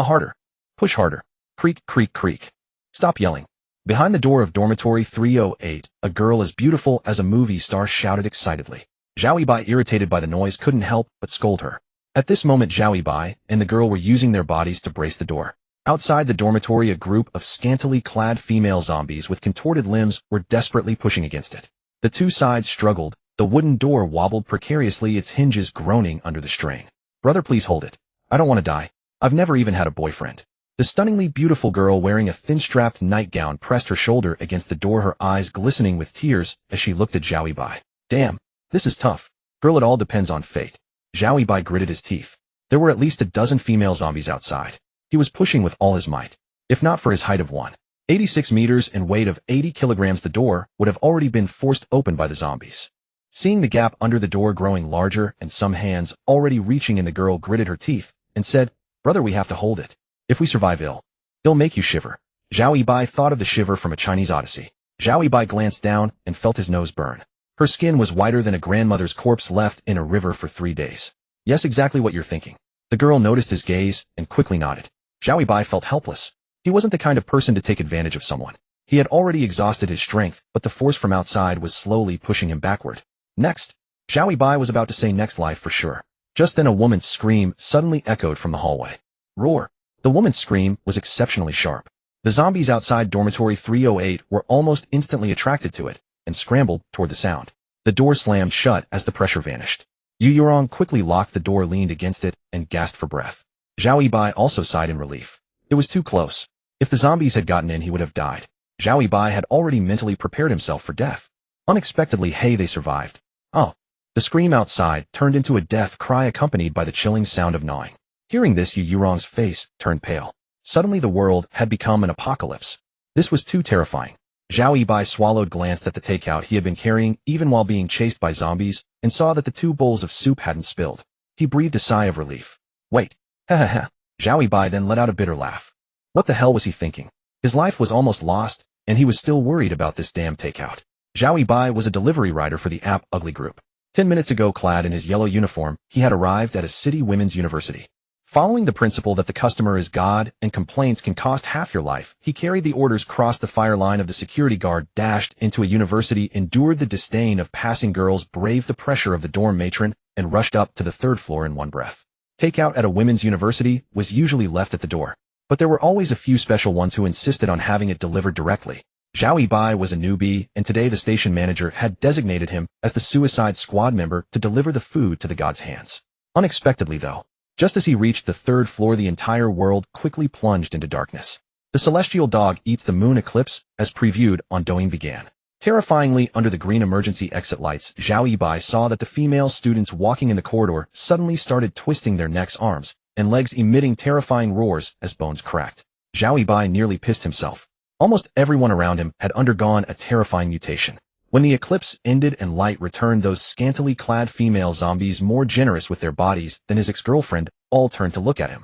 Harder. Push harder. Creak, creak, creak. Stop yelling. Behind the door of dormitory 308, a girl as beautiful as a movie star shouted excitedly. Zhao Yibai, irritated by the noise, couldn't help but scold her. At this moment, Zhao Yibai and the girl were using their bodies to brace the door. Outside the dormitory, a group of scantily clad female zombies with contorted limbs were desperately pushing against it. The two sides struggled. The wooden door wobbled precariously, its hinges groaning under the strain. Brother, please hold it. I don't want to die. I've never even had a boyfriend. The stunningly beautiful girl wearing a thin-strapped nightgown pressed her shoulder against the door, her eyes glistening with tears as she looked at Zhao Yibai. Damn, this is tough. Girl, it all depends on fate. Zhao Yibai gritted his teeth. There were at least a dozen female zombies outside. He was pushing with all his might. If not for his height of 186 meters and weight of 80 kilograms, the door would have already been forced open by the zombies. Seeing the gap under the door growing larger and some hands already reaching in, the girl gritted her teeth and said, Brother, we have to hold it. If we survive, it'll make you shiver. Zhao Yibai thought of the shiver from a Chinese odyssey. Zhao Yibai glanced down and felt his nose burn. Her skin was whiter than a grandmother's corpse left in a river for 3 days. Yes, exactly what you're thinking. The girl noticed his gaze and quickly nodded. Zhao Yibai felt helpless. He wasn't the kind of person to take advantage of someone. He had already exhausted his strength, but the force from outside was slowly pushing him backward. Next. Zhao Yibai was about to say next life for sure. Just then a woman's scream suddenly echoed from the hallway. Roar. The woman's scream was exceptionally sharp. The zombies outside dormitory 308 were almost instantly attracted to it and scrambled toward the sound. The door slammed shut as the pressure vanished. Yu Yurong quickly locked the door, leaned against it, and gasped for breath. Zhao Yibai also sighed in relief. It was too close. If the zombies had gotten in, he would have died. Zhao Yibai had already mentally prepared himself for death. Unexpectedly, hey, they survived. Oh. The scream outside turned into a death cry accompanied by the chilling sound of gnawing. Hearing this, Yu Yurong's face turned pale. Suddenly the world had become an apocalypse. This was too terrifying. Zhao Yibai swallowed, glanced at the takeout he had been carrying even while being chased by zombies, and saw that the 2 bowls of soup hadn't spilled. He breathed a sigh of relief. Wait. Ha ha ha. Zhao Yibai then let out a bitter laugh. What the hell was he thinking? His life was almost lost, and he was still worried about this damn takeout. Zhao Yibai was a delivery rider for the app Ugly Group. 10 minutes ago, clad in his yellow uniform, he had arrived at a city women's university. Following the principle that the customer is God and complaints can cost half your life, he carried the orders, crossed the fire line of the security guard, dashed into a university, endured the disdain of passing girls, braved the pressure of the dorm matron, and rushed up to the 3rd floor in one breath. Takeout at a women's university was usually left at the door, but there were always a few special ones who insisted on having it delivered directly. Zhao Yibai was a newbie, and today the station manager had designated him as the Suicide Squad member to deliver the food to the god's hands. Unexpectedly, though, just as he reached the 3rd floor, the entire world quickly plunged into darkness. The celestial dog eats the moon eclipse, as previewed on Douyin, began. Terrifyingly, under the green emergency exit lights, Zhao Yibai saw that the female students walking in the corridor suddenly started twisting their necks, arms, and legs, emitting terrifying roars as bones cracked. Zhao Yibai nearly pissed himself. Almost everyone around him had undergone a terrifying mutation. When the eclipse ended and light returned, those scantily clad female zombies, more generous with their bodies than his ex-girlfriend, all turned to look at him.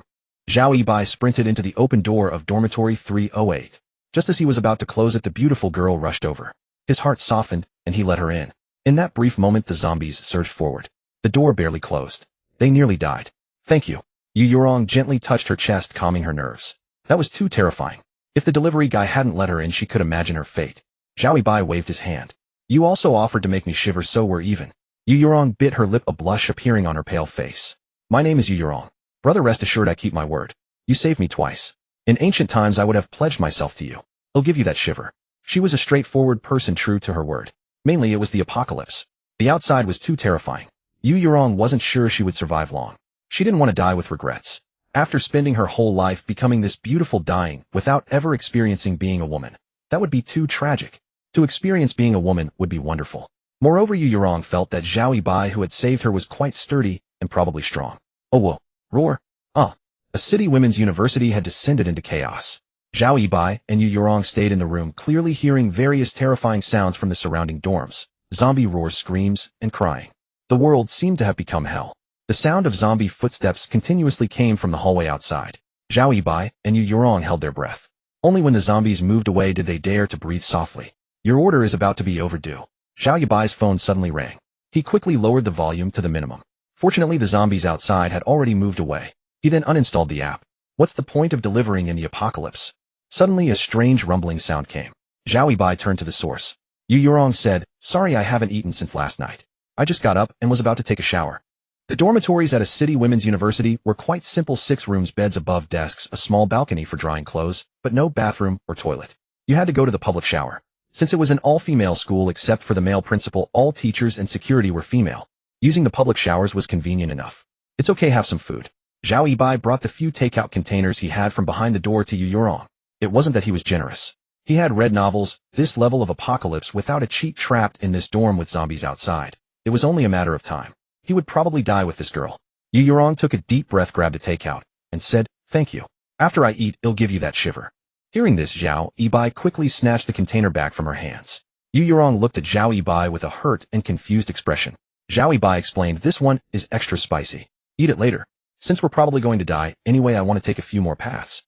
Zhao Yibai sprinted into the open door of dormitory 308. Just as he was about to close it, the beautiful girl rushed over. His heart softened, and he let her in. In that brief moment, the zombies surged forward. The door barely closed. They nearly died. Thank you. Yu Yurong gently touched her chest, calming her nerves. That was too terrifying. If the delivery guy hadn't let her in, she could imagine her fate. Zhao Yibai waved his hand. You also offered to make me shiver, so we're even. Yu Yurong bit her lip, a blush appearing on her pale face. My name is Yu Yurong. Brother, rest assured I keep my word. You saved me twice. In ancient times I would have pledged myself to you. I'll give you that shiver. She was a straightforward person, true to her word. Mainly it was the apocalypse. The outside was too terrifying. Yu Yurong wasn't sure she would survive long. She didn't want to die with regrets. After spending her whole life becoming this beautiful, dying without ever experiencing being a woman. That would be too tragic. To experience being a woman would be wonderful. Moreover, Yu Yurong felt that Zhao Yibai, who had saved her, was quite sturdy and probably strong. Oh whoa. Roar. A city women's university had descended into chaos. Zhao Yibai and Yu Yurong stayed in the room, clearly hearing various terrifying sounds from the surrounding dorms. Zombie roars, screams, and crying. The world seemed to have become hell. The sound of zombie footsteps continuously came from the hallway outside. Zhao Yibai and Yu Yurong held their breath. Only when the zombies moved away did they dare to breathe softly. Your order is about to be overdue. Zhao Yibai's phone suddenly rang. He quickly lowered the volume to the minimum. Fortunately, the zombies outside had already moved away. He then uninstalled the app. What's the point of delivering in the apocalypse? Suddenly a strange rumbling sound came. Zhao Yibai turned to the source. Yu Yurong said, "Sorry, I haven't eaten since last night. I just got up and was about to take a shower." The dormitories at a city women's university were quite simple 6 rooms, beds above desks, a small balcony for drying clothes, but no bathroom or toilet. You had to go to the public shower. Since it was an all-female school except for the male principal, all teachers and security were female. Using the public showers was convenient enough. It's okay, have some food. Zhao Yibai brought the few takeout containers he had from behind the door to Yu Yurong. It wasn't that he was generous. He had read novels, this level of apocalypse without a cheat, trapped in this dorm with zombies outside. It was only a matter of time. He would probably die with this girl. Yu Yurong took a deep breath, grabbed a takeout, and said, "Thank you. After I eat, it'll give you that shiver." Hearing this, Zhao Yibai quickly snatched the container back from her hands. Yu Yurong looked at Zhao Yibai with a hurt and confused expression. Zhao Yibai explained, "This one is extra spicy. Eat it later. Since we're probably going to die, anyway, I want to take a few more paths."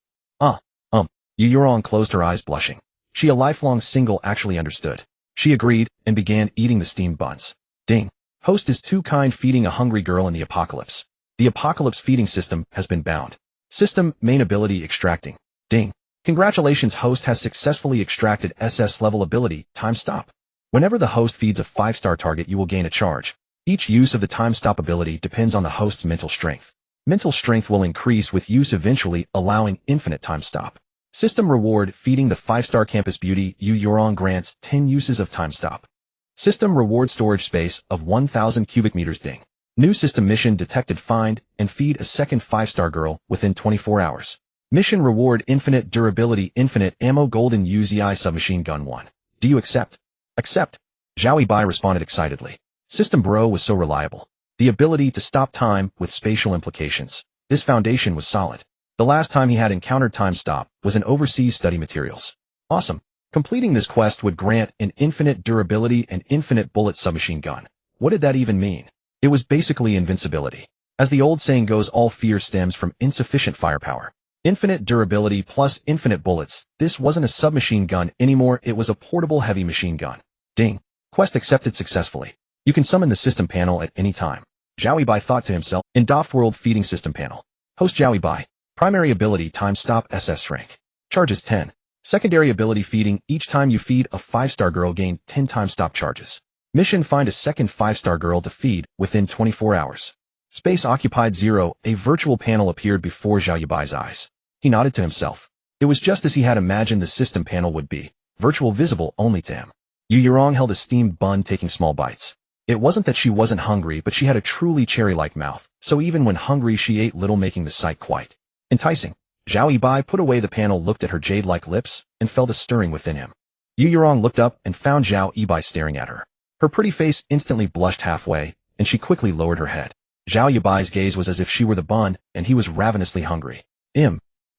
Yu Yurong closed her eyes, blushing. She, a lifelong single, actually understood. She agreed and began eating the steamed buns. Ding. Host is too kind, feeding a hungry girl in the apocalypse. The apocalypse feeding system has been bound. System main ability extracting. Ding. Congratulations, host has successfully extracted SS level ability, time stop. Whenever the host feeds a 5-star target, you will gain a charge. Each use of the time stop ability depends on the host's mental strength. Mental strength will increase with use, eventually allowing infinite time stop. System reward, feeding the 5-star campus beauty, Yu Yurong grants 10 uses of time stop. System reward, storage space of 1,000 cubic meters. Ding. New system mission detected, find and feed a second 5-star girl within 24 hours. Mission reward, infinite durability, infinite ammo, golden UZI submachine gun 1. Do you accept? Accept. Zhao Yibai responded excitedly. System bro was so reliable. The ability to stop time with spatial implications. This foundation was solid. The last time he had encountered time stop was in overseas study materials. Awesome. Completing this quest would grant an infinite durability and infinite bullet submachine gun. What did that even mean? It was basically invincibility. As the old saying goes, all fear stems from insufficient firepower. Infinite durability plus infinite bullets. This wasn't a submachine gun anymore, it was a portable heavy machine gun. Ding. Quest accepted successfully. You can summon the system panel at any time. Zhao Yibai thought to himself. In Doff World feeding system panel. Host Zhao Yibai. Primary ability, time stop, SS rank. Charges 10. Secondary ability, feeding. Each time you feed a 5-star girl, gain 10 time stop charges. Mission, find a second 5-star girl to feed within 24 hours. Space occupied 0. A virtual panel appeared before Zhao Yibai's eyes. He nodded to himself. It was just as he had imagined the system panel would be. Virtual, visible only to him. Yu Yurong held a steamed bun, taking small bites. It wasn't that she wasn't hungry, but she had a truly cherry-like mouth, so even when hungry she ate little, making the sight quite enticing. Zhao Yibai put away the panel, looked at her jade-like lips, and felt a stirring within him. Yu Yurong looked up and found Zhao Yibai staring at her. Her pretty face instantly blushed halfway, and she quickly lowered her head. Zhao Yibai's gaze was as if she were the bun, and he was ravenously hungry.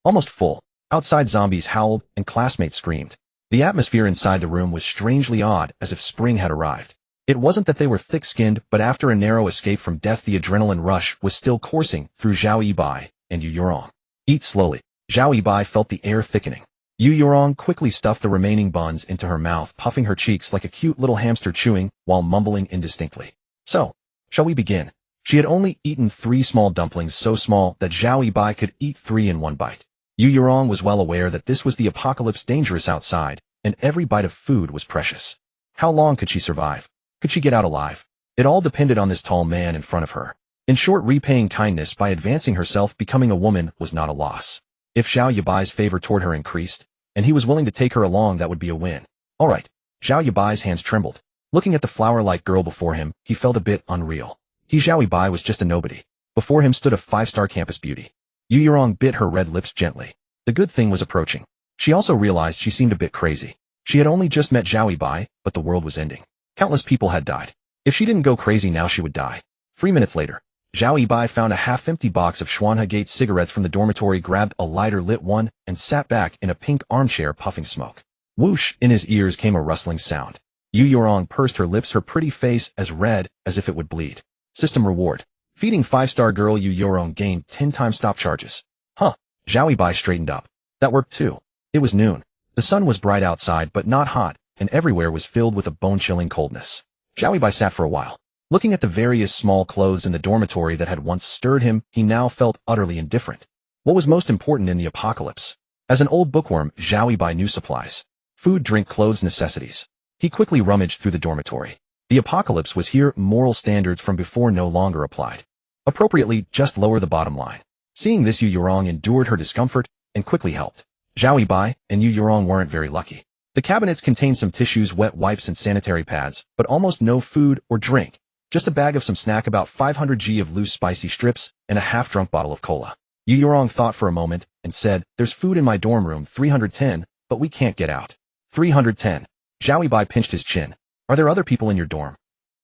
Almost full. Outside, zombies howled, and classmates screamed. The atmosphere inside the room was strangely odd, as if spring had arrived. It wasn't that they were thick-skinned, but after a narrow escape from death, the adrenaline rush was still coursing through Zhao Yibai and Yu Yurong. Eat slowly. Zhao Yibai felt the air thickening. Yu Yurong quickly stuffed the remaining buns into her mouth, puffing her cheeks like a cute little hamster, chewing while mumbling indistinctly. So, shall we begin? She had only eaten 3 small dumplings, so small that Zhao Yibai could eat 3 in one bite. Yu Yurong was well aware that this was the apocalypse, dangerous outside, and every bite of food was precious. How long could she survive? Could she get out alive? It all depended on this tall man in front of her. In short, repaying kindness by advancing herself, becoming a woman, was not a loss. If Zhao Yibai's favor toward her increased, and he was willing to take her along, that would be a win. All right. Zhao Yibai's hands trembled. Looking at the flower-like girl before him, he felt a bit unreal. Zhao Yibai was just a nobody. Before him stood a 5-star campus beauty. Yu Yurong bit her red lips gently. The good thing was approaching. She also realized she seemed a bit crazy. She had only just met Zhao Yibai, but the world was ending. Countless people had died. If she didn't go crazy now, she would die. 3 minutes later, Zhao Yibai found a half-empty box of Schwanha Gate cigarettes from the dormitory, grabbed a lighter, lit one, and sat back in a pink armchair, puffing smoke. Whoosh! In his ears came a rustling sound. Yu Yurong pursed her lips, her pretty face as red as if it would bleed. System reward. Feeding 5-star girl Yu Yurong gained 10 time stop charges. Huh. Zhao Yibai straightened up. That worked too. It was noon. The sun was bright outside, but not hot, and everywhere was filled with a bone-chilling coldness. Zhao Yibai sat for a while. Looking at the various small clothes in the dormitory that had once stirred him, he now felt utterly indifferent. What was most important in the apocalypse? As an old bookworm, Zhao Yibai knew supplies. Food, drink, clothes, necessities. He quickly rummaged through the dormitory. The apocalypse was here, moral standards from before no longer applied. Appropriately, just lower the bottom line. Seeing this, Yu Yurong endured her discomfort and quickly helped. Zhao Yibai and Yu Yurong weren't very lucky. The cabinets contained some tissues, wet wipes, and sanitary pads, but almost no food or drink. Just a bag of some snack, about 500 g of loose spicy strips, and a half-drunk bottle of cola. Yu Yurong thought for a moment and said, "There's food in my dorm room 310, but we can't get out." 310. Zhao Yibai pinched his chin. "Are there other people in your dorm?"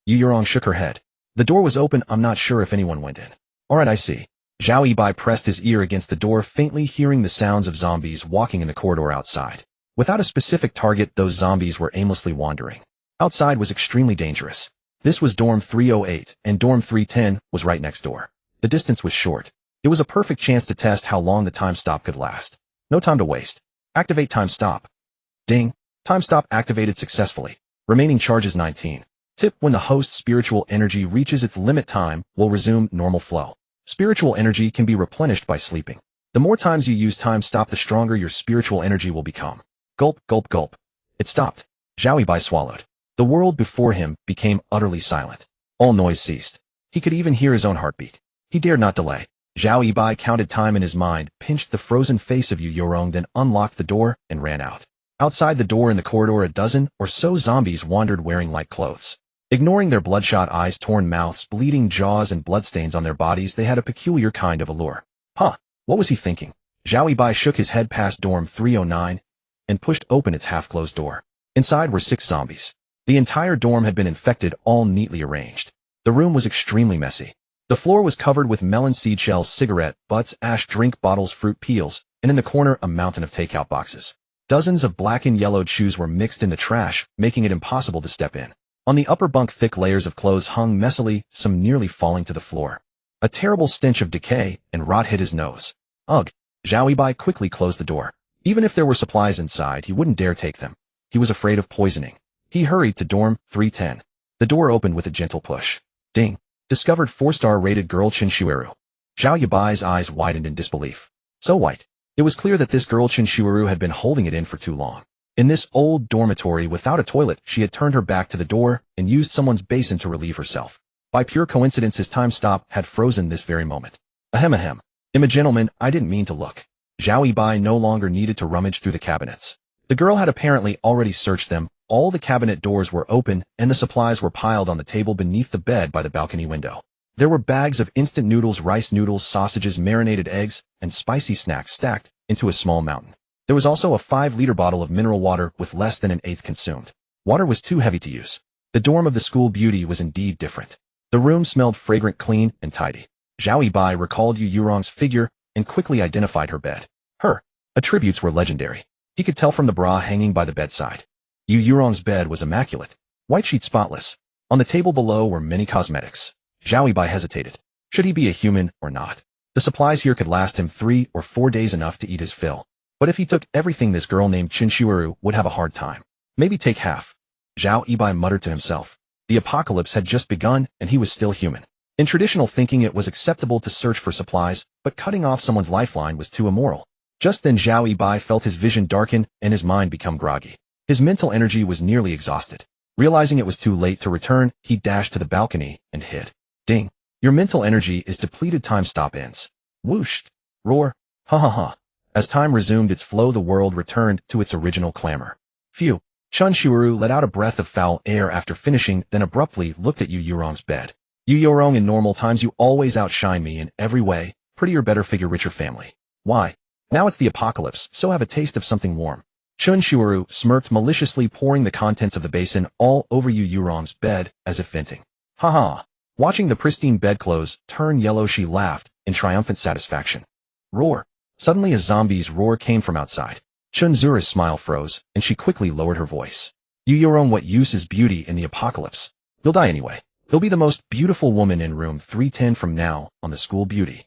Yu Yurong shook her head. "The door was open. I'm not sure if anyone went in." "Alright, I see." Zhao Yibai pressed his ear against the door, faintly hearing the sounds of zombies walking in the corridor outside. Without a specific target, those zombies were aimlessly wandering. Outside was extremely dangerous. This was dorm 308, and dorm 310 was right next door. The distance was short. It was a perfect chance to test how long the time stop could last. No time to waste. Activate time stop. Ding. Time stop activated successfully. Remaining charges 19. Tip: when the host's spiritual energy reaches its limit, time will resume normal flow. Spiritual energy can be replenished by sleeping. The more times you use time stop, the stronger your spiritual energy will become. Gulp, gulp, gulp. It stopped. Zhao Yibai swallowed. The world before him became utterly silent. All noise ceased. He could even hear his own heartbeat. He dared not delay. Zhao Yibai counted time in his mind, pinched the frozen face of Yu Yurong, then unlocked the door and ran out. Outside the door in the corridor, a dozen or so zombies wandered wearing light clothes. Ignoring their bloodshot eyes, torn mouths, bleeding jaws, and bloodstains on their bodies, they had a peculiar kind of allure. Huh, what was he thinking? Zhao Yibai shook his head past dorm 309 and pushed open its half-closed door. Inside were 6 zombies. The entire dorm had been infected, all neatly arranged. The room was extremely messy. The floor was covered with melon seed shells, cigarette butts, ash, drink bottles, fruit peels, and in the corner a mountain of takeout boxes. Dozens of black and yellowed shoes were mixed in the trash, making it impossible to step in. On the upper bunk, thick layers of clothes hung messily, some nearly falling to the floor. A terrible stench of decay and rot hit his nose. Ugh! Zhao Yibai quickly closed the door. Even if there were supplies inside, he wouldn't dare take them. He was afraid of poisoning. He hurried to dorm 310. The door opened with a gentle push. Ding! Discovered 4-star rated girl Chinshueru. Zhao Yibai's eyes widened in disbelief. So white. It was clear that this girl Chinshueru had been holding it in for too long. In this old dormitory without a toilet, she had turned her back to the door and used someone's basin to relieve herself. By pure coincidence, his time stop had frozen this very moment. Ahem ahem. I'm a gentleman, I didn't mean to look. Zhao Yibai no longer needed to rummage through the cabinets. The girl had apparently already searched them. All the cabinet doors were open, and the supplies were piled on the table beneath the bed by the balcony window. There were bags of instant noodles, rice noodles, sausages, marinated eggs, and spicy snacks stacked into a small mountain. There was also a 5-liter bottle of mineral water with less than an eighth consumed. Water was too heavy to use. The dorm of the school beauty was indeed different. The room smelled fragrant, clean, and tidy. Zhao Yibai recalled Yu Yurong's figure and quickly identified her bed. Her attributes were legendary. He could tell from the bra hanging by the bedside. Yu Yurong's bed was immaculate. White sheet spotless. On the table below were many cosmetics. Zhao Yibai hesitated. Should he be a human or not? The supplies here could last him 3 or 4 days, enough to eat his fill. But if he took everything, this girl named Chinshueru would have a hard time. Maybe take half. Zhao Yibai muttered to himself. The apocalypse had just begun, and he was still human. In traditional thinking, it was acceptable to search for supplies, but cutting off someone's lifeline was too immoral. Just then Zhao Yibai felt his vision darken and his mind become groggy. His mental energy was nearly exhausted. Realizing it was too late to return, he dashed to the balcony and hid. Ding! Your mental energy is depleted. Time stop ends. Whoosh! Roar! Ha ha ha! As time resumed its flow, the world returned to its original clamor. Phew! Chinshueru let out a breath of foul air after finishing, then abruptly looked at Yu Yurong's bed. Yu Yurong, in normal times you always outshine me in every way. Prettier, better figure, richer family. Why? Now it's the apocalypse, so have a taste of something warm. Chinshueru smirked maliciously, pouring the contents of the basin all over Yu Yurong's bed as if venting. Ha ha! Watching the pristine bedclothes turn yellow, she laughed in triumphant satisfaction. Roar! Suddenly a zombie's roar came from outside. Chunzura's smile froze, and she quickly lowered her voice. Yu Yurong, what use is beauty in the apocalypse? You'll die anyway. You'll be the most beautiful woman in room 310 from now on, the school beauty.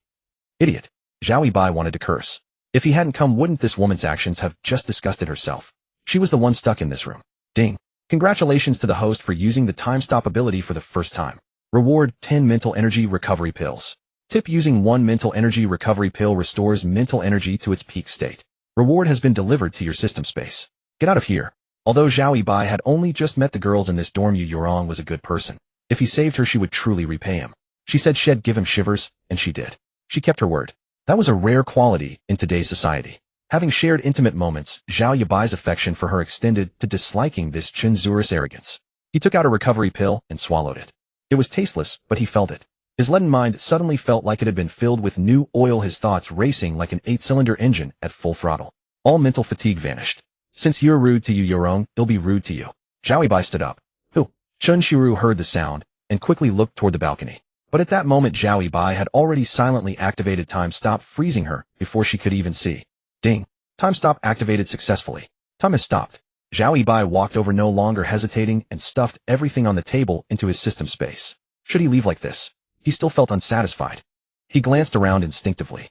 Idiot. Zhao Yibai wanted to curse. If he hadn't come, wouldn't this woman's actions have just disgusted herself? She was the one stuck in this room. Ding. Congratulations to the host for using the time stop ability for the first time. Reward: 10 mental energy recovery pills. Tip: using one mental energy recovery pill restores mental energy to its peak state. Reward has been delivered to your system space. Get out of here. Although Zhao Yibai had only just met the girls in this dorm, Yu Yurong was a good person. If he saved her, she would truly repay him. She said she'd give him shivers, and she did. She kept her word. That was a rare quality in today's society. Having shared intimate moments, Zhao Yibai's affection for her extended to disliking this censorious arrogance. He took out a recovery pill and swallowed it. It was tasteless, but he felt it. His leaden mind suddenly felt like it had been filled with new oil, his thoughts racing like an 8-cylinder engine at full throttle. All mental fatigue vanished. Since you're rude to Yu Yurong, he'll be rude to you. Zhao Yibai stood up. Who? Chun Shiru heard the sound and quickly looked toward the balcony. But at that moment Zhao Yibai had already silently activated time stop, freezing her before she could even see. Ding. Time stop activated successfully. Time has stopped. Zhao Yibai walked over, no longer hesitating, and stuffed everything on the table into his system space. Should he leave like this? He still felt unsatisfied. He glanced around instinctively.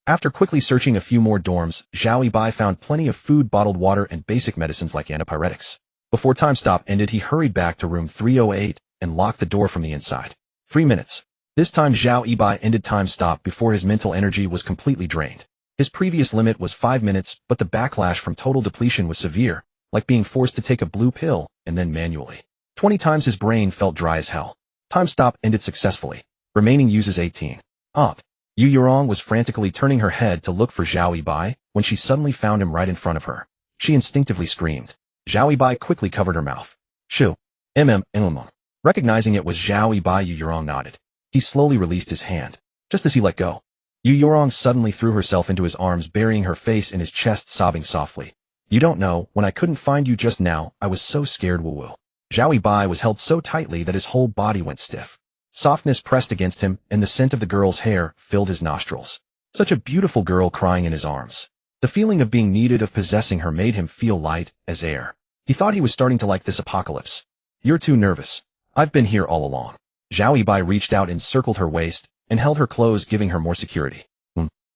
After quickly searching a few more dorms, Zhao Yibai found plenty of food, bottled water, and basic medicines like antipyretics. Before time stop ended, he hurried back to room 308 and locked the door from the inside. 3 minutes. This time Zhao Yibai ended time stop before his mental energy was completely drained. His previous limit was 5 minutes, but the backlash from total depletion was severe, like being forced to take a blue pill and then manually. 20 times his brain felt dry as hell. Time stop ended successfully. Remaining uses 18. Odd. Yu Yurong was frantically turning her head to look for Zhao Yibai when she suddenly found him right in front of her. She instinctively screamed. Zhao Yibai quickly covered her mouth. Shoo. Recognizing it was Zhao Yibai, Yu Yurong nodded. He slowly released his hand. Just as he let go, Yu Yurong suddenly threw herself into his arms, burying her face in his chest, sobbing softly. You don't know, when I couldn't find you just now, I was so scared. Woo-woo. Zhao Yibai was held so tightly that his whole body went stiff. Softness pressed against him, and the scent of the girl's hair filled his nostrils. Such a beautiful girl crying in his arms. The feeling of being needed, of possessing her, made him feel light as air. He thought he was starting to like this apocalypse. You're too nervous. I've been here all along. Zhao Yibai reached out, encircled her waist, and held her close, giving her more security.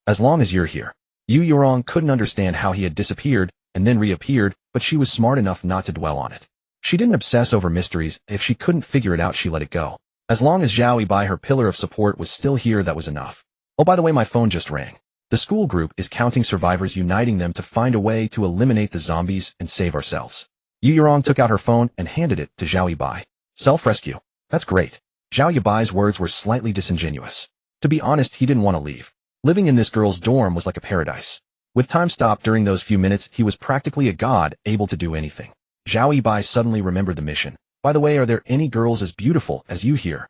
As long as you're here. Yu Yurong couldn't understand how he had disappeared and then reappeared, but she was smart enough not to dwell on it. She didn't obsess over mysteries. If she couldn't figure it out, she let it go. As long as Zhao Yibai, her pillar of support, was still here, that was enough. Oh, by the way, my phone just rang. The school group is counting survivors, uniting them to find a way to eliminate the zombies and save ourselves. Yu Yurong took out her phone and handed it to Zhao Yibai. Self-rescue. That's great. Zhao Yibai's words were slightly disingenuous. To be honest, he didn't want to leave. Living in this girl's dorm was like a paradise. With time stopped during those few minutes, he was practically a god, able to do anything. Zhao Yibai suddenly remembered the mission. By the way, are there any girls as beautiful as you here?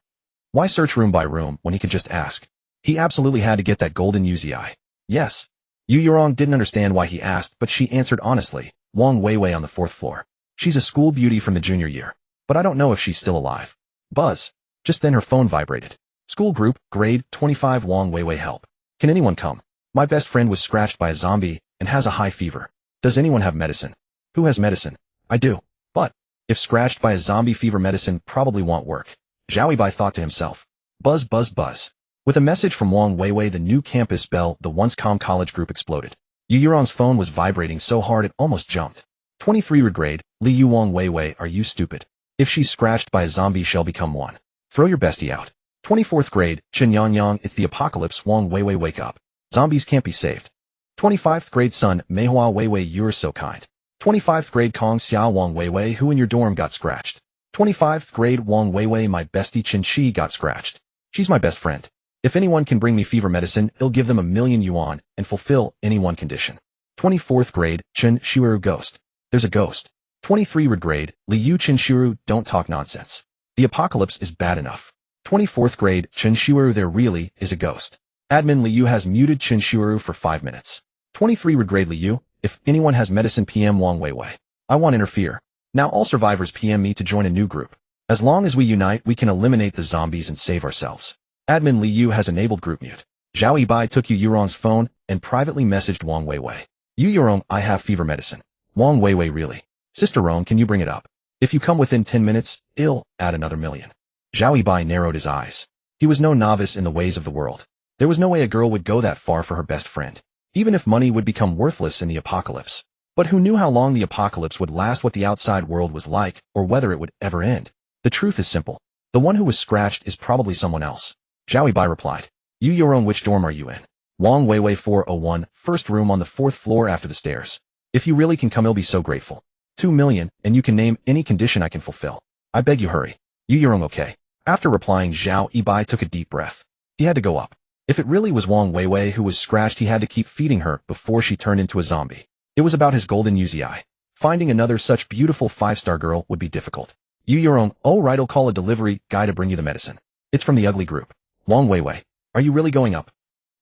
Why search room by room when he could just ask? He absolutely had to get that golden UZI. Yes. Yu Yurong didn't understand why he asked, but she answered honestly. Wang Weiwei on the 4th floor. She's a school beauty from the junior year. But I don't know if she's still alive. Buzz. Just then her phone vibrated. School group, grade 25, Wang Weiwei, help. Can anyone come? My best friend was scratched by a zombie and has a high fever. Does anyone have medicine? Who has medicine? I do. But if scratched by a zombie, fever medicine probably won't work. Zhao Yibai thought to himself. Buzz, buzz, buzz. With a message from Wang Weiwei, the new campus bell, the once calm college group, exploded. Yu Yurong's phone was vibrating so hard it almost jumped. 23 regrade, Li Yu. Wang Weiwei, are you stupid? If she's scratched by a zombie, she'll become one. Throw your bestie out. 24th grade, Chen Yang Yang, it's the apocalypse. Wang Weiwei, wake up. Zombies can't be saved. 25th grade son, Meihua Weiwei, you're so kind. 25th grade Kong Xiao. Wang Weiwei, who in your dorm got scratched? 25th grade Wang Weiwei, my bestie Chen Chi got scratched. She's my best friend. If anyone can bring me fever medicine, I'll give them 1,000,000 yuan and fulfill any one condition. 24th grade, Chen Shiru, ghost. There's a ghost. 23 grade, Li Yu. Chen Shiru, don't talk nonsense. The apocalypse is bad enough. 24th grade, Chen Shiru, there really is a ghost. Admin Li Yu has muted Chen Shiru for 5 minutes. 23 grade Li Yu, if anyone has medicine, PM Wang Weiwei. I won't interfere. Now all survivors PM me to join a new group. As long as we unite, we can eliminate the zombies and save ourselves. Admin Li Yu has enabled group mute. Zhao Yibai took Yu Yurong's phone and privately messaged Wang Weiwei. Yu Yurong, I have fever medicine. Wang Weiwei, really? Sister Rong, can you bring it up? If you come within 10 minutes, I'll add another 1,000,000. Zhao Yibai narrowed his eyes. He was no novice in the ways of the world. There was no way a girl would go that far for her best friend. Even if money would become worthless in the apocalypse. But who knew how long the apocalypse would last, what the outside world was like, or whether it would ever end? The truth is simple. The one who was scratched is probably someone else. Zhao Yibai replied. You Yorong, which dorm are you in? Wang Weiwei 401, first room on the 4th floor after the stairs. If you really can come, I'll be so grateful. 2 million, and you can name any condition I can fulfill. I beg you hurry. You Yorong, okay. After replying, Zhao Yibai took a deep breath. He had to go up. If it really was Wang Weiwei who was scratched, he had to keep feeding her before she turned into a zombie. It was about his golden UZI. Finding another such beautiful 5-star girl would be difficult. You Yorong, all right, I'll call a delivery guy to bring you the medicine. It's from the ugly group. Wang Weiwei, are you really going up?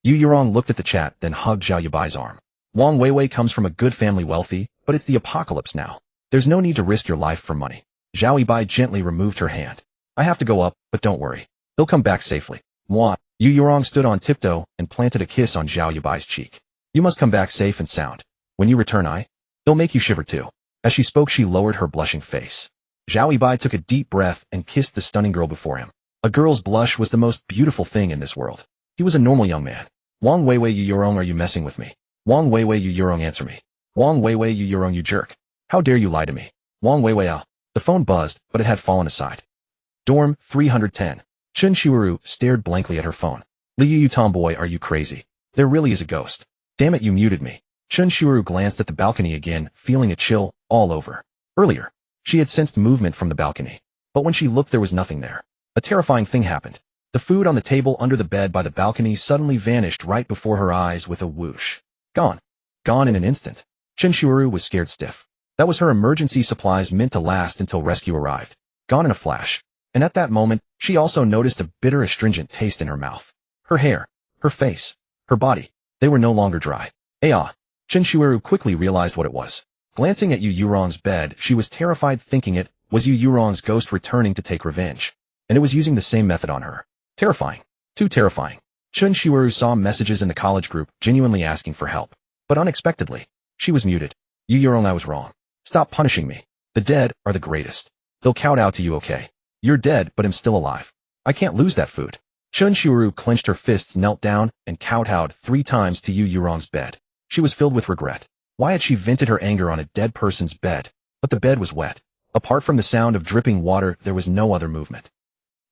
Yu Yurong looked at the chat, then hugged Zhao Yibai's arm. Wang Weiwei comes from a good family, wealthy, but it's the apocalypse now. There's no need to risk your life for money. Zhao Yibai gently removed her hand. I have to go up, but don't worry. He'll come back safely. Mwah. Yu Yurong stood on tiptoe and planted a kiss on Zhao Yibai's cheek. You must come back safe and sound. When you return, they'll make you shiver too. As she spoke, she lowered her blushing face. Zhao Yibai took a deep breath and kissed the stunning girl before him. A girl's blush was the most beautiful thing in this world. He was a normal young man. Wang Weiwei, Yu Yurong, are you messing with me? Wang Weiwei, Yu Yurong, answer me. Wang Weiwei, Yu Yurong, you jerk. How dare you lie to me? Wang Weiwei, The phone buzzed, but it had fallen aside. Dorm 310. Chun Shiwaru stared blankly at her phone. Liu, you tomboy, are you crazy? There really is a ghost. Damn it, you muted me. Chun Shiwaru glanced at the balcony again, feeling a chill all over. Earlier, she had sensed movement from the balcony, but when she looked, there was nothing there. A terrifying thing happened. The food on the table under the bed by the balcony suddenly vanished right before her eyes with a whoosh. Gone. Gone in an instant. Chun Shiwaru was scared stiff. That was her emergency supplies meant to last until rescue arrived. Gone in a flash. And at that moment, she also noticed a bitter astringent taste in her mouth. Her hair, her face, her body, they were no longer dry. Chun Shiwaru quickly realized what it was. Glancing at Yu Yurong's bed, she was terrified, thinking it was Yu Yurong's ghost returning to take revenge. And it was using the same method on her. Terrifying. Too terrifying. Chun Shiwaru saw messages in the college group, genuinely asking for help. But unexpectedly, she was muted. Yu Yurong, I was wrong. Stop punishing me. The dead are the greatest. They'll kowtow to you, okay? You're dead, but I'm still alive. I can't lose that food. Chun Shiwaru clenched her fists, knelt down, and kowtowed 3 times to Yu Yurong's bed. She was filled with regret. Why had she vented her anger on a dead person's bed? But the bed was wet. Apart from the sound of dripping water, there was no other movement.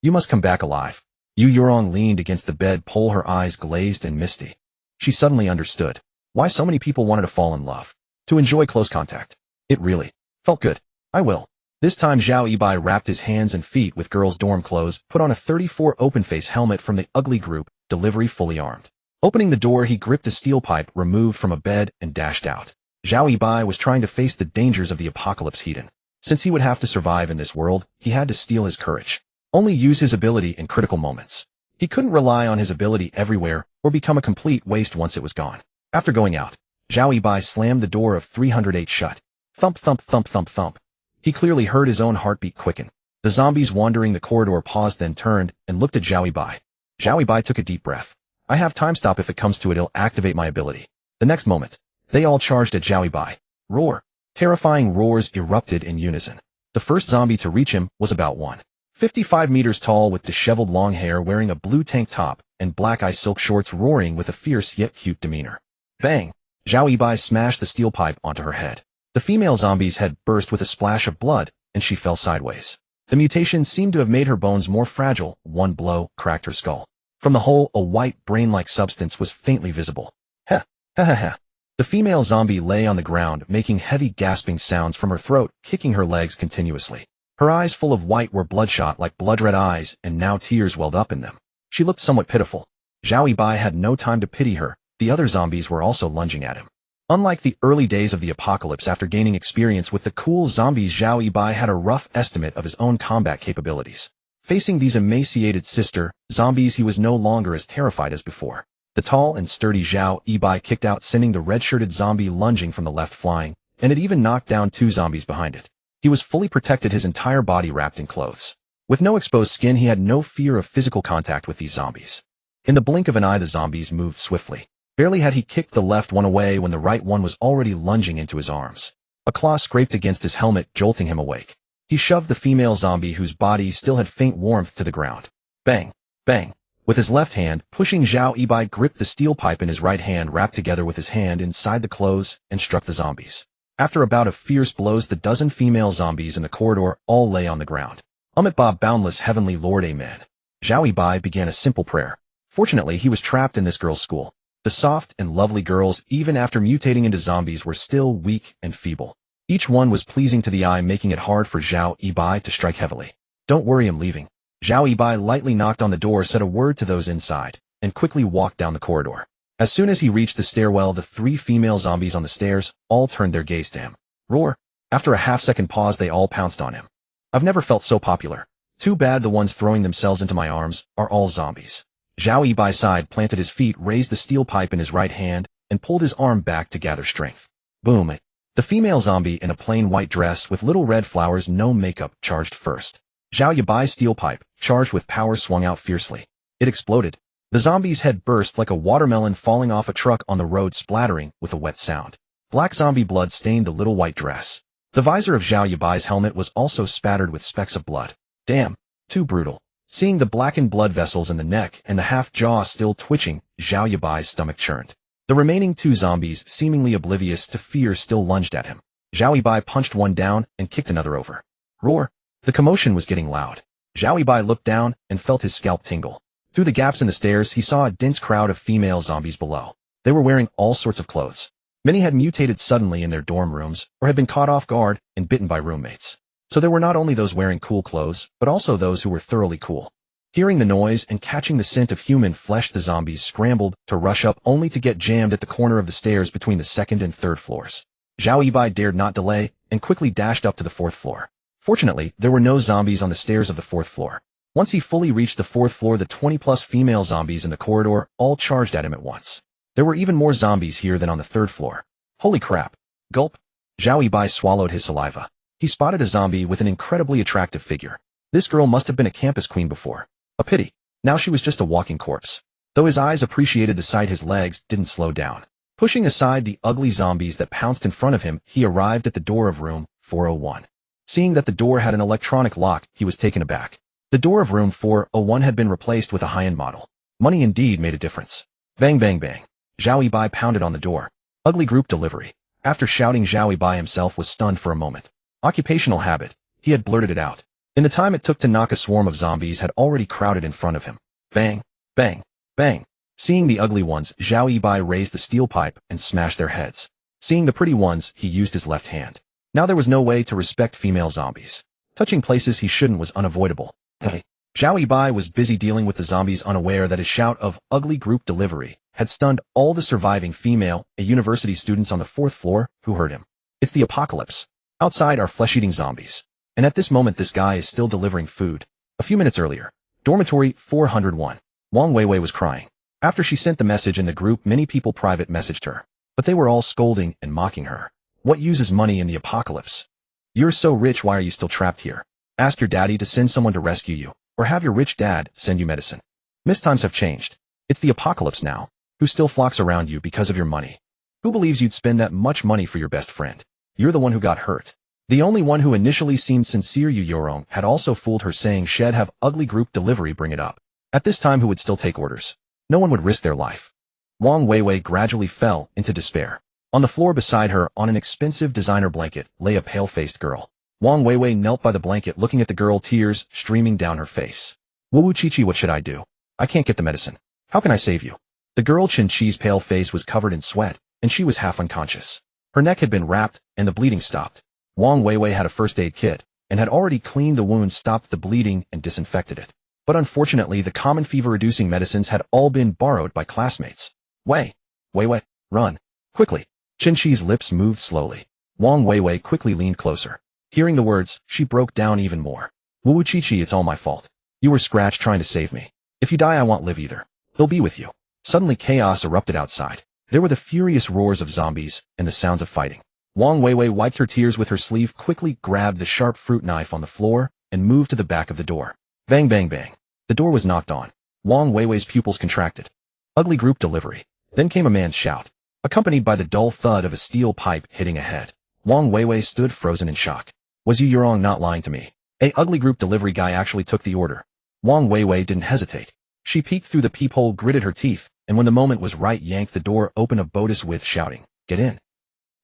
You must come back alive. Yu Yurong leaned against the bed pole, her eyes glazed and misty. She suddenly understood why so many people wanted to fall in love. To enjoy close contact. It really felt good. I will. This time Zhao Yibai wrapped his hands and feet with girls' dorm clothes, put on a 34 open-face helmet from the ugly group, delivery fully armed. Opening the door, he gripped a steel pipe removed from a bed and dashed out. Zhao Yibai was trying to face the dangers of the apocalypse heathen. Since he would have to survive in this world, he had to steel his courage. Only use his ability in critical moments. He couldn't rely on his ability everywhere or become a complete waste once it was gone. After going out, Zhao Yibai slammed the door of 308 shut. Thump, thump, thump, thump, thump. He clearly heard his own heartbeat quicken. The zombies wandering the corridor paused, then turned and looked at Zhao Yibai. Zhao Yibai took a deep breath. I have time stop. If it comes to it, I'll activate my ability. The next moment, they all charged at Zhao Yibai. Roar. Terrifying roars erupted in unison. The first zombie to reach him was about 155 meters tall, with disheveled long hair, wearing a blue tank top and black eye silk shorts, roaring with a fierce yet cute demeanor. Bang! Zhao Yibai smashed the steel pipe onto her head. The female zombie's head burst with a splash of blood, and she fell sideways. The mutation seemed to have made her bones more fragile. One blow cracked her skull. From the hole, a white brain-like substance was faintly visible. Ha! Ha ha ha! The female zombie lay on the ground, making heavy gasping sounds from her throat, kicking her legs continuously. Her eyes, full of white, were bloodshot like blood-red eyes, and now tears welled up in them. She looked somewhat pitiful. Zhao Yibai had no time to pity her. The other zombies were also lunging at him. Unlike the early days of the apocalypse, after gaining experience with the cool zombies, Zhao Yibai had a rough estimate of his own combat capabilities. Facing these emaciated sister zombies, he was no longer as terrified as before. The tall and sturdy Zhao Yibai kicked out, sending the red-shirted zombie lunging from the left flying, and it even knocked down 2 zombies behind it. He was fully protected, his entire body wrapped in clothes. With no exposed skin, he had no fear of physical contact with these zombies. In the blink of an eye, the zombies moved swiftly. Barely had he kicked the left one away when the right one was already lunging into his arms. A claw scraped against his helmet, jolting him awake. He shoved the female zombie, whose body still had faint warmth, to the ground. Bang! Bang! With his left hand, pushing, Zhao Yibai gripped the steel pipe in his right hand, wrapped together with his hand inside the clothes, and struck the zombies. After a bout of fierce blows, the dozen female zombies in the corridor all lay on the ground. Boundless Heavenly Lord, Amen. Zhao Yibai began a simple prayer. Fortunately, he was trapped in this girl's school. The soft and lovely girls, even after mutating into zombies, were still weak and feeble. Each one was pleasing to the eye, making it hard for Zhao Yibai to strike heavily. Don't worry, I'm leaving. Zhao Yibai lightly knocked on the door, said a word to those inside, and quickly walked down the corridor. As soon as he reached the stairwell, the 3 female zombies on the stairs all turned their gaze to him. Roar! After a half-second pause, they all pounced on him. I've never felt so popular. Too bad the ones throwing themselves into my arms are all zombies. Zhao Yibai sighed, planted his feet, raised the steel pipe in his right hand, and pulled his arm back to gather strength. Boom! The female zombie in a plain white dress with little red flowers, no makeup, charged first. Zhao Yibai's steel pipe, charged with power, swung out fiercely. It exploded. The zombie's head burst like a watermelon falling off a truck on the road, splattering with a wet sound. Black zombie blood stained the little white dress. The visor of Zhao Yibai's helmet was also spattered with specks of blood. Damn, too brutal. Seeing the blackened blood vessels in the neck and the half-jaw still twitching, Zhao Yibai's stomach churned. The remaining 2 zombies, seemingly oblivious to fear, still lunged at him. Zhao Yibai punched one down and kicked another over. Roar! The commotion was getting loud. Zhao Yibai looked down and felt his scalp tingle. Through the gaps in the stairs, he saw a dense crowd of female zombies below. They were wearing all sorts of clothes. Many had mutated suddenly in their dorm rooms or had been caught off guard and bitten by roommates. So there were not only those wearing cool clothes, but also those who were thoroughly cool. Hearing the noise and catching the scent of human flesh, the zombies scrambled to rush up, only to get jammed at the corner of the stairs between the 2nd and 3rd floors. Zhao Yibai dared not delay and quickly dashed up to the 4th floor. Fortunately, there were no zombies on the stairs of the 4th floor. Once he fully reached the 4th floor, the 20+ female zombies in the corridor all charged at him at once. There were even more zombies here than on the 3rd floor. Holy crap! Gulp! Zhao Yibai swallowed his saliva. He spotted a zombie with an incredibly attractive figure. This girl must have been a campus queen before. A pity. Now she was just a walking corpse. Though his eyes appreciated the sight, his legs didn't slow down. Pushing aside the ugly zombies that pounced in front of him, he arrived at the door of room 401. Seeing that the door had an electronic lock, he was taken aback. The door of room 401 had been replaced with a high-end model. Money indeed made a difference. Bang bang bang. Zhao Yibai pounded on the door. Ugly group delivery. After shouting, Zhao Yibai himself was stunned for a moment. Occupational habit. He had blurted it out. In the time it took to knock, a swarm of zombies had already crowded in front of him. Bang, bang, bang. Seeing the ugly ones, Zhao Yibai raised the steel pipe and smashed their heads. Seeing the pretty ones, he used his left hand. Now there was no way to respect female zombies. Touching places he shouldn't was unavoidable. Hey. Zhao Yibai was busy dealing with the zombies, unaware that his shout of ugly group delivery had stunned all the surviving female university students on the 4th floor who heard him. It's the apocalypse. Outside are flesh-eating zombies. And at this moment this guy is still delivering food. A few minutes earlier, dormitory 401. Wang Weiwei was crying. After she sent the message in the group, many people private messaged her. But they were all scolding and mocking her. What uses money in the apocalypse? You're so rich, why are you still trapped here? Ask your daddy to send someone to rescue you, or have your rich dad send you medicine. Times have changed. It's the apocalypse now. Who still flocks around you because of your money? Who believes you'd spend that much money for your best friend? You're the one who got hurt. The only one who initially seemed sincere, Yu Yorong, had also fooled her, saying she'd have ugly group delivery bring it up. At this time, who would still take orders? No one would risk their life. Wang Weiwei gradually fell into despair. On the floor beside her, on an expensive designer blanket, lay a pale-faced girl. Wang Weiwei knelt by the blanket, looking at the girl, tears streaming down her face. Wu Chi-Chi, what should I do? I can't get the medicine. How can I save you? The girl Chen Chi's pale face was covered in sweat, and she was half unconscious. Her neck had been wrapped, and the bleeding stopped. Wang Weiwei had a first aid kit, and had already cleaned the wound, stopped the bleeding, and disinfected it. But unfortunately, the common fever-reducing medicines had all been borrowed by classmates. Weiwei, run. Quickly. Chen Chi's lips moved slowly. Wang Weiwei quickly leaned closer. Hearing the words, she broke down even more. Wu Chi-Chi, it's all my fault. You were scratched trying to save me. If you die, I won't live either. They'll be with you. Suddenly chaos erupted outside. There were the furious roars of zombies and the sounds of fighting. Wang Weiwei wiped her tears with her sleeve, quickly grabbed the sharp fruit knife on the floor, and moved to the back of the door. Bang bang bang. The door was knocked on. Wang Weiwei's pupils contracted. Ugly group delivery. Then came a man's shout, accompanied by the dull thud of a steel pipe hitting a head. Wang Weiwei stood frozen in shock. Was Yu Yorong not lying to me? A ugly group delivery guy actually took the order. Wang Weiwei didn't hesitate. She peeked through the peephole, gritted her teeth, and when the moment was right, yanked the door open a Bodis with shouting, "Get in."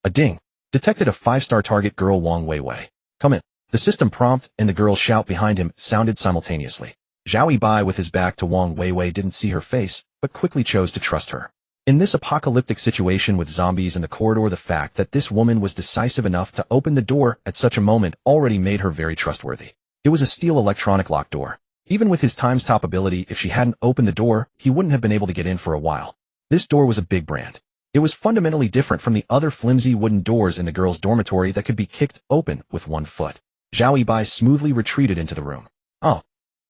A ding. Detected a 5-star target, girl Wang Weiwei. Come in. The system prompt and the girl's shout behind him sounded simultaneously. Zhao Yibai with his back to Wang Weiwei didn't see her face, but quickly chose to trust her. In this apocalyptic situation with zombies in the corridor, the fact that this woman was decisive enough to open the door at such a moment already made her very trustworthy. It was a steel electronic lock door. Even with his times top ability, if she hadn't opened the door, he wouldn't have been able to get in for a while. This door was a big brand. It was fundamentally different from the other flimsy wooden doors in the girls' dormitory that could be kicked open with one foot. Zhao Yibai smoothly retreated into the room. Oh.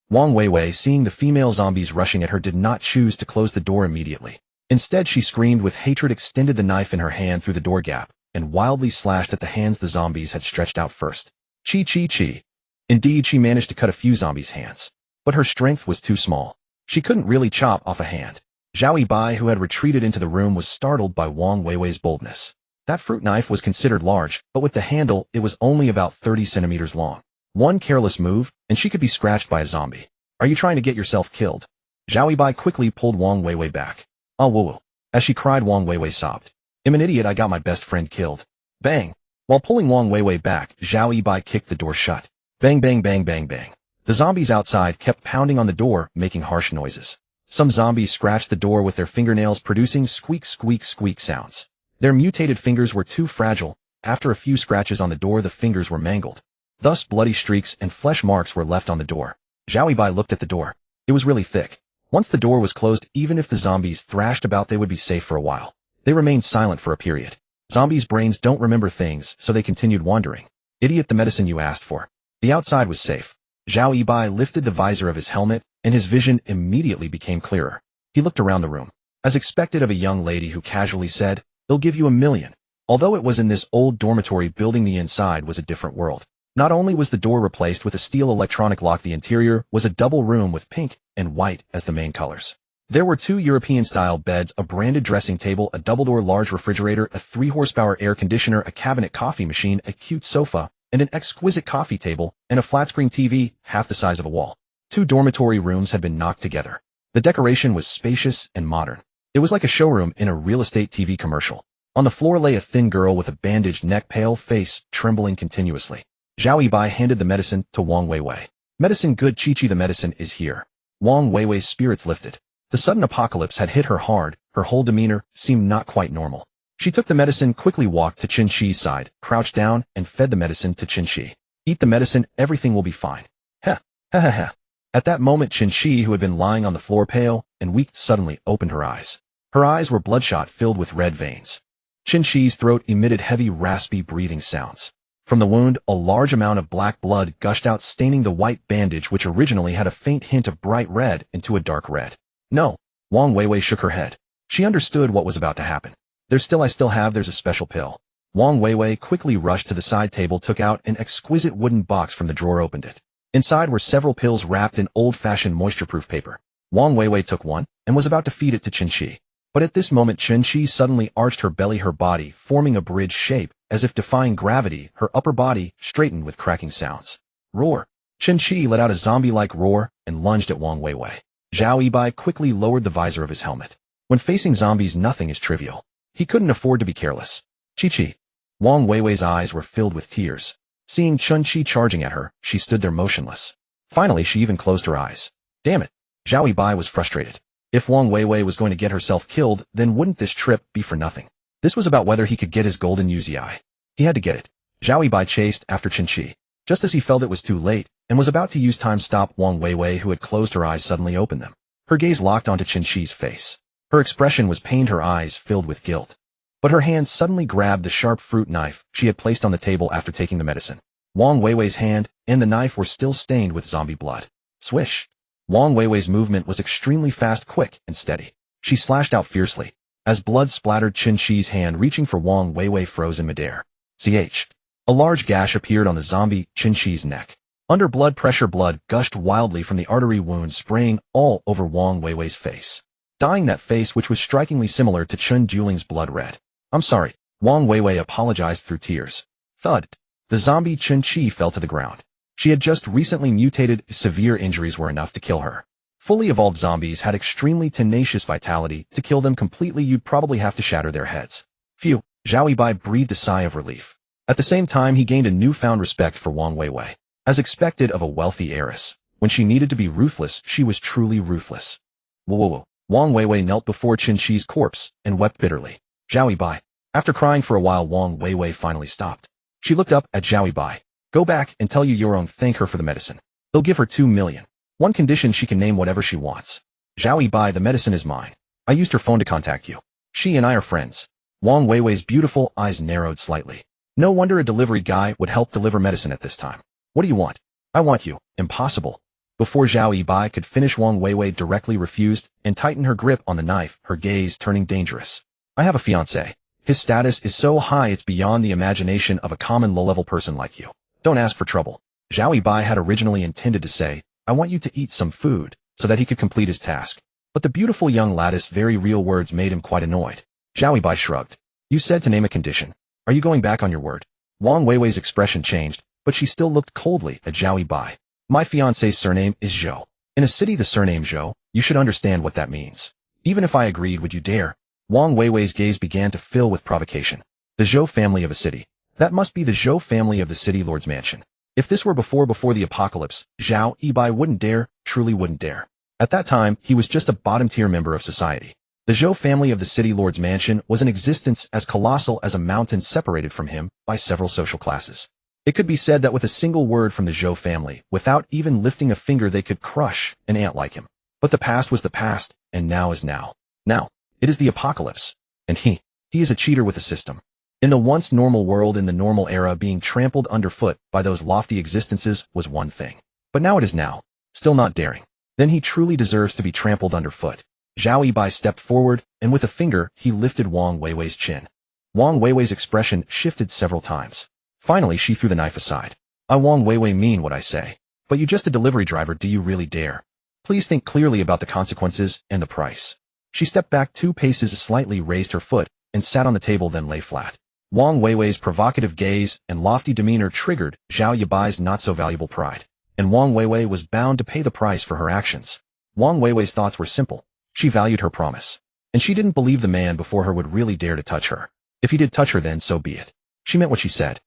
Wang Weiwei, seeing the female zombies rushing at her, did not choose to close the door immediately. Instead, she screamed with hatred, extended the knife in her hand through the door gap, and wildly slashed at the hands the zombies had stretched out first. Chi chi chi. Indeed, she managed to cut a few zombies' hands. But her strength was too small. She couldn't really chop off a hand. Zhao Yibai, who had retreated into the room, was startled by Wang Weiwei's boldness. That fruit knife was considered large, but with the handle, it was only about 30 centimeters long. One careless move, and she could be scratched by a zombie. Are you trying to get yourself killed? Zhao Yibai quickly pulled Wang Weiwei back. Oh, woo-woo. As she cried, Wang Weiwei sobbed. I'm an idiot, I got my best friend killed. Bang. While pulling Wang Weiwei back, Zhao Yibai kicked the door shut. Bang bang bang bang bang. The zombies outside kept pounding on the door, making harsh noises. Some zombies scratched the door with their fingernails, producing squeak squeak squeak sounds. Their mutated fingers were too fragile. After a few scratches on the door, the fingers were mangled. Thus, bloody streaks and flesh marks were left on the door. Zhao Yibai looked at the door. It was really thick. Once the door was closed, even if the zombies thrashed about, they would be safe for a while. They remained silent for a period. Zombies' brains don't remember things, so they continued wandering. Idiot, the medicine you asked for. The outside was safe. Zhao Yibai lifted the visor of his helmet, and his vision immediately became clearer. He looked around the room. As expected of a young lady who casually said, "They'll give you $1 million." Although it was in this old dormitory building, the inside was a different world. Not only was the door replaced with a steel electronic lock, the interior was a double room with pink and white as the main colors. There were 2 European-style beds, a branded dressing table, a double-door large refrigerator, a 3-horsepower air conditioner, a cabinet coffee machine, a cute sofa, and an exquisite coffee table, and a flat-screen TV half the size of a wall. 2 dormitory rooms had been knocked together. The decoration was spacious and modern. It was like a showroom in a real estate TV commercial. On the floor lay a thin girl with a bandaged neck, pale face, trembling continuously. Zhao Yibai handed the medicine to Wang Weiwei. Medicine good, Chi-Chi, the medicine is here. Wang Weiwei's spirits lifted. The sudden apocalypse had hit her hard. Her whole demeanor seemed not quite normal. She took the medicine, quickly walked to Qin Shi's side, crouched down, and fed the medicine to Qin Shi. Eat the medicine, everything will be fine. Heh, heh heh heh. At that moment, Qin Shi, who had been lying on the floor pale and weak, suddenly opened her eyes. Her eyes were bloodshot, filled with red veins. Qin Shi's throat emitted heavy, raspy breathing sounds. From the wound, a large amount of black blood gushed out, staining the white bandage, which originally had a faint hint of bright red, into a dark red. No. Wang Weiwei shook her head. She understood what was about to happen. There's a special pill. Wang Weiwei quickly rushed to the side table, took out an exquisite wooden box from the drawer, opened it. Inside were several pills wrapped in old-fashioned moisture-proof paper. Wang Weiwei took one, and was about to feed it to Qin Shi. But at this moment, Qin Shi suddenly arched her belly, her body forming a bridge shape, as if defying gravity. Her upper body straightened with cracking sounds. Roar! Qin Shi let out a zombie-like roar and lunged at Wang Weiwei. Zhao Yibai quickly lowered the visor of his helmet. When facing zombies, nothing is trivial. He couldn't afford to be careless. Chi-Chi. Wang Weiwei's eyes were filled with tears. Seeing Qin Shi charging at her, she stood there motionless. Finally, she even closed her eyes. Damn it. Zhao Yibai was frustrated. If Wang Weiwei was going to get herself killed, then wouldn't this trip be for nothing? This was about whether he could get his golden Uzi. He had to get it. Zhao Yibai chased after Qin Shi. Just as he felt it was too late, and was about to use time stop, Wang Weiwei, who had closed her eyes, suddenly opened them. Her gaze locked onto Qin Shi's face. Her expression was pained, her eyes filled with guilt. But her hand suddenly grabbed the sharp fruit knife she had placed on the table after taking the medicine. Wang Weiwei's hand and the knife were still stained with zombie blood. Swish! Wang Weiwei's movement was extremely fast, quick, and steady. She slashed out fiercely. As blood splattered, Qin Shi's hand reaching for Wang Weiwei froze in midair. Ch. A large gash appeared on the zombie Qin Shi's neck. Under blood pressure, blood gushed wildly from the artery wound, spraying all over Wang Weiwei's face, dyeing that face, which was strikingly similar to Chen Juling's, blood red. I'm sorry. Wang Weiwei apologized through tears. Thud. The zombie Qin Shi fell to the ground. She had just recently mutated. Severe injuries were enough to kill her. Fully evolved zombies had extremely tenacious vitality. To kill them completely, you'd probably have to shatter their heads. Phew. Zhao Yibai breathed a sigh of relief. At the same time, he gained a newfound respect for Wang Weiwei. As expected of a wealthy heiress, When she needed to be ruthless, she was truly ruthless. Whoa, whoa, whoa. Wang Weiwei knelt before Qin Shi's corpse and wept bitterly. Zhao Yibai. After crying for a while, Wang Weiwei finally stopped. She looked up at Zhao Yibai. Go back and tell Yu Yorong thank her for the medicine. They'll give her 2 million. One condition, she can name whatever she wants. Zhao Yibai, the medicine is mine. I used her phone to contact you. She and I are friends. Wang Weiwei's beautiful eyes narrowed slightly. No wonder a delivery guy would help deliver medicine at this time. What do you want? I want you. Impossible. Before Zhao Yibai could finish, Wang Weiwei directly refused and tightened her grip on the knife, her gaze turning dangerous. I have a fiancé. His status is so high it's beyond the imagination of a common low-level person like you. Don't ask for trouble. Zhao Yibai had originally intended to say, I want you to eat some food, so that he could complete his task. But the beautiful young lattice's very real words made him quite annoyed. Zhao Yibai shrugged. You said to name a condition. Are you going back on your word? Wang Weiwei's expression changed, but she still looked coldly at Zhao Yibai. My fiancé's surname is Zhou. In a city the surname Zhou, you should understand what that means. Even if I agreed, would you dare? Wang Weiwei's gaze began to fill with provocation. The Zhou family of a city. That must be the Zhou family of the city lord's mansion. If this were before the apocalypse, Zhao Yibai wouldn't dare, truly wouldn't dare. At that time, he was just a bottom-tier member of society. The Zhou family of the city lord's mansion was an existence as colossal as a mountain separated from him by several social classes. It could be said that with a single word from the Zhou family, without even lifting a finger, they could crush an ant like him. But the past was the past, and now is now. Now, it is the apocalypse. And he is a cheater with a system. In the once normal world, in the normal era, being trampled underfoot by those lofty existences was one thing. But now it is now. Still not daring. Then he truly deserves to be trampled underfoot. Zhao Yibai stepped forward, and with a finger, he lifted Wang Weiwei's chin. Wang Weiwei's expression shifted several times. Finally, she threw the knife aside. I, Wang Weiwei, mean what I say. But you're just a delivery driver. Do you really dare? Please think clearly about the consequences and the price. She stepped back 2 paces, slightly raised her foot, and sat on the table, then lay flat. Wang Weiwei's provocative gaze and lofty demeanor triggered Zhao Yibai's not-so-valuable pride. And Wang Weiwei was bound to pay the price for her actions. Wang Weiwei's thoughts were simple. She valued her promise. And she didn't believe the man before her would really dare to touch her. If he did touch her, then so be it. She meant what she said.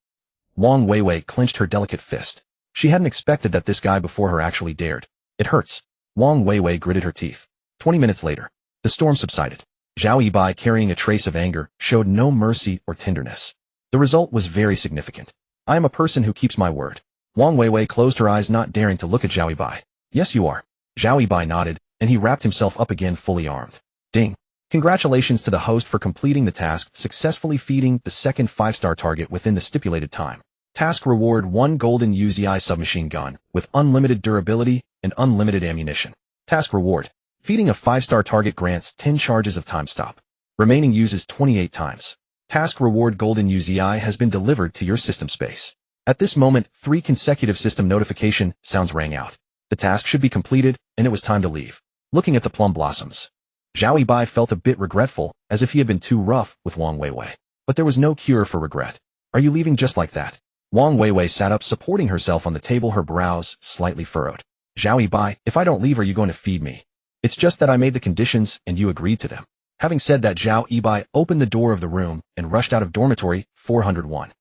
Wang Weiwei clenched her delicate fist. She hadn't expected that this guy before her actually dared. It hurts. Wang Weiwei gritted her teeth. 20 minutes later, the storm subsided. Zhao Yibai, carrying a trace of anger, showed no mercy or tenderness. The result was very significant. I am a person who keeps my word. Wang Weiwei closed her eyes, not daring to look at Zhao Yibai. Yes, you are. Zhao Yibai nodded, and he wrapped himself up again, fully armed. Ding. Congratulations to the host for completing the task, successfully feeding the second 5-star target within the stipulated time. Task reward: 1 golden UZI submachine gun, with unlimited durability and unlimited ammunition. Task reward: feeding a 5-star target grants 10 charges of time stop. Remaining uses 28 times. Task reward: golden UZI has been delivered to your system space. At this moment, 3 consecutive system notification sounds rang out. The task should be completed, and it was time to leave. Looking at the plum blossoms, Zhao Yibai felt a bit regretful, as if he had been too rough with Wang Weiwei. But there was no cure for regret. Are you leaving just like that? Wang Weiwei sat up, supporting herself on the table, her brows slightly furrowed. Zhao Yibai, if I don't leave, are you going to feed me? It's just that I made the conditions and you agreed to them. Having said that, Zhao Yibai opened the door of the room and rushed out of dormitory 401.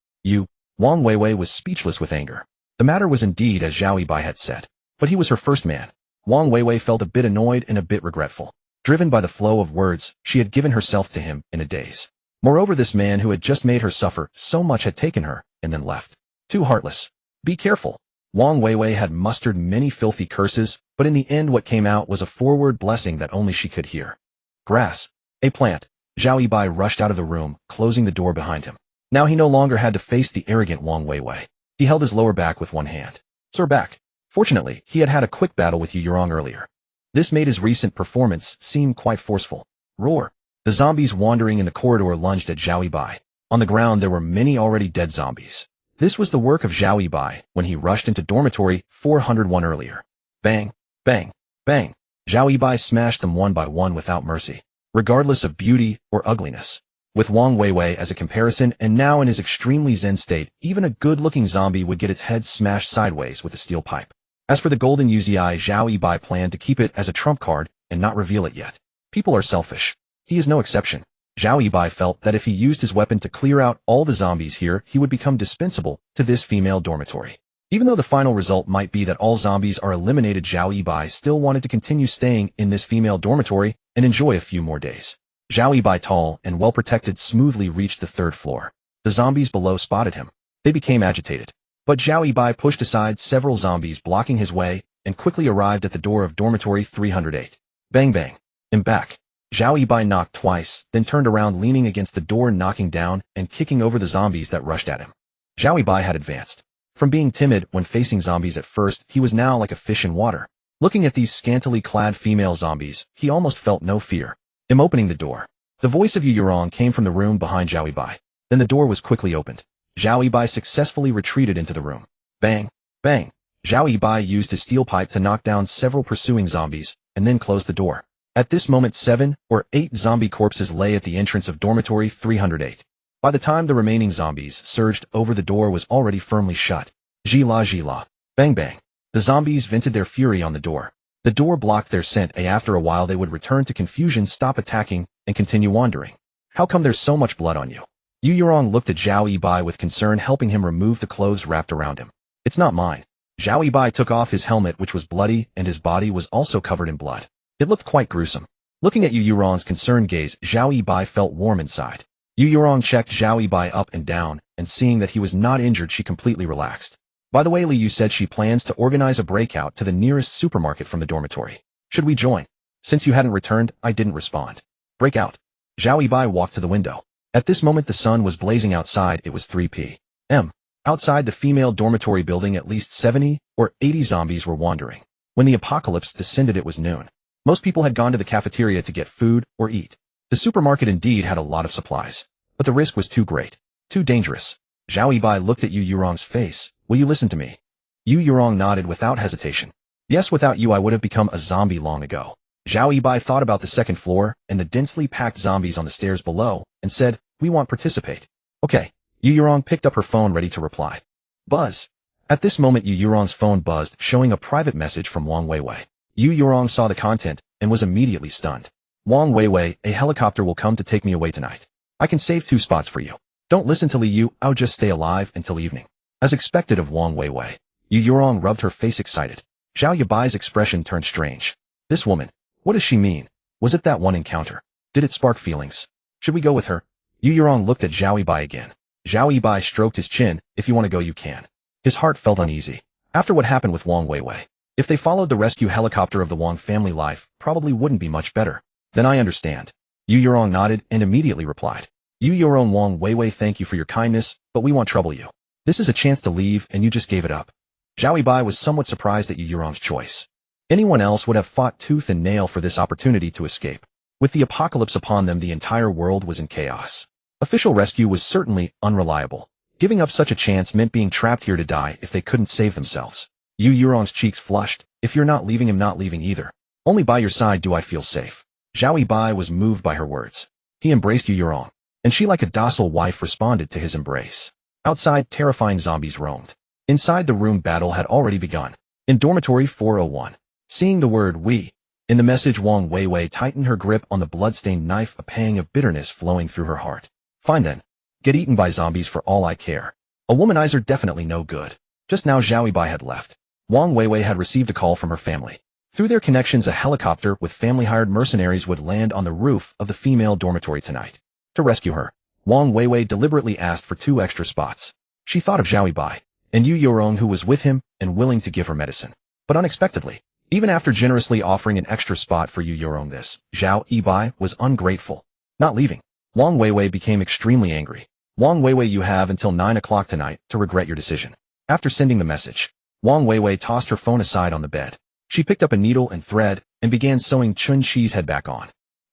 Wang Weiwei was speechless with anger. The matter was indeed as Zhao Yibai had said. But he was her first man. Wang Weiwei felt a bit annoyed and a bit regretful. Driven by the flow of words, she had given herself to him in a daze. Moreover, this man who had just made her suffer so much had taken her and then left. Too heartless. Be careful. Wang Weiwei had mustered many filthy curses, but in the end what came out was a forward blessing that only she could hear. Grass. A plant. Zhao Yibai rushed out of the room, closing the door behind him. Now he no longer had to face the arrogant Wang Weiwei. He held his lower back with one hand. Sir, back. Fortunately, he had had a quick battle with Yu Yorong earlier. This made his recent performance seem quite forceful. Roar. The zombies wandering in the corridor lunged at Zhao Yibai. On the ground there were many already dead zombies. This was the work of Zhao Yibai when he rushed into dormitory 401 earlier. Bang, bang, bang. Zhao Yibai smashed them one by one without mercy, regardless of beauty or ugliness. With Wang Weiwei as a comparison, and now in his extremely zen state, even a good-looking zombie would get its head smashed sideways with a steel pipe. As for the golden UZI, Zhao Yibai planned to keep it as a trump card and not reveal it yet. People are selfish. He is no exception. Zhao Yibai felt that if he used his weapon to clear out all the zombies here, he would become dispensable to this female dormitory. Even though the final result might be that all zombies are eliminated, Zhao Yibai still wanted to continue staying in this female dormitory and enjoy a few more days. Zhao Yibai, tall and well-protected, smoothly reached the 3rd floor. The zombies below spotted him. They became agitated. But Zhao Yibai pushed aside several zombies blocking his way and quickly arrived at the door of dormitory 308. Bang bang. I'm back. Zhao Yibai knocked twice, then turned around, leaning against the door, knocking down and kicking over the zombies that rushed at him. Zhao Yibai had advanced. From being timid when facing zombies at first, he was now like a fish in water. Looking at these scantily clad female zombies, he almost felt no fear. I'm opening the door. The voice of Yu Yurong came from the room behind Zhao Yibai. Then the door was quickly opened. Zhao Yibai successfully retreated into the room. Bang, bang. Zhao Yibai used his steel pipe to knock down several pursuing zombies, and then closed the door. At this moment 7 or 8 zombie corpses lay at the entrance of dormitory 308. By the time the remaining zombies surged over, the door was already firmly shut. Gila gila. Bang bang. The zombies vented their fury on the door. The door blocked their scent, and after a while they would return to confusion, stop attacking, and continue wandering. How come there's so much blood on you? Yu Yurong looked at Zhao Yibai with concern, helping him remove the clothes wrapped around him. It's not mine. Zhao Yibai took off his helmet, which was bloody, and his body was also covered in blood. It looked quite gruesome. Looking at Yu Yurong's concerned gaze, Zhao Yibai felt warm inside. Yu Yurong checked Zhao Yibai up and down, and seeing that he was not injured, she completely relaxed. By the way, Li Yu said she plans to organize a breakout to the nearest supermarket from the dormitory. Should we join? Since you hadn't returned, I didn't respond. Breakout. Zhao Yibai walked to the window. At this moment the sun was blazing outside. It was 3 p.m. Outside the female dormitory building, at least 70 or 80 zombies were wandering. When the apocalypse descended, it was noon. Most people had gone to the cafeteria to get food or eat. The supermarket indeed had a lot of supplies, but the risk was too great, too dangerous. Zhao Yibai looked at Yu Yurong's face. Will you listen to me? Yu Yurong nodded without hesitation. Yes, without you I would have become a zombie long ago. Zhao Yibai thought about the 2nd floor and the densely packed zombies on the stairs below and said, we want participate. Okay. Yu Yurong picked up her phone, ready to reply. Buzz. At this moment Yu Yurong's phone buzzed, showing a private message from Wang Weiwei. Yu Yurong saw the content and was immediately stunned. Wang Weiwei, a helicopter will come to take me away tonight. I can save 2 spots for you. Don't listen to Li Yu, I'll just stay alive until evening. As expected of Wang Weiwei, Yu Yurong rubbed her face excited. Zhao Yibai's expression turned strange. This woman, what does she mean? Was it that one encounter? Did it spark feelings? Should we go with her? Yu Yurong looked at Zhao Yibai again. Zhao Yibai stroked his chin. If you want to go, you can. His heart felt uneasy. After what happened with Wang Weiwei, if they followed the rescue helicopter of the Wang family, life probably wouldn't be much better. Then I understand. Yu Yurong nodded and immediately replied. Yu Yurong, Wang Weiwei, thank you for your kindness, but we won't trouble you. This is a chance to leave and you just gave it up. Zhao Yibai was somewhat surprised at Yu Yurong's choice. Anyone else would have fought tooth and nail for this opportunity to escape. With the apocalypse upon them, the entire world was in chaos. Official rescue was certainly unreliable. Giving up such a chance meant being trapped here to die if they couldn't save themselves. Yu Yurong's cheeks flushed. If you're not leaving, I'm not leaving either. Only by your side do I feel safe. Zhao Yibai was moved by her words. He embraced Yu Yurong, and she, like a docile wife, responded to his embrace. Outside, terrifying zombies roamed. Inside the room, battle had already begun. In dormitory 401. Seeing the word "we" in the message, Wang Weiwei tightened her grip on the bloodstained knife, a pang of bitterness flowing through her heart. Fine then. Get eaten by zombies for all I care. A womanizer, definitely no good. Just now Zhao Yibai had left. Wang Weiwei had received a call from her family. Through their connections, a helicopter with family-hired mercenaries would land on the roof of the female dormitory tonight. To rescue her, Wang Weiwei deliberately asked for 2 extra spots. She thought of Zhao Yibai and Yu Yurong, who was with him and willing to give her medicine. But unexpectedly, even after generously offering an extra spot for Yu Yurong, Zhao Yibai was ungrateful. Not leaving. Wang Weiwei became extremely angry. Wang Weiwei, you have until 9 o'clock tonight to regret your decision. After sending the message, Wang Weiwei tossed her phone aside on the bed. She picked up a needle and thread and began sewing Chun Chi's head back on.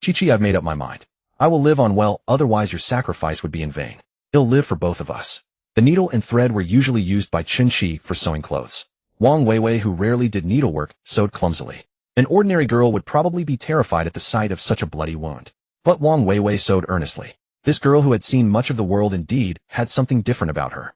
Chi-Chi, I've made up my mind. I will live on, well, otherwise your sacrifice would be in vain. It'll live for both of us. The needle and thread were usually used by Chun Chi for sewing clothes. Wang Weiwei, who rarely did needlework, sewed clumsily. An ordinary girl would probably be terrified at the sight of such a bloody wound. But Wang Weiwei sewed earnestly. This girl, who had seen much of the world, indeed had something different about her.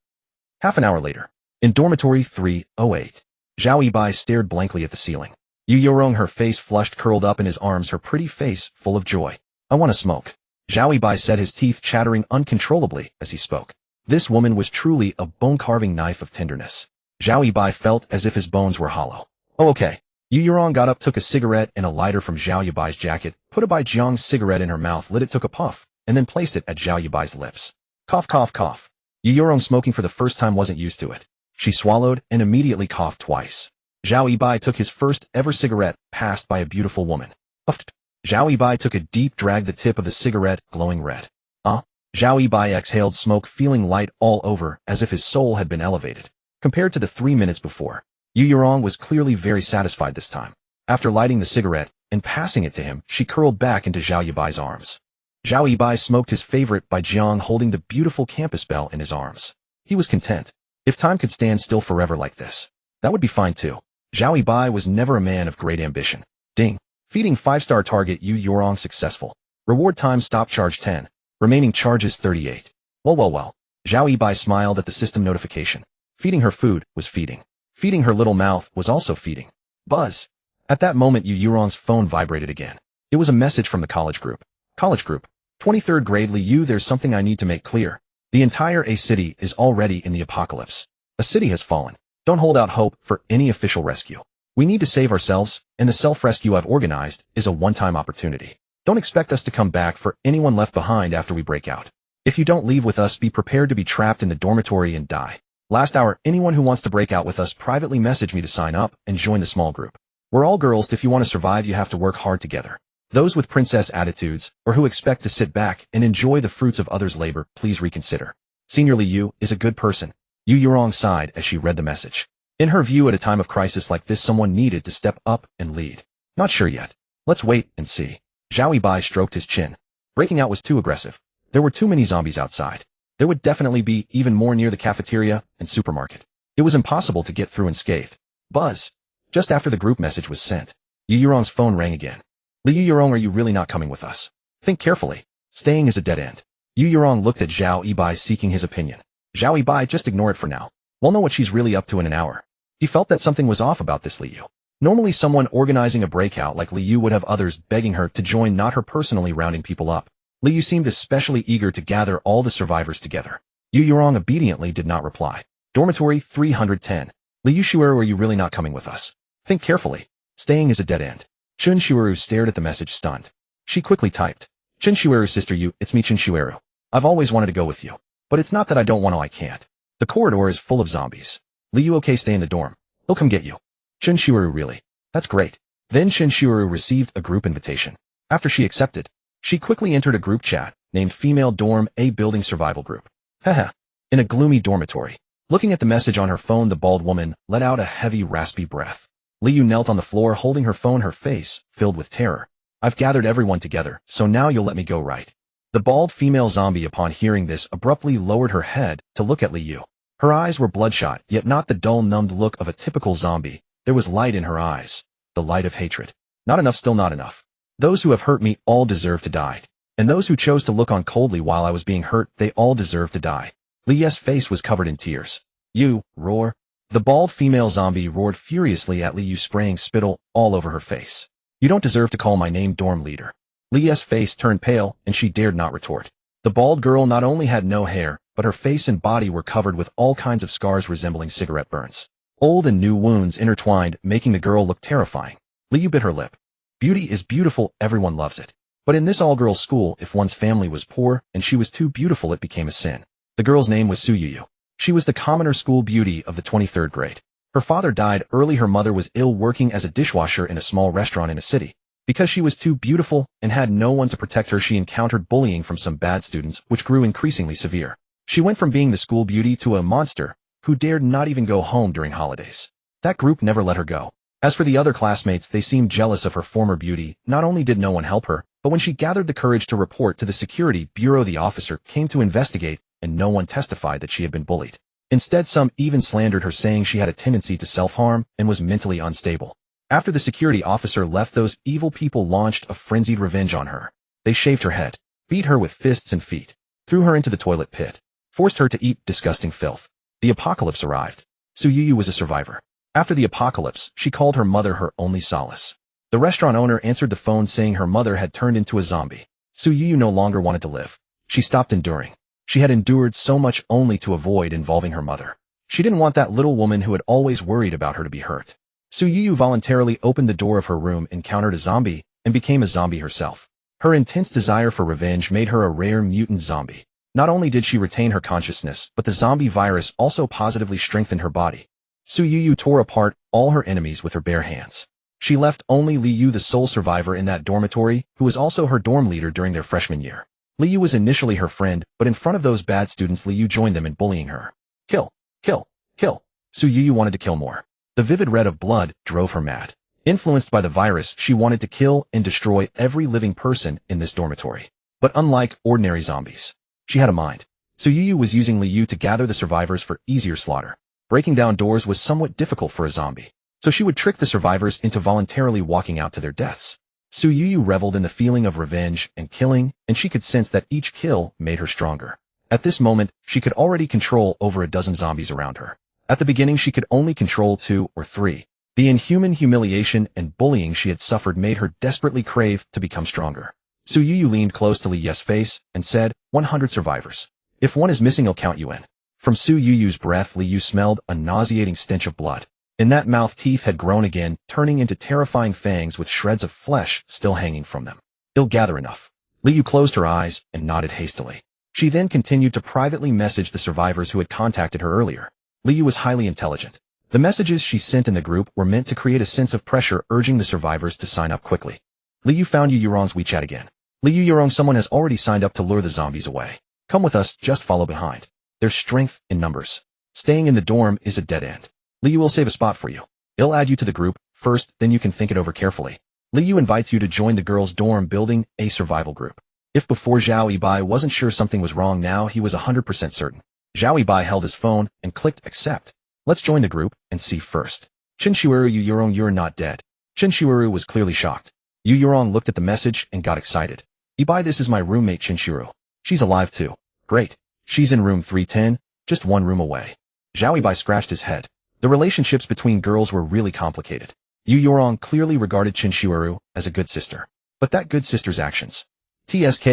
Half an hour later, in dormitory 308, Zhao Yibai stared blankly at the ceiling. Yu Yurong, her face flushed, curled up in his arms, her pretty face full of joy. I want to smoke. Zhao Yibai said, his teeth chattering uncontrollably as he spoke. This woman was truly a bone-carving knife of tenderness. Zhao Yibai felt as if his bones were hollow. Oh, okay. Yu Yurong got up, took a cigarette and a lighter from Zhao Yibai's jacket, put a Bai Jiang's cigarette in her mouth, lit it, took a puff, and then placed it at Zhao Yibai's lips. Cough, cough, cough. Yu Yurong, smoking for the first time, wasn't used to it. She swallowed and immediately coughed twice. Zhao Yibai took his first ever cigarette, passed by a beautiful woman. Puffed. Zhao Yibai took a deep drag, the tip of the cigarette glowing red. Zhao Yibai exhaled smoke, feeling light all over, as if his soul had been elevated. Compared to the 3 minutes before, Yu Yurong was clearly very satisfied this time. After lighting the cigarette and passing it to him, she curled back into Zhao Yibai's arms. Zhao Yibai smoked his favorite Bai Jiang, holding the beautiful campus bell in his arms. He was content. If time could stand still forever like this, that would be fine too. Zhao Yibai was never a man of great ambition. Ding. Feeding 5-star target Yu Yurong successful. Reward time stop charge 10. Remaining charges 38. Well. Zhao Yibai smiled at the system notification. Feeding her food was feeding. Feeding her little mouth was also feeding. Buzz. At that moment, Yu Yurong's phone vibrated again. It was a message from the college group. College group. 23rd grade Li Yu, there's something I need to make clear. The entire A city is already in the apocalypse. A city has fallen. Don't hold out hope for any official rescue. We need to save ourselves, and the self-rescue I've organized is a one-time opportunity. Don't expect us to come back for anyone left behind after we break out. If you don't leave with us, be prepared to be trapped in the dormitory and die. Last hour, anyone who wants to break out with us, privately message me to sign up and join the small group. We're all girls. If you want to survive, you have to work hard together. Those with princess attitudes, or who expect to sit back and enjoy the fruits of others' labor, please reconsider. Senior Li Yu is a good person. Yu Yurong sighed as she read the message. In her view, at a time of crisis like this, someone needed to step up and lead. Not sure yet. Let's wait and see. Zhao Yibai stroked his chin. Breaking out was too aggressive. There were too many zombies outside. There would definitely be even more near the cafeteria and supermarket. It was impossible to get through unscathed. Buzz. Just after the group message was sent, Yu Yurong's phone rang again. Li Yu Yurong, are you really not coming with us? Think carefully. Staying is a dead end. Yu Yurong looked at Zhao Yibai, seeking his opinion. Zhao Yibai, just ignore it for now. We'll know what she's really up to in an hour. He felt that something was off about this Li Yu. Normally someone organizing a breakout like Li Yu would have others begging her to join, not her personally rounding people up. Li Yu seemed especially eager to gather all the survivors together. Yu Yurong obediently did not reply. Dormitory 310. Li Yu Shueru, are you really not coming with us? Think carefully. Staying is a dead end. Chun Shueru stared at the message, stunned. She quickly typed. Chun Shueru, sister Yu, it's me, Chun Shueru. I've always wanted to go with you. But it's not that I don't want to, I can't. The corridor is full of zombies. Li Yu, okay, stay in the dorm. They'll come get you. Chun Shueru, really? That's great. Then Chun Shueru received a group invitation. After she accepted, she quickly entered a group chat, named Female Dorm A Building Survival Group. Haha. In a gloomy dormitory. Looking at the message on her phone, the bald woman let out a heavy, raspy breath. Li Yu knelt on the floor, holding her phone, her face filled with terror. I've gathered everyone together, so now you'll let me go, right? The bald female zombie, upon hearing this, abruptly lowered her head to look at Li Yu. Her eyes were bloodshot, yet not the dull, numbed look of a typical zombie. There was light in her eyes. The light of hatred. Not enough, still not enough. Those who have hurt me all deserve to die. And those who chose to look on coldly while I was being hurt, they all deserve to die. Li Yu's face was covered in tears. You, roar. The bald female zombie roared furiously at Li Yu, spraying spittle all over her face. You don't deserve to call my name, dorm leader. Li Yu's face turned pale, and she dared not retort. The bald girl not only had no hair, but her face and body were covered with all kinds of scars resembling cigarette burns. Old and new wounds intertwined, making the girl look terrifying. Li Yu bit her lip. Beauty is beautiful, everyone loves it. But in this all-girls school, if one's family was poor and she was too beautiful, it became a sin. The girl's name was Su Yu. She was the commoner school beauty of the 23rd grade. Her father died early. Her mother was ill, working as a dishwasher in a small restaurant in a city. Because she was too beautiful and had no one to protect her, she encountered bullying from some bad students, which grew increasingly severe. She went from being the school beauty to a monster who dared not even go home during holidays. That group never let her go. As for the other classmates, they seemed jealous of her former beauty. Not only did no one help her, but when she gathered the courage to report to the security bureau, the officer came to investigate, and no one testified that she had been bullied. Instead, some even slandered her, saying she had a tendency to self-harm and was mentally unstable. After the security officer left, those evil people launched a frenzied revenge on her. They shaved her head, beat her with fists and feet, threw her into the toilet pit, forced her to eat disgusting filth. The apocalypse arrived. Su Yu was a survivor. After the apocalypse, she called her mother her only solace. The restaurant owner answered the phone, saying her mother had turned into a zombie. Su Yu no longer wanted to live. She stopped enduring. She had endured so much only to avoid involving her mother. She didn't want that little woman who had always worried about her to be hurt. Su Yu voluntarily opened the door of her room, encountered a zombie, and became a zombie herself. Her intense desire for revenge made her a rare mutant zombie. Not only did she retain her consciousness, but the zombie virus also positively strengthened her body. Su Yu tore apart all her enemies with her bare hands. She left only Li Yu the sole survivor in that dormitory, who was also her dorm leader during their freshman year. Li Yu was initially her friend, but in front of those bad students Li Yu joined them in bullying her. Kill, kill, kill. Su Yu wanted to kill more. The vivid red of blood drove her mad. Influenced by the virus, she wanted to kill and destroy every living person in this dormitory. But unlike ordinary zombies, she had a mind. Su Yu was using Li Yu to gather the survivors for easier slaughter. Breaking down doors was somewhat difficult for a zombie, so she would trick the survivors into voluntarily walking out to their deaths. Su Yu reveled in the feeling of revenge and killing, and she could sense that each kill made her stronger. At this moment, she could already control over a dozen zombies around her. At the beginning, she could only control 2 or 3. The inhuman humiliation and bullying she had suffered made her desperately crave to become stronger. Su Yu leaned close to Li Yu's face and said, 100 survivors. If one is missing, I'll count you in. From Su Yu's breath, Li Yu smelled a nauseating stench of blood. In that mouth, teeth had grown again, turning into terrifying fangs with shreds of flesh still hanging from them. I'll gather enough. Li Yu closed her eyes and nodded hastily. She then continued to privately message the survivors who had contacted her earlier. Li Yu was highly intelligent. The messages she sent in the group were meant to create a sense of pressure, urging the survivors to sign up quickly. Li Yu found Yu Yurong's WeChat again. Li Yu Yurong, someone has already signed up to lure the zombies away. Come with us, just follow behind. There's strength in numbers. Staying in the dorm is a dead end. Li Yu will save a spot for you. I'll add you to the group first, then you can think it over carefully. Li Yu invites you to join the girls' dorm building, a survival group. If before Zhao Yibai wasn't sure something was wrong, now he was 100% certain. Zhao Yibai held his phone and clicked accept. Let's join the group and see first. Chinshuru, Yu Yurong, you're not dead. Chinshuru was clearly shocked. Yu Yurong looked at the message and got excited. Yibai, this is my roommate Chinshuru. She's alive too. Great. She's in room 310, just one room away. Zhao Yibai scratched his head. The relationships between girls were really complicated. Yu Yurong clearly regarded Chinshuru as a good sister. But that good sister's actions. TSK.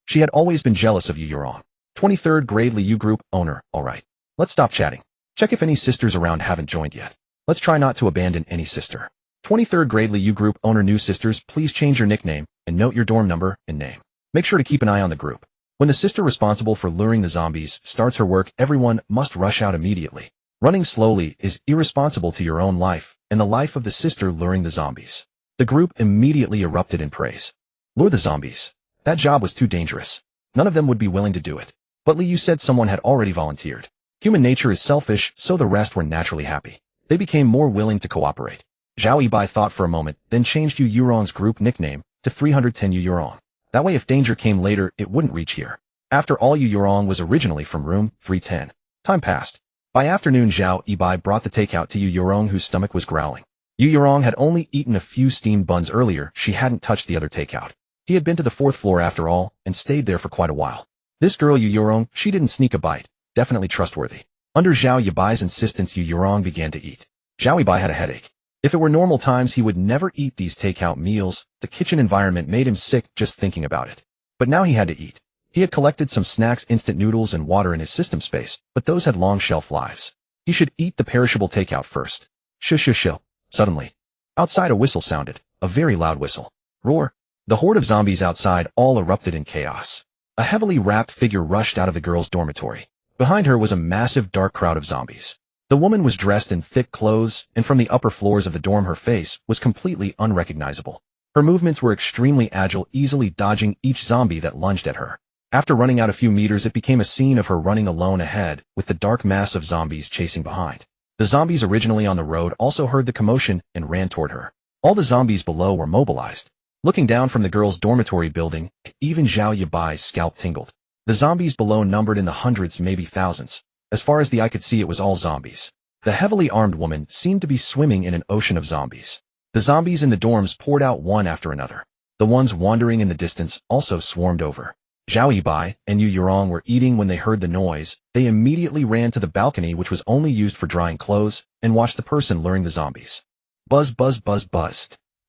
She had always been jealous of Yu Yurong. 23rd grade Li Yu group owner, alright. Let's stop chatting. Check if any sisters around haven't joined yet. Let's try not to abandon any sister. 23rd grade Li Yu group owner, new sisters, please change your nickname and note your dorm number and name. Make sure to keep an eye on the group. When the sister responsible for luring the zombies starts her work, everyone must rush out immediately. Running slowly is irresponsible to your own life and the life of the sister luring the zombies. The group immediately erupted in praise. Lure the zombies. That job was too dangerous. None of them would be willing to do it. But Li Yu said someone had already volunteered. Human nature is selfish, so the rest were naturally happy. They became more willing to cooperate. Zhao Yibai thought for a moment, then changed Yu Yurong's group nickname to 310 Yu Yurong. That way if danger came later, it wouldn't reach here. After all, Yu Yurong was originally from room 310. Time passed. By afternoon, Zhao Yibai brought the takeout to Yu Yurong, whose stomach was growling. Yu Yurong had only eaten a few steamed buns earlier. She hadn't touched the other takeout. He had been to the 4th floor after all, and stayed there for quite a while. This girl Yu Yurong, she didn't sneak a bite. Definitely trustworthy. Under Zhao Yibai's insistence, Yu Yurong began to eat. Zhao Yibai had a headache. If it were normal times, he would never eat these takeout meals. The kitchen environment made him sick just thinking about it. But now he had to eat. He had collected some snacks, instant noodles, and water in his system space, but those had long shelf lives. He should eat the perishable takeout first. Shush. Suddenly, outside a whistle sounded. A very loud whistle. Roar. The horde of zombies outside all erupted in chaos. A heavily wrapped figure rushed out of the girls' dormitory. Behind her was a massive dark crowd of zombies. The woman was dressed in thick clothes, and from the upper floors of the dorm her face was completely unrecognizable. Her movements were extremely agile, easily dodging each zombie that lunged at her. After running out a few meters, it became a scene of her running alone ahead, with the dark mass of zombies chasing behind. The zombies originally on the road also heard the commotion and ran toward her. All the zombies below were mobilized. Looking down from the girls' dormitory building, even Zhao Yibai's scalp tingled. The zombies below numbered in the hundreds, maybe thousands. As far as the eye could see, it was all zombies. The heavily armed woman seemed to be swimming in an ocean of zombies. The zombies in the dorms poured out one after another. The ones wandering in the distance also swarmed over. Zhao Yibai and Yu Yurong were eating when they heard the noise. They immediately ran to the balcony, which was only used for drying clothes, and watched the person luring the zombies. Buzz.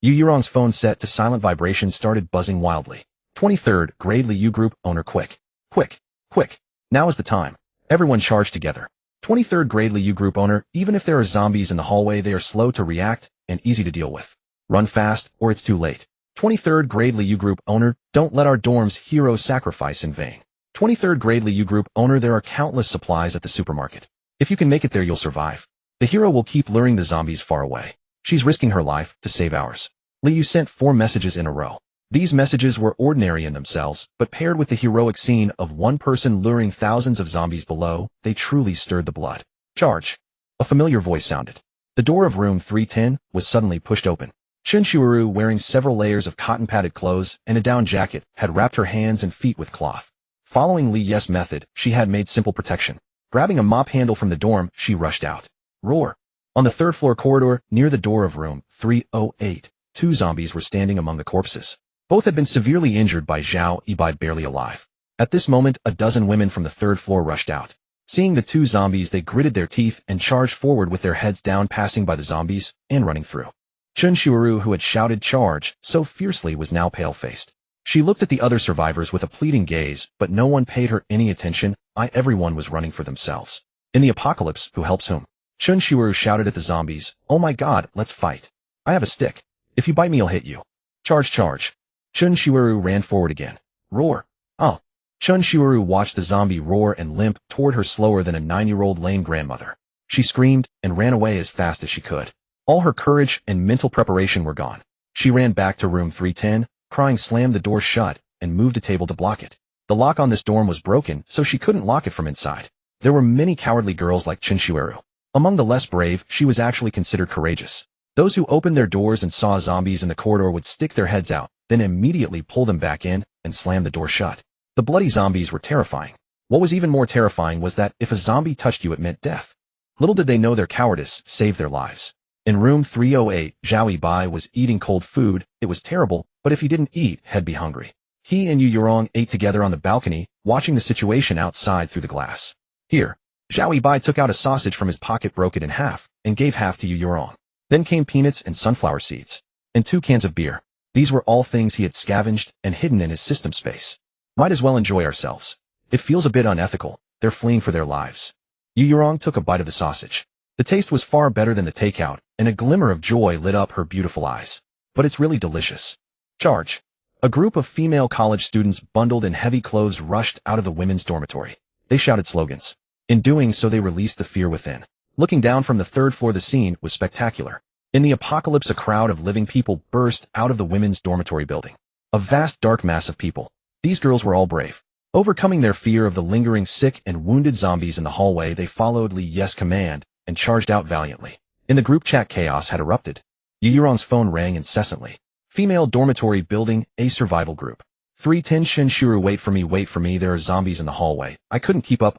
Yu Yurong's phone, set to silent vibration, started buzzing wildly. 23rd grade Li Yu group owner, quick. Now is the time. Everyone charged together. 23rd grade Liu group owner, even if there are zombies in the hallway, they are slow to react and easy to deal with. Run fast or it's too late. 23rd grade Liu group owner, don't let our dorm's hero sacrifice in vain. 23rd grade Liu group owner, there are countless supplies at the supermarket. If you can make it there, you'll survive. The hero will keep luring the zombies far away. She's risking her life to save ours. Liu sent 4 messages in a row. These messages were ordinary in themselves, but paired with the heroic scene of one person luring thousands of zombies below, they truly stirred the blood. Charge. A familiar voice sounded. The door of room 310 was suddenly pushed open. Chun Shuaru, wearing several layers of cotton-padded clothes and a down jacket, had wrapped her hands and feet with cloth. Following Li Ye's method, she had made simple protection. Grabbing a mop handle from the dorm, she rushed out. Roar. On the 3rd floor corridor, near the door of room 308, 2 zombies were standing among the corpses. Both had been severely injured by Zhao Yibai, barely alive. At this moment, a dozen women from the 3rd floor rushed out. Seeing the 2 zombies, they gritted their teeth and charged forward with their heads down, passing by the zombies and running through. Chun Shuaru, who had shouted charge so fiercely, was now pale-faced. She looked at the other survivors with a pleading gaze, but no one paid her any attention. Everyone was running for themselves. In the apocalypse, who helps whom? Chun Shuaru shouted at the zombies, "Oh my god, let's fight. I have a stick. If you bite me, I'll hit you. Charge, charge." Chun Shuaru ran forward again. Roar. Oh. Chun Shuaru watched the zombie roar and limp toward her slower than a 9-year-old lame grandmother. She screamed and ran away as fast as she could. All her courage and mental preparation were gone. She ran back to room 310, crying, slammed the door shut, and moved a table to block it. The lock on this dorm was broken, so she couldn't lock it from inside. There were many cowardly girls like Chun Shuaru. Among the less brave, she was actually considered courageous. Those who opened their doors and saw zombies in the corridor would stick their heads out, then immediately pull them back in and slam the door shut. The bloody zombies were terrifying. What was even more terrifying was that if a zombie touched you, it meant death. Little did they know their cowardice saved their lives. In room 308, Zhao Yibai was eating cold food. It was terrible, but if he didn't eat, he'd be hungry. He and Yu Yurong ate together on the balcony, watching the situation outside through the glass. Here, Zhao Yibai took out a sausage from his pocket, broke it in half, and gave half to Yu Yurong. Then came peanuts and sunflower seeds, and 2 cans of beer. These were all things he had scavenged and hidden in his system space. Might as well enjoy ourselves. It feels a bit unethical. They're fleeing for their lives. Yu Yurong took a bite of the sausage. The taste was far better than the takeout, and a glimmer of joy lit up her beautiful eyes. But it's really delicious. Charge. A group of female college students bundled in heavy clothes rushed out of the women's dormitory. They shouted slogans. In doing so, they released the fear within. Looking down from the 3rd floor, the scene was spectacular. In the apocalypse, a crowd of living people burst out of the women's dormitory building. A vast dark mass of people. These girls were all brave. Overcoming their fear of the lingering sick and wounded zombies in the hallway, they followed Li Ye's command and charged out valiantly. In the group chat, chaos had erupted. Yu Yurong's phone rang incessantly. Female dormitory building, a survival group. 310 Chun Shuaru, wait for me, there are zombies in the hallway. I couldn't keep up.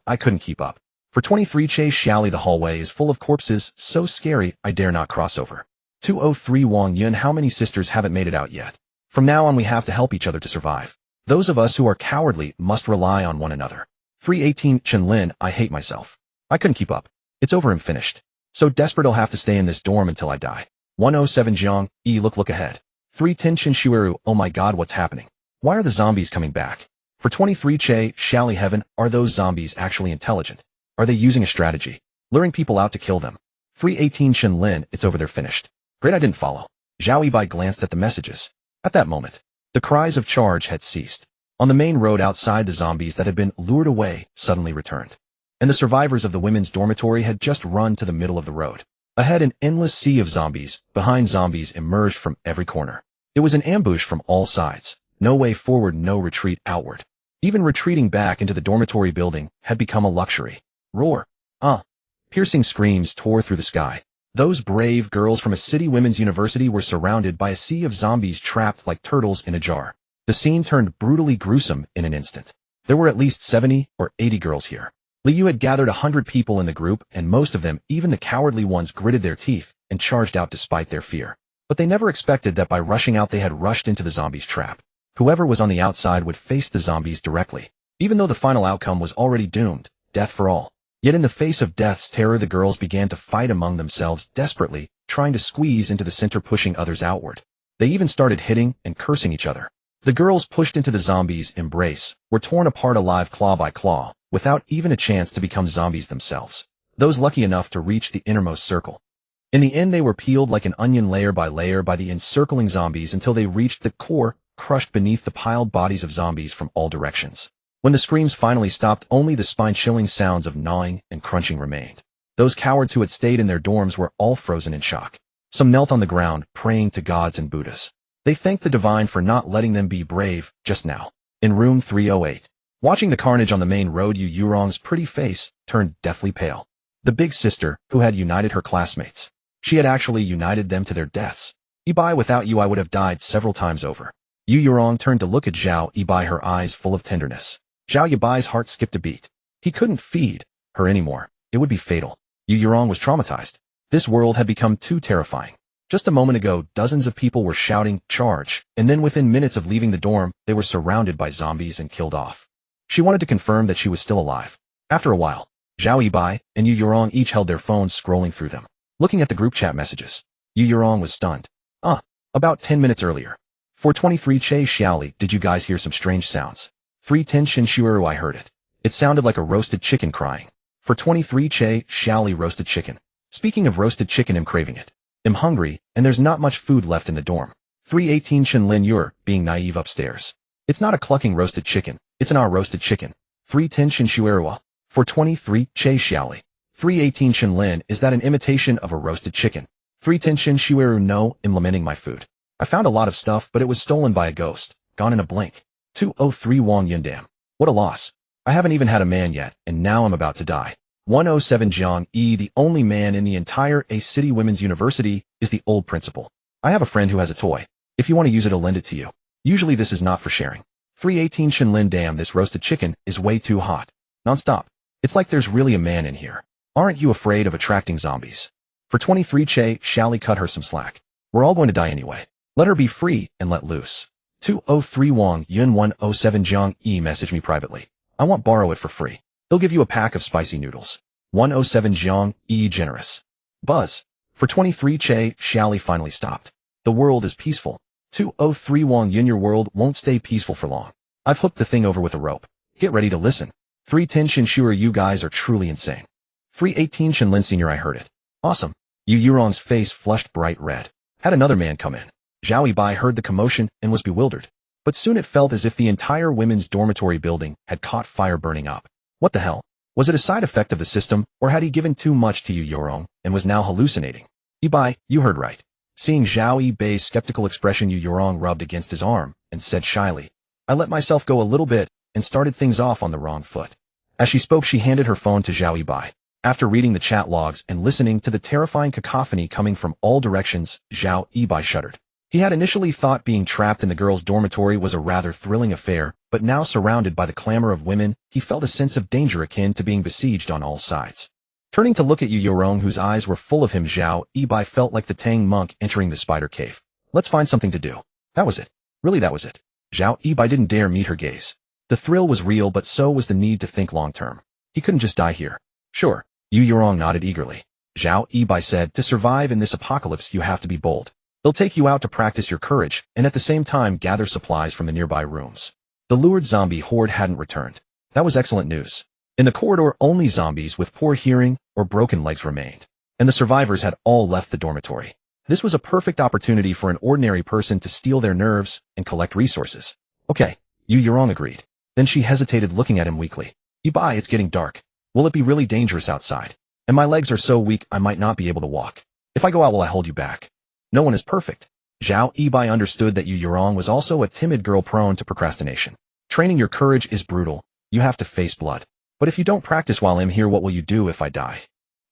For 23 Chase Xiaoli, the hallway is full of corpses, so scary, I dare not cross over. 203 Wang Yun, how many sisters haven't made it out yet? From now on, we have to help each other to survive. Those of us who are cowardly must rely on one another. 318 Chen Lin, I hate myself. I couldn't keep up. It's over, I'm finished. So desperate I'll have to stay in this dorm until I die. 107 Jiang, look ahead. 310 Chun Shuaru, oh my god, what's happening? Why are the zombies coming back? For 23 Che, Xiaoli heaven, are those zombies actually intelligent? Are they using a strategy? Luring people out to kill them? 318 Chen Lin, it's over, they're finished. Great, I didn't follow. Zhao Yibai glanced at the messages. At that moment, the cries of charge had ceased. On the main road outside, the zombies that had been lured away suddenly returned. And the survivors of the women's dormitory had just run to the middle of the road. Ahead, an endless sea of zombies. Behind, zombies emerged from every corner. It was an ambush from all sides. No way forward, no retreat outward. Even retreating back into the dormitory building had become a luxury. Roar. Piercing screams tore through the sky. Those brave girls from a city women's university were surrounded by a sea of zombies trapped like turtles in a jar. The scene turned brutally gruesome in an instant. There were at least 70 or 80 girls here. Liu had gathered 100 people in the group, and most of them, even the cowardly ones, gritted their teeth and charged out despite their fear. But they never expected that by rushing out they had rushed into the zombies' trap. Whoever was on the outside would face the zombies directly. Even though the final outcome was already doomed, death for all. Yet in the face of death's terror, the girls began to fight among themselves desperately, trying to squeeze into the center, pushing others outward. They even started hitting and cursing each other. The girls pushed into the zombies' embrace, were torn apart alive claw by claw, without even a chance to become zombies themselves. Those lucky enough to reach the innermost circle. In the end, they were peeled like an onion layer by the encircling zombies until they reached the core, crushed beneath the piled bodies of zombies from all directions. When the screams finally stopped, only the spine-chilling sounds of gnawing and crunching remained. Those cowards who had stayed in their dorms were all frozen in shock. Some knelt on the ground, praying to gods and Buddhas. They thanked the divine for not letting them be brave just now. In room 308. Watching the carnage on the main road, Yu Yurong's pretty face turned deathly pale. The big sister, who had united her classmates. She had actually united them to their deaths. Yibai, without you I would have died several times over. Yu Yurong turned to look at Zhao Yibai, her eyes full of tenderness. Zhao Yibai's heart skipped a beat. He couldn't feed her anymore. It would be fatal. Yu Yurong was traumatized. This world had become too terrifying. Just a moment ago, dozens of people were shouting, "Charge!" and then within minutes of leaving the dorm, they were surrounded by zombies and killed off. She wanted to confirm that she was still alive. After a while, Zhao Yibai and Yu Yurong each held their phones, scrolling through them. Looking at the group chat messages, Yu Yurong was stunned. About 10 minutes earlier. 423 Che Xiaoli, did you guys hear some strange sounds? 310 Shinshueru, I heard it. It sounded like a roasted chicken crying. For 23 Che Xiaoli, roasted chicken. Speaking of roasted chicken, I'm craving it. I'm hungry, and there's not much food left in the dorm. 318 Chen Lin, you're being naive upstairs. It's not a clucking roasted chicken, it's an roasted chicken. 310 Shinshuerua. For 23 Che Xiaoli. 318 Chen Lin, is that an imitation of a roasted chicken? 310 Shinshueru, no, I'm lamenting my food. I found a lot of stuff, but it was stolen by a ghost, gone in a blink. 203 Wang Yundam. What a loss. I haven't even had a man yet, and now I'm about to die. 107 Jiang E, the only man in the entire A City Women's University is the old principal. I have a friend who has a toy. If you want to use it, I'll lend it to you. Usually this is not for sharing. 318 Shinlin, damn, this roasted chicken is way too hot. Non-stop. It's like there's really a man in here. Aren't you afraid of attracting zombies? For 23 Che, Xiaoli, cut her some slack. We're all going to die anyway. Let her be free and let loose. 203 Wang Yun 107 Jiang E, message me privately. I want borrow it for free. They'll give you a pack of spicy noodles. 107 Jiang E, generous. Buzz. For 23 Che, Xiaoli finally stopped. The world is peaceful. 203 Wang Yun, your world won't stay peaceful for long. I've hooked the thing over with a rope. Get ready to listen. 310 Shinshura, you guys are truly insane. 318 Shinlin, senior, I heard it. Awesome. Yu Yurong's face flushed bright red. Had another man come in. Zhao Yibai heard the commotion and was bewildered. But soon it felt as if the entire women's dormitory building had caught fire, burning up. What the hell? Was it a side effect of the system, or had he given too much to Yu Yurong and was now hallucinating? Yibai, you heard right. Seeing Zhao Yibai's skeptical expression, Yu Yurong rubbed against his arm and said shyly, I let myself go a little bit and started things off on the wrong foot. As she spoke, she handed her phone to Zhao Yibai. After reading the chat logs and listening to the terrifying cacophony coming from all directions, Zhao Yibai shuddered. He had initially thought being trapped in the girls' dormitory was a rather thrilling affair, but now surrounded by the clamor of women, he felt a sense of danger akin to being besieged on all sides. Turning to look at Yu Yurong, whose eyes were full of him, Zhao Yibai felt like the Tang monk entering the spider cave. Let's find something to do. That was it. Really, that was it. Zhao Yibai didn't dare meet her gaze. The thrill was real, but so was the need to think long term. He couldn't just die here. Sure. Yu Yurong nodded eagerly. Zhao Yibai said, to survive in this apocalypse, you have to be bold. They'll take you out to practice your courage, and at the same time gather supplies from the nearby rooms. The lured zombie horde hadn't returned. That was excellent news. In the corridor, only zombies with poor hearing or broken legs remained, and the survivors had all left the dormitory. This was a perfect opportunity for an ordinary person to steal their nerves and collect resources. Okay, Yu Yurong agreed. Then she hesitated, looking at him weakly. Yibai, it's getting dark. Will it be really dangerous outside? And my legs are so weak I might not be able to walk. If I go out, will I hold you back? No one is perfect. Zhao Yibai understood that Yu Yurong was also a timid girl prone to procrastination. Training your courage is brutal. You have to face blood. But if you don't practice while I'm here, what will you do if I die?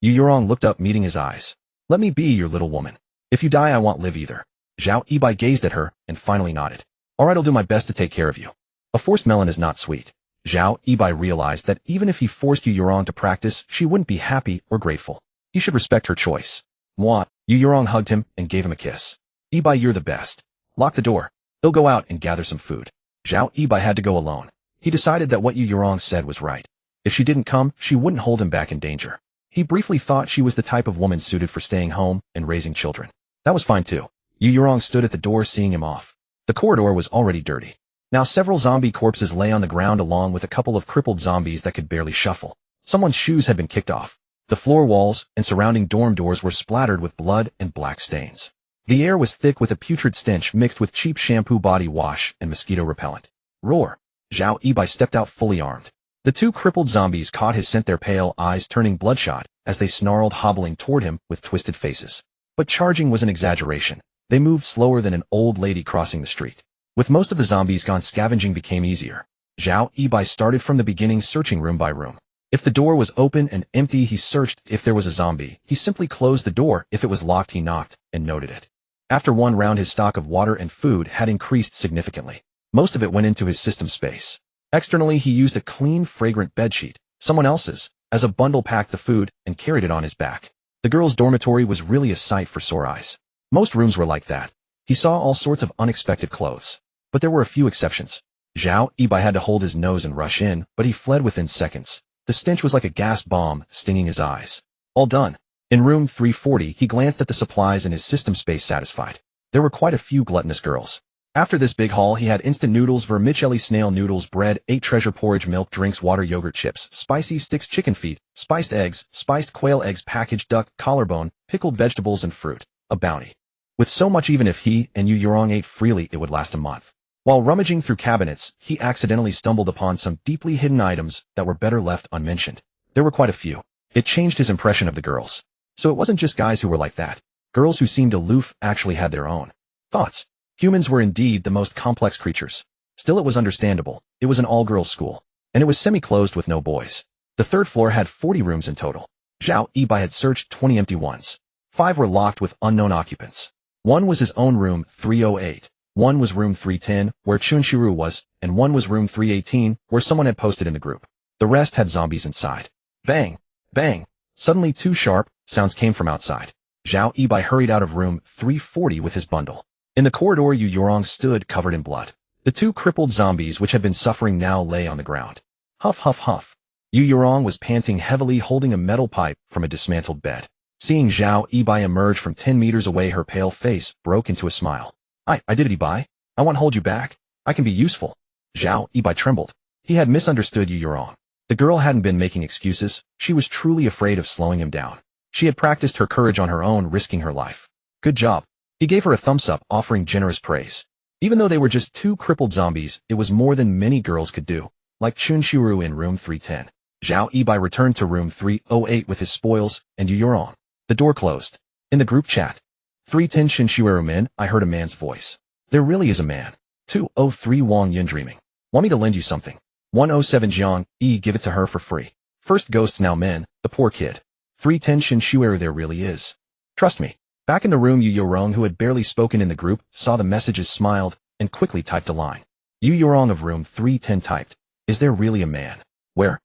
Yu Yurong looked up, meeting his eyes. Let me be your little woman. If you die, I won't live either. Zhao Yibai gazed at her and finally nodded. All right, I'll do my best to take care of you. A forced melon is not sweet. Zhao Yibai realized that even if he forced Yu Yurong to practice, she wouldn't be happy or grateful. He should respect her choice. Mwah. Yu Yurong hugged him and gave him a kiss. Yibai, you're the best. Lock the door. They'll go out and gather some food. Zhao Yibai had to go alone. He decided that what Yu Yurong said was right. If she didn't come, she wouldn't hold him back in danger. He briefly thought she was the type of woman suited for staying home and raising children. That was fine too. Yu Yurong stood at the door, seeing him off. The corridor was already dirty. Now several zombie corpses lay on the ground along with a couple of crippled zombies that could barely shuffle. Someone's shoes had been kicked off. The floor walls and surrounding dorm doors were splattered with blood and black stains. The air was thick with a putrid stench mixed with cheap shampoo body wash and mosquito repellent. Roar! Zhao Yibai stepped out fully armed. The two crippled zombies caught his scent, their pale eyes turning bloodshot as they snarled, hobbling toward him with twisted faces. But charging was an exaggeration. They moved slower than an old lady crossing the street. With most of the zombies gone, scavenging became easier. Zhao Yibai started from the beginning, searching room by room. If the door was open and empty, he searched. If there was a zombie, he simply closed the door. If it was locked, he knocked and noted it. After one round, his stock of water and food had increased significantly. Most of it went into his system space. Externally, he used a clean, fragrant bedsheet, someone else's, as a bundle, packed the food, and carried it on his back. The girls' dormitory was really a sight for sore eyes. Most rooms were like that. He saw all sorts of unexpected clothes. But there were a few exceptions. Zhao Yibai had to hold his nose and rush in, but he fled within seconds. The stench was like a gas bomb, stinging his eyes. All done. In room 340, he glanced at the supplies and his system space satisfied. There were quite a few gluttonous girls. After this big haul, he had instant noodles, vermicelli, snail noodles, bread, 8 treasure porridge, milk, drinks, water, yogurt, chips, spicy sticks, chicken feet, spiced eggs, spiced quail eggs, packaged duck, collarbone, pickled vegetables, and fruit. A bounty. With so much, even if he and Yu Yurong ate freely, it would last a month. While rummaging through cabinets, he accidentally stumbled upon some deeply hidden items that were better left unmentioned. There were quite a few. It changed his impression of the girls. So it wasn't just guys who were like that. Girls who seemed aloof actually had their own thoughts. Humans were indeed the most complex creatures. Still, it was understandable. It was an all-girls school, and it was semi-closed with no boys. The third floor had 40 rooms in total. Zhao Yibai had searched 20 empty ones. 5 were locked with unknown occupants. 1 was his own room, 308. 1 was room 310, where Chunxiru was, and 1 was room 318, where someone had posted in the group. The rest had zombies inside. Bang! Bang! Suddenly 2 sharp sounds came from outside. Zhao Yibai hurried out of room 340 with his bundle. In the corridor, Yu Yurong stood covered in blood. The 2 crippled zombies which had been suffering now lay on the ground. Huff, huff, huff. Yu Yurong was panting heavily, holding a metal pipe from a dismantled bed. Seeing Zhao Yibai emerge from 10 meters away, her pale face broke into a smile. I did it, Yibai. I won't hold you back. I can be useful. Zhao Yibai trembled. He had misunderstood Yu Yurong. The girl hadn't been making excuses. She was truly afraid of slowing him down. She had practiced her courage on her own, risking her life. Good job. He gave her a thumbs up, offering generous praise. Even though they were just 2 crippled zombies, it was more than many girls could do. Like Chunxiru in room 310. Zhao Yibai returned to room 308 with his spoils, and Yu Yurong. The door closed. In the group chat. 310 Chunxiru men, I heard a man's voice. There really is a man. 203 Wang Yun dreaming. Want me to lend you something? 107 Jiang, give it to her for free. First ghosts, now men, the poor kid. 310 Chunxiru, there really is. Trust me. Back in the room, Yu Yurong, who had barely spoken in the group, saw the messages, smiled, and quickly typed a line. Yu Yurong of room 310 typed, is there really a man? Where?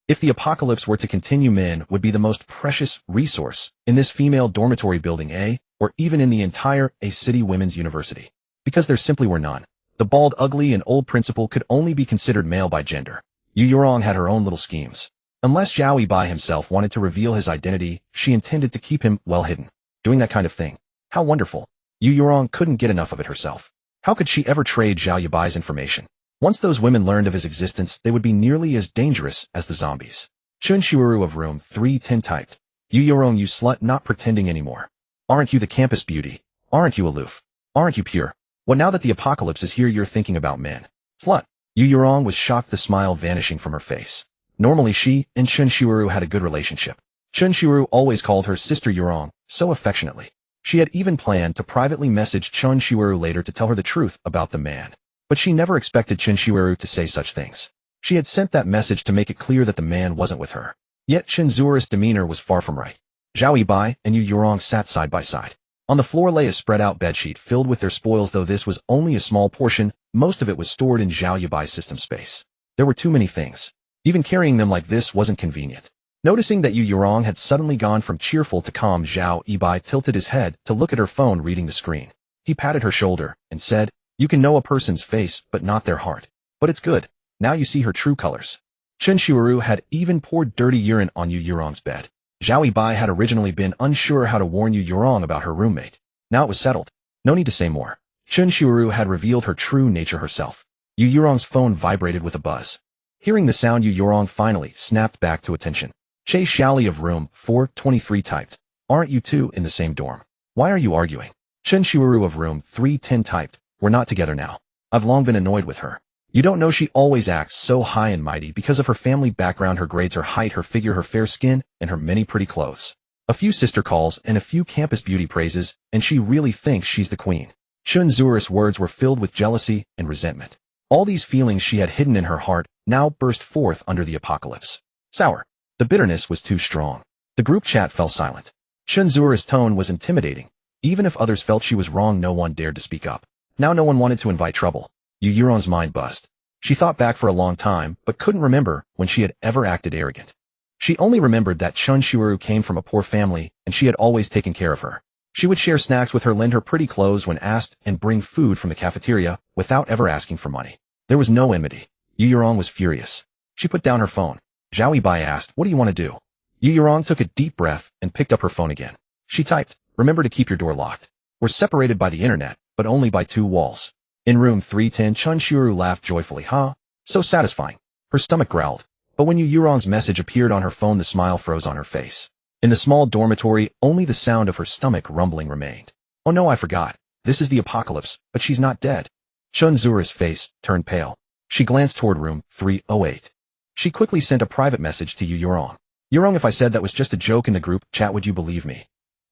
If the apocalypse were to continue, men would be the most precious resource in this female dormitory building A, or even in the entire A City Women's University. Because there simply were none. The bald, ugly, and old principal could only be considered male by gender. Yu Yurong had her own little schemes. Unless Zhao Yibai himself wanted to reveal his identity, she intended to keep him well hidden. Doing that kind of thing. How wonderful. Yu Yurong couldn't get enough of it herself. How could she ever trade Zhao Yibai's information? Once those women learned of his existence, they would be nearly as dangerous as the zombies. Chunxiru of room 310 typed, Yu Yurong, you slut, not pretending anymore. Aren't you the campus beauty? Aren't you aloof? Aren't you pure? What, now that the apocalypse is here, you're thinking about men? Slut. Yu Yurong was shocked, the smile vanishing from her face. Normally she and Chunxiru had a good relationship. Chunxiru always called her sister Yurong, so affectionately. She had even planned to privately message Chunxiru later to tell her the truth about the man. But she never expected Chunxiru to say such things. She had sent that message to make it clear that the man wasn't with her. Yet Chunxiru's demeanor was far from right. Zhao Yibai and Yu Yurong sat side by side. On the floor lay a spread-out bedsheet filled with their spoils, though this was only a small portion. Most of it was stored in Zhao Yibai's system space. There were too many things. Even carrying them like this wasn't convenient. Noticing that Yu Yurong had suddenly gone from cheerful to calm, Zhao Yibai tilted his head to look at her phone, reading the screen. He patted her shoulder and said, you can know a person's face but not their heart. But it's good. Now you see her true colors. Chunxiru had even poured dirty urine on Yu Yurong's bed. Zhao Yibai had originally been unsure how to warn Yu Yurong about her roommate. Now it was settled. No need to say more. Chunxiru had revealed her true nature herself. Yu Yurong's phone vibrated with a buzz. Hearing the sound, Yu Yurong finally snapped back to attention. Che Xiaoli of room 423 typed, "Aren't you two in the same dorm? Why are you arguing?" Chen Shuuru of room 310 typed, "We're not together now. I've long been annoyed with her. You don't know she always acts so high and mighty because of her family background, her grades, her height, her figure, her fair skin, and her many pretty clothes. A few sister calls and a few campus beauty praises, and she really thinks she's the queen." Chun Zuer's words were filled with jealousy and resentment. All these feelings she had hidden in her heart now burst forth under the apocalypse. Sour. The bitterness was too strong. The group chat fell silent. Chun Zuer's tone was intimidating. Even if others felt she was wrong, no one dared to speak up. Now no one wanted to invite trouble. Yu Yurong's mind buzzed. She thought back for a long time, but couldn't remember when she had ever acted arrogant. She only remembered that Chun Shuuru came from a poor family, and she had always taken care of her. She would share snacks with her, lend her pretty clothes when asked, and bring food from the cafeteria without ever asking for money. There was no enmity. Yu Yurong was furious. She put down her phone. Zhao Yibai asked, "What do you want to do?" Yu Yurong took a deep breath and picked up her phone again. She typed, "Remember to keep your door locked. We're separated by the internet, but only by 2 walls." In room 310, Chun Shuuru laughed joyfully. "Huh? So satisfying." Her stomach growled. But when Yu Yurong's message appeared on her phone, the smile froze on her face. In the small dormitory, only the sound of her stomach rumbling remained. "Oh no, I forgot. This is the apocalypse, but she's not dead." Chun Zuer's face turned pale. She glanced toward room 308. She quickly sent a private message to Yu Yurong. "Yurong, if I said that was just a joke in the group chat, would you believe me?"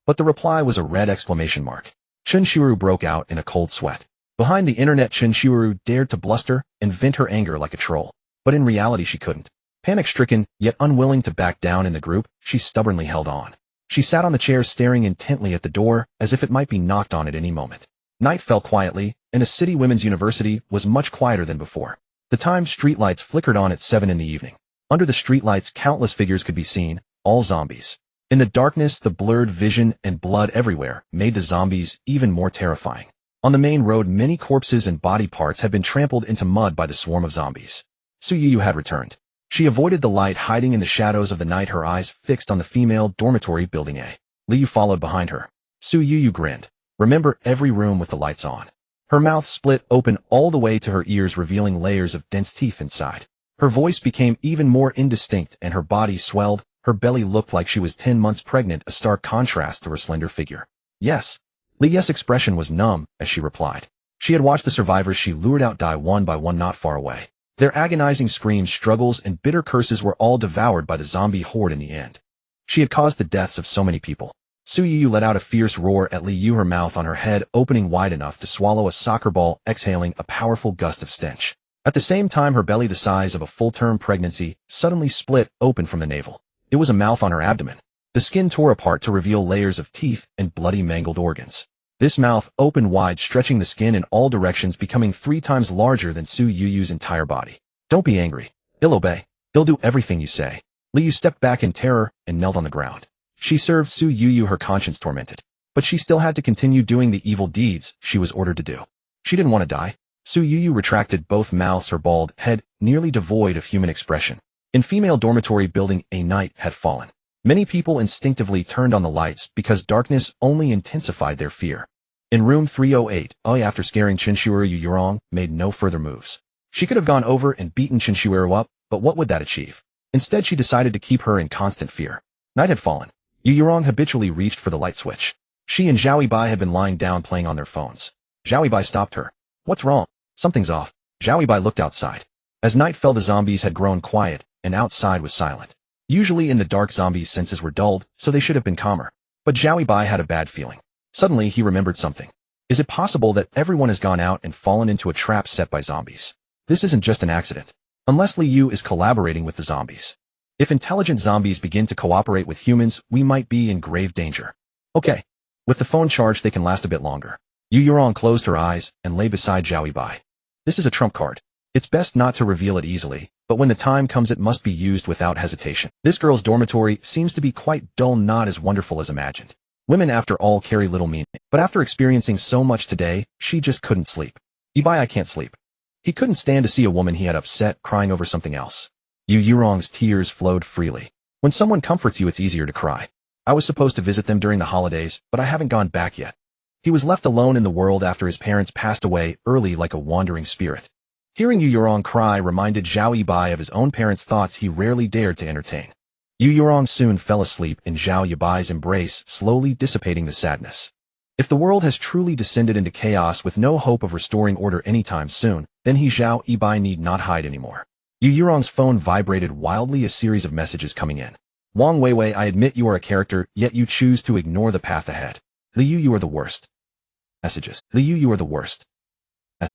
But the reply was a red exclamation mark. Chun Shuuru broke out in a cold sweat. Behind the internet, Chun Shuuru dared to bluster and vent her anger like a troll. But in reality she couldn't. Panic-stricken, yet unwilling to back down in the group, she stubbornly held on. She sat on the chair staring intently at the door, as if it might be knocked on at any moment. Night fell quietly, and a city women's university was much quieter than before. The timed streetlights flickered on at 7 in the evening. Under the streetlights, countless figures could be seen, all zombies. In the darkness, the blurred vision and blood everywhere made the zombies even more terrifying. On the main road, many corpses and body parts had been trampled into mud by the swarm of zombies. Su Yu had returned. She avoided the light, hiding in the shadows of the night, her eyes fixed on the female dormitory building A. Liu followed behind her. Su Yu grinned. "Remember every room with the lights on." Her mouth split open all the way to her ears, revealing layers of dense teeth inside. Her voice became even more indistinct and her body swelled. Her belly looked like she was 10 months pregnant, a stark contrast to her slender figure. "Yes." Li's expression was numb as she replied. She had watched the survivors she lured out die one by one not far away. Their agonizing screams, struggles, and bitter curses were all devoured by the zombie horde in the end. She had caused the deaths of so many people. Su Yu let out a fierce roar at Liu, her mouth on her head opening wide enough to swallow a soccer ball, exhaling a powerful gust of stench. At the same time, her belly, the size of a full-term pregnancy, suddenly split open from the navel. It was a mouth on her abdomen. The skin tore apart to reveal layers of teeth and bloody, mangled organs. This mouth opened wide, stretching the skin in all directions, becoming 3 times larger than Su Yu's entire body. "Don't be angry. He'll obey. He'll do everything you say." Liu stepped back in terror and knelt on the ground. She served Su Yu, her conscience tormented. But she still had to continue doing the evil deeds she was ordered to do. She didn't want to die. Su Yu retracted both mouths, her bald head nearly devoid of human expression. In female dormitory building, a night had fallen. Many people instinctively turned on the lights because darkness only intensified their fear. In room 308, after scaring Chinshiro, Yu Yurong made no further moves. She could have gone over and beaten Chinshiro up, but what would that achieve? Instead, she decided to keep her in constant fear. Night had fallen. Yu Yurong habitually reached for the light switch. She and Zhao Yibai had been lying down playing on their phones. Zhao Yibai stopped her. "What's wrong?" "Something's off." Zhao Yibai looked outside. As night fell, the zombies had grown quiet, and outside was silent. Usually in the dark, zombies' senses were dulled, so they should have been calmer. But Zhao Yibai had a bad feeling. Suddenly, he remembered something. Is it possible that everyone has gone out and fallen into a trap set by zombies? This isn't just an accident. Unless Liu is collaborating with the zombies. If intelligent zombies begin to cooperate with humans, we might be in grave danger. Okay. With the phone charged, they can last a bit longer. Yu Yurong closed her eyes and lay beside Zhao Yibai. This is a trump card. It's best not to reveal it easily, but when the time comes it must be used without hesitation. This girl's dormitory seems to be quite dull, not as wonderful as imagined. Women, after all, carry little meaning. But after experiencing so much today, she just couldn't sleep. Yibai, I can't sleep. He couldn't stand to see a woman he had upset crying over something else. Yu Yurong's tears flowed freely. When someone comforts you, it's easier to cry. I was supposed to visit them during the holidays, but I haven't gone back yet. He was left alone in the world after his parents passed away early like a wandering spirit. Hearing Yu Yurong cry reminded Zhao Yibai of his own parents' thoughts he rarely dared to entertain. Yu Yurong soon fell asleep in Zhao Yibai's embrace, slowly dissipating the sadness. If the world has truly descended into chaos with no hope of restoring order anytime soon, then Zhao Yibai need not hide anymore. Yu Yurong's phone vibrated wildly, a series of messages coming in. Wang Weiwei, I admit you are a character, yet you choose to ignore the path ahead. Liu, you are the worst. Messages. Liu, you are the worst.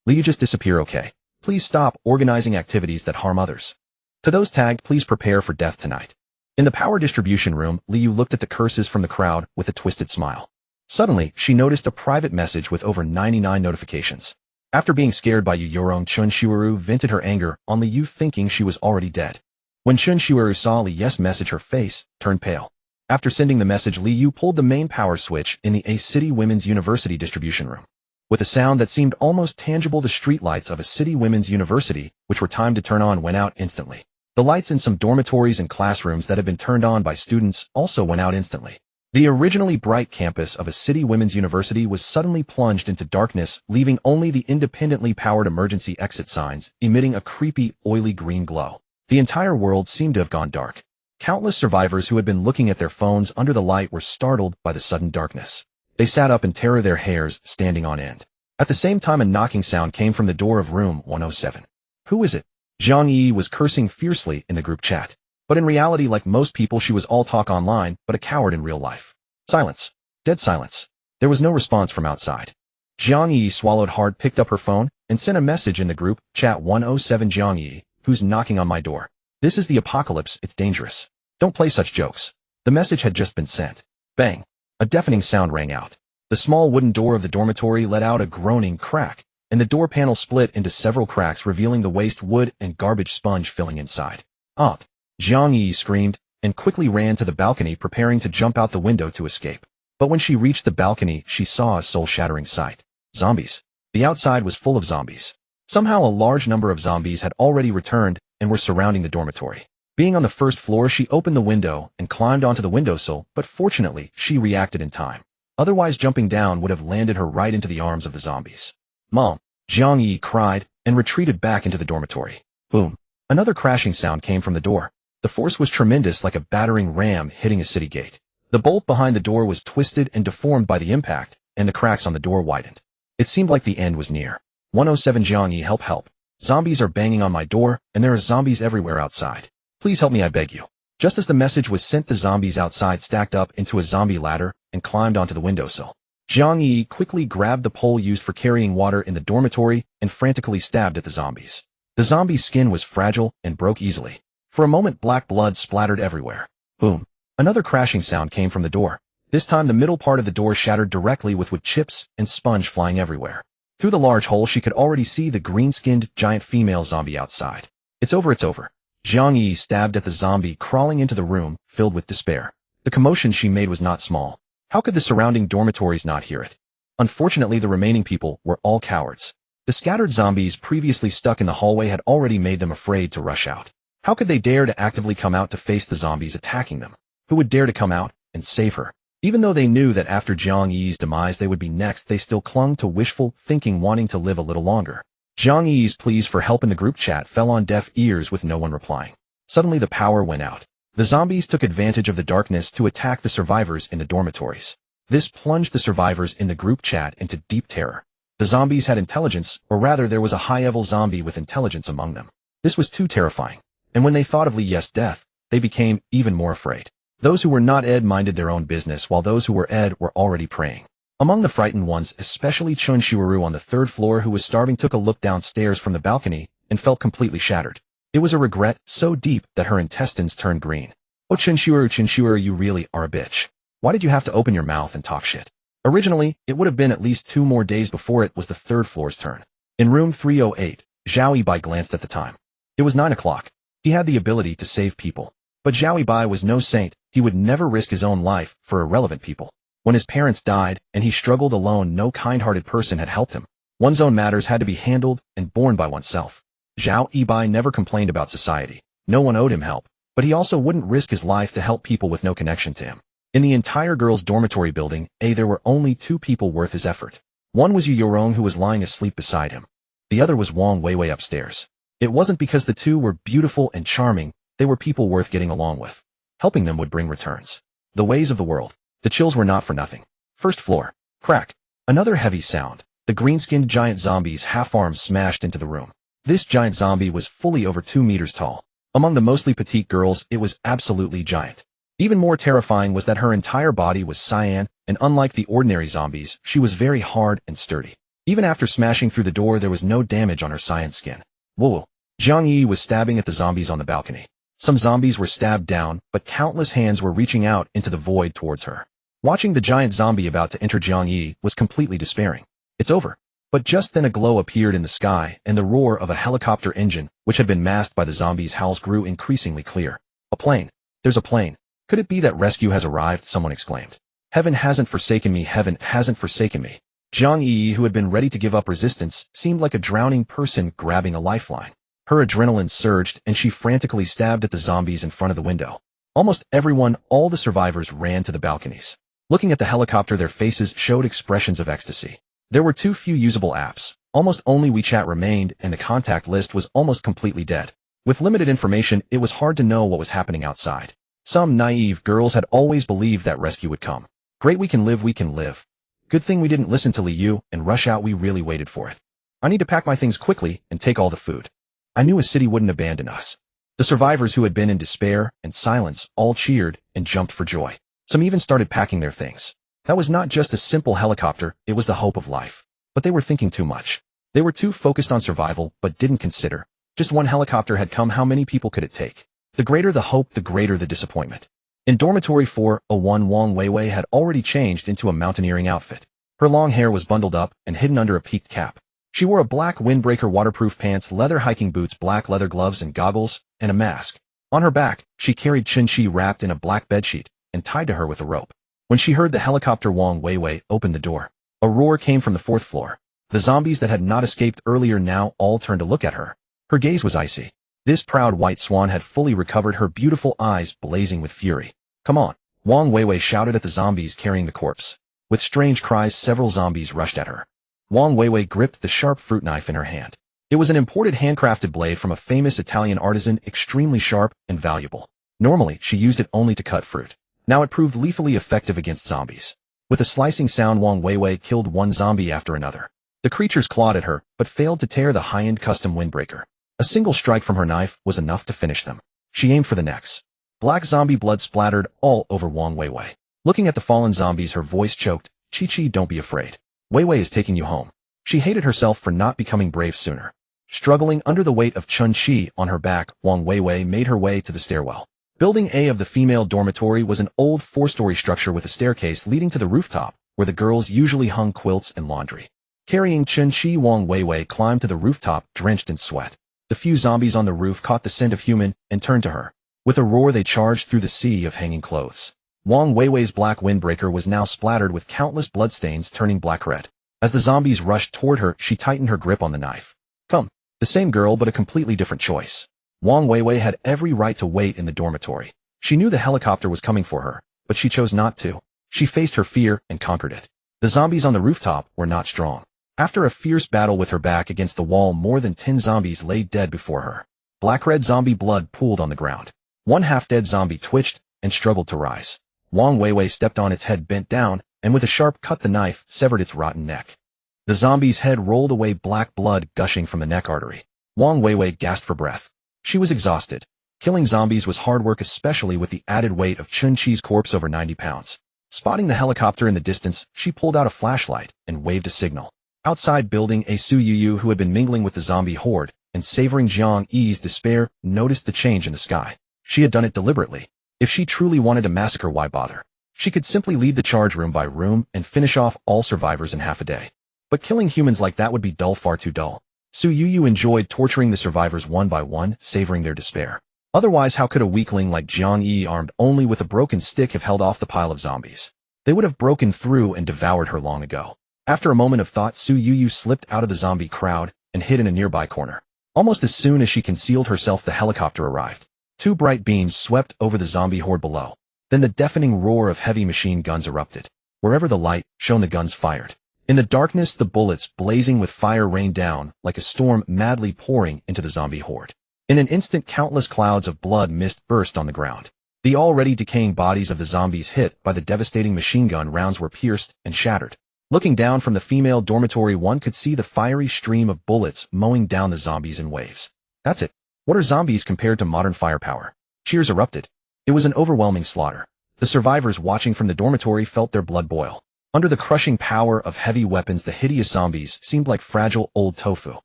Liu, just disappear, okay? Please stop organizing activities that harm others. To those tagged, please prepare for death tonight. In the power distribution room, Liu looked at the curses from the crowd with a twisted smile. Suddenly, she noticed a private message with over 99 notifications. After being scared by Yu Yurong, Chun Shiwaru vented her anger on Liu, thinking she was already dead. When Chun Shiwaru saw Liu's message, her face turned pale. After sending the message, Liu pulled the main power switch in the A City Women's University distribution room. With a sound that seemed almost tangible, the streetlights of a City Women's University, which were timed to turn on, went out instantly. The lights in some dormitories and classrooms that had been turned on by students also went out instantly. The originally bright campus of a City Women's University was suddenly plunged into darkness, leaving only the independently powered emergency exit signs emitting a creepy, oily green glow. The entire world seemed to have gone dark. Countless survivors who had been looking at their phones under the light were startled by the sudden darkness. They sat up in terror, their hairs standing on end. At the same time, a knocking sound came from the door of room 107. Who is it? Zhang Yi was cursing fiercely in the group chat. But in reality, like most people, she was all talk online, but a coward in real life. Silence. Dead silence. There was no response from outside. Zhang Yi swallowed hard, picked up her phone, and sent a message in the group chat 107. Zhang Yi, who's knocking on my door? This is the apocalypse, it's dangerous. Don't play such jokes. The message had just been sent. Bang. A deafening sound rang out. The small wooden door of the dormitory let out a groaning crack, and the door panel split into several cracks, revealing the waste wood and garbage sponge filling inside. Out. Zhang Yi screamed, and quickly ran to the balcony, preparing to jump out the window to escape. But when she reached the balcony, she saw a soul-shattering sight. Zombies. The outside was full of zombies. Somehow a large number of zombies had already returned and were surrounding the dormitory. Being on the first floor, she opened the window and climbed onto the windowsill, but fortunately, she reacted in time. Otherwise, jumping down would have landed her right into the arms of the zombies. Mom! Zhang Yi cried and retreated back into the dormitory. Boom. Another crashing sound came from the door. The force was tremendous, like a battering ram hitting a city gate. The bolt behind the door was twisted and deformed by the impact, and the cracks on the door widened. It seemed like the end was near. 107. Zhang Yi, help, help. Zombies are banging on my door, and there are zombies everywhere outside. Please help me, I beg you. Just as the message was sent, the zombies outside stacked up into a zombie ladder and climbed onto the windowsill. Zhang Yi quickly grabbed the pole used for carrying water in the dormitory and frantically stabbed at the zombies. The zombie's skin was fragile and broke easily. For a moment, black blood splattered everywhere. Boom. Another crashing sound came from the door. This time, the middle part of the door shattered directly, with wood chips and sponge flying everywhere. Through the large hole, she could already see the green-skinned giant female zombie outside. It's over, it's over. Zhang Yi stabbed at the zombie crawling into the room, filled with despair. The commotion she made was not small. How could the surrounding dormitories not hear it? Unfortunately, the remaining people were all cowards. The scattered zombies previously stuck in the hallway had already made them afraid to rush out. How could they dare to actively come out to face the zombies attacking them? Who would dare to come out and save her? Even though they knew that after Zhang Yi's demise they would be next, they still clung to wishful thinking, wanting to live a little longer. Zhang Yi's pleas for help in the group chat fell on deaf ears, with no one replying. Suddenly the power went out. The zombies took advantage of the darkness to attack the survivors in the dormitories. This plunged the survivors in the group chat into deep terror. The zombies had intelligence, or rather there was a high-level zombie with intelligence among them. This was too terrifying. And when they thought of Li's death, they became even more afraid. Those who were not Ed minded their own business, while those who were Ed were already praying. Among the frightened ones, especially Chun Shiwaru on the third floor, who was starving, took a look downstairs from the balcony and felt completely shattered. It was a regret so deep that her intestines turned green. Oh, Chun Shiwaru, you really are a bitch. Why did you have to open your mouth and talk shit? Originally, it would have been at least 2 more days before it was the third floor's turn. In room 308, Zhao Yibai glanced at the time. It was 9 o'clock. He had the ability to save people. But Zhao Yibai was no saint. He would never risk his own life for irrelevant people. When his parents died and he struggled alone, no kind-hearted person had helped him. One's own matters had to be handled and borne by oneself. Zhao Yibai never complained about society. No one owed him help, but he also wouldn't risk his life to help people with no connection to him. In the entire girls' dormitory building, there were only 2 people worth his effort. One was Yu Yurong, who was lying asleep beside him. The other was Wang Weiwei upstairs. It wasn't because the two were beautiful and charming, they were people worth getting along with. Helping them would bring returns. The ways of the world. The chills were not for nothing. First floor. Crack. Another heavy sound. The green-skinned giant zombie's half-arms smashed into the room. This giant zombie was fully over 2 meters tall. Among the mostly petite girls, it was absolutely giant. Even more terrifying was that her entire body was cyan, and unlike the ordinary zombies, she was very hard and sturdy. Even after smashing through the door, there was no damage on her cyan skin. Whoa! Zhang Yi was stabbing at the zombies on the balcony. Some zombies were stabbed down, but countless hands were reaching out into the void towards her. Watching the giant zombie about to enter Zhang Yi was completely despairing. It's over. But just then a glow appeared in the sky, and the roar of a helicopter engine, which had been masked by the zombies' howls, grew increasingly clear. A plane. There's a plane. Could it be that rescue has arrived? Someone exclaimed. Heaven hasn't forsaken me. Heaven hasn't forsaken me. Zhang Yi, who had been ready to give up resistance, seemed like a drowning person grabbing a lifeline. Her adrenaline surged, and she frantically stabbed at the zombies in front of the window. Almost everyone, all the survivors, ran to the balconies. Looking at the helicopter, their faces showed expressions of ecstasy. There were too few usable apps. Almost only WeChat remained, and the contact list was almost completely dead. With limited information, it was hard to know what was happening outside. Some naive girls had always believed that rescue would come. Great, we can live, we can live. Good thing we didn't listen to Liu and rush out, we really waited for it. I need to pack my things quickly and take all the food. I knew a city wouldn't abandon us. The survivors, who had been in despair and silence, all cheered and jumped for joy. Some even started packing their things. That was not just a simple helicopter, it was the hope of life. But they were thinking too much. They were too focused on survival, but didn't consider. Just one helicopter had come, how many people could it take? The greater the hope, the greater the disappointment. In dormitory 401, Wang Weiwei had already changed into a mountaineering outfit. Her long hair was bundled up and hidden under a peaked cap. She wore a black windbreaker, waterproof pants, leather hiking boots, black leather gloves and goggles, and a mask. On her back, she carried Chun-Chi wrapped in a black bedsheet and tied to her with a rope. When she heard the helicopter, Wang Weiwei opened the door. A roar came from the 4th floor. The zombies that had not escaped earlier now all turned to look at her. Her gaze was icy. This proud white swan had fully recovered, her beautiful eyes blazing with fury. Come on! Wang Weiwei shouted at the zombies carrying the corpse. With strange cries, several zombies rushed at her. Wang Weiwei gripped the sharp fruit knife in her hand. It was an imported handcrafted blade from a famous Italian artisan, extremely sharp and valuable. Normally, she used it only to cut fruit. Now it proved lethally effective against zombies. With a slicing sound, Wang Weiwei killed one zombie after another. The creatures clawed at her, but failed to tear the high-end custom windbreaker. A single strike from her knife was enough to finish them. She aimed for the necks. Black zombie blood splattered all over Wang Weiwei. Looking at the fallen zombies, her voice choked. Chi-Chi, don't be afraid. Weiwei is taking you home. She hated herself for not becoming brave sooner. Struggling under the weight of Chun-Chi on her back, Wang Weiwei made her way to the stairwell. Building A of the female dormitory was an old 4-story structure with a staircase leading to the rooftop, where the girls usually hung quilts and laundry. Carrying Chun-Chi, Wang Weiwei climbed to the rooftop, drenched in sweat. The few zombies on the roof caught the scent of human and turned to her. With a roar, they charged through the sea of hanging clothes. Wang Weiwei's black windbreaker was now splattered with countless bloodstains, turning black-red. As the zombies rushed toward her, she tightened her grip on the knife. Come. The same girl, but a completely different choice. Wang Weiwei had every right to wait in the dormitory. She knew the helicopter was coming for her, but she chose not to. She faced her fear and conquered it. The zombies on the rooftop were not strong. After a fierce battle with her back against the wall, more than 10 zombies lay dead before her. Black-red zombie blood pooled on the ground. One half-dead zombie twitched and struggled to rise. Wang Weiwei stepped on its head, bent down, and with a sharp cut the knife severed its rotten neck. The zombie's head rolled away, black blood gushing from the neck artery. Wang Weiwei gasped for breath. She was exhausted. Killing zombies was hard work, especially with the added weight of Chun-Chi's corpse over 90 pounds. Spotting the helicopter in the distance, she pulled out a flashlight and waved a signal. Outside Building A, Su Yu, who had been mingling with the zombie horde and savoring Zhang Yi's despair, noticed the change in the sky. She had done it deliberately. If she truly wanted to massacre, why bother? She could simply leave the charge room by room and finish off all survivors in half a day. But killing humans like that would be dull, far too dull. Su Yu enjoyed torturing the survivors one by one, savoring their despair. Otherwise, how could a weakling like Zhang Yi, armed only with a broken stick, have held off the pile of zombies? They would have broken through and devoured her long ago. After a moment of thought, Su Yu slipped out of the zombie crowd and hid in a nearby corner. Almost as soon as she concealed herself, the helicopter arrived. 2 bright beams swept over the zombie horde below. Then the deafening roar of heavy machine guns erupted. Wherever the light shone, the guns fired. In the darkness, the bullets blazing with fire rained down like a storm madly pouring into the zombie horde. In an instant, countless clouds of blood mist burst on the ground. The already decaying bodies of the zombies hit by the devastating machine gun rounds were pierced and shattered. Looking down from the female dormitory, one could see the fiery stream of bullets mowing down the zombies in waves. That's it. What are zombies compared to modern firepower? Cheers erupted. It was an overwhelming slaughter. The survivors watching from the dormitory felt their blood boil. Under the crushing power of heavy weapons, the hideous zombies seemed like fragile old tofu.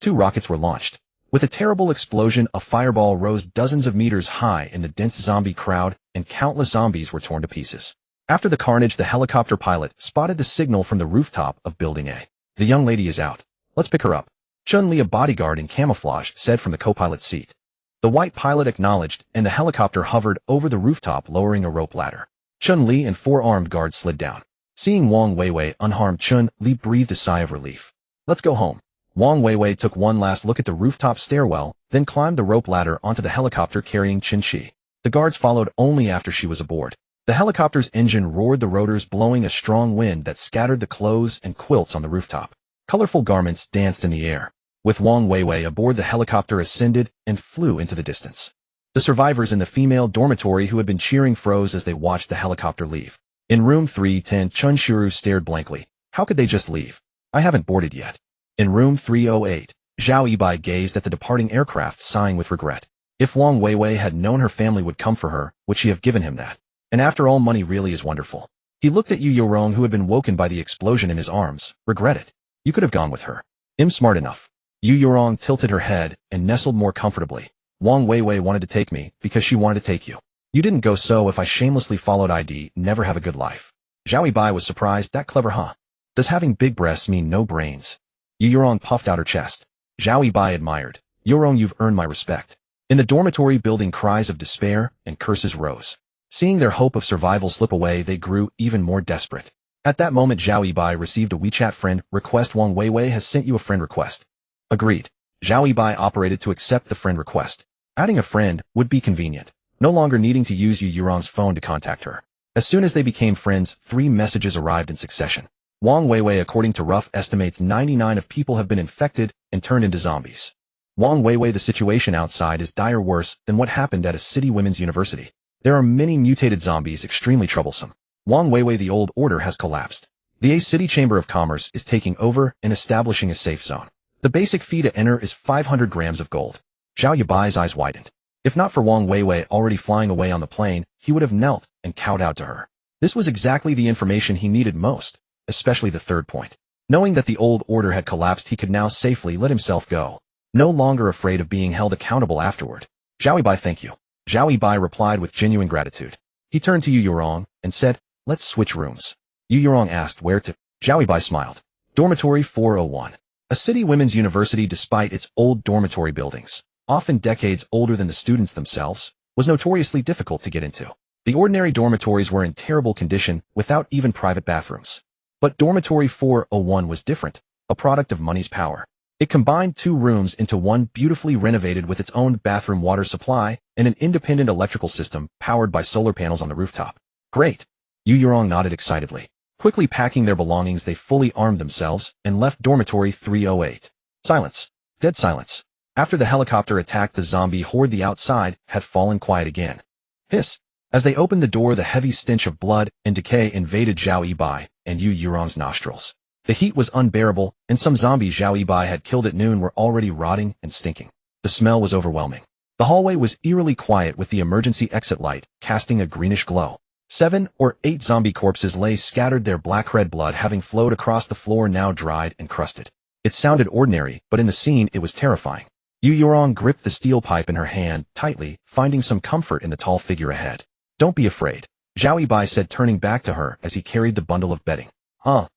2 rockets were launched. With a terrible explosion, a fireball rose dozens of meters high in the dense zombie crowd, and countless zombies were torn to pieces. After the carnage, the helicopter pilot spotted the signal from the rooftop of Building A. The young lady is out. Let's pick her up. Chun-Li, a bodyguard in camouflage, said from the co-pilot's seat. The white pilot acknowledged, and the helicopter hovered over the rooftop, lowering a rope ladder. Chun-Li and 4 armed guards slid down. Seeing Wang Weiwei unharmed, Chun-Li breathed a sigh of relief. Let's go home. Wang Weiwei took one last look at the rooftop stairwell, then climbed the rope ladder onto the helicopter carrying Qin-Shi. The guards followed only after she was aboard. The helicopter's engine roared, the rotors blowing a strong wind that scattered the clothes and quilts on the rooftop. Colorful garments danced in the air. With Wang Weiwei aboard, the helicopter ascended and flew into the distance. The survivors in the female dormitory who had been cheering froze as they watched the helicopter leave. In room 310, Chun Shiru stared blankly. How could they just leave? I haven't boarded yet. In room 308, Zhao Yibai gazed at the departing aircraft, sighing with regret. If Wang Weiwei had known her family would come for her, would she have given him that? And after all, money really is wonderful. He looked at Yu Yorong, who had been woken by the explosion in his arms. Regret it. You could have gone with her. I'm smart enough. Yu Yorong tilted her head and nestled more comfortably. Wang Weiwei wanted to take me because she wanted to take you. You didn't go, so if I shamelessly followed, I'd never have a good life. Zhao Yibai was surprised. That clever, huh? Does having big breasts mean no brains? Yu Yorong puffed out her chest. Zhao Yibai admired. Yorong, you've earned my respect. In the dormitory building, cries of despair and curses rose. Seeing their hope of survival slip away, they grew even more desperate. At that moment, Zhao Yibai received a WeChat friend request. Wang Weiwei has sent you a friend request. Agreed. Zhao Yibai operated to accept the friend request. Adding a friend would be convenient, no longer needing to use Yu Yorong's phone to contact her. As soon as they became friends, 3 messages arrived in succession. Wang Weiwei, according to rough estimates, 99 of people have been infected and turned into zombies. Wang Weiwei, the situation outside is dire, worse than what happened at a city women's university. There are many mutated zombies, extremely troublesome. Wang Weiwei, the old order has collapsed. The A City Chamber of Commerce is taking over and establishing a safe zone. The basic fee to enter is 500 grams of gold. Zhao Yibai's eyes widened. If not for Wang Weiwei already flying away on the plane, he would have knelt and kowed out to her. This was exactly the information he needed most, especially the third point. Knowing that the old order had collapsed, he could now safely let himself go, no longer afraid of being held accountable afterward. Zhao Yibai, thank you. Zhao Yibai replied with genuine gratitude. He turned to Yu Yorong and said, let's switch rooms. Yu Yorong asked where to. Zhao Yibai smiled. Dormitory 401. A city women's university, despite its old dormitory buildings, often decades older than the students themselves, was notoriously difficult to get into. The ordinary dormitories were in terrible condition, without even private bathrooms. But Dormitory 401 was different, a product of money's power. It combined 2 rooms into one, beautifully renovated with its own bathroom, water supply, and an independent electrical system powered by solar panels on the rooftop. Great. Yu Yorong nodded excitedly. Quickly packing their belongings, they fully armed themselves and left Dormitory 308. Silence. Dead silence. After the helicopter attacked the zombie horde, the outside had fallen quiet again. Hiss. As they opened the door, the heavy stench of blood and decay invaded Zhao Yibai and Yu Yorong's nostrils. The heat was unbearable, and some zombies Zhao Yibai had killed at noon were already rotting and stinking. The smell was overwhelming. The hallway was eerily quiet, with the emergency exit light casting a greenish glow. 7 or 8 zombie corpses lay scattered, their black-red blood having flowed across the floor, now dried and crusted. It sounded ordinary, but in the scene it was terrifying. Yu Yorong gripped the steel pipe in her hand tightly, finding some comfort in the tall figure ahead. Don't be afraid, Zhao Yibai said, turning back to her as he carried the bundle of bedding. Huh?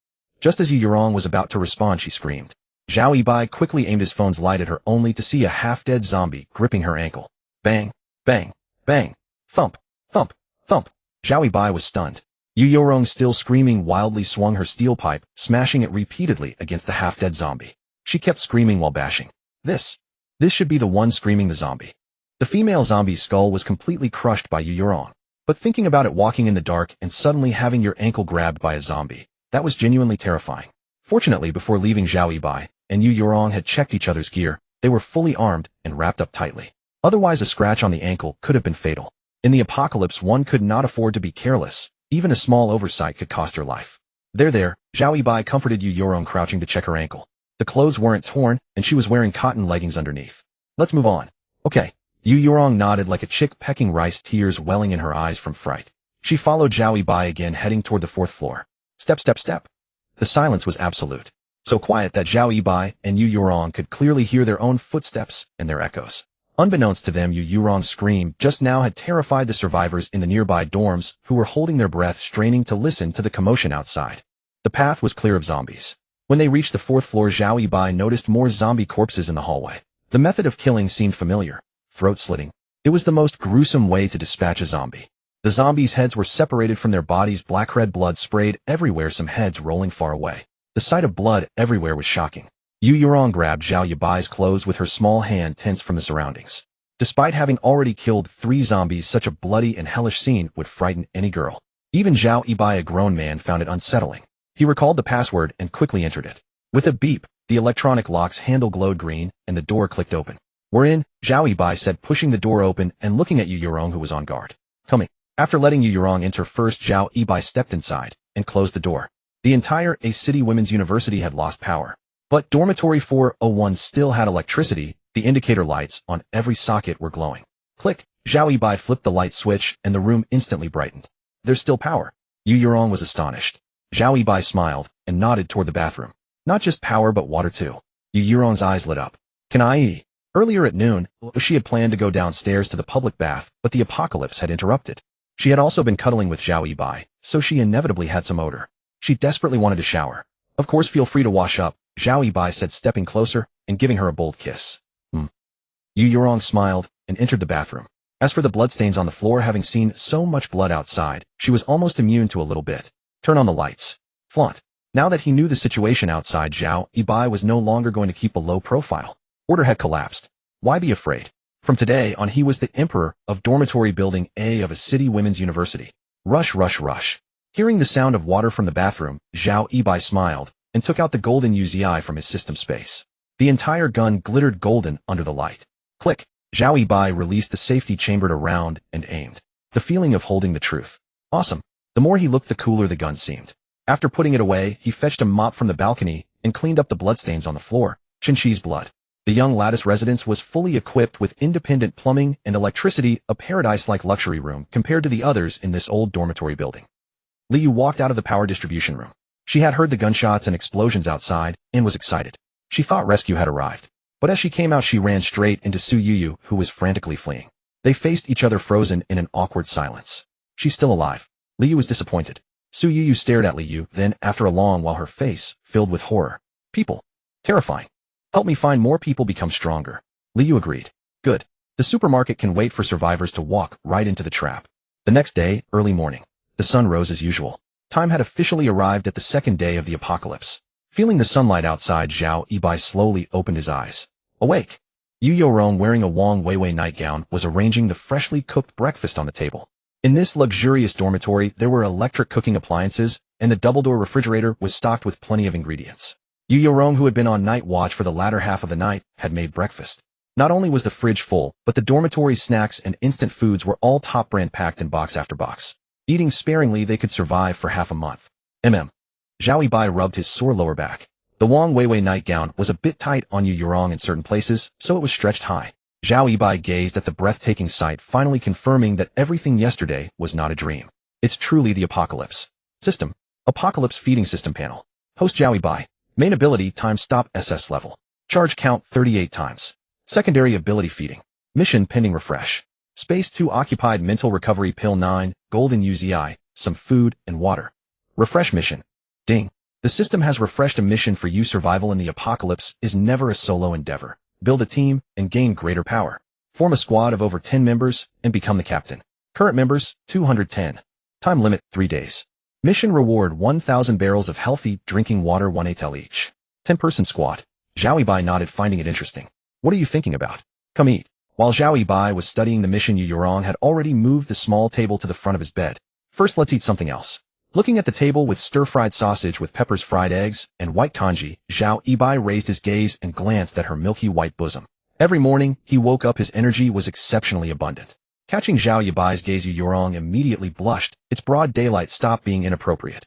Just as Yu Yorong was about to respond, she screamed. Zhao Yibai quickly aimed his phone's light at her, only to see a half-dead zombie gripping her ankle. Bang, bang, bang, thump, thump, thump. Zhao Yibai was stunned. Yu Yorong, still screaming wildly, swung her steel pipe, smashing it repeatedly against the half-dead zombie. She kept screaming while bashing. This should be the one screaming the zombie. The female zombie's skull was completely crushed by Yu Yorong. But thinking about it, walking in the dark and suddenly having your ankle grabbed by a zombie, that was genuinely terrifying. Fortunately, before leaving Zhao Yibai and Yu Yurong had checked each other's gear, they were fully armed and wrapped up tightly. Otherwise, a scratch on the ankle could have been fatal. In the apocalypse, one could not afford to be careless. Even a small oversight could cost her life. There, Zhao Yibai comforted Yu Yurong, crouching to check her ankle. The clothes weren't torn, and she was wearing cotton leggings underneath. Let's move on. Okay. Yu Yurong nodded like a chick pecking rice, tears welling in her eyes from fright. She followed Zhao Yibai again, heading toward the 4th floor. Step, step, step. The silence was absolute. So quiet that Zhao Yibai and Yu Yurong could clearly hear their own footsteps and their echoes. Unbeknownst to them, Yu Yurong's scream just now had terrified the survivors in the nearby dorms, who were holding their breath, straining to listen to the commotion outside. The path was clear of zombies. When they reached the 4th floor, Zhao Yibai noticed more zombie corpses in the hallway. The method of killing seemed familiar. Throat slitting. It was the most gruesome way to dispatch a zombie. The zombies' heads were separated from their bodies, black-red blood sprayed everywhere, some heads rolling far away. The sight of blood everywhere was shocking. Yu Yurong grabbed Zhao Yibai's clothes with her small hand, tense from the surroundings. Despite having already killed 3 zombies, such a bloody and hellish scene would frighten any girl. Even Zhao Yibai, a grown man, found it unsettling. He recalled the password and quickly entered it. With a beep, the electronic lock's handle glowed green, and the door clicked open. "We're in," Zhao Yibai said, pushing the door open and looking at Yu Yurong, who was on guard. "Coming." After letting Yu Yurong enter first, Zhao Yibai stepped inside and closed the door. The entire A City Women's University had lost power. But Dormitory 401 still had electricity. The indicator lights on every socket were glowing. Click! Zhao Yibai flipped the light switch, and the room instantly brightened. "There's still power." Yu Yurong was astonished. Zhao Yibai smiled and nodded toward the bathroom. "Not just power, but water too." Yu Yurong's eyes lit up. "Can I eat?" Earlier at noon, she had planned to go downstairs to the public bath, but the apocalypse had interrupted. She had also been cuddling with Zhao Yibai, so she inevitably had some odor. She desperately wanted to shower. "Of course, feel free to wash up," Zhao Yibai said, stepping closer and giving her a bold kiss. Yu Yurong smiled and entered the bathroom. As for the bloodstains on the floor, having seen so much blood outside, she was almost immune to a little bit. "Turn on the lights." Flaunt. Now that he knew the situation outside, Zhao Yibai was no longer going to keep a low profile. Order had collapsed. Why be afraid? From today on, he was the emperor of Dormitory Building A of a City Women's University. Rush, rush, rush. Hearing the sound of water from the bathroom, Zhao Yibai smiled and took out the golden Uzi from his system space. The entire gun glittered golden under the light. Click! Zhao Yibai released the safety chambered around and aimed. The feeling of holding the truth. Awesome. The more he looked, the cooler the gun seemed. After putting it away, he fetched a mop from the balcony and cleaned up the bloodstains on the floor. Chinchi's blood. The young lattice residence was fully equipped with independent plumbing and electricity, a paradise-like luxury room compared to the others in this old dormitory building. Liu walked out of the power distribution room. She had heard the gunshots and explosions outside and was excited. She thought rescue had arrived. But as she came out, she ran straight into Su Yuyu, who was frantically fleeing. They faced each other, frozen in an awkward silence. "She's still alive." Liu was disappointed. Su Yuyu stared at Liu, then, after a long while, her face filled with horror. "People. Terrifying. Help me find more people, become stronger." Liu agreed. "Good. The supermarket can wait for survivors to walk right into the trap." The next day, early morning. The sun rose as usual. Time had officially arrived at the second day of the apocalypse. Feeling the sunlight outside, Zhao Yibai slowly opened his eyes. Awake. Yu Yorong, wearing a Wang Weiwei nightgown, was arranging the freshly cooked breakfast on the table. In this luxurious dormitory, there were electric cooking appliances, and the double-door refrigerator was stocked with plenty of ingredients. Yu Yorong, who had been on night watch for the latter half of the night, had made breakfast. Not only was the fridge full, but the dormitory's snacks and instant foods were all top-brand, packed in box after box. Eating sparingly, they could survive for half a month. Zhao Yibai rubbed his sore lower back. The Wang Weiwei nightgown was a bit tight on Yu Yurong in certain places, so it was stretched high. Zhao Yibai gazed at the breathtaking sight, finally confirming that everything yesterday was not a dream. It's truly the apocalypse. System. Apocalypse feeding system panel. Host Zhao Yibai. Main ability, time stop SS level. Charge count 38 times. Secondary ability, feeding. Mission pending refresh. Space 2 occupied, mental recovery pill 9, golden Uzi, some food and water. Refresh mission. Ding. The system has refreshed. A mission for you. Survival in the apocalypse is never a solo endeavor. Build a team and gain greater power. Form a squad of over 10 members and become the captain. Current members, 210. Time limit, 3 days. Mission reward, 1,000 barrels of healthy drinking water, 1 ATL each. 10-person squad. Zhao Yibai nodded, finding it interesting. What are you thinking about? Come eat. While Zhao Yibai was studying the mission, Yu Yurong had already moved the small table to the front of his bed. First, let's eat something else. Looking at the table with stir-fried sausage with peppers, fried eggs, and white congee, Zhao Yibai raised his gaze and glanced at her milky white bosom. Every morning, he woke up, his energy was exceptionally abundant. Catching Zhao Yibai's gaze, Yu Yorong immediately blushed. It's broad daylight, stop being inappropriate.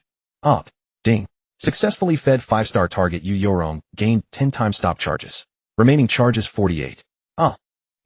Ding. Successfully fed 5-star target. Yu Yorong gained 10 times stop charges. Remaining charges 48. Zhao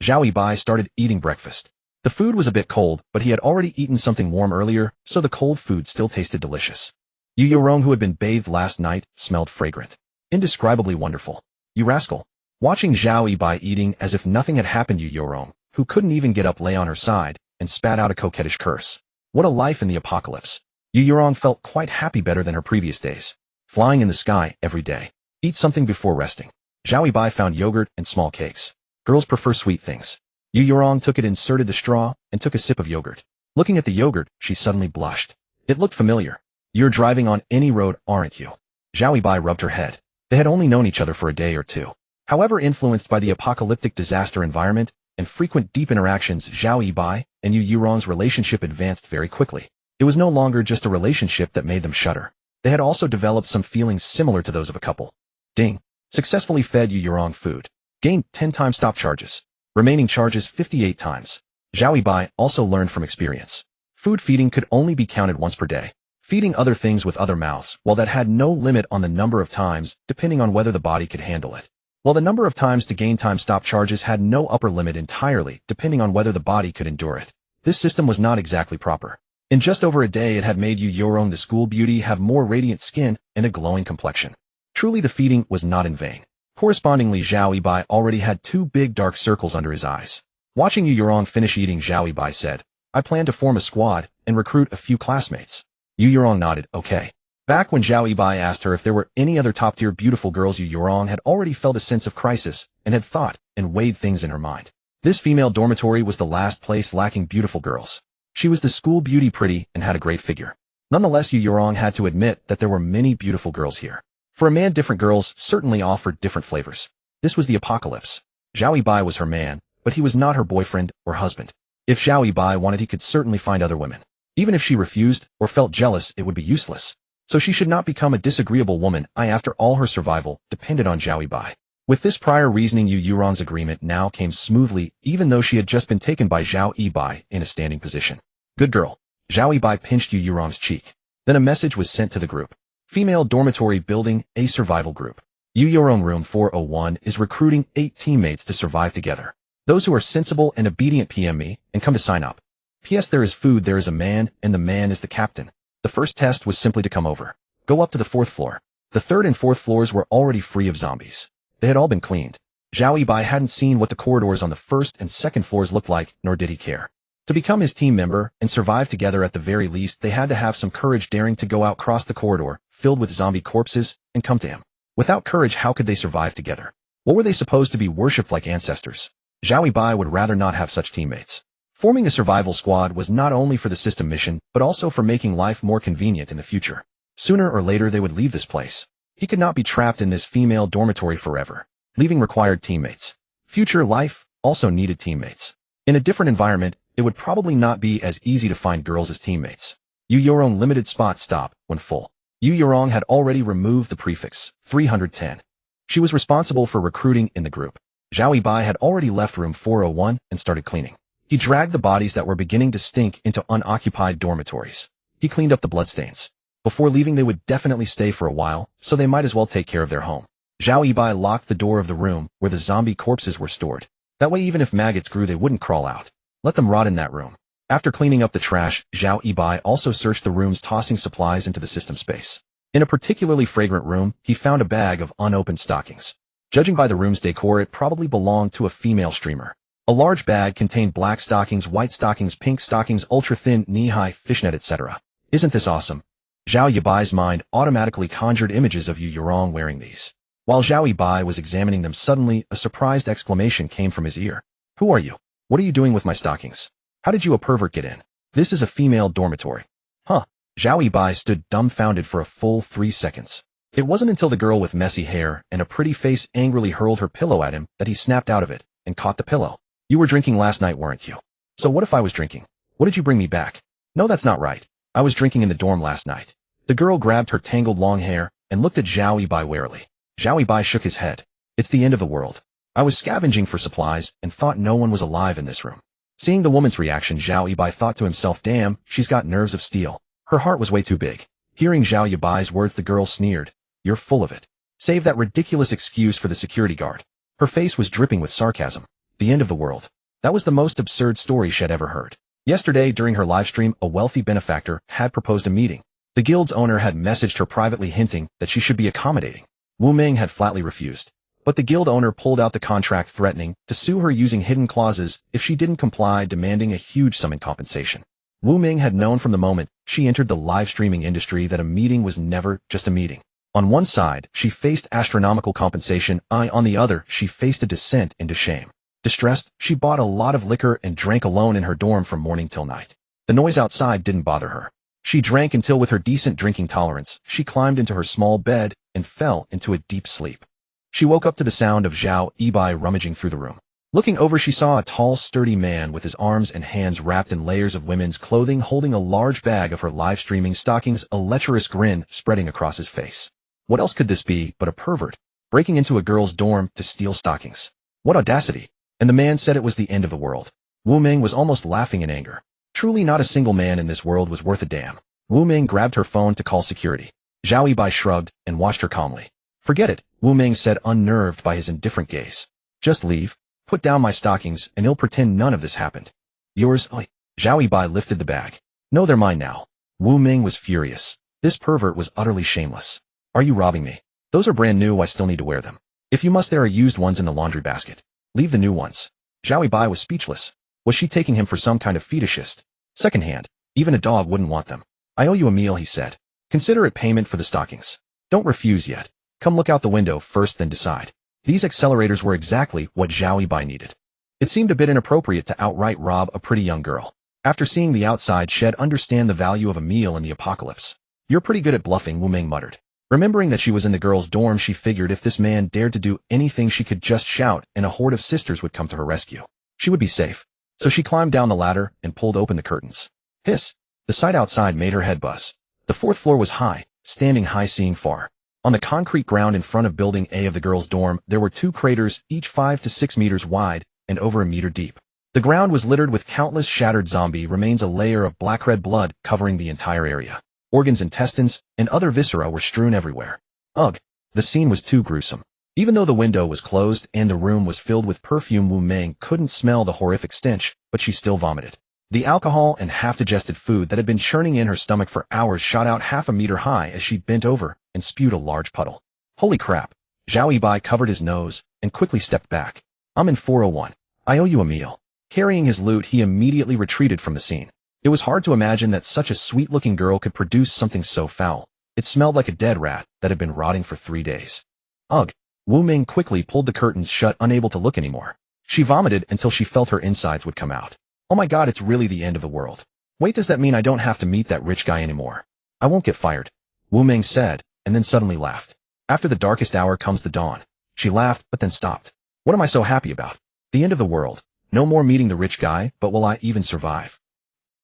Yibai started eating breakfast. The food was a bit cold, but he had already eaten something warm earlier, so the cold food still tasted delicious. Yu Yorong, who had been bathed last night, smelled fragrant. Indescribably wonderful. You rascal. Watching Zhao Yibai eating as if nothing had happened, Yu Yorong, who couldn't even get up, lay on her side, and spat out a coquettish curse. What a life in the apocalypse. Yu Yorong felt quite happy, better than her previous days. Flying in the sky every day. Eat something before resting. Zhao Yibai found yogurt and small cakes. Girls prefer sweet things. Yu Yorong took it, inserted the straw, and took a sip of yogurt. Looking at the yogurt, she suddenly blushed. It looked familiar. You're driving on any road, aren't you? Zhao Yibai rubbed her head. They had only known each other for a day or two. However, influenced by the apocalyptic disaster environment and frequent deep interactions, Zhao Yibai and Yu Yorong's relationship advanced very quickly. It was no longer just a relationship that made them shudder. They had also developed some feelings similar to those of a couple. Ding. Successfully fed Yu Yorong food. Gained 10 times stop charges. Remaining charges 58 times. Zhao Yibai also learned from experience. Food feeding could only be counted once per day. Feeding other things with other mouths, while that had no limit on the number of times, depending on whether the body could handle it. While the number of times to gain time stop charges had no upper limit entirely, depending on whether the body could endure it. This system was not exactly proper. In just over a day, it had made Yu Yorong, the school beauty, have more radiant skin and a glowing complexion. Truly, the feeding was not in vain. Correspondingly, Zhao Yibai already had 2 big dark circles under his eyes. Watching Yu Yorong finish eating, Zhao Yibai said, I plan to form a squad and recruit a few classmates. Yu Yorong nodded, okay. Back when Zhao Yibai asked her if there were any other top-tier beautiful girls, Yu Yorong had already felt a sense of crisis and had thought and weighed things in her mind. This female dormitory was the last place lacking beautiful girls. She was the school beauty, pretty, and had a great figure. Nonetheless, Yu Yorong had to admit that there were many beautiful girls here. For a man, different girls certainly offered different flavors. This was the apocalypse. Zhao Yibai was her man, but he was not her boyfriend or husband. If Zhao Yibai wanted, he could certainly find other women. Even if she refused or felt jealous, it would be useless. So she should not become a disagreeable woman. After all, her survival depended on Zhao Yibai. With this prior reasoning, Yu Yorong's agreement now came smoothly, even though she had just been taken by Zhao Yibai in a standing position. Good girl. Zhao Yibai pinched Yu Yorong's cheek. Then a message was sent to the group. Female dormitory building, a survival group. Yu Yorong room 401 is recruiting 8 teammates to survive together. Those who are sensible and obedient PM me and come to sign up. P.S. There is food, there is a man, and the man is the captain. The first test was simply to come over. Go up to the 4th floor. The 3rd and 4th floors were already free of zombies. They had all been cleaned. Zhao Yibai hadn't seen what the corridors on the 1st and 2nd floors looked like, nor did he care. To become his team member and survive together, at the very least, they had to have some courage, daring to go out across the corridor, filled with zombie corpses, and come to him. Without courage, how could they survive together? What were they supposed to be, worshipped like ancestors? Zhao Yibai would rather not have such teammates. Forming a survival squad was not only for the system mission, but also for making life more convenient in the future. Sooner or later, they would leave this place. He could not be trapped in this female dormitory forever. Leaving required teammates. Future life also needed teammates. In a different environment, it would probably not be as easy to find girls as teammates. Yu Yorong limited spot stop when full. Yu Yorong had already removed the prefix 310. She was responsible for recruiting in the group. Zhao Yibai had already left room 401 and started cleaning. He dragged the bodies that were beginning to stink into unoccupied dormitories. He cleaned up the bloodstains. Before leaving, they would definitely stay for a while, so they might as well take care of their home. Zhao Yibai locked the door of the room where the zombie corpses were stored. That way, even if maggots grew, they wouldn't crawl out. Let them rot in that room. After cleaning up the trash, Zhao Yibai also searched the rooms, tossing supplies into the system space. In a particularly fragrant room, he found a bag of unopened stockings. Judging by the room's decor, it probably belonged to a female streamer. A large bag contained black stockings, white stockings, pink stockings, ultra-thin, knee-high, fishnet, etc. Isn't this awesome? Zhao Yibai's mind automatically conjured images of Yu Yorong wearing these. While Zhao Yibai was examining them, suddenly, a surprised exclamation came from his ear. Who are you? What are you doing with my stockings? How did you, a pervert, get in? This is a female dormitory. Huh? Zhao Yibai stood dumbfounded for a full 3 seconds. It wasn't until the girl with messy hair and a pretty face angrily hurled her pillow at him that he snapped out of it and caught the pillow. You were drinking last night, weren't you? So what if I was drinking? What did you bring me back? No, that's not right. I was drinking in the dorm last night. The girl grabbed her tangled long hair and looked at Zhao Yibai warily. Zhao Yibai shook his head. It's the end of the world. I was scavenging for supplies and thought no one was alive in this room. Seeing the woman's reaction, Zhao Yibai thought to himself, damn, she's got nerves of steel. Her heart was way too big. Hearing Zhao Yibai's words, the girl sneered. You're full of it. Save that ridiculous excuse for the security guard. Her face was dripping with sarcasm. The end of the world. That was the most absurd story she'd ever heard. Yesterday, during her livestream, a wealthy benefactor had proposed a meeting. The guild's owner had messaged her privately hinting that she should be accommodating. Wu Ming had flatly refused. But the guild owner pulled out the contract, threatening to sue her using hidden clauses if she didn't comply, demanding a huge sum in compensation. Wu Ming had known from the moment she entered the live streaming industry that a meeting was never just a meeting. On one side, she faced astronomical compensation, on the other, she faced a descent into shame. Distressed, she bought a lot of liquor and drank alone in her dorm from morning till night. The noise outside didn't bother her. She drank until, with her decent drinking tolerance, she climbed into her small bed and fell into a deep sleep. She woke up to the sound of Zhao Yibai rummaging through the room. Looking over, she saw a tall, sturdy man with his arms and hands wrapped in layers of women's clothing holding a large bag of her live streaming stockings, a lecherous grin spreading across his face. What else could this be but a pervert, breaking into a girl's dorm to steal stockings? What audacity! And the man said it was the end of the world. Wu Ming was almost laughing in anger. Truly not a single man in this world was worth a damn. Wu Ming grabbed her phone to call security. Zhao Yibai shrugged and watched her calmly. Forget it, Wu Ming said, unnerved by his indifferent gaze. Just leave. Put down my stockings and he'll pretend none of this happened. Yours? Zhao Yibai lifted the bag. No, they're mine now. Wu Ming was furious. This pervert was utterly shameless. Are you robbing me? Those are brand new, I still need to wear them. If you must, there are used ones in the laundry basket. Leave the new ones. Zhao Yibai was speechless. Was she taking him for some kind of fetishist? Secondhand. Even a dog wouldn't want them. I owe you a meal, he said. Consider it payment for the stockings. Don't refuse yet. Come look out the window first, then decide. These accelerators were exactly what Zhao Yibai needed. It seemed a bit inappropriate to outright rob a pretty young girl. After seeing the outside, she'd understand the value of a meal in the apocalypse. You're pretty good at bluffing, Wu Ming muttered. Remembering that she was in the girl's dorm, she figured if this man dared to do anything, she could just shout and a horde of sisters would come to her rescue. She would be safe. So she climbed down the ladder and pulled open the curtains. Hiss! The sight outside made her head buzz. The fourth floor was high, standing high, seeing far. On the concrete ground in front of Building A of the girls' dorm, there were 2 craters, each 5 to 6 meters wide and over a meter deep. The ground was littered with countless shattered zombie remains, a layer of black-red blood covering the entire area. Organs, intestines, and other viscera were strewn everywhere. Ugh! The scene was too gruesome. Even though the window was closed and the room was filled with perfume, Wu Ming couldn't smell the horrific stench, but she still vomited. The alcohol and half-digested food that had been churning in her stomach for hours shot out half a meter high as she bent over and spewed a large puddle. Holy crap! Zhao Yibai covered his nose and quickly stepped back. I'm in 401. I owe you a meal. Carrying his loot, he immediately retreated from the scene. It was hard to imagine that such a sweet-looking girl could produce something so foul. It smelled like a dead rat that had been rotting for 3 days. Ugh! Wu Ming quickly pulled the curtains shut, unable to look anymore. She vomited until she felt her insides would come out. Oh my god, it's really the end of the world. Wait, does that mean I don't have to meet that rich guy anymore? I won't get fired. Wu Ming said, and then suddenly laughed. After the darkest hour comes the dawn. She laughed, but then stopped. What am I so happy about? The end of the world. No more meeting the rich guy, but will I even survive?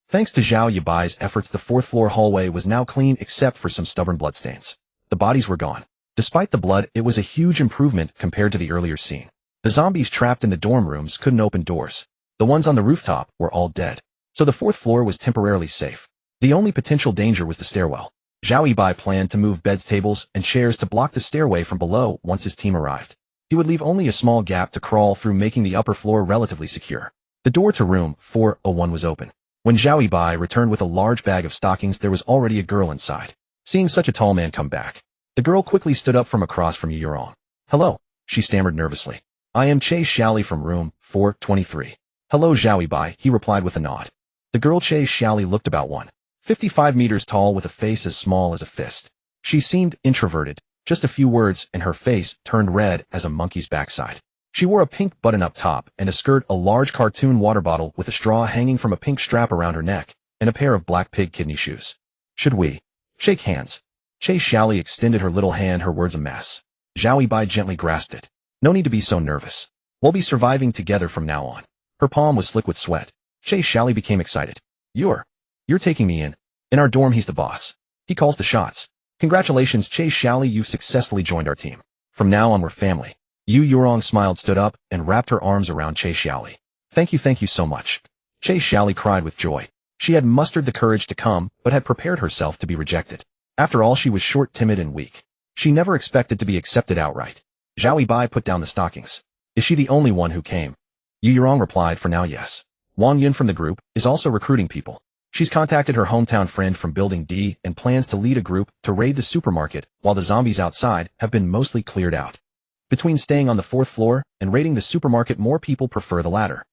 Thanks to Zhao Yibai's efforts, the 4th floor hallway was now clean except for some stubborn bloodstains. The bodies were gone. Despite the blood, it was a huge improvement compared to the earlier scene. The zombies trapped in the dorm rooms couldn't open doors. The ones on the rooftop were all dead. So the 4th floor was temporarily safe. The only potential danger was the stairwell. Zhao Yibai planned to move beds, tables, and chairs to block the stairway from below once his team arrived. He would leave only a small gap to crawl through, making the upper floor relatively secure. The door to room 401 was open. When Zhao Yibai returned with a large bag of stockings, there was already a girl inside. Seeing such a tall man come back, the girl quickly stood up from across from Yurong. Hello, she stammered nervously. I am Che Xiaoli from room 423. Hello, Zhao Yibai, he replied with a nod. The girl Che Xiaoli looked about 155 meters tall with a face as small as a fist. She seemed introverted. Just a few words and her face turned red as a monkey's backside. She wore a pink button-up top and a skirt, a large cartoon water bottle with a straw hanging from a pink strap around her neck, and a pair of black pig kidney shoes. Should we shake hands? Che Xiaoli extended her little hand, her words a mess. Zhao Yibai gently grasped it. No need to be so nervous. We'll be surviving together from now on. Her palm was slick with sweat. Che Xiaoli became excited. You're taking me in. In our dorm he's the boss. He calls the shots. Congratulations Che Xiaoli, you've successfully joined our team. From now on we're family. Yu Yurong smiled, stood up, and wrapped her arms around Che Xiaoli. Thank you so much. Che Xiaoli cried with joy. She had mustered the courage to come, but had prepared herself to be rejected. After all, she was short, timid, and weak. She never expected to be accepted outright. Zhao Yibai put down the stockings. Is she the only one who came? Yu Yurong replied, for now yes. Wang Yun from the group is also recruiting people. She's contacted her hometown friend from Building D and plans to lead a group to raid the supermarket while the zombies outside have been mostly cleared out. Between staying on the 4th floor and raiding the supermarket, more people prefer the latter.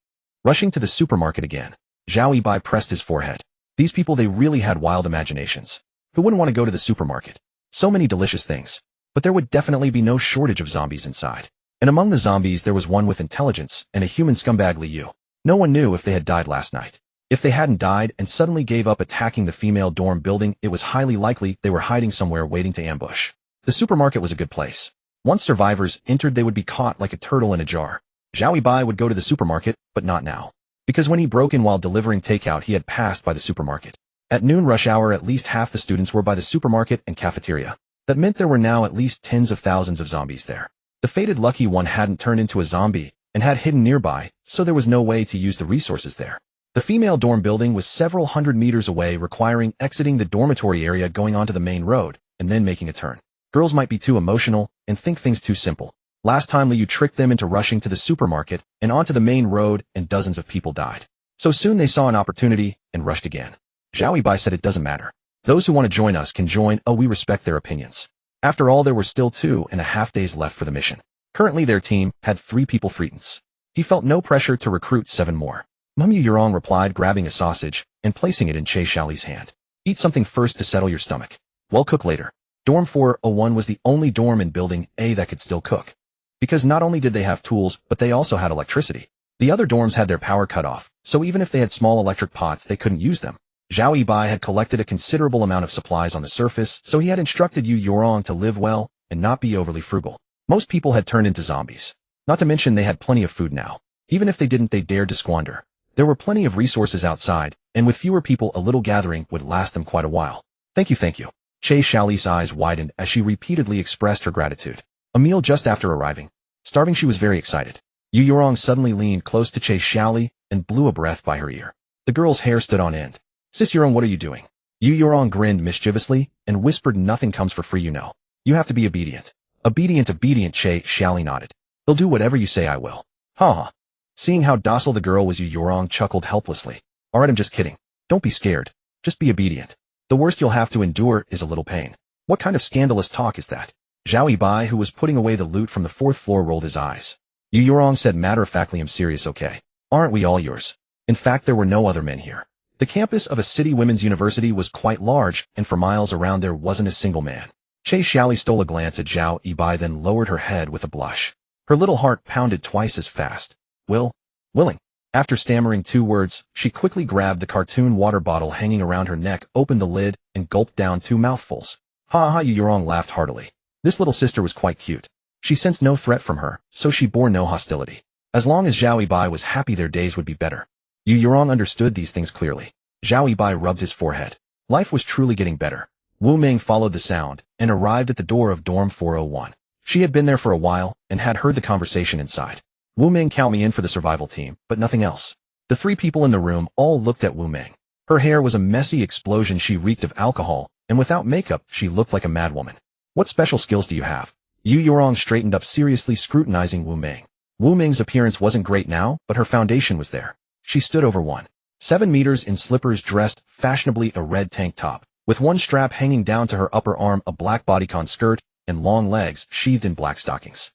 Rushing to the supermarket again, Zhao Yibai pressed his forehead. These people, they really had wild imaginations. Who wouldn't want to go to the supermarket? So many delicious things. But there would definitely be no shortage of zombies inside. And among the zombies there was one with intelligence and a human scumbag Liu. No one knew if they had died last night. If they hadn't died and suddenly gave up attacking the female dorm building, it was highly likely they were hiding somewhere waiting to ambush. The supermarket was a good place. Once survivors entered, they would be caught like a turtle in a jar. Zhao Yibai would go to the supermarket, but not now. Because when he broke in while delivering takeout, he had passed by the supermarket. At noon rush hour, at least half the students were by the supermarket and cafeteria. That meant there were now at least tens of thousands of zombies there. The fated lucky one hadn't turned into a zombie and had hidden nearby, so there was no way to use the resources there. The female dorm building was several hundred meters away, requiring exiting the dormitory area, going onto the main road, and then making a turn. Girls might be too emotional and think things too simple. Last time Liu tricked them into rushing to the supermarket and onto the main road, and dozens of people died. So soon they saw an opportunity and rushed again. Zhao Yibai said, it doesn't matter. Those who want to join us can join. We respect their opinions. After all, there were still 2.5 days left for the mission. Currently their team had 3 people freetons. He felt no pressure to recruit 7 more. Yu Yurong replied, grabbing a sausage and placing it in Che Xiaoli's hand. Eat something first to settle your stomach. We'll cook later. Dorm 401 was the only dorm in Building A that could still cook. Because not only did they have tools, but they also had electricity. The other dorms had their power cut off, so even if they had small electric pots, they couldn't use them. Zhao Yibai had collected a considerable amount of supplies on the surface, so he had instructed Yu Yurong to live well and not be overly frugal. Most people had turned into zombies. Not to mention they had plenty of food now. Even if they didn't, they dared to squander. There were plenty of resources outside, and with fewer people, a little gathering would last them quite a while. Thank you. Che Xiaoli's eyes widened as she repeatedly expressed her gratitude. A meal just after arriving. Starving, she was very excited. Yu Yurong suddenly leaned close to Che Xiaoli and blew a breath by her ear. The girl's hair stood on end. Sis Yurong, what are you doing? Yu Yurong grinned mischievously and whispered, nothing comes for free, you know. You have to be obedient. Obedient. Che Xiaoli nodded. They'll do whatever you say, I will. Ha. Seeing how docile the girl was, Yu Yurong chuckled helplessly. Alright, I'm just kidding. Don't be scared. Just be obedient. The worst you'll have to endure is a little pain. What kind of scandalous talk is that? Zhao Yibai, who was putting away the loot from the 4th floor, rolled his eyes. Yu Yurong said matter-of-factly, I'm serious, okay? Aren't we all yours? In fact, there were no other men here. The campus of a city women's university was quite large, and for miles around there wasn't a single man. Che Xiaoli stole a glance at Zhao Yibai, then lowered her head with a blush. Her little heart pounded twice as fast. Willing. After stammering 2 words, she quickly grabbed the cartoon water bottle hanging around her neck, opened the lid, and gulped down 2 mouthfuls. Ha, Yu Yurong laughed heartily. This little sister was quite cute. She sensed no threat from her, so she bore no hostility. As long as Zhao Yibai was happy, their days would be better. Yu Yurong understood these things clearly. Zhao Yibai rubbed his forehead. Life was truly getting better. Wu Ming followed the sound and arrived at the door of dorm 401. She had been there for a while and had heard the conversation inside. Wu Ming, count me in for the survival team, but nothing else. The 3 people in the room all looked at Wu Ming. Her hair was a messy explosion. She reeked of alcohol, and without makeup, she looked like a madwoman. What special skills do you have? Yu Yurong straightened up, seriously scrutinizing Wu Ming. Wu Ming's appearance wasn't great now, but her foundation was there. She stood over 1.7 meters in slippers, dressed fashionably, a red tank top, with one strap hanging down to her upper arm, a black bodycon skirt, and long legs sheathed in black stockings.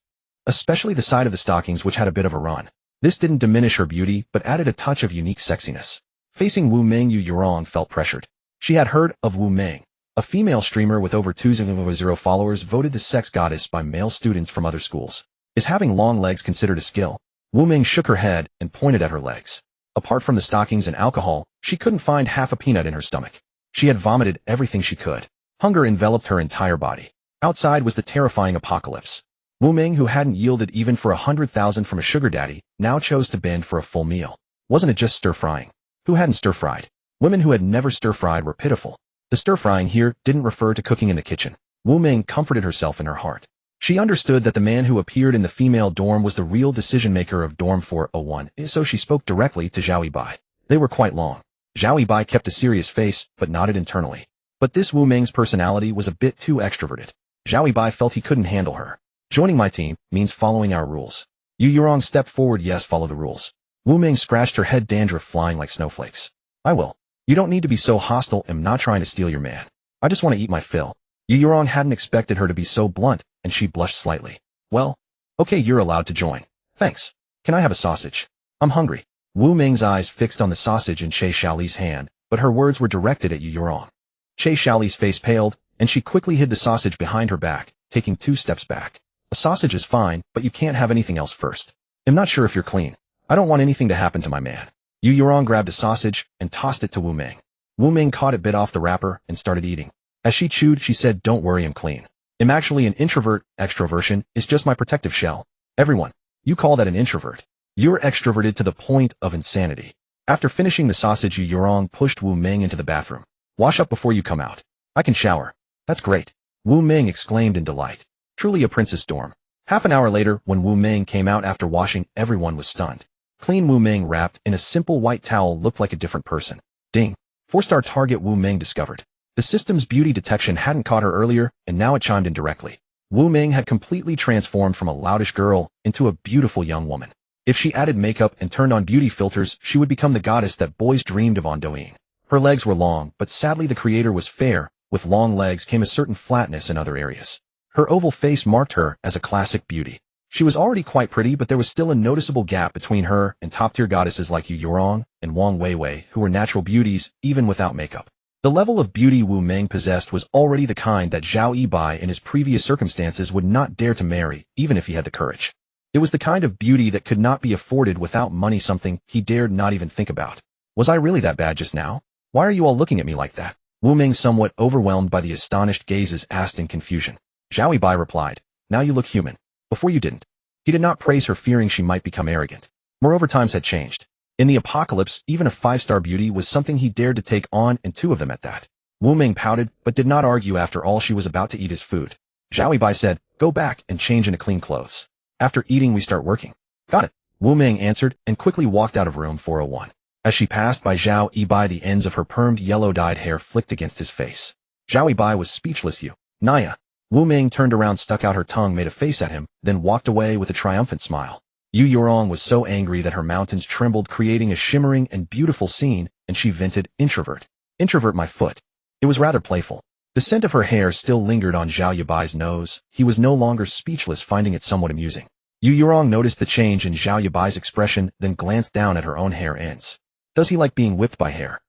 Especially the side of the stockings, which had a bit of a run. This didn't diminish her beauty, but added a touch of unique sexiness. Facing Wu Ming, Yu Yurong felt pressured. She had heard of Wu Ming, a female streamer with over 2,000 followers, voted the sex goddess by male students from other schools. Is having long legs considered a skill? Wu Ming shook her head and pointed at her legs. Apart from the stockings and alcohol, she couldn't find half a peanut in her stomach. She had vomited everything she could. Hunger enveloped her entire body. Outside was the terrifying apocalypse. Wu Ming, who hadn't yielded even for 100,000 from a sugar daddy, now chose to bend for a full meal. Wasn't it just stir-frying? Who hadn't stir-fried? Women who had never stir-fried were pitiful. The stir-frying here didn't refer to cooking in the kitchen. Wu Ming comforted herself in her heart. She understood that the man who appeared in the female dorm was the real decision-maker of Dorm 401, so she spoke directly to Zhao Yibai. They were quite long. Zhao Yibai kept a serious face, but nodded internally. But this Wu Ming's personality was a bit too extroverted. Zhao Yibai felt he couldn't handle her. Joining my team means following our rules. Yu Yurong stepped forward. Yes, follow the rules. Wu Ming scratched her head, dandruff flying like snowflakes. I will. You don't need to be so hostile. I'm not trying to steal your man. I just want to eat my fill. Yu Yurong hadn't expected her to be so blunt, and she blushed slightly. Well, okay, you're allowed to join. Thanks. Can I have a sausage? I'm hungry. Wu Ming's eyes fixed on the sausage in Che Xiaoli's hand, but her words were directed at Yu Yurong. Che Xiaoli's face paled, and she quickly hid the sausage behind her back, taking 2 steps back. A sausage is fine, but you can't have anything else first. I'm not sure if you're clean. I don't want anything to happen to my man. Yu Yurong grabbed a sausage and tossed it to Wu Ming. Wu Ming caught it, bit off the wrapper, and started eating. As she chewed, she said, "Don't worry, I'm clean. I'm actually an introvert. Extroversion is just my protective shell. Everyone, you call that an introvert. You're extroverted to the point of insanity." After finishing the sausage, Yu Yurong pushed Wu Ming into the bathroom. "Wash up before you come out. I can shower." "That's great," Wu Ming exclaimed in delight. Truly a princess dorm. Half an hour later, when Wu Ming came out after washing, everyone was stunned. Clean Wu Ming, wrapped in a simple white towel, looked like a different person. Ding. 4-star target, Wu Ming discovered. The system's beauty detection hadn't caught her earlier, and now it chimed in directly. Wu Ming had completely transformed from a loudish girl into a beautiful young woman. If she added makeup and turned on beauty filters, she would become the goddess that boys dreamed of ondoing. Her legs were long, but sadly the creator was fair. With long legs came a certain flatness in other areas. Her oval face marked her as a classic beauty. She was already quite pretty, but there was still a noticeable gap between her and top-tier goddesses like Yu Yurong and Wang Weiwei, who were natural beauties even without makeup. The level of beauty Wu Ming possessed was already the kind that Zhao Yibai in his previous circumstances would not dare to marry, even if he had the courage. It was the kind of beauty that could not be afforded without money, something he dared not even think about. Was I really that bad just now? Why are you all looking at me like that? Wu Ming, somewhat overwhelmed by the astonished gazes, asked in confusion. Zhao Yibai replied, "Now you look human. Before you didn't." He did not praise her, fearing she might become arrogant. Moreover, times had changed. In the apocalypse, even a 5-star beauty was something he dared to take on, and 2 of them at that. Wu Ming pouted, but did not argue. After all, she was about to eat his food. Zhao Yibai said, "Go back and change into clean clothes. After eating, we start working." "Got it," Wu Ming answered, and quickly walked out of room 401. As she passed by Zhao Yibai, the ends of her permed yellow-dyed hair flicked against his face. Zhao Yibai was speechless. "You, Naya." Wu Ming turned around, stuck out her tongue, made a face at him, then walked away with a triumphant smile. Yu Yurong was so angry that her mountains trembled, creating a shimmering and beautiful scene, and she vented, "Introvert. Introvert my foot." It was rather playful. The scent of her hair still lingered on Zhao Yibai's nose. He was no longer speechless, finding it somewhat amusing. Yu Yurong noticed the change in Zhao Yibai's expression, then glanced down at her own hair ends. Does he like being whipped by hair?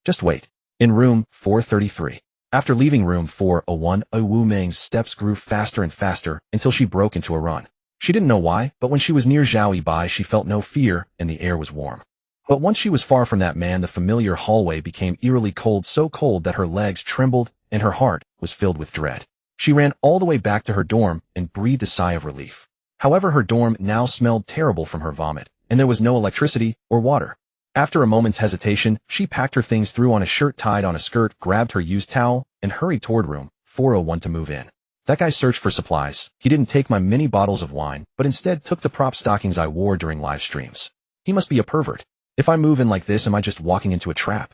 Just wait. In room 433. After leaving room 401, Wu Ming's steps grew faster and faster until she broke into a run. She didn't know why, but when she was near Zhao Yibai, she felt no fear, and the air was warm. But once she was far from that man, the familiar hallway became eerily cold, so cold that her legs trembled and her heart was filled with dread. She ran all the way back to her dorm and breathed a sigh of relief. However, her dorm now smelled terrible from her vomit, and there was no electricity or water. After a moment's hesitation, she packed her things, threw on a shirt, tied on a skirt, grabbed her used towel, and hurried toward room 401 to move in. That guy searched for supplies. He didn't take my mini bottles of wine, but instead took the prop stockings I wore during live streams. He must be a pervert. If I move in like this, am I just walking into a trap?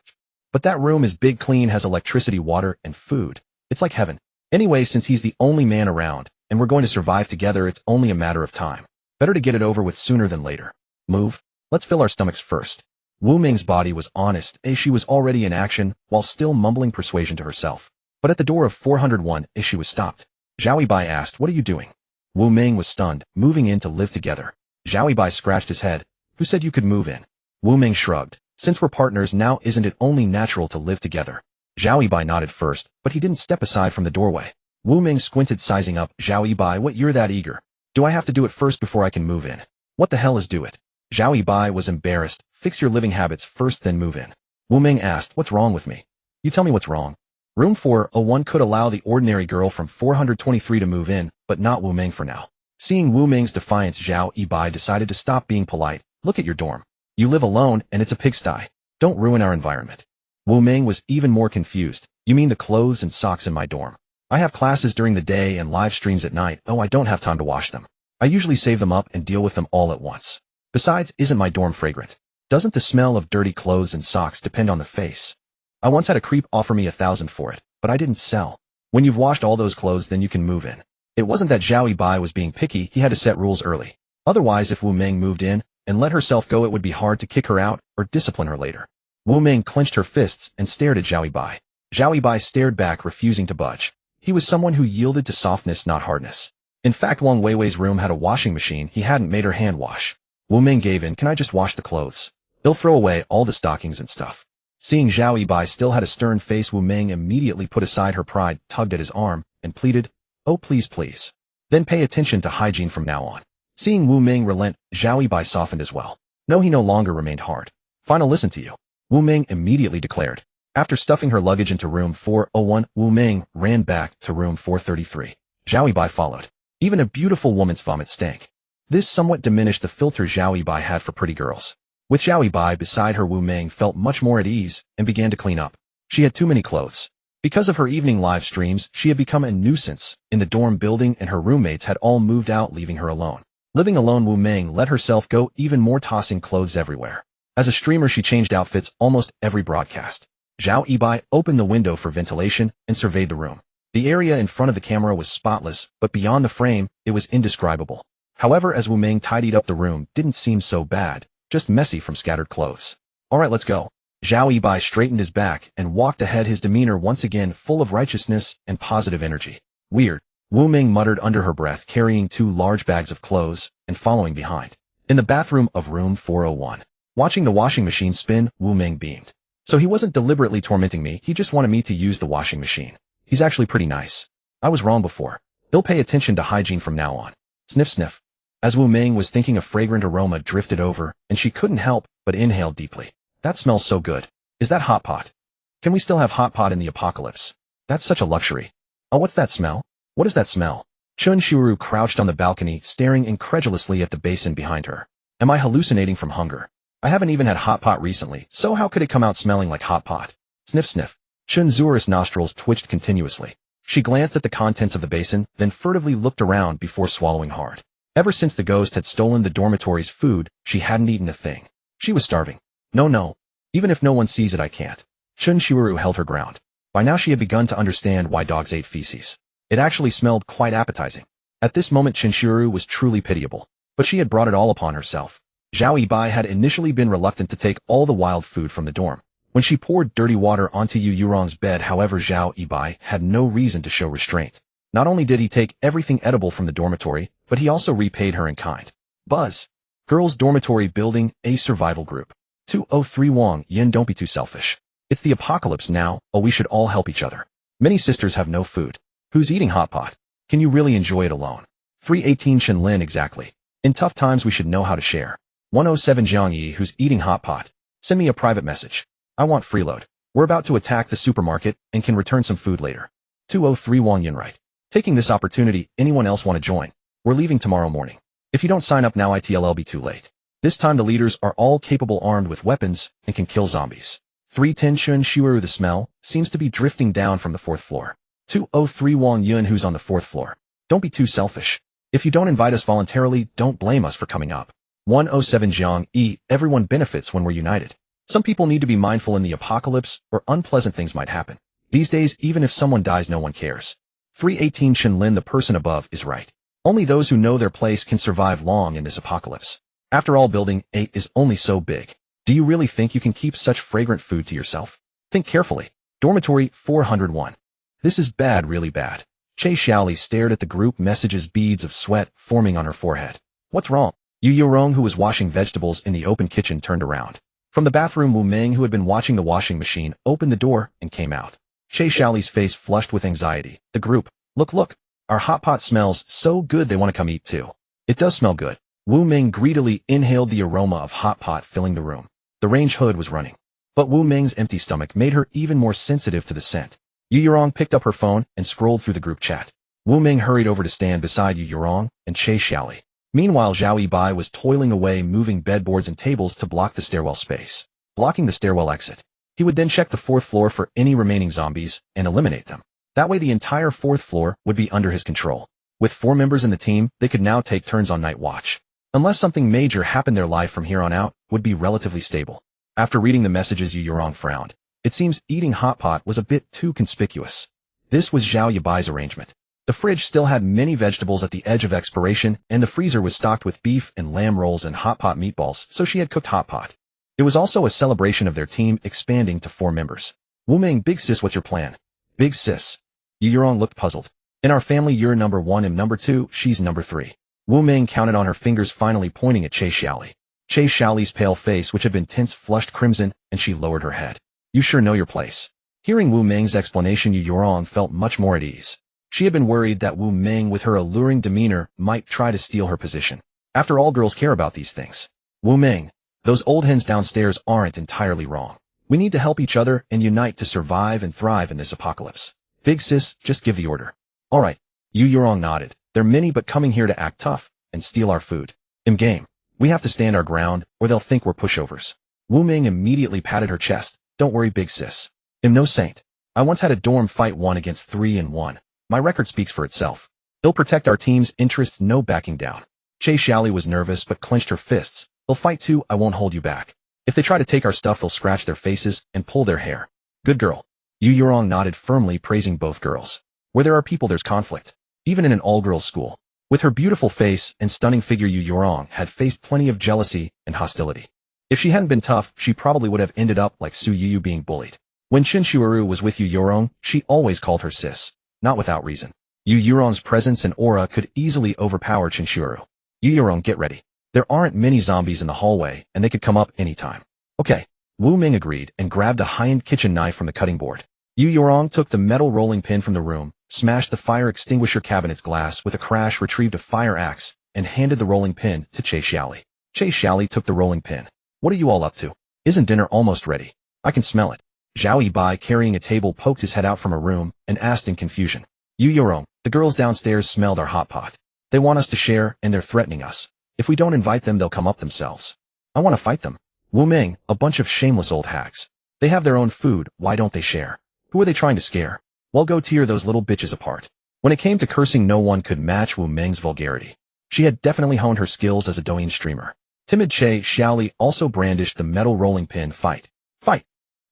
But that room is big, clean, has electricity, water, and food. It's like heaven. Anyway, since he's the only man around, and we're going to survive together, it's only a matter of time. Better to get it over with sooner than later. Move. Let's fill our stomachs first. Wu Ming's body was honest, as she was already in action, while still mumbling persuasion to herself. But at the door of 401, she was stopped. Zhao Yibai asked, "What are you doing?" Wu Ming was stunned, moving in to live together. Zhao Yibai scratched his head. "Who said you could move in?" Wu Ming shrugged. "Since we're partners now, isn't it only natural to live together?" Zhao Yibai nodded first, but he didn't step aside from the doorway. Wu Ming squinted, sizing up. "Zhao Yibai, what, you're that eager? Do I have to do it first before I can move in? What the hell is do it?" Zhao Yibai was embarrassed. "Fix your living habits first, then move in." Wu Ming asked, "What's wrong with me? You tell me what's wrong." Room 401 could allow the ordinary girl from 423 to move in, but not Wu Ming for now. Seeing Wu Ming's defiance, Zhao Yibai decided to stop being polite. "Look at your dorm. You live alone, and it's a pigsty. Don't ruin our environment." Wu Ming was even more confused. You mean the clothes and socks in my dorm? I have classes during the day and live streams at night. Oh, I don't have time to wash them. I usually save them up and deal with them all at once. Besides, isn't my dorm fragrant? Doesn't the smell of dirty clothes and socks depend on the face? I once had a creep offer me $1,000 for it, but I didn't sell. When you've washed all those clothes, then you can move in. It wasn't that Zhao Yibai was being picky, he had to set rules early. Otherwise, if Wu Ming moved in and let herself go, it would be hard to kick her out or discipline her later. Wu Ming clenched her fists and stared at Zhao Yibai. Zhao Yibai stared back, refusing to budge. He was someone who yielded to softness, not hardness. In fact, Wang Weiwei's room had a washing machine. He hadn't made her hand wash. Wu Ming gave in. Can I just wash the clothes? They'll throw away all the stockings and stuff. Seeing Zhao Yibai still had a stern face, Wu Ming immediately put aside her pride, tugged at his arm, and pleaded, "Oh, please, please. Then pay attention to hygiene from now on." Seeing Wu Ming relent, Zhao Yibai softened as well. No, he no longer remained hard. "Fine, I'll listen to you," Wu Ming immediately declared. After stuffing her luggage into room 401, Wu Ming ran back to room 433. Zhao Yibai followed. Even a beautiful woman's vomit stank. This somewhat diminished the filter Zhao Yibai had for pretty girls. With Zhao Yibai beside her, Wu Ming felt much more at ease and began to clean up. She had too many clothes. Because of her evening live streams, she had become a nuisance in the dorm building, and her roommates had all moved out, leaving her alone. Living alone, Wu Ming let herself go even more, tossing clothes everywhere. As a streamer, she changed outfits almost every broadcast. Zhao Yibai opened the window for ventilation and surveyed the room. The area in front of the camera was spotless, but beyond the frame, it was indescribable. However, as Wu Ming tidied up the room, didn't seem so bad, just messy from scattered clothes. "All right, let's go." Zhao Yibai straightened his back and walked ahead, his demeanor once again full of righteousness and positive energy. "Weird," Wu Ming muttered under her breath, carrying 2 large bags of clothes and following behind. In the bathroom of room 401, watching the washing machine spin, Wu Ming beamed. So he wasn't deliberately tormenting me, he just wanted me to use the washing machine. He's actually pretty nice. I was wrong before. He'll pay attention to hygiene from now on. Sniff sniff. As Wu Ming was thinking, a fragrant aroma drifted over, and she couldn't help but inhaled deeply. That smells so good. Is that hot pot? Can we still have hot pot in the apocalypse? That's such a luxury. Oh, what's that smell? What is that smell? Chun Shiru crouched on the balcony, staring incredulously at the basin behind her. Am I hallucinating from hunger? I haven't even had hot pot recently, so how could it come out smelling like hot pot? Sniff sniff. Chun Zura's nostrils twitched continuously. She glanced at the contents of the basin, then furtively looked around before swallowing hard. Ever since the ghost had stolen the dormitory's food, she hadn't eaten a thing. She was starving. No. Even if no one sees it, I can't. Chun Shiru held her ground. By now she had begun to understand why dogs ate feces. It actually smelled quite appetizing. At this moment, Chun Shiru was truly pitiable. But she had brought it all upon herself. Zhao Yibai had initially been reluctant to take all the wild food from the dorm. When she poured dirty water onto Yu Yurong's bed, however, Zhao Yibai had no reason to show restraint. Not only did he take everything edible from the dormitory, but he also repaid her in kind. Buzz. Girls' dormitory building, a survival group. 203 Wang Yin, don't be too selfish. It's the apocalypse now, oh, we should all help each other. Many sisters have no food. Who's eating hot pot? Can you really enjoy it alone? 318 Shen Lin, exactly. In tough times we should know how to share. 107 Jiang Yi, who's eating hot pot? Send me a private message. I want freeload. We're about to attack the supermarket and can return some food later. 203 Wang Yin, right. Taking this opportunity, anyone else want to join? We're leaving tomorrow morning. If you don't sign up now, it'll be too late. This time the leaders are all capable, armed with weapons, and can kill zombies. 310 Shun Shiru, the smell seems to be drifting down from the 4th floor. 203 Wang Yun, who's on the 4th floor. Don't be too selfish. If you don't invite us voluntarily, don't blame us for coming up. 107 Jiang Yi, everyone benefits when we're united. Some people need to be mindful in the apocalypse, or unpleasant things might happen. These days, even if someone dies, no one cares. 318 Shen Lin, the person above is right. Only those who know their place can survive long in this apocalypse. After all, building 8 is only so big. Do you really think you can keep such fragrant food to yourself? Think carefully. Dormitory 401. This is bad, really bad. Che Xiaoli stared at the group messages, beads of sweat forming on her forehead. What's wrong? Yu Yurong, who was washing vegetables in the open kitchen, turned around. From the bathroom, Wu Ming, who had been watching the washing machine, opened the door and came out. Che Xiaoli's face flushed with anxiety. The group. Look. Our hot pot smells so good they want to come eat too. It does smell good. Wu Ming greedily inhaled the aroma of hot pot filling the room. The range hood was running. But Wu Ming's empty stomach made her even more sensitive to the scent. Yu Yurong picked up her phone and scrolled through the group chat. Wu Ming hurried over to stand beside Yu Yurong and Che Xiaoli. Meanwhile, Zhao Yibai was toiling away, moving bedboards and tables to block the stairwell space. Blocking the stairwell exit. He would then check the 4th floor for any remaining zombies and eliminate them. That way the entire 4th floor would be under his control. With 4 members in the team, they could now take turns on night watch. Unless something major happened, their life from here on out would be relatively stable. After reading the messages, Yu Yurong frowned. It seems eating hot pot was a bit too conspicuous. This was Zhao Yibai's arrangement. The fridge still had many vegetables at the edge of expiration, and the freezer was stocked with beef and lamb rolls and hot pot meatballs, so she had cooked hot pot. It was also a celebration of their team expanding to 4 members. Wu Ming, big sis, what's your plan? Big sis. Yu Yurong looked puzzled. In our family, you're number 1 and number 2, she's number 3. Wu Ming counted on her fingers, finally pointing at Che Xiaoli. Che Xiaoli's pale face, which had been tense, flushed crimson, and she lowered her head. You sure know your place. Hearing Wu Ming's explanation, Yu Yurong felt much more at ease. She had been worried that Wu Ming, with her alluring demeanor, might try to steal her position. After all, girls care about these things. Wu Ming, those old hens downstairs aren't entirely wrong. We need to help each other and unite to survive and thrive in this apocalypse. Big sis, just give the order. All right. Yu Yurong nodded. They're many but coming here to act tough and steal our food. Game. We have to stand our ground or they'll think we're pushovers. Wu Ming immediately patted her chest. Don't worry, big sis. No saint. I once had a dorm fight 1 against 3 and 1. My record speaks for itself. They'll protect our team's interests, no backing down. Che Xiaoli was nervous but clenched her fists. They'll fight too, I won't hold you back. If they try to take our stuff, they'll scratch their faces and pull their hair. Good girl. Yu Yurong nodded firmly, praising both girls. Where there are people, there's conflict. Even in an all-girls school. With her beautiful face and stunning figure, Yu Yurong had faced plenty of jealousy and hostility. If she hadn't been tough, she probably would have ended up like Su Yu being bullied. When Chen Shuaru was with Yu Yurong, she always called her sis. Not without reason. Yu Yurong's presence and aura could easily overpower Chen Shuaru. Yu Yurong, get ready. There aren't many zombies in the hallway, and they could come up anytime. Okay. Wu Ming agreed and grabbed a high-end kitchen knife from the cutting board. Yu Yurong took the metal rolling pin from the room, smashed the fire extinguisher cabinet's glass with a crash, retrieved a fire axe, and handed the rolling pin to Che Xiaoli. Che Xiaoli took the rolling pin. What are you all up to? Isn't dinner almost ready? I can smell it. Zhao Yibai, carrying a table, poked his head out from a room and asked in confusion. Yu Yurong, the girls downstairs smelled our hot pot. They want us to share, and they're threatening us. If we don't invite them, they'll come up themselves. I want to fight them. Wu Ming, a bunch of shameless old hacks. They have their own food, why don't they share? Who are they trying to scare? Well, go tear those little bitches apart. When it came to cursing, no one could match Wu Ming's vulgarity. She had definitely honed her skills as a Douyin streamer. Timid Che Xiaoli also brandished the metal rolling pin. Fight. Fight.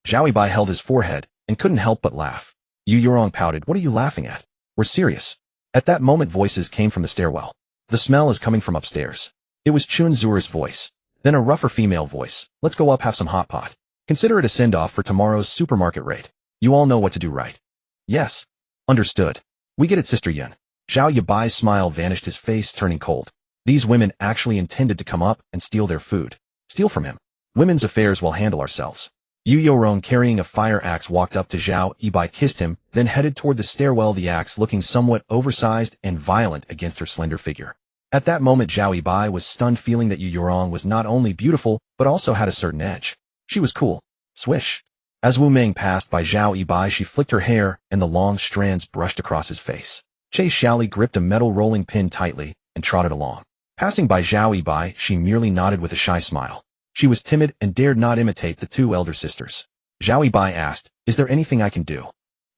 Zhao Yibai held his forehead and couldn't help but laugh. Yu Yurong pouted. What are you laughing at? We're serious. At that moment, voices came from the stairwell. The smell is coming from upstairs. It was Chun Zhu's voice. Then a rougher female voice. Let's go up, have some hot pot. Consider it a send-off for tomorrow's supermarket raid. You all know what to do, right? Yes. Understood. We get it, Sister Yin. Zhao Yibai's smile vanished, his face turning cold. These women actually intended to come up and steal their food. Steal from him. Women's affairs will handle ourselves. Yu Yurong, carrying a fire axe, walked up to Zhao Yibai, kissed him, then headed toward the stairwell, the axe looking somewhat oversized and violent against her slender figure. At that moment, Zhao Yibai was stunned, feeling that Yu Yurong was not only beautiful, but also had a certain edge. She was cool. Swish. As Wu Ming passed by Zhao Yibai, she flicked her hair, and the long strands brushed across his face. Che Xiaoli gripped a metal rolling pin tightly and trotted along. Passing by Zhao Yibai, she merely nodded with a shy smile. She was timid and dared not imitate the 2 elder sisters. Zhao Yibai asked, is there anything I can do?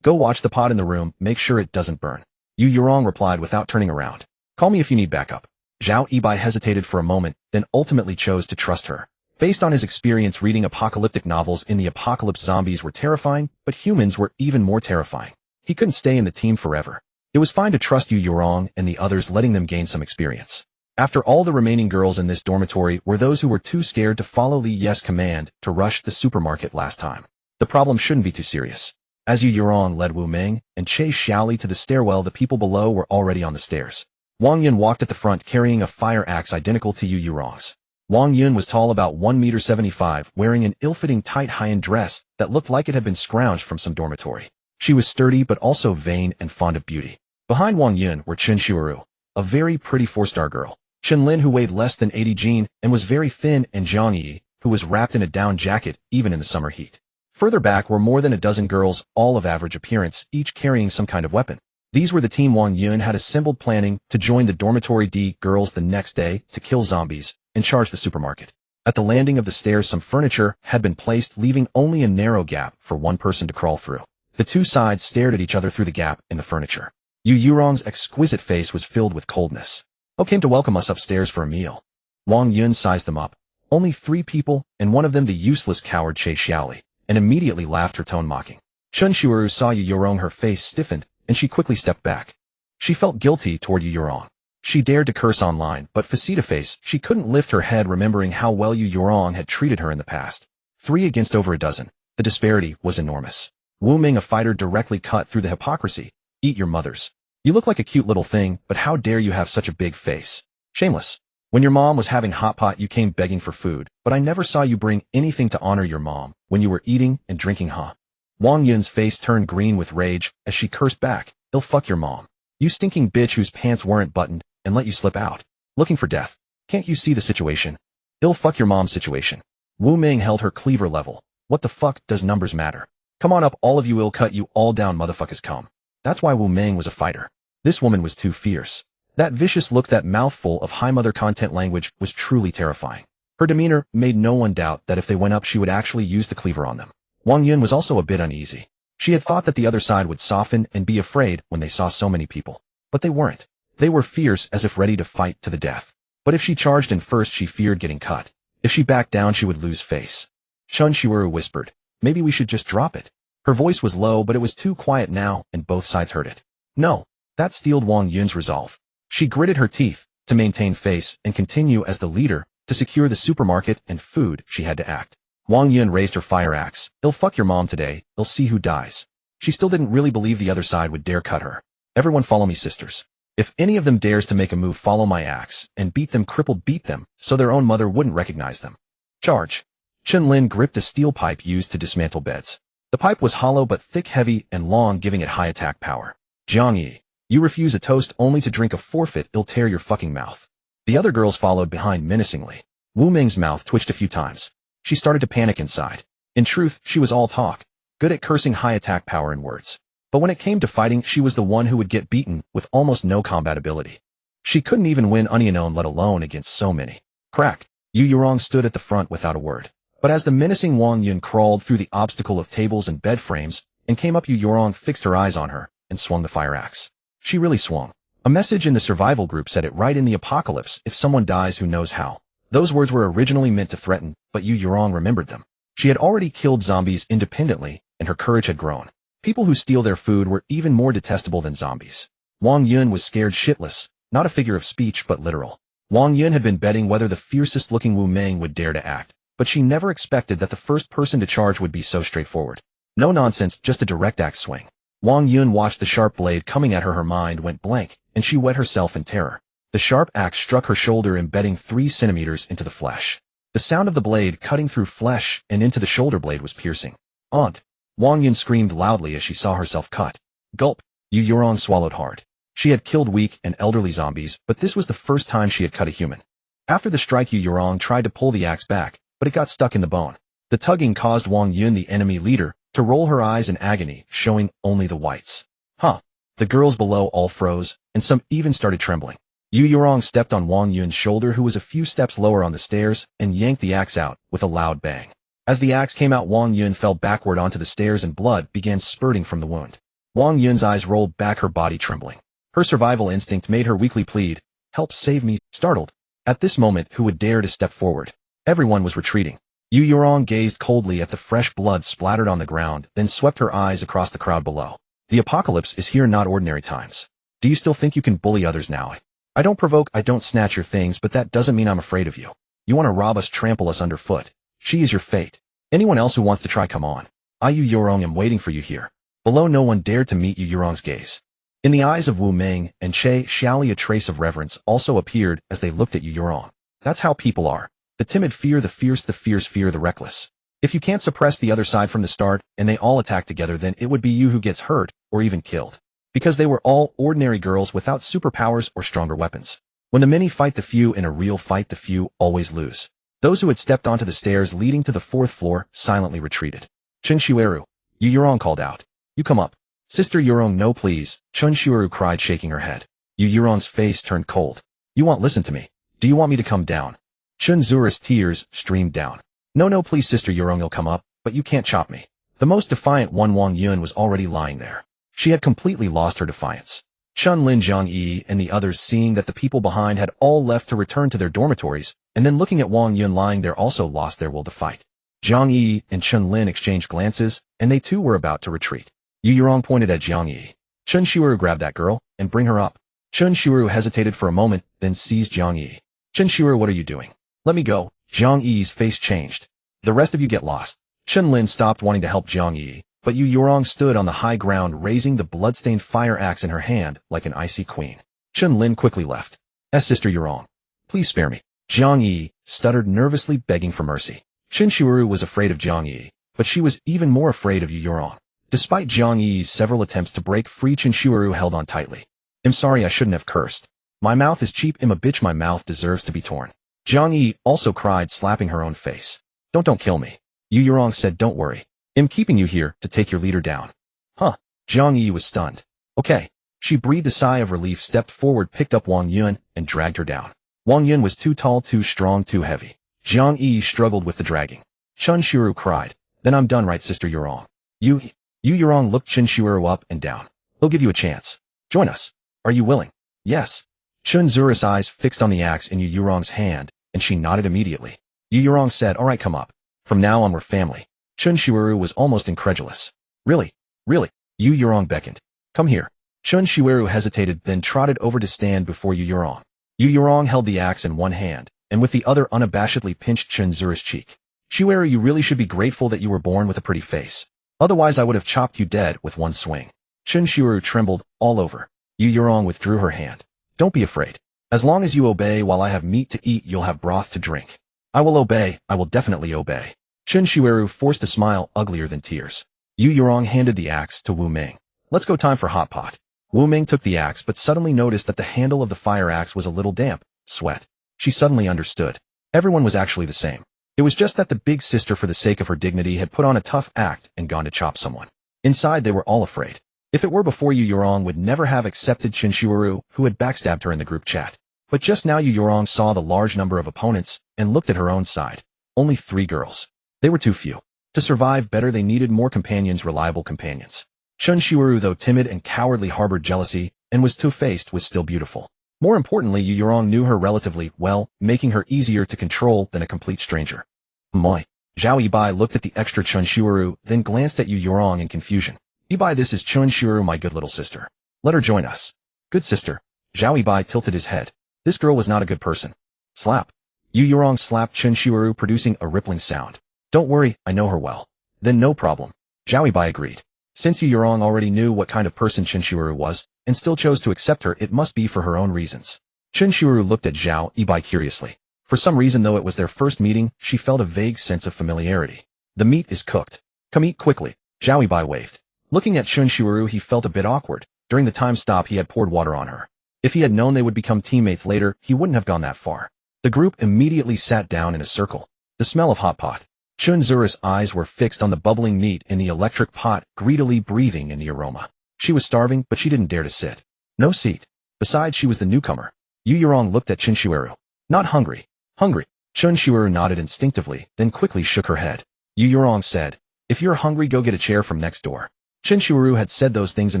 Go watch the pot in the room, make sure it doesn't burn. Yu Yurong replied without turning around. Call me if you need backup. Zhao Yibai hesitated for a moment, then ultimately chose to trust her. Based on his experience reading apocalyptic novels, in the apocalypse, zombies were terrifying, but humans were even more terrifying. He couldn't stay in the team forever. It was fine to trust Yu Yurong and the others, letting them gain some experience. After all, the remaining girls in this dormitory were those who were too scared to follow Li Ye's command to rush the supermarket last time. The problem shouldn't be too serious. As Yu Yurong led Wu Ming and Che Xiaoli to the stairwell, the people below were already on the stairs. Wang Yun walked at the front, carrying a fire axe identical to Yu Yurong's. Wang Yun was tall, about 1.75 meters, wearing an ill-fitting tight high-end dress that looked like it had been scrounged from some dormitory. She was sturdy but also vain and fond of beauty. Behind Wang Yun were Chen Shuaru, a very pretty 4-star girl, Chen Lin, who weighed less than 80 kg and was very thin, and Zhang Yi, who was wrapped in a down jacket even in the summer heat. Further back were more than a dozen girls, all of average appearance, each carrying some kind of weapon. These were the team Wang Yun had assembled, planning to join the dormitory D girls the next day to kill zombies and charge the supermarket. At the landing of the stairs, some furniture had been placed, leaving only a narrow gap for one person to crawl through. The two sides stared at each other through the gap in the furniture. Yu Yurong's exquisite face was filled with coldness. "Who came to welcome us upstairs for a meal?" Wang Yun sized them up. Only 3 people, and one of them the useless coward Che Xiaoli, and immediately laughed, her tone mocking. Chen Shuuru saw Yu Yurong, her face stiffened, and she quickly stepped back. She felt guilty toward Yu Yurong. She dared to curse online, but face-to-face, she couldn't lift her head, remembering how well Yu Yurong had treated her in the past. 3 against over a dozen. The disparity was enormous. Wu Ming, a fighter, directly cut through the hypocrisy. "Eat your mothers. You look like a cute little thing, but how dare you have such a big face? Shameless. When your mom was having hot pot, you came begging for food, but I never saw you bring anything to honor your mom when you were eating and drinking, huh?" Wang Yun's face turned green with rage as she cursed back. "I'll fuck your mom. You stinking bitch whose pants weren't buttoned and let you slip out. Looking for death. Can't you see the situation? I'll fuck your mom's situation." Wu Ming held her cleaver level. "What the fuck does numbers matter? Come on up, all of you, I'll cut you all down, motherfuckers, come." That's why Wu Ming was a fighter. This woman was too fierce. That vicious look, that mouthful of high mother content language was truly terrifying. Her demeanor made no one doubt that if they went up, she would actually use the cleaver on them. Wang Yun was also a bit uneasy. She had thought that the other side would soften and be afraid when they saw so many people. But they weren't. They were fierce, as if ready to fight to the death. But if she charged in first, she feared getting cut. If she backed down, she would lose face. Chen Shuuru whispered, "Maybe we should just drop it." Her voice was low, but it was too quiet now, and both sides heard it. No. That steeled Wang Yun's resolve. She gritted her teeth to maintain face and continue as the leader to secure the supermarket and food. She had to act. Wang Yun raised her fire axe. "I'll fuck your mom today. I'll see who dies." She still didn't really believe the other side would dare cut her. "Everyone follow me, sisters. If any of them dares to make a move, follow my axe, and beat them, crippled, beat them, so their own mother wouldn't recognize them. Charge." Chen Lin gripped a steel pipe used to dismantle beds. The pipe was hollow but thick, heavy, and long, giving it high attack power. "Jiang Yi, you refuse a toast only to drink a forfeit. I'll tear your fucking mouth." The other girls followed behind menacingly. Wu Ming's mouth twitched a few times. She started to panic inside. In truth, she was all talk, good at cursing, high attack power in words. But when it came to fighting, she was the one who would get beaten with almost no combat ability. She couldn't even win unknown, let alone against so many. Crack. Yu Yurong stood at the front without a word. But as the menacing Wang Yun crawled through the obstacle of tables and bed frames and came up, Yu Yurong fixed her eyes on her and swung the fire axe. She really swung. A message in the survival group said it right in the apocalypse: if someone dies, who knows how. Those words were originally meant to threaten, but Yu Yurong remembered them. She had already killed zombies independently, and her courage had grown. People who steal their food were even more detestable than zombies. Wang Yun was scared shitless, not a figure of speech but literal. Wang Yun had been betting whether the fiercest-looking Wu Ming would dare to act, but she never expected that the first person to charge would be so straightforward. No nonsense, just a direct axe swing. Wang Yun watched the sharp blade coming at her. Her mind went blank, and she wet herself in terror. The sharp axe struck her shoulder, embedding 3 centimeters into the flesh. The sound of the blade cutting through flesh and into the shoulder blade was piercing. "Aunt!" Wang Yun screamed loudly as she saw herself cut. Gulp. Yu Yurong swallowed hard. She had killed weak and elderly zombies, but this was the first time she had cut a human. After the strike, Yu Yurong tried to pull the axe back, but it got stuck in the bone. The tugging caused Wang Yun, the enemy leader, to roll her eyes in agony, showing only the whites. Huh. The girls below all froze, and some even started trembling. Yu Yurong stepped on Wang Yun's shoulder, who was a few steps lower on the stairs, and yanked the axe out with a loud bang. As the axe came out, Wang Yun fell backward onto the stairs and blood began spurting from the wound. Wang Yun's eyes rolled back, her body trembling. Her survival instinct made her weakly plead, "Help, save me." Startled. At this moment, who would dare to step forward? Everyone was retreating. Yu Yurong gazed coldly at the fresh blood splattered on the ground, then swept her eyes across the crowd below. The apocalypse is here, not ordinary times. Do you still think you can bully others now? I don't provoke, I don't snatch your things, but that doesn't mean I'm afraid of you. You want to rob us, trample us underfoot. She is your fate. Anyone else who wants to try, come on. I, Yu Yurong, am waiting for you here. Below, no one dared to meet Yu Yurong's gaze. In the eyes of Wu Ming and Che Xiaoli, a trace of reverence also appeared as they looked at Yu Yurong. That's how people are. The timid fear the fierce fear the reckless. If you can't suppress the other side from the start, and they all attack together, then it would be you who gets hurt, or even killed. Because they were all ordinary girls without superpowers or stronger weapons. When the many fight the few in a real fight, the few always lose. Those who had stepped onto the stairs leading to the 4th floor silently retreated. Chen Shuuru, Yu Yurong called out. You come up. Sister Yurong, no please, Chen Shuuru cried, shaking her head. Yu Yurong's face turned cold. You won't listen to me. Do you want me to come down? Chunzura's tears streamed down. No, please Sister Yurong, you'll come up, but you can't chop me. The most defiant one Wang Yun was already lying there. She had completely lost her defiance. Chun Lin, Zhang Yi, and the others, seeing that the people behind had all left to return to their dormitories, and then looking at Wang Yun lying there, also lost their will to fight. Zhang Yi and Chun Lin exchanged glances, and they too were about to retreat. Yu Yurong pointed at Zhang Yi. Chun Shiuru, grab that girl, and bring her up. Chun Shiuru hesitated for a moment, then seized Zhang Yi. Chun Shiuru, what are you doing? Let me go. Zhang Yi's face changed. The rest of you get lost. Chun Lin stopped wanting to help Zhang Yi, but Yu Yurong stood on the high ground, raising the bloodstained fire axe in her hand like an icy queen. Chun Lin quickly left. Sister Yurong, please spare me. Zhang Yi stuttered, nervously begging for mercy. Chun Shiuru was afraid of Zhang Yi, but she was even more afraid of Yu Yurong. Despite Zhang Yi's several attempts to break free, Chun Shiuru held on tightly. I'm sorry, I shouldn't have cursed. My mouth is cheap. I'm a bitch. My mouth deserves to be torn. Zhang Yi also cried, slapping her own face. Don't kill me. Yu Yurong said, don't worry. I'm keeping you here to take your leader down. Huh? Zhang Yi was stunned. Okay. She breathed a sigh of relief, stepped forward, picked up Wang Yun, and dragged her down. Wang Yun was too tall, too strong, too heavy. Zhang Yi struggled with the dragging. Chun Shiuru cried. Then I'm done, right, Sister Yurong? Yu Yurong looked Chun Shiuru up and down. He'll give you a chance. Join us. Are you willing? Yes. Chunzura's eyes fixed on the axe in Yu Yurong's hand, and she nodded immediately. Yu Yurong said, all right, come up. From now on, we're family. Chun Shiuru was almost incredulous. Really? Really? Yu Yurong beckoned. Come here. Chun Shiuru hesitated, then trotted over to stand before Yu Yurong. Yu Yurong held the axe in one hand, and with the other unabashedly pinched Chunzura's cheek. Shiuru, you really should be grateful that you were born with a pretty face. Otherwise, I would have chopped you dead with one swing. Chun Shiuru trembled all over. Yu Yurong withdrew her hand. Don't be afraid. As long as you obey, while I have meat to eat, you'll have broth to drink. I will obey. I will definitely obey. Chun Shiuru forced a smile uglier than tears. Yu Yurong handed the axe to Wu Ming. Let's go, time for hot pot. Wu Ming took the axe, but suddenly noticed that the handle of the fire axe was a little damp. Sweat. She suddenly understood. Everyone was actually the same. It was just that the big sister, for the sake of her dignity, had put on a tough act and gone to chop someone. Inside, they were all afraid. If it were before, Yu Yurong would never have accepted Chun Shiuru, who had backstabbed her in the group chat. But just now Yu Yurong saw the large number of opponents and looked at her own side. Only 3 girls. They were too few. To survive better, they needed more companions, reliable companions. Chun Shiuru, though timid and cowardly, harbored jealousy and was two-faced, was still beautiful. More importantly, Yu Yurong knew her relatively well, making her easier to control than a complete stranger. Moi. Zhao Yibai looked at the extra Chun Shiuru, then glanced at Yu Yurong in confusion. Yibai, this is Chun Shiuru, my good little sister. Let her join us. Good sister. Zhao Yibai tilted his head. This girl was not a good person. Slap. Yu Yurong slapped Chun Shiuru, producing a rippling sound. Don't worry, I know her well. Then no problem. Zhao Yibai agreed. Since Yu Yurong already knew what kind of person Chun Shiuru was, and still chose to accept her, it must be for her own reasons. Chun Shiuru looked at Zhao Yibai curiously. For some reason, though it was their first meeting, she felt a vague sense of familiarity. The meat is cooked. Come eat quickly. Zhao Yibai waved. Looking at Chun Shiuru, he felt a bit awkward. During the time stop, he had poured water on her. If he had known they would become teammates later, he wouldn't have gone that far. The group immediately sat down in a circle. The smell of hot pot. Chunzura's eyes were fixed on the bubbling meat in the electric pot, greedily breathing in the aroma. She was starving, but she didn't dare to sit. No seat. Besides, she was the newcomer. Yu Yurong looked at Chun Shiuru. Not hungry. Hungry. Chun Shiuru nodded instinctively, then quickly shook her head. Yu Yurong said, if you're hungry, go get a chair from next door. Chun Shiuru had said those things in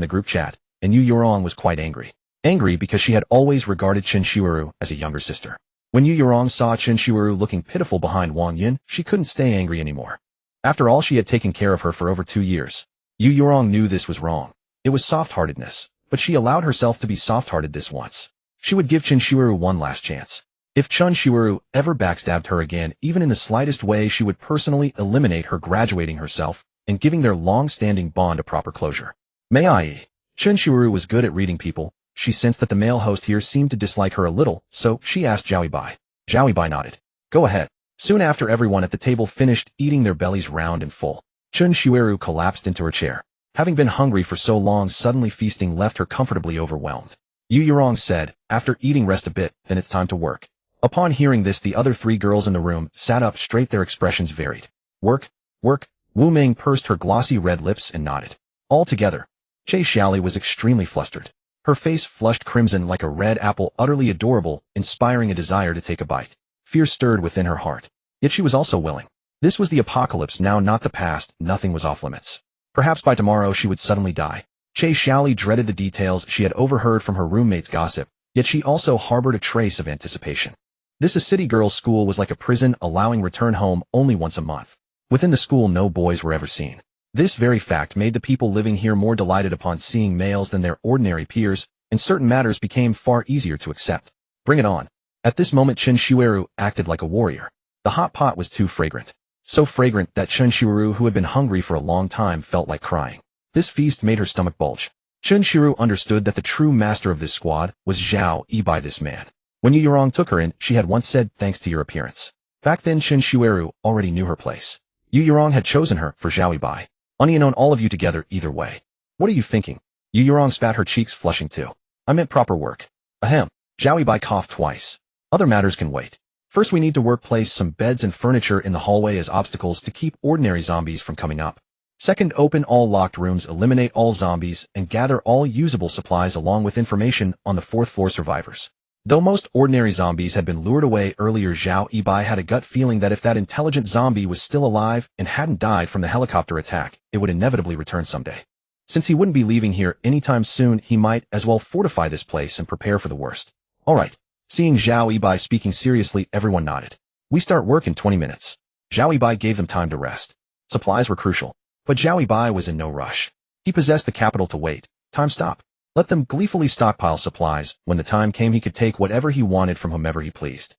the group chat, and Yu Yurong was quite angry. Angry because she had always regarded Chun Shiuru as a younger sister. When Yu Yurong saw Chun Shiuru looking pitiful behind Wang Yun, she couldn't stay angry anymore. After all, she had taken care of her for over 2 years. Yu Yurong knew this was wrong. It was soft-heartedness, but she allowed herself to be soft-hearted this once. She would give Chun Shiuru one last chance. If Chun Shiuru ever backstabbed her again, even in the slightest way, she would personally eliminate her, graduating herself and giving their long-standing bond a proper closure. May I? Chun Shiuru was good at reading people. She sensed that the male host here seemed to dislike her a little, so she asked Zhao Yibai. Zhao Yibai nodded. Go ahead. Soon after everyone at the table finished eating, their bellies round and full, Chun Shiuru collapsed into her chair. Having been hungry for so long, suddenly feasting left her comfortably overwhelmed. Yu Yurong said, after eating, rest a bit, then it's time to work. Upon hearing this, the other 3 girls in the room sat up straight, their expressions varied. Work, work. Wu Ming pursed her glossy red lips and nodded. Altogether, Che Xiaoli was extremely flustered. Her face flushed crimson like a red apple, utterly adorable, inspiring a desire to take a bite. Fear stirred within her heart. Yet she was also willing. This was the apocalypse now, not the past. Nothing was off limits. Perhaps by tomorrow she would suddenly die. Che Xiaoli dreaded the details she had overheard from her roommate's gossip, yet she also harbored a trace of anticipation. This a city girls' school was like a prison, allowing return home only once a month. Within the school no boys were ever seen. This very fact made the people living here more delighted upon seeing males than their ordinary peers, and certain matters became far easier to accept. Bring it on. At this moment Chen Shuiru acted like a warrior. The hot pot was too fragrant. So fragrant that Chen Shuiru, who had been hungry for a long time, felt like crying. This feast made her stomach bulge. Chen Shuiru understood that the true master of this squad was Zhao Yibai. This man. When Yu Yurong took her in, she had once said, "Thanks to your appearance." Back then Chen Shuiru already knew her place. Yu Yurong had chosen her for Zhao Yibai. Onion all of you together either way. What are you thinking? Yu Yurong spat, her cheeks flushing too. I meant proper work. Ahem. Zhao Yibai coughed twice. Other matters can wait. First we need to place some beds and furniture in the hallway as obstacles to keep ordinary zombies from coming up. Second, open all locked rooms, eliminate all zombies, and gather all usable supplies along with information on the 4th floor survivors. Though most ordinary zombies had been lured away earlier, Zhao Yibai had a gut feeling that if that intelligent zombie was still alive and hadn't died from the helicopter attack, it would inevitably return someday. Since he wouldn't be leaving here anytime soon, he might as well fortify this place and prepare for the worst. Alright. Seeing Zhao Yibai speaking seriously, everyone nodded. We start work in 20 minutes. Zhao Yibai gave them time to rest. Supplies were crucial. But Zhao Yibai was in no rush. He possessed the capital to wait. Time stop. Let them gleefully stockpile supplies. When the time came, he could take whatever he wanted from whomever he pleased.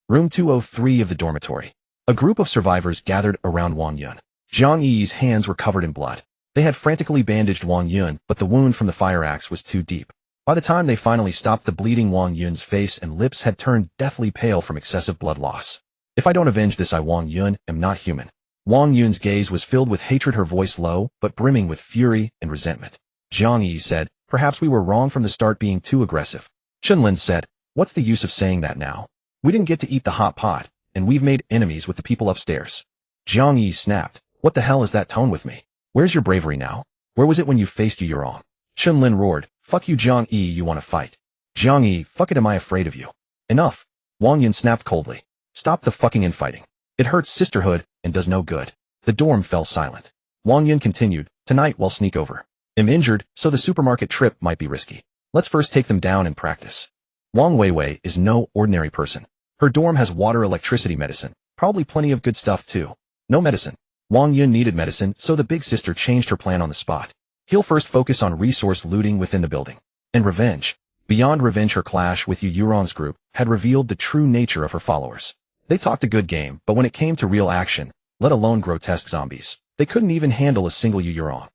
Room 203 of the dormitory. A group of survivors gathered around Wang Yun. Zhang Yi's hands were covered in blood. They had frantically bandaged Wang Yun, but the wound from the fire axe was too deep. By the time they finally stopped the bleeding, Wang Yun's face and lips had turned deathly pale from excessive blood loss. If I don't avenge this, I, Wang Yun, am not human. Wang Yun's gaze was filled with hatred, her voice low, but brimming with fury and resentment. Zhang Yi said, perhaps we were wrong from the start, being too aggressive. Chunlin said, what's the use of saying that now? We didn't get to eat the hot pot, and we've made enemies with the people upstairs. Zhang Yi snapped, what the hell is that tone with me? Where's your bravery now? Where was it when you faced Yu Yurong? Chunlin roared, fuck you Zhang Yi, you want to fight? Zhang Yi, fuck it, am I afraid of you? Enough. Wang Yun snapped coldly. Stop the fucking infighting. It hurts sisterhood and does no good. The dorm fell silent. Wang Yun continued, tonight we'll sneak over. Am injured, so the supermarket trip might be risky. Let's first take them down and practice. Wang Weiwei is no ordinary person. Her dorm has water, electricity, medicine. Probably plenty of good stuff too. No medicine. Wang Yun needed medicine, so the big sister changed her plan on the spot. He'll first focus on resource looting within the building. And revenge. Beyond revenge, her clash with Yu Yurong's group had revealed the true nature of her followers. They talked a good game, but when it came to real action, let alone grotesque zombies, they couldn't even handle a single Yu Yurong.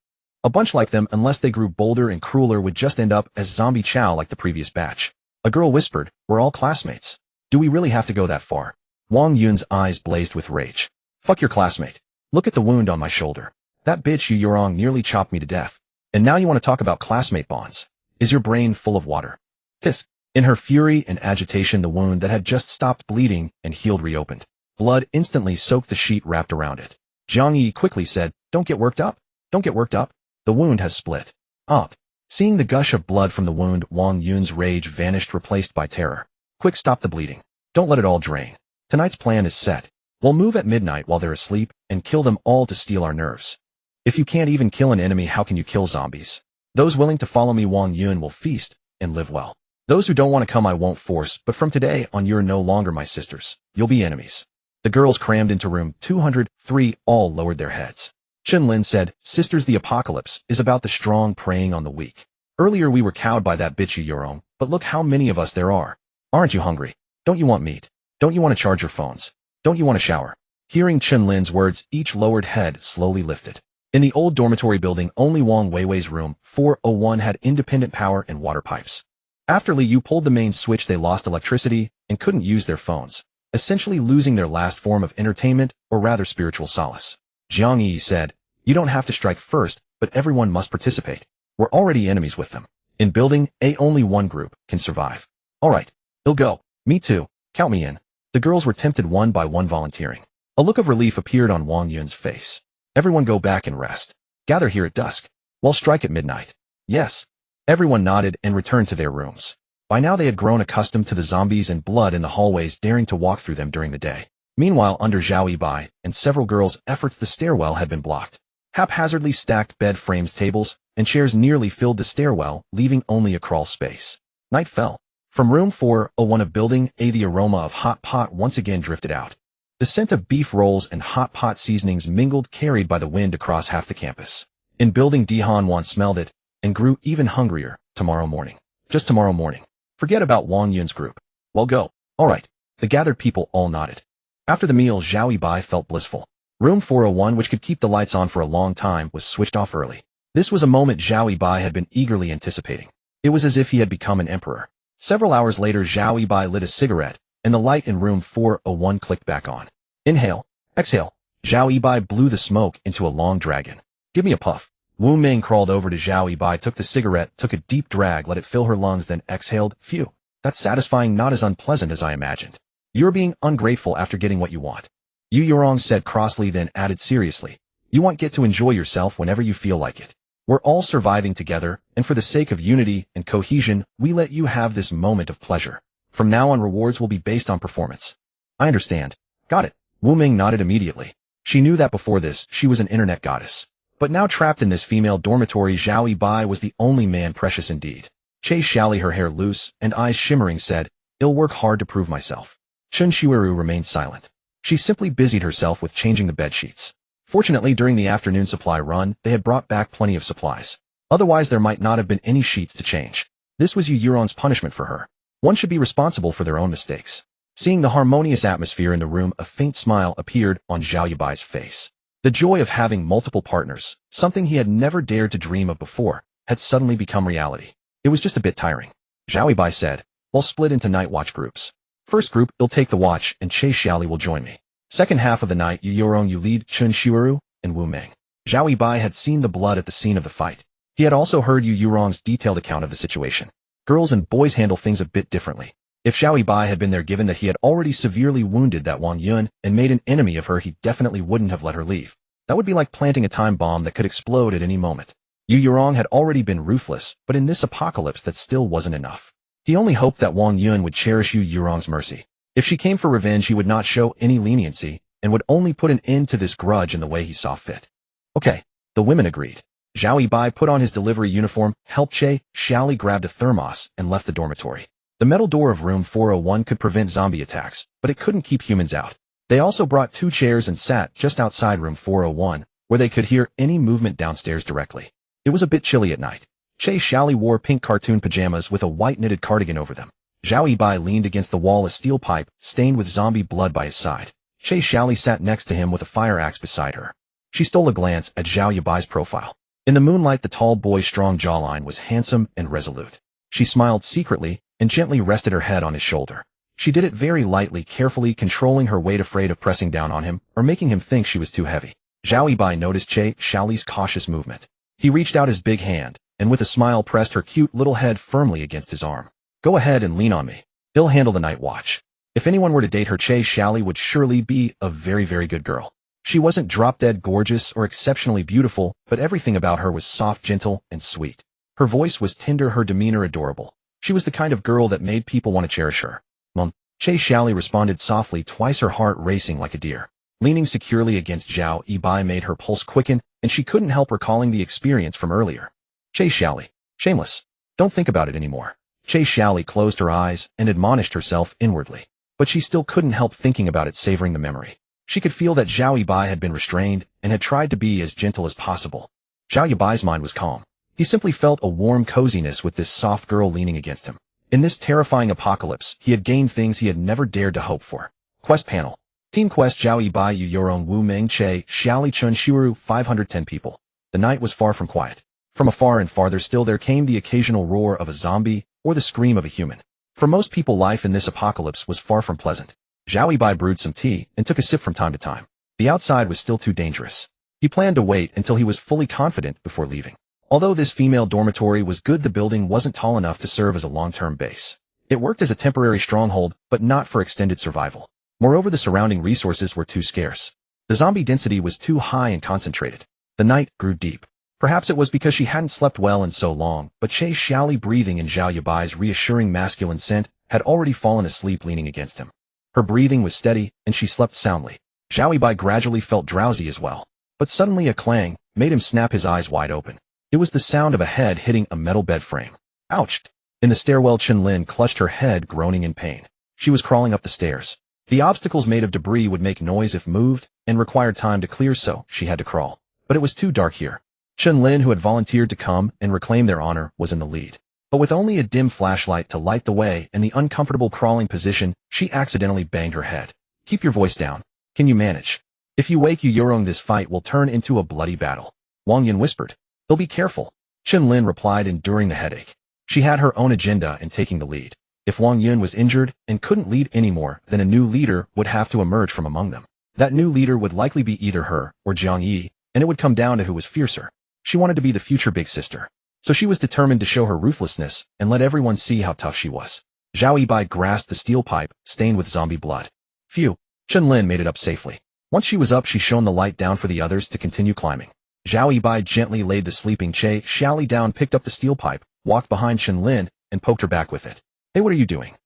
A bunch like them, unless they grew bolder and crueler, would just end up as zombie chow like the previous batch. A girl whispered, we're all classmates. Do we really have to go that far? Wang Yun's eyes blazed with rage. Fuck your classmate. Look at the wound on my shoulder. That bitch Yu Yurong nearly chopped me to death. And now you want to talk about classmate bonds? Is your brain full of water? Tisk. In her fury and agitation, the wound that had just stopped bleeding and healed reopened. Blood instantly soaked the sheet wrapped around it. Zhang Yi quickly said, don't get worked up. Don't get worked up. The wound has split up. Seeing the gush of blood from the wound, Wang Yun's rage vanished, replaced by terror. Quick, stop the bleeding. Don't let it all drain. Tonight's plan is set. We'll move at midnight while they're asleep and kill them all to steal our nerves. If you can't even kill an enemy, how can you kill zombies? Those willing to follow me, Wang Yun, will feast and live well. Those who don't want to come, I won't force, but from today on you're no longer my sisters. You'll be enemies. The girls crammed into room 203 all lowered their heads. Chunlin said, sisters, the apocalypse is about the strong preying on the weak. Earlier we were cowed by that bitch Yu Yurong, but look how many of us there are. Aren't you hungry? Don't you want meat? Don't you want to charge your phones? Don't you want to shower? Hearing Chunlin's words, each lowered head slowly lifted. In the old dormitory building, only Wang Weiwei's room 401 had independent power and water pipes. After Li Yu pulled the main switch, they lost electricity and couldn't use their phones, essentially losing their last form of entertainment, or rather spiritual solace. Zhang Yi said, you don't have to strike first, but everyone must participate. We're already enemies with them. In building A, only one group can survive. Alright, he'll go. Me too. Count me in. The girls were tempted, one by one volunteering. A look of relief appeared on Wang Yun's face. Everyone go back and rest. Gather here at dusk. We'll strike at midnight. Yes. Everyone nodded and returned to their rooms. By now they had grown accustomed to the zombies and blood in the hallways daring to walk through them during the day. Meanwhile, under Zhao Yibai and several girls' efforts, the stairwell had been blocked. Haphazardly stacked bed frames, tables, and chairs nearly filled the stairwell, leaving only a crawl space. Night fell. From room 401 of building A, the aroma of hot pot once again drifted out. The scent of beef rolls and hot pot seasonings mingled, carried by the wind across half the campus. In building D, Han Wan smelled it and grew even hungrier. Tomorrow morning. Just tomorrow morning. Forget about Wang Yun's group. Well, go. All right. The gathered people all nodded. After the meal, Zhao Yibai felt blissful. Room 401, which could keep the lights on for a long time, was switched off early. This was a moment Zhao Yibai had been eagerly anticipating. It was as if he had become an emperor. Several hours later, Zhao Yibai lit a cigarette, and the light in room 401 clicked back on. Inhale. Exhale. Zhao Yibai blew the smoke into a long dragon. Give me a puff. Wu Ming crawled over to Zhao Yibai, took the cigarette, took a deep drag, let it fill her lungs, then exhaled. Phew. That's satisfying, not as unpleasant as I imagined. You're being ungrateful after getting what you want. Yu Yurong said crossly, then added seriously. You want get to enjoy yourself whenever you feel like it. We're all surviving together, and for the sake of unity and cohesion, we let you have this moment of pleasure. From now on, rewards will be based on performance. I understand. Got it. Wu Ming nodded immediately. She knew that before this, she was an internet goddess. But now trapped in this female dormitory, Zhao Yibai was the only man precious indeed. Che Xiali, her hair loose and eyes shimmering, said, I'll work hard to prove myself. Chun Shiweru remained silent. She simply busied herself with changing the bed sheets. Fortunately, during the afternoon supply run, they had brought back plenty of supplies. Otherwise, there might not have been any sheets to change. This was Yu Yurong's punishment for her. One should be responsible for their own mistakes. Seeing the harmonious atmosphere in the room, a faint smile appeared on Zhao Yibai's face. The joy of having multiple partners, something he had never dared to dream of before, had suddenly become reality. It was just a bit tiring. Zhao Yibai said, We'll split into night watch groups. First group, you'll take the watch, and Che Xiali will join me. Second half of the night, Yu Yurong, you lead Chun Shiweru and Wu Ming. Zhao Yibai had seen the blood at the scene of the fight. He had also heard Yu Yurong's detailed account of the situation. Girls and boys handle things a bit differently. If Zhao Yibai had been there, given that he had already severely wounded that Wang Yun and made an enemy of her, he definitely wouldn't have let her leave. That would be like planting a time bomb that could explode at any moment. Yu Yurong had already been ruthless, but in this apocalypse that still wasn't enough. He only hoped that Wang Yun would cherish Yu Yurong's mercy. If she came for revenge, he would not show any leniency and would only put an end to this grudge in the way he saw fit. Okay, the women agreed. Zhao Yibai put on his delivery uniform, helped Che Xiali, grabbed a thermos, and left the dormitory. The metal door of room 401 could prevent zombie attacks, but it couldn't keep humans out. They also brought 2 chairs and sat just outside room 401, where they could hear any movement downstairs directly. It was a bit chilly at night. Che Xiali wore pink cartoon pajamas with a white knitted cardigan over them. Zhao Yibai leaned against the wall, a steel pipe, stained with zombie blood, by his side. Che Xiali sat next to him with a fire axe beside her. She stole a glance at Zhao Yibai's profile. In the moonlight, the tall boy's strong jawline was handsome and resolute. She smiled secretly and gently rested her head on his shoulder. She did it very lightly, carefully controlling her weight, afraid of pressing down on him or making him think she was too heavy. Zhao Yibai noticed Che Xiali's cautious movement. He reached out his big hand, and with a smile pressed her cute little head firmly against his arm. Go ahead and lean on me. He'll handle the night watch. If anyone were to date her, Che Xiali would surely be a very, very good girl. She wasn't drop-dead gorgeous or exceptionally beautiful, but everything about her was soft, gentle, and sweet. Her voice was tender, her demeanor adorable. She was the kind of girl that made people want to cherish her. Che Xiali responded softly, twice her heart racing like a deer. Leaning securely against Zhao Yibai made her pulse quicken, and she couldn't help recalling the experience from earlier. Che Xiali. Shameless. Don't think about it anymore. Che Xiali closed her eyes and admonished herself inwardly. But she still couldn't help thinking about it, savoring the memory. She could feel that Zhao Yibai had been restrained and had tried to be as gentle as possible. Zhao Yibai's mind was calm. He simply felt a warm coziness with this soft girl leaning against him. In this terrifying apocalypse, he had gained things he had never dared to hope for. Quest panel. Team Quest: Zhao Yibai, Yu Yurong, Wu Ming, Che Xiali, Chun Shiweru, 510 people. The night was far from quiet. From afar and farther still there came the occasional roar of a zombie or the scream of a human. For most people, life in this apocalypse was far from pleasant. Zhao Yibai brewed some tea and took a sip from time to time. The outside was still too dangerous. He planned to wait until he was fully confident before leaving. Although this female dormitory was good, the building wasn't tall enough to serve as a long-term base. It worked as a temporary stronghold, but not for extended survival. Moreover, the surrounding resources were too scarce. The zombie density was too high and concentrated. The night grew deep. Perhaps it was because she hadn't slept well in so long, but Che Xiaoli, breathing in Zhao Yibai's reassuring masculine scent, had already fallen asleep leaning against him. Her breathing was steady, and she slept soundly. Zhao Yibai gradually felt drowsy as well. But suddenly a clang made him snap his eyes wide open. It was the sound of a head hitting a metal bed frame. Ouch! In the stairwell, Chen-Lin clutched her head, groaning in pain. She was crawling up the stairs. The obstacles made of debris would make noise if moved, and required time to clear, so she had to crawl. But it was too dark here. Chen-Lin, who had volunteered to come and reclaim their honor, was in the lead. But with only a dim flashlight to light the way and the uncomfortable crawling position, she accidentally banged her head. Keep your voice down. Can you manage? If you wake Yu Yorong, this fight will turn into a bloody battle. Wang Yun whispered. They'll be careful. Chen-Lin replied, enduring the headache. She had her own agenda in taking the lead. If Wang Yun was injured and couldn't lead anymore, then a new leader would have to emerge from among them. That new leader would likely be either her or Jiang Yi, and it would come down to who was fiercer. She wanted to be the future big sister. So she was determined to show her ruthlessness and let everyone see how tough she was. Zhao Yibai grasped the steel pipe, stained with zombie blood. Phew. Chen-Lin made it up safely. Once she was up, she shone the light down for the others to continue climbing. Zhao Yibai gently laid the sleeping Che Xiaoli down, picked up the steel pipe, walked behind Chen-Lin, and poked her back with it. Hey, what are you doing?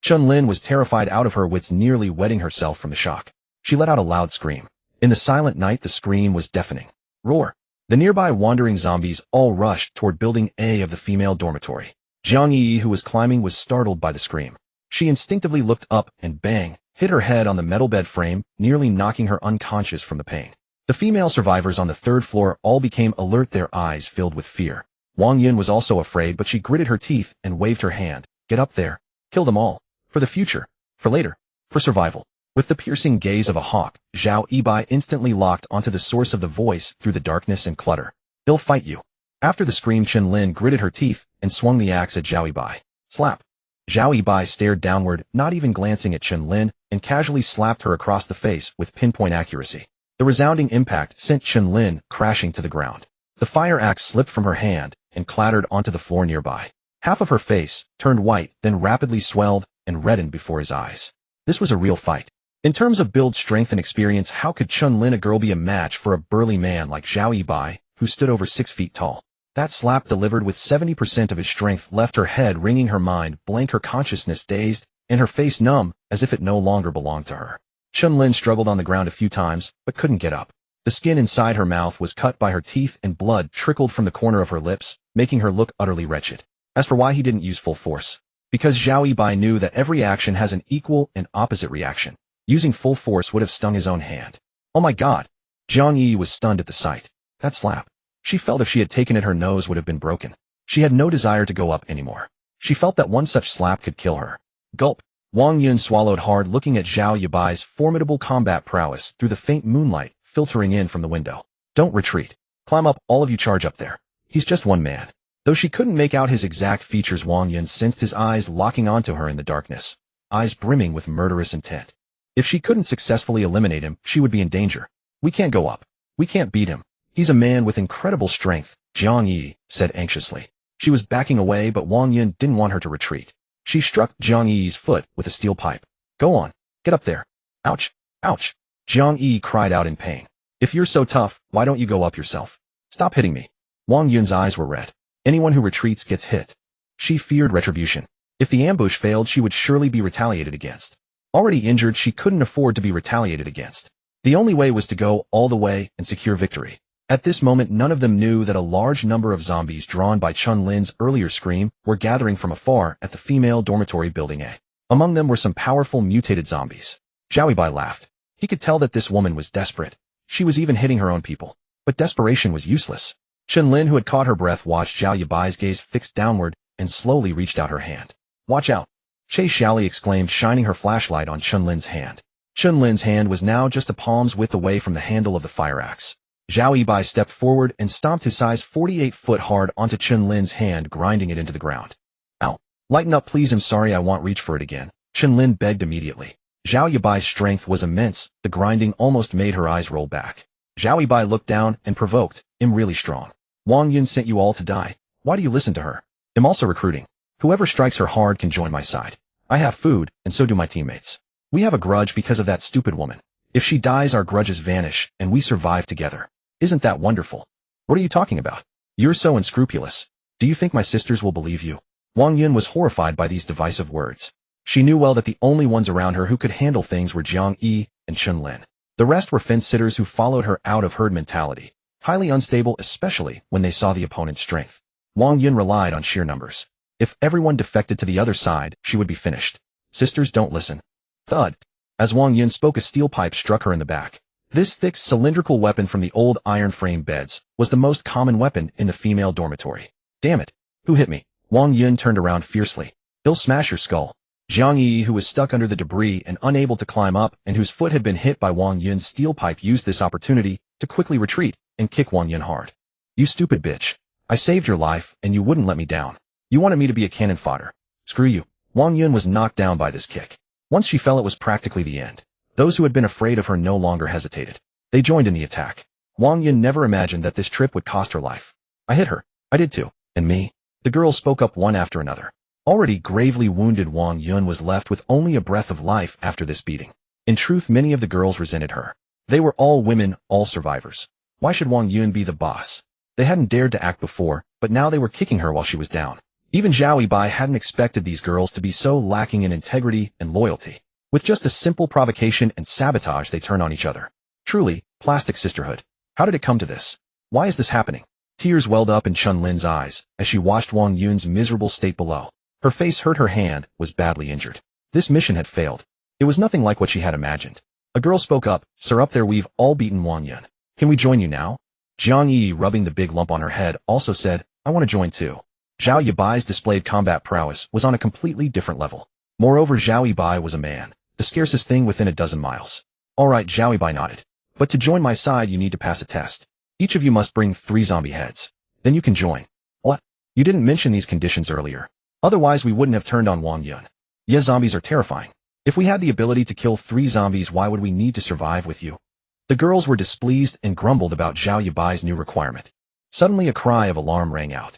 Chen-Lin was terrified out of her wits, nearly wetting herself from the shock. She let out a loud scream. In the silent night, the scream was deafening. Roar! The nearby wandering zombies all rushed toward Building A of the female dormitory. Jiang Yi, who was climbing, was startled by the scream. She instinctively looked up and bang, hit her head on the metal bed frame, nearly knocking her unconscious from the pain. The female survivors on the third floor all became alert, their eyes filled with fear. Wang Yun was also afraid, but she gritted her teeth and waved her hand. Get up there. Kill them all. For the future. For later. For survival. With the piercing gaze of a hawk, Zhao Yibai instantly locked onto the source of the voice through the darkness and clutter. They'll fight you. After the scream, Chen-Lin gritted her teeth and swung the axe at Zhao Yibai. Slap. Zhao Yibai stared downward, not even glancing at Chen-Lin, and casually slapped her across the face with pinpoint accuracy. The resounding impact sent Chen-Lin crashing to the ground. The fire axe slipped from her hand and clattered onto the floor nearby. Half of her face turned white, then rapidly swelled and reddened before his eyes. This was a real fight. In terms of build strength and experience, how could Chen-Lin, a girl, be a match for a burly man like Zhao Yibai, who stood over 6 feet tall? That slap, delivered with 70% of his strength, left her head ringing, her mind blank, her consciousness dazed, and her face numb, as if it no longer belonged to her. Chen-Lin struggled on the ground a few times, but couldn't get up. The skin inside her mouth was cut by her teeth, and blood trickled from the corner of her lips, making her look utterly wretched. As for why he didn't use full force, because Zhao Yibai knew that every action has an equal and opposite reaction. Using full force would have stung his own hand. Oh my god! Jiang Yi was stunned at the sight. That slap. She felt if she had taken it, her nose would have been broken. She had no desire to go up anymore. She felt that one such slap could kill her. Gulp. Wang Yun swallowed hard, looking at Zhao Yibai's formidable combat prowess through the faint moonlight filtering in from the window. Don't retreat. Climb up, all of you, charge up there. He's just one man. Though she couldn't make out his exact features, Wang Yun sensed his eyes locking onto her in the darkness. Eyes brimming with murderous intent. If she couldn't successfully eliminate him, she would be in danger. We can't go up. We can't beat him. He's a man with incredible strength, Jiang Yi said anxiously. She was backing away, but Wang Yun didn't want her to retreat. She struck Jiang Yi's foot with a steel pipe. Go on. Get up there. Ouch. Ouch. Jiang Yi cried out in pain. If you're so tough, why don't you go up yourself? Stop hitting me. Wang Yun's eyes were red. Anyone who retreats gets hit. She feared retribution. If the ambush failed, she would surely be retaliated against. Already injured, she couldn't afford to be retaliated against. The only way was to go all the way and secure victory. At this moment, none of them knew that a large number of zombies, drawn by Chen-Lin's earlier scream, were gathering from afar at the female dormitory Building A. Among them were some powerful mutated zombies. Zhao Yibai laughed. He could tell that this woman was desperate. She was even hitting her own people. But desperation was useless. Chen-Lin, who had caught her breath, watched Zhao Yibai's gaze fixed downward and slowly reached out her hand. Watch out! Che Xiaoli exclaimed, shining her flashlight on Chen-Lin's hand. Chen-Lin's hand was now just a palm's width away from the handle of the fire axe. Zhao Yibai stepped forward and stomped his size 48-foot hard onto Chen-Lin's hand, grinding it into the ground. Ow. Lighten up, please. I'm sorry, I won't reach for it again. Chen-Lin begged immediately. Zhao Yibai's strength was immense. The grinding almost made her eyes roll back. Zhao Yibai looked down and provoked. I'm really strong. Wang Yun sent you all to die. Why do you listen to her? I'm also recruiting. Whoever strikes her hard can join my side. I have food, and so do my teammates. We have a grudge because of that stupid woman. If she dies, our grudges vanish, and we survive together. Isn't that wonderful? What are you talking about? You're so unscrupulous. Do you think my sisters will believe you? Wang Yun was horrified by these divisive words. She knew well that the only ones around her who could handle things were Jiang Yi and Chun Lin. The rest were fence-sitters who followed her out of herd mentality, highly unstable especially when they saw the opponent's strength. Wang Yun relied on sheer numbers. If everyone defected to the other side, she would be finished. Sisters don't listen. Thud. As Wang Yun spoke, a steel pipe struck her in the back. This thick cylindrical weapon from the old iron frame beds was the most common weapon in the female dormitory. Damn it. Who hit me? Wang Yun turned around fiercely. He'll smash your skull. Jiang Yi, who was stuck under the debris and unable to climb up and whose foot had been hit by Wang Yun's steel pipe, used this opportunity to quickly retreat and kick Wang Yun hard. You stupid bitch. I saved your life and you wouldn't let me down. You wanted me to be a cannon fodder. Screw you. Wang Yun was knocked down by this kick. Once she fell, it was practically the end. Those who had been afraid of her no longer hesitated. They joined in the attack. Wang Yun never imagined that this trip would cost her life. I hit her. I did too. And me. The girls spoke up one after another. Already gravely wounded, Wang Yun was left with only a breath of life after this beating. In truth, many of the girls resented her. They were all women, all survivors. Why should Wang Yun be the boss? They hadn't dared to act before, but now they were kicking her while she was down. Even Zhao Yibai hadn't expected these girls to be so lacking in integrity and loyalty. With just a simple provocation and sabotage, they turn on each other. Truly, plastic sisterhood. How did it come to this? Why is this happening? Tears welled up in Chun Lin's eyes as she watched Wang Yun's miserable state below. Her face hurt, her hand was badly injured. This mission had failed. It was nothing like what she had imagined. A girl spoke up, Sir, up there, we've all beaten Wang Yun. Can we join you now? Jiang Yi, rubbing the big lump on her head, also said, I want to join too. Zhao Yibai's displayed combat prowess was on a completely different level. Moreover, Zhao Yibai was a man, the scarcest thing within a dozen miles. All right, Zhao Yibai nodded. But to join my side, you need to pass a test. Each of you must bring 3 zombie heads. Then you can join. What? You didn't mention these conditions earlier. Otherwise, we wouldn't have turned on Wang Yun. Yeah, zombies are terrifying. If we had the ability to kill 3 zombies, why would we need to survive with you? The girls were displeased and grumbled about Zhao Yibai's new requirement. Suddenly, a cry of alarm rang out.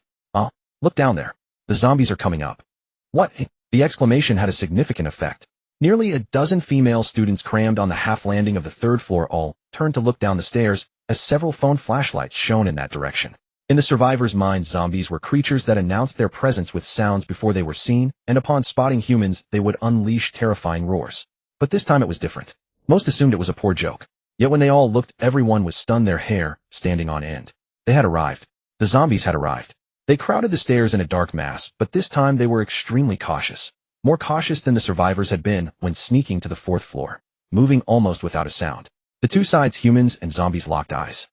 Look down there. The zombies are coming up. What? The exclamation had a significant effect. Nearly a dozen female students crammed on the half landing of the 3rd floor all turned to look down the stairs as several phone flashlights shone in that direction. In the survivors' minds, zombies were creatures that announced their presence with sounds before they were seen, and upon spotting humans, they would unleash terrifying roars. But this time it was different. Most assumed it was a poor joke. Yet when they all looked, everyone was stunned, their hair standing on end. They had arrived. The zombies had arrived. They crowded the stairs in a dark mass, but this time they were extremely cautious. More cautious than the survivors had been when sneaking to the 4th floor, moving almost without a sound. The two sides, humans and zombies, locked eyes.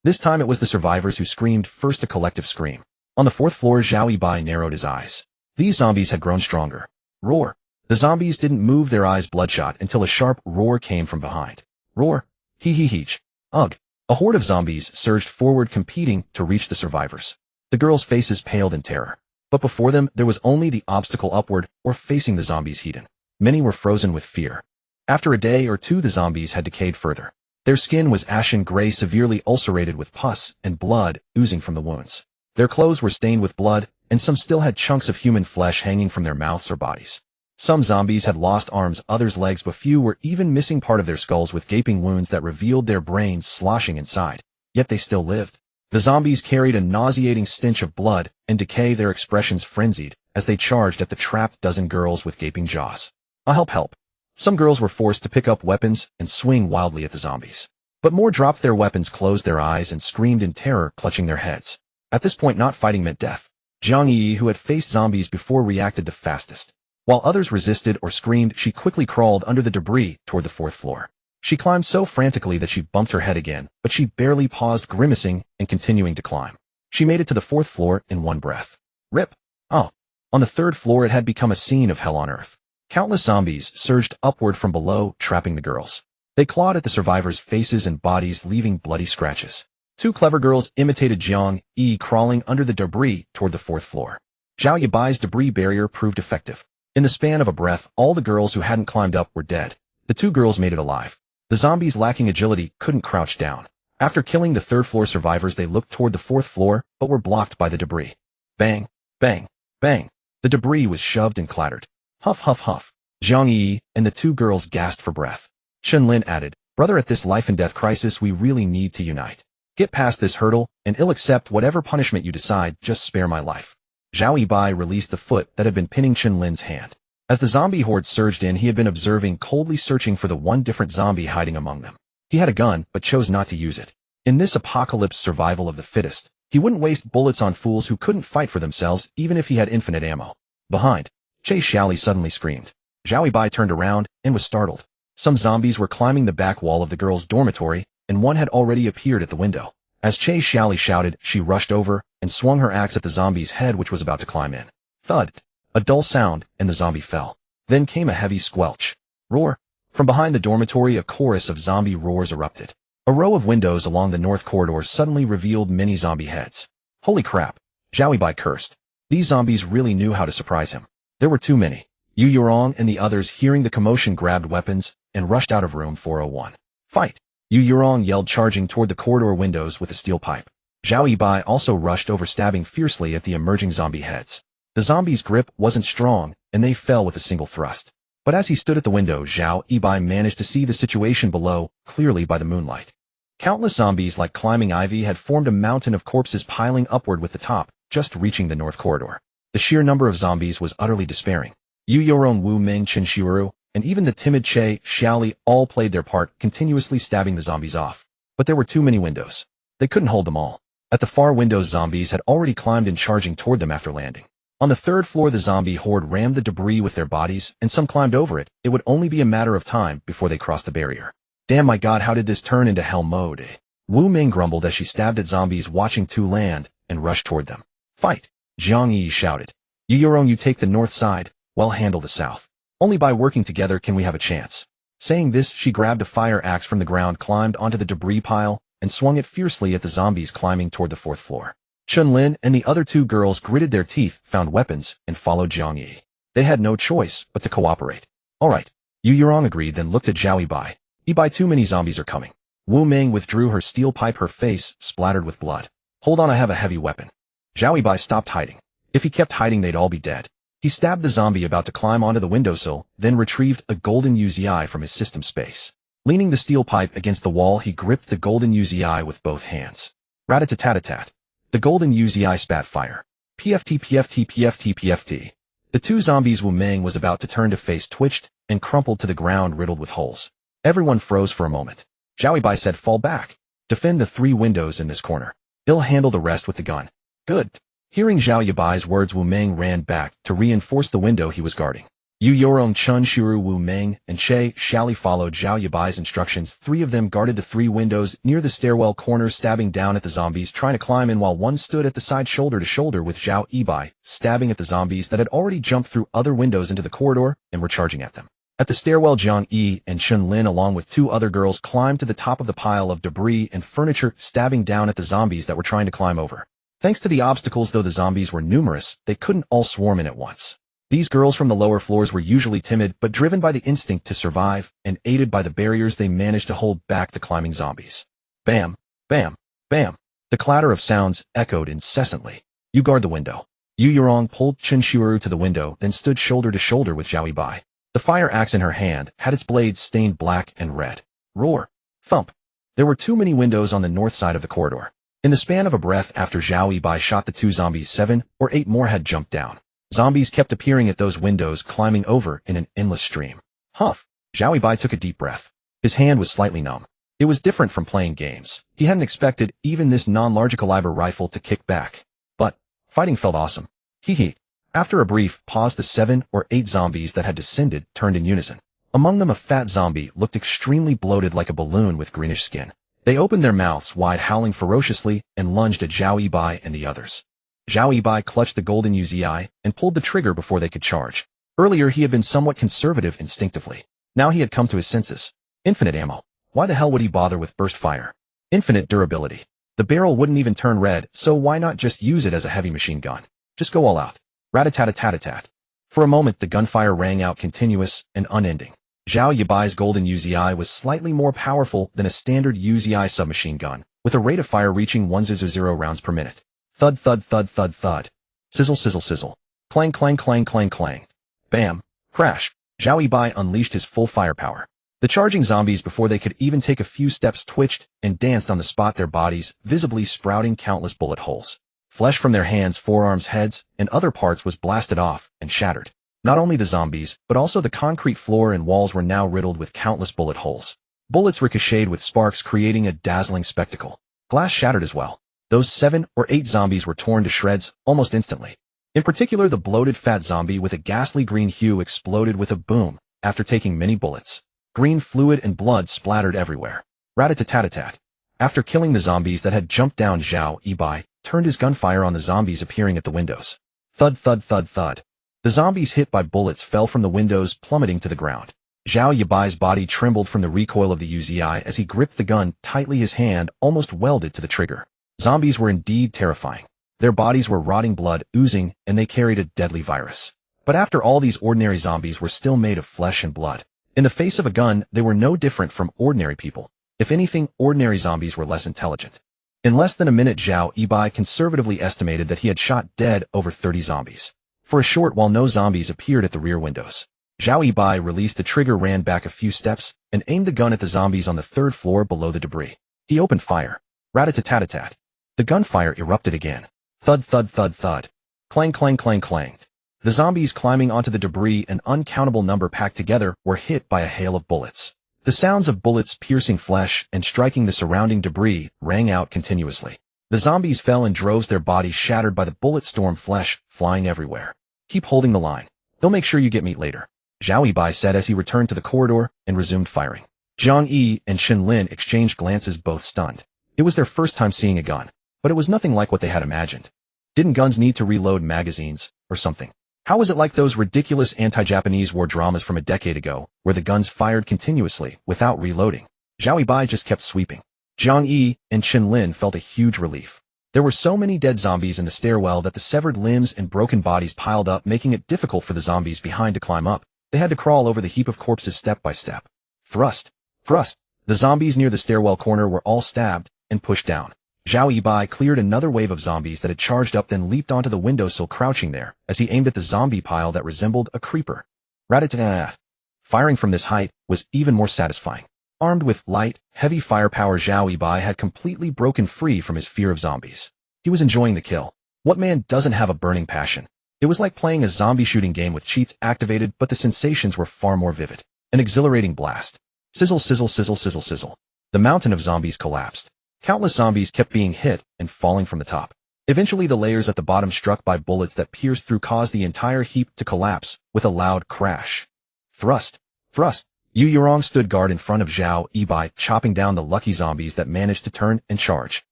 This time it was the survivors who screamed first, a collective scream. On the 4th floor, Zhao Yibai narrowed his eyes. These zombies had grown stronger. Roar. The zombies didn't move, their eyes bloodshot, until a sharp roar came from behind. Roar. Hee. Ugh. A horde of zombies surged forward, competing to reach the survivors. The girls' faces paled in terror. But before them, there was only the obstacle: upward, or facing the zombies' heat. Many were frozen with fear. After a day or two, the zombies had decayed further. Their skin was ashen gray, severely ulcerated with pus and blood oozing from the wounds. Their clothes were stained with blood, and some still had chunks of human flesh hanging from their mouths or bodies. Some zombies had lost arms, others legs, but few were even missing part of their skulls, with gaping wounds that revealed their brains sloshing inside. Yet they still lived. The zombies carried a nauseating stench of blood and decay, their expressions frenzied as they charged at the trapped dozen girls with gaping jaws. Help. Some girls were forced to pick up weapons and swing wildly at the zombies. But more dropped their weapons, closed their eyes, and screamed in terror, clutching their heads. At this point, not fighting meant death. Jiang Yi, who had faced zombies before, reacted the fastest. While others resisted or screamed, she quickly crawled under the debris toward the 4th floor. She climbed so frantically that she bumped her head again, but she barely paused, grimacing and continuing to climb. She made it to the 4th floor in one breath. Rip. On the 3rd floor, it had become a scene of hell on earth. Countless zombies surged upward from below, trapping the girls. They clawed at the survivors' faces and bodies, leaving bloody scratches. 2 clever girls imitated Jiang Yi, crawling under the debris toward the 4th floor. Zhao Yibai's debris barrier proved effective. In the span of a breath, all the girls who hadn't climbed up were dead. The 2 girls made it alive. The zombies, lacking agility, couldn't crouch down. After killing the 3rd floor survivors, they looked toward the 4th floor, but were blocked by the debris. Bang, bang, bang. The debris was shoved and clattered. Huff. Jiang Yi and the 2 girls gasped for breath. Chun Lin added, Brother, at this life-and-death crisis, we really need to unite. Get past this hurdle, and I'll accept whatever punishment you decide, just spare my life. Zhao Yibai released the foot that had been pinning Chen Lin's hand. As the zombie horde surged in, he had been observing, coldly searching for the one different zombie hiding among them. He had a gun, but chose not to use it. In this apocalypse survival of the fittest, he wouldn't waste bullets on fools who couldn't fight for themselves even if he had infinite ammo. Behind, Che Xiaoli suddenly screamed. Zhao Yibai turned around and was startled. Some zombies were climbing the back wall of the girls' dormitory, and one had already appeared at the window. As Che Xiaoli shouted, she rushed over and swung her axe at the zombie's head, which was about to climb in. Thud! A dull sound, and the zombie fell. Then came a heavy squelch. Roar! From behind the dormitory, a chorus of zombie roars erupted. A row of windows along the north corridor suddenly revealed many zombie heads. Holy crap! Zhao Yibai cursed. These zombies really knew how to surprise him. There were too many. Yu Yurong and the others, hearing the commotion, grabbed weapons and rushed out of room 401. Fight! Yu Yurong yelled, charging toward the corridor windows with a steel pipe. Zhao Yibai also rushed over, stabbing fiercely at the emerging zombie heads. The zombies' grip wasn't strong, and they fell with a single thrust. But as he stood at the window, Zhao Yibai managed to see the situation below, clearly by the moonlight. Countless zombies, like climbing ivy, had formed a mountain of corpses piling upward, with the top just reaching the north corridor. The sheer number of zombies was utterly despairing. Yu Yurong, Wu Ming, Chen Shiru, and even the timid Che Xiaoli all played their part, continuously stabbing the zombies off. But there were too many windows. They couldn't hold them all. At the far windows, zombies had already climbed in, charging toward them after landing. On the third floor, the zombie horde rammed the debris with their bodies, and some climbed over it. It would only be a matter of time before they crossed the barrier. Damn, my god, how did this turn into hell mode? Wu Ming grumbled as she stabbed at zombies watching to land and rushed toward them. Fight! Jiang Yi shouted. Yu Yurong, you take the north side, while handle the south. Only by working together can we have a chance. Saying this, she grabbed a fire axe from the ground, climbed onto the debris pile, and swung it fiercely at the zombies climbing toward the fourth floor. Chen Lin and the other two girls gritted their teeth, found weapons, and followed Jiang Yi. They had no choice but to cooperate. All right. Yu Yurong agreed, then looked at Zhao Yibai. Yibai, too many zombies are coming. Wu Ming withdrew her steel pipe, her face splattered with blood. Hold on, I have a heavy weapon. Zhao Yibai stopped hiding. If he kept hiding, they'd all be dead. He stabbed the zombie about to climb onto the windowsill, then retrieved a golden UZI from his system space. Leaning the steel pipe against the wall, he gripped the golden UZI with both hands. Rat-a-tat-tat-tat. The golden UZI spat fire. PFT, PFT, PFT, PFT. The two zombies Wu Ming was about to turn to face twitched and crumpled to the ground, riddled with holes. Everyone froze for a moment. Zhao Yibai said, fall back. Defend the three windows in this corner. He'll handle the rest with the gun. Good. Hearing Zhao Yibai's words, Wu Ming ran back to reinforce the window he was guarding. Yu Yurong, Chen Shiru, Wu Ming, and Che Xiaoli followed Zhao Yibai's instructions. Three of them guarded the three windows near the stairwell corner, stabbing down at the zombies trying to climb in, while one stood at the side shoulder to shoulder with Zhao Yibai, stabbing at the zombies that had already jumped through other windows into the corridor and were charging at them. At the stairwell, Jiang Yi and Chen Lin, along with two other girls, climbed to the top of the pile of debris and furniture, stabbing down at the zombies that were trying to climb over. Thanks to the obstacles, though the zombies were numerous, they couldn't all swarm in at once. These girls from the lower floors were usually timid, but driven by the instinct to survive, and aided by the barriers, they managed to hold back the climbing zombies. Bam! Bam! Bam! The clatter of sounds echoed incessantly. You guard the window. Yu Yurong pulled Chen Shiru to the window, then stood shoulder to shoulder with Zhao Yibai. The fire axe in her hand had its blades stained black and red. Roar! Thump! There were too many windows on the north side of the corridor. In the span of a breath after Zhao Yibai shot the two zombies, 7 or 8 more had jumped down. Zombies kept appearing at those windows, climbing over in an endless stream. Huff! Zhao Yibai took a deep breath. His hand was slightly numb. It was different from playing games. He hadn't expected even this non-large caliber rifle to kick back. But fighting felt awesome. Hee. After a brief pause, the 7 or 8 zombies that had descended turned in unison. Among them, a fat zombie looked extremely bloated, like a balloon with greenish skin. They opened their mouths wide, howling ferociously, and lunged at Zhao Yibai and the others. Zhao Yibai clutched the golden UZI and pulled the trigger before they could charge. Earlier, he had been somewhat conservative instinctively. Now he had come to his senses. Infinite ammo. Why the hell would he bother with burst fire? Infinite durability. The barrel wouldn't even turn red, so why not just use it as a heavy machine gun? Just go all out. Rat-a-tat-a-tat-a-tat. For a moment, the gunfire rang out, continuous and unending. Zhao Yibai's golden UZI was slightly more powerful than a standard UZI submachine gun, with a rate of fire reaching 100 rounds per minute. Thud, thud, thud, thud, thud. Sizzle, sizzle, sizzle. Clang, clang, clang, clang, clang. Bam. Crash. Zhao Yibai unleashed his full firepower. The charging zombies, before they could even take a few steps, twitched and danced on the spot, their bodies visibly sprouting countless bullet holes. Flesh from their hands, forearms, heads, and other parts was blasted off and shattered. Not only the zombies, but also the concrete floor and walls were now riddled with countless bullet holes. Bullets ricocheted with sparks, creating a dazzling spectacle. Glass shattered as well. Those 7 or 8 zombies were torn to shreds almost instantly. In particular, the bloated fat zombie with a ghastly green hue exploded with a boom after taking many bullets. Green fluid and blood splattered everywhere. Rat-a-tat-tat-tat. After killing the zombies that had jumped down, Zhao Yibai turned his gunfire on the zombies appearing at the windows. Thud, thud, thud, thud. The zombies hit by bullets fell from the windows, plummeting to the ground. Zhao Yibai's body trembled from the recoil of the Uzi as he gripped the gun tightly, his hand almost welded to the trigger. Zombies were indeed terrifying. Their bodies were rotting, blood oozing, and they carried a deadly virus. But after all, these ordinary zombies were still made of flesh and blood. In the face of a gun, they were no different from ordinary people. If anything, ordinary zombies were less intelligent. In less than a minute, Zhao Yibai conservatively estimated that he had shot dead over 30 zombies. For a short while, no zombies appeared at the rear windows. Zhao Yibai released the trigger, ran back a few steps, and aimed the gun at the zombies on the 3rd floor below the debris. He opened fire. Rat-a-tat-tat-tat. The gunfire erupted again. Thud, thud, thud, thud. Clang, clang, clang, clang. The zombies climbing onto the debris, an uncountable number packed together, were hit by a hail of bullets. The sounds of bullets piercing flesh and striking the surrounding debris rang out continuously. The zombies fell in droves, their bodies shattered by the bullet storm, flesh flying everywhere. Keep holding the line. They'll make sure you get meat later, Zhao Yibai said as he returned to the corridor and resumed firing. Jiang Yi and Xin Lin exchanged glances, both stunned. It was their first time seeing a gun, but it was nothing like what they had imagined. Didn't guns need to reload magazines or something? How was it like those ridiculous anti-Japanese war dramas from a decade ago, where the guns fired continuously without reloading? Zhao Yibai just kept sweeping. Jiang Yi and Xin Lin felt a huge relief. There were so many dead zombies in the stairwell that the severed limbs and broken bodies piled up, making it difficult for the zombies behind to climb up. They had to crawl over the heap of corpses step by step. Thrust. Thrust. The zombies near the stairwell corner were all stabbed and pushed down. Zhao Yibai cleared another wave of zombies that had charged up, then leaped onto the windowsill, crouching there as he aimed at the zombie pile that resembled a creeper. Rat-a-tat-tat. Firing from this height was even more satisfying. Armed with light, heavy firepower, Zhao Yibai had completely broken free from his fear of zombies. He was enjoying the kill. What man doesn't have a burning passion? It was like playing a zombie shooting game with cheats activated, but the sensations were far more vivid. An exhilarating blast. Sizzle, sizzle, sizzle, sizzle, sizzle. The mountain of zombies collapsed. Countless zombies kept being hit and falling from the top. Eventually, the layers at the bottom, struck by bullets that pierced through, caused the entire heap to collapse with a loud crash. Thrust. Thrust. Yu Yurong stood guard in front of Zhao Yibai, chopping down the lucky zombies that managed to turn and charge.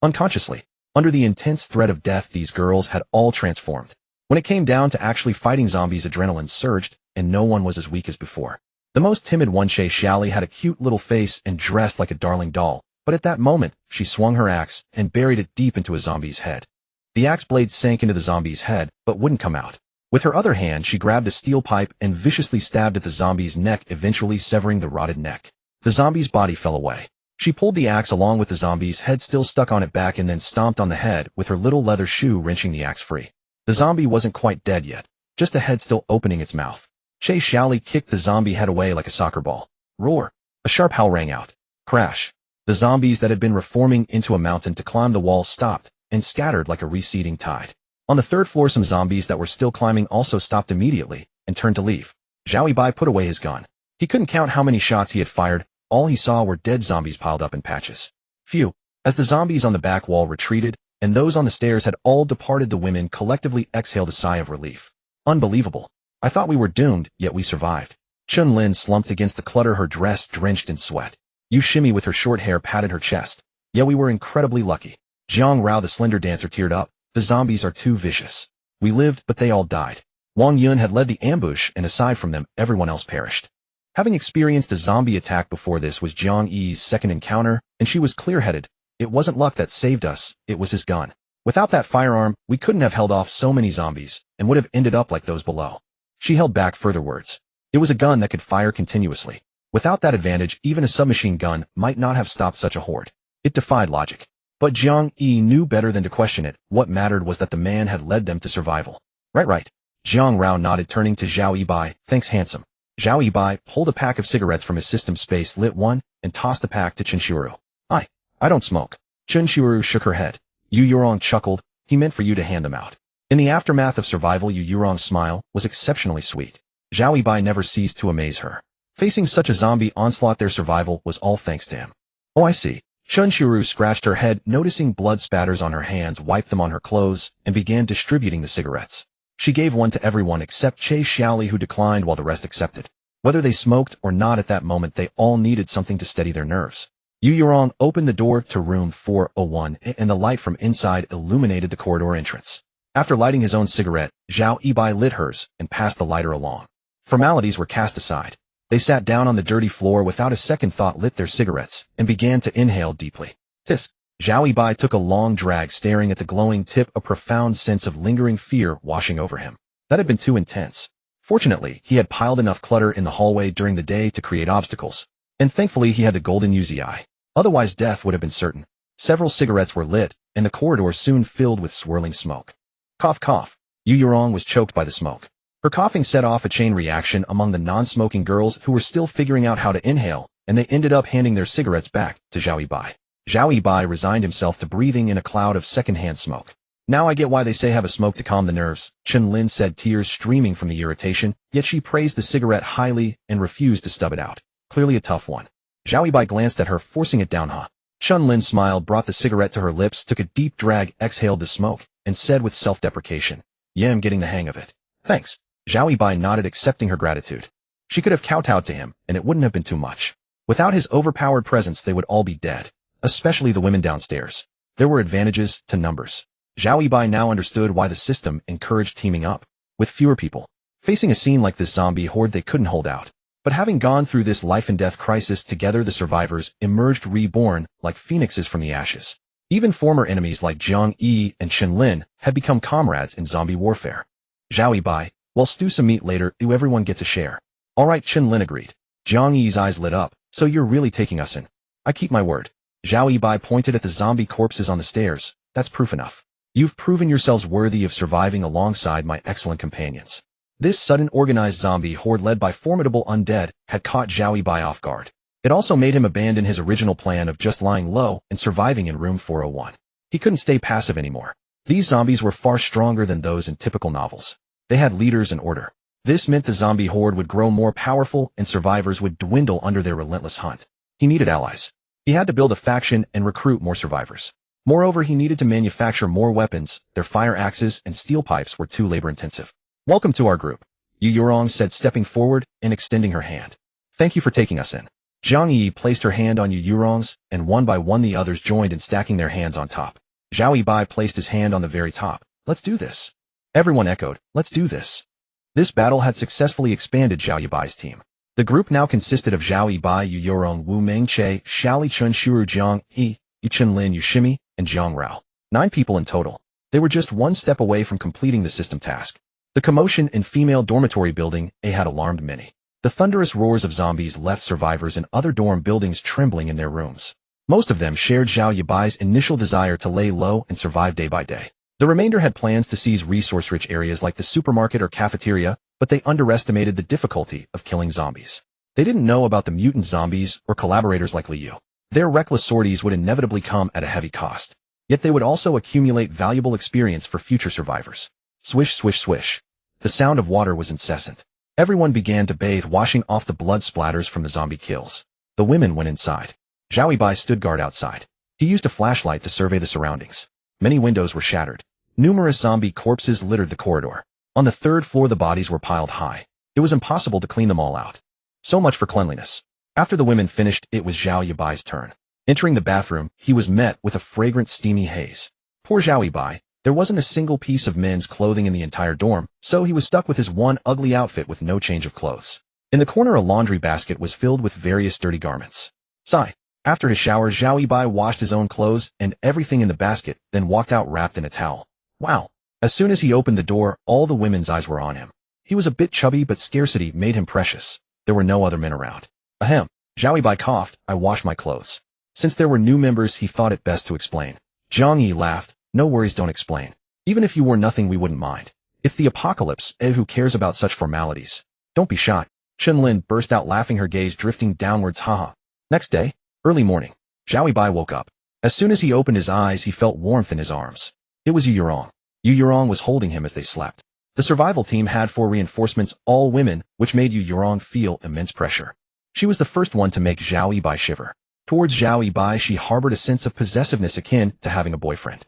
Unconsciously, under the intense threat of death, these girls had all transformed. When it came down to actually fighting zombies, adrenaline surged, and no one was as weak as before. The most timid one, Shay Xiaoli, had a cute little face and dressed like a darling doll, but at that moment, she swung her axe and buried it deep into a zombie's head. The axe blade sank into the zombie's head, but wouldn't come out. With her other hand, she grabbed a steel pipe and viciously stabbed at the zombie's neck, eventually severing the rotted neck. The zombie's body fell away. She pulled the axe along with the zombie's head still stuck on it back, and then stomped on the head with her little leather shoe, wrenching the axe free. The zombie wasn't quite dead yet, just a head still opening its mouth. Shay Xiaoli kicked the zombie head away like a soccer ball. Roar! A sharp howl rang out. Crash! The zombies that had been reforming into a mountain to climb the wall stopped and scattered like a receding tide. On the 3rd floor, some zombies that were still climbing also stopped immediately and turned to leave. Zhao Yibai put away his gun. He couldn't count how many shots he had fired. All he saw were dead zombies piled up in patches. Phew! As the zombies on the back wall retreated and those on the stairs had all departed, the women collectively exhaled a sigh of relief. Unbelievable. I thought we were doomed, yet we survived. Chun Lin slumped against the clutter, her dress drenched in sweat. Yu Shimi with her short hair patted her chest. Yeah, we were incredibly lucky. Jiang Rao, the slender dancer, teared up. The zombies are too vicious. We lived, but they all died. Wang Yun had led the ambush, and aside from them, everyone else perished. Having experienced a zombie attack before, this was Jiang Yi's second encounter, and she was clear-headed. It wasn't luck that saved us, it was his gun. Without that firearm, we couldn't have held off so many zombies, and would have ended up like those below. She held back further words. It was a gun that could fire continuously. Without that advantage, even a submachine gun might not have stopped such a horde. It defied logic. But Jiang Yi knew better than to question it. What mattered was that the man had led them to survival. Right. Jiang Rao nodded, turning to Zhao Yibai. Thanks, handsome. Zhao Yibai pulled a pack of cigarettes from his system space, lit one, and tossed the pack to Chinshuru. I don't smoke. Chinshuru shook her head. Yu Yurong chuckled. He meant for you to hand them out. In the aftermath of survival, Yu Yurong's smile was exceptionally sweet. Zhao Yibai never ceased to amaze her. Facing such a zombie onslaught, their survival was all thanks to him. Oh, I see. Chinshuru scratched her head, noticing blood spatters on her hands, wiped them on her clothes, and began distributing the cigarettes. She gave one to everyone except Che Xiaoli, who declined while the rest accepted. Whether they smoked or not at that moment, they all needed something to steady their nerves. Yu Yurong opened the door to room 401, and the light from inside illuminated the corridor entrance. After lighting his own cigarette, Zhao Yibai lit hers and passed the lighter along. Formalities were cast aside. They sat down on the dirty floor without a second thought, lit their cigarettes, and began to inhale deeply. Tisk. Zhao Yibai took a long drag, staring at the glowing tip, a profound sense of lingering fear washing over him. That had been too intense. Fortunately, he had piled enough clutter in the hallway during the day to create obstacles. And thankfully he had the golden UZI. Otherwise death would have been certain. Several cigarettes were lit, and the corridor soon filled with swirling smoke. Cough, cough. Yu Yurong was choked by the smoke. Her coughing set off a chain reaction among the non-smoking girls who were still figuring out how to inhale, and they ended up handing their cigarettes back to Zhao Yibai. Zhao Yibai resigned himself to breathing in a cloud of secondhand smoke. Now I get why they say have a smoke to calm the nerves, Chen Lin said, tears streaming from the irritation, yet she praised the cigarette highly and refused to stub it out. Clearly a tough one. Zhao Yibai glanced at her, forcing it down. Chen Lin smiled, brought the cigarette to her lips, took a deep drag, exhaled the smoke, and said with self-deprecation, "Yeah, I'm getting the hang of it. Thanks." Zhao Yibai nodded, accepting her gratitude. She could have kowtowed to him, and it wouldn't have been too much. Without his overpowered presence, they would all be dead, especially the women downstairs. There were advantages to numbers. Zhao Yibai now understood why the system encouraged teaming up. With fewer people facing a scene like this zombie horde, they couldn't hold out. But having gone through this life-and-death crisis together, the survivors emerged reborn like phoenixes from the ashes. Even former enemies like Jiang Yi and Chen Lin had become comrades in zombie warfare. Zhao Yibai, "We'll stew some meat later, everyone gets a share." "All right," Chen Lin agreed. Jiang Yi's eyes lit up. "So you're really taking us in?" "I keep my word." Zhao Yibai pointed at the zombie corpses on the stairs. "That's proof enough. You've proven yourselves worthy of surviving alongside my excellent companions." This sudden organized zombie horde led by formidable undead had caught Zhao Yibai off guard. It also made him abandon his original plan of just lying low and surviving in room 401. He couldn't stay passive anymore. These zombies were far stronger than those in typical novels. They had leaders and order. This meant the zombie horde would grow more powerful and survivors would dwindle under their relentless hunt. He needed allies. He had to build a faction and recruit more survivors. Moreover, he needed to manufacture more weapons. Their fire axes and steel pipes were too labor-intensive. "Welcome to our group," Yu Yurong said, stepping forward and extending her hand. "Thank you for taking us in." Jiang Yi placed her hand on Yu Yurong's, and one by one the others joined in stacking their hands on top. Zhao Yibai placed his hand on the very top. "Let's do this." Everyone echoed, "Let's do this." This battle had successfully expanded Zhao Yibai's team. The group now consisted of Zhao Yibai, Yu Yurong, Wu Mengche, Xiaoli Chun Shuru, Jiang Yi, Yu Chen Lin, Yu Shimi, and Jiang Rao. 9 people in total. They were just one step away from completing the system task. The commotion in female dormitory building A had alarmed many. The thunderous roars of zombies left survivors in other dorm buildings trembling in their rooms. Most of them shared Zhao Yibai's initial desire to lay low and survive day by day. The remainder had plans to seize resource-rich areas like the supermarket or cafeteria, but they underestimated the difficulty of killing zombies. They didn't know about the mutant zombies or collaborators like Liu. Their reckless sorties would inevitably come at a heavy cost. Yet they would also accumulate valuable experience for future survivors. Swish, swish, swish. The sound of water was incessant. Everyone began to bathe, washing off the blood splatters from the zombie kills. The women went inside. Zhao Yibai stood guard outside. He used a flashlight to survey the surroundings. Many windows were shattered. Numerous zombie corpses littered the corridor. On the 3rd floor the bodies were piled high. It was impossible to clean them all out. So much for cleanliness. After the women finished, it was Zhao Yibai's turn. Entering the bathroom, he was met with a fragrant steamy haze. Poor Zhao Yibai. There wasn't a single piece of men's clothing in the entire dorm, so he was stuck with his one ugly outfit with no change of clothes. In the corner a laundry basket was filled with various dirty garments. Sigh. After his shower, Zhao Yibai washed his own clothes and everything in the basket, then walked out wrapped in a towel. Wow. As soon as he opened the door, all the women's eyes were on him. He was a bit chubby, but scarcity made him precious. There were no other men around. Ahem. Zhao Yibai coughed. "I washed my clothes." Since there were new members, he thought it best to explain. Jiang Yi laughed. "No worries, don't explain. Even if you wore nothing, we wouldn't mind. It's the apocalypse, who cares about such formalities? Don't be shy." Chun-Lin burst out laughing, her gaze drifting downwards. Haha. Next day, early morning, Zhao Yibai woke up. As soon as he opened his eyes, he felt warmth in his arms. It was Yu Yurong. Yu Yurong was holding him as they slept. The survival team had 4 reinforcements, all women, which made Yu Yurong feel immense pressure. She was the first one to make Zhao Yibai shiver. Towards Zhao Yibai, she harbored a sense of possessiveness akin to having a boyfriend.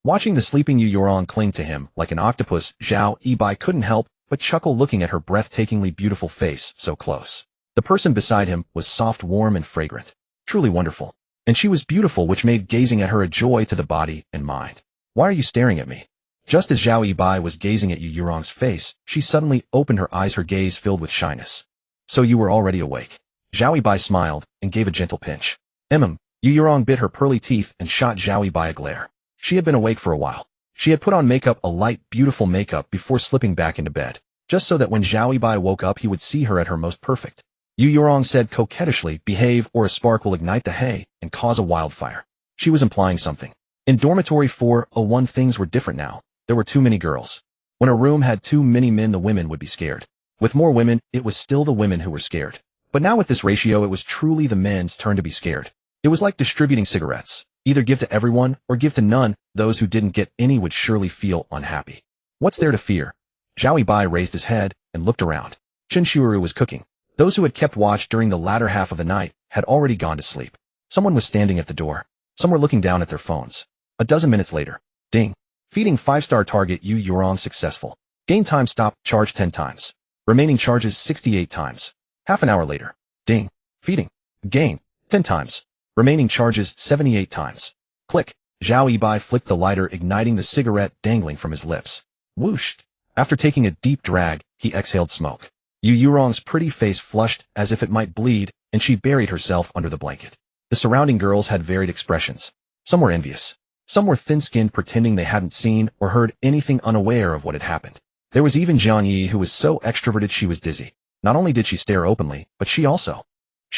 Watching the sleeping Yu Yurong cling to him like an octopus, Zhao Yibai couldn't help but chuckle looking at her breathtakingly beautiful face so close. The person beside him was soft, warm, and fragrant. Truly wonderful. And she was beautiful, which made gazing at her a joy to the body and mind. Why are you staring at me? Just as Zhao Yibai was gazing at Yu Yurong's face, she suddenly opened her eyes, her gaze filled with shyness. So you were already awake. Zhao Yibai smiled and gave a gentle pinch. Yu Yurong bit her pearly teeth and shot Zhao Yibai a glare. She had been awake for a while. She had put on makeup, a light, beautiful makeup, before slipping back into bed, just so that when Zhao Yibai woke up he would see her at her most perfect. Yu Yurong said coquettishly, behave or a spark will ignite the hay and cause a wildfire. She was implying something. In dormitory 401 things were different now. There were too many girls. When a room had too many men, the women would be scared. With more women, it was still the women who were scared. But now with this ratio, it was truly the men's turn to be scared. It was like distributing cigarettes. Either give to everyone or give to none. Those who didn't get any would surely feel unhappy. What's there to fear? Zhao Yibai raised his head and looked around. Shinshuru was cooking. Those who had kept watch during the latter half of the night had already gone to sleep. Someone was standing at the door. Some were looking down at their phones. A dozen minutes later. Ding. Feeding 5-star target Yu Yurong successful. Gain time stop, charge 10 times. Remaining charges 68 times. Half an hour later. Ding. Feeding. Gain. 10 times. Remaining charges 78 times. Click. Zhao Yibai flicked the lighter, igniting the cigarette dangling from his lips. Whoosh. After taking a deep drag, he exhaled smoke. Yu Yurong's pretty face flushed as if it might bleed, and she buried herself under the blanket. The surrounding girls had varied expressions. Some were envious. Some were thin-skinned, pretending they hadn't seen or heard anything, unaware of what had happened. There was even Jiang Yi, who was so extroverted she was dizzy. Not only did she stare openly, but she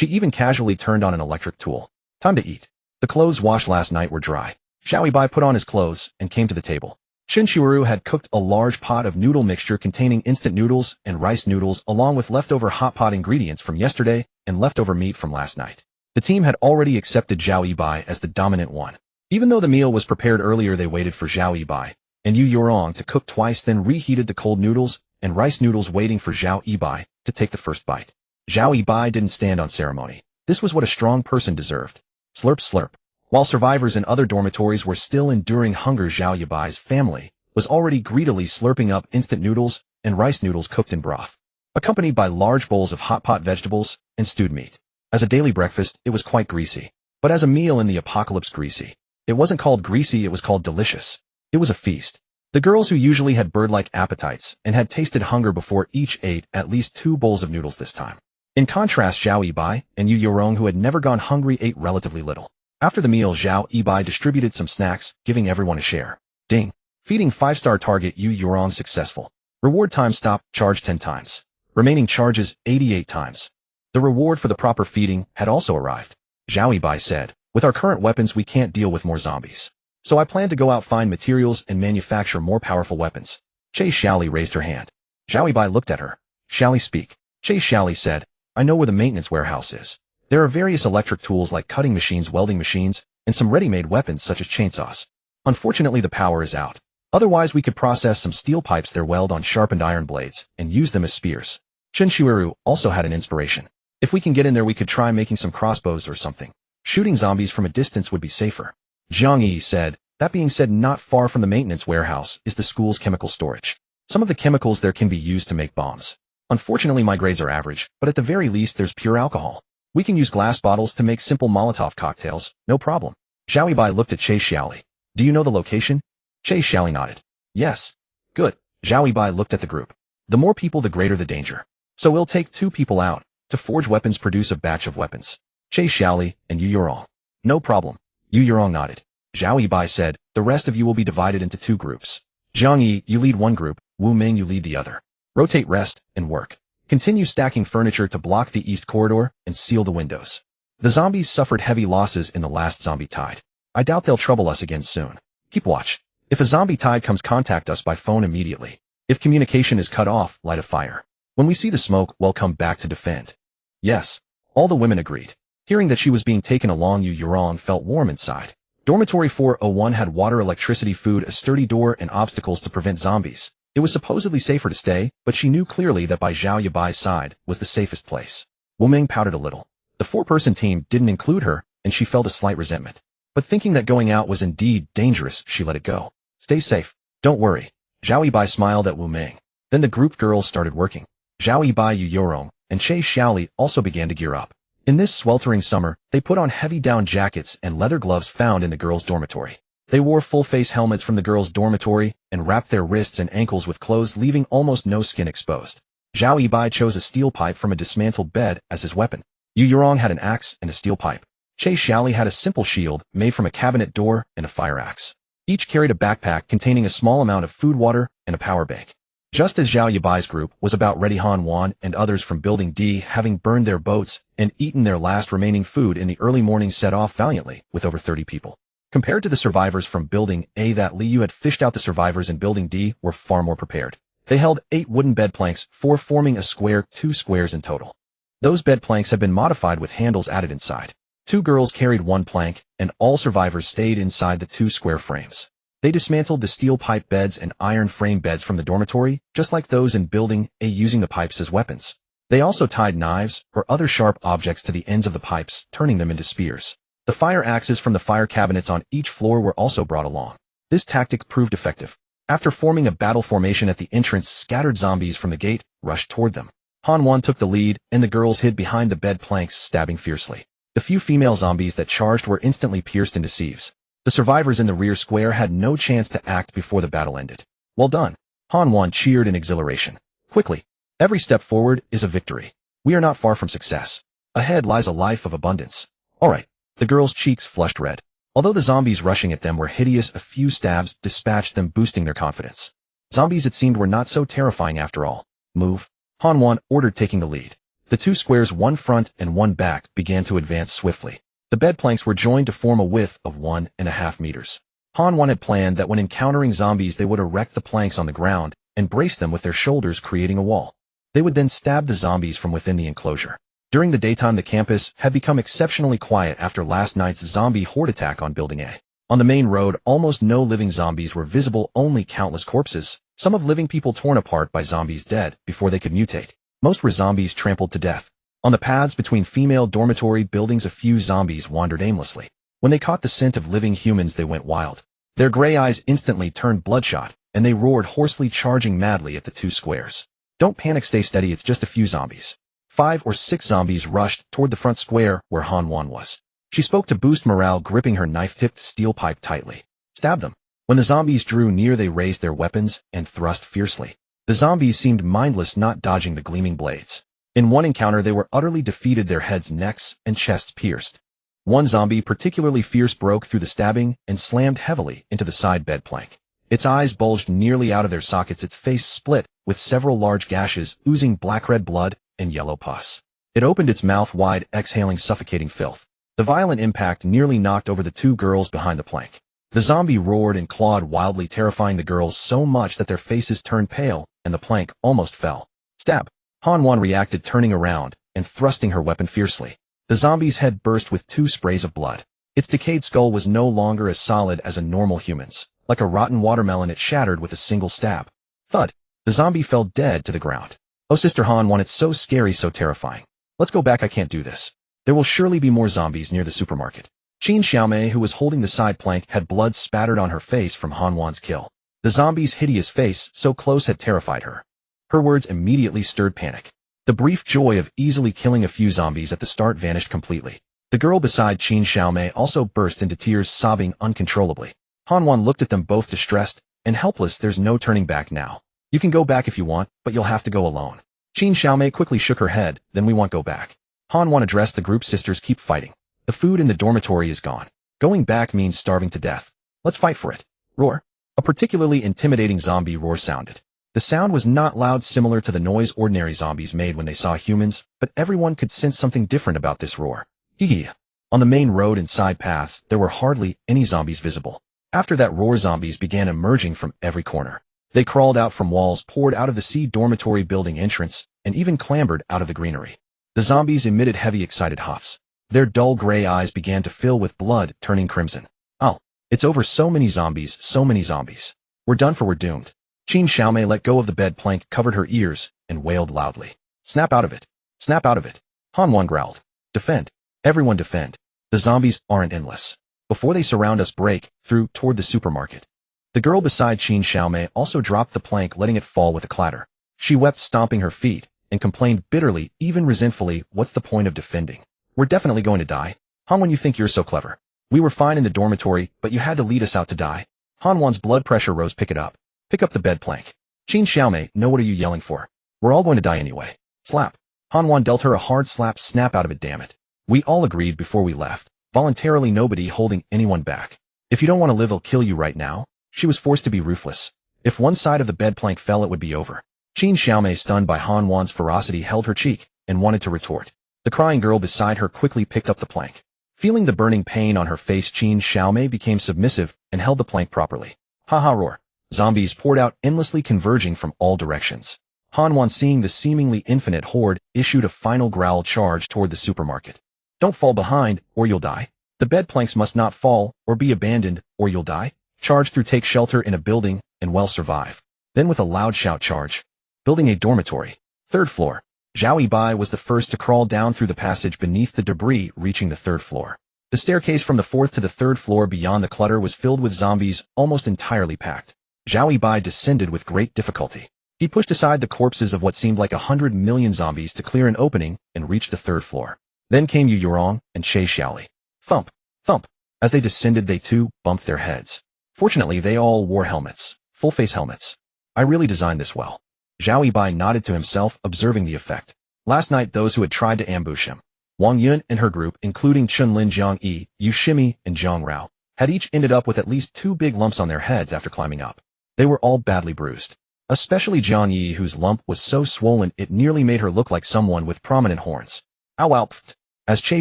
even casually turned on an electric tool. Time to eat. The clothes washed last night were dry. Zhao Yibai put on his clothes and came to the table. Shinshuru had cooked a large pot of noodle mixture containing instant noodles and rice noodles, along with leftover hot pot ingredients from yesterday and leftover meat from last night. The team had already accepted Zhao Yibai as the dominant one. Even though the meal was prepared earlier, they waited for Zhao Yibai and Yu Yurong to cook twice, then reheated the cold noodles and rice noodles, waiting for Zhao Yibai to take the first bite. Zhao Yibai didn't stand on ceremony. This was what a strong person deserved. Slurp, slurp. While survivors in other dormitories were still enduring hunger, Zhao Yibai's family was already greedily slurping up instant noodles and rice noodles cooked in broth, accompanied by large bowls of hot pot vegetables and stewed meat. As a daily breakfast, it was quite greasy. But as a meal in the apocalypse, greasy. It wasn't called greasy, it was called delicious. It was a feast. The girls, who usually had bird-like appetites and had tasted hunger before, each ate at least 2 bowls of noodles this time. In contrast, Zhao Yibai and Yu Yurong, who had never gone hungry, ate relatively little. After the meal, Zhao Yibai distributed some snacks, giving everyone a share. Ding. Feeding 5-star target Yu Yurong successful. Reward time stop, charge 10 times. Remaining charges 88 times. The reward for the proper feeding had also arrived. Zhao Yibai said, with our current weapons we can't deal with more zombies. So I plan to go out, find materials, and manufacture more powerful weapons. Che Xiaoli raised her hand. Zhao Yibai looked at her. Xiaoli, speak. Che Xiaoli said, I know where the maintenance warehouse is. There are various electric tools like cutting machines, welding machines, and some ready-made weapons such as chainsaws. Unfortunately, the power is out. Otherwise, we could process some steel pipes there, weld on sharpened iron blades, and use them as spears. Shinshuru also had an inspiration. If we can get in there, we could try making some crossbows or something. Shooting zombies from a distance would be safer. Jiang Yi said, that being said, not far from the maintenance warehouse is the school's chemical storage. Some of the chemicals there can be used to make bombs. Unfortunately, my grades are average, but at the very least there's pure alcohol. We can use glass bottles to make simple Molotov cocktails, no problem. Zhao Yibai looked at Che Xiaoli. Do you know the location? Che Xiaoli nodded. Yes. Good. Zhao Yibai looked at the group. The more people, the greater the danger. So we'll take 2 people out to forge weapons, produce a batch of weapons. Che Xiaoli and Yu Yurong. No problem. Yu Yurong nodded. Zhao Yibai said, the rest of you will be divided into 2 groups. Jiang Yi, you lead one group, Wu Ming, you lead the other. Rotate, rest, and work. Continue stacking furniture to block the east corridor and seal the windows. The zombies suffered heavy losses in the last zombie tide. I doubt they'll trouble us again soon. Keep watch. If a zombie tide comes, contact us by phone immediately. If communication is cut off, light a fire. When we see the smoke, we'll come back to defend. Yes. All the women agreed. Hearing that she was being taken along, Yu Yurong felt warm inside. Dormitory 401 had water, electricity, food, a sturdy door, and obstacles to prevent zombies. It was supposedly safer to stay, but she knew clearly that by Zhao Yibai's side was the safest place. Wu Ming pouted a little. The four-person team didn't include her, and she felt a slight resentment. But thinking that going out was indeed dangerous, she let it go. Stay safe. Don't worry. Zhao Yibai smiled at Wu Ming. Then the group girls started working. Zhao Yibai, Yu Yurong, and Che Xiaoli also began to gear up. In this sweltering summer, they put on heavy down jackets and leather gloves found in the girls' dormitory. They wore full-face helmets from the girls' dormitory and wrapped their wrists and ankles with clothes, leaving almost no skin exposed. Zhao Yibai chose a steel pipe from a dismantled bed as his weapon. Yu Yurong had an axe and a steel pipe. Che Xiaoli had a simple shield made from a cabinet door and a fire axe. Each carried a backpack containing a small amount of food, water, and a power bank. Just as Zhao Yibai's group was about ready, Han Wan and others from Building D, having burned their boats and eaten their last remaining food in the early morning, set off valiantly with over 30 people. Compared to the survivors from Building A that Liu had fished out, the survivors in Building D were far more prepared. They held 8 wooden bed planks, 4 forming a square, 2 squares in total. Those bed planks had been modified with handles added inside. 2 girls carried 1 plank, and all survivors stayed inside the 2 square frames. They dismantled the steel pipe beds and iron frame beds from the dormitory, just like those in Building A, using the pipes as weapons. They also tied knives or other sharp objects to the ends of the pipes, turning them into spears. The fire axes from the fire cabinets on each floor were also brought along. This tactic proved effective. After forming a battle formation at the entrance, scattered zombies from the gate rushed toward them. Han Wan took the lead, and the girls hid behind the bed planks, stabbing fiercely. The few female zombies that charged were instantly pierced into sieves. The survivors in the rear square had no chance to act before the battle ended. Well done. Han Wan cheered in exhilaration. Quickly. Every step forward is a victory. We are not far from success. Ahead lies a life of abundance. All right. The girls' cheeks flushed red. Although the zombies rushing at them were hideous, a few stabs dispatched them, boosting their confidence. Zombies, it seemed, were not so terrifying after all. Move. Han Wan ordered, taking the lead. The 2 squares, 1 front and 1 back, began to advance swiftly. The bed planks were joined to form a width of 1.5 meters. Han Wan had planned that when encountering zombies, they would erect the planks on the ground and brace them with their shoulders, creating a wall. They would then stab the zombies from within the enclosure. During the daytime, the campus had become exceptionally quiet after last night's zombie horde attack on Building A. On the main road, almost no living zombies were visible, only countless corpses, some of living people torn apart by zombies dead before they could mutate. Most were zombies trampled to death. On the paths between female dormitory buildings, a few zombies wandered aimlessly. When they caught the scent of living humans, they went wild. Their gray eyes instantly turned bloodshot, and they roared hoarsely, charging madly at the 2 squares. Don't panic, stay steady, it's just a few zombies. 5 or 6 zombies rushed toward the front square where Han Wan was. She spoke to boost morale, gripping her knife-tipped steel pipe tightly. Stab them. When the zombies drew near, they raised their weapons and thrust fiercely. The zombies seemed mindless, not dodging the gleaming blades. In one encounter, they were utterly defeated, their heads, necks, and chests pierced. One zombie, particularly fierce, broke through the stabbing and slammed heavily into the side bed plank. Its eyes bulged nearly out of their sockets, its face split, with several large gashes oozing black-red blood and yellow pus. It opened its mouth wide, exhaling suffocating filth. The violent impact nearly knocked over the 2 girls behind the plank. The zombie roared and clawed wildly, terrifying the girls so much that their faces turned pale and the plank almost fell. Stab. Han Wan reacted, turning around and thrusting her weapon fiercely. The zombie's head burst with 2 sprays of blood. Its decayed skull was no longer as solid as a normal human's. Like a rotten watermelon, it shattered with a single stab. Thud. The zombie fell dead to the ground. Oh, Sister Han Wan, it's so scary, so terrifying. Let's go back, I can't do this. There will surely be more zombies near the supermarket. Qin Xiaomei, who was holding the side plank, had blood spattered on her face from Han Wan's kill. The zombie's hideous face, so close, had terrified her. Her words immediately stirred panic. The brief joy of easily killing a few zombies at the start vanished completely. The girl beside Qin Xiaomei also burst into tears, sobbing uncontrollably. Han Wan looked at them both, distressed and helpless. There's no turning back now. You can go back if you want, but you'll have to go alone. Qin Xiaomei quickly shook her head. Then we won't go back. Han Wan addressed the group. Sisters, keep fighting. The food in the dormitory is gone. Going back means starving to death. Let's fight for it. Roar. A particularly intimidating zombie roar sounded. The sound was not loud, similar to the noise ordinary zombies made when they saw humans, but everyone could sense something different about this roar. Hee. On the main road and side paths, there were hardly any zombies visible. After that roar, zombies began emerging from every corner. They crawled out from walls, poured out of the C dormitory building entrance, and even clambered out of the greenery. The zombies emitted heavy, excited huffs. Their dull gray eyes began to fill with blood, turning crimson. Oh, it's over, so many zombies, so many zombies. We're done for, we're doomed. Qin Xiaomei let go of the bed plank, covered her ears, and wailed loudly. Snap out of it. Snap out of it. Han Wan growled. Defend. Everyone defend. The zombies aren't endless. Before they surround us, break through toward the supermarket. The girl beside Qin Xiaomei also dropped the plank, letting it fall with a clatter. She wept, stomping her feet, and complained bitterly, even resentfully, what's the point of defending? We're definitely going to die. Han Wan, you think you're so clever. We were fine in the dormitory, but you had to lead us out to die. Han Wan's blood pressure rose. Pick it up. Pick up the bed plank. Qin Xiaomei, no, what are you yelling for? We're all going to die anyway. Slap. Han Wan dealt her a hard slap. Snap out of it, damn it. We all agreed before we left, voluntarily, nobody holding anyone back. If you don't want to live, I'll kill you right now. She was forced to be ruthless. If one side of the bed plank fell, it would be over. Qin Xiaomei, stunned by Han Wan's ferocity, held her cheek and wanted to retort. The crying girl beside her quickly picked up the plank. Feeling the burning pain on her face, Qin Xiaomei became submissive and held the plank properly. Ha ha, roar. Zombies poured out, endlessly converging from all directions. Han Wan, seeing the seemingly infinite horde, issued a final growl, charge toward the supermarket. Don't fall behind, or you'll die. The bed planks must not fall, or be abandoned, or you'll die. Charge through, take shelter in a building, and well survive. Then with a loud shout, charge. Building a dormitory. 3rd floor. Zhao Yibai was the first to crawl down through the passage beneath the debris, reaching the 3rd floor. The staircase from the 4th to the 3rd floor beyond the clutter was filled with zombies, almost entirely packed. Zhao Yibai descended with great difficulty. He pushed aside the corpses of what seemed like 100 million zombies to clear an opening and reach the 3rd floor. Then came Yu Yurong and Che Xiaoli. Thump, thump. As they descended, they too bumped their heads. Fortunately, they all wore helmets, full-face helmets. I really designed this well. Zhao Yibai nodded to himself, observing the effect. Last night, those who had tried to ambush him, Wang Yun and her group, including Chunlin, Jiang Yi, Yu Shimi, and Zhang Rao, had each ended up with at least 2 big lumps on their heads after climbing up. They were all badly bruised. Especially Jiang Yi, whose lump was so swollen it nearly made her look like someone with prominent horns. Ow, ow, pfft. As Che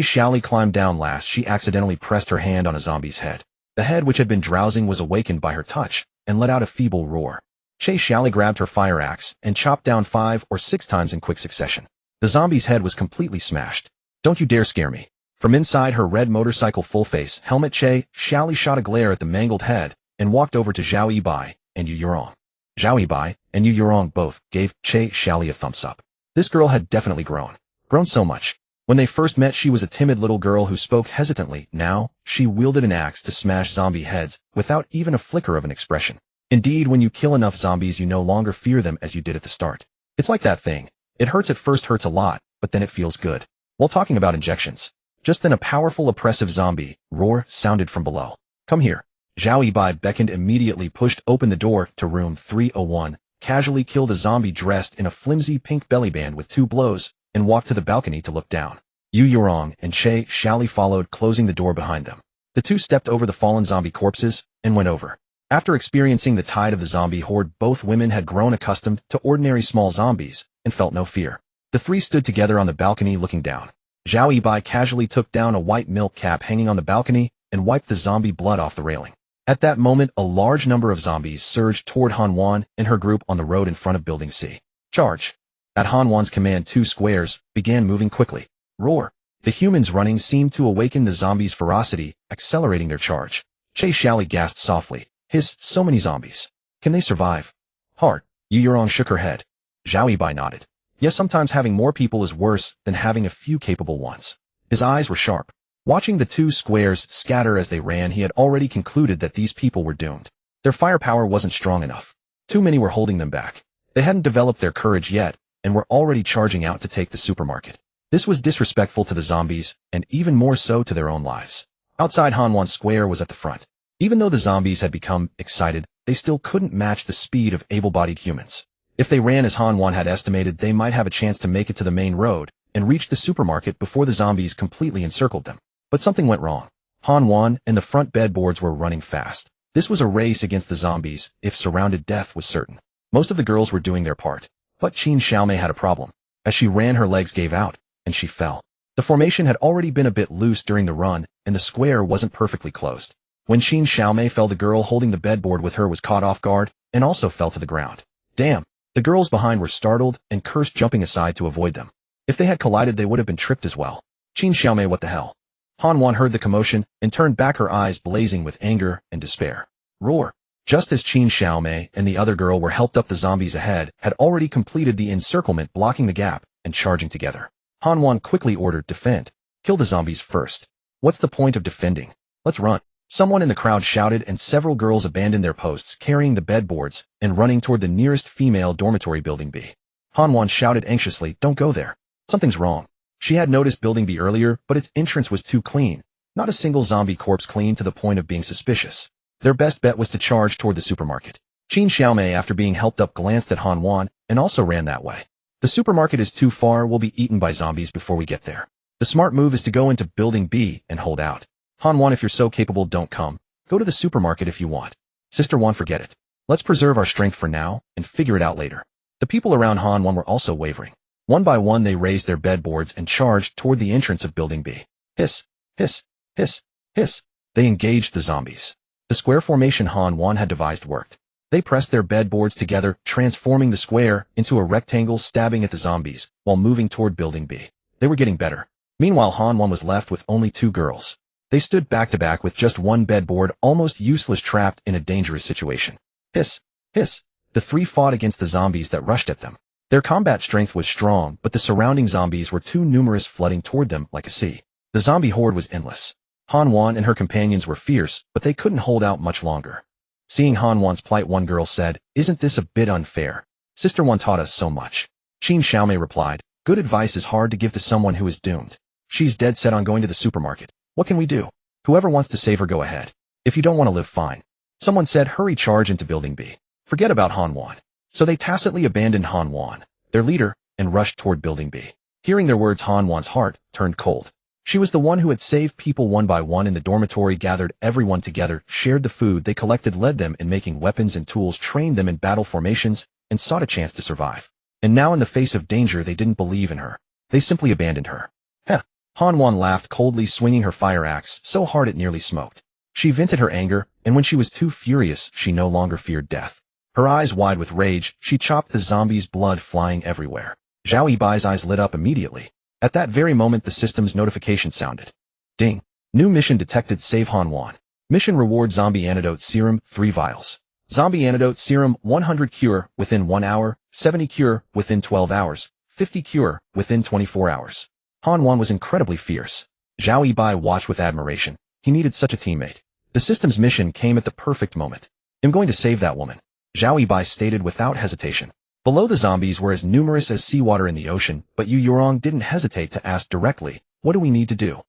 Xiaoli climbed down last, she accidentally pressed her hand on a zombie's head. The head, which had been drowsing, was awakened by her touch and let out a feeble roar. Che Xiaoli grabbed her fire axe and chopped down 5 or 6 times in quick succession. The zombie's head was completely smashed. Don't you dare scare me. From inside her red motorcycle full-face helmet, Che Xiaoli shot a glare at the mangled head and walked over to Zhao Yibai and Yu Yurong. Zhao Yibai and Yu Yurong both gave Che Xiaoli a thumbs up. This girl had definitely grown. Grown so much. When they first met, she was a timid little girl who spoke hesitantly. Now, she wielded an axe to smash zombie heads without even a flicker of an expression. Indeed, when you kill enough zombies, you no longer fear them as you did at the start. It's like that thing. It hurts at first, hurts a lot, but then it feels good. While talking about injections, just then a powerful, oppressive zombie roar sounded from below. Come here. Zhao Yibai beckoned, immediately pushed open the door to room 301, casually killed a zombie dressed in a flimsy pink bellyband with 2 blows, and walked to the balcony to look down. Yu Yurong and Che Xiaoli followed, closing the door behind them. The two stepped over the fallen zombie corpses and went over. After experiencing the tide of the zombie horde, both women had grown accustomed to ordinary small zombies and felt no fear. The 3 stood together on the balcony looking down. Zhao Yibai casually took down a white milk cap hanging on the balcony and wiped the zombie blood off the railing. At that moment, a large number of zombies surged toward Han Wan and her group on the road in front of Building C. Charge. At Han Wan's command, 2 squares began moving quickly. Roar. The humans running seemed to awaken the zombies' ferocity, accelerating their charge. Che Xiaoli gasped softly. So many zombies. Can they survive? Hard. Yu Yurong shook her head. Zhao Yibai nodded. Yes, sometimes having more people is worse than having a few capable ones. His eyes were sharp. Watching the 2 squares scatter as they ran, he had already concluded that these people were doomed. Their firepower wasn't strong enough. Too many were holding them back. They hadn't developed their courage yet, and were already charging out to take the supermarket. This was disrespectful to the zombies, and even more so to their own lives. Outside, Han Wan Square was at the front. Even though the zombies had become excited, they still couldn't match the speed of able-bodied humans. If they ran as Han Wan had estimated, they might have a chance to make it to the main road and reach the supermarket before the zombies completely encircled them. But something went wrong. Han Wan and the front bedboards were running fast. This was a race against the zombies. If surrounded, death was certain. Most of the girls were doing their part. But Qin Xiaomei had a problem. As she ran, her legs gave out, and she fell. The formation had already been a bit loose during the run, and the square wasn't perfectly closed. When Qin Xiaomei fell, the girl holding the bedboard with her was caught off guard, and also fell to the ground. Damn. The girls behind were startled and cursed, jumping aside to avoid them. If they had collided, they would have been tripped as well. Qin Xiaomei, what the hell? Han Wan heard the commotion and turned back, her eyes blazing with anger and despair. Roar! Just as Qin Xiaomei and the other girl were helped up, the zombies ahead had already completed the encirclement, blocking the gap and charging together. Han Wan quickly ordered, defend. Kill the zombies first. What's the point of defending? Let's run. Someone in the crowd shouted, and several girls abandoned their posts, carrying the bedboards and running toward the nearest female dormitory, Building B. Han Wan shouted anxiously, don't go there. Something's wrong. She had noticed Building B earlier, but its entrance was too clean. Not a single zombie corpse, clean to the point of being suspicious. Their best bet was to charge toward the supermarket. Qin Xiaomei, after being helped up, glanced at Han Wan and also ran that way. The supermarket is too far, we'll be eaten by zombies before we get there. The smart move is to go into Building B and hold out. Han Wan, if you're so capable, don't come. Go to the supermarket if you want. Sister Wan, forget it. Let's preserve our strength for now and figure it out later. The people around Han Wan were also wavering. One by one, they raised their bedboards and charged toward the entrance of Building B. Hiss, hiss, hiss, hiss. They engaged the zombies. The square formation Han Wan had devised worked. They pressed their bedboards together, transforming the square into a rectangle, stabbing at the zombies while moving toward Building B. They were getting better. Meanwhile, Han Wan was left with only 2 girls. They stood back to back with just one bedboard, almost useless, trapped in a dangerous situation. Hiss, hiss. The 3 fought against the zombies that rushed at them. Their combat strength was strong, but the surrounding zombies were too numerous, flooding toward them like a sea. The zombie horde was endless. Han Wan and her companions were fierce, but they couldn't hold out much longer. Seeing Han Wan's plight, one girl said, "Isn't this a bit unfair? Sister Wan taught us so much." Qin Xiaomei replied, "Good advice is hard to give to someone who is doomed. She's dead set on going to the supermarket. What can we do? Whoever wants to save her, go ahead. If you don't want to live, fine." Someone said, "Hurry, charge into Building B. Forget about Han Wan." So they tacitly abandoned Han Wan, their leader, and rushed toward Building B. Hearing their words, Han Wan's heart turned cold. She was the one who had saved people one by one in the dormitory, gathered everyone together, shared the food they collected, led them in making weapons and tools, trained them in battle formations, and sought a chance to survive. And now, in the face of danger, they didn't believe in her. They simply abandoned her. Heh. Han Wan laughed coldly, swinging her fire axe so hard it nearly smoked. She vented her anger, and when she was too furious, she no longer feared death. Her eyes wide with rage, she chopped the zombies, blood flying everywhere. Zhao Yibai's eyes lit up immediately. At that very moment, the system's notification sounded. Ding. New mission detected. Save Han Wan. Mission reward: Zombie Antidote Serum, 3 vials. Zombie Antidote Serum, 100 cure within 1 hour, 70 cure within 12 hours, 50 cure within 24 hours. Han Wan was incredibly fierce. Zhao Yibai watched with admiration. He needed such a teammate. The system's mission came at the perfect moment. "I'm going to save that woman," Zhao Yibai stated without hesitation. Below, the zombies were as numerous as seawater in the ocean, but Yu Yurong didn't hesitate to ask directly, "What do we need to do?"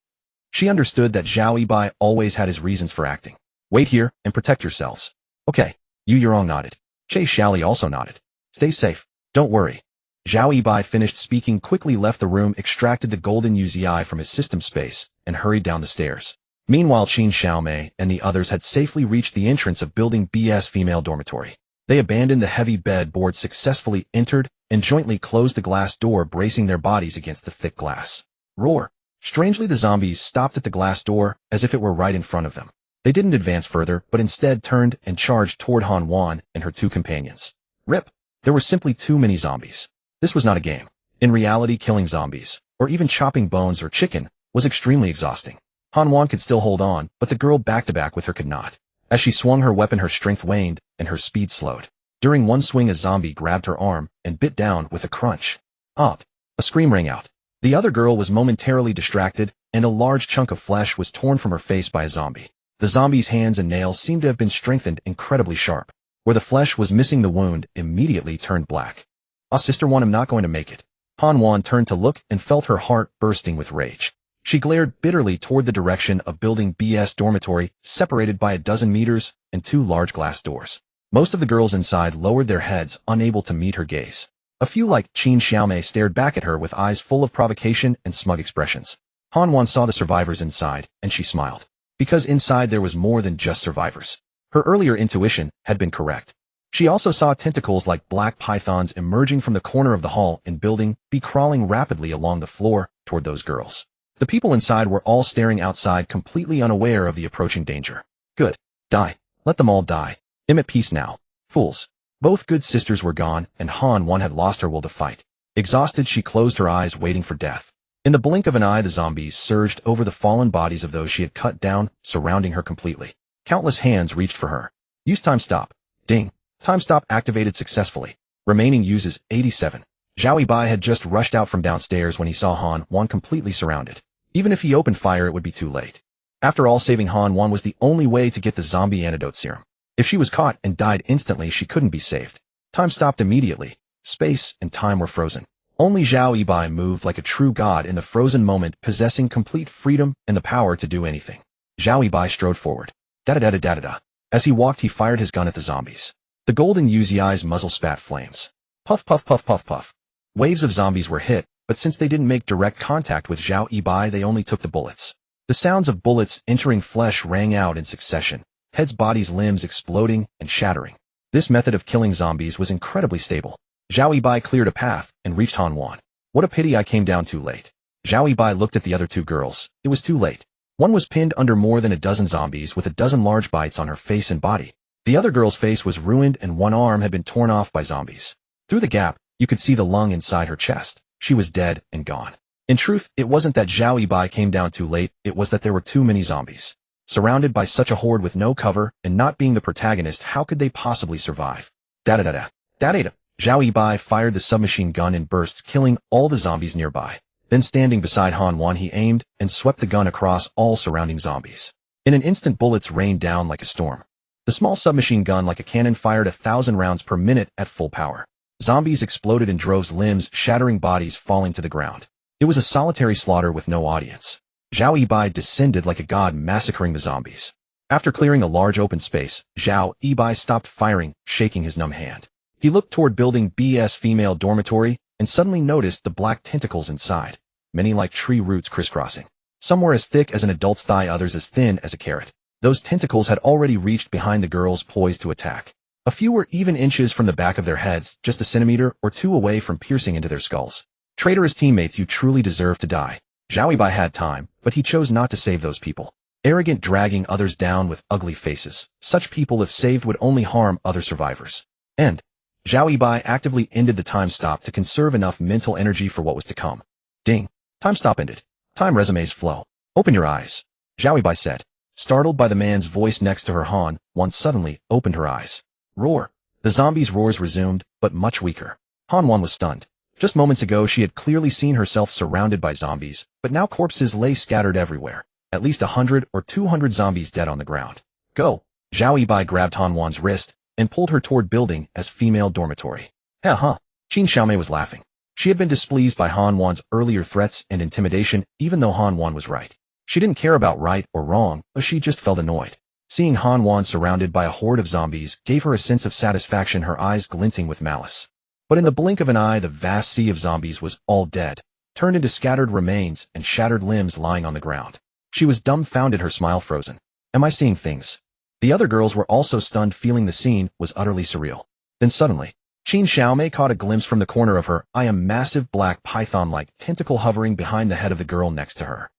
She understood that Zhao Yibai always had his reasons for acting. "Wait here and protect yourselves." "Okay." Yu Yurong nodded. Che Xiaoli also nodded. "Stay safe. Don't worry." Zhao Yibai finished speaking, quickly left the room, extracted the golden UZI from his system space, and hurried down the stairs. Meanwhile, Qin Xiaomei and the others had safely reached the entrance of Building B's female dormitory. They abandoned the heavy bedboard, successfully entered, and jointly closed the glass door, bracing their bodies against the thick glass. Roar! Strangely, the zombies stopped at the glass door, as if it were right in front of them. They didn't advance further, but instead turned and charged toward Han Wan and her 2 companions. Rip! There were simply too many zombies. This was not a game. In reality, killing zombies, or even chopping bones or chicken, was extremely exhausting. Han Wan could still hold on, but the girl back to back with her could not. As she swung her weapon, her strength waned, and her speed slowed. During one swing, a zombie grabbed her arm and bit down with a crunch. Ah! A scream rang out. The other girl was momentarily distracted, and a large chunk of flesh was torn from her face by a zombie. The zombie's hands and nails seemed to have been strengthened incredibly sharp. Where the flesh was missing, the wound immediately turned black. "Ah, Sister Wan, I'm not going to make it." Han Wan turned to look and felt her heart bursting with rage. She glared bitterly toward the direction of Building B's dormitory, separated by a dozen meters and 2 large glass doors. Most of the girls inside lowered their heads, unable to meet her gaze. A few, like Qin Xiaomei, stared back at her with eyes full of provocation and smug expressions. Han Wan saw the survivors inside, and she smiled. Because inside there was more than just survivors. Her earlier intuition had been correct. She also saw tentacles like black pythons emerging from the corner of the hall in Building B, crawling rapidly along the floor toward those girls. The people inside were all staring outside, completely unaware of the approaching danger. Good. Die. Let them all die. I'm at peace now. Fools. Both good sisters were gone, and Han 1 had lost her will to fight. Exhausted, she closed her eyes, waiting for death. In the blink of an eye, the zombies surged over the fallen bodies of those she had cut down, surrounding her completely. Countless hands reached for her. Use time stop. Ding. Time stop activated successfully. Remaining uses 87. Zhao Yibai had just rushed out from downstairs when he saw Han 1 completely surrounded. Even if he opened fire, it would be too late. After all, saving Han 1 was the only way to get the zombie antidote serum. If she was caught and died instantly, she couldn't be saved. Time stopped immediately. Space and time were frozen. Only Zhao Yibai moved like a true god in the frozen moment, possessing complete freedom and the power to do anything. Zhao Yibai strode forward. Da-da-da-da-da-da. As he walked, he fired his gun at the zombies. The golden Yuzi's muzzle spat flames. Puff, puff, puff, puff, puff. Waves of zombies were hit, but since they didn't make direct contact with Zhao Yibai, they only took the bullets. The sounds of bullets entering flesh rang out in succession, heads, bodies, limbs exploding and shattering. This method of killing zombies was incredibly stable. Zhao Yibai cleared a path and reached Han 1. What a pity I came down too late. Zhao Yibai looked at the other two girls. It was too late. One was pinned under more than a dozen zombies with a dozen large bites on her face and body. The other girl's face was ruined and one arm had been torn off by zombies. Through the gap, you could see the lung inside her chest. She was dead and gone. In truth, it wasn't that Zhao Yibai came down too late, it was that there were too many zombies. Surrounded by such a horde with no cover, and not being the protagonist, how could they possibly survive? Da-da-da-da. Da-da-da. Zhao Yibai fired the submachine gun in bursts, killing all the zombies nearby. Then standing beside Han 1, he aimed and swept the gun across all surrounding zombies. In an instant, bullets rained down like a storm. The small submachine gun, like a cannon, fired 1,000 rounds per minute at full power. Zombies exploded in droves, limbs shattering, bodies falling to the ground. It was a solitary slaughter with no audience. Zhao Yibai descended like a god, massacring the zombies. After clearing a large open space, Zhao Yibai stopped firing, shaking his numb hand. He looked toward Building B's female dormitory and suddenly noticed the black tentacles inside, many like tree roots crisscrossing. Some were as thick as an adult's thigh, others as thin as a carrot. Those tentacles had already reached behind the girls, poised to attack. A few were even inches from the back of their heads, just a centimeter or two away from piercing into their skulls. Traitorous teammates, you truly deserve to die. Zhao Yibai had time, but he chose not to save those people. Arrogant, dragging others down with ugly faces. Such people, if saved, would only harm other survivors. End. Zhao Yibai actively ended the time stop to conserve enough mental energy for what was to come. Ding. Time stop ended. Time resumes flow. Open your eyes. Zhao Yibai said. Startled by the man's voice next to her, Han 1 suddenly opened her eyes. Roar. The zombies' roars resumed, but much weaker. Han 1 was stunned. Just moments ago, she had clearly seen herself surrounded by zombies, but now corpses lay scattered everywhere. At least 100 or 200 zombies dead on the ground. Go. Zhao Yibai grabbed Han 1's wrist and pulled her toward Building B's female dormitory. Huh. Qin Xiaomei was laughing. She had been displeased by Han 1's earlier threats and intimidation, even though Han 1 was right. She didn't care about right or wrong, but she just felt annoyed. Seeing Han 1 surrounded by a horde of zombies gave her a sense of satisfaction, her eyes glinting with malice. But in the blink of an eye, the vast sea of zombies was all dead, turned into scattered remains and shattered limbs lying on the ground. She was dumbfounded, her smile frozen. Am I seeing things? The other girls were also stunned, feeling the scene was utterly surreal. Then suddenly, Qin Xiaomei caught a glimpse from the corner of her eye, a massive black python-like tentacle hovering behind the head of the girl next to her.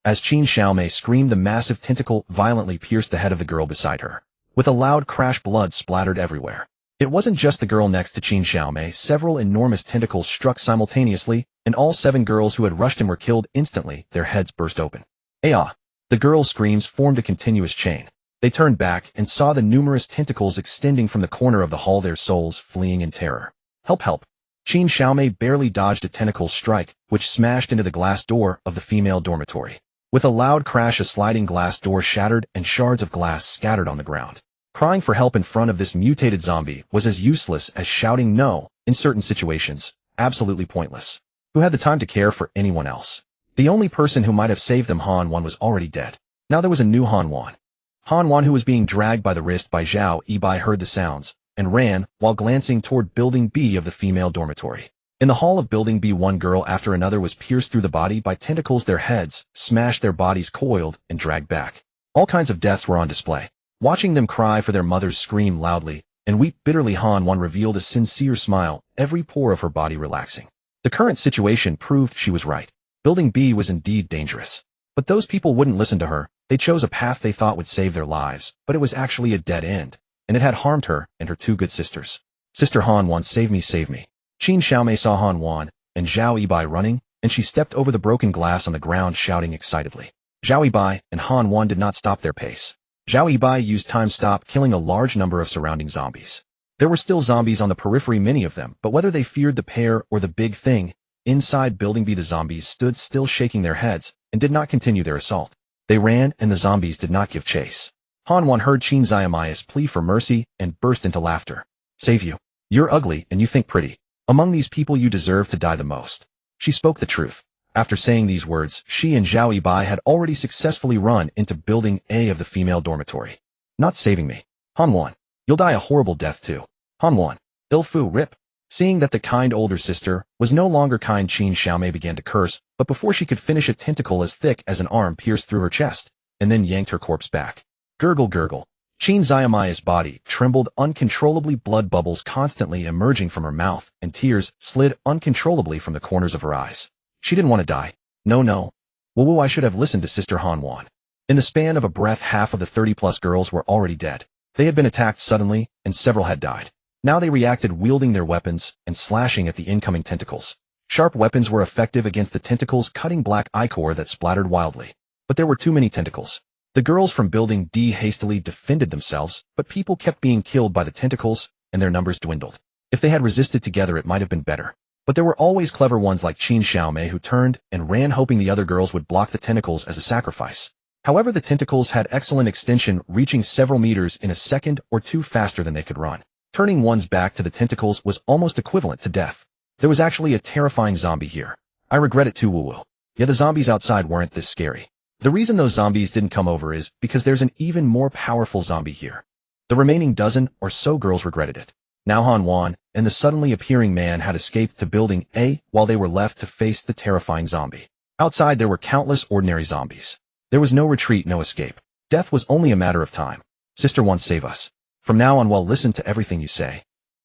As Qin Xiaomei screamed, the massive tentacle violently pierced the head of the girl beside her. With a loud crash, blood splattered everywhere. It wasn't just the girl next to Qin Xiaomei. Several enormous tentacles struck simultaneously, and all 7 girls who had rushed in were killed instantly. Their heads burst open. Ayah! The girls' screams formed a continuous chain. They turned back and saw the numerous tentacles extending from the corner of the hall, their souls fleeing in terror. Help, help! Qin Xiaomei barely dodged a tentacle strike, which smashed into the glass door of the female dormitory. With a loud crash, a sliding glass door shattered and shards of glass scattered on the ground. Crying for help in front of this mutated zombie was as useless as shouting no, in certain situations, absolutely pointless. Who had the time to care for anyone else? The only person who might have saved them, Han 1, was already dead. Now there was a new Han 1. Han 1, who was being dragged by the wrist by Zhao Yibai, heard the sounds and ran while glancing toward Building B of the female dormitory. In the hall of Building B, one girl after another was pierced through the body by tentacles, their heads smashed, their bodies coiled and dragged back. All kinds of deaths were on display. Watching them cry for their mothers, scream loudly, and weep bitterly, Han 1 revealed a sincere smile, every pore of her body relaxing. The current situation proved she was right. Building B was indeed dangerous. But those people wouldn't listen to her. They chose a path they thought would save their lives, but it was actually a dead end. and it had harmed her and her two good sisters. Sister Han Wan, save me, save me. Qin Xiaomei saw Han Wan and Zhao Yibai running, and she stepped over the broken glass on the ground shouting excitedly. Zhao Yibai and Han Wan did not stop their pace. Zhao Yibai used time stop, killing a large number of surrounding zombies. There were still zombies on the periphery, many of them, but whether they feared the pair or the big thing, inside Building B the zombies stood still, shaking their heads, and did not continue their assault. They ran, and the zombies did not give chase. Han Wan heard Qin Xiaomei's plea for mercy and burst into laughter. Save you. You're ugly and you think pretty. Among these people you deserve to die the most. She spoke the truth. After saying these words, she and Zhao Yibai had already successfully run into Building A of the female dormitory. Not saving me. Han Wan. You'll die a horrible death too. Han Wan. Ilfu, rip. Seeing that the kind older sister was no longer kind, Qin Xiaomei began to curse, but before she could finish, a tentacle as thick as an arm pierced through her chest, and then yanked her corpse back. Gurgle, gurgle. Qin Xiaomei's body trembled uncontrollably, blood bubbles constantly emerging from her mouth, and tears slid uncontrollably from the corners of her eyes. She didn't want to die. No, no. Woo, I should have listened to Sister Han Wan. In the span of a breath, half of the 30-plus girls were already dead. They had been attacked suddenly, and several had died. Now they reacted, wielding their weapons and slashing at the incoming tentacles. Sharp weapons were effective against the tentacles, cutting black ichor that splattered wildly. But there were too many tentacles. The girls from Building D hastily defended themselves, but people kept being killed by the tentacles, and their numbers dwindled. If they had resisted together, it might have been better. But there were always clever ones like Qin Xiaomei who turned and ran, hoping the other girls would block the tentacles as a sacrifice. However, the tentacles had excellent extension, reaching several meters in a second or two faster than they could run. Turning one's back to the tentacles was almost equivalent to death. There was actually a terrifying zombie here. I regret it too, woo-woo. Yeah, the zombies outside weren't this scary. The reason those zombies didn't come over is because there's an even more powerful zombie here. The remaining dozen or so girls regretted it. Now Han Wan and the suddenly appearing man had escaped to Building A while they were left to face the terrifying zombie. Outside there were countless ordinary zombies. There was no retreat, no escape. Death was only a matter of time. Sister One, save us. From now on, we'll listen to everything you say.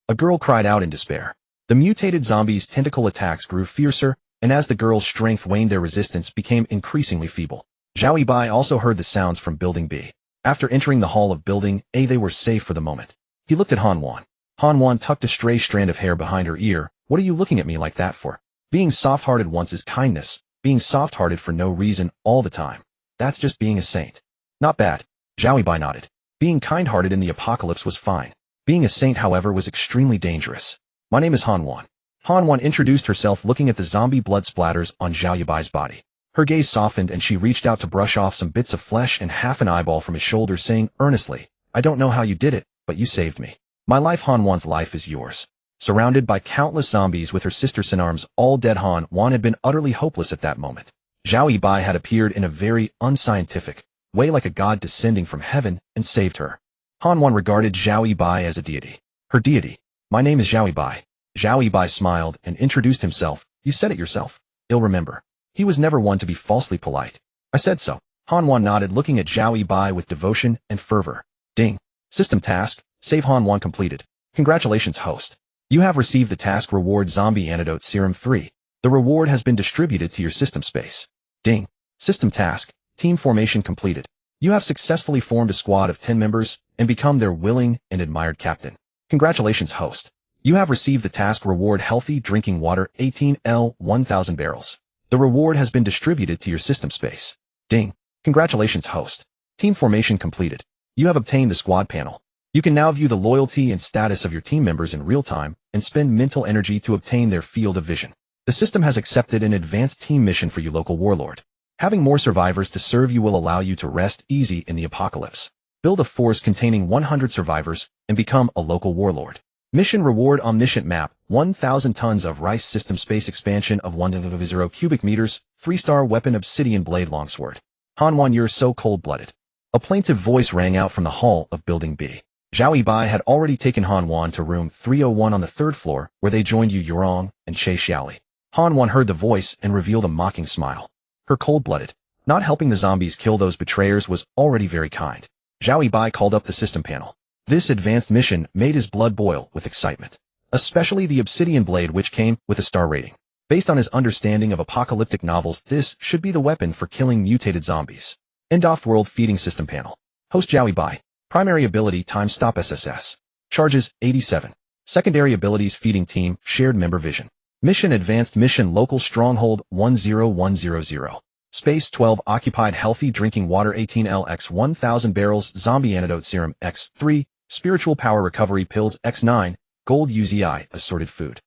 A girl cried out in despair. The mutated zombies' tentacle attacks grew fiercer, and as the girls' strength waned, their resistance became increasingly feeble. Zhao Yibai also heard the sounds from Building B. After entering the hall of Building A, they were safe for the moment. He looked at Han Wan. Han Wan tucked a stray strand of hair behind her ear. What are you looking at me like that for? Being soft-hearted once is kindness. Being soft-hearted for no reason all the time. That's just being a saint. Not bad. Zhao Yibai nodded. Being kind-hearted in the apocalypse was fine. Being a saint, however, was extremely dangerous. My name is Han Wan. Han Wan introduced herself, looking at the zombie blood splatters on Zhao Yibai's body. Her gaze softened and she reached out to brush off some bits of flesh and half an eyeball from his shoulder, saying earnestly, I don't know how you did it, but you saved me. My life, Han Wan's life, is yours. Surrounded by countless zombies with her sister Sinarms all dead, Han Wan had been utterly hopeless at that moment. Zhao Yibai had appeared in a very unscientific way, like a god descending from heaven, and saved her. Han Wan regarded Zhao Yibai as a deity. Her deity. My name is Zhao Yibai. Zhao Yibai smiled and introduced himself. You said it yourself. I'll remember. He was never one to be falsely polite. I said so. Han Wan nodded, looking at Zhao Yibai with devotion and fervor. Ding. System task. Save Han Wan completed. Congratulations, host. You have received the task reward Zombie Antidote Serum 3. The reward has been distributed to your system space. Ding. System task. Team formation completed. You have successfully formed a squad of 10 members and become their willing and admired captain. Congratulations, host. You have received the task reward Healthy Drinking Water 18L 1000 barrels. The reward has been distributed to your system space. Ding. Congratulations, host. Team formation completed. You have obtained the squad panel. You can now view the loyalty and status of your team members in real time and spend mental energy to obtain their field of vision. The system has accepted an advanced team mission for you, local warlord. Having more survivors to serve you will allow you to rest easy in the apocalypse. Build a force containing 100 survivors and become a local warlord. Mission reward Omniscient Map, 1,000 tons of rice system space expansion of 1.0 cubic meters, 3-star weapon Obsidian Blade Longsword. Han Wan, you're so cold-blooded. A plaintive voice rang out from the hall of Building B. Zhao Yibai had already taken Han Wan to room 301 on the 3rd floor, where they joined Yu Yurong and Che Xiaoli. Han Wan heard the voice and revealed a mocking smile. Her cold-blooded, not helping the zombies kill those betrayers was already very kind. Zhao Yibai called up the system panel. This advanced mission made his blood boil with excitement, especially the Obsidian Blade, which came with a star rating. Based on his understanding of apocalyptic novels, this should be the weapon for killing mutated zombies. End off-world feeding system panel. Host Zhao Yibai. Primary ability Time Stop SSS. Charges 87. Secondary abilities Feeding Team, Shared Member Vision. Mission Advanced Mission Local Stronghold 10100. Space 12 Occupied Healthy Drinking Water 18L x 1000 Barrels Zombie Antidote Serum x 3 Spiritual Power Recovery Pills x 9 Gold UZI Assorted Food.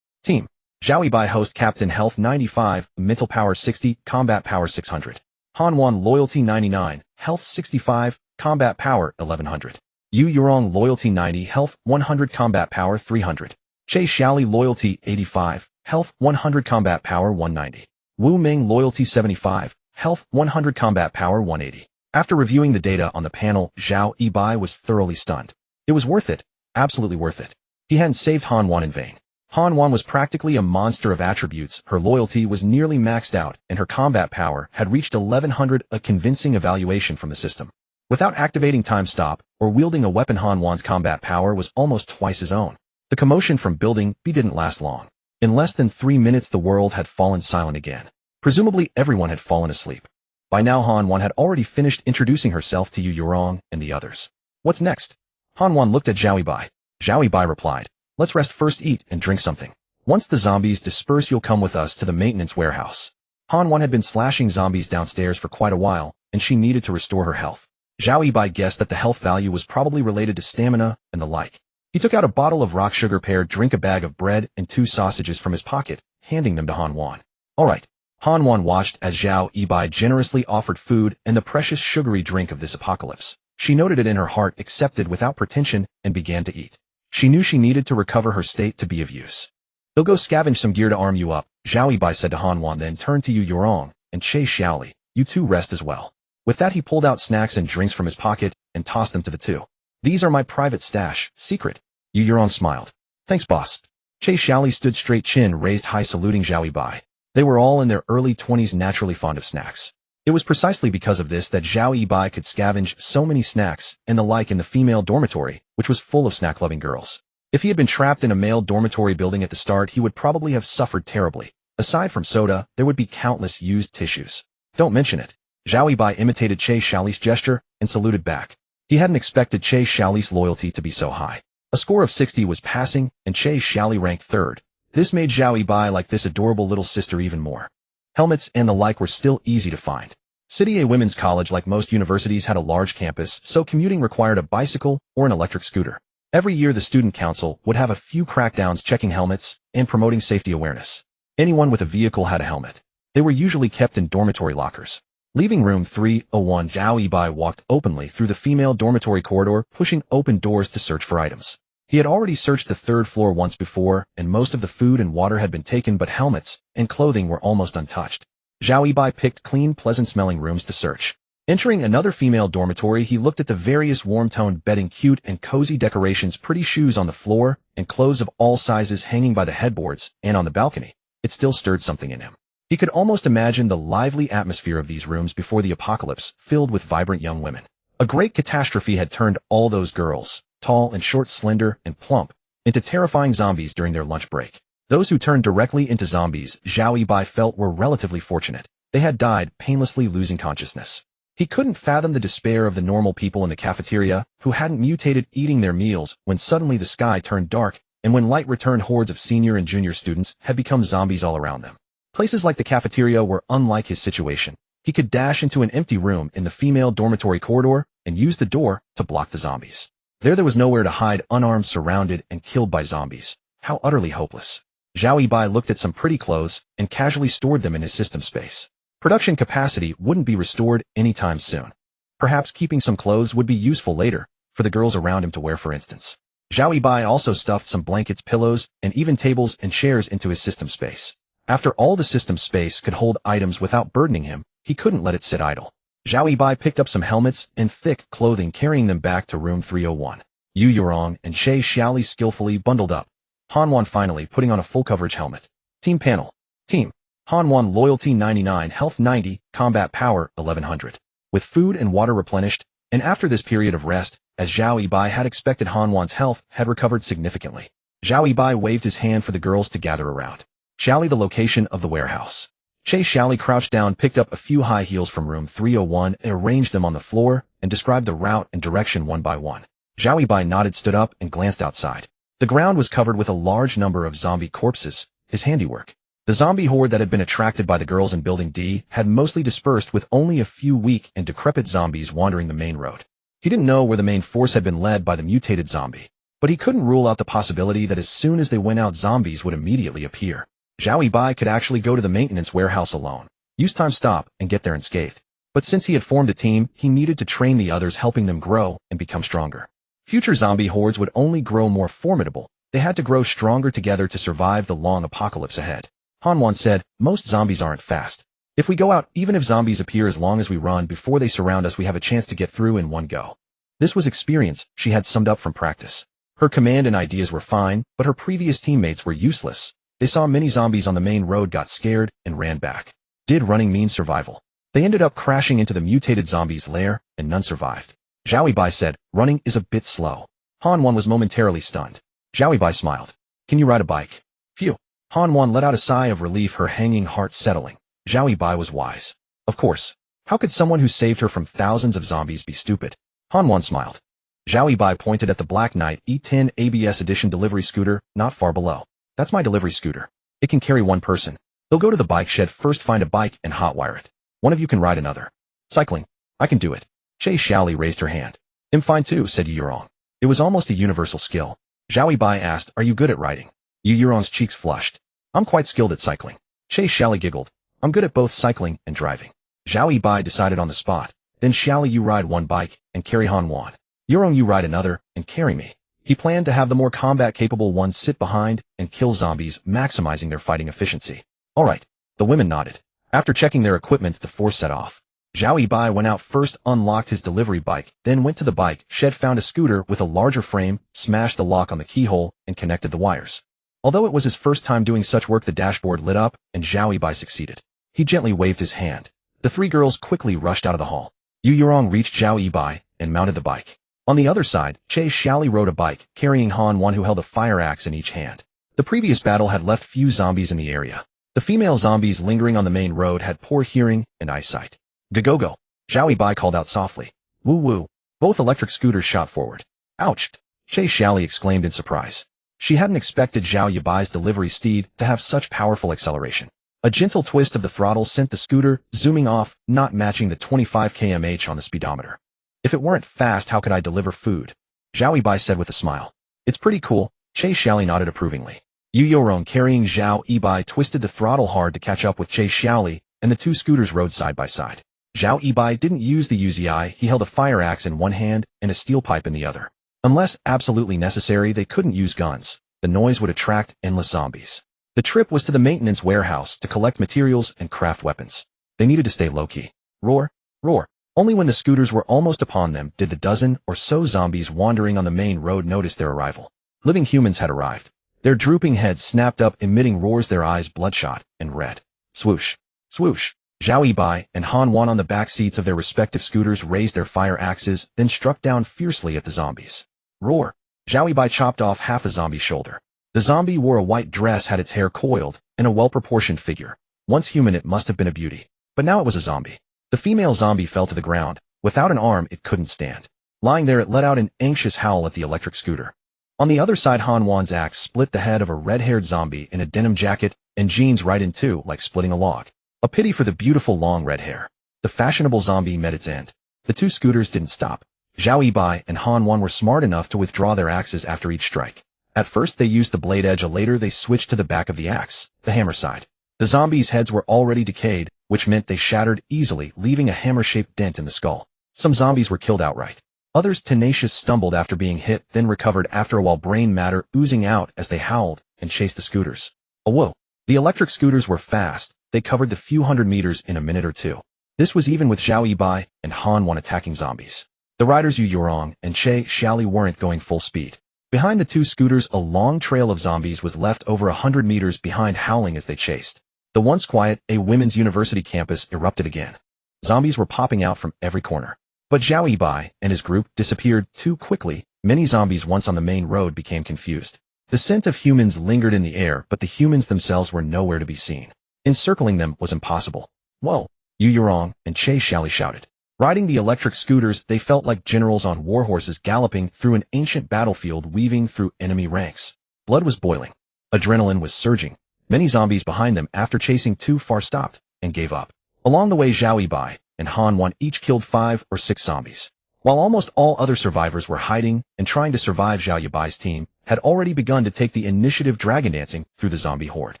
Team Zhao Yibai Host Captain Health 95, Mental Power 60, Combat Power 600. Han Loyalty 99, Health 65, Combat Power 1100. Yu Yurong Loyalty 90, Health 100, Combat Power 300. Che Xiaoli Loyalty 85, Health 100, Combat Power 190. Wu Ming Loyalty 75, Health 100, Combat Power 180. After reviewing the data on the panel, Zhao Yibai was thoroughly stunned. It was worth it, absolutely worth it. He hadn't saved Han in vain. Han was practically a monster of attributes, her loyalty was nearly maxed out, and her combat power had reached 1100, a convincing evaluation from the system. Without activating Time Stop, or wielding a weapon, Han's combat power was almost twice his own. The commotion from Building B didn't last long. In less than 3 minutes the world had fallen silent again. Presumably everyone had fallen asleep. By now Han had already finished introducing herself to Yu Yurong and the others. What's next? Han looked at Zhao Yibai. Zhao Yibai replied, let's rest first, eat and drink something. Once the zombies disperse you'll come with us to the maintenance warehouse. Han had been slashing zombies downstairs for quite a while, and she needed to restore her health. Zhao Yibai guessed that the health value was probably related to stamina and the like. He took out a bottle of rock sugar pear drink, a bag of bread, and 2 sausages from his pocket, handing them to Han. Alright. Han watched as Zhao Yibai generously offered food and the precious sugary drink of this apocalypse. She noted it in her heart, accepted without pretension, and began to eat. She knew she needed to recover her state to be of use. They'll go scavenge some gear to arm you up, Zhao Yibai said to Han, then turned to Yu Yurong and Che Xiaoli. You two rest as well. With that he pulled out snacks and drinks from his pocket and tossed them to the two. These are my private stash, secret. Yu Yurong smiled. Thanks, boss. Che Xiaoli stood straight, chin raised high, saluting Zhao Yibai. They were all in their early 20s, naturally fond of snacks. It was precisely because of this that Zhao Yibai could scavenge so many snacks and the like in the female dormitory, which was full of snack-loving girls. If he had been trapped in a male dormitory building at the start, he would probably have suffered terribly. Aside from soda, there would be countless used tissues. Don't mention it. Zhao Yibai imitated Che Xiaoli's gesture and saluted back. He hadn't expected Che Xiaoli's loyalty to be so high. A score of 60 was passing, and Che Xiaoli ranked 3rd. This made Zhao Yibai like this adorable little sister even more. Helmets and the like were still easy to find. City A Women's College, like most universities, had a large campus, so commuting required a bicycle or an electric scooter. Every year the student council would have a few crackdowns checking helmets and promoting safety awareness. Anyone with a vehicle had a helmet. They were usually kept in dormitory lockers. Leaving room 301, Zhao Yibai walked openly through the female dormitory corridor, pushing open doors to search for items. He had already searched the 3rd floor once before, and most of the food and water had been taken, but helmets and clothing were almost untouched. Zhao Yibai picked clean, pleasant-smelling rooms to search. Entering another female dormitory, he looked at the various warm-toned bedding, cute and cozy decorations, pretty shoes on the floor, and clothes of all sizes hanging by the headboards and on the balcony. It still stirred something in him. He could almost imagine the lively atmosphere of these rooms before the apocalypse, filled with vibrant young women. A great catastrophe had turned all those girls, tall and short, slender and plump, into terrifying zombies during their lunch break. Those who turned directly into zombies, Zhao Yibai felt, were relatively fortunate. They had died, painlessly losing consciousness. He couldn't fathom the despair of the normal people in the cafeteria, who hadn't mutated, eating their meals, when suddenly the sky turned dark, and when light returned, hordes of senior and junior students had become zombies all around them. Places like the cafeteria were unlike his situation. He could dash into an empty room in the female dormitory corridor and use the door to block the zombies. There was nowhere to hide, unarmed, surrounded, and killed by zombies. How utterly hopeless. Zhao Yibai looked at some pretty clothes and casually stored them in his system space. Production capacity wouldn't be restored anytime soon. Perhaps keeping some clothes would be useful later, for the girls around him to wear, for instance. Zhao Yibai also stuffed some blankets, pillows, and even tables and chairs into his system space. After all the system space could hold items without burdening him, he couldn't let it sit idle. Zhao Yibai picked up some helmets and thick clothing, carrying them back to room 301. Yu Yurong and Che Xiaoli skillfully bundled up. Han finally putting on a full coverage helmet. Team panel. Team. Han Loyalty 99, Health 90, Combat Power 1100. With food and water replenished, and after this period of rest, as Zhao Yibai had expected, Han's health had recovered significantly. Zhao Yibai waved his hand for the girls to gather around. Xiaoli, the location of the warehouse. Che Xiaoli crouched down, picked up a few high heels from room 301 and arranged them on the floor and described the route and direction one by one. Zhao Yibai nodded, stood up, and glanced outside. The ground was covered with a large number of zombie corpses, his handiwork. The zombie horde that had been attracted by the girls in Building D had mostly dispersed, with only a few weak and decrepit zombies wandering the main road. He didn't know where the main force had been led by the mutated zombie, but he couldn't rule out the possibility that as soon as they went out, zombies would immediately appear. Zhao Yibai could actually go to the maintenance warehouse alone, use time stop, and get there unscathed. But since he had formed a team, he needed to train the others, helping them grow and become stronger. Future zombie hordes would only grow more formidable. They had to grow stronger together to survive the long apocalypse ahead. Han Wan said, "Most zombies aren't fast. If we go out, even if zombies appear, as long as we run before they surround us, we have a chance to get through in one go." This was experience she had summed up from practice. Her command and ideas were fine, but her previous teammates were useless. They saw many zombies on the main road, got scared, and ran back. Did running mean survival? They ended up crashing into the mutated zombies' lair, and none survived. Zhao Yibai said, "Running is a bit slow." Han Wan was momentarily stunned. Zhao Yibai smiled. "Can you ride a bike?" "Phew." Han Wan let out a sigh of relief, her hanging heart settling. Zhao Yibai was wise. Of course. How could someone who saved her from thousands of zombies be stupid? Han Wan smiled. Zhao Yibai pointed at the Black Knight E10 ABS edition delivery scooter, not far below. "That's my delivery scooter. It can carry one person. They'll go to the bike shed first, find a bike, and hotwire it. One of you can ride another." "Cycling. I can do it." Che Xiaoli raised her hand. "I'm fine too," said Yu Yurong. It was almost a universal skill. Zhao Yibai asked, "Are you good at riding?" Yu Yurong's cheeks flushed. "I'm quite skilled at cycling." Che Xiaoli giggled. "I'm good at both cycling and driving." Zhao Yibai decided on the spot. "Then Xiaoli, you ride one bike and carry Han Wan. Yurong, you ride another and carry me." He planned to have the more combat-capable ones sit behind and kill zombies, maximizing their fighting efficiency. "All right." The women nodded. After checking their equipment, the four set off. Zhao Yibai went out first, unlocked his delivery bike, then went to the bike shed, found a scooter with a larger frame, smashed the lock on the keyhole, and connected the wires. Although it was his first time doing such work, the dashboard lit up, and Zhao Yibai succeeded. He gently waved his hand. The three girls quickly rushed out of the hall. Yu Yurong reached Zhao Yibai and mounted the bike. On the other side, Che Xiaoli rode a bike, carrying Han Wan, who held a fire axe in each hand. The previous battle had left few zombies in the area. The female zombies lingering on the main road had poor hearing and eyesight. "Go-go-go!" Zhao Yibai called out softly. "Woo-woo!" Both electric scooters shot forward. "Ouch!" Che Xiaoli exclaimed in surprise. She hadn't expected Zhao Yibai's delivery steed to have such powerful acceleration. A gentle twist of the throttle sent the scooter zooming off, not matching the 25 km/h on the speedometer. "If it weren't fast, how could I deliver food?" Zhao Yibai said with a smile. "It's pretty cool." Che Xiaoli nodded approvingly. Yu Yurong, carrying Zhao Yibai, twisted the throttle hard to catch up with Che Xiaoli, and the two scooters rode side by side. Zhao Yibai didn't use the UZI. He held a fire axe in one hand and a steel pipe in the other. Unless absolutely necessary, they couldn't use guns. The noise would attract endless zombies. The trip was to the maintenance warehouse to collect materials and craft weapons. They needed to stay low-key. Roar, roar. Only when the scooters were almost upon them did the dozen or so zombies wandering on the main road notice their arrival. Living humans had arrived. Their drooping heads snapped up, emitting roars, their eyes bloodshot and red. Swoosh, swoosh. Zhao Yibai and Han Wan on the back seats of their respective scooters raised their fire axes, then struck down fiercely at the zombies. Roar. Zhao Yibai chopped off half a zombie's shoulder. The zombie wore a white dress, had its hair coiled, and a well-proportioned figure. Once human, it must have been a beauty. But now it was a zombie. The female zombie fell to the ground. Without an arm, it couldn't stand. Lying there, it let out an anxious howl at the electric scooter. On the other side, Han Wan's axe split the head of a red-haired zombie in a denim jacket and jeans right in two, like splitting a log. A pity for the beautiful long red hair. The fashionable zombie met its end. The two scooters didn't stop. Zhao Yibai and Han Wan were smart enough to withdraw their axes after each strike. At first they used the blade edge, later they switched to the back of the axe, the hammer side. The zombies' heads were already decayed, which meant they shattered easily, leaving a hammer-shaped dent in the skull. Some zombies were killed outright. Others, tenacious, stumbled after being hit, then recovered after a while, brain matter oozing out as they howled and chased the scooters. Oh whoa. The electric scooters were fast. They covered the few hundred meters in a minute or two. This was even with Zhao Yibai and Han Wan attacking zombies. The riders Yu Yurong and Che Xiaoli weren't going full speed. Behind the two scooters, a long trail of zombies was left over 100 meters behind, howling as they chased. The once quiet, a women's university campus erupted again. Zombies were popping out from every corner. But Zhao Yibai and his group disappeared too quickly. Many zombies once on the main road became confused. The scent of humans lingered in the air, but the humans themselves were nowhere to be seen. Encircling them was impossible. Whoa! Yu Yurong and Che Xiaoli shouted. Riding the electric scooters, they felt like generals on warhorses galloping through an ancient battlefield weaving through enemy ranks. Blood was boiling. Adrenaline was surging. Many zombies behind them after chasing too far stopped and gave up. Along the way, Zhao Yibai and Han Wan each killed 5 or 6 zombies. While almost all other survivors were hiding and trying to survive, Zhao Yibai's team had already begun to take the initiative dragon dancing through the zombie horde.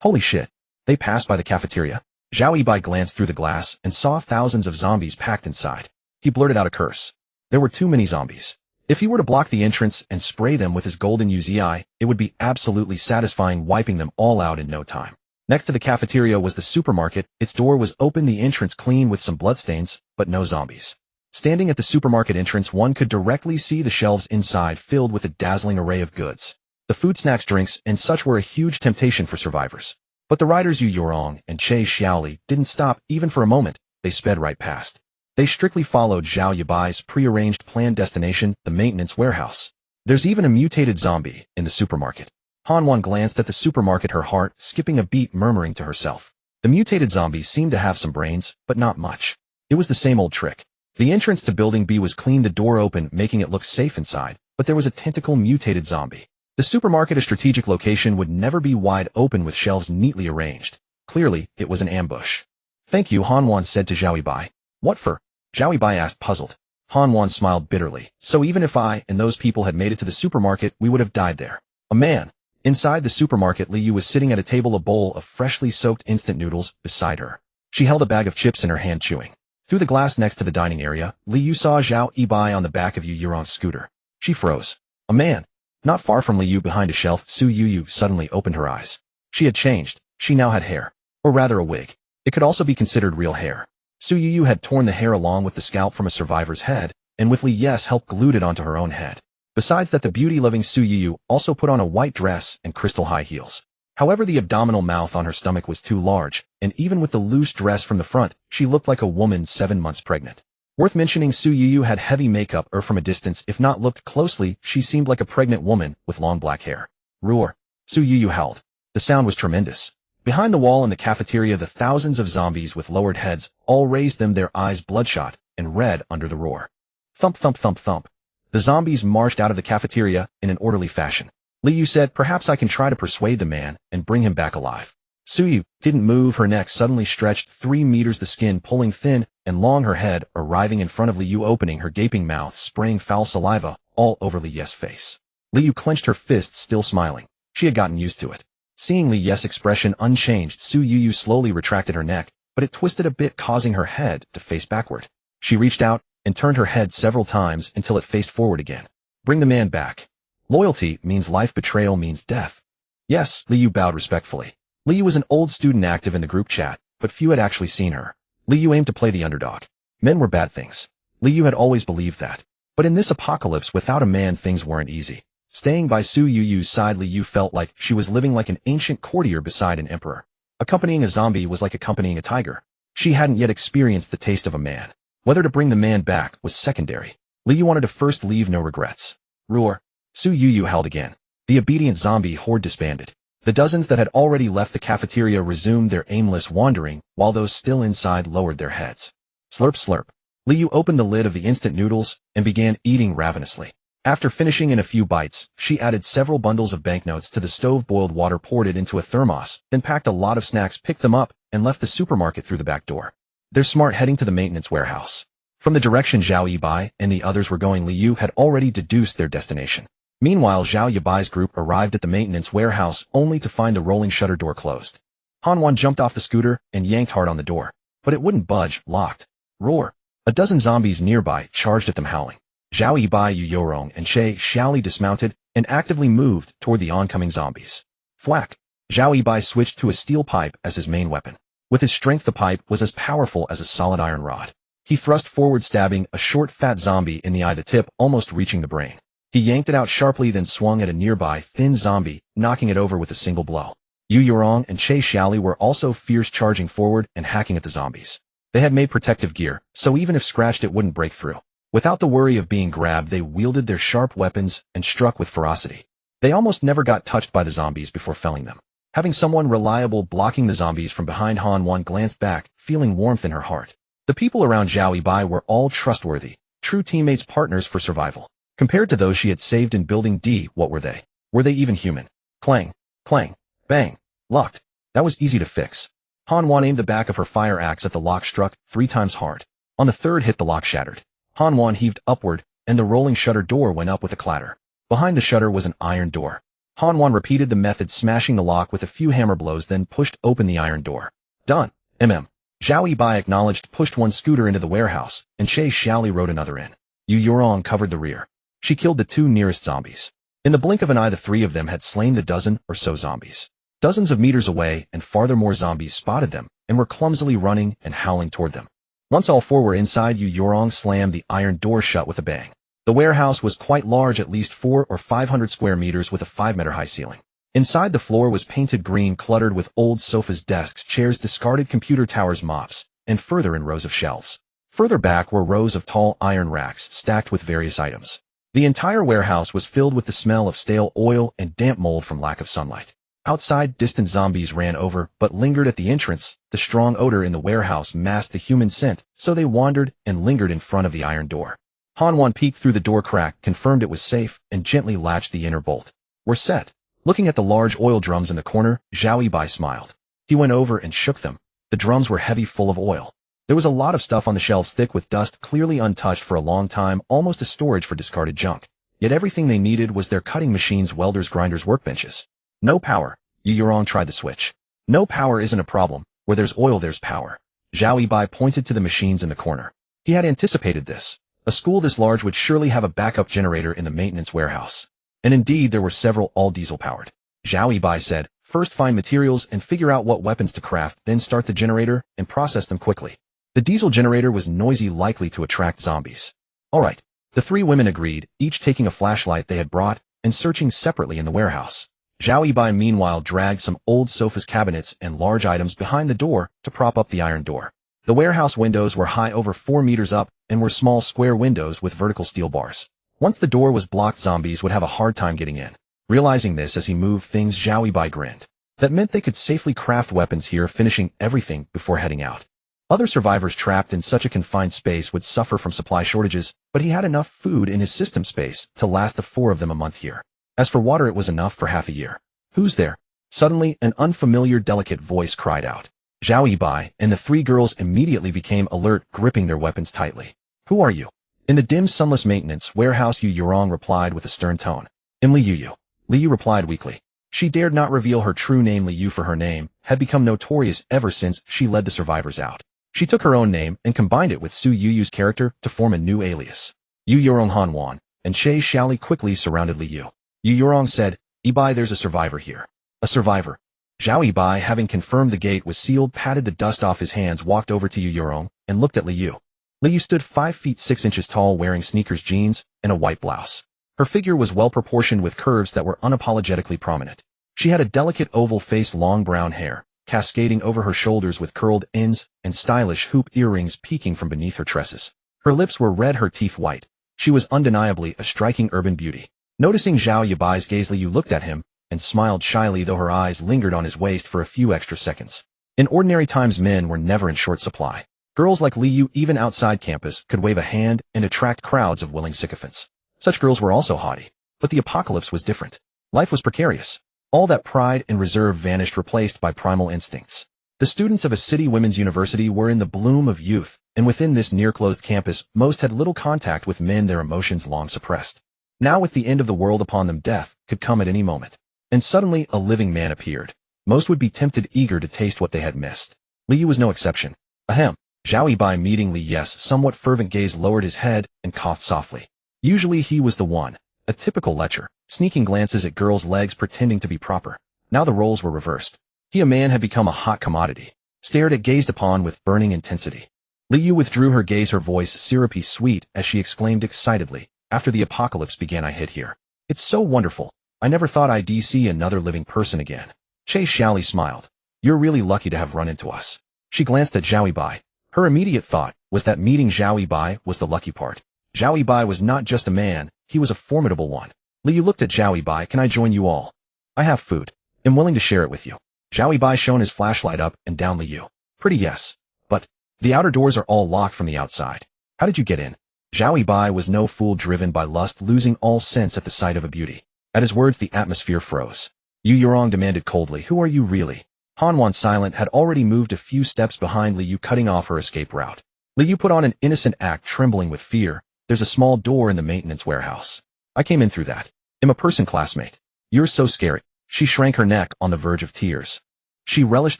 Holy shit. They passed by the cafeteria. Zhao Yibai glanced through the glass and saw thousands of zombies packed inside. He blurted out a curse. There were too many zombies. If he were to block the entrance and spray them with his golden UZI, it would be absolutely satisfying, wiping them all out in no time. Next to the cafeteria was the supermarket. Its door was open, the entrance clean with some bloodstains, but no zombies. Standing at the supermarket entrance, one could directly see the shelves inside filled with a dazzling array of goods. The food, snacks, drinks, and such were a huge temptation for survivors. But the riders Yu Yurong and Che Xiaoli didn't stop even for a moment. They sped right past. They strictly followed Zhao Yibai's prearranged planned destination, the maintenance warehouse. There's even a mutated zombie in the supermarket. Han Wan glanced at the supermarket, her heart skipping a beat, murmuring to herself. The mutated zombie seemed to have some brains, but not much. It was the same old trick. The entrance to Building B was clean, the door open, making it look safe inside, but there was a tentacle mutated zombie. The supermarket, a strategic location, would never be wide open with shelves neatly arranged. Clearly, it was an ambush. Thank you, Han Wan said to Zhao Yibai. What for? Zhao Yibai asked, puzzled. Han Wan smiled bitterly. So even if I and those people had made it to the supermarket, we would have died there. A man. Inside the supermarket, Li Yu was sitting at a table, a bowl of freshly soaked instant noodles beside her. She held a bag of chips in her hand, chewing. Through the glass next to the dining area, Li Yu saw Zhao Yibai on the back of Yu Yurong's scooter. She froze. A man. Not far from Li Yu, behind a shelf, Su Yu suddenly opened her eyes. She had changed. She now had hair. Or rather, a wig. It could also be considered real hair. Su Yu had torn the hair along with the scalp from a survivor's head, and with Li Yes' help glued it onto her own head. Besides that, the beauty-loving Su Yu also put on a white dress and crystal high heels. However, the abdominal mouth on her stomach was too large, and even with the loose dress from the front, she looked like a woman 7 months pregnant. Worth mentioning, Su Yu had heavy makeup, or from a distance, if not looked closely, she seemed like a pregnant woman with long black hair. Roar! Su Yu howled. The sound was tremendous. Behind the wall in the cafeteria, the thousands of zombies with lowered heads all raised them, their eyes bloodshot and red under the roar. Thump, thump, thump, thump. The zombies marched out of the cafeteria in an orderly fashion. Li Yu said, perhaps I can try to persuade the man and bring him back alive. Su Yu didn't move. Her neck suddenly stretched 3 meters, the skin pulling thin and long, her head arriving in front of Li Yu, opening her gaping mouth, spraying foul saliva all over Li Yes' face. Li Yu clenched her fists, still smiling. She had gotten used to it. Seeing Li Yes' expression unchanged, Su Yu slowly retracted her neck, but it twisted a bit, causing her head to face backward. She reached out and turned her head several times until it faced forward again. Bring the man back. Loyalty means life, betrayal means death. Yes, Li Yu bowed respectfully. Li Yu was an old student active in the group chat, but few had actually seen her. Li Yu aimed to play the underdog. Men were bad things. Li Yu had always believed that. But in this apocalypse, without a man, things weren't easy. Staying by Su Yu's side, Li Yu felt like she was living like an ancient courtier beside an emperor. Accompanying a zombie was like accompanying a tiger. She hadn't yet experienced the taste of a man. Whether to bring the man back was secondary. Li Yu wanted to first leave no regrets. Roar! Su Yu howled again. The obedient zombie horde disbanded. The dozens that had already left the cafeteria resumed their aimless wandering, while those still inside lowered their heads. Slurp, slurp. Li Yu opened the lid of the instant noodles and began eating ravenously. After finishing in a few bites, she added several bundles of banknotes to the stove, boiled water, poured it into a thermos, then packed a lot of snacks, picked them up, and left the supermarket through the back door. They're smart, heading to the maintenance warehouse. From the direction Zhao Yibai and the others were going, Li Yu had already deduced their destination. Meanwhile, Zhao Yibai's group arrived at the maintenance warehouse only to find the rolling shutter door closed. Han Wan jumped off the scooter and yanked hard on the door, but it wouldn't budge, locked. Roar! A dozen zombies nearby charged at them, howling. Zhao Yibai, Yu Yurong, and Che Xiaoli dismounted and actively moved toward the oncoming zombies. Thwack! Zhao Yibai switched to a steel pipe as his main weapon. With his strength, the pipe was as powerful as a solid iron rod. He thrust forward, stabbing a short, fat zombie in the eye, the tip almost reaching the brain. He yanked it out sharply, then swung at a nearby thin zombie, knocking it over with a single blow. Yu Yurong and Che Xiaoli were also fierce, charging forward and hacking at the zombies. They had made protective gear, so even if scratched, it wouldn't break through. Without the worry of being grabbed, they wielded their sharp weapons and struck with ferocity. They almost never got touched by the zombies before felling them. Having someone reliable blocking the zombies from behind, Han Wan glanced back, feeling warmth in her heart. The people around Zhao Yibai were all trustworthy, true teammates, partners for survival. Compared to those she had saved in Building D, what were they? Were they even human? Clang, clang, bang, locked. That was easy to fix. Han Wan aimed the back of her fire axe at the lock, struck 3 times hard. On the third hit, the lock shattered. Han Wan heaved upward, and the rolling shutter door went up with a clatter. Behind the shutter was an iron door. Han Wan repeated the method, smashing the lock with a few hammer blows, then pushed open the iron door. Done. Zhao Yibai acknowledged, pushed one scooter into the warehouse, and Che Xiaoli rode another in. Yu Yurong covered the rear. She killed the 2 nearest zombies. In the blink of an eye, the 3 of them had slain the dozen or so zombies. Dozens of meters away and farther, more zombies spotted them and were clumsily running and howling toward them. Once all 4 were inside, Yu Yurong slammed the iron door shut with a bang. The warehouse was quite large, at least 400 or 500 square meters with a 5-meter-high ceiling. Inside, the floor was painted green, cluttered with old sofas, desks, chairs, discarded computer towers, mops, and further in rows of shelves. Further back were rows of tall iron racks stacked with various items. The entire warehouse was filled with the smell of stale oil and damp mold from lack of sunlight. Outside, distant zombies ran over but lingered at the entrance. The strong odor in the warehouse masked the human scent, so they wandered and lingered in front of the iron door. Han Wan peeked through the door crack, confirmed it was safe, and gently latched the inner bolt. We're set. Looking at the large oil drums in the corner, Zhao Yibai smiled. He went over and shook them. The drums were heavy, full of oil. There was a lot of stuff on the shelves, thick with dust, clearly untouched for a long time, almost a storage for discarded junk. Yet everything they needed was their cutting machines, welders, grinders, workbenches. No power. Yu Yurong tried the switch. No power isn't a problem. Where there's oil, there's power. Zhao Yibai pointed to the machines in the corner. He had anticipated this. A school this large would surely have a backup generator in the maintenance warehouse. And indeed, there were several, all diesel-powered. Zhao Yibai said, first find materials and figure out what weapons to craft, then start the generator and process them quickly. The diesel generator was noisy, likely to attract zombies. All right. The 3 women agreed, each taking a flashlight they had brought and searching separately in the warehouse. Zhao Yibai meanwhile dragged some old sofas, cabinets, and large items behind the door to prop up the iron door. The warehouse windows were high, over 4 meters up, and were small square windows with vertical steel bars. Once the door was blocked, zombies would have a hard time getting in. Realizing this as he moved things, Zhao Yibai grinned. That meant they could safely craft weapons here, finishing everything before heading out. Other survivors trapped in such a confined space would suffer from supply shortages, but he had enough food in his system space to last the 4 of them a month here. As for water, it was enough for half a year. Who's there? Suddenly, an unfamiliar, delicate voice cried out. Zhao Yibai and the 3 girls immediately became alert, gripping their weapons tightly. Who are you? In the dim, sunless maintenance warehouse, Yu Yurong replied with a stern tone. I'm Li Yu. Li Yu replied weakly. She dared not reveal her true name. Li Yu, for her name had become notorious ever since she led the survivors out. She took her own name and combined it with Su Yuyu's character to form a new alias. Yu Yurong. Han Wan and Che Xiaoli quickly surrounded Li Yu. Yu Yurong said, Yibai, there's a survivor here. A survivor. Zhao Yibai, having confirmed the gate was sealed, patted the dust off his hands, walked over to Yu Yurong, and looked at Li Yu. Li Yu stood 5 feet 6 inches tall, wearing sneakers, jeans, and a white blouse. Her figure was well proportioned with curves that were unapologetically prominent. She had a delicate oval face, long brown hair, cascading over her shoulders with curled ends, and stylish hoop earrings peeking from beneath her tresses. Her lips were red, her teeth white. She was undeniably a striking urban beauty. Noticing Zhao Yibai's gaze, Li Yu looked at him and smiled shyly, though her eyes lingered on his waist for a few extra seconds. In ordinary times, men were never in short supply. Girls like Li Yu, even outside campus, could wave a hand and attract crowds of willing sycophants. Such girls were also haughty. But the apocalypse was different. Life was precarious. All that pride and reserve vanished, replaced by primal instincts. The students of a city women's university were in the bloom of youth, and within this near-closed campus, most had little contact with men, their emotions long suppressed. Now, with the end of the world upon them, death could come at any moment. And suddenly, a living man appeared. Most would be tempted, eager to taste what they had missed. Li Yu was no exception. Ahem. Zhao Yibai meeting Li Yu's somewhat fervent gaze, lowered his head and coughed softly. Usually he was the one, a typical lecher, sneaking glances at girls' legs, pretending to be proper. Now the roles were reversed. He, a man, had become a hot commodity, stared at, gazed upon with burning intensity. Li Yu withdrew her gaze, her voice syrupy sweet, as she exclaimed excitedly, after the apocalypse began, I hid here. It's so wonderful. I never thought I'd see another living person again. Che Xiaoli smiled. You're really lucky to have run into us. She glanced at Zhao Yibai. Her immediate thought was that meeting Zhao Yibai was the lucky part. Zhao Yibai was not just a man, he was a formidable one. Li Yu looked at Zhao Yibai. Can I join you all? I have food. I'm willing to share it with you. Zhao Yibai shone his flashlight up and down Liu. Pretty, yes. But the outer doors are all locked from the outside. How did you get in? Zhao Yibai was no fool, driven by lust, losing all sense at the sight of a beauty. At his words, the atmosphere froze. Yu Yurong demanded coldly, who are you really? Hanwan, silent, had already moved a few steps behind Liu, cutting off her escape route. Liu put on an innocent act, trembling with fear. There's a small door in the maintenance warehouse. I came in through that. I'm a person, classmate. You're so scary. She shrank her neck on the verge of tears. She relished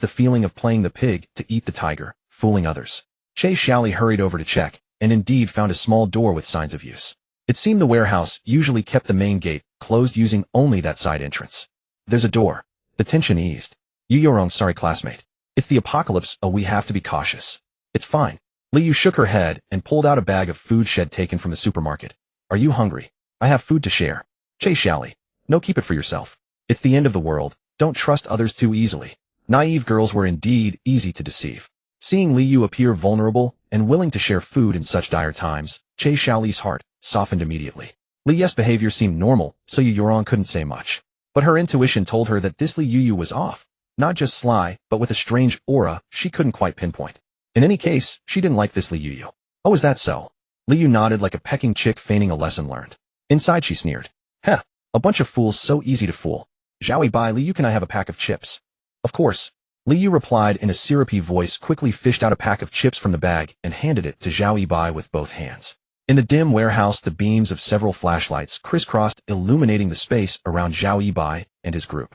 the feeling of playing the pig to eat the tiger, fooling others. Che Xiaoli hurried over to check, and indeed found a small door with signs of use. It seemed the warehouse usually kept the main gate closed, using only that side entrance. There's a door. The tension eased. Yu Yorong, sorry classmate. It's the apocalypse, we have to be cautious. It's fine. Liu shook her head and pulled out a bag of food she'd taken from the supermarket. Are you hungry? I have food to share. Che Xiaoli. No, keep it for yourself. It's the end of the world. Don't trust others too easily. Naive girls were indeed easy to deceive. Seeing Liu appear vulnerable and willing to share food in such dire times, Che Xiaoli's heart softened immediately. Liu's behavior seemed normal, so Yu Yurong couldn't say much. But her intuition told her that this Liu was off. Not just sly, but with a strange aura she couldn't quite pinpoint. In any case, she didn't like this Liu. Oh, is that so? Liu nodded like a pecking chick, feigning a lesson learned. Inside she sneered. Heh, a bunch of fools, so easy to fool. Zhao Yibai, Liu, can I have a pack of chips? Of course. Liu replied in a syrupy voice, quickly fished out a pack of chips from the bag and handed it to Zhao Yibai with both hands. In the dim warehouse, the beams of several flashlights crisscrossed, illuminating the space around Zhao Yibai and his group.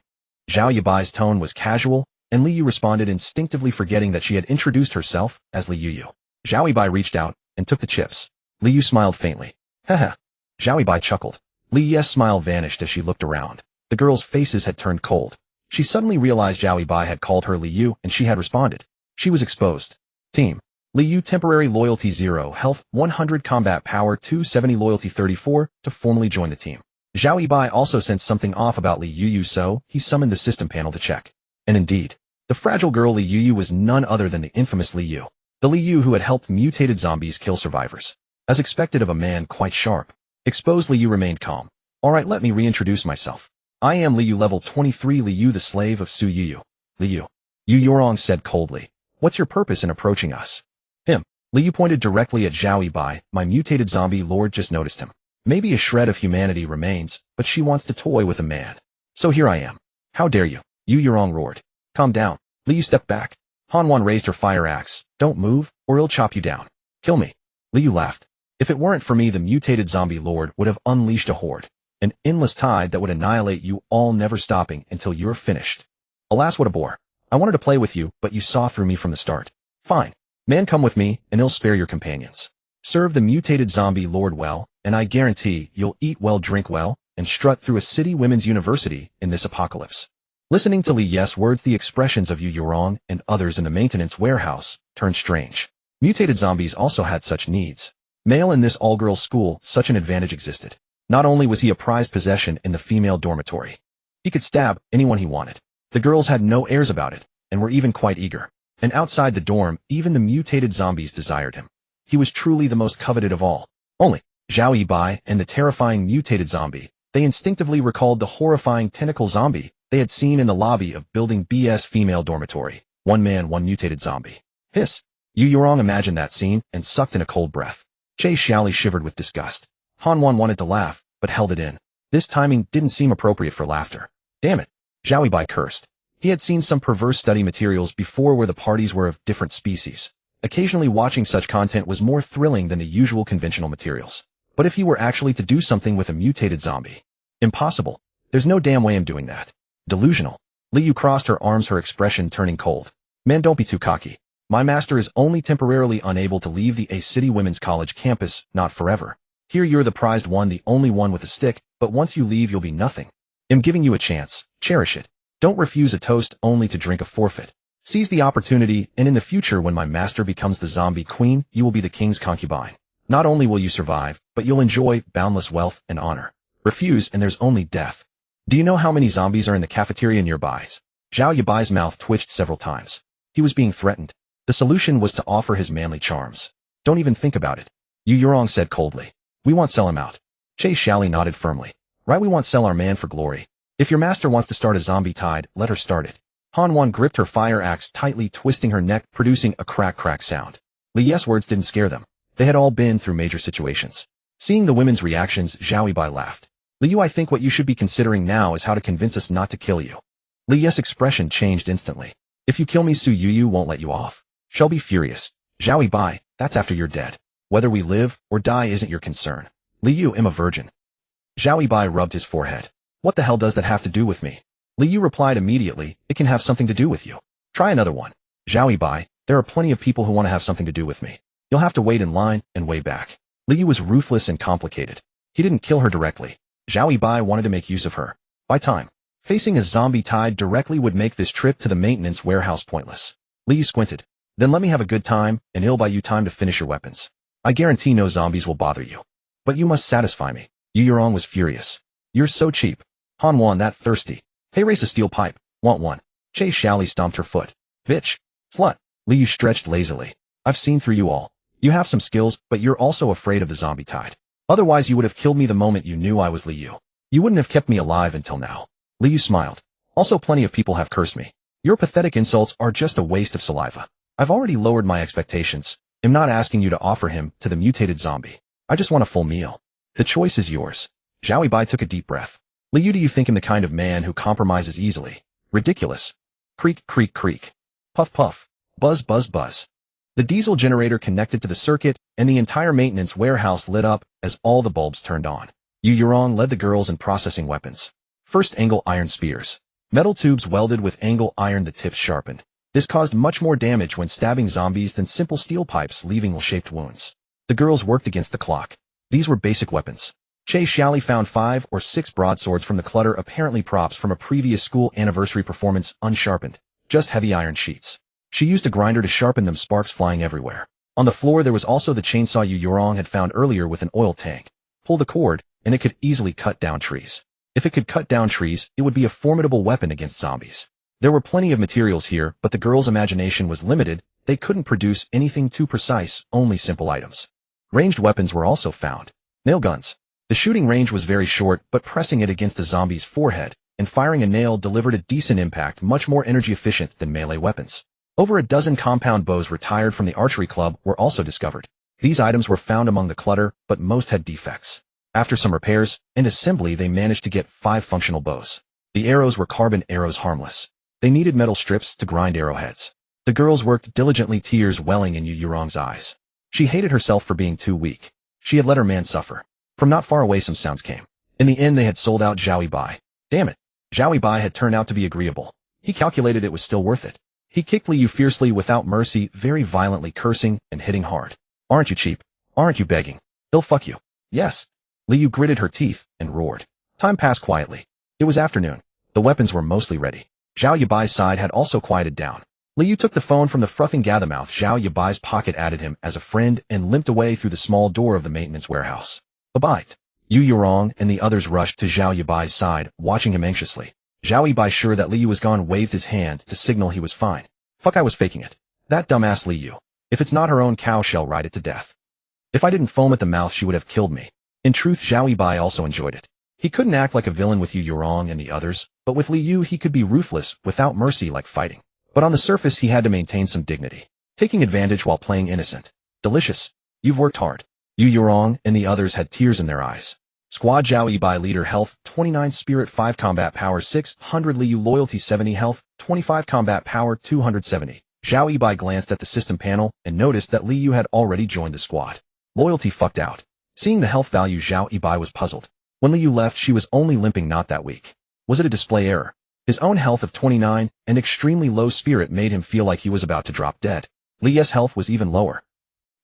Zhao Yibai's tone was casual, and Liu responded instinctively, forgetting that she had introduced herself as Liu. Zhao Yibai reached out and took the chips. Liu smiled faintly. Haha. Zhao Yibai chuckled. Liu's smile vanished as she looked around. The girls' faces had turned cold. She suddenly realized Zhao Yibai had called her Liu, and she had responded. She was exposed. Team. Liu, temporary loyalty 0, health 100, combat power 270, loyalty 34, to formally join the team. Zhao Yibai also sensed something off about Liu, so he summoned the system panel to check. And indeed, the fragile girl Liu was none other than the infamous Liu. The Liu who had helped mutated zombies kill survivors. As expected of a man quite sharp. Exposed Liu remained calm. Alright, let me reintroduce myself. I am Liu, level 23, Liu, the slave of Su Yu. Liu. Yu Yorong said coldly. What's your purpose in approaching us? Him. Liu pointed directly at Zhao Yibai. My mutated zombie lord just noticed him. Maybe a shred of humanity remains, but she wants to toy with a man. So here I am. How dare you? Yu Yorong roared. Calm down. Liu stepped back. Hanwan raised her fire axe. Don't move, or he'll chop you down. Kill me. Liu laughed. If it weren't for me, the mutated zombie lord would have unleashed a horde. An endless tide that would annihilate you all, never stopping until you're finished. Alas, what a bore. I wanted to play with you, but you saw through me from the start. Fine. Man, come with me, and he'll spare your companions. Serve the mutated zombie lord well, and I guarantee you'll eat well, drink well, and strut through a city women's university in this apocalypse. Listening to Liu's words, the expressions of Yu Yorong and others in the maintenance warehouse turned strange. Mutated zombies also had such needs. Male in this all-girls school, such an advantage existed. Not only was he a prized possession in the female dormitory, he could stab anyone he wanted. The girls had no airs about it, and were even quite eager. And outside the dorm, even the mutated zombies desired him. He was truly the most coveted of all. Only Zhao Yibai and the terrifying mutated zombie, they instinctively recalled the horrifying tentacle zombie they had seen in the lobby of Building BS female dormitory. One man, one mutated zombie. Hiss. Yu Yorong imagined that scene and sucked in a cold breath. Che Xiaoli shivered with disgust. Hanwan wanted to laugh, but held it in. This timing didn't seem appropriate for laughter. Damn it. Zhao Yibai cursed. He had seen some perverse study materials before where the parties were of different species. Occasionally watching such content was more thrilling than the usual conventional materials. But if he were actually to do something with a mutated zombie? Impossible. There's no damn way I'm doing that. Delusional. Liu crossed her arms, her expression turning cold. Man, don't be too cocky. My master is only temporarily unable to leave the A City Women's College campus, not forever. Here you're the prized one, the only one with a stick, but once you leave you'll be nothing. I'm giving you a chance. Cherish it. Don't refuse a toast only to drink a forfeit. Seize the opportunity, and in the future when my master becomes the zombie queen, you will be the king's concubine. Not only will you survive, but you'll enjoy boundless wealth and honor. Refuse and there's only death. Do you know how many zombies are in the cafeteria nearby? Zhao Yibai's mouth twitched several times. He was being threatened. The solution was to offer his manly charms. Don't even think about it. Yu Yorong said coldly. We won't sell him out. Che Xiaoli nodded firmly. Right, we won't sell our man for glory. If your master wants to start a zombie tide, let her start it. Han Wan gripped her fire axe tightly, twisting her neck, producing a crack sound. Li Yi's words didn't scare them. They had all been through major situations. Seeing the women's reactions, Zhao Yibai laughed. Li Yu, I think what you should be considering now is how to convince us not to kill you. Li Yi's expression changed instantly. If you kill me, Su Yu won't let you off. She'll be furious. Zhao Yibai, that's after you're dead. Whether we live or die isn't your concern. Li Yu, I'm a virgin. Zhao Yibai rubbed his forehead. What the hell does that have to do with me? Li Yu replied immediately, it can have something to do with you. Try another one. Zhao Yibai, there are plenty of people who want to have something to do with me. You'll have to wait in line and way back. Li Yu was ruthless and complicated. He didn't kill her directly. Zhao Yibai wanted to make use of her. By time, facing a zombie tied directly would make this trip to the maintenance warehouse pointless. Li Yu squinted. Then let me have a good time, and it'll buy you time to finish your weapons. I guarantee no zombies will bother you. But you must satisfy me. Yu Yurong was furious. You're so cheap. Han Wan that thirsty. Hey, race a steel pipe. Want one? Che Xiaoli stomped her foot. Bitch. Slut. Li Yu stretched lazily. I've seen through you all. You have some skills, but you're also afraid of the zombie tide. Otherwise you would have killed me the moment you knew I was Li Yu. You wouldn't have kept me alive until now. Li Yu smiled. Also plenty of people have cursed me. Your pathetic insults are just a waste of saliva. I've already lowered my expectations. I'm not asking you to offer him to the mutated zombie. I just want a full meal. The choice is yours. Zhao Yibai took a deep breath. Li Yu, do you think I'm the kind of man who compromises easily? Ridiculous. Creak, creak, creak. Puff, puff. Buzz, buzz, buzz. The diesel generator connected to the circuit, and the entire maintenance warehouse lit up as all the bulbs turned on. Yu Yurong led the girls in processing weapons. First, angle iron spears. Metal tubes welded with angle iron, the tips sharpened. This caused much more damage when stabbing zombies than simple steel pipes, leaving well-shaped wounds. The girls worked against the clock. These were basic weapons. Che Xiaoli found 5 or 6 broadswords from the clutter, apparently props from a previous school anniversary performance, unsharpened. Just heavy iron sheets. She used a grinder to sharpen them, sparks flying everywhere. On the floor there was also the chainsaw Yu Yurong had found earlier with an oil tank. Pull the cord, and it could easily cut down trees. If it could cut down trees, it would be a formidable weapon against zombies. There were plenty of materials here, but the girls' imagination was limited. They couldn't produce anything too precise, only simple items. Ranged weapons were also found. Nail guns. The shooting range was very short, but pressing it against a zombie's forehead and firing a nail delivered a decent impact, much more energy efficient than melee weapons. Over a dozen compound bows retired from the archery club were also discovered. These items were found among the clutter, but most had defects. After some repairs and assembly, they managed to get 5 functional bows. The arrows were carbon arrows, harmless. They needed metal strips to grind arrowheads. The girls worked diligently, tears welling in Yu Yurong's eyes. She hated herself for being too weak. She had let her man suffer. From not far away some sounds came. In the end they had sold out Zhao Yibai. Damn it. Zhao Yibai had turned out to be agreeable. He calculated it was still worth it. He kicked Li Yu fiercely without mercy, very violently, cursing and hitting hard. Aren't you cheap? Aren't you begging? He'll fuck you. Yes. Li Yu gritted her teeth and roared. Time passed quietly. It was afternoon. The weapons were mostly ready. Zhao Yibai's side had also quieted down. Li Yu took the phone from the frothing gathermouth Zhao Yibai's pocket, added him as a friend, and limped away through the small door of the maintenance warehouse. Bye-bye. Yu Yurong and the others rushed to Zhao Yibai's side, watching him anxiously. Zhao Yibai, sure that Li Yu was gone, waved his hand to signal he was fine. Fuck, I was faking it. That dumbass Li Yu. If it's not her own cow, she'll ride it to death. If I didn't foam at the mouth, she would have killed me. In truth, Zhao Yibai also enjoyed it. He couldn't act like a villain with Yu Yurong and the others, but with Li Yu he could be ruthless, without mercy, like fighting. But on the surface he had to maintain some dignity, taking advantage while playing innocent. Delicious. You've worked hard. Yu Yurong and the others had tears in their eyes. Squad Zhao Yibai leader health 29, spirit 5, combat power 600, Li Yu loyalty 70, health 25, combat power 270. Zhao Yibai glanced at the system panel and noticed that Li Yu had already joined the squad. Loyalty fucked out. Seeing the health value, Zhao Yibai was puzzled. When Li Yu left, she was only limping, not that weak. Was it a display error? His own health of 29 and extremely low spirit made him feel like he was about to drop dead. Li Yu's health was even lower.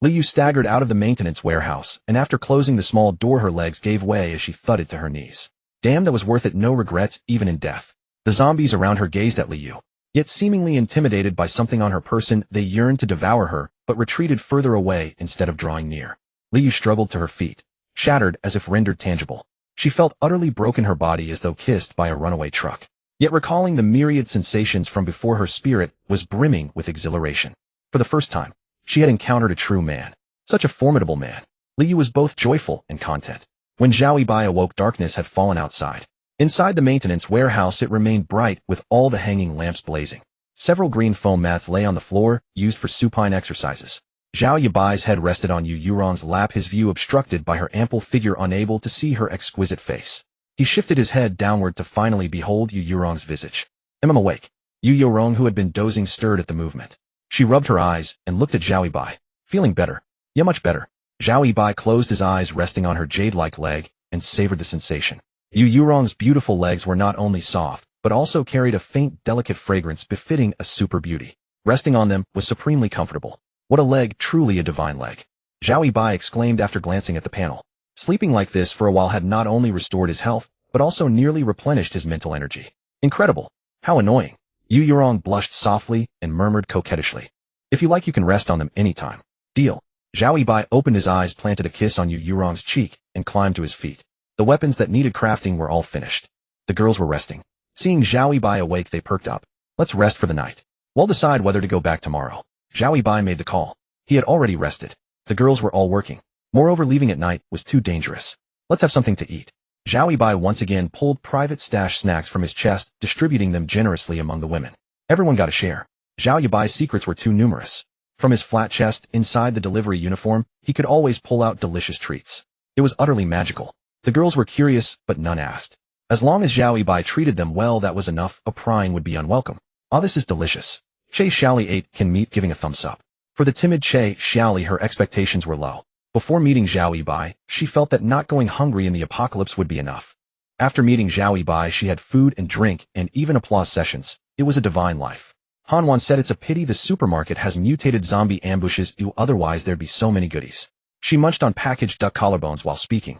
Li Yu staggered out of the maintenance warehouse, and after closing the small door her legs gave way as she thudded to her knees. Damn, that was worth it, no regrets, even in death. The zombies around her gazed at Li Yu. Yet seemingly intimidated by something on her person, they yearned to devour her, but retreated further away instead of drawing near. Li Yu struggled to her feet, shattered as if rendered tangible. She felt utterly broken, her body as though kissed by a runaway truck. Yet recalling the myriad sensations from before, her spirit was brimming with exhilaration. For the first time, she had encountered a true man. Such a formidable man. Li Yu was both joyful and content. When Zhao Yibai awoke, darkness had fallen outside. Inside the maintenance warehouse it remained bright with all the hanging lamps blazing. Several green foam mats lay on the floor, used for supine exercises. Zhao Yibai's head rested on Yu Yurong's lap, his view obstructed by her ample figure, unable to see her exquisite face. He shifted his head downward to finally behold Yu Yurong's visage. I'm awake. Yu Yurong, who had been dozing, stirred at the movement. She rubbed her eyes and looked at Zhao Yibai. Feeling better. Yeah, much better. Zhao Yibai closed his eyes, resting on her jade-like leg, and savored the sensation. Yu Yurong's beautiful legs were not only soft, but also carried a faint, delicate fragrance befitting a super beauty. Resting on them was supremely comfortable. What a leg, truly a divine leg. Zhao Yibai exclaimed after glancing at the panel. Sleeping like this for a while had not only restored his health, but also nearly replenished his mental energy. Incredible. How annoying. Yu Yurong blushed softly and murmured coquettishly. If you like, you can rest on them anytime. Deal. Zhao Yibai opened his eyes, planted a kiss on Yu Yurong's cheek, and climbed to his feet. The weapons that needed crafting were all finished. The girls were resting. Seeing Zhao Yibai awake, they perked up. Let's rest for the night. We'll decide whether to go back tomorrow. Zhao Yibai made the call. He had already rested. The girls were all working. Moreover, leaving at night was too dangerous. Let's have something to eat. Zhao Yibai once again pulled private stash snacks from his chest, distributing them generously among the women. Everyone got a share. Zhao Yibai's secrets were too numerous. From his flat chest, inside the delivery uniform, he could always pull out delicious treats. It was utterly magical. The girls were curious, but none asked. As long as Zhao Yibai treated them well, that was enough. A prying would be unwelcome. Ah, this is delicious. Che Xiaoli ate Can Meet, giving a thumbs up. For the timid Che Xiaoli, her expectations were low. Before meeting Zhao Yibai, she felt that not going hungry in the apocalypse would be enough. After meeting Zhao Yibai, she had food and drink, and even applause sessions. It was a divine life. Hanwan said it's a pity the supermarket has mutated zombie ambushes, otherwise there'd be so many goodies. She munched on packaged duck collarbones while speaking.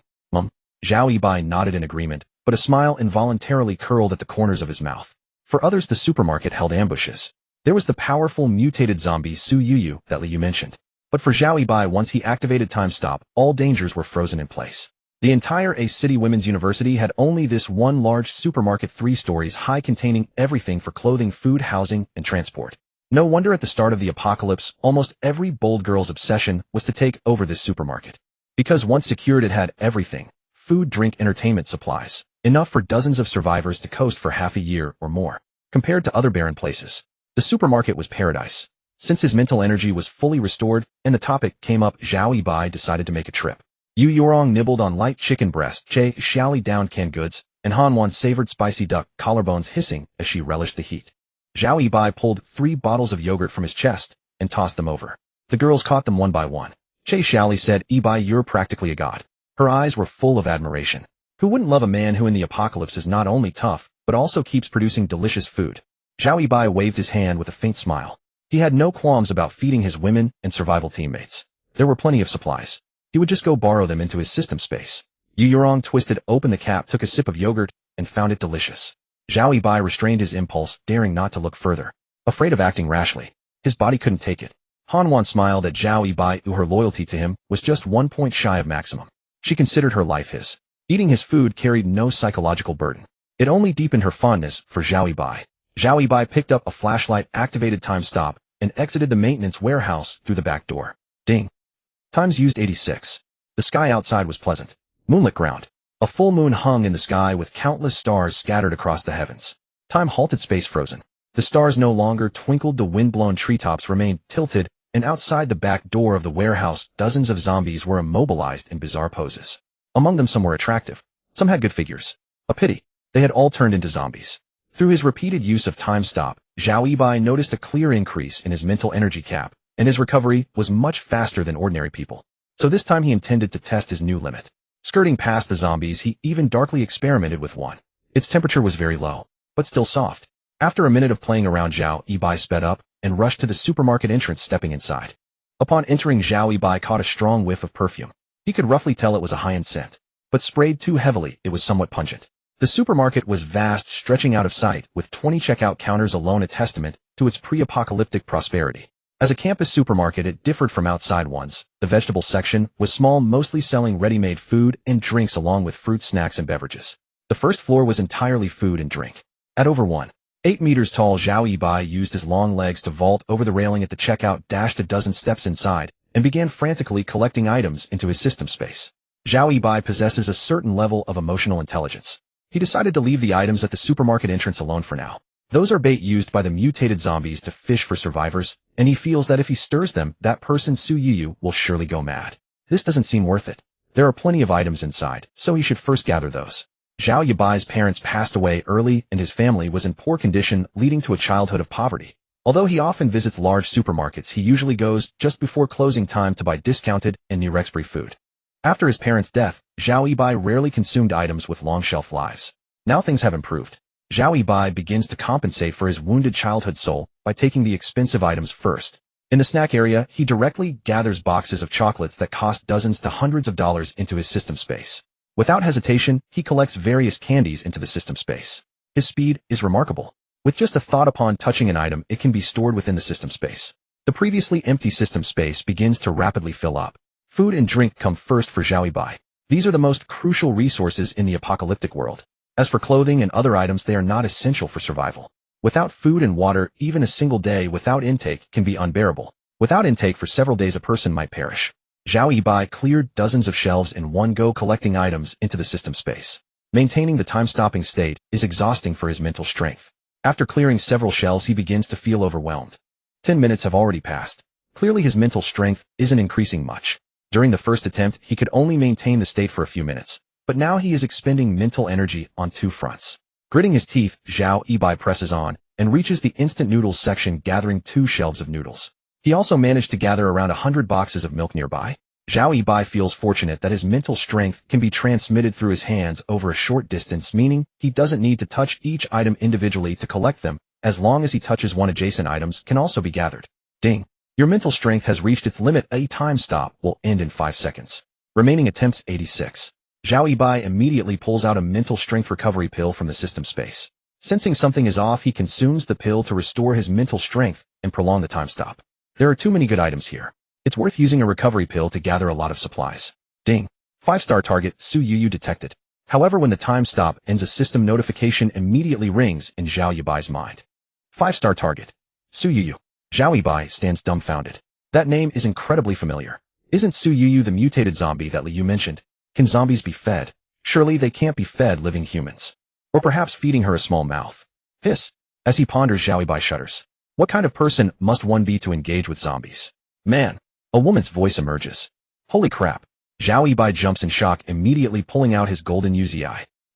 Zhao Yibai nodded in agreement, but a smile involuntarily curled at the corners of his mouth. For others, the supermarket held ambushes. There was the powerful mutated zombie Su Yuyu that Liu mentioned. But for Zhao Yibai, once he activated Time Stop, all dangers were frozen in place. The entire A City Women's University had only this one large supermarket, 3 stories high, containing everything for clothing, food, housing, and transport. No wonder at the start of the apocalypse, almost every bold girl's obsession was to take over this supermarket. Because once secured, it had everything: food, drink, entertainment, supplies. Enough for dozens of survivors to coast for half a year or more. Compared to other barren places, the supermarket was paradise. Since his mental energy was fully restored and the topic came up, Zhao Yibai decided to make a trip. Yu Yurong nibbled on light chicken breast, Che Xiaoli downed canned goods, and Hanwan savored spicy duck collarbones, hissing as she relished the heat. Zhao Yibai pulled 3 bottles of yogurt from his chest and tossed them over. The girls caught them one by one. Che Xiaoli said, "Yibai, you're practically a god." Her eyes were full of admiration. Who wouldn't love a man who in the apocalypse is not only tough, but also keeps producing delicious food? Zhao Yibai waved his hand with a faint smile. He had no qualms about feeding his women and survival teammates. There were plenty of supplies. He would just go borrow them into his system space. Yu Yurong twisted open the cap, took a sip of yogurt, and found it delicious. Zhao Yibai restrained his impulse, daring not to look further. Afraid of acting rashly. His body couldn't take it. Hanwan smiled at Zhao Yibai, who her loyalty to him was just 1 point shy of maximum. She considered her life his. Eating his food carried no psychological burden. It only deepened her fondness for Zhao Yibai. Zhao Yibai picked up a flashlight, activated Time Stop, and exited the maintenance warehouse through the back door. Ding. Times used 86. The sky outside was pleasant. Moonlit ground. A full moon hung in the sky with countless stars scattered across the heavens. Time halted, space frozen. The stars no longer twinkled, the wind-blown treetops remained tilted, and outside the back door of the warehouse, dozens of zombies were immobilized in bizarre poses. Among them, some were attractive. Some had good figures. A pity. They had all turned into zombies. Through his repeated use of Time Stop, Zhao Yibai noticed a clear increase in his mental energy cap, and his recovery was much faster than ordinary people. So this time he intended to test his new limit. Skirting past the zombies, he even darkly experimented with one. Its temperature was very low, but still soft. After a minute of playing around, Zhao Yibai sped up and rushed to the supermarket entrance, stepping inside. Upon entering, Zhao Yibai caught a strong whiff of perfume. He could roughly tell it was a high-end scent, but sprayed too heavily, it was somewhat pungent. The supermarket was vast, stretching out of sight, with 20 checkout counters alone, a testament to its pre-apocalyptic prosperity. As a campus supermarket, it differed from outside ones. The vegetable section was small, mostly selling ready-made food and drinks along with fruit, snacks, and beverages. The first floor was entirely food and drink. At over 1.8 meters tall, Zhao Yibai used his long legs to vault over the railing at the checkout, dashed a dozen steps inside, and began frantically collecting items into his system space. Zhao Yibai possesses a certain level of emotional intelligence. He decided to leave the items at the supermarket entrance alone for now. Those are bait used by the mutated zombies to fish for survivors, and he feels that if he stirs them, that person Su Yuyu will surely go mad. This doesn't seem worth it. There are plenty of items inside, so he should first gather those. Zhao Yibai's parents passed away early and his family was in poor condition, leading to a childhood of poverty. Although he often visits large supermarkets, he usually goes just before closing time to buy discounted and near-expiry food. After his parents' death, Zhao Yibai rarely consumed items with long shelf lives. Now things have improved. Zhao Yibai begins to compensate for his wounded childhood soul by taking the expensive items first. In the snack area, he directly gathers boxes of chocolates that cost dozens to hundreds of dollars into his system space. Without hesitation, he collects various candies into the system space. His speed is remarkable. With just a thought upon touching an item, it can be stored within the system space. The previously empty system space begins to rapidly fill up. Food and drink come first for Zhao Yibai. These are the most crucial resources in the apocalyptic world. As for clothing and other items, they are not essential for survival. Without food and water, even a single day without intake can be unbearable. Without intake for several days, a person might perish. Zhao Yibai cleared dozens of shelves in one go, collecting items into the system space. Maintaining the time-stopping state is exhausting for his mental strength. After clearing several shelves, he begins to feel overwhelmed. 10 minutes have already passed. Clearly his mental strength isn't increasing much. During the first attempt, he could only maintain the state for a few minutes. But now he is expending mental energy on two fronts. Gritting his teeth, Zhao Yibai presses on and reaches the instant noodles section, gathering 2 shelves of noodles. He also managed to gather around 100 boxes of milk nearby. Zhao Yibai feels fortunate that his mental strength can be transmitted through his hands over a short distance, meaning he doesn't need to touch each item individually to collect them. As long as he touches one, adjacent items can also be gathered. Ding. Your mental strength has reached its limit. A time stop will end in 5 seconds. Remaining attempts 86. Zhao Yibai immediately pulls out a mental strength recovery pill from the system space. Sensing something is off, he consumes the pill to restore his mental strength and prolong the time stop. There are too many good items here. It's worth using a recovery pill to gather a lot of supplies. Ding. 5-star target, Su Yuyu detected. However, when the time stop ends, a system notification immediately rings in Zhao Yibai's mind. 5-star target. Su Yuyu. Zhao Yibai stands dumbfounded. That name is incredibly familiar. Isn't Su Yuyu the mutated zombie that Liu mentioned? Can zombies be fed? Surely they can't be fed living humans. Or perhaps feeding her a small mouth. Hiss. As he ponders, Zhao Yibai shudders. What kind of person must one be to engage with zombies? Man. A woman's voice emerges. Holy crap. Zhao Yibai jumps in shock, immediately pulling out his golden Uzi.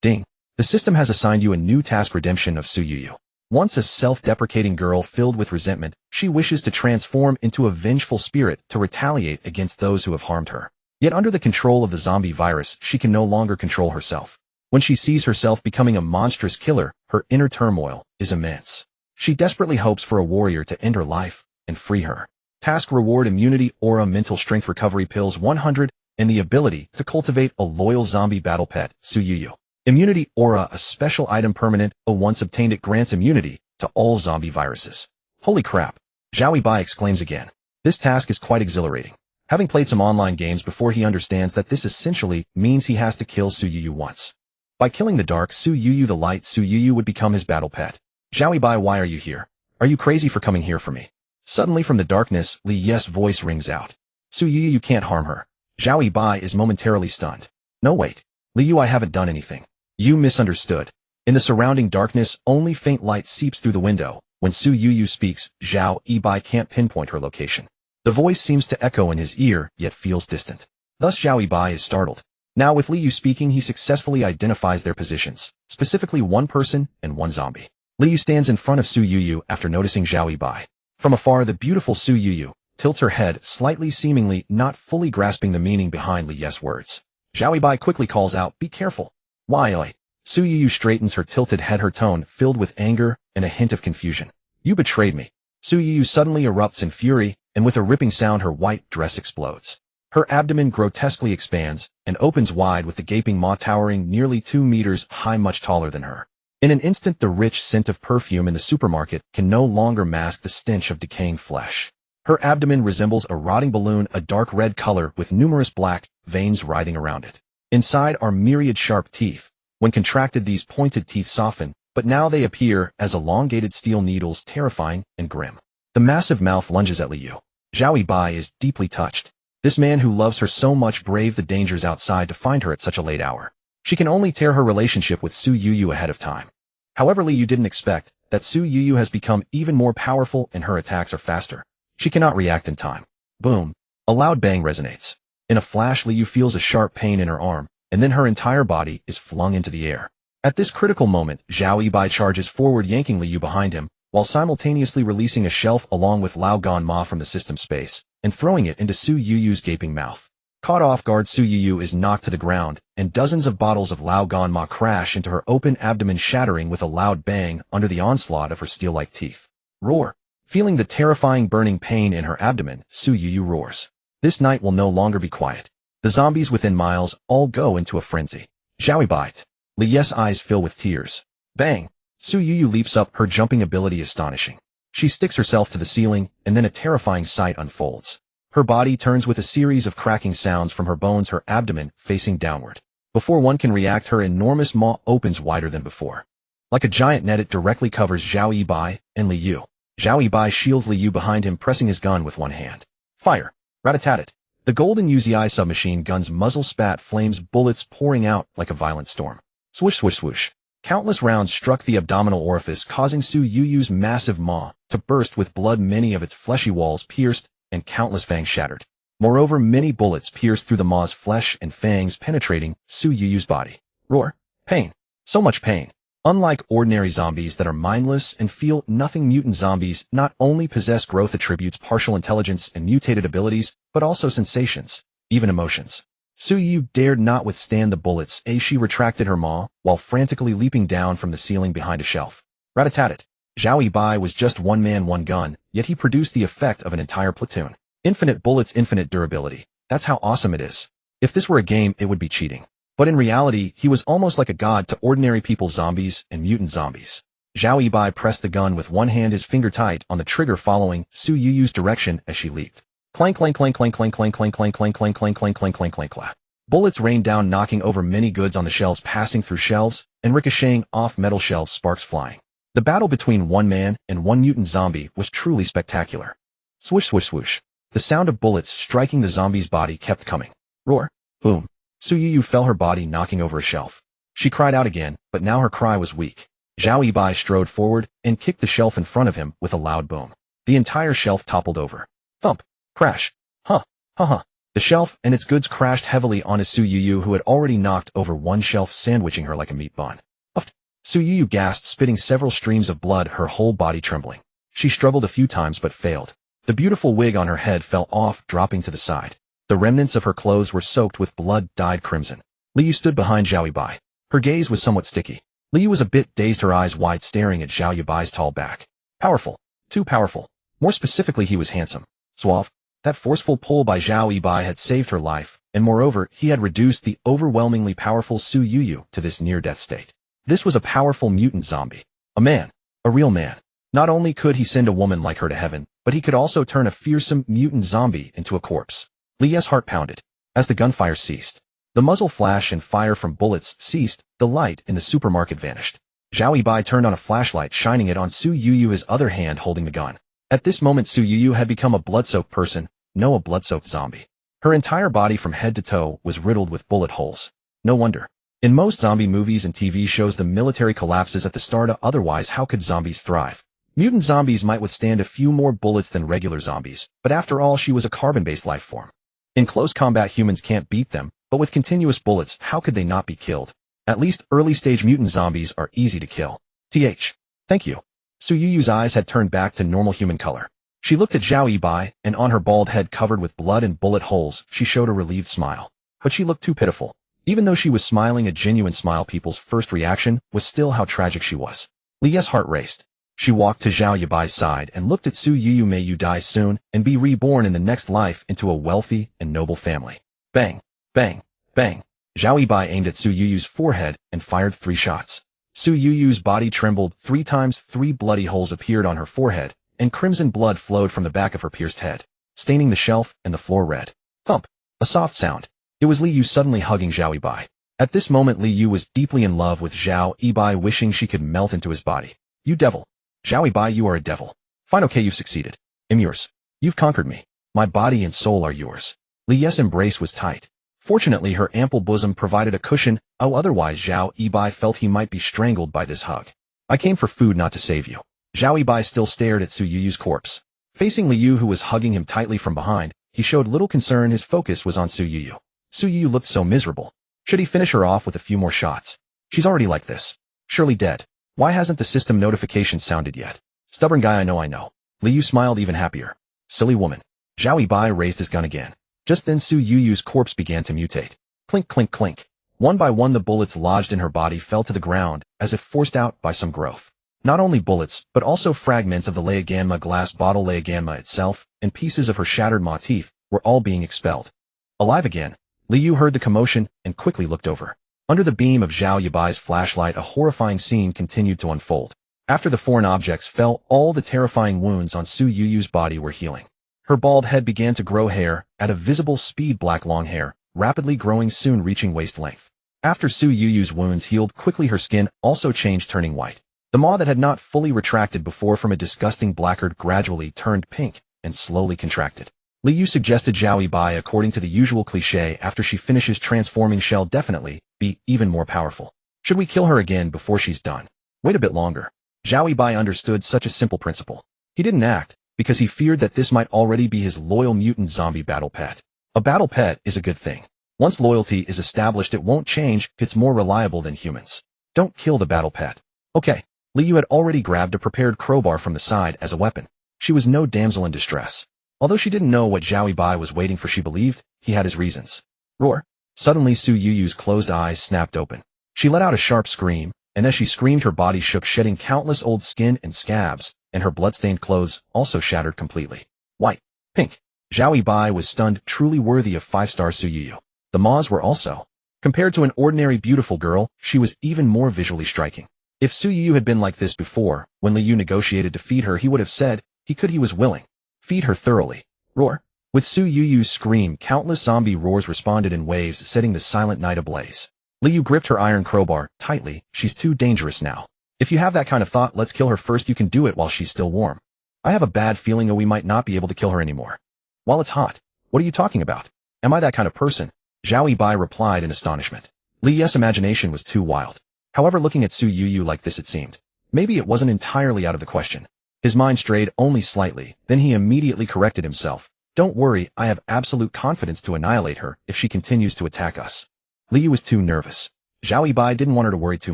Ding. The system has assigned you a new task: redemption of Su Yuyu. Once a self-deprecating girl filled with resentment, she wishes to transform into a vengeful spirit to retaliate against those who have harmed her. Yet under the control of the zombie virus, she can no longer control herself. When she sees herself becoming a monstrous killer, her inner turmoil is immense. She desperately hopes for a warrior to end her life and free her. Task reward: immunity aura, mental strength recovery pills 100, and the ability to cultivate a loyal zombie battle pet, Su Yuyu. Immunity aura, a special item permanent, once obtained it grants immunity to all zombie viruses. Holy crap. Zhao Yibai exclaims again. This task is quite exhilarating. Having played some online games before, he understands that this essentially means he has to kill Su Yuyu once. By killing the dark Su Yuyu, the light Su Yuyu would become his battle pet. Zhao Yibai, why are you here? Are you crazy for coming here for me? Suddenly from the darkness, Li Yes' voice rings out. Su Yuyu, you can't harm her. Zhao Yibai is momentarily stunned. No, wait. Li Yu, I haven't done anything. You misunderstood. In the surrounding darkness, only faint light seeps through the window. When Su Yuyu speaks, Zhao Yibai can't pinpoint her location. The voice seems to echo in his ear, yet feels distant. Thus Zhao Yibai is startled. Now with Li Yu speaking, he successfully identifies their positions, specifically one person and one zombie. Li Yu stands in front of Su Yuyu after noticing Zhao Yibai. From afar, the beautiful Su Yuyu tilts her head slightly, seemingly not fully grasping the meaning behind Li Yes' words. Zhao Yibai quickly calls out, "Be careful." Why, oi? Su Yuyu straightens her tilted head, her tone filled with anger and a hint of confusion. You betrayed me. Su Yuyu suddenly erupts in fury, and with a ripping sound her white dress explodes. Her abdomen grotesquely expands and opens wide, with the gaping maw towering nearly 2 meters high, much taller than her. In an instant, the rich scent of perfume in the supermarket can no longer mask the stench of decaying flesh. Her abdomen resembles a rotting balloon, a dark red color with numerous black veins writhing around it. Inside are myriad sharp teeth. When contracted, these pointed teeth soften, but now they appear as elongated steel needles, terrifying and grim. The massive mouth lunges at Li Yu. Zhao Yibai is deeply touched. This man who loves her so much braved the dangers outside to find her at such a late hour. She can only tear her relationship with Su Yuyu ahead of time. However, Li Yu didn't expect that Su Yuyu has become even more powerful and her attacks are faster. She cannot react in time. Boom. A loud bang resonates. In a flash, Li Yu feels a sharp pain in her arm, and then her entire body is flung into the air. At this critical moment, Zhao Yibai charges forward, yanking Li Yu behind him, while simultaneously releasing a shelf along with Lao Gan Ma from the system space, and throwing it into Su Yuyu's gaping mouth. Caught off guard, Su Yuyu is knocked to the ground, and dozens of bottles of Lao Gan Ma crash into her open abdomen, shattering with a loud bang under the onslaught of her steel-like teeth. Roar! Feeling the terrifying burning pain in her abdomen, Su Yuyu roars. This night will no longer be quiet. The zombies within miles all go into a frenzy. Zhao Yibai. Li Yu's eyes fill with tears. Bang! Su Yuyu leaps up, her jumping ability astonishing. She sticks herself to the ceiling, and then a terrifying sight unfolds. Her body turns with a series of cracking sounds from her bones, her abdomen facing downward. Before one can react, her enormous maw opens wider than before. Like a giant net, it directly covers Zhao Yibai and Li Yu. Zhao Yibai shields Li Yu behind him, pressing his gun with one hand. Fire! Rat-a-tat-tat! The golden UZI submachine gun's muzzle spat flames, bullets pouring out like a violent storm. Swoosh, swoosh, swoosh. Countless rounds struck the abdominal orifice, causing Su Yuyu's massive maw to burst with blood, many of its fleshy walls pierced, and countless fangs shattered. Moreover, many bullets pierced through the maw's flesh and fangs, penetrating Su Yuyu's body. Roar. Pain. So much pain. Unlike ordinary zombies that are mindless and feel nothing, mutant zombies not only possess growth attributes, partial intelligence, and mutated abilities, but also sensations, even emotions. Su Yuyu dared not withstand the bullets as she retracted her maw, while frantically leaping down from the ceiling behind a shelf. Rat-a-tat-tat. Zhao Yibai was just one man, one gun, yet he produced the effect of an entire platoon. Infinite bullets, infinite durability. That's how awesome it is. If this were a game, it would be cheating. But in reality, he was almost like a god to ordinary people, zombies and mutant zombies. Zhao Yibai pressed the gun with one hand, his finger tight on the trigger, following Su Yuyu's direction as she leaped. Clank, clank, clank, clank, clank, clank, clank, clank, clank, clank, clank, clank, clank, clank, clank, clank. Bullets rained down, knocking over many goods on the shelves, passing through shelves, and ricocheting off metal shelves, sparks flying. The battle between one man and one mutant zombie was truly spectacular. Swoosh, swoosh, swoosh. The sound of bullets striking the zombie's body kept coming. Roar. Boom. Su Yuyu fell, her body knocking over a shelf. She cried out again, but now her cry was weak. Zhao Yibai strode forward and kicked the shelf in front of him with a loud boom. The entire shelf toppled over. Thump. Crash. Huh. Ha ha. The shelf and its goods crashed heavily onto Su Yuyu, who had already knocked over one shelf, sandwiching her like a meat bun. Uff. Su Yuyu gasped, spitting several streams of blood, her whole body trembling. She struggled a few times but failed. The beautiful wig on her head fell off, dropping to the side. The remnants of her clothes were soaked with blood, dyed crimson. Li Yu stood behind Zhao Yibai. Her gaze was somewhat sticky. Li Yu was a bit dazed, her eyes wide, staring at Zhao Yibai's tall back. Powerful. Too powerful. More specifically, he was handsome. Suave. That forceful pull by Zhao Yibai had saved her life, and moreover, he had reduced the overwhelmingly powerful Su Yuyu to this near-death state. This was a powerful mutant zombie. A man. A real man. Not only could he send a woman like her to heaven, but he could also turn a fearsome mutant zombie into a corpse. Li Yu's heart pounded. As the gunfire ceased, the muzzle flash and fire from bullets ceased, the light in the supermarket vanished. Zhao Yibai turned on a flashlight, shining it on Su Yuyu, his other hand holding the gun. At this moment, Su Yuyu had become a blood-soaked person, no, a blood-soaked zombie. Her entire body from head to toe was riddled with bullet holes. No wonder. In most zombie movies and TV shows, the military collapses at the start, otherwise how could zombies thrive? Mutant zombies might withstand a few more bullets than regular zombies, but after all, she was a carbon-based life form. In close combat, humans can't beat them, but with continuous bullets, how could they not be killed? At least early-stage mutant zombies are easy to kill. Thank you. Su Yuyu's eyes had turned back to normal human color. She looked at Zhao Yibai, and on her bald head covered with blood and bullet holes, she showed a relieved smile. But she looked too pitiful. Even though she was smiling a genuine smile, people's first reaction was still how tragic she was. Li Yu's heart raced. She walked to Zhao Yibai's side and looked at Su Yuyu. May you die soon and be reborn in the next life into a wealthy and noble family. Bang, bang, bang. Zhao Yibai aimed at Su Yuyu's forehead and fired 3 shots. Su Yuyu's body trembled 3 times, 3 bloody holes appeared on her forehead, and crimson blood flowed from the back of her pierced head, staining the shelf and the floor red. Thump. A soft sound. It was Li Yu suddenly hugging Zhao Yibai. At this moment, Li Yu was deeply in love with Zhao Yibai, wishing she could melt into his body. You devil. Zhao Yibai, you are a devil. Fine, okay, you've succeeded. I'm yours. You've conquered me. My body and soul are yours. Li Yu's embrace was tight. Fortunately, her ample bosom provided a cushion, otherwise Zhao Yibai felt he might be strangled by this hug. I came for food, not to save you. Zhao Yibai still stared at Su Yuyu's corpse. Facing Liu, who was hugging him tightly from behind, he showed little concern. His focus was on Su Yuyu. Su Yuyu looked so miserable. Should he finish her off with a few more shots? She's already like this. Surely dead. Why hasn't the system notification sounded yet? Stubborn guy, I know. Liu smiled even happier. Silly woman. Zhao Yibai raised his gun again. Just then Su Yuyu's corpse began to mutate. Clink, clink, clink. One by one the bullets lodged in her body fell to the ground, as if forced out by some growth. Not only bullets, but also fragments of the Leogamma glass bottle, Leogamma itself, and pieces of her shattered maw teeth, were all being expelled. Alive again. Liu heard the commotion, and quickly looked over. Under the beam of Zhao Yibai's flashlight a horrifying scene continued to unfold. After the foreign objects fell, all the terrifying wounds on Su Yuyu's body were healing. Her bald head began to grow hair, at a visible speed, black long hair, rapidly growing, soon reaching waist length. After Su Yuyu's wounds healed quickly, her skin also changed, turning white. The maw that had not fully retracted before from a disgusting blackguard gradually turned pink, and slowly contracted. Liu suggested Zhao Yibai, according to the usual cliché, after she finishes transforming, shall definitely be even more powerful. Should we kill her again before she's done? Wait a bit longer. Zhao Yibai understood such a simple principle. He didn't act, because he feared that this might already be his loyal mutant zombie battle pet. A battle pet is a good thing. Once loyalty is established, it won't change. It's more reliable than humans. Don't kill the battle pet. Okay. Liu had already grabbed a prepared crowbar from the side as a weapon. She was no damsel in distress. Although she didn't know what Zhao Yibai was waiting for, she believed he had his reasons. Roar. Suddenly Su Yuyu's closed eyes snapped open. She let out a sharp scream, and as she screamed her body shook, shedding countless old skin and scabs, and her blood-stained clothes also shattered completely. White. Pink. Zhao Yibai was stunned, truly worthy of 5-star Su Yuyu. The maws were also. Compared to an ordinary beautiful girl, she was even more visually striking. If Su Yuyu had been like this before, when Liu negotiated to feed her, he would have said he was willing. Feed her thoroughly. Roar. With Su Yuyu's scream, countless zombie roars responded in waves, setting the silent night ablaze. Liu gripped her iron crowbar tightly. She's too dangerous now. If you have that kind of thought, let's kill her first. You can do it while she's still warm. I have a bad feeling we might not be able to kill her anymore. While it's hot. What are you talking about? Am I that kind of person? Zhao Yibai replied in astonishment. Li's imagination was too wild. However, looking at Su Yuyu like this, it seemed maybe it wasn't entirely out of the question. His mind strayed only slightly, then he immediately corrected himself. Don't worry, I have absolute confidence to annihilate her if she continues to attack us. Liu was too nervous. Zhao Yibai didn't want her to worry too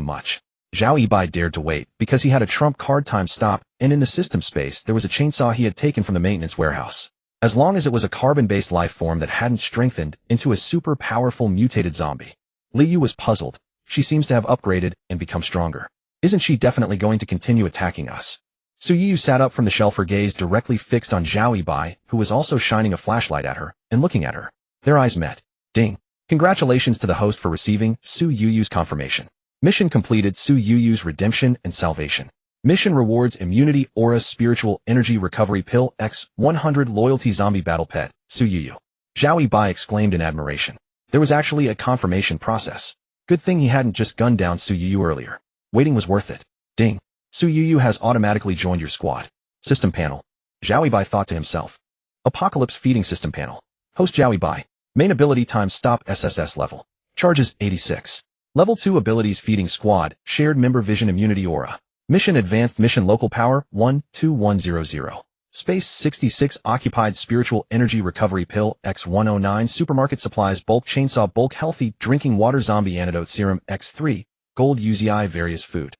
much. Zhao Yibai dared to wait, because he had a trump card. Time stop, and in the system space there was a chainsaw he had taken from the maintenance warehouse. As long as it was a carbon-based life form that hadn't strengthened into a super powerful mutated zombie. Liu was puzzled. She seems to have upgraded and become stronger. Isn't she definitely going to continue attacking us? Su Yuyu sat up from the shelf, her gaze directly fixed on Zhao Yibai, who was also shining a flashlight at her and looking at her. Their eyes met. Ding. Congratulations to the host for receiving Su Yuyu's confirmation. Mission completed. Su Yuyu's redemption and salvation. Mission rewards: immunity, aura, spiritual energy recovery pill, X 100 loyalty, zombie battle pet, Su Yuyu. Zhao Yibai exclaimed in admiration. There was actually a confirmation process. Good thing he hadn't just gunned down Su Yuyu earlier. Waiting was worth it. Ding. Su Yuyu has automatically joined your squad. System panel. Zhao Yibai thought to himself. Apocalypse feeding system panel. Host Zhao Yibai. Main ability time stop SSS level. Charges 86. Level 2 abilities: feeding squad, shared member vision, immunity, aura. Mission advanced mission local power 12100. Space 66 occupied spiritual energy recovery pill X109 supermarket supplies bulk chainsaw bulk healthy drinking water zombie antidote serum X3 gold UZI various food.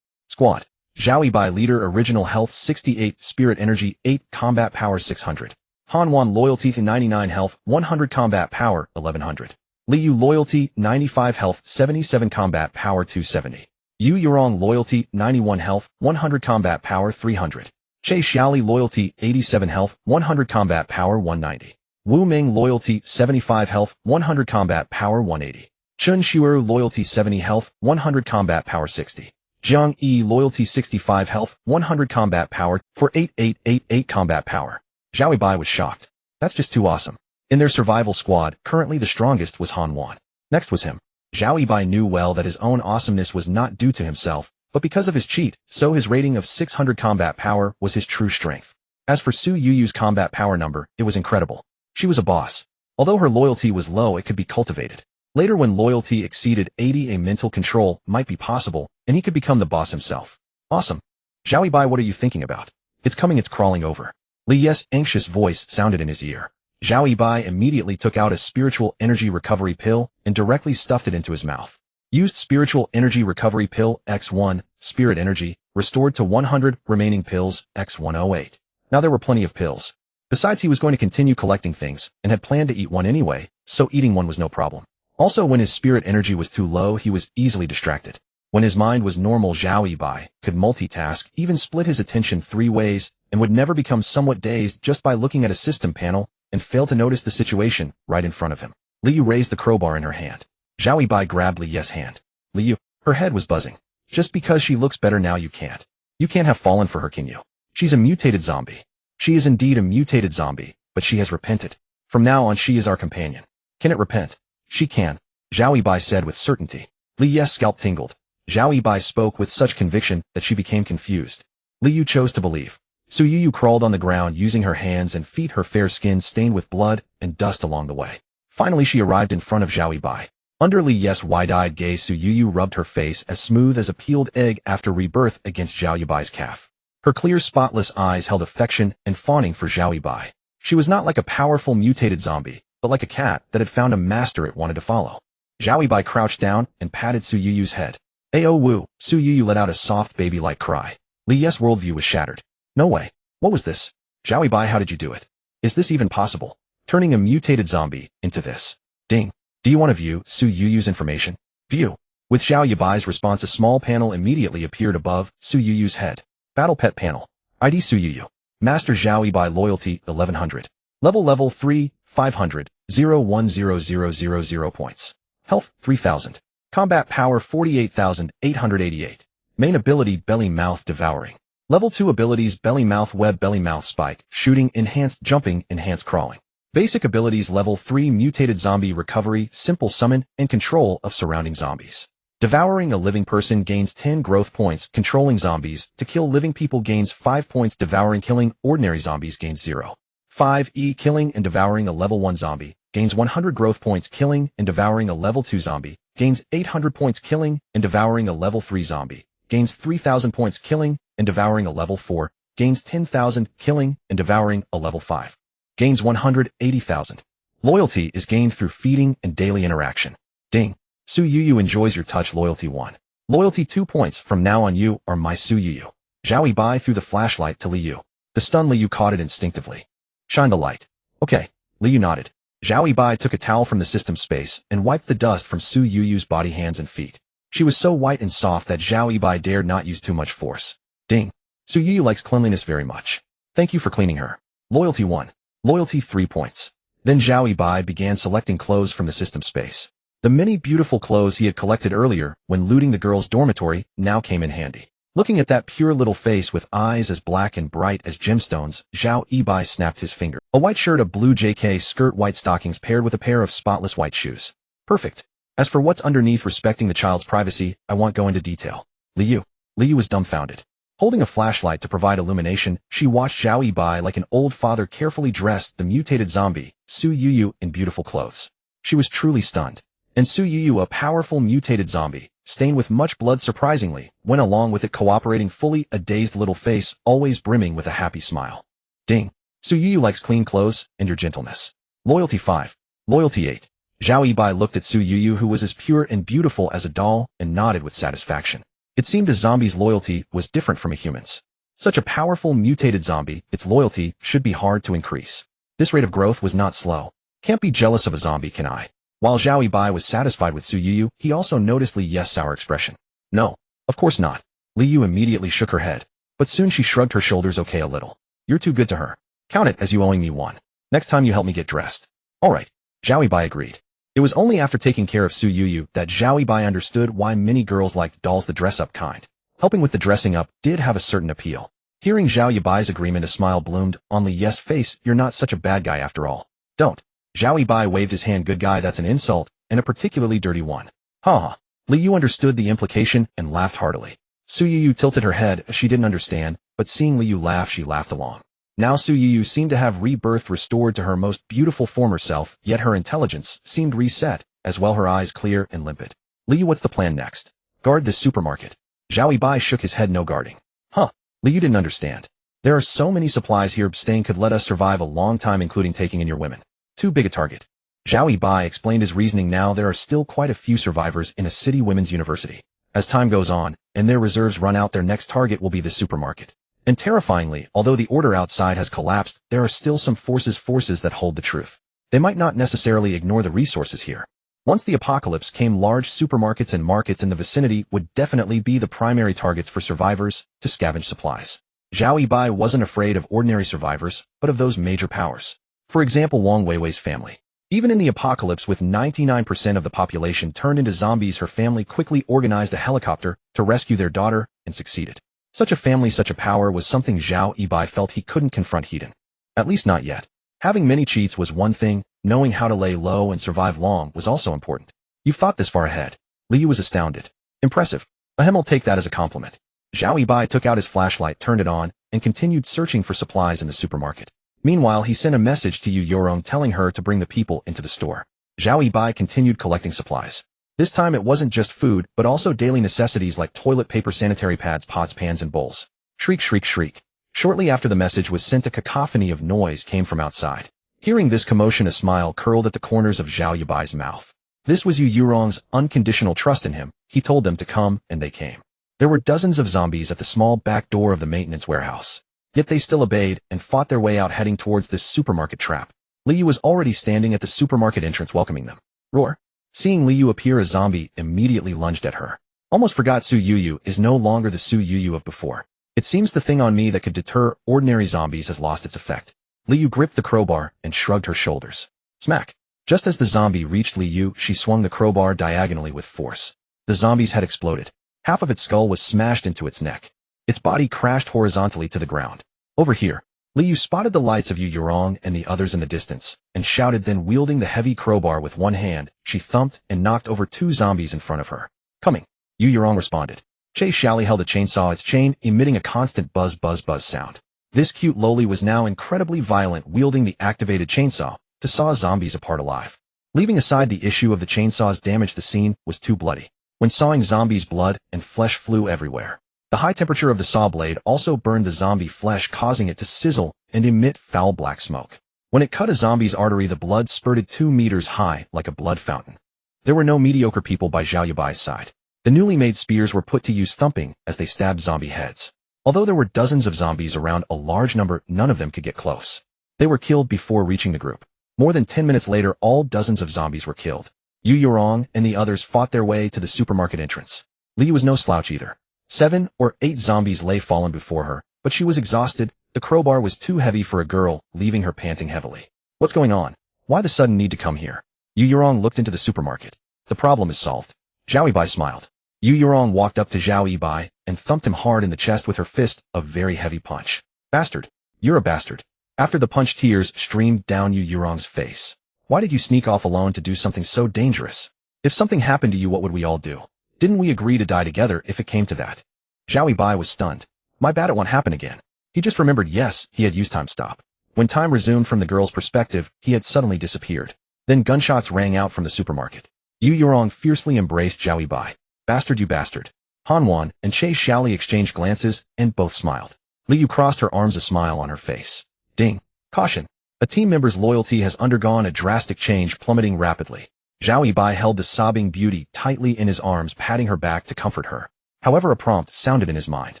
Squad. Zhao Yibai leader original health 68 spirit energy 8 combat power 600. Hanwan loyalty 99 health 100 combat power 1100. Liu loyalty 95 health 77 combat power 270. Yu Yurong loyalty 91 health 100 combat power 300. Che Xiaoli loyalty 87 health 100 combat power 190. Wu Ming loyalty 75 health 100 combat power 180. Chun Shueru loyalty 70 health 100 combat power 60. Jiang Yi loyalty 65 health 100 combat power for 8888 combat power. Zhao Yibai was shocked. That's just too awesome. In their survival squad, currently the strongest was Han Wan. Next was him. Zhao Yibai knew well that his own awesomeness was not due to himself, but because of his cheat, so his rating of 600 combat power was his true strength. As for Su Yuyu's combat power number, it was incredible. She was a boss. Although her loyalty was low, it could be cultivated. Later, when loyalty exceeded 80, a mental control might be possible, and he could become the boss himself. Awesome. Zhao Yibai, what are you thinking about? It's coming, it's crawling over. Li Yes' anxious voice sounded in his ear. Zhao Yibai immediately took out a spiritual energy recovery pill and directly stuffed it into his mouth. Used spiritual energy recovery pill X1, spirit energy, restored to 100, remaining pills X108. Now there were plenty of pills. Besides, he was going to continue collecting things and had planned to eat one anyway, so eating one was no problem. Also, when his spirit energy was too low, he was easily distracted. When his mind was normal, Zhao Yibai could multitask, even split his attention 3 ways, and would never become somewhat dazed just by looking at a system panel and fail to notice the situation right in front of him. Liu raised the crowbar in her hand. Zhao Yibai grabbed Li Yes' hand. Liu, her head was buzzing. Just because she looks better now, you can't. You can't have fallen for her, can you? She's a mutated zombie. She is indeed a mutated zombie, but she has repented. From now on, she is our companion. Can it repent? She can, Zhao Yibai said with certainty. Li Yes' scalp tingled. Zhao Yibai spoke with such conviction that she became confused. Liu chose to believe. Su Yuyu crawled on the ground using her hands and feet, her fair skin stained with blood and dust along the way. Finally, she arrived in front of Zhao Yibai. Under Li Yes' wide-eyed gaze, Su Yuyu rubbed her face as smooth as a peeled egg after rebirth against Zhao Yibai's calf. Her clear, spotless eyes held affection and fawning for Zhao Yibai. She was not like a powerful mutated zombie, but like a cat that had found a master it wanted to follow. Zhao Yibai crouched down and patted Su Yuyu's head. Ayo woo, Su Yuyu let out a soft baby-like cry. Li Yes' worldview was shattered. No way. What was this? Zhao Yibai, how did you do it? Is this even possible? Turning a mutated zombie into this. Ding. Do you want to view Su Yuyu's information? View. With Zhao Yibai's response, a small panel immediately appeared above Su Yuyu's head. Battle Pet Panel. ID Su Yuyu. Master Zhao Yibai, loyalty 1100. Level 3, 500, 01000 points. Health 3000. Combat power 48,888. Main ability Belly Mouth Devouring. Level 2 abilities Belly Mouth Web, Belly Mouth Spike, Shooting, Enhanced Jumping, Enhanced Crawling. Basic abilities Level 3 Mutated Zombie Recovery, Simple Summon, and Control of Surrounding Zombies. Devouring a living person gains 10 growth points. Controlling zombies to kill living people gains 5 points. Devouring killing ordinary zombies gains 0. 5e Killing and devouring a level 1 zombie gains 100 growth points. Killing and devouring a level 2 zombie gains 800 points. Killing and devouring a level 3 zombie gains 3,000 points. Killing and devouring a level 4 gains 10,000. Killing and devouring a level 5 gains 180,000. Loyalty is gained through feeding and daily interaction. Ding. Su Yuyu enjoys your touch. Loyalty 1. Loyalty 2 points. From now on, you are my Su Yuyu. Zhao Yibai threw the flashlight to Liu. The stunned Liu caught it instinctively. Shine the light. Okay. Liu nodded. Zhao Yibai took a towel from the system space and wiped the dust from Su Yuyu's body, hands, and feet. She was so white and soft that Zhao Yibai dared not use too much force. Ding. Su Yuyu likes cleanliness very much. Thank you for cleaning her. Loyalty 1. Loyalty 3 points. Then Zhao Yibai began selecting clothes from the system space. The many beautiful clothes he had collected earlier when looting the girls' dormitory now came in handy. Looking at that pure little face with eyes as black and bright as gemstones, Zhao Yibai snapped his finger. A white shirt, a blue JK skirt, white stockings paired with a pair of spotless white shoes. Perfect. As for what's underneath, respecting the child's privacy, I won't go into detail. Liu was dumbfounded. Holding a flashlight to provide illumination, she watched Zhao Yibai like an old father carefully dressed the mutated zombie, Su Yuyu, in beautiful clothes. She was truly stunned. And Su Yuyu, a powerful mutated zombie, stained with much blood, surprisingly, went along with it, cooperating fully, a dazed little face, always brimming with a happy smile. Ding. Su Yuyu likes clean clothes and your gentleness. Loyalty 5. Loyalty 8. Zhao Yibai looked at Su Yuyu, who was as pure and beautiful as a doll, and nodded with satisfaction. It seemed a zombie's loyalty was different from a human's. Such a powerful mutated zombie, its loyalty should be hard to increase. This rate of growth was not slow. Can't be jealous of a zombie, can I? While Zhao Yibai was satisfied with Su Yuyu, he also noticed Li Yes' sour expression. No, of course not. Liu immediately shook her head. But soon she shrugged her shoulders. Okay, a little. You're too good to her. Count it as you owing me one. Next time you help me get dressed. Alright. Zhao Yibai agreed. It was only after taking care of Su Yuyu that Zhao Yibai understood why many girls liked dolls, the dress-up kind. Helping with the dressing up did have a certain appeal. Hearing Zhao Yibai's agreement, a smile bloomed on Li Yes' face. You're not such a bad guy after all. Don't. Zhao Yibai waved his hand. Good guy, that's an insult, and a particularly dirty one. Ha. Liu understood the implication and laughed heartily. Su Yuyu tilted her head as she didn't understand, but seeing Liu laugh, she laughed along. Now Su Yu seemed to have rebirth restored to her most beautiful former self, yet her intelligence seemed reset, as well her eyes clear and limpid. Liu, what's the plan next? Guard this supermarket. Zhao Yibai shook his head, no guarding. Huh. Liu didn't understand. There are so many supplies here, staying could let us survive a long time, including taking in your women. Too big a target. Zhao Yibai explained his reasoning. Now there are still quite a few survivors in a city women's university. As time goes on, and their reserves run out, their next target will be the supermarket. And terrifyingly, although the order outside has collapsed, there are still some forces that hold the truth. They might not necessarily ignore the resources here. Once the apocalypse came, large supermarkets and markets in the vicinity would definitely be the primary targets for survivors to scavenge supplies. Zhao Yibai wasn't afraid of ordinary survivors, but of those major powers. For example, Wang Weiwei's family. Even in the apocalypse, with 99% of the population turned into zombies, her family quickly organized a helicopter to rescue their daughter and succeeded. Such a family, such a power was something Zhao Yibai felt he couldn't confront Hedon. At least not yet. Having many cheats was one thing, knowing how to lay low and survive long was also important. You've thought this far ahead. Liu was astounded. Impressive. I'll take that as a compliment. Zhao Yibai took out his flashlight, turned it on, and continued searching for supplies in the supermarket. Meanwhile, he sent a message to Yu Yorong telling her to bring the people into the store. Zhao Yibai continued collecting supplies. This time it wasn't just food, but also daily necessities like toilet paper, sanitary pads, pots, pans, and bowls. Shriek, shriek, shriek. Shortly after the message was sent, a cacophony of noise came from outside. Hearing this commotion, a smile curled at the corners of Zhao Yibai's mouth. This was Yu Yorong's unconditional trust in him. He told them to come, and they came. There were dozens of zombies at the small back door of the maintenance warehouse. Yet they still obeyed and fought their way out, heading towards this supermarket trap. Liu was already standing at the supermarket entrance welcoming them. Roar. Seeing Liu appear, a zombie immediately lunged at her. Almost forgot Su Yu is no longer the Su Yu of before. It seems the thing on me that could deter ordinary zombies has lost its effect. Liu gripped the crowbar and shrugged her shoulders. Smack. Just as the zombie reached Liu, she swung the crowbar diagonally with force. The zombie's head exploded. Half of its skull was smashed into its neck. Its body crashed horizontally to the ground. Over here. Liu spotted the lights of Yu Yorong and the others in the distance, and shouted, then wielding the heavy crowbar with one hand, she thumped and knocked over two zombies in front of her. Coming. Yu Yorong responded. Che Xiaoli held a chainsaw, its chain emitting a constant buzz buzz buzz sound. This cute loli was now incredibly violent, wielding the activated chainsaw to saw zombies apart alive. Leaving aside the issue of the chainsaw's damage, the scene was too bloody. When sawing zombies, blood and flesh flew everywhere. The high temperature of the saw blade also burned the zombie flesh, causing it to sizzle and emit foul black smoke. When it cut a zombie's artery, the blood spurted 2 meters high like a blood fountain. There were no mediocre people by Zhao Yibai's side. The newly made spears were put to use, thumping as they stabbed zombie heads. Although there were dozens of zombies around, a large number, none of them could get close. They were killed before reaching the group. More than 10 minutes later, all dozens of zombies were killed. Yu Yorong and the others fought their way to the supermarket entrance. Liu was no slouch either. 7 or 8 zombies lay fallen before her, but she was exhausted. The crowbar was too heavy for a girl, leaving her panting heavily. What's going on? Why the sudden need to come here? Yu Yorong looked into the supermarket. The problem is solved. Zhao Yibai smiled. Yu Yorong walked up to Zhao Yibai and thumped him hard in the chest with her fist, a very heavy punch. Bastard. You're a bastard. After the punch, tears streamed down Yu Yorong's face. Why did you sneak off alone to do something so dangerous? If something happened to you, what would we all do? Didn't we agree to die together if it came to that? Zhao Yibai was stunned. My bad, it won't happen again. He just remembered, yes, he had used time stop. When time resumed from the girl's perspective, he had suddenly disappeared. Then gunshots rang out from the supermarket. Yu Yorong fiercely embraced Zhao Yibai. Bastard, you bastard. Hanwan and Che Xiaoli exchanged glances, and both smiled. Liu crossed her arms, a smile on her face. Ding. Caution. A team member's loyalty has undergone a drastic change, plummeting rapidly. Zhao Yibai held the sobbing beauty tightly in his arms, patting her back to comfort her. However, a prompt sounded in his mind.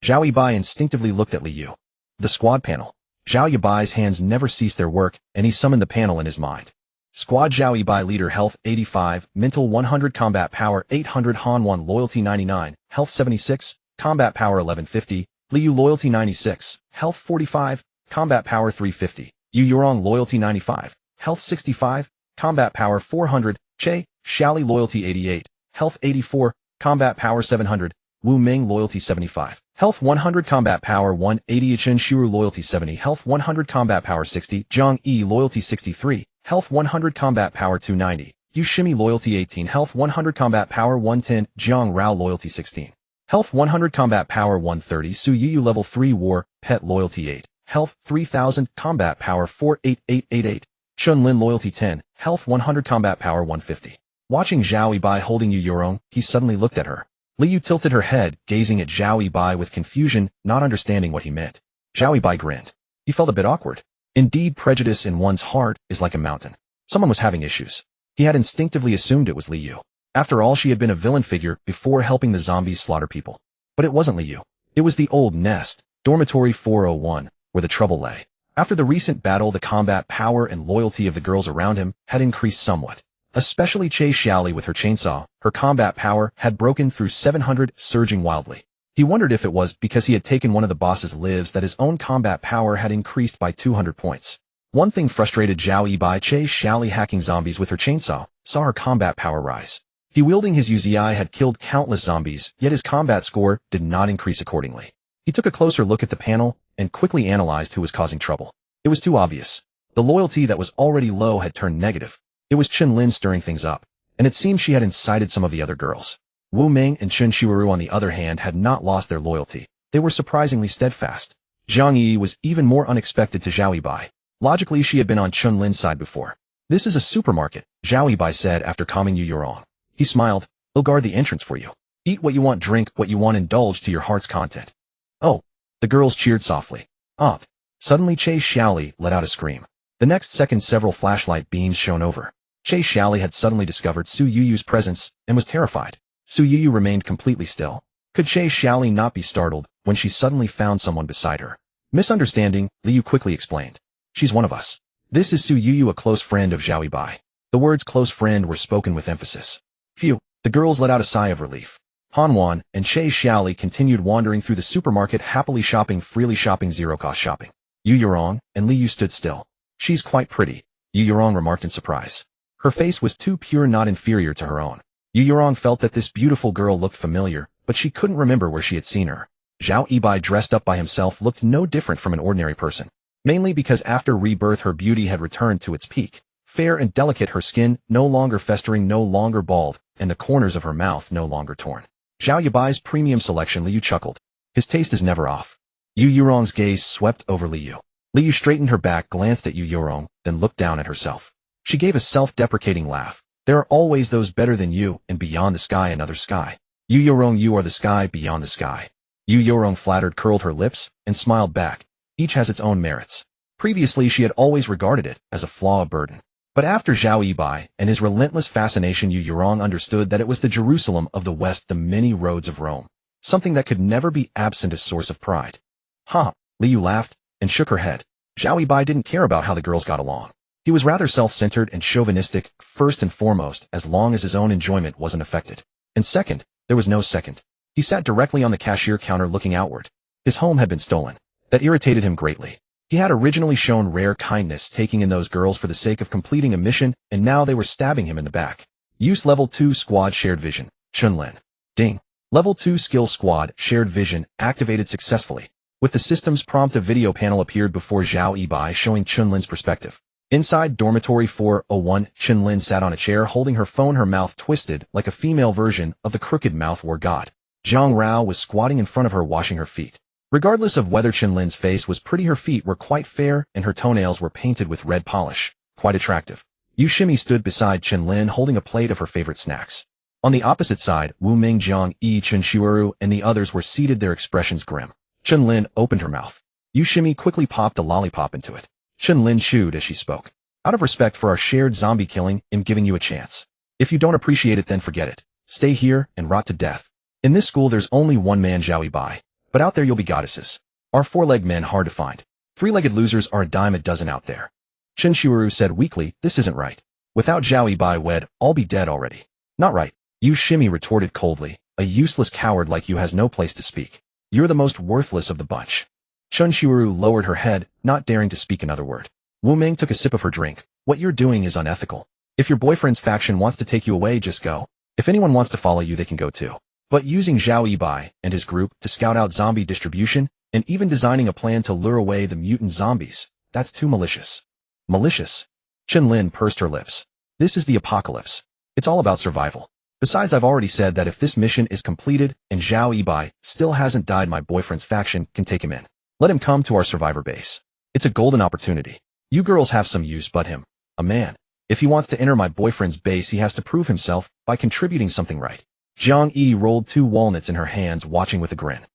Zhao Yibai instinctively looked at Liu. The squad panel. Zhao Yibai's hands never ceased their work, and he summoned the panel in his mind. Squad Zhao Yibai leader, health 85, mental 100, combat power 800, Han1 loyalty 99, health 76, combat power 1150, Liu loyalty 96, health 45, combat power 350, Yu Yorong loyalty 95, health 65, combat power 400, Che Xiaoli loyalty 88, health 84, combat power 700, Wu Ming loyalty 75, health 100, combat power 180, Chen Shiru loyalty 70, health 100, combat power 60, Zhang Yi loyalty 63, health 100, combat power 290, Yu Shimi loyalty 18, health 100, combat power 110, Jiang Rao loyalty 16, health 100, combat power 130, Su Yu level 3 war, pet loyalty 8, health 3000, combat power 48888. Chun-Lin loyalty 10, health 100, combat power 150. Watching Zhao Yibai holding Yu Yurong, he suddenly looked at her. Liu tilted her head, gazing at Zhao Yibai with confusion, not understanding what he meant. Zhao Yibai grinned. He felt a bit awkward. Indeed, prejudice in one's heart is like a mountain. Someone was having issues. He had instinctively assumed it was Liu. After all, she had been a villain figure before helping the zombies slaughter people. But it wasn't Liu. It was the old nest, dormitory 401, where the trouble lay. After the recent battle, the combat power and loyalty of the girls around him had increased somewhat. Especially Che Xiaoli with her chainsaw, her combat power had broken through 700, surging wildly. He wondered if it was because he had taken one of the boss's lives that his own combat power had increased by 200 points. One thing frustrated Zhao Yibai: Che Xiaoli hacking zombies with her chainsaw, saw her combat power rise. He wielding his Uzi had killed countless zombies, yet his combat score did not increase accordingly. He took a closer look at the panel and quickly analyzed who was causing trouble. It was too obvious. The loyalty that was already low had turned negative. It was Chun-Lin stirring things up, and it seemed she had incited some of the other girls. Wu Ming and Chen Qiuru, on the other hand, had not lost their loyalty. They were surprisingly steadfast. Zhang Yi was even more unexpected to Zhao Yibai. Logically, she had been on Chun-Lin's side before. This is a supermarket, Zhao Yibai said after calming Yu Yurong. He smiled. They'll guard the entrance for you. Eat what you want, drink what you want, indulge to your heart's content. Oh. The girls cheered softly. Up. Suddenly Che Xiaoli let out a scream. The next second several flashlight beams shone over. Che Xiaoli had suddenly discovered Su Yuyu's presence and was terrified. Su Yuyu remained completely still. Could Che Xiaoli not be startled when she suddenly found someone beside her? Misunderstanding, Liu quickly explained. She's one of us. This is Su Yuyu, a close friend of Zhao Yibai. The words close friend were spoken with emphasis. Phew. The girls let out a sigh of relief. Han Wan and Che Xiaoli continued wandering through the supermarket, happily shopping, freely shopping, zero-cost shopping. Yu Yurong and Liu stood still. She's quite pretty, Yu Yurong remarked in surprise. Her face was too pure, not inferior to her own. Yu Yurong felt that this beautiful girl looked familiar, but she couldn't remember where she had seen her. Zhao Yibai, dressed up by himself, looked no different from an ordinary person. Mainly because after rebirth her beauty had returned to its peak. Fair and delicate, her skin no longer festering, no longer bald, and the corners of her mouth no longer torn. Zhao Yibai's premium selection, Liu chuckled. His taste is never off. Yu Yurong's gaze swept over Liu. Liu straightened her back, glanced at Yu Yurong, then looked down at herself. She gave a self-deprecating laugh. There are always those better than you, and beyond the sky another sky. Yu Yurong, you are the sky beyond the sky. Yu Yurong flattered, curled her lips, and smiled back. Each has its own merits. Previously she had always regarded it as a flaw, a burden. But after Zhao Yibai and his relentless fascination, Yu Yurong understood that it was the Jerusalem of the West, the many roads of Rome. Something that could never be absent, a source of pride. Ha! Liu laughed and shook her head. Zhao Yibai didn't care about how the girls got along. He was rather self-centered and chauvinistic, first and foremost, as long as his own enjoyment wasn't affected. And second, there was no second. He sat directly on the cashier counter looking outward. His home had been stolen. That irritated him greatly. He had originally shown rare kindness, taking in those girls for the sake of completing a mission, and now they were stabbing him in the back. Use Level 2 Squad Shared Vision. Chun-Lin. Ding. Level 2 Skill Squad Shared Vision activated successfully. With the system's prompt, a video panel appeared before Zhao Yibai showing Chun-Lin's perspective. Inside Dormitory 401, Chun-Lin sat on a chair holding her phone, her mouth twisted like a female version of the crooked mouth war god. Zhang Rao was squatting in front of her, washing her feet. Regardless of whether Chun-Lin's face was pretty, her feet were quite fair and her toenails were painted with red polish. Quite attractive. Yu Shimi stood beside Chun-Lin holding a plate of her favorite snacks. On the opposite side, Wu Ming, Zhang Yi, Chen Qiuru, and the others were seated, their expressions grim. Chun-Lin opened her mouth. Yu Shimi quickly popped a lollipop into it. Chun-Lin chewed as she spoke. Out of respect for our shared zombie killing, I'm giving you a chance. If you don't appreciate it, then forget it. Stay here and rot to death. In this school there's only one man, Zhao Yibai. But out there you'll be goddesses. Our four-legged men hard to find. Three-legged losers are a dime a dozen out there. Chen Qiuru said weakly, this isn't right. Without Zhao Yibai wed, I'll be dead already. Not right. Yu Shimi retorted coldly. A useless coward like you has no place to speak. You're the most worthless of the bunch. Chen Qiuru lowered her head, not daring to speak another word. Wu Ming took a sip of her drink. What you're doing is unethical. If your boyfriend's faction wants to take you away, just go. If anyone wants to follow you, they can go too. But using Zhao Yibai and his group to scout out zombie distribution, and even designing a plan to lure away the mutant zombies, that's too malicious. Malicious? Chun-Lin pursed her lips. This is the apocalypse. It's all about survival. Besides, I've already said that if this mission is completed and Zhao Yibai still hasn't died, my boyfriend's faction can take him in. Let him come to our survivor base. It's a golden opportunity. You girls have some use but him. A man. If he wants to enter my boyfriend's base he has to prove himself by contributing something right. Zhang Yi rolled 2 walnuts in her hands watching with a grin.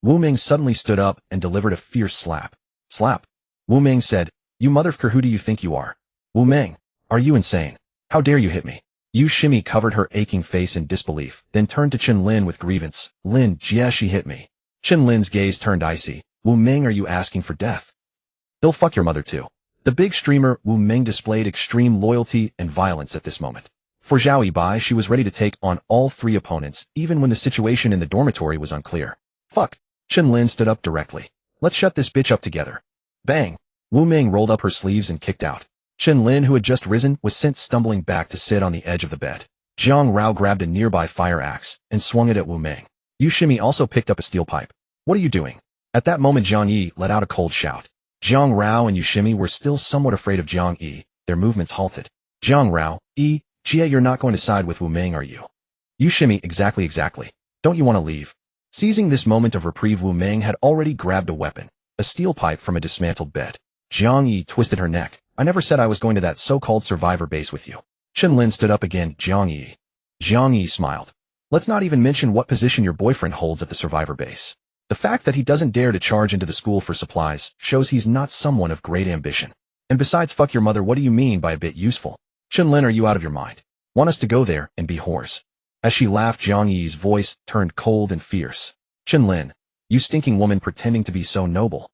Wu Ming suddenly stood up and delivered a fierce slap. Slap. Wu Ming said, "You motherfucker, who do you think you are? Wu Ming, are you insane? How dare you hit me?" Yu Shimi covered her aching face in disbelief, then turned to Chen Lin with grievance. "Lin, yeah, she hit me." Chen Lin's gaze turned icy. "Wu Ming, are you asking for death? He'll fuck your mother too." The big streamer Wu Ming displayed extreme loyalty and violence at this moment. For Zhao Yibai, she was ready to take on all 3 opponents, even when the situation in the dormitory was unclear. "Fuck." Chen Lin stood up directly. "Let's shut this bitch up together." Bang. Wu Ming rolled up her sleeves and kicked out. Chen Lin, who had just risen, was sent stumbling back to sit on the edge of the bed. Jiang Rao grabbed a nearby fire axe and swung it at Wu Ming. Yu Shimi also picked up a steel pipe. "What are you doing?" At that moment Zhang Yi let out a cold shout. Jiang Rao and Yu Shimi were still somewhat afraid of Jiang Yi. Their movements halted. Jiang Rao, Jia, you're not going to side with Wu Ming, are you? Yu Shimi, exactly. Don't you want to leave? Seizing this moment of reprieve, Wu Ming had already grabbed a weapon, a steel pipe from a dismantled bed. Jiang Yi twisted her neck. "I never said I was going to that so-called survivor base with you." Chen Lin stood up again. Jiang Yi. Jiang Yi smiled. "Let's not even mention what position your boyfriend holds at the survivor base. The fact that he doesn't dare to charge into the school for supplies shows he's not someone of great ambition. And besides, fuck your mother, what do you mean by a bit useful? Chen Lin, are you out of your mind? Want us to go there and be whores?" As she laughed, Jiang Yi's voice turned cold and fierce. "Chen Lin, you stinking woman pretending to be so noble.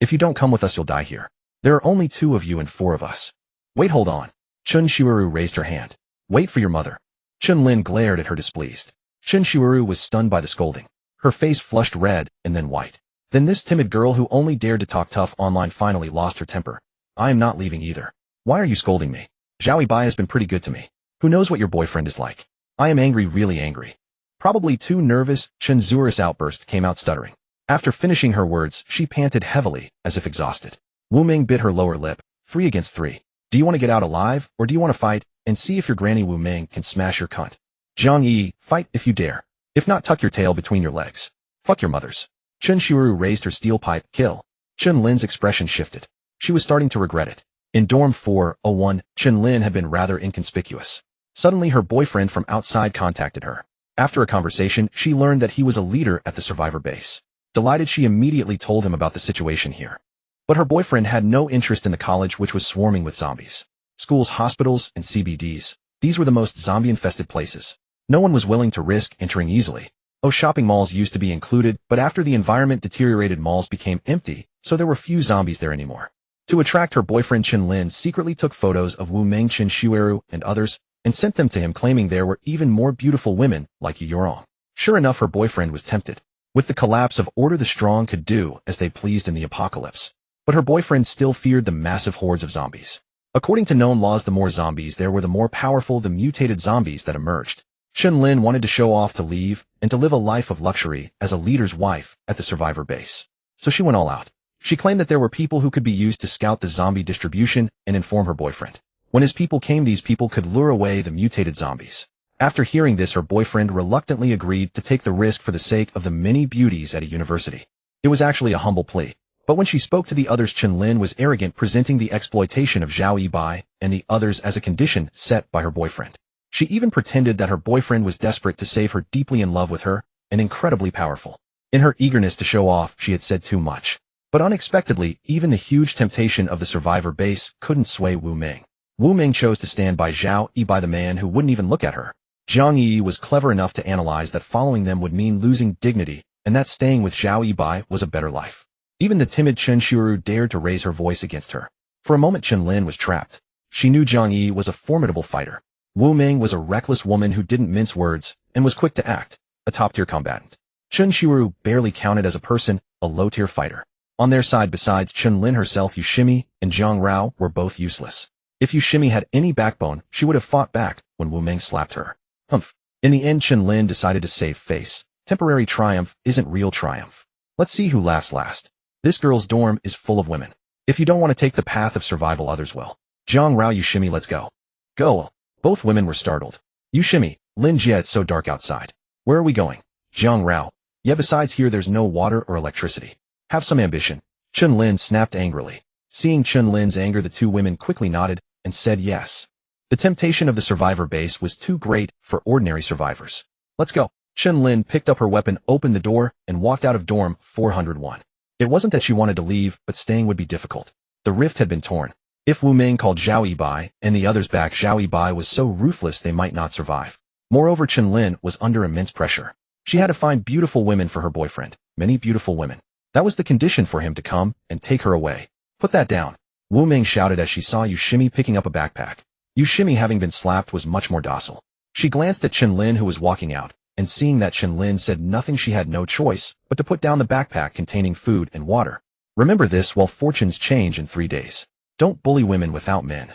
If you don't come with us you'll die here. There are only 2 of you and 4 of us." "Wait, hold on." Chun Shuiru raised her hand. "Wait for your mother." Chen Lin glared at her displeased. Chun Shuiru was stunned by the scolding. Her face flushed red and then white. Then this timid girl who only dared to talk tough online finally lost her temper. "I am not leaving either. Why are you scolding me? Zhao Yibai has been pretty good to me. Who knows what your boyfriend is like? I am angry, really angry." Probably too nervous, Chen Zuri's outburst came out stuttering. After finishing her words, she panted heavily, as if exhausted. Wu Ming bit her lower lip. 3 against 3. "Do you want to get out alive, or do you want to fight and see if your granny Wu Ming can smash your cunt?" Jiang Yi, "Fight if you dare. If not, tuck your tail between your legs. Fuck your mothers." Chen Shuru raised her steel pipe. "Kill." Chen Lin's expression shifted. She was starting to regret it. In dorm 401, Chen Lin had been rather inconspicuous. Suddenly her boyfriend from outside contacted her. After a conversation, she learned that he was a leader at the survivor base. Delighted, she immediately told him about the situation here. But her boyfriend had no interest in the college, which was swarming with zombies. Schools, hospitals, and CBDs. These were the most zombie-infested places. No one was willing to risk entering easily. Oh, shopping malls used to be included, but after the environment deteriorated, malls became empty, so there were few zombies there anymore. To attract her boyfriend, Chen Lin secretly took photos of Wu Ming, Chen Shueru, and others, and sent them to him, claiming there were even more beautiful women like Yu Yorong. Sure enough, her boyfriend was tempted. With the collapse of order, the strong could do as they pleased in the apocalypse. But her boyfriend still feared the massive hordes of zombies. According to known laws, the more zombies there were, the more powerful the mutated zombies that emerged. Chen Lin wanted to show off, to leave, and to live a life of luxury as a leader's wife at the survivor base. So she went all out. She claimed that there were people who could be used to scout the zombie distribution and inform her boyfriend. When his people came, these people could lure away the mutated zombies. After hearing this, her boyfriend reluctantly agreed to take the risk for the sake of the many beauties at a university. It was actually a humble plea. But when she spoke to the others, Chen Lin was arrogant, presenting the exploitation of Zhao Yibai and the others as a condition set by her boyfriend. She even pretended that her boyfriend was desperate to save her, deeply in love with her, and incredibly powerful. In her eagerness to show off, she had said too much. But unexpectedly, even the huge temptation of the survivor base couldn't sway Wu Ming. Wu Ming chose to stand by Zhao Yibai, the man who wouldn't even look at her. Zhang Yi was clever enough to analyze that following them would mean losing dignity, and that staying with Zhao Yibai was a better life. Even the timid Chen Shuru dared to raise her voice against her. For a moment, Chen Lin was trapped. She knew Zhang Yi was a formidable fighter. Wu Ming was a reckless woman who didn't mince words and was quick to act, a top-tier combatant. Chen Shuru barely counted as a person, a low-tier fighter. On their side, besides Chen Lin herself, Yu Shimi and Zhang Rao were both useless. If Yu Shimi had any backbone, she would have fought back when Wu Ming slapped her. Humph. In the end, Chen Lin decided to save face. Temporary triumph isn't real triumph. Let's see who laughs last. This girl's dorm is full of women. If you don't want to take the path of survival, others will. Zhang Rao, Yu Shimi, let's go. Go. Both women were startled. Yu Shimi, Lin Jie, it's so dark outside. Where are we going? Zhang Rao. Yeah, besides here there's no water or electricity. Have some ambition. Chun Lin snapped angrily. Seeing Chun Lin's anger, the two women quickly nodded and said yes. The temptation of the survivor base was too great for ordinary survivors. Let's go. Chun Lin picked up her weapon, opened the door, and walked out of dorm 401. It wasn't that she wanted to leave, but staying would be difficult. The rift had been torn. If Wu Ming called Zhao Yibai and the others back, Zhao Yibai was so ruthless they might not survive. Moreover, Chun Lin was under immense pressure. She had to find beautiful women for her boyfriend, many beautiful women. That was the condition for him to come and take her away. Put that down. Wu Ming shouted as she saw Yu Shimi picking up a backpack. Yu Shimi, having been slapped, was much more docile. She glanced at Chun Lin, who was walking out, and seeing that Chun Lin said nothing, she had no choice but to put down the backpack containing food and water. Remember this while fortunes change in 3 days. Don't bully women without men.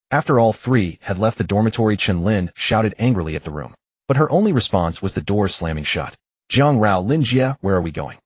After all three had left the dormitory, Chun Lin shouted angrily at the room. But her only response was the door slamming shut. Jiang Rao, Lin Jia, where are we going?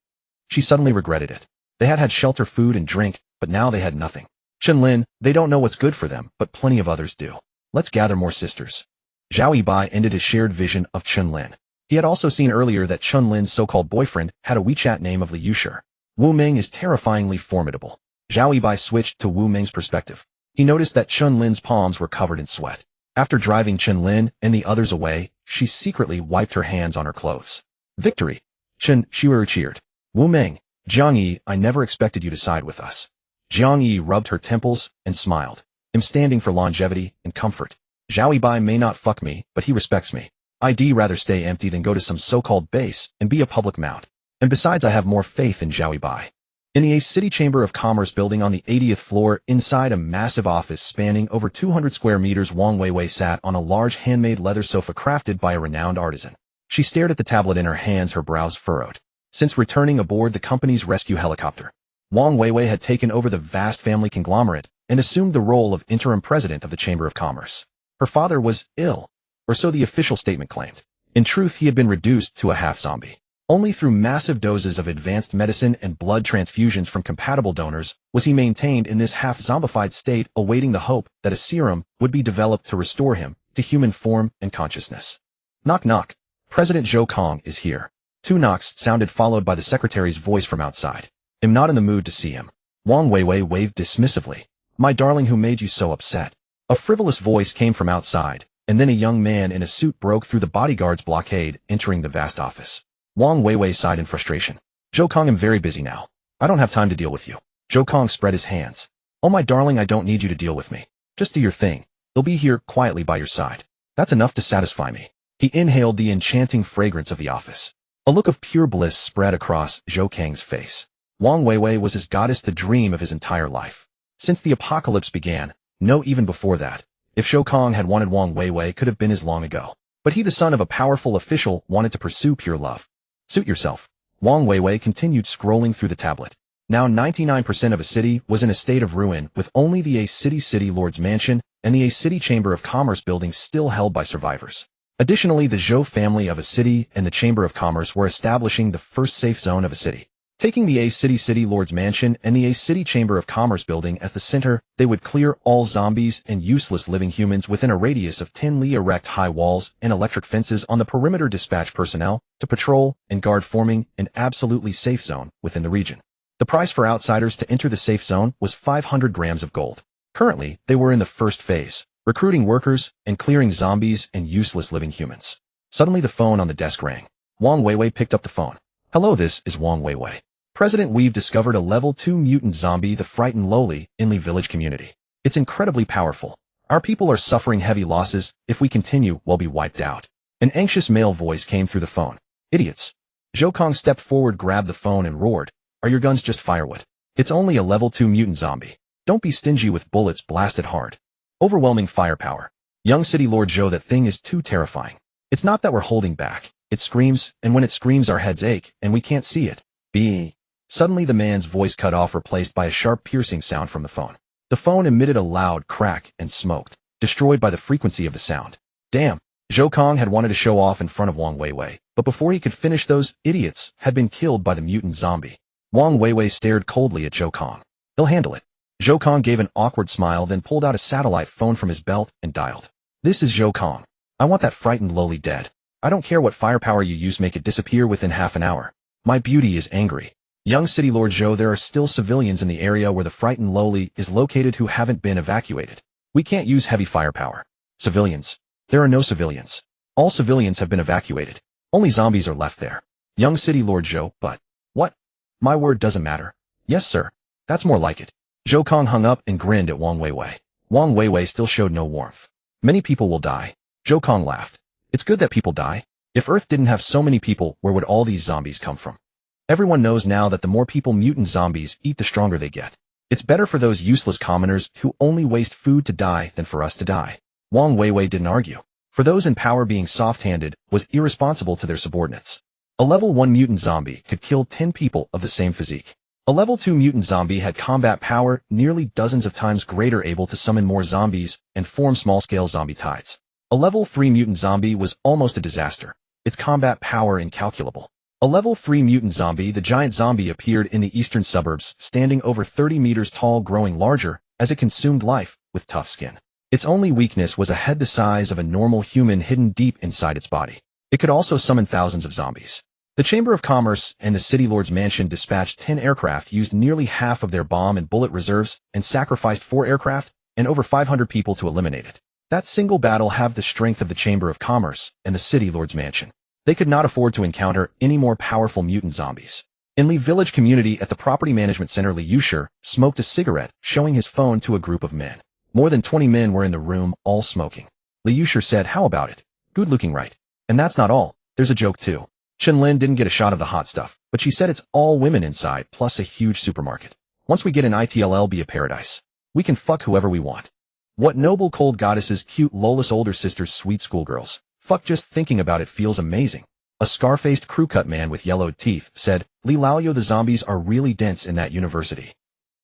She suddenly regretted it. They had had shelter, food, and drink, but now they had nothing. Chun Lin, they don't know what's good for them, but plenty of others do. Let's gather more sisters. Zhao Yibai ended his shared vision of Chun Lin. He had also seen earlier that Chun Lin's so-called boyfriend had a WeChat name of Li Yushi. Wu Ming is terrifyingly formidable. Zhao Yibai switched to Wu Ming's perspective. He noticed that Chun Lin's palms were covered in sweat. After driving Chun Lin and the others away, she secretly wiped her hands on her clothes. Victory! Chun Shiru cheered. Wu Ming, Jiang Yi, I never expected you to side with us. Jiang Yi rubbed her temples and smiled. I'm standing for longevity and comfort. Zhao Yibai may not fuck me, but he respects me. I'd rather stay empty than go to some so-called base and be a public mount. And besides, I have more faith in Zhao Yibai. In the City Chamber of Commerce building on the 80th floor, inside a massive office spanning over 200 square meters, Wang Weiwei sat on a large handmade leather sofa crafted by a renowned artisan. She stared at the tablet in her hands, her brows furrowed. Since returning aboard the company's rescue helicopter, Wang Weiwei had taken over the vast family conglomerate and assumed the role of interim president of the Chamber of Commerce. Her father was ill, or so the official statement claimed. In truth, he had been reduced to a half-zombie. Only through massive doses of advanced medicine and blood transfusions from compatible donors was he maintained in this half-zombified state, awaiting the hope that a serum would be developed to restore him to human form and consciousness. Knock knock. President Zhou Kong is here. 2 knocks sounded, followed by the secretary's voice from outside. I'm not in the mood to see him. Wang Weiwei waved dismissively. My darling, who made you so upset? A frivolous voice came from outside, and then a young man in a suit broke through the bodyguard's blockade, entering the vast office. Wang Weiwei sighed in frustration. Zhou Kong, I'm very busy now. I don't have time to deal with you. Zhou Kong spread his hands. Oh my darling, I don't need you to deal with me. Just do your thing. They'll be here quietly by your side. That's enough to satisfy me. He inhaled the enchanting fragrance of the office. A look of pure bliss spread across Zhou Kang's face. Wang Weiwei was his goddess, the dream of his entire life. Since the apocalypse began, no, even before that, if Zhou Kong had wanted, Wang Weiwei could have been his long ago. But he, the son of a powerful official, wanted to pursue pure love. Suit yourself. Wang Weiwei continued scrolling through the tablet. Now 99% of a city was in a state of ruin, with only the City Lord's Mansion and the City Chamber of Commerce building still held by survivors. Additionally, the Zhou family of a city and the Chamber of Commerce were establishing the first safe zone of a city. Taking the City Lord's Mansion and the City Chamber of Commerce building as the center, they would clear all zombies and useless living humans within a radius of 10 li, erect high walls and electric fences on the perimeter, dispatch personnel to patrol and guard, forming an absolutely safe zone within the region. The price for outsiders to enter the safe zone was 500 grams of gold. Currently, they were in the first phase, recruiting workers and clearing zombies and useless living humans. Suddenly the phone on the desk rang. Wang Weiwei picked up the phone. Hello, this is Wang Weiwei. President, we've discovered a level 2 mutant zombie, the frightened lowly, Inli village community. It's incredibly powerful. Our people are suffering heavy losses. If we continue, we'll be wiped out. An anxious male voice came through the phone. Idiots. Zhou Kong stepped forward, grabbed the phone and roared. Are your guns just firewood? It's only a level 2 mutant zombie. Don't be stingy with bullets, blast it hard. Overwhelming firepower. Young City Lord Zhou, that thing is too terrifying. It's not that we're holding back. It screams, and when it screams our heads ache, and we can't see it. Suddenly the man's voice cut off, replaced by a sharp piercing sound from the phone. The phone emitted a loud crack and smoked, destroyed by the frequency of the sound. Damn! Zhou Kong had wanted to show off in front of Wang Weiwei, but before he could finish, those idiots had been killed by the mutant zombie. Wang Weiwei stared coldly at Zhou Kong. He'll handle it. Zhou Kong gave an awkward smile, then pulled out a satellite phone from his belt and dialed. This is Zhou Kong. I want that frightened lowly dead. I don't care what firepower you use, make it disappear within half an hour. My beauty is angry. Young City Lord Zhou, there are still civilians in the area where the frightened lowly is located who haven't been evacuated. We can't use heavy firepower. Civilians. There are no civilians. All civilians have been evacuated. Only zombies are left there. Young City Lord Zhou, but... What? My word doesn't matter. Yes, sir. That's more like it. Zhou Kong hung up and grinned at Wang Weiwei. Wang Weiwei still showed no warmth. Many people will die. Zhou Kong laughed. It's good that people die. If Earth didn't have so many people, where would all these zombies come from? Everyone knows now that the more people mutant zombies eat, the stronger they get. It's better for those useless commoners who only waste food to die than for us to die. Wang Weiwei didn't argue. For those in power, being soft-handed was irresponsible to their subordinates. A level 1 mutant zombie could kill 10 people of the same physique. A level 2 mutant zombie had combat power nearly dozens of times greater, able to summon more zombies and form small-scale zombie tides. A level 3 mutant zombie was almost a disaster. Its combat power incalculable. A level 3 mutant zombie, the giant zombie, appeared in the eastern suburbs, standing over 30 meters tall, growing larger as it consumed life, with tough skin. Its only weakness was a head the size of a normal human hidden deep inside its body. It could also summon thousands of zombies. The Chamber of Commerce and the City Lord's mansion dispatched 10 aircraft, used nearly half of their bomb and bullet reserves, and sacrificed 4 aircraft and over 500 people to eliminate it. That single battle had the strength of the Chamber of Commerce and the City Lord's mansion. They could not afford to encounter any more powerful mutant zombies. In Li Village community at the Property Management Center, Li Yushi smoked a cigarette, showing his phone to a group of men. More than 20 men were in the room, all smoking. Li Yushi said, "How about it? Good looking, right? And that's not all. There's a joke too." Chen Lin didn't get a shot of the hot stuff, but she said it's all women inside, plus a huge supermarket. Once we get in, it'll be a paradise. We can fuck whoever we want. What noble cold goddesses, cute lawless older sisters, sweet schoolgirls. Fuck, just thinking about it feels amazing. A scar-faced crew-cut man with yellowed teeth said, "Li Laoyo, the zombies are really dense in that university."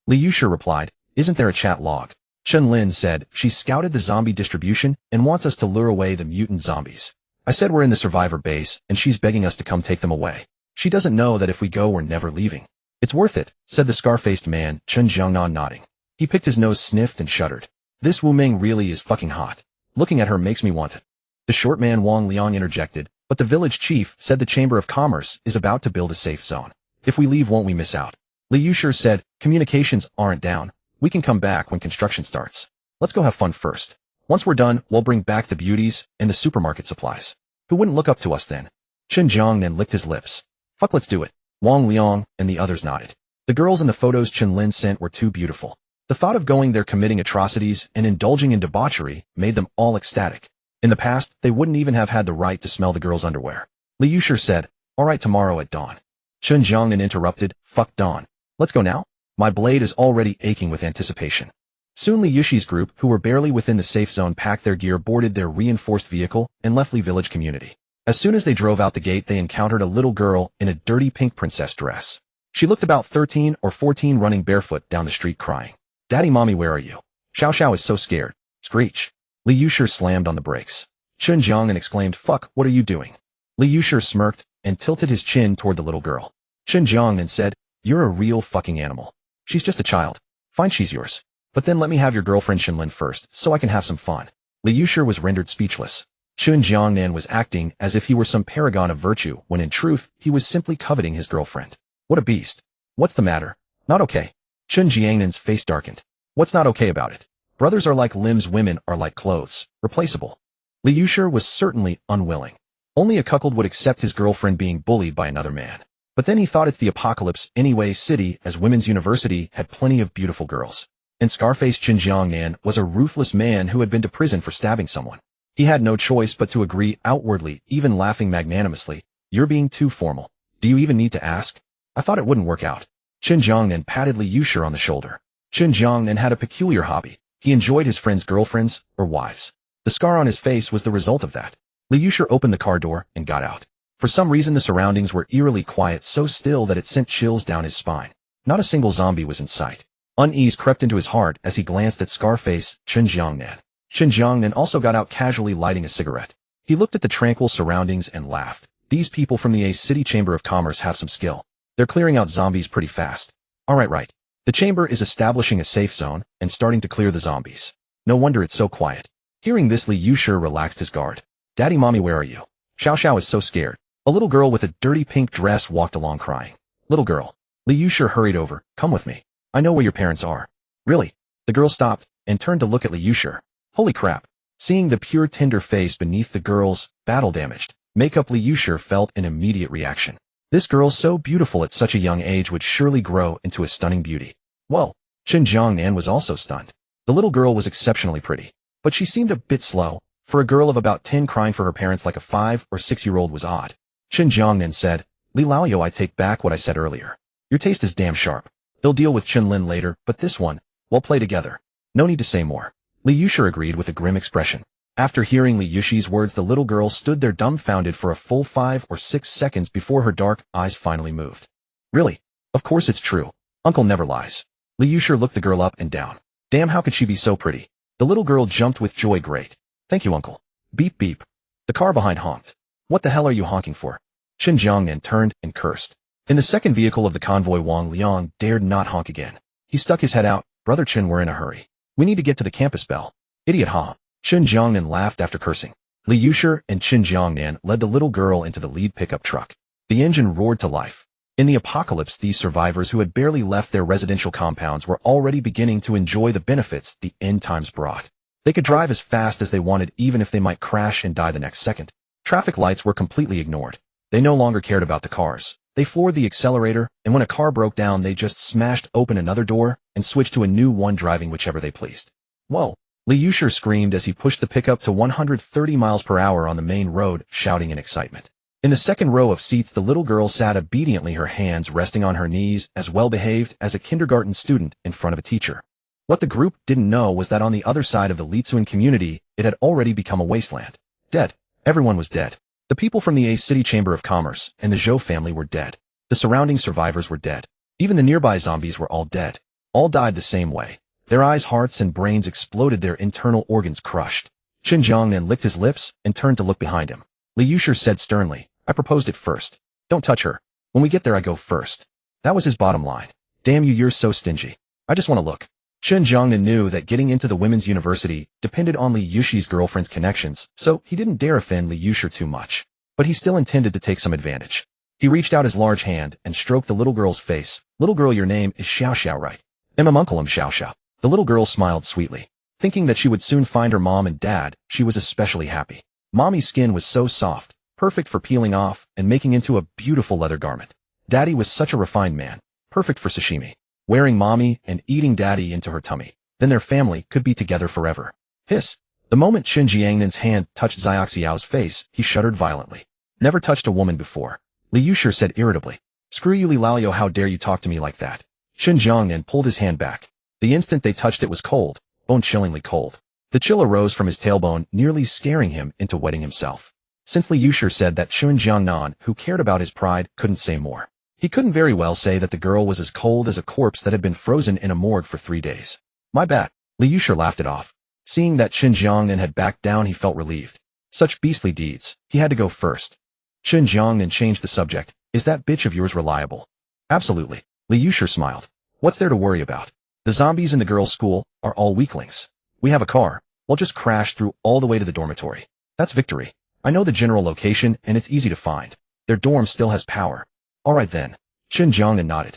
Li Yushi replied, "Isn't there a chat log?" Chen Lin said, "She scouted the zombie distribution and wants us to lure away the mutant zombies. I said we're in the survivor base, and she's begging us to come take them away. She doesn't know that if we go, we're never leaving." "It's worth it," said the scar-faced man, Chen Jiangnan, nodding. He picked his nose, sniffed, and shuddered. "This Wu Ming really is fucking hot. Looking at her makes me want it." The short man Wang Liang interjected, but the village chief said the Chamber of Commerce is about to build a safe zone. "If we leave, won't we miss out?" Li Yushi said, "Communications aren't down. We can come back when construction starts. Let's go have fun first. Once we're done, we'll bring back the beauties and the supermarket supplies. Who wouldn't look up to us then?" Chen Jiangnan licked his lips. "Fuck, let's do it." Wang Liang and the others nodded. The girls in the photos Chen Lin sent were too beautiful. The thought of going there, committing atrocities, and indulging in debauchery made them all ecstatic. In the past, they wouldn't even have had the right to smell the girls' underwear. Li Yushi said, "All right, tomorrow at dawn." Chen Jiangnan interrupted, "Fuck dawn. Let's go now? My blade is already aching with anticipation." Soon Li Yushi's group, who were barely within the safe zone, packed their gear, boarded their reinforced vehicle, and left Li Village community. As soon as they drove out the gate, they encountered a little girl in a dirty pink princess dress. She looked about 13 or 14, running barefoot down the street crying, "Daddy, mommy, where are you? Xiao Xiao is so scared." Screech. Li Yushi slammed on the brakes. Chen Jiangnan exclaimed, "Fuck, what are you doing?" Li Yushi smirked and tilted his chin toward the little girl. Chen Jiangnan said, "You're a real fucking animal. She's just a child. Fine, she's yours. But then let me have your girlfriend Chen Lin first, so I can have some fun." Li Yushi was rendered speechless. Chen Jiangnan was acting as if he were some paragon of virtue, when in truth, he was simply coveting his girlfriend. What a beast. "What's the matter? Not okay?" Chen Jiangnan's face darkened. "What's not okay about it? Brothers are like limbs, women are like clothes, replaceable." Li Yushi was certainly unwilling. Only a cuckold would accept his girlfriend being bullied by another man. But then he thought, it's the apocalypse anyway. City as women's university had plenty of beautiful girls. And Scarface Chen Jiangnan was a ruthless man who had been to prison for stabbing someone. He had no choice but to agree outwardly, even laughing magnanimously. "You're being too formal. Do you even need to ask? I thought it wouldn't work out." Chen Jiangnan patted Li Yushi on the shoulder. Chen Jiangnan had a peculiar hobby. He enjoyed his friends' girlfriends or wives. The scar on his face was the result of that. Li Yushi opened the car door and got out. For some reason, the surroundings were eerily quiet, so still that it sent chills down his spine. Not a single zombie was in sight. Unease crept into his heart as he glanced at Scarface Chen Jiangnan. Chen Jiangnan also got out, casually lighting a cigarette. He looked at the tranquil surroundings and laughed. These people from the A City Chamber of Commerce have some skill. They're clearing out zombies pretty fast. All right. The chamber is establishing a safe zone and starting to clear the zombies. No wonder it's so quiet. Hearing this, Li Yushi relaxed his guard. "Daddy, mommy, where are you? Xiao Xiao is so scared." A little girl with a dirty pink dress walked along crying. "Little girl, Li Yushi hurried over. Come with me. I know where your parents are. Really? The girl stopped and turned to look at Li Yushi. Holy crap. Seeing the pure tender face beneath the girl's battle-damaged makeup, Li Yushi felt an immediate reaction. This girl so beautiful at such a young age would surely grow into a stunning beauty. Whoa. Chen Jiangnan was also stunned. The little girl was exceptionally pretty, but she seemed a bit slow. For a girl of about 10 crying for her parents like a 5 or 6-year-old was odd. Chen Jiangnan said, Li Laoyo, I take back what I said earlier. Your taste is damn sharp. They'll deal with Chen Lin later, but this one, we'll play together. No need to say more. Li Yushi agreed with a grim expression. After hearing Li Yushi's words, the little girl stood there dumbfounded for a full 5 or 6 seconds before her dark eyes finally moved. Really? Of course it's true. Uncle never lies. Li Yushi looked the girl up and down. Damn, how could she be so pretty? The little girl jumped with joy. Great. Thank you, uncle. Beep beep. The car behind honked. What the hell are you honking for? Chen Jiangnan turned and cursed. In the second vehicle of the convoy, Wang Liang dared not honk again. He stuck his head out. Brother Chen, we're in a hurry. We need to get to the campus bell. Idiot, ha. Chen Jiangnan laughed after cursing. Li Yushi and Chen Jiangnan led the little girl into the lead pickup truck. The engine roared to life. In the apocalypse, these survivors who had barely left their residential compounds were already beginning to enjoy the benefits the end times brought. They could drive as fast as they wanted even if they might crash and die the next second. Traffic lights were completely ignored. They no longer cared about the cars. They floored the accelerator, and when a car broke down they just smashed open another door and switched to a new one, driving whichever they pleased. Whoa! Li Yushi screamed as he pushed the pickup to 130 miles per hour on the main road, shouting in excitement. In the second row of seats, the little girl sat obediently, her hands resting on her knees, as well-behaved as a kindergarten student in front of a teacher. What the group didn't know was that on the other side of the Litsuan community, it had already become a wasteland. Dead. Everyone was dead. The people from the A City Chamber of Commerce and the Zhou family were dead. The surrounding survivors were dead. Even the nearby zombies were all dead. All died the same way. Their eyes, hearts, and brains exploded, their internal organs crushed. Chen Jiangnan licked his lips and turned to look behind him. Li Yushi said sternly, I proposed it first. Don't touch her. When we get there, I go first. That was his bottom line. Damn you, you're so stingy. I just want to look. Chen Jiangnan knew that getting into the women's university depended on Li Yushi's girlfriend's connections, so he didn't dare offend Li Yushi too much. But he still intended to take some advantage. He reached out his large hand and stroked the little girl's face. Little girl, your name is Xiao Xiao, right? I'm uncle, Xiao Xiao. The little girl smiled sweetly. Thinking that she would soon find her mom and dad, she was especially happy. Mommy's skin was so soft, perfect for peeling off and making into a beautiful leather garment. Daddy was such a refined man, perfect for sashimi. Wearing mommy and eating daddy into her tummy. Then their family could be together forever. Hiss. The moment Chen Jiangnan's hand touched Xiaoxiao's face, he shuddered violently. Never touched a woman before. Li Yushi said irritably. Screw you, Li Laoyo, how dare you talk to me like that? Chen Jiangnan pulled his hand back. The instant they touched it was cold, bone-chillingly cold. The chill arose from his tailbone, nearly scaring him into wetting himself. Since Li Yushi said that Chen Jiangnan, who cared about his pride, couldn't say more. He couldn't very well say that the girl was as cold as a corpse that had been frozen in a morgue for 3 days. My bad. Li Yushi laughed it off. Seeing that Chen Jiangnan had backed down, he felt relieved. Such beastly deeds. He had to go first. Chen Jiangnan changed the subject. Is that bitch of yours reliable? Absolutely. Li Yushi smiled. What's there to worry about? The zombies in the girls' school are all weaklings. We have a car. We'll just crash through all the way to the dormitory. That's victory. I know the general location and it's easy to find. Their dorm still has power. Alright then. Chen Jiangnan nodded.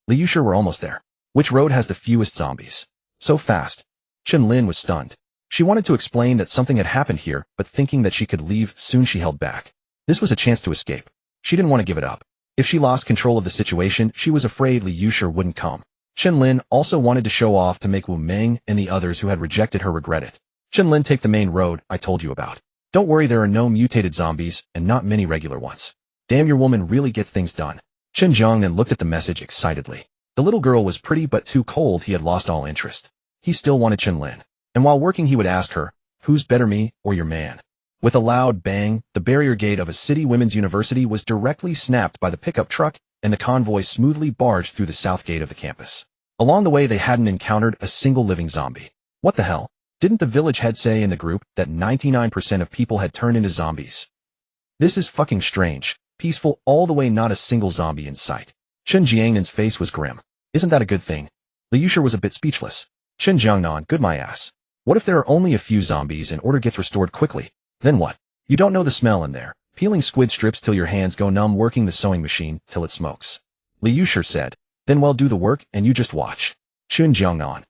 Li Yushi, we're almost there. Which road has the fewest zombies? So fast. Chen Lin was stunned. She wanted to explain that something had happened here, but thinking that she could leave soon, she held back. This was a chance to escape. She didn't want to give it up. If she lost control of the situation, she was afraid Li Yushi wouldn't come. Chen Lin also wanted to show off to make Wu Meng and the others who had rejected her regret it. Chen Lin, take the main road I told you about. Don't worry, there are no mutated zombies and not many regular ones. Damn, your woman really gets things done. Chen Jiangnan looked at the message excitedly. The little girl was pretty but too cold. He had lost all interest. He still wanted Chen Lin. And while working he would ask her, who's better, me or your man? With a loud bang, the barrier gate of a city women's university was directly snapped by the pickup truck, and the convoy smoothly barged through the south gate of the campus. Along the way they hadn't encountered a single living zombie. What the hell? Didn't the village head say in the group that 99% of people had turned into zombies? This is fucking strange. Peaceful all the way, not a single zombie in sight. Chen Jiangnan's face was grim. Isn't that a good thing? Li Yushi was a bit speechless. Chen Jiangnan, good my ass. What if there are only a few zombies and order gets restored quickly? Then what? You don't know the smell in there. Peeling squid strips till your hands go numb, working the sewing machine till it smokes. Li Yushi said. Then well, do the work and you just watch. Chun Jiang on.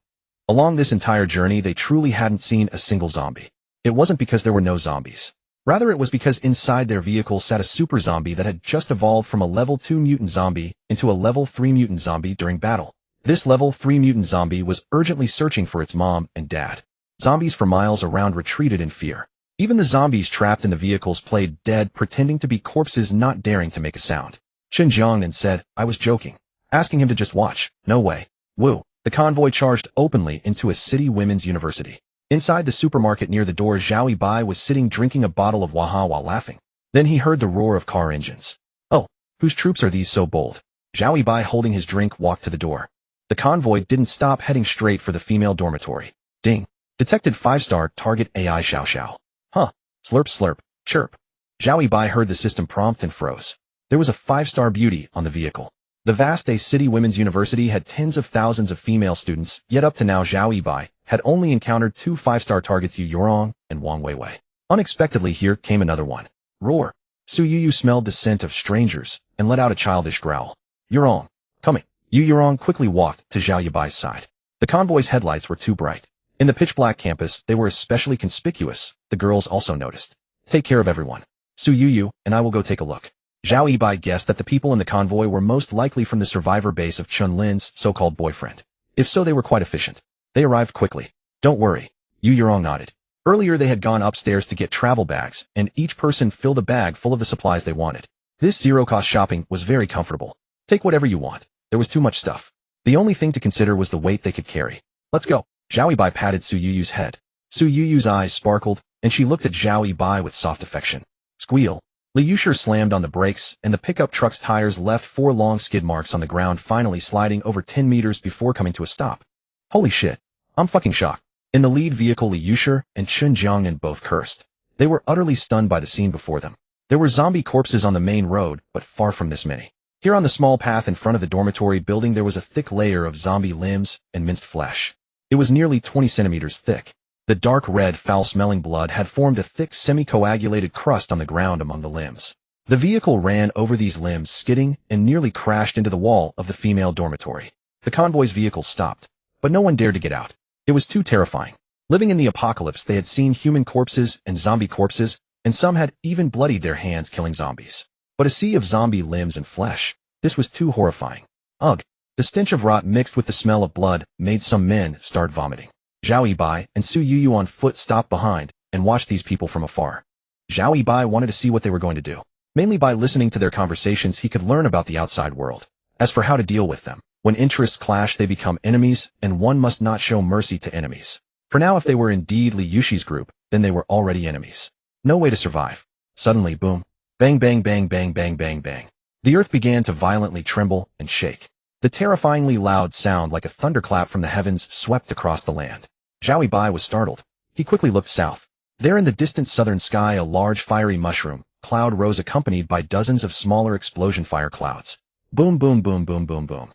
Along this entire journey, they truly hadn't seen a single zombie. It wasn't because there were no zombies. Rather, it was because inside their vehicle sat a super zombie that had just evolved from a level 2 mutant zombie into a level 3 mutant zombie during battle. This level 3 mutant zombie was urgently searching for its mom and dad. Zombies for miles around retreated in fear. Even the zombies trapped in the vehicles played dead, pretending to be corpses, not daring to make a sound. Chun Jiang and said, "I was joking. Asking him to just watch. No way." Woo. The convoy charged openly into a city women's university. Inside the supermarket near the door, Zhao Yibai was sitting drinking a bottle of Waha while laughing. Then he heard the roar of car engines. Oh, whose troops are these so bold? Zhao Yibai, holding his drink, walked to the door. The convoy didn't stop, heading straight for the female dormitory. Ding. Detected 5-star target AI Xiao Xiao. Huh. Slurp slurp. Chirp. Zhao Yibai heard the system prompt and froze. There was a 5-star beauty on the vehicle. The vast City Women's University had tens of thousands of female students, yet up to now Zhao Yibai had only encountered 2 5-star targets, Yu Yurong and Wang Weiwei. Unexpectedly, here came another one. Roar. Su Yu smelled the scent of strangers and let out a childish growl. Yurong. Coming. Yu Yurong quickly walked to Zhao Yibai's side. The convoy's headlights were too bright. In the pitch-black campus, they were especially conspicuous. The girls also noticed. Take care of everyone. Su Yu and I will go take a look. Zhao Yibai guessed that the people in the convoy were most likely from the survivor base of Chun Lin's so-called boyfriend. If so, they were quite efficient. They arrived quickly. Don't worry. Yu Yurong nodded. Earlier they had gone upstairs to get travel bags, and each person filled a bag full of the supplies they wanted. This zero-cost shopping was very comfortable. Take whatever you want. There was too much stuff. The only thing to consider was the weight they could carry. Let's go. Zhao Yibai patted Su Yu's head. Su Yu's eyes sparkled, and she looked at Zhao Yibai with soft affection. Squeal. Li Yushir slammed on the brakes, and the pickup truck's tires left 4 long skid marks on the ground, finally sliding over 10 meters before coming to a stop. Holy shit. I'm fucking shocked. In the lead vehicle, Li Yushir and Chun Jiangnan both cursed. They were utterly stunned by the scene before them. There were zombie corpses on the main road, but far from this many. Here on the small path in front of the dormitory building, there was a thick layer of zombie limbs and minced flesh. It was nearly 20 centimeters thick. The dark red, foul-smelling blood had formed a thick, semi-coagulated crust on the ground among the limbs. The vehicle ran over these limbs, skidding, and nearly crashed into the wall of the female dormitory. The convoy's vehicle stopped, but no one dared to get out. It was too terrifying. Living in the apocalypse, they had seen human corpses and zombie corpses, and some had even bloodied their hands killing zombies. But a sea of zombie limbs and flesh, this was too horrifying. Ugh. The stench of rot mixed with the smell of blood made some men start vomiting. Zhao Yibai and Su Yu on foot stopped behind and watched these people from afar. Zhao Yibai wanted to see what they were going to do. Mainly by listening to their conversations, he could learn about the outside world. As for how to deal with them, when interests clash, they become enemies, and one must not show mercy to enemies. For now, if they were indeed Li Yushi's group, then they were already enemies. No way to survive. Suddenly, boom. Bang bang bang bang bang bang bang. The earth began to violently tremble and shake. The terrifyingly loud sound, like a thunderclap from the heavens, swept across the land. Zhao Yibai was startled. He quickly looked south. There in the distant southern sky, a large fiery mushroom cloud rose, accompanied by dozens of smaller explosion fire clouds. Boom boom boom boom boom boom.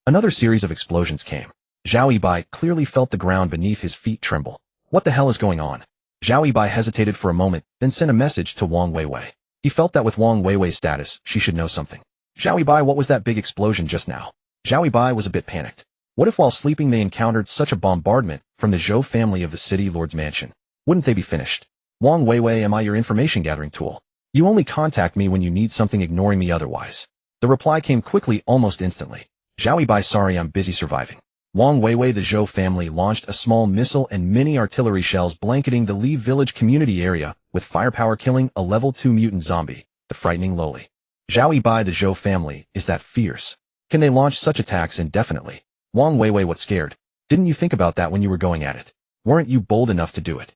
Another series of explosions came. Zhao Yibai clearly felt the ground beneath his feet tremble. What the hell is going on? Zhao Yibai hesitated for a moment, then sent a message to Wang Weiwei. He felt that with Wang Weiwei's status, she should know something. Zhao Yibai, what was that big explosion just now? Zhao Yibai was a bit panicked. What if while sleeping they encountered such a bombardment from the Zhou family of the city lord's mansion? Wouldn't they be finished? Wang Weiwei, am I your information gathering tool? You only contact me when you need something, ignoring me otherwise. The reply came quickly, almost instantly. Zhao Yibai, sorry, I'm busy surviving. Wang Weiwei, the Zhou family launched a small missile and mini artillery shells blanketing the Li village community area with firepower, killing a level 2 mutant zombie, the frightening Loli. Zhao Yibai, the Zhou family, is that fierce? Can they launch such attacks indefinitely? Wang Weiwei, what scared? Didn't you think about that when you were going at it? Weren't you bold enough to do it?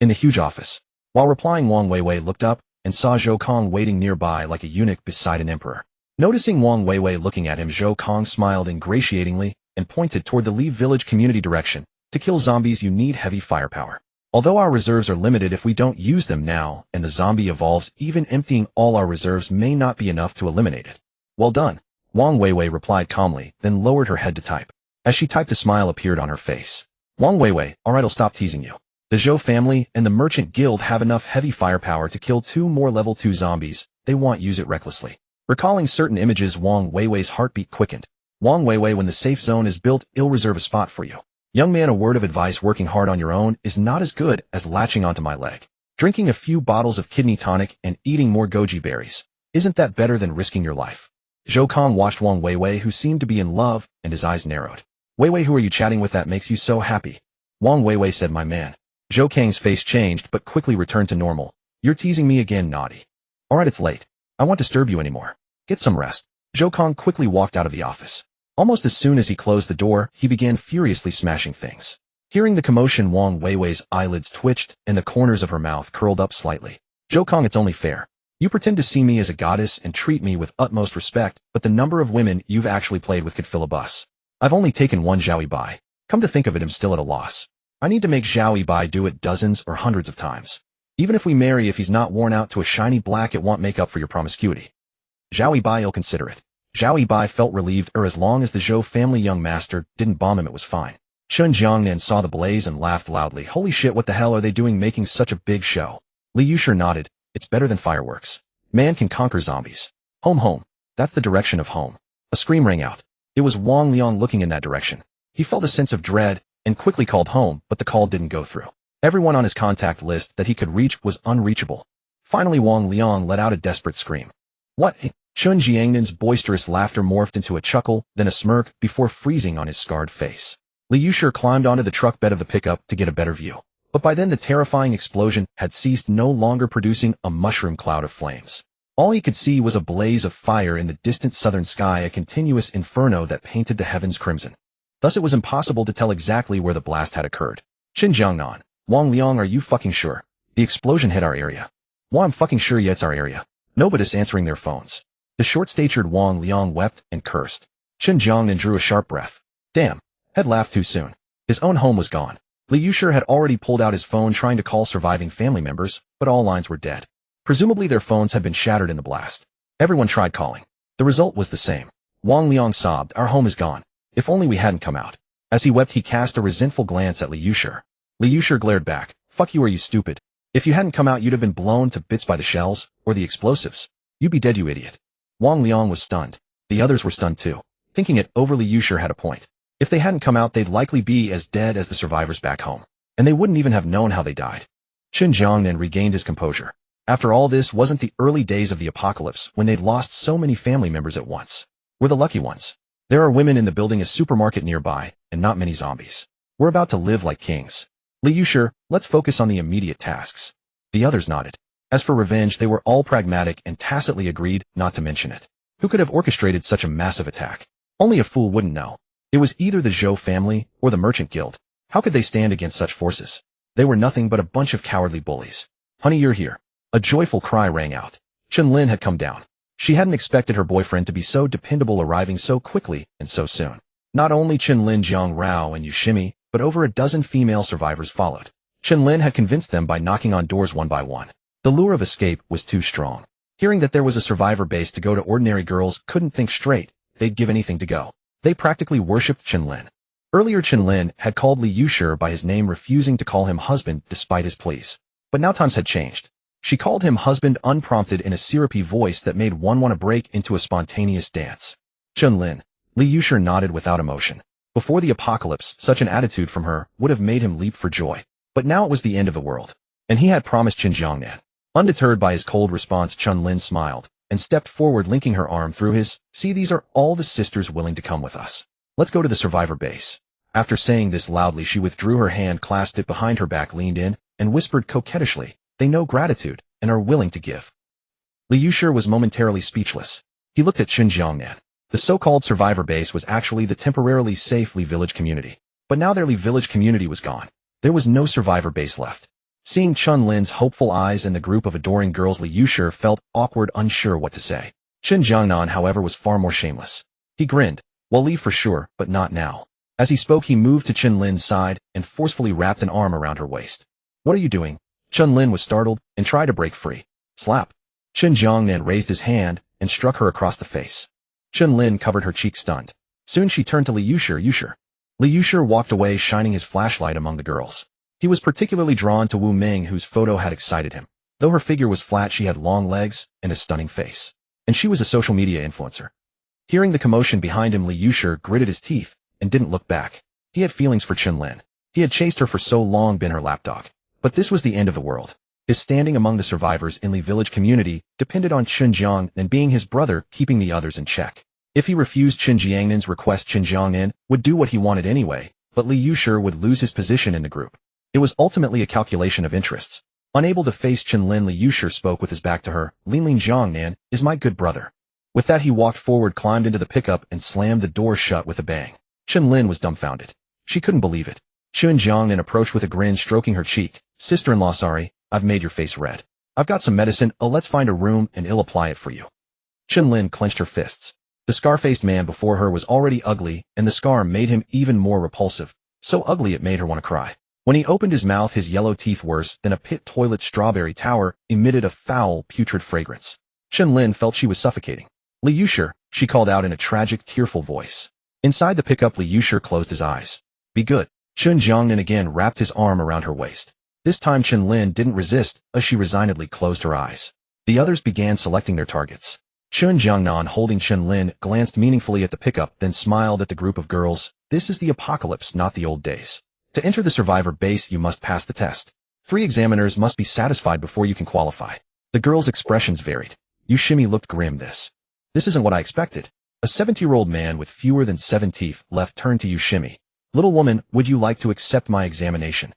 In the huge office. While replying, Wang Weiwei looked up and saw Zhou Kong waiting nearby like a eunuch beside an emperor. Noticing Wang Weiwei looking at him, Zhou Kong smiled ingratiatingly and pointed toward the Li village community direction. To kill zombies, you need heavy firepower. Although our reserves are limited, if we don't use them now and the zombie evolves, even emptying all our reserves may not be enough to eliminate it. Well done. Wang Weiwei replied calmly, then lowered her head to type. As she typed, a smile appeared on her face. Wang Weiwei, alright, I'll stop teasing you. The Zhou family and the Merchant Guild have enough heavy firepower to kill 2 more level 2 zombies. They won't use it recklessly. Recalling certain images, Wang Weiwei's heartbeat quickened. Wang Weiwei, when the safe zone is built, it'll reserve a spot for you. Young man, a word of advice: working hard on your own is not as good as latching onto my leg. Drinking a few bottles of kidney tonic and eating more goji berries. Isn't that better than risking your life? Zhou Kong watched Wang Weiwei, who seemed to be in love, and his eyes narrowed. Weiwei, who are you chatting with that makes you so happy? Wang Weiwei said, my man. Zhou Kang's face changed but quickly returned to normal. You're teasing me again, naughty. Alright, it's late. I won't disturb you anymore. Get some rest. Zhou Kong quickly walked out of the office. Almost as soon as he closed the door, he began furiously smashing things. Hearing the commotion, Wang Weiwei's eyelids twitched and the corners of her mouth curled up slightly. Zhou Kong, it's only fair. You pretend to see me as a goddess and treat me with utmost respect, but the number of women you've actually played with could fill a bus. I've only taken one Zhao Yibai. Come to think of it, I'm still at a loss. I need to make Zhao Yibai do it dozens or hundreds of times. Even if we marry, if he's not worn out to a shiny black, it won't make up for your promiscuity. Zhao Yibai will consider it. Zhao Yibai felt relieved, as long as the Zhou family young master didn't bomb him, it was fine. Chen Jiangnan saw the blaze and laughed loudly. Holy shit, what the hell are they doing making such a big show? Li Yushi nodded. It's better than fireworks. Man can conquer zombies. Home, home. That's the direction of home. A scream rang out. It was Wang Liang looking in that direction. He felt a sense of dread and quickly called home, but the call didn't go through. Everyone on his contact list that he could reach was unreachable. Finally, Wang Liang let out a desperate scream. What? Chen Jiangnan's boisterous laughter morphed into a chuckle, then a smirk, before freezing on his scarred face. Li Yushi climbed onto the truck bed of the pickup to get a better view. But by then the terrifying explosion had ceased, no longer producing a mushroom cloud of flames. All he could see was a blaze of fire in the distant southern sky, a continuous inferno that painted the heavens crimson. Thus it was impossible to tell exactly where the blast had occurred. Qin Jiangnan. Wang Liang, are you fucking sure? The explosion hit our area. Well, I'm fucking sure, yeah, it's our area. Nobody's answering their phones. The short-statured Wang Liang wept and cursed. Qin Jiangnan drew a sharp breath. Damn. Had laughed too soon. His own home was gone. Li Yushi had already pulled out his phone trying to call surviving family members, but all lines were dead. Presumably their phones had been shattered in the blast. Everyone tried calling. The result was the same. Wang Liang sobbed, our home is gone. If only we hadn't come out. As he wept, he cast a resentful glance at Li Yushi. Li Yushi glared back. Fuck you, are you stupid? If you hadn't come out, you'd have been blown to bits by the shells, or the explosives. You'd be dead, you idiot. Wang Liang was stunned. The others were stunned too. Thinking it over, Li Yushi had a point. If they hadn't come out, they'd likely be as dead as the survivors back home. And they wouldn't even have known how they died. Qin Jiangnan regained his composure. After all, this wasn't the early days of the apocalypse when they'd lost so many family members at once. We're the lucky ones. There are women in the building, a supermarket nearby, and not many zombies. We're about to live like kings. Li Yushi, let's focus on the immediate tasks. The others nodded. As for revenge, they were all pragmatic and tacitly agreed not to mention it. Who could have orchestrated such a massive attack? Only a fool wouldn't know. It was either the Zhou family or the Merchant Guild. How could they stand against such forces? They were nothing but a bunch of cowardly bullies. Honey, you're here. A joyful cry rang out. Chen Lin had come down. She hadn't expected her boyfriend to be so dependable, arriving so quickly and so soon. Not only Chen Lin, Jiang Rao, and Yushimi, but over a dozen female survivors followed. Chen Lin had convinced them by knocking on doors one by one. The lure of escape was too strong. Hearing that there was a survivor base to go to, ordinary girls couldn't think straight. They'd give anything to go. They practically worshipped Chen Lin. Earlier, Chen Lin had called Li Yushi by his name, refusing to call him husband despite his pleas. But now times had changed. She called him husband unprompted in a syrupy voice that made one want to break into a spontaneous dance. Chen Lin. Li Yushi nodded without emotion. Before the apocalypse, such an attitude from her would have made him leap for joy. But now it was the end of the world. And he had promised Qin Jiangnan. Undeterred by his cold response, Chen Lin smiled and stepped forward, linking her arm through his. See, these are all the sisters willing to come with us. Let's go to the survivor base. After saying this loudly, she withdrew her hand, clasped it behind her back, leaned in, and whispered coquettishly, they know gratitude and are willing to give. Li Yushi was momentarily speechless. He looked at Qin Jiangnan. The so-called survivor base was actually the temporarily safe Li village community. But now their Li village community was gone. There was no survivor base left. Seeing Chen Lin's hopeful eyes and the group of adoring girls, Li Yushi felt awkward, unsure what to say. Qin Jiangnan, however, was far more shameless. He grinned. Well, leave for sure, but not now. As he spoke, he moved to Chen Lin's side and forcefully wrapped an arm around her waist. What are you doing? Chen Lin was startled and tried to break free. Slap. Qin Jiangnan raised his hand and struck her across the face. Chen Lin covered her cheek, stunned. Soon she turned to Li Yushi. Li Yushi walked away, shining his flashlight among the girls. He was particularly drawn to Wu Ming, whose photo had excited him. Though her figure was flat, she had long legs and a stunning face. And she was a social media influencer. Hearing the commotion behind him, Li Yushi gritted his teeth and didn't look back. He had feelings for Qinlin. He had chased her for so long, been her lapdog. But this was the end of the world. His standing among the survivors in Li village community depended on Qin Jiang and being his brother keeping the others in check. If he refused Qin Jiangnin's request, Qin Jiangnin would do what he wanted anyway, but Li Yushi would lose his position in the group. It was ultimately a calculation of interests. Unable to face Qinlin, Li Yushi spoke with his back to her. Linlin Jiangnan is my good brother. With that, he walked forward, climbed into the pickup, and slammed the door shut with a bang. Qinlin was dumbfounded. She couldn't believe it. Qin Jiangnan approached with a grin, stroking her cheek. Sister-in-law, sorry, I've made your face red. I've got some medicine. Oh, let's find a room and I'll apply it for you. Qinlin clenched her fists. The scar-faced man before her was already ugly, and the scar made him even more repulsive. So ugly it made her want to cry. When he opened his mouth, his yellow teeth, worse than a pit toilet strawberry tower, emitted a foul, putrid fragrance. Qinlin felt she was suffocating. Li Yushi, she called out in a tragic, tearful voice. Inside the pickup, Li Yushi closed his eyes. Be good. Qin Jiangnan again wrapped his arm around her waist. This time Qinlin didn't resist, as she resignedly closed her eyes. The others began selecting their targets. Qin Jiangnan, holding Qinlin, glanced meaningfully at the pickup, then smiled at the group of girls. This is the apocalypse, not the old days. To enter the survivor base, you must pass the test. 3 examiners must be satisfied before you can qualify. The girls' expressions varied. Yushimi looked grim. This isn't what I expected. A 70-year-old man with fewer than 7 teeth left turned to Yushimi. Little woman, would you like to accept my examination?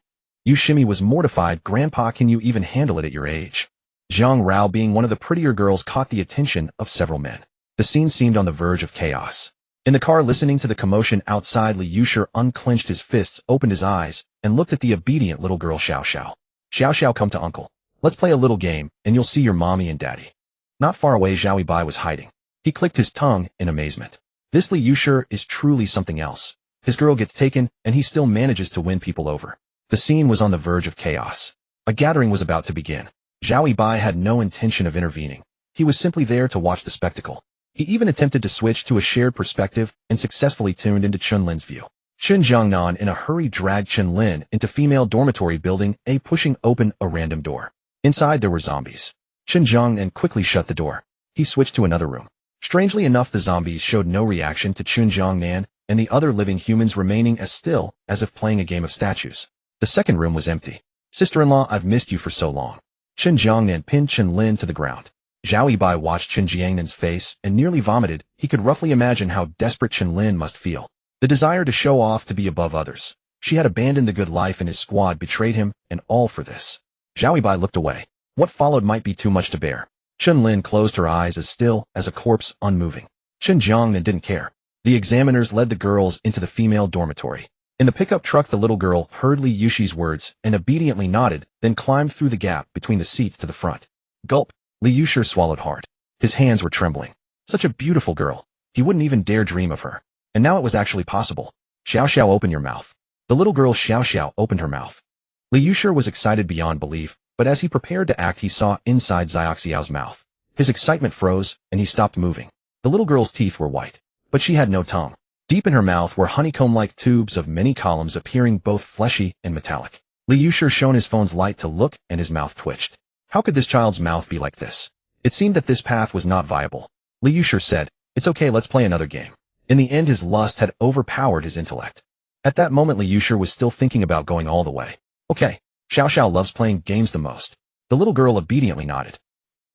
Yushimi was mortified. Grandpa, can you even handle it at your age? Zhang Rao, being one of the prettier girls, caught the attention of several men. The scene seemed on the verge of chaos. In the car, listening to the commotion outside, Li Yushi unclenched his fists, opened his eyes, and looked at the obedient little girl Xiao Xiao. Xiao Xiao, come to uncle. Let's play a little game, and you'll see your mommy and daddy. Not far away, Zhao Yibai was hiding. He clicked his tongue in amazement. This Li Yushi is truly something else. His girl gets taken, and he still manages to win people over. The scene was on the verge of chaos. A gathering was about to begin. Zhao Yibai had no intention of intervening. He was simply there to watch the spectacle. He even attempted to switch to a shared perspective and successfully tuned into Qinlin's view. Qin Jiangnan in a hurry dragged Qinlin into female dormitory building A, pushing open a random door. Inside there were zombies. Qin Jiangnan quickly shut the door. He switched to another room. Strangely enough, the zombies showed no reaction to Qin Jiangnan and the other living humans, remaining as still as if playing a game of statues. The second room was empty. Sister-in-law, I've missed you for so long. Qin Jiangnan pinned Qinlin to the ground. Zhao Yibai watched Qin Jiangnan's face and nearly vomited. He could roughly imagine how desperate Qinlin must feel. The desire to show off, to be above others. She had abandoned the good life and his squad betrayed him, and all for this. Zhao Yibai looked away. What followed might be too much to bear. Qinlin closed her eyes as still as a corpse, unmoving. Qin Jiangnan didn't care. The examiners led the girls into the female dormitory. In the pickup truck, the little girl heard Li Yushi's words and obediently nodded, then climbed through the gap between the seats to the front. Gulp. Li Yushi swallowed hard. His hands were trembling. Such a beautiful girl. He wouldn't even dare dream of her. And now it was actually possible. Xiao Xiao, open your mouth. The little girl Xiao Xiao opened her mouth. Li Yushi was excited beyond belief, but as he prepared to act, he saw inside Xiaoxiao's mouth. His excitement froze, and he stopped moving. The little girl's teeth were white, but she had no tongue. Deep in her mouth were honeycomb-like tubes of many columns, appearing both fleshy and metallic. Li Yushi shone his phone's light to look, and his mouth twitched. How could this child's mouth be like this? It seemed that this path was not viable. Li Yushi said, it's okay, let's play another game. In the end, his lust had overpowered his intellect. At that moment, Li Yushi was still thinking about going all the way. Okay. Xiao Xiao loves playing games the most. The little girl obediently nodded.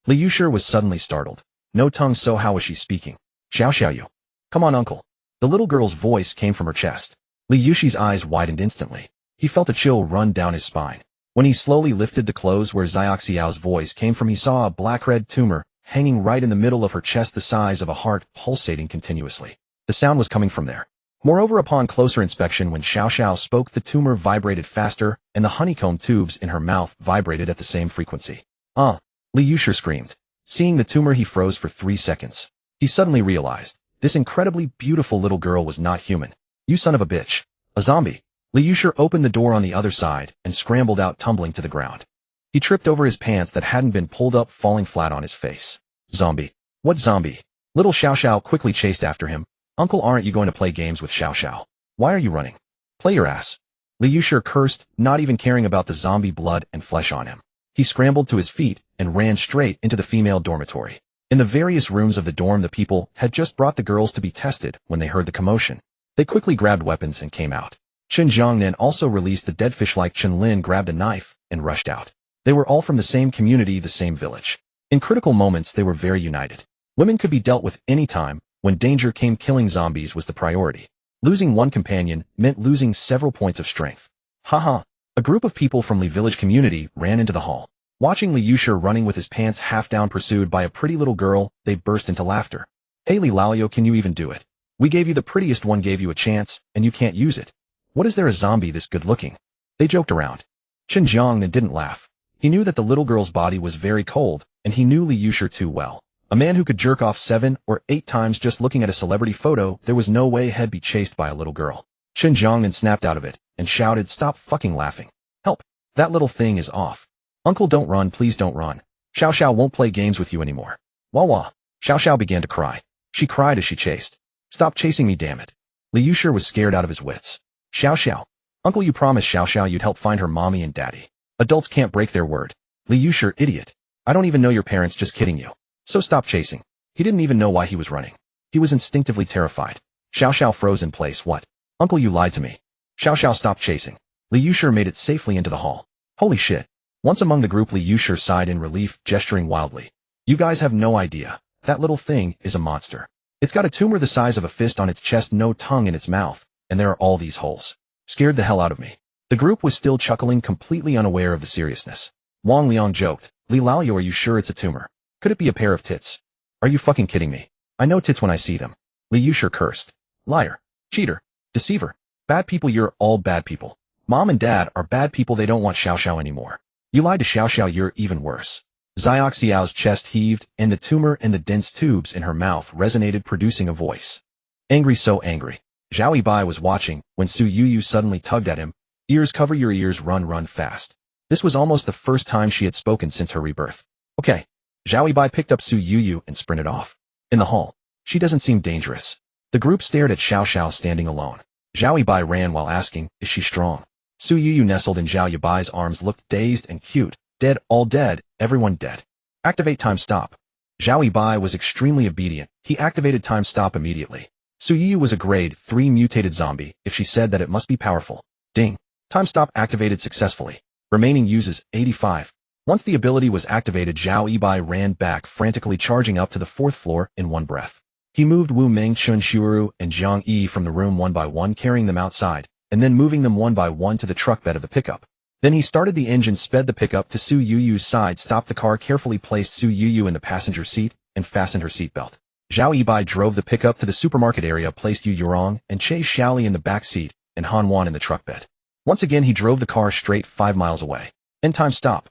Li Yushi was suddenly startled. No tongue, so how was she speaking? Xiao Xiao, you. Come on, uncle. The little girl's voice came from her chest. Li Yushi's eyes widened instantly. He felt a chill run down his spine. When he slowly lifted the clothes where Xiaoxiao's voice came from, he saw a black-red tumor hanging right in the middle of her chest, the size of a heart, pulsating continuously. The sound was coming from there. Moreover, upon closer inspection, when Xiao Xiao spoke, the tumor vibrated faster, and the honeycomb tubes in her mouth vibrated at the same frequency. Li Yushi screamed. Seeing the tumor, he froze for 3 seconds. He suddenly realized, this incredibly beautiful little girl was not human. You son of a bitch. A zombie. Li Yushi opened the door on the other side and scrambled out, tumbling to the ground. He tripped over his pants that hadn't been pulled up, falling flat on his face. Zombie. What zombie? Little Xiao Xiao quickly chased after him. Uncle, aren't you going to play games with Xiao Xiao? Why are you running? Play your ass. Li Yushi cursed, not even caring about the zombie blood and flesh on him. He scrambled to his feet and ran straight into the female dormitory. In the various rooms of the dorm, the people had just brought the girls to be tested when they heard the commotion. They quickly grabbed weapons and came out. Chen Jiangnan also released the dead fish-like Chen Lin grabbed a knife and rushed out. They were all from the same community, the same village. In critical moments, they were very united. Women could be dealt with any time. When danger came, killing zombies was the priority. Losing one companion meant losing several points of strength. Haha. A group of people from Li village community ran into the hall. Watching Li Yushi running with his pants half down pursued by a pretty little girl, they burst into laughter. Hey Li Lalio, can you even do it? We gave you the prettiest one, gave you a chance, and you can't use it. What is there a zombie this good looking? They joked around. Chen Jiangnan didn't laugh. He knew that the little girl's body was very cold, and he knew Li Yushi too well. A man who could jerk off 7 or 8 times just looking at a celebrity photo, there was no way he'd be chased by a little girl. Chen Jiangnan snapped out of it and shouted, "Stop fucking laughing. Help. That little thing is off. Uncle, don't run, please don't run. Xiao Xiao won't play games with you anymore." Wah wah. Xiao Xiao began to cry. She cried as she chased. "Stop chasing me, damn it." Li Yushi was scared out of his wits. Xiao Xiao. Uncle, you promised Xiao Xiao you'd help find her mommy and daddy. Adults can't break their word. Li Yushi, idiot. I don't even know your parents, just kidding you. So stop chasing. He didn't even know why he was running. He was instinctively terrified. Xiao Xiao froze in place. What? Uncle, you lied to me. Xiao Xiao, stop chasing. Li Yushi made it safely into the hall. Holy shit. Once among the group, Li Yushi sighed in relief, gesturing wildly. You guys have no idea. That little thing is a monster. It's got a tumor the size of a fist on its chest, no tongue in its mouth, and there are all these holes. Scared the hell out of me. The group was still chuckling, completely unaware of the seriousness. Wang Liang joked. Li Lalio, are you sure it's a tumor? Could it be a pair of tits? Are you fucking kidding me? I know tits when I see them. Li Yushi cursed. Liar. Cheater. Deceiver. Bad people, you're all bad people. Mom and dad are bad people, they don't want Xiao Xiao anymore. You lied to Xiao Xiao, you're even worse. Xiao Xiao's chest heaved, and the tumor and the dense tubes in her mouth resonated, producing a voice. Angry, so angry. Zhao Yibai was watching, when Su Yuyu suddenly tugged at him. Ears, cover your ears, run fast. This was almost the first time she had spoken since her rebirth. Okay. Zhao Yibai picked up Su Yuyu and sprinted off. In the hall. She doesn't seem dangerous. The group stared at Xiao Xiao standing alone. Zhao Yibai ran while asking, is she strong? Su Yuyu nestled in Zhao Yibai's arms, looked dazed and cute. Dead, all dead, everyone dead. Activate time stop. Zhao Yibai was extremely obedient. He activated time stop immediately. Su Yuyu was a grade 3 mutated zombie. If she said that, it must be powerful. Ding. Time stop activated successfully. Remaining uses 85. Once the ability was activated, Zhao Yibai ran back, frantically charging up to the 4th floor in one breath. He moved Wu Meng, Chun Shuru, and Zhang Yi from the room one by one, carrying them outside, and then moving them one by one to the truck bed of the pickup. Then he started the engine, sped the pickup to Su Yuyu's side, stopped the car, carefully placed Su Yuyu in the passenger seat, and fastened her seatbelt. Zhao Yibai drove the pickup to the supermarket area, placed Yu Yurong and Che Xiaoli in the back seat, and Han Wan in the truck bed. Once again, he drove the car straight 5 miles away. End time stop.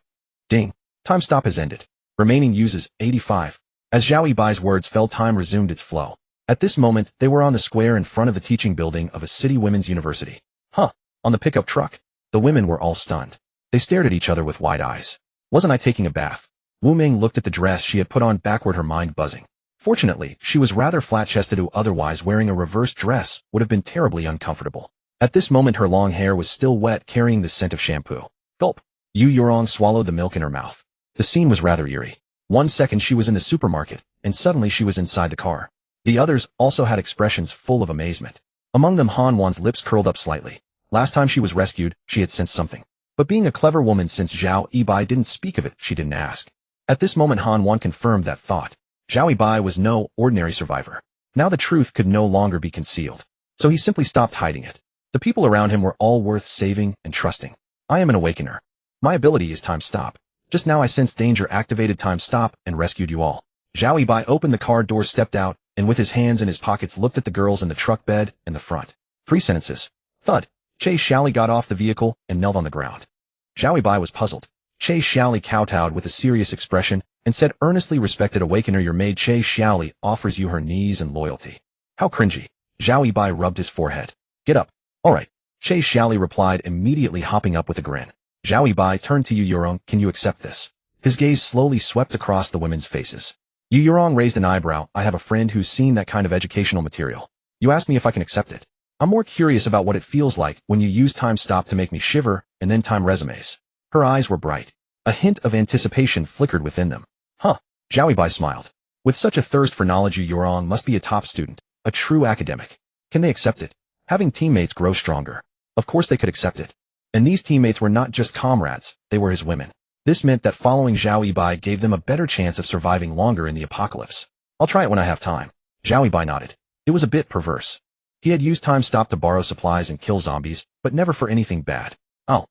Ding. Time stop has ended. Remaining uses 85. As Zhao Yibai's words fell, time resumed its flow. At this moment, they were on the square in front of the teaching building of a city women's university. Huh. On the pickup truck. The women were all stunned. They stared at each other with wide eyes. Wasn't I taking a bath? Wu Ming looked at the dress she had put on backward, her mind buzzing. Fortunately, she was rather flat-chested, who otherwise wearing a reverse dress would have been terribly uncomfortable. At this moment, her long hair was still wet, carrying the scent of shampoo. Gulp. Yu Yurong swallowed the milk in her mouth. The scene was rather eerie. 1 second she was in the supermarket, and suddenly she was inside the car. The others also had expressions full of amazement. Among them, Han Wan's lips curled up slightly. Last time she was rescued, she had sensed something. But being a clever woman, since Zhao Yibai didn't speak of it, she didn't ask. At this moment, Han Wan confirmed that thought. Zhao Yibai was no ordinary survivor. Now the truth could no longer be concealed. So he simply stopped hiding it. The people around him were all worth saving and trusting. I am an awakener. My ability is time stop. Just now I sensed danger, activated time stop, and rescued you all. Zhao Yibai opened the car door, stepped out, and with his hands in his pockets looked at the girls in the truck bed and the front. 3 sentences. Thud. Che Xiaoli got off the vehicle and knelt on the ground. Zhao Yibai was puzzled. Che Xiaoli kowtowed with a serious expression and said earnestly, respected awakener, your maid Che Xiaoli offers you her knees and loyalty. How cringy. Zhao Yibai rubbed his forehead. Get up. All right. Che Xiaoli replied, immediately hopping up with a grin. Zhao Yibai turned to Yu Yurong. Can you accept this? His gaze slowly swept across the women's faces. Yu Yurong raised an eyebrow. I have a friend who's seen that kind of educational material. You asked me if I can accept it. I'm more curious about what it feels like when you use time stop to make me shiver, and then time resumes. Her eyes were bright. A hint of anticipation flickered within them. Huh. Zhao Yibai smiled. With such a thirst for knowledge, Yu Yurong must be a top student, a true academic. Can they accept it? Having teammates grow stronger. Of course they could accept it. And these teammates were not just comrades, they were his women. This meant that following Zhao Yibai gave them a better chance of surviving longer in the apocalypse. I'll try it when I have time. Zhao Yibai nodded. It was a bit perverse. He had used time stop to borrow supplies and kill zombies, but never for anything bad. Oh.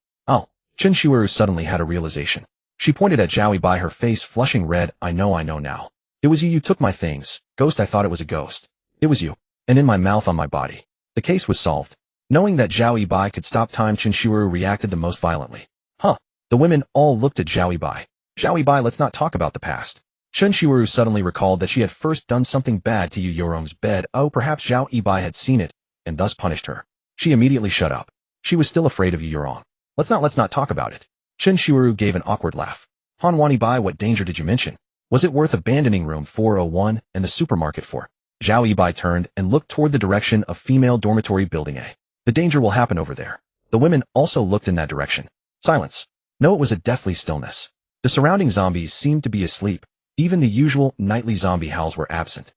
Chen Shuiru suddenly had a realization. She pointed at Zhao Yibai, her face flushing red. I know now. It was you took my things. Ghost, I thought it was a ghost. It was you. And in my mouth on my body. The case was solved. Knowing that Zhao Yibai could stop time, Chen Shuiru reacted the most violently. Huh. The women all looked at Zhao Yibai. Zhao Yibai, let's not talk about the past. Chen Shuiru suddenly recalled that she had first done something bad to Yu Yurong's bed. Oh, perhaps Zhao Yibai had seen it, and thus punished her. She immediately shut up. She was still afraid of Yu Yurong. Let's not talk about it. Chen Shuiru gave an awkward laugh. Han Wanibai, what danger did you mention? Was it worth abandoning room 401 and the supermarket for? Zhao Yibai turned and looked toward the direction of female dormitory building A. The danger will happen over there. The women also looked in that direction. Silence. No, it was a deathly stillness. The surrounding zombies seemed to be asleep. Even the usual nightly zombie howls were absent.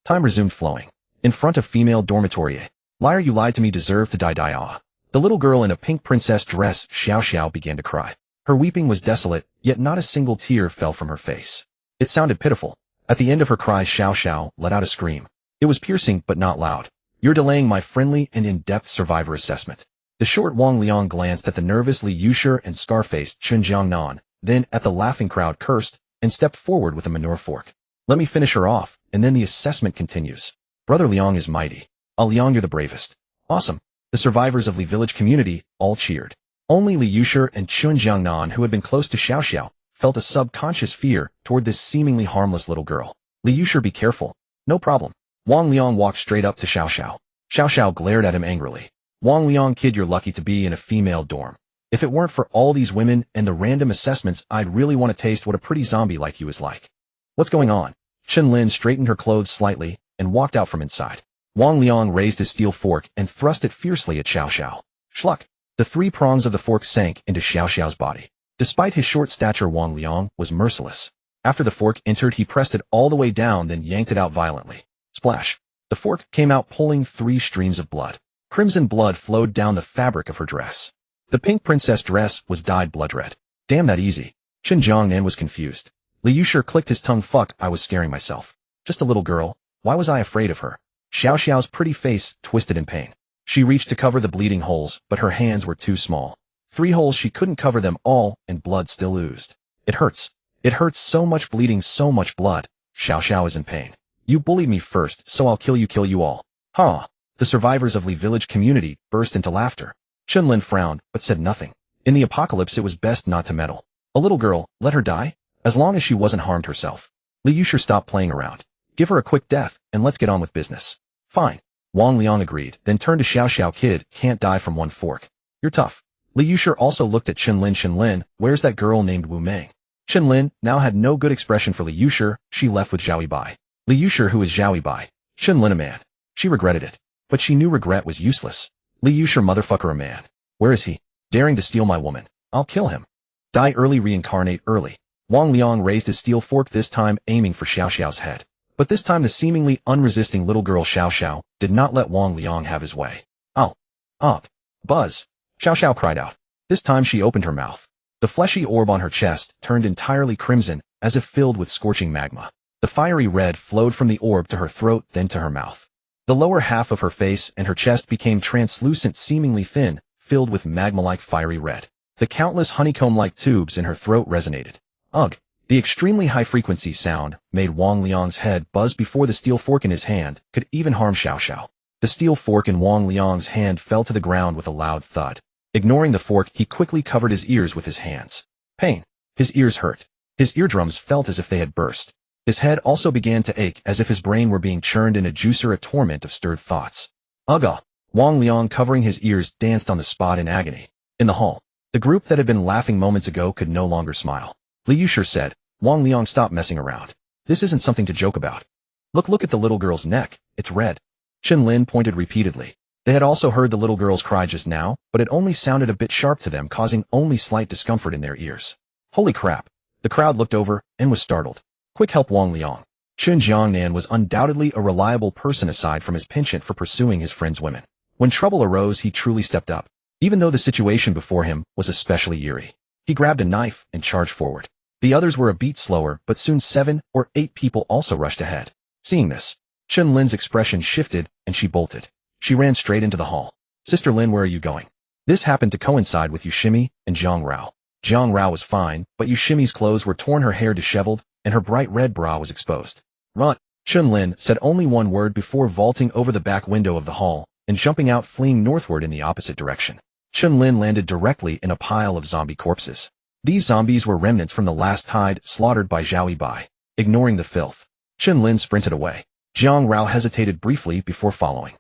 Time resumed flowing. In front of female dormitory A. Liar, you lied to me, deserve to die. Ah. The little girl in a pink princess dress, Xiao Xiao, began to cry. Her weeping was desolate, yet not a single tear fell from her face. It sounded pitiful. At the end of her cry, Xiao Xiao let out a scream. It was piercing but not loud. You're delaying my friendly and in-depth survivor assessment. The short Wang Liang glanced at the nervous Li Yushi and scar-faced Chen Jiangnan, then at the laughing crowd, cursed, and stepped forward with a manure fork. Let me finish her off, and then the assessment continues. Brother Liang is mighty. Ah, Liang, you're the bravest. Awesome. The survivors of Li village community all cheered. Only Li Yushi and Chen Jiangnan, who had been close to Xiao Xiao, felt a subconscious fear toward this seemingly harmless little girl. Li Yushi, be careful. No problem. Wang Liang walked straight up to Xiao Xiao. Xiao Xiao glared at him angrily. Wang Liang, kid, you're lucky to be in a female dorm. If it weren't for all these women and the random assessments, I'd really want to taste what a pretty zombie like you is like. What's going on? Chen Lin straightened her clothes slightly and walked out from inside. Wang Liang raised his steel fork and thrust it fiercely at Xiao Xiao. Schluck. The three prongs of the fork sank into Xiao Xiao's body. Despite his short stature, Wang Liang was merciless. After the fork entered, he pressed it all the way down, then yanked it out violently. Splash. The fork came out, pulling 3 streams of blood. Crimson blood flowed down the fabric of her dress. The pink princess dress was dyed blood red. Damn, that easy. Chen Jiangnan was confused. Li Yushi clicked his tongue. Fuck, I was scaring myself. Just a little girl. Why was I afraid of her? Xiao Xiao's pretty face twisted in pain. She reached to cover the bleeding holes, but her hands were too small. 3 holes, she couldn't cover them all, and blood still oozed. It hurts. It hurts so much, bleeding, so much blood. Xiao Xiao is in pain. You bullied me first, so I'll kill you all. Ha! The survivors of Li village community burst into laughter. Chen Lin frowned, but said nothing. In the apocalypse, it was best not to meddle. A little girl, let her die? As long as she wasn't harmed herself. Li Yushi stopped playing around. Give her a quick death, and let's get on with business. Fine. Wang Liang agreed, then turned to Xiao Xiao. Kid, can't die from one fork. You're tough. Li Yushi also looked at Chen Lin. Chen Lin, where's that girl named Wu Meng? Chen Lin now had no good expression for Li Yushi. She left with Zhao Yibai. Li Yushi, who is Zhao Yibai? Chen Lin, a man. She regretted it. But she knew regret was useless. Li Yushi, motherfucker, a man. Where is he? Daring to steal my woman. I'll kill him. Die early, reincarnate early. Wang Liang raised his steel fork, this time aiming for Xiao Xiao's head. But this time the seemingly unresisting little girl Xiao Xiao did not let Wang Liang have his way. Ow. Up. Buzz. Xiao Xiao cried out. This time she opened her mouth. The fleshy orb on her chest turned entirely crimson, as if filled with scorching magma. The fiery red flowed from the orb to her throat, then to her mouth. The lower half of her face and her chest became translucent, seemingly thin, filled with magma-like fiery red. The countless honeycomb-like tubes in her throat resonated. Ugh. The extremely high-frequency sound made Wang Liang's head buzz before the steel fork in his hand could even harm Xiao Xiao. The steel fork in Wang Liang's hand fell to the ground with a loud thud. Ignoring the fork, he quickly covered his ears with his hands. Pain. His ears hurt. His eardrums felt as if they had burst. His head also began to ache, as if his brain were being churned in a juicer, a torment of stirred thoughts. Ugh! Wang Liang, covering his ears, danced on the spot in agony. In the hall, the group that had been laughing moments ago could no longer smile. Li Yushi said, Wang Liang, stop messing around. This isn't something to joke about. Look at the little girl's neck. It's red. Chen Lin pointed repeatedly. They had also heard the little girl's cry just now, but it only sounded a bit sharp to them, causing only slight discomfort in their ears. Holy crap. The crowd looked over and was startled. Quick help, Wang Liang. Chun Jiangnan was undoubtedly a reliable person aside from his penchant for pursuing his friend's women. When trouble arose, he truly stepped up. Even though the situation before him was especially eerie, he grabbed a knife and charged forward. The others were a beat slower, but soon 7 or 8 people also rushed ahead. Seeing this, Chun Lin's expression shifted and she bolted. She ran straight into the hall. Sister Lin, where are you going? This happened to coincide with Yushimi and Jiang Rao. Jiang Rao was fine, but Yushimi's clothes were torn, her hair disheveled, and her bright red bra was exposed. Run! Chun Lin said only one word before vaulting over the back window of the hall and jumping out, fleeing northward in the opposite direction. Chun Lin landed directly in a pile of zombie corpses. These zombies were remnants from the last tide slaughtered by Zhao Yibai. Ignoring the filth, Chun Lin sprinted away. Jiang Rao hesitated briefly before following.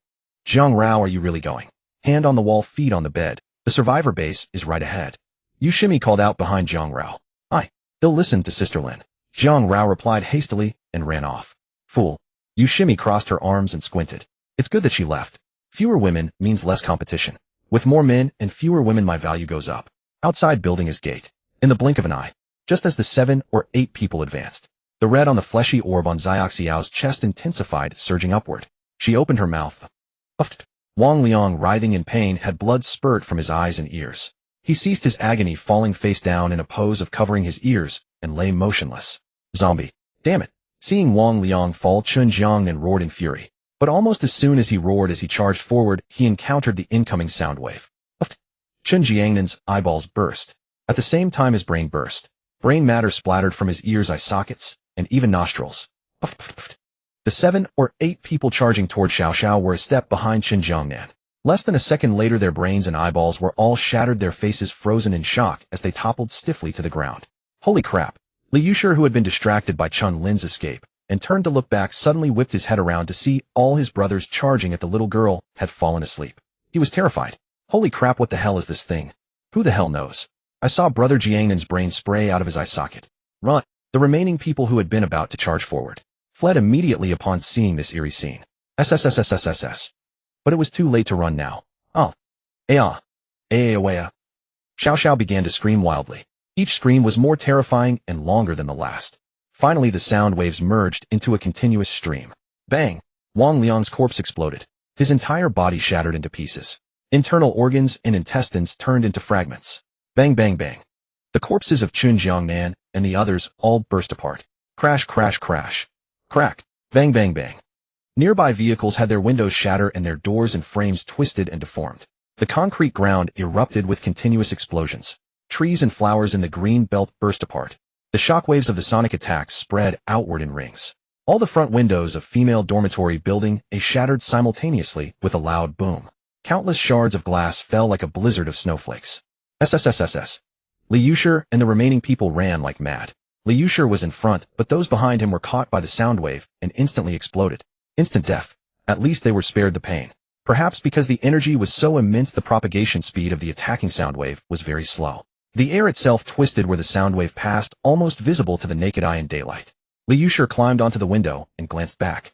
Jiang Rao, are you really going? Hand on the wall, feet on the bed. The survivor base is right ahead. Yushimi called out behind Jiang Rao. They'll listen to Sister Lin. Jiang Rao replied hastily and ran off. Fool. Yushimi crossed her arms and squinted. It's good that she left. Fewer women means less competition. With more men and fewer women, my value goes up. Outside building his gate. In the blink of an eye, just as the 7 or 8 people advanced, the red on the fleshy orb on Xiaoxiao's chest intensified, surging upward. She opened her mouth. Uffed. Wang Liang, writhing in pain, had blood spurt from his eyes and ears. He ceased his agony, falling face down in a pose of covering his ears, and lay motionless. Zombie. Damn it. Seeing Wang Liang fall, Chun Jiangnan roared in fury. But almost as soon as he roared, as he charged forward, he encountered the incoming sound wave. Uffed. Chun Jiangnan's eyeballs burst. At the same time his brain burst. Brain matter splattered from his ears, eye sockets, and even nostrils. Uffed. The 7 or 8 people charging toward Xiao Xiao were a step behind Chun Jiangnan. Less than a second later, their brains and eyeballs were all shattered, their faces frozen in shock as they toppled stiffly to the ground. Holy crap! Li Yushi, who had been distracted by Chun Lin's escape and turned to look back, suddenly whipped his head around to see all his brothers charging at the little girl had fallen asleep. He was terrified. Holy crap, what the hell is this thing? Who the hell knows? I saw Brother Jiangnan's brain spray out of his eye socket. Run! The remaining people who had been about to charge forward fled immediately upon seeing this eerie scene. SSS. But it was too late to run now. Xiao Xiao began to scream wildly. Each scream was more terrifying and longer than the last. Finally, the sound waves merged into a continuous stream. Bang! Wang Liang's corpse exploded. His entire body shattered into pieces. Internal organs and intestines turned into fragments. Bang, bang, bang. The corpses of Chun Jiangnan and the others all burst apart. Crash, crash, crash. Crack. Bang, bang, bang. Nearby vehicles had their windows shatter and their doors and frames twisted and deformed. The concrete ground erupted with continuous explosions. Trees and flowers in the green belt burst apart. The shockwaves of the sonic attacks spread outward in rings. All the front windows of female dormitory building shattered simultaneously with a loud boom. Countless shards of glass fell like a blizzard of snowflakes. SSS. Li Yushi and the remaining people ran like mad. Li Yushi was in front, but those behind him were caught by the sound wave and instantly exploded. Instant death. At least they were spared the pain. Perhaps because the energy was so immense, the propagation speed of the attacking sound wave was very slow. The air itself twisted where the sound wave passed, almost visible to the naked eye in daylight. Li Yushi climbed onto the window and glanced back.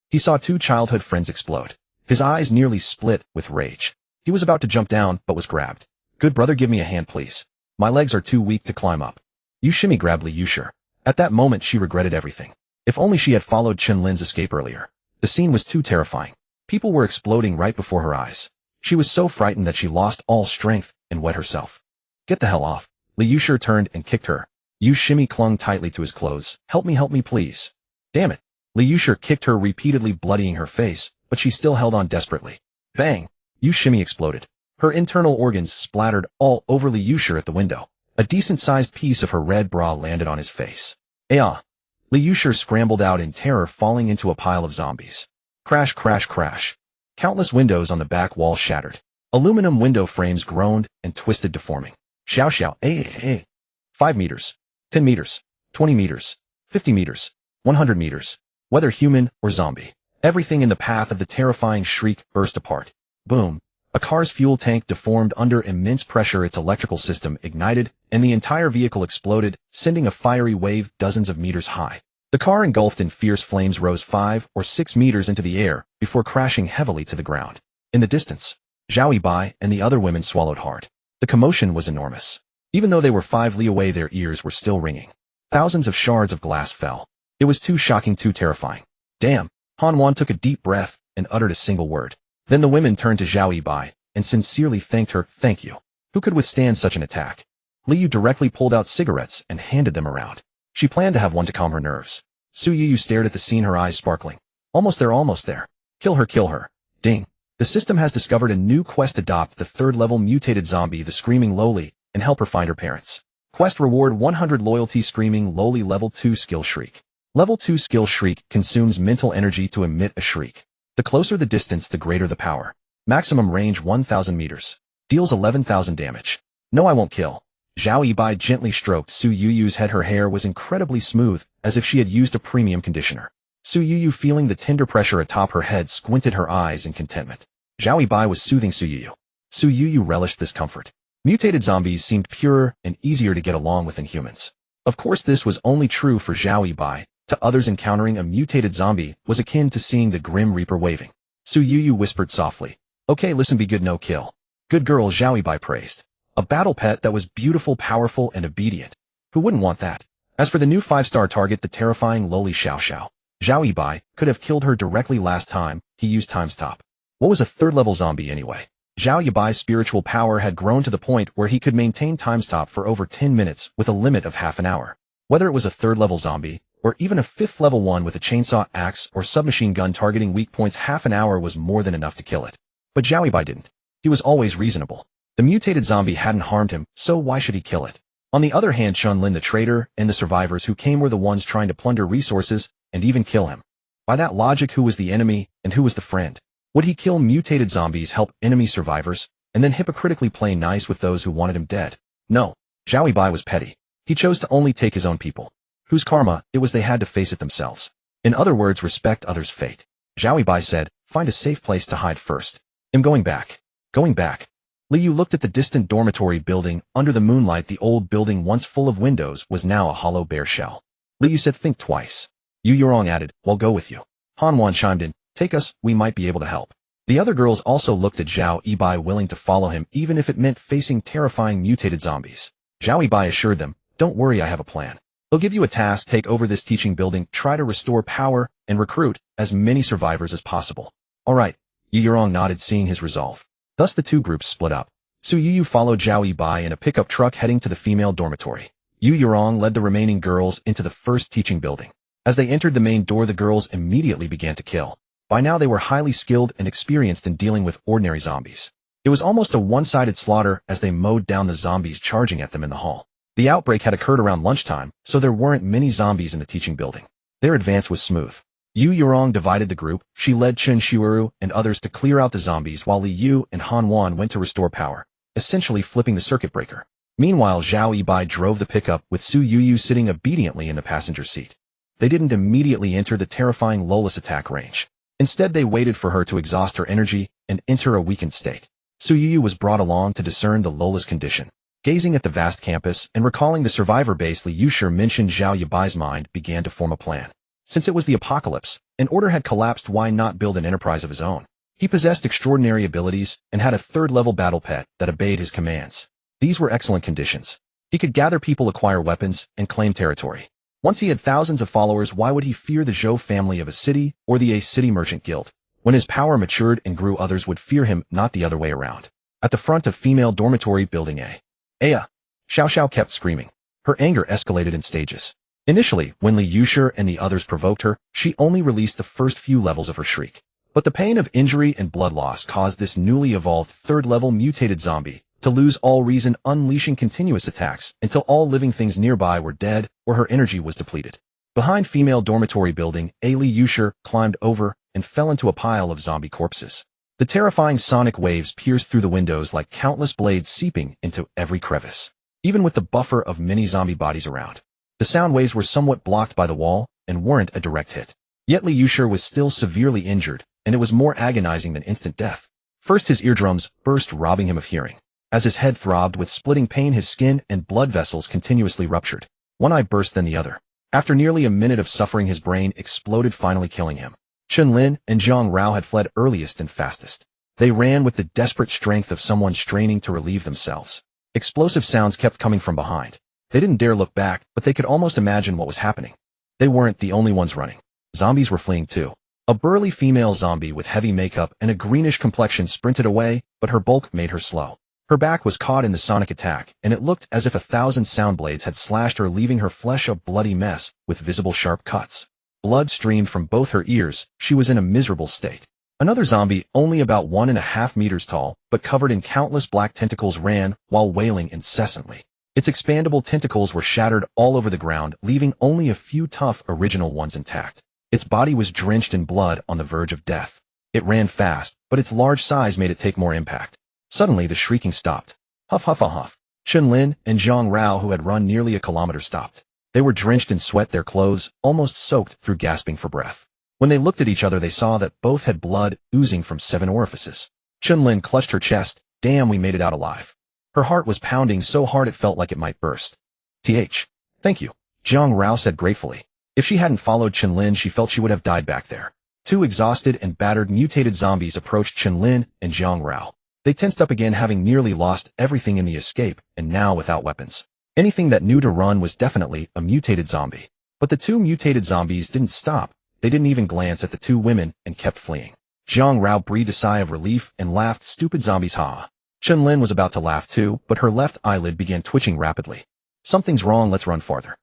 He saw 2 childhood friends explode. His eyes nearly split with rage. He was about to jump down, but was grabbed. Good brother, give me a hand, please. My legs are too weak to climb up. Yushimi grabbed Li Yushi. At that moment, she regretted everything. If only she had followed Chun Lin's escape earlier. The scene was too terrifying. People were exploding right before her eyes. She was so frightened that she lost all strength and wet herself. Get the hell off. Li Yushi turned and kicked her. Yushimi clung tightly to his clothes. Help me, please. Damn it. Li Yushi kicked her, repeatedly bloodying her face, but she still held on desperately. Bang. Yushimi exploded. Her internal organs splattered all over Li Yushi at the window. A decent-sized piece of her red bra landed on his face. Li Yushi scrambled out in terror, falling into a pile of zombies. Crash, crash, crash. Countless windows on the back wall shattered. Aluminum window frames groaned and twisted, deforming. Xiao. 5 meters. 10 meters. 20 meters. 50 meters. 100 meters. Whether human or zombie, everything in the path of the terrifying shriek burst apart. Boom. A car's fuel tank deformed under immense pressure, its electrical system ignited, and the entire vehicle exploded, sending a fiery wave dozens of meters high. The car, engulfed in fierce flames, rose 5 or 6 meters into the air before crashing heavily to the ground. In the distance, Zhao Yibai and the other women swallowed hard. The commotion was enormous. Even though they were 5 li away, their ears were still ringing. Thousands of shards of glass fell. It was too shocking, too terrifying. Damn. Han Wan took a deep breath and uttered a single word. Then the women turned to Zhao Yibai and sincerely thanked her. Thank you. Who could withstand such an attack? Li Yu directly pulled out cigarettes and handed them around. She planned to have one to calm her nerves. Su Yu stared at the scene, her eyes sparkling. Almost there, almost there. Kill her, kill her. Ding. The system has discovered a new quest. Adopt the third-level mutated zombie, the Screaming Loli, and help her find her parents. Quest reward 100 loyalty. Screaming Loli level 2 skill shriek. Level 2 skill shriek consumes mental energy to emit a shriek. The closer the distance, the greater the power. Maximum range 1,000 meters. Deals 11,000 damage. No, I won't kill. Zhao Yibai gently stroked Su Yu's head. Her hair was incredibly smooth, as if she had used a premium conditioner. Su Yu, feeling the tender pressure atop her head, squinted her eyes in contentment. Zhao Yibai was soothing Su Yu. Su Yu relished this comfort. Mutated zombies seemed purer and easier to get along with than humans. Of course, this was only true for Zhao Yibai. To others, encountering a mutated zombie was akin to seeing the Grim Reaper waving. Su Yu whispered softly. Okay, listen, be good, no kill. Good girl, Zhao Yibai praised. A battle pet that was beautiful, powerful, and obedient. Who wouldn't want that? As for the new 5-star target, the terrifying Loli Xiao Xiao, Zhao Yibai could have killed her directly last time he used Time's Top. What was a third-level zombie anyway? Zhao Yibai's spiritual power had grown to the point where he could maintain Time's Top for over 10 minutes with a limit of half an hour. Whether it was a third-level zombie, or even a 5th-level one with a chainsaw, axe, or submachine gun targeting weak points, half an hour was more than enough to kill it. But Zhao Yibai didn't. He was always reasonable. The mutated zombie hadn't harmed him, so why should he kill it? On the other hand, Chun-Lin the traitor and the survivors who came were the ones trying to plunder resources and even kill him. By that logic, who was the enemy and who was the friend? Would he kill mutated zombies, help enemy survivors, and then hypocritically play nice with those who wanted him dead? No. Zhao Yibai was petty. He chose to only take his own people. Whose karma it was, they had to face it themselves. In other words, respect others' fate. Zhao Yibai said, find a safe place to hide first. I'm going back. Going back. Li Yu looked at the distant dormitory building. Under the moonlight, the old building, once full of windows, was now a hollow bare shell. Li Yu said, think twice. Yu Yurong added, we'll go with you. Han Wan chimed in, take us, we might be able to help. The other girls also looked at Zhao Yibai, willing to follow him even if it meant facing terrifying mutated zombies. Zhao Yibai assured them, don't worry, I have a plan. They'll give you a task, take over this teaching building, try to restore power, and recruit as many survivors as possible. All right. Yu Yurong nodded, seeing his resolve. Thus the two groups split up. Su Yu followed Zhao Yibai in a pickup truck heading to the female dormitory. Yu Yurong led the remaining girls into the first teaching building. As they entered the main door, the girls immediately began to kill. By now they were highly skilled and experienced in dealing with ordinary zombies. It was almost a one-sided slaughter as they mowed down the zombies charging at them in the hall. The outbreak had occurred around lunchtime, so there weren't many zombies in the teaching building. Their advance was smooth. Yu Yurong divided the group. She led Chen Shiuru and others to clear out the zombies, while Li Yu and Han Wan went to restore power, essentially flipping the circuit breaker. Meanwhile, Zhao Yibai drove the pickup with Su Yu sitting obediently in the passenger seat. They didn't immediately enter the terrifying Lola's attack range. Instead, they waited for her to exhaust her energy and enter a weakened state. Su Yu was brought along to discern the Lola's condition. Gazing at the vast campus and recalling the survivor base, Li Yushi mentioned Zhao Yibai's mind began to form a plan. Since it was the apocalypse, an order had collapsed, why not build an enterprise of his own? He possessed extraordinary abilities and had a third-level battle pet that obeyed his commands. These were excellent conditions. He could gather people, acquire weapons, and claim territory. Once he had thousands of followers, why would he fear the Zhou family of a city or the A City Merchant Guild? When his power matured and grew, others would fear him, not the other way around. At the front of female dormitory building A. Aya! Xiao Xiao kept screaming. Her anger escalated in stages. Initially, when Li Yushi and the others provoked her, she only released the first few levels of her shriek. But the pain of injury and blood loss caused this newly evolved third-level mutated zombie to lose all reason, unleashing continuous attacks until all living things nearby were dead or her energy was depleted. Behind female dormitory building, Li Yushi climbed over and fell into a pile of zombie corpses. The terrifying sonic waves pierced through the windows like countless blades, seeping into every crevice. Even with the buffer of many zombie bodies around, the sound waves were somewhat blocked by the wall and weren't a direct hit. Yet Li Yushi was still severely injured, and it was more agonizing than instant death. First, his eardrums burst, robbing him of hearing. As his head throbbed with splitting pain, his skin and blood vessels continuously ruptured. One eye burst, then the other. After nearly a minute of suffering, his brain exploded, finally killing him. Chun-Lin and Zhang Rao had fled earliest and fastest. They ran with the desperate strength of someone straining to relieve themselves. Explosive sounds kept coming from behind. They didn't dare look back, but they could almost imagine what was happening. They weren't the only ones running. Zombies were fleeing too. A burly female zombie with heavy makeup and a greenish complexion sprinted away, but her bulk made her slow. Her back was caught in the sonic attack, and it looked as if 1,000 sound blades had slashed her, leaving her flesh a bloody mess with visible sharp cuts. Blood streamed from both her ears. She was in a miserable state. Another zombie, only about 1.5 meters tall, but covered in countless black tentacles, ran while wailing incessantly. Its expandable tentacles were shattered all over the ground, leaving only a few tough original ones intact. Its body was drenched in blood on the verge of death. It ran fast, but its large size made it take more impact. Suddenly the shrieking stopped. Huff huff huff. Chun-Lin and Zhang Rao, who had run nearly a kilometer, stopped. They were drenched in sweat, their clothes almost soaked through, gasping for breath. When they looked at each other, they saw that both had blood oozing from 7 orifices. Chun-Lin clutched her chest. Damn, we made it out alive. Her heart was pounding so hard it felt like it might burst. Thank you, Zhang Rao said gratefully. If she hadn't followed Chun-Lin, she felt she would have died back there. 2 exhausted and battered mutated zombies approached Chun-Lin and Zhang Rao. They tensed up again, having nearly lost everything in the escape, and now without weapons. Anything that knew to run was definitely a mutated zombie. But the 2 mutated zombies didn't stop. They didn't even glance at the 2 women and kept fleeing. Zhang Rao breathed a sigh of relief and laughed. Stupid zombies, ha. Chun-Lin was about to laugh too, but her left eyelid began twitching rapidly. Something's wrong, let's run farther.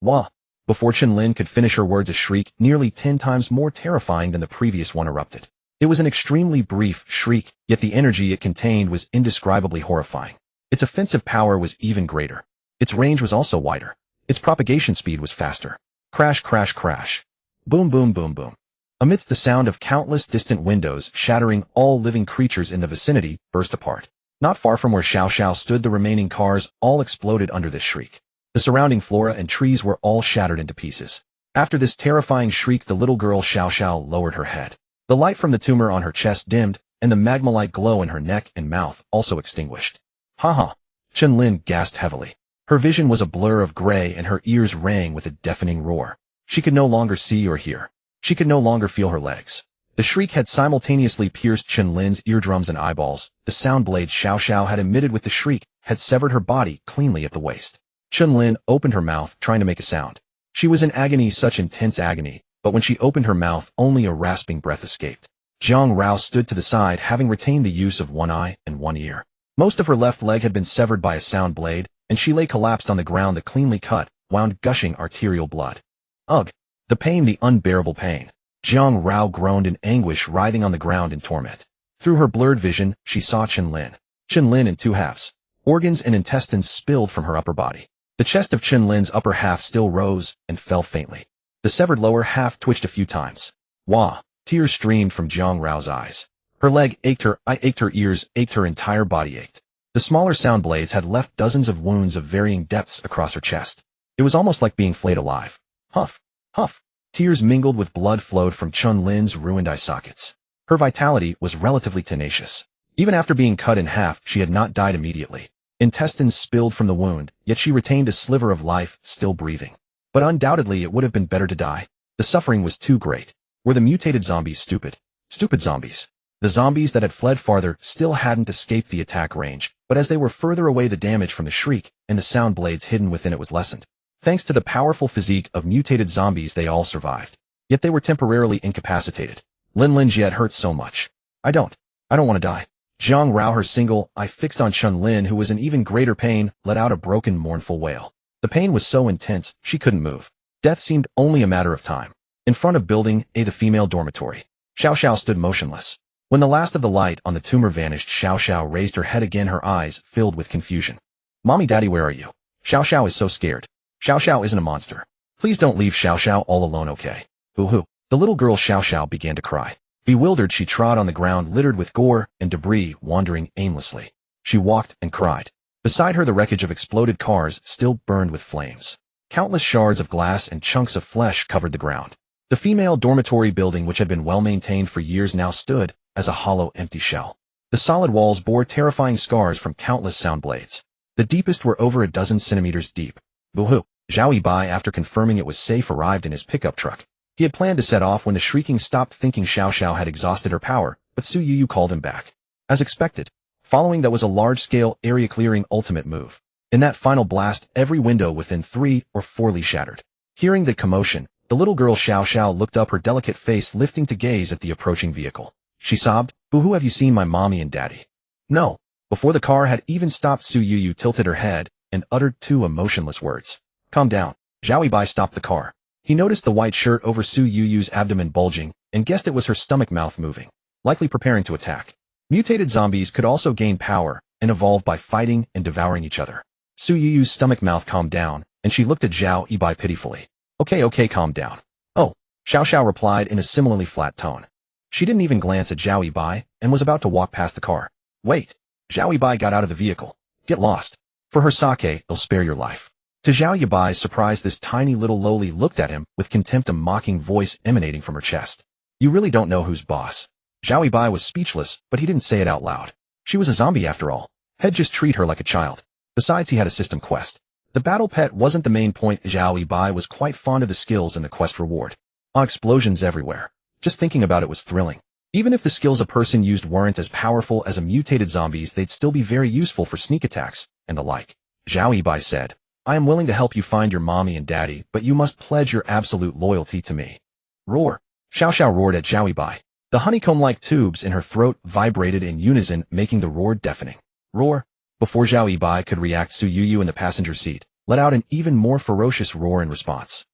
Wah! Before Chun-Lin could finish her words, a shriek, nearly 10 times more terrifying than the previous one, erupted. It was an extremely brief shriek, yet the energy it contained was indescribably horrifying. Its offensive power was even greater. Its range was also wider. Its propagation speed was faster. Crash, crash, crash. Boom, boom, boom, boom. Amidst the sound of countless distant windows shattering, all living creatures in the vicinity burst apart. Not far from where Xiao Xiao stood, the remaining cars all exploded under this shriek. The surrounding flora and trees were all shattered into pieces. After this terrifying shriek, the little girl Xiao Xiao lowered her head. The light from the tumor on her chest dimmed, and the magma-like glow in her neck and mouth also extinguished. Ha! Chun-Lin gasped heavily. Her vision was a blur of gray and her ears rang with a deafening roar. She could no longer see or hear. She could no longer feel her legs. The shriek had simultaneously pierced Chun-Lin's eardrums and eyeballs. The sound blade Xiao Xiao had emitted with the shriek had severed her body cleanly at the waist. Chun-Lin opened her mouth, trying to make a sound. She was in agony, such intense agony, but when she opened her mouth, only a rasping breath escaped. Zhang Rao stood to the side, having retained the use of one eye and one ear. Most of her left leg had been severed by a sound blade, and she lay collapsed on the ground, the cleanly cut, wound, gushing arterial blood. Ugh! The pain, the unbearable pain. Zhang Rao groaned in anguish, writhing on the ground in torment. Through her blurred vision, she saw Chun-Lin. Chun-Lin in 2 halves. Organs and intestines spilled from her upper body. The chest of Chun-Lin's upper half still rose and fell faintly. The severed lower half twitched a few times. Wah! Tears streamed from Zhang Rao's eyes. Her leg ached, her eye ached, her ears ached, her entire body ached. The smaller sound blades had left dozens of wounds of varying depths across her chest. It was almost like being flayed alive. Huff! Huff! Tears mingled with blood flowed from Chun-Lin's ruined eye sockets. Her vitality was relatively tenacious. Even after being cut in half, she had not died immediately. Intestines spilled from the wound, yet she retained a sliver of life, still breathing. But undoubtedly it would have been better to die. The suffering was too great. Were the mutated zombies stupid? Stupid zombies. The zombies that had fled farther still hadn't escaped the attack range, but as they were further away, the damage from the shriek and the sound blades hidden within it was lessened. Thanks to the powerful physique of mutated zombies, they all survived. Yet they were temporarily incapacitated. Lin Jiet hurt so much. I don't want to die. Zhang Rao, her single eye fixed on Chun-Lin, who was in even greater pain, let out a broken, mournful wail. The pain was so intense, she couldn't move. Death seemed only a matter of time. In front of building A, the female dormitory, Xiao Xiao stood motionless. When the last of the light on the tumor vanished, Xiao Xiao raised her head again, her eyes filled with confusion. Mommy, Daddy, where are you? Xiao Xiao is so scared. Xiao Xiao isn't a monster. Please don't leave Xiao Xiao all alone, okay? Boo-hoo. The little girl Xiao Xiao began to cry. Bewildered, she trod on the ground littered with gore and debris, wandering aimlessly. She walked and cried. Beside her, the wreckage of exploded cars still burned with flames. Countless shards of glass and chunks of flesh covered the ground. The female dormitory building, which had been well maintained for years, now stood as a hollow, empty shell. The solid walls bore terrifying scars from countless sound blades. The deepest were over a dozen centimeters deep. Boo-hoo. Zhao Yibai, after confirming it was safe, arrived in his pickup truck. He had planned to set off when the shrieking stopped, thinking Xiao Xiao had exhausted her power, but Su Yu called him back. As expected, following that was a large-scale, area-clearing ultimate move. In that final blast, every window within 3 or 4 li shattered. Hearing the commotion, the little girl Xiao Xiao looked up, her delicate face lifting to gaze at the approaching vehicle. She sobbed, "Boo-hoo, have you seen my mommy and daddy?" "No." Before the car had even stopped, Su Yuyu tilted her head and uttered two emotionless words. "Calm down." Zhao Yibai stopped the car. He noticed the white shirt over Su Yuyu's abdomen bulging and guessed it was her stomach mouth moving, likely preparing to attack. Mutated zombies could also gain power and evolve by fighting and devouring each other. Su Yuyu's stomach mouth calmed down, and she looked at Zhao Yibai pitifully. Okay, calm down." "Oh," Xiao Xiao replied in a similarly flat tone. She didn't even glance at Zhao Yibai and was about to walk past the car. "Wait." Zhao Yibai got out of the vehicle. "Get lost. For her sake, I'll spare your life." To Zhao Yibai's surprise, this tiny little loli looked at him with contempt, a mocking voice emanating from her chest. "You really don't know who's boss." Zhao Yibai was speechless, but he didn't say it out loud. She was a zombie after all. He'd just treat her like a child. Besides, he had a system quest. The battle pet wasn't the main point. Zhao Yibai was quite fond of the skills and the quest reward. Explosions everywhere. Just thinking about it was thrilling. Even if the skills a person used weren't as powerful as a mutated zombies, they'd still be very useful for sneak attacks and the like. Zhao Yibai said, "I am willing to help you find your mommy and daddy, but you must pledge your absolute loyalty to me." Roar. Xiao Xiao roared at Zhao Yibai. The honeycomb-like tubes in her throat vibrated in unison, making the roar deafening. Roar. Before Zhao Yibai could react, Su Yuyu in the passenger seat let out an even more ferocious roar in response.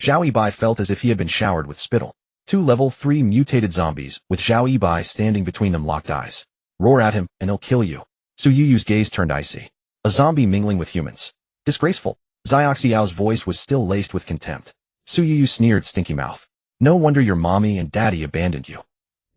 Zhao Yibai felt as if he had been showered with spittle. Two level 3 mutated zombies, with Zhao Yibai standing between them, locked eyes. "Roar at him, and he'll kill you." Su Yuyu's gaze turned icy. A zombie mingling with humans. Disgraceful. Xiaoxiao's voice was still laced with contempt. Su Yuyu sneered, "Stinky mouth. No wonder your mommy and daddy abandoned you."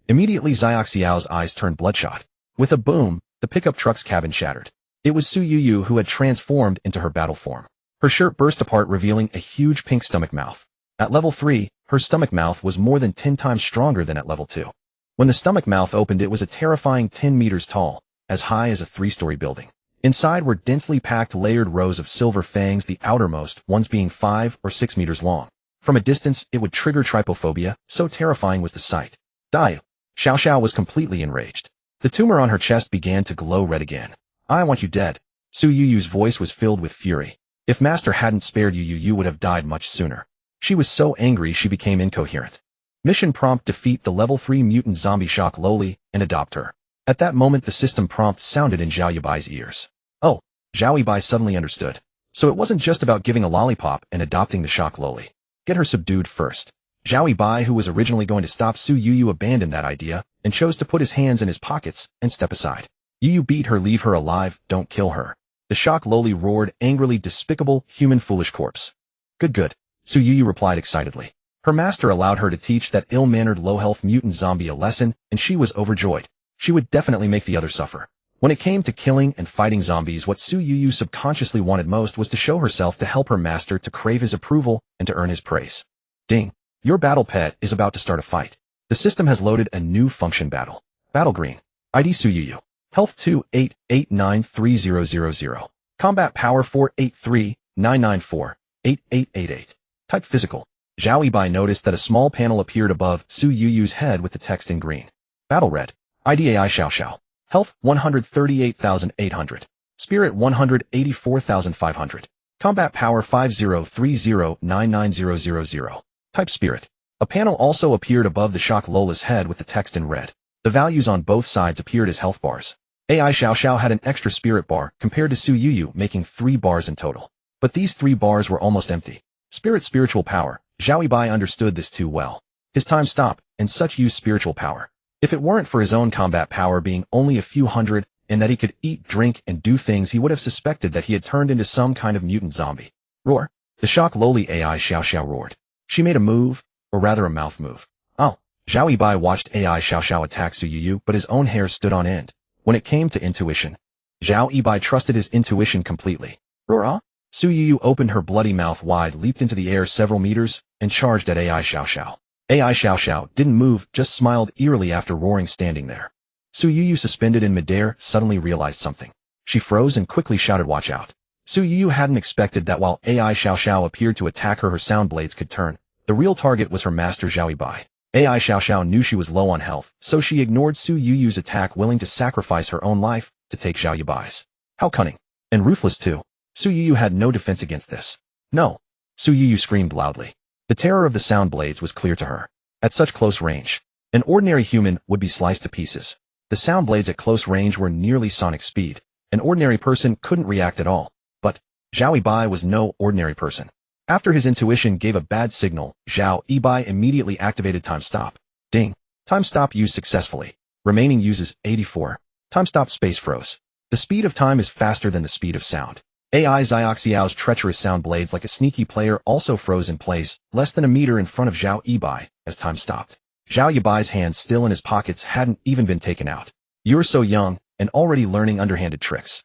Immediately, Xiaoxiao's eyes turned bloodshot. With a boom, the pickup truck's cabin shattered. It was Su Yuyu who had transformed into her battle form. Her shirt burst apart, revealing a huge pink stomach mouth. At level 3, her stomach mouth was more than 10 times stronger than at level 2. When the stomach mouth opened, it was a terrifying 10 meters tall, as high as a 3-story building. Inside were densely packed layered rows of silver fangs, the outermost ones being 5 or 6 meters long. From a distance, it would trigger trypophobia, so terrifying was the sight. "Die!" Xiao Xiao was completely enraged. The tumor on her chest began to glow red again. "I want you dead." Su Yuyu's voice was filled with fury. If Master hadn't spared you, you would have died much sooner. She was so angry she became incoherent. Mission prompt: defeat the level 3 mutant zombie shock loli and adopt her. At that moment, the system prompt sounded in Zhao Yibai's ears. Oh, Zhao Yibai suddenly understood. So it wasn't just about giving a lollipop and adopting the shock loli. Get her subdued first. Zhao Yibai, who was originally going to stop Su Yuyu, abandoned that idea and chose to put his hands in his pockets and step aside. "Yuyu, beat her, leave her alive, don't kill her." The shock loli roared angrily. "Despicable, human, foolish corpse." Good. Su Yuyu replied excitedly. Her master allowed her to teach that ill-mannered, low-health mutant zombie a lesson, and she was overjoyed. She would definitely make the others suffer. When it came to killing and fighting zombies, what Su Yuyu subconsciously wanted most was to show herself, to help her master, to crave his approval, and to earn his praise. Ding. Your battle pet is about to start a fight. The system has loaded a new function: battle. Battle green. ID Su Yuyu. Health 28893000. Combat power 4839948888. Type physical. Zhao Yibai noticed that a small panel appeared above Su Yuyu's head with the text in green. Battle red. ID AI Xiao Xiao. Health 138,800. Spirit 184,500. Combat power 5030990000. Type spirit. A panel also appeared above the shock lola's head with the text in red. The values on both sides appeared as health bars. AI Xiao Xiao had an extra spirit bar compared to Su Yuyu, making 3 bars in total. But these 3 bars were almost empty. Spiritual power. Zhao Yibai understood this too well. His time stopped, and such used spiritual power. If it weren't for his own combat power being only a few hundred, and that he could eat, drink, and do things, he would have suspected that he had turned into some kind of mutant zombie. Roar. The shock loli AI Xiao Xiao roared. She made a move, or rather a mouth move. Oh. Zhao Yibai watched AI Xiao Xiao attack Su Yuyu, but his own hair stood on end. When it came to intuition, Zhao Yibai trusted his intuition completely. Roar. Su Yuyu opened her bloody mouth wide, leaped into the air several meters, and charged at AI Xiao Xiao. AI Xiao Xiao didn't move, just smiled eerily after roaring, standing there. Su Yuyu, suspended in midair, suddenly realized something. She froze and quickly shouted, "Watch out." Su Yuyu hadn't expected that while AI Xiao Xiao appeared to attack her, her sound blades could turn. The real target was her master Zhao Yibai. AI Xiao Xiao knew she was low on health, so she ignored Su Yuyu's attack, willing to sacrifice her own life to take Zhao Yibai's. How cunning. And ruthless too. Su Yuyu had no defense against this. No. Su Yuyu screamed loudly. The terror of the sound blades was clear to her. At such close range, an ordinary human would be sliced to pieces. The sound blades at close range were nearly sonic speed. An ordinary person couldn't react at all. But Zhao Yibai was no ordinary person. After his intuition gave a bad signal, Zhao Yibai immediately activated time stop. Ding. Time stop used successfully. Remaining uses 84. Time stop space froze. The speed of time is faster than the speed of sound. AI Xiaoxiao's treacherous sound blades like a sneaky player also froze in place, less than a meter in front of Zhao Yibai, as time stopped. Zhao Yibai's hands still in his pockets hadn't even been taken out. You're so young, and already learning underhanded tricks.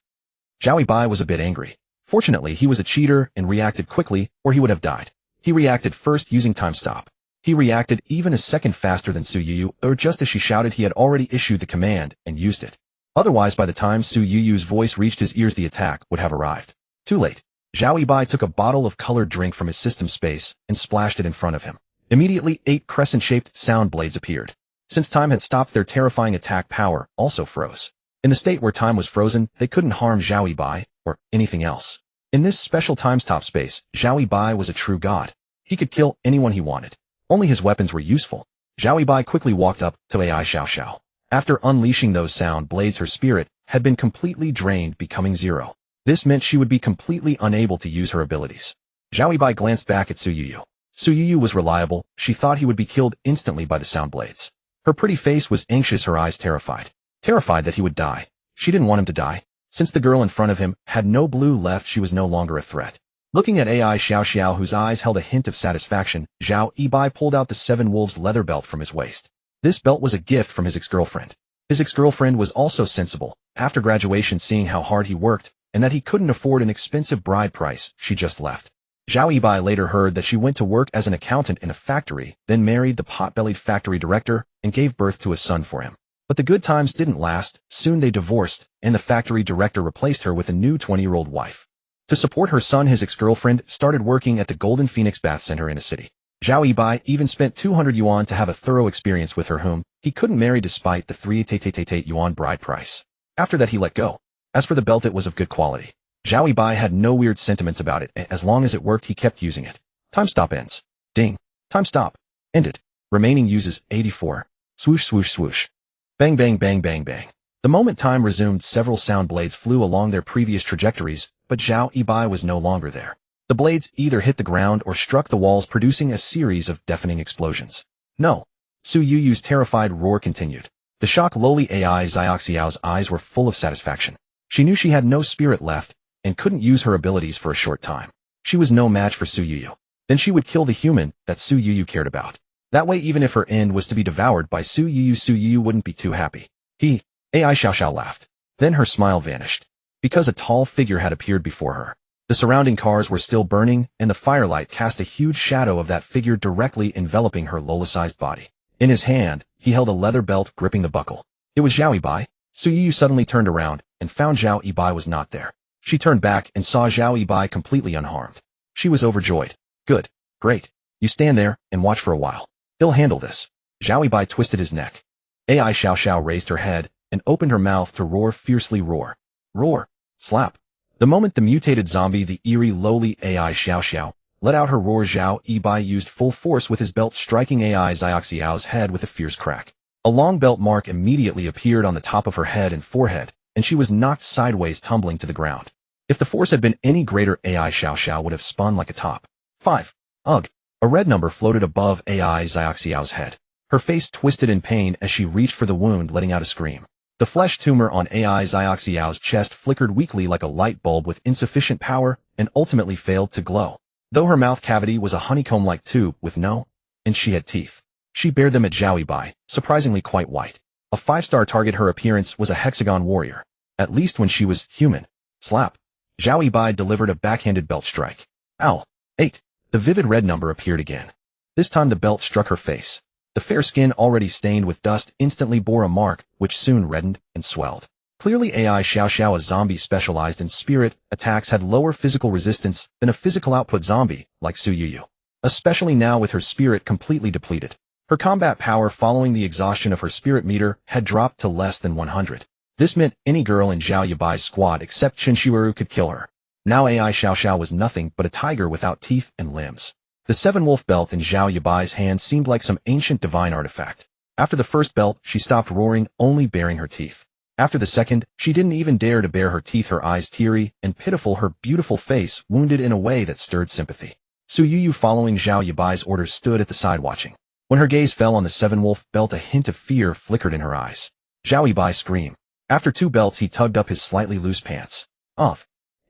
Zhao Yibai was a bit angry. Fortunately, he was a cheater and reacted quickly, or he would have died. He reacted first using time stop. He reacted even a second faster than Su Yuyu, or just as she shouted he had already issued the command and used it. Otherwise, by the time Su Yuyu's voice reached his ears, the attack would have arrived. Too late. Zhao Yibai took a bottle of colored drink from his system space and splashed it in front of him. Immediately, 8 crescent-shaped sound blades appeared. Since time had stopped, their terrifying attack power also froze. In the state where time was frozen, they couldn't harm Zhao Yibai or anything else. In this special time-stop space, Zhao Yibai was a true god. He could kill anyone he wanted. Only his weapons were useful. Zhao Yibai quickly walked up to AI Xiao Xiao. After unleashing those sound blades, her spirit had been completely drained, becoming 0. This meant she would be completely unable to use her abilities. Zhao Yibai glanced back at Su Yuyu. Su Yuyu was reliable. She thought he would be killed instantly by the sound blades. Her pretty face was anxious, her eyes terrified. Terrified that he would die. She didn't want him to die. Since the girl in front of him had no blue left, she was no longer a threat. Looking at AI Xiao Xiao, whose eyes held a hint of satisfaction, Zhao Yibai pulled out the 7 Wolves leather belt from his waist. This belt was a gift from his ex-girlfriend. His ex-girlfriend was also sensible. After graduation, seeing how hard he worked, and that he couldn't afford an expensive bride price, she just left. Zhao Yibai later heard that she went to work as an accountant in a factory, then married the pot-bellied factory director, and gave birth to a son for him. But the good times didn't last. Soon they divorced, and the factory director replaced her with a new 20-year-old wife. To support her son, his ex-girlfriend started working at the Golden Phoenix Bath Center in a city. Zhao Yibai even spent 200 yuan to have a thorough experience with her, whom he couldn't marry despite the 388 yuan bride price. After that, he let go. As for the belt, it was of good quality. Zhao Yibai had no weird sentiments about it. As long as it worked, he kept using it. Time stop ends. Ding. Time stop. Ended. Remaining uses 84. Swoosh, swoosh, swoosh. Bang, bang, bang, bang, bang. The moment time resumed, several sound blades flew along their previous trajectories, but Zhao Yibai was no longer there. The blades either hit the ground or struck the walls, producing a series of deafening explosions. No. Su Yuyu's terrified roar continued. The shock lowly AI Xiaoxiao's eyes were full of satisfaction. She knew she had no spirit left and couldn't use her abilities for a short time. She was no match for Su Yuyu. Then she would kill the human that Su Yuyu cared about. That way, even if her end was to be devoured by Su Yuyu wouldn't be too happy. AI Xiao Xiao laughed. Then her smile vanished. Because a tall figure had appeared before her. The surrounding cars were still burning, and the firelight cast a huge shadow of that figure directly enveloping her Lola-sized body. In his hand, he held a leather belt gripping the buckle. It was Zhao Yibai. Su Yuyu suddenly turned around and found Zhao Yibai was not there. She turned back and saw Zhao Yibai completely unharmed. She was overjoyed. Good. Great. You stand there and watch for a while. He'll handle this. Zhao Yibai twisted his neck. AI Xiao Xiao raised her head and opened her mouth to roar fiercely. Roar. Roar. Slap. The moment the mutated zombie, the eerie lowly AI Xiao Xiao, let out her roar, Zhao Yibai used full force with his belt, striking AI Xiaoxiao's head with a fierce crack. A long belt mark immediately appeared on the top of her head and forehead, and she was knocked sideways, tumbling to the ground. If the force had been any greater, AI Xiao Xiao would have spun like a top. 5. Ugh. A red number floated above AI Xiaoxiao's head. Her face twisted in pain as she reached for the wound, letting out a scream. The flesh tumor on AI Xiaoxiao's chest flickered weakly like a light bulb with insufficient power and ultimately failed to glow. Though her mouth cavity was a honeycomb-like tube with no, and she had teeth. She bared them at Zhao Yibai, surprisingly quite white. A 5-star target, her appearance was a hexagon warrior. At least when she was human. Slap. Zhao Yibai delivered a backhanded belt strike. Ow. 8. The vivid red number appeared again. This time the belt struck her face. The fair skin, already stained with dust, instantly bore a mark, which soon reddened and swelled. Clearly AI Xiao Xiao, a zombie specialized in spirit attacks, had lower physical resistance than a physical output zombie like Su Yuyu. Especially now with her spirit completely depleted. Her combat power following the exhaustion of her spirit meter had dropped to less than 100. This meant any girl in Zhao Yibai's squad except Chen Shiweru could kill her. Now AI Xiao Xiao was nothing but a tiger without teeth and limbs. The seven-wolf belt in Zhao Yibai's hand seemed like some ancient divine artifact. After the first belt, she stopped roaring, only baring her teeth. After the second, she didn't even dare to bare her teeth, her eyes teary and pitiful, her beautiful face wounded in a way that stirred sympathy. Su Yuyu, following Zhao Yibai's orders, stood at the side watching. When her gaze fell on the seven-wolf belt, a hint of fear flickered in her eyes. Zhao Yibai screamed. After 2 belts, he tugged up his slightly loose pants. Off.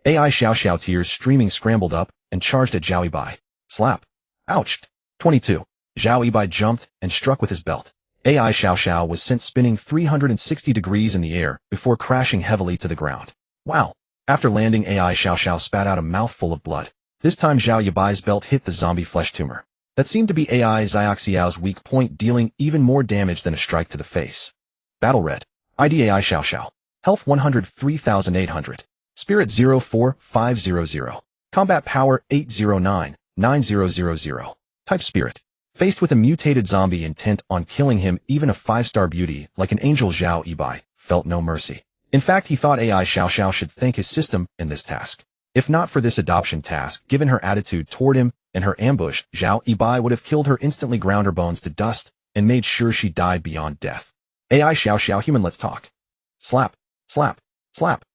AI Xiao Xiao, tears streaming, scrambled up and charged at Zhao Yibai. Slap. Ouch. 22. Zhao Yibai jumped and struck with his belt. AI Xiao Xiao was sent spinning 360 degrees in the air before crashing heavily to the ground. Wow. After landing, AI Xiao Xiao spat out a mouthful of blood. This time Zhao Yibai's belt hit the zombie flesh tumor. That seemed to be AI Xiao Xiao's weak point, dealing even more damage than a strike to the face. Battle Red. ID AI Xiao Xiao. Health 103,800. Spirit 04500. Combat Power 809-9000. Type Spirit. Faced with a mutated zombie intent on killing him, even a 5-star beauty like an angel, Zhao Yibai felt no mercy. In fact, he thought AI Xiao Xiao should thank his system in this task. If not for this adoption task, given her attitude toward him and her ambush, Zhao Yibai would have killed her instantly, ground her bones to dust, and made sure she died beyond death. AI Xiao Xiao, human, let's talk. Slap, slap, slap.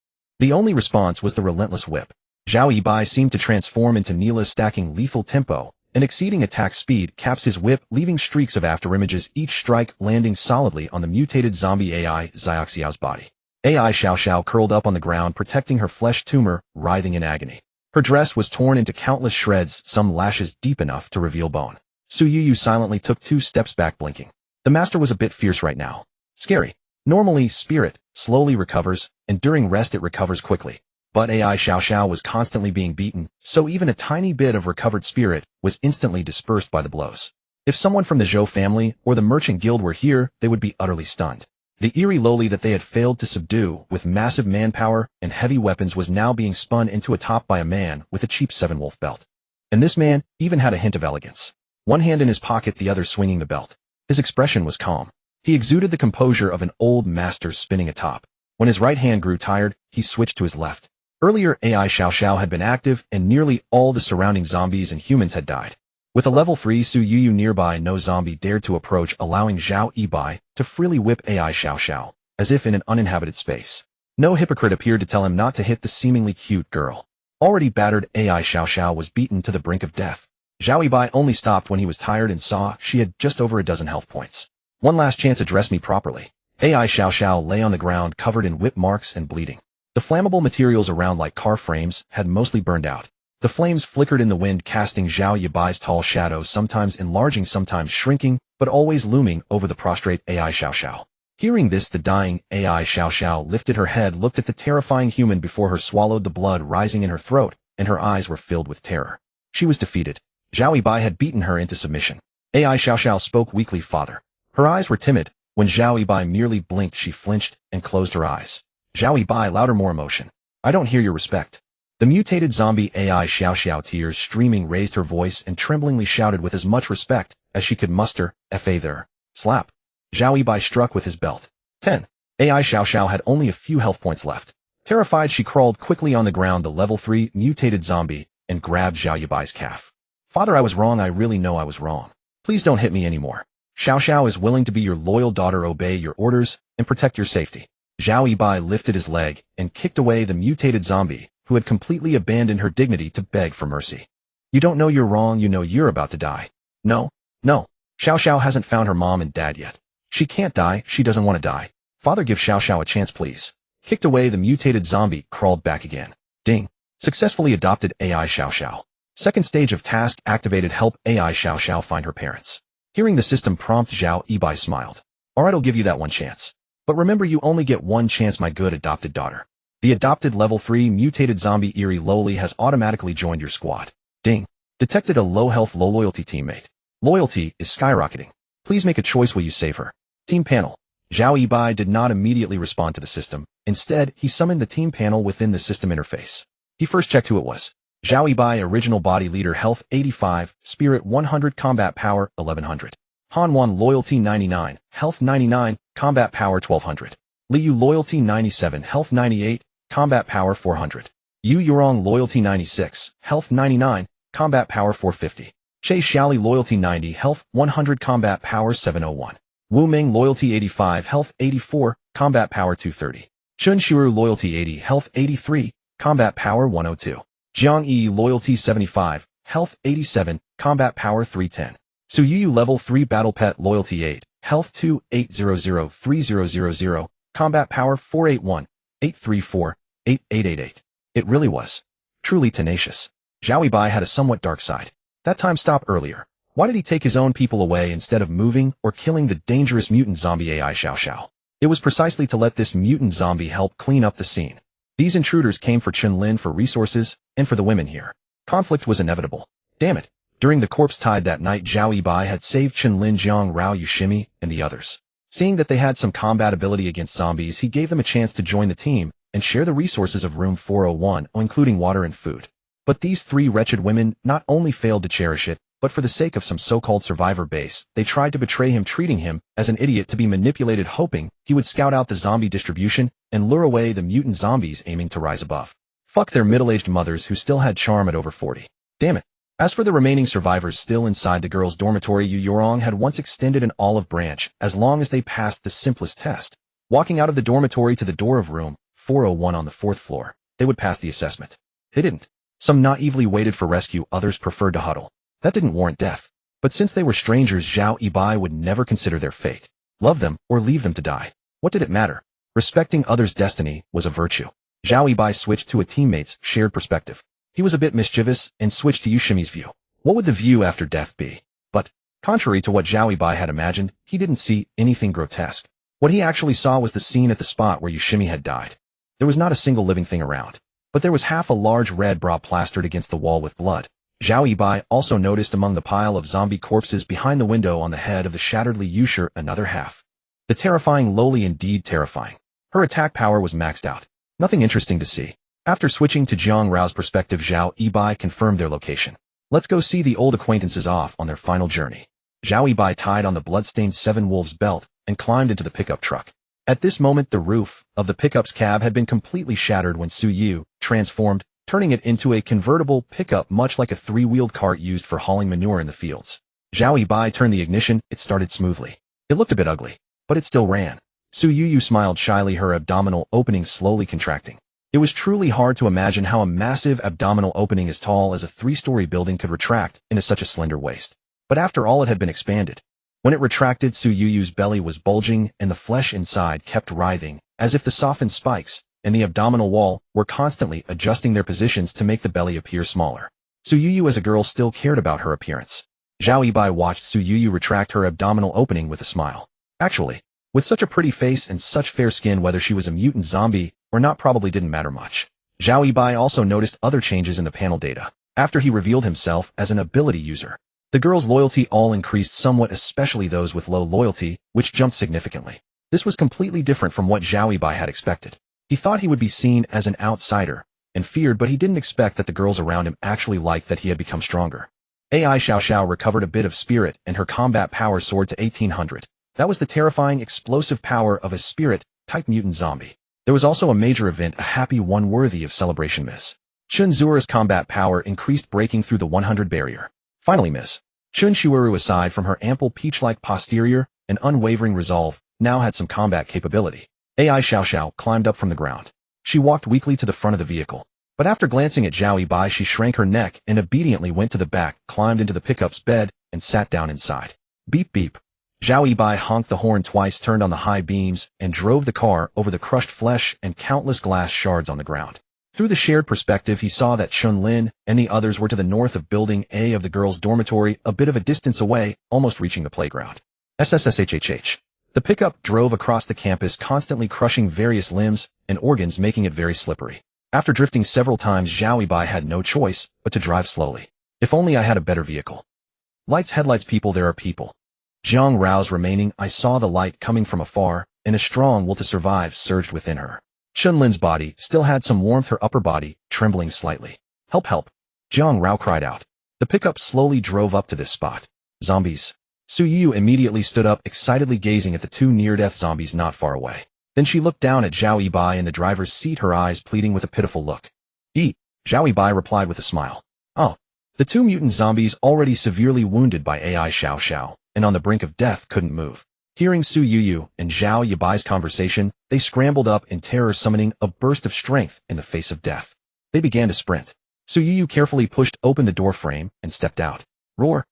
The only response was the relentless whip. Zhao Yibai seemed to transform into Neela, stacking lethal tempo and exceeding attack speed, caps his whip, leaving streaks of afterimages, each strike landing solidly on the mutated zombie AI Xiao Xiao's body. AI Xiao Xiao curled up on the ground, protecting her flesh tumor, writhing in agony. Her dress was torn into countless shreds, some lashes deep enough to reveal bone. Su Yuyu silently took 2 steps back, blinking. The master was a bit fierce right now. Scary. Normally, spirit slowly recovers, and during rest it recovers quickly. But AI Xiao Xiao was constantly being beaten, so even a tiny bit of recovered spirit was instantly dispersed by the blows. If someone from the Zhou family or the merchant guild were here, they would be utterly stunned. The eerie lowly that they had failed to subdue with massive manpower and heavy weapons was now being spun into a top by a man with a cheap 7-wolf belt. And this man even had a hint of elegance. One hand in his pocket, the other swinging the belt. His expression was calm. He exuded the composure of an old master spinning a top. When his right hand grew tired, he switched to his left. Earlier, AI Xiao Xiao had been active, and nearly all the surrounding zombies and humans had died. With a level 3 Su Yuyu nearby, no zombie dared to approach, allowing Zhao Yibai to freely whip AI Xiao Xiao, as if in an uninhabited space. No hypocrite appeared to tell him not to hit the seemingly cute girl. Already battered, AI Xiao Xiao was beaten to the brink of death. Zhao Yibai only stopped when he was tired and saw she had just over a dozen health points. One last chance, address me properly. AI Xiao Xiao lay on the ground, covered in whip marks and bleeding. The flammable materials around, like car frames, had mostly burned out. The flames flickered in the wind, casting Zhao Yibai's tall shadow, sometimes enlarging, sometimes shrinking, but always looming over the prostrate AI Xiao Xiao. Hearing this, the dying AI Xiao Xiao lifted her head, looked at the terrifying human before her, swallowed the blood rising in her throat, and her eyes were filled with terror. She was defeated. Zhao Yibai had beaten her into submission. AI Xiao Xiao spoke weakly, "Father." Her eyes were timid. When Zhao Yibai merely blinked, she flinched and closed her eyes. Zhao Yibai, louder, more emotion. "I don't hear your respect." The mutated zombie AI Xiao Xiao, tears streaming, raised her voice and tremblingly shouted with as much respect as she could muster, "Fa there." Slap. Zhao Yibai struck with his belt. 10. AI Xiao Xiao had only a few health points left. Terrified, she crawled quickly on the ground, the level 3 mutated zombie, and grabbed Zhao Yibai's calf. "Father, I was wrong. I really know I was wrong. Please don't hit me anymore. Xiao Xiao is willing to be your loyal daughter, obey your orders, and protect your safety." Zhao Yibai lifted his leg and kicked away the mutated zombie, who had completely abandoned her dignity to beg for mercy. "You don't know you're wrong. You know you're about to die." No. Xiao Xiao hasn't found her mom and dad yet. She can't die. She doesn't want to die. "Father, give Xiao Xiao a chance, please." Kicked away the mutated zombie, crawled back again. Ding. Successfully adopted AI Xiao Xiao. Second stage of task activated. Help AI Xiao Xiao find her parents. Hearing the system prompt, Zhao Yibai smiled. "Alright, I'll give you that one chance. But remember, you only get one chance, my good adopted daughter. The adopted level 3 mutated zombie Eerie Lowly has automatically joined your squad." Ding. Detected a low health, low loyalty teammate. Loyalty is skyrocketing. Please make a choice. Will you save her? Team panel. Zhao Yibai did not immediately respond to the system. Instead, he summoned the team panel within the system interface. He first checked who it was. Zhao Yibai, original body leader, health 85, spirit 100, combat power 1100. Han Wan, loyalty 99, health 99, combat power 1200. Liu, loyalty 97, health 98, combat power 400. Yu Yurong loyalty 96, health 99, combat power 450. Che Xiaoli loyalty 90, health 100, combat power 701. Wu Ming loyalty 85, health 84, combat power 230. Chun Shiru loyalty 80, health 83, combat power 102. Jiang Yi loyalty 75, health 87, combat power 310. Su Yu level 3 battle pet loyalty 8, health 2, 800, 3000, combat power 481, 834, 8888. It really was. Truly tenacious. Zhao Yibai had a somewhat dark side. That time stop earlier. Why did he take his own people away instead of moving or killing the dangerous mutant zombie AI Xiao Xiao? It was precisely to let this mutant zombie help clean up the scene. These intruders came for Chun-Lin for resources and for the women here. Conflict was inevitable. Damn it. During the corpse tide that night, Zhao Yibai had saved Chun-Lin, Jiang Rao Yushimi, and the others. Seeing that they had some combat ability against zombies, he gave them a chance to join the team and share the resources of room 401, including water and food. But these three wretched women not only failed to cherish it, but for the sake of some so-called survivor base, they tried to betray him, treating him as an idiot to be manipulated, hoping he would scout out the zombie distribution and lure away the mutant zombies aiming to rise above. Fuck their middle-aged mothers who still had charm at over 40. Damn it. As for the remaining survivors still inside the girls' dormitory, Yu Yurong had once extended an olive branch as long as they passed the simplest test. Walking out of the dormitory to the door of room 401 on the 4th floor, they would pass the assessment. They didn't. Some naively waited for rescue, others preferred to huddle. That didn't warrant death. But since they were strangers, Zhao Yibai would never consider their fate. Love them or leave them to die. What did it matter? Respecting others' destiny was a virtue. Zhao Yibai switched to a teammate's shared perspective. He was a bit mischievous and switched to Yushimi's view. What would the view after death be? But, contrary to what Zhao Yibai had imagined, he didn't see anything grotesque. What he actually saw was the scene at the spot where Yushimi had died. There was not a single living thing around. But there was half a large red bra plastered against the wall with blood. Zhao Yibai also noticed among the pile of zombie corpses behind the window on the head of the shattered Li Yushi another half. The terrifying Loli, indeed terrifying. Her attack power was maxed out. Nothing interesting to see. After switching to Jiang Rao's perspective, Zhao Yibai confirmed their location. Let's go see the old acquaintances off on their final journey. Zhao Yibai tied on the bloodstained Seven Wolves belt and climbed into the pickup truck. At this moment, the roof of the pickup's cab had been completely shattered when Su Yu transformed, turning it into a convertible pickup much like a three-wheeled cart used for hauling manure in the fields. Zhao Yibai turned the ignition. It started smoothly. It looked a bit ugly, but it still ran. Su Yu smiled shyly, her abdominal opening slowly contracting. It was truly hard to imagine how a massive abdominal opening as tall as a 3-story building could retract into such a slender waist. But after all, it had been expanded. When it retracted, Su Yu's belly was bulging and the flesh inside kept writhing, as if the softened spikes and the abdominal wall were constantly adjusting their positions to make the belly appear smaller. Su Yu as a girl still cared about her appearance. Zhao Yibai watched Su Yu retract her abdominal opening with a smile. Actually, with such a pretty face and such fair skin, whether she was a mutant zombie or not probably didn't matter much. Zhao Yibai also noticed other changes in the panel data. After he revealed himself as an ability user, the girls' loyalty all increased somewhat, especially those with low loyalty, which jumped significantly. This was completely different from what Zhao Yibai had expected. He thought he would be seen as an outsider and feared, but he didn't expect that the girls around him actually liked that he had become stronger. AI Xiao Xiao recovered a bit of spirit and her combat power soared to 1800. That was the terrifying explosive power of a spirit-type mutant zombie. There was also a major event, a happy one worthy of celebration. Miss Chun Zura's combat power increased, breaking through the 100 barrier. Finally, Miss Chun Shiuru, aside from her ample peach-like posterior and unwavering resolve, now had some combat capability. AI Xiao Xiao climbed up from the ground. She walked weakly to the front of the vehicle. But after glancing at Zhao Yibai, she shrank her neck and obediently went to the back, climbed into the pickup's bed, and sat down inside. Beep beep. Zhao Yibai honked the horn twice, turned on the high beams, and drove the car over the crushed flesh and countless glass shards on the ground. Through the shared perspective, he saw that Chun-Lin and the others were to the north of Building A of the girls' dormitory, a bit of a distance away, almost reaching the playground. SSS-tier. The pickup drove across the campus, constantly crushing various limbs and organs, making it very slippery. After drifting several times, Zhao Yibai had no choice but to drive slowly. If only I had a better vehicle. Lights, headlights, people, there are people. Jiang Rao's remaining. I saw the light coming from afar, and a strong will to survive surged within her. Chun-Lin's body still had some warmth, her upper body trembling slightly. Help, help. Jiang Rao cried out. The pickup slowly drove up to this spot. Zombies. Su Yu immediately stood up, excitedly gazing at the two near-death zombies not far away. Then she looked down at Zhao Yibai in the driver's seat, her eyes pleading with a pitiful look. Eat. Zhao Yibai replied with a smile. Oh. The two mutant zombies already severely wounded by AI Xiao Xiao, and on the brink of death couldn't move. Hearing Su Yuyu and Zhao Yibai's conversation, they scrambled up in terror, summoning a burst of strength in the face of death. They began to sprint. Su Yuyu carefully pushed open the door frame and stepped out. Roar!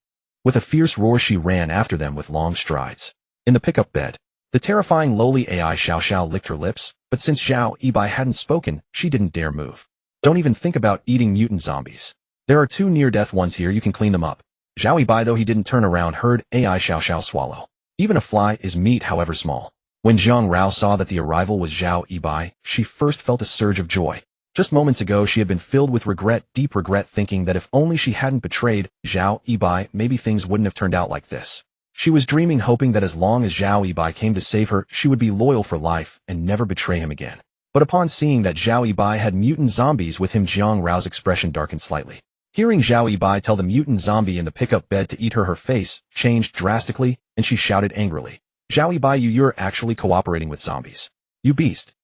With a fierce roar, she ran after them with long strides. In the pickup bed, the terrifying lowly AI Xiao Xiao licked her lips, but since Zhao Yibai hadn't spoken, she didn't dare move. Don't even think about eating mutant zombies. There are two near-death ones here, you can clean them up. Zhao Yibai, though he didn't turn around, heard AI Xiao Xiao swallow. Even a fly is meat, however small. When Zhang Rao saw that the arrival was Zhao Yibai, she first felt a surge of joy. Just moments ago she had been filled with regret, deep regret, thinking that if only she hadn't betrayed Zhao Yibai, maybe things wouldn't have turned out like this. She was dreaming, hoping that as long as Zhao Yibai came to save her, she would be loyal for life and never betray him again. But upon seeing that Zhao Yibai had mutant zombies with him, Zhang Rao's expression darkened slightly. Hearing Zhao Yibai tell the mutant zombie in the pickup bed to eat her, her face changed drastically, and she shouted angrily, Zhao Yibai, you're actually cooperating with zombies. You beast.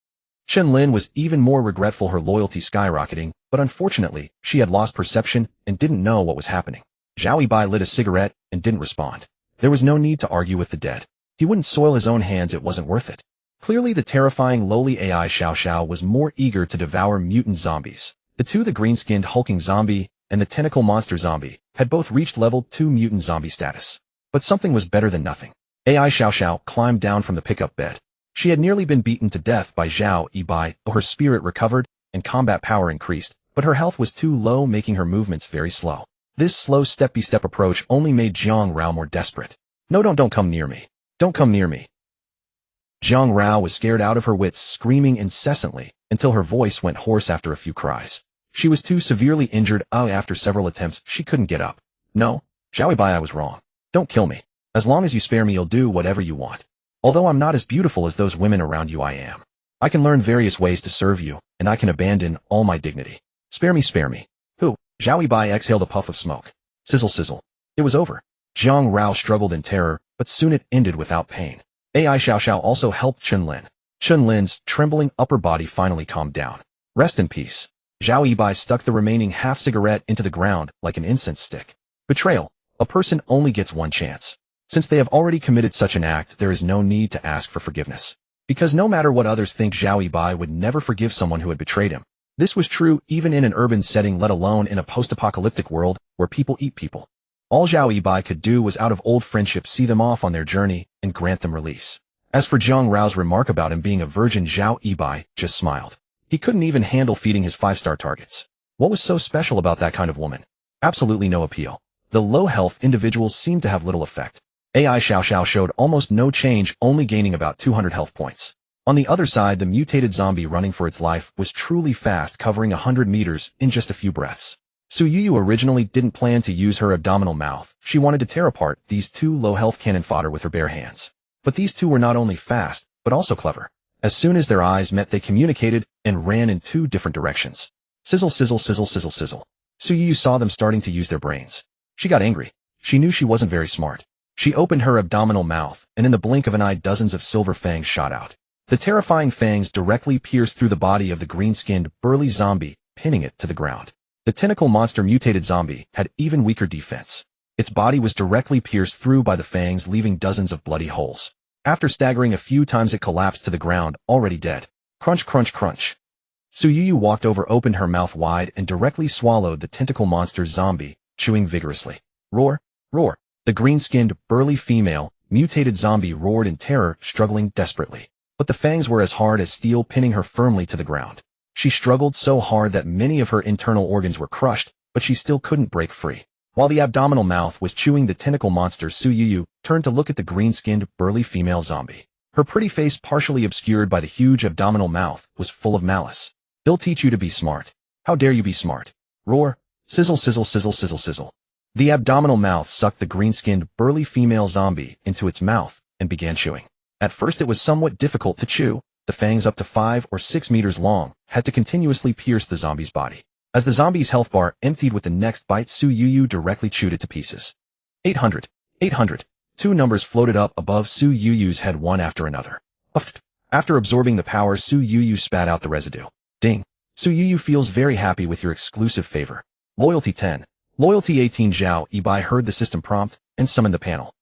Chen Lin was even more regretful, her loyalty skyrocketing, but unfortunately, she had lost perception and didn't know what was happening. Zhao Yibai lit a cigarette and didn't respond. There was no need to argue with the dead. He wouldn't soil his own hands, it wasn't worth it. Clearly the terrifying lowly AI Xiao Xiao was more eager to devour mutant zombies. The two, the green-skinned hulking zombie and the tentacle monster zombie, had both reached level 2 mutant zombie status. But something was better than nothing. AI Xiao Xiao climbed down from the pickup bed. She had nearly been beaten to death by Zhao Yibai, though her spirit recovered and combat power increased, but her health was too low, making her movements very slow. This slow step-by-step approach only made Zhang Rao more desperate. No, don't come near me. Don't come near me. Zhang Rao was scared out of her wits, screaming incessantly until her voice went hoarse after a few cries. She was too severely injured. After several attempts, she couldn't get up. No, Zhao Yibai, I was wrong. Don't kill me. As long as you spare me, you'll do whatever you want. Although I'm not as beautiful as those women around you, I am. I can learn various ways to serve you, and I can abandon all my dignity. Spare me, spare me. Who? Zhao Yibai exhaled a puff of smoke. Sizzle, sizzle. It was over. Zhang Rao struggled in terror, but soon it ended without pain. AI Xiao Xiao also helped Chen Lin. Chen Lin's trembling upper body finally calmed down. Rest in peace. Zhao Yibai stuck the remaining half-cigarette into the ground like an incense stick. Betrayal. A person only gets one chance. Since they have already committed such an act, there is no need to ask for forgiveness. Because no matter what others think, Zhao Yibai would never forgive someone who had betrayed him. This was true even in an urban setting, let alone in a post-apocalyptic world where people eat people. All Zhao Yibai could do was, out of old friendship, see them off on their journey and grant them release. As for Zhang Rao's remark about him being a virgin, Zhao Yibai just smiled. He couldn't even handle feeding his 5-star targets. What was so special about that kind of woman? Absolutely no appeal. The low-health individuals seemed to have little effect. AI Xiao Xiao showed almost no change, only gaining about 200 health points. On the other side, the mutated zombie running for its life was truly fast, covering 100 meters in just a few breaths. Su Yuyu originally didn't plan to use her abdominal mouth. She wanted to tear apart these two low-health cannon fodder with her bare hands. But these two were not only fast, but also clever. As soon as their eyes met, they communicated and ran in two different directions. Sizzle, sizzle, sizzle, sizzle, sizzle. Su Yuyu saw them starting to use their brains. She got angry. She knew she wasn't very smart. She opened her abdominal mouth, and in the blink of an eye, dozens of silver fangs shot out. The terrifying fangs directly pierced through the body of the green-skinned, burly zombie, pinning it to the ground. The tentacle monster mutated zombie had even weaker defense. Its body was directly pierced through by the fangs, leaving dozens of bloody holes. After staggering a few times, it collapsed to the ground, already dead. Crunch, crunch, crunch. Su Yuyu walked over, opened her mouth wide, and directly swallowed the tentacle monster's zombie, chewing vigorously. Roar, roar. The green-skinned, burly female, mutated zombie roared in terror, struggling desperately. But the fangs were as hard as steel, pinning her firmly to the ground. She struggled so hard that many of her internal organs were crushed, but she still couldn't break free. While the abdominal mouth was chewing the tentacle monster, Su Yuyu turned to look at the green-skinned, burly female zombie. Her pretty face, partially obscured by the huge abdominal mouth, was full of malice. They'll teach you to be smart. How dare you be smart? Roar. Sizzle, sizzle, sizzle, sizzle, sizzle. The abdominal mouth sucked the green-skinned, burly female zombie into its mouth and began chewing. At first it was somewhat difficult to chew. The fangs, up to 5 or 6 meters long, had to continuously pierce the zombie's body. As the zombie's health bar emptied with the next bite, Su Yuyu directly chewed it to pieces. 800. 800. Two numbers floated up above Su Yuyu's head, one after another. After absorbing the power, Su Yuyu spat out the residue. Ding. Su Yu feels very happy with your exclusive favor. Loyalty 10. Loyalty 18. Zhao Yibai heard the system prompt and summoned the panel.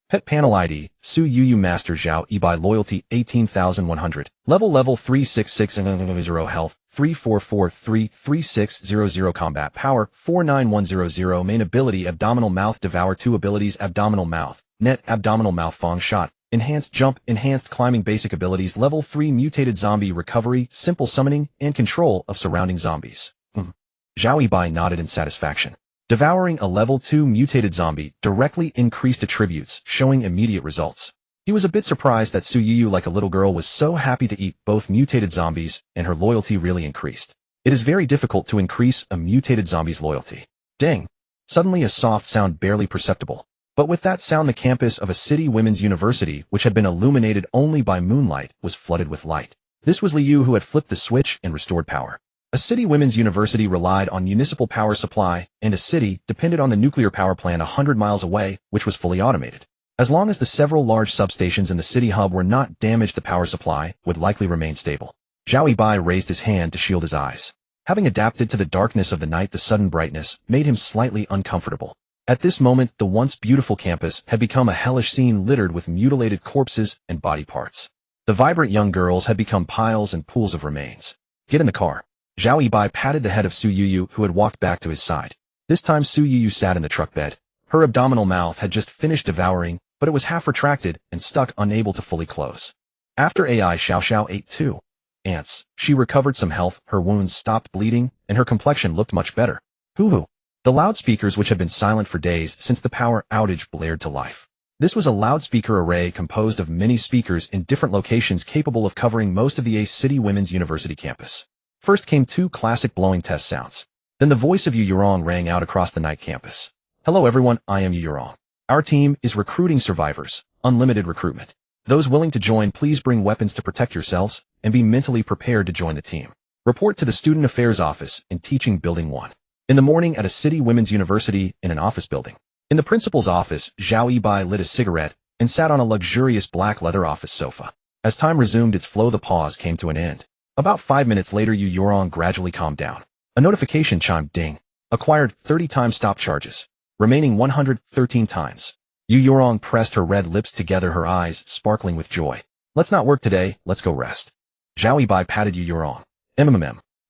Pet panel ID, Su Yu Master Zhao Yibai Loyalty 18,100. Level 366 Health 34433600 Combat Power 49100 Main Ability Abdominal Mouth Devour 2 Abilities Abdominal Mouth, Net Abdominal Mouth Fong Shot, Enhanced Jump, Enhanced Climbing Basic Abilities Level 3 Mutated Zombie Recovery, Simple Summoning, and Control of Surrounding Zombies. Zhao Yibai nodded in satisfaction. Devouring a level 2 mutated zombie directly increased attributes, showing immediate results. He was a bit surprised that Su Yu, like a little girl, was so happy to eat both mutated zombies, and her loyalty really increased. It is very difficult to increase a mutated zombie's loyalty. Ding! Suddenly a soft sound barely perceptible. But with that sound the campus of a city women's university, which had been illuminated only by moonlight, was flooded with light. This was Liu who had flipped the switch and restored power. A city women's university relied on municipal power supply, and a city depended on the nuclear power plant 100 miles away, which was fully automated. As long as the several large substations in the city hub were not damaged, the power supply would likely remain stable. Zhao Yibai raised his hand to shield his eyes. Having adapted to the darkness of the night, the sudden brightness made him slightly uncomfortable. At this moment, the once beautiful campus had become a hellish scene littered with mutilated corpses and body parts. The vibrant young girls had become piles and pools of remains. Get in the car. Zhao Yibai patted the head of Su Yu, who had walked back to his side. This time Su Yu sat in the truck bed. Her abdominal mouth had just finished devouring, but it was half retracted and stuck, unable to fully close. After AI Xiao ate 2 ants, she recovered some health, her wounds stopped bleeding, and her complexion looked much better. Hoo-hoo! The loudspeakers, which had been silent for days since the power outage, blared to life. This was a loudspeaker array composed of many speakers in different locations capable of covering most of the City Women's University campus. First came 2 classic blowing test sounds. Then the voice of Yu Yurong rang out across the night campus. Hello everyone, I am Yu Yurong. Our team is recruiting survivors, unlimited recruitment. Those willing to join, please bring weapons to protect yourselves and be mentally prepared to join the team. Report to the Student Affairs Office in Teaching Building 1. In the morning at a City Women's University in an office building. In the principal's office, Zhao Yibai lit a cigarette and sat on a luxurious black leather office sofa. As time resumed its flow, the pause came to an end. About 5 minutes later, Yu Yurong gradually calmed down. A notification chimed. Ding. Acquired 30 times stop charges. Remaining 113 times. Yu Yurong pressed her red lips together, her eyes sparkling with joy. Let's not work today, let's go rest. Zhao Yibai patted Yu Yurong.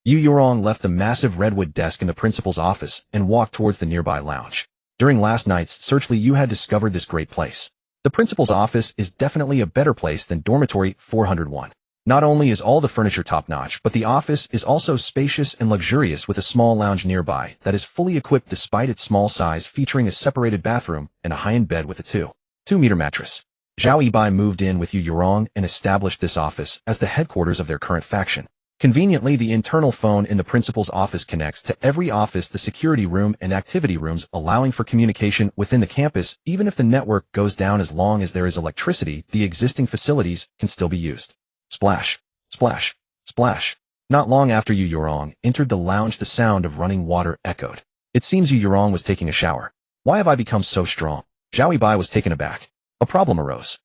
Yu Yurong left the massive redwood desk in the principal's office and walked towards the nearby lounge. During last night's search, Liu had discovered this great place. The principal's office is definitely a better place than dormitory 401. Not only is all the furniture top-notch, but the office is also spacious and luxurious, with a small lounge nearby that is fully equipped despite its small size, featuring a separated bathroom and a high-end bed with a 2-meter mattress. Zhao Yibai moved in with Yu Yurong and established this office as the headquarters of their current faction. Conveniently, the internal phone in the principal's office connects to every office, the security room, and activity rooms, allowing for communication within the campus. Even if the network goes down, as long as there is electricity, the existing facilities can still be used. Splash, splash, splash. Not long after Yu Yurong entered the lounge, the sound of running water echoed. It seems Yu Yurong was taking a shower. Why have I become so strong? Zhao Yibai was taken aback. A problem arose.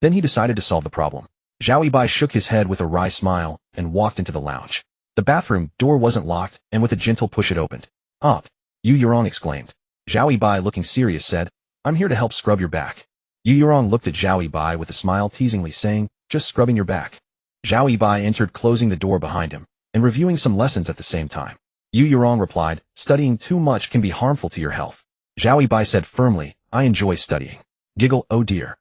Then he decided to solve the problem. Zhao Yibai shook his head with a wry smile and walked into the lounge. The bathroom door wasn't locked, and with a gentle push it opened. Up! Yu Yurong exclaimed. Zhao Yibai, looking serious, said, I'm here to help scrub your back. Yu Yurong looked at Zhao Yibai with a smile, teasingly saying, just scrubbing your back. Zhao Yibai entered, closing the door behind him, and reviewing some lessons at the same time. Yu Yurong replied, studying too much can be harmful to your health. Zhao Yibai said firmly, I enjoy studying. Giggle, oh dear.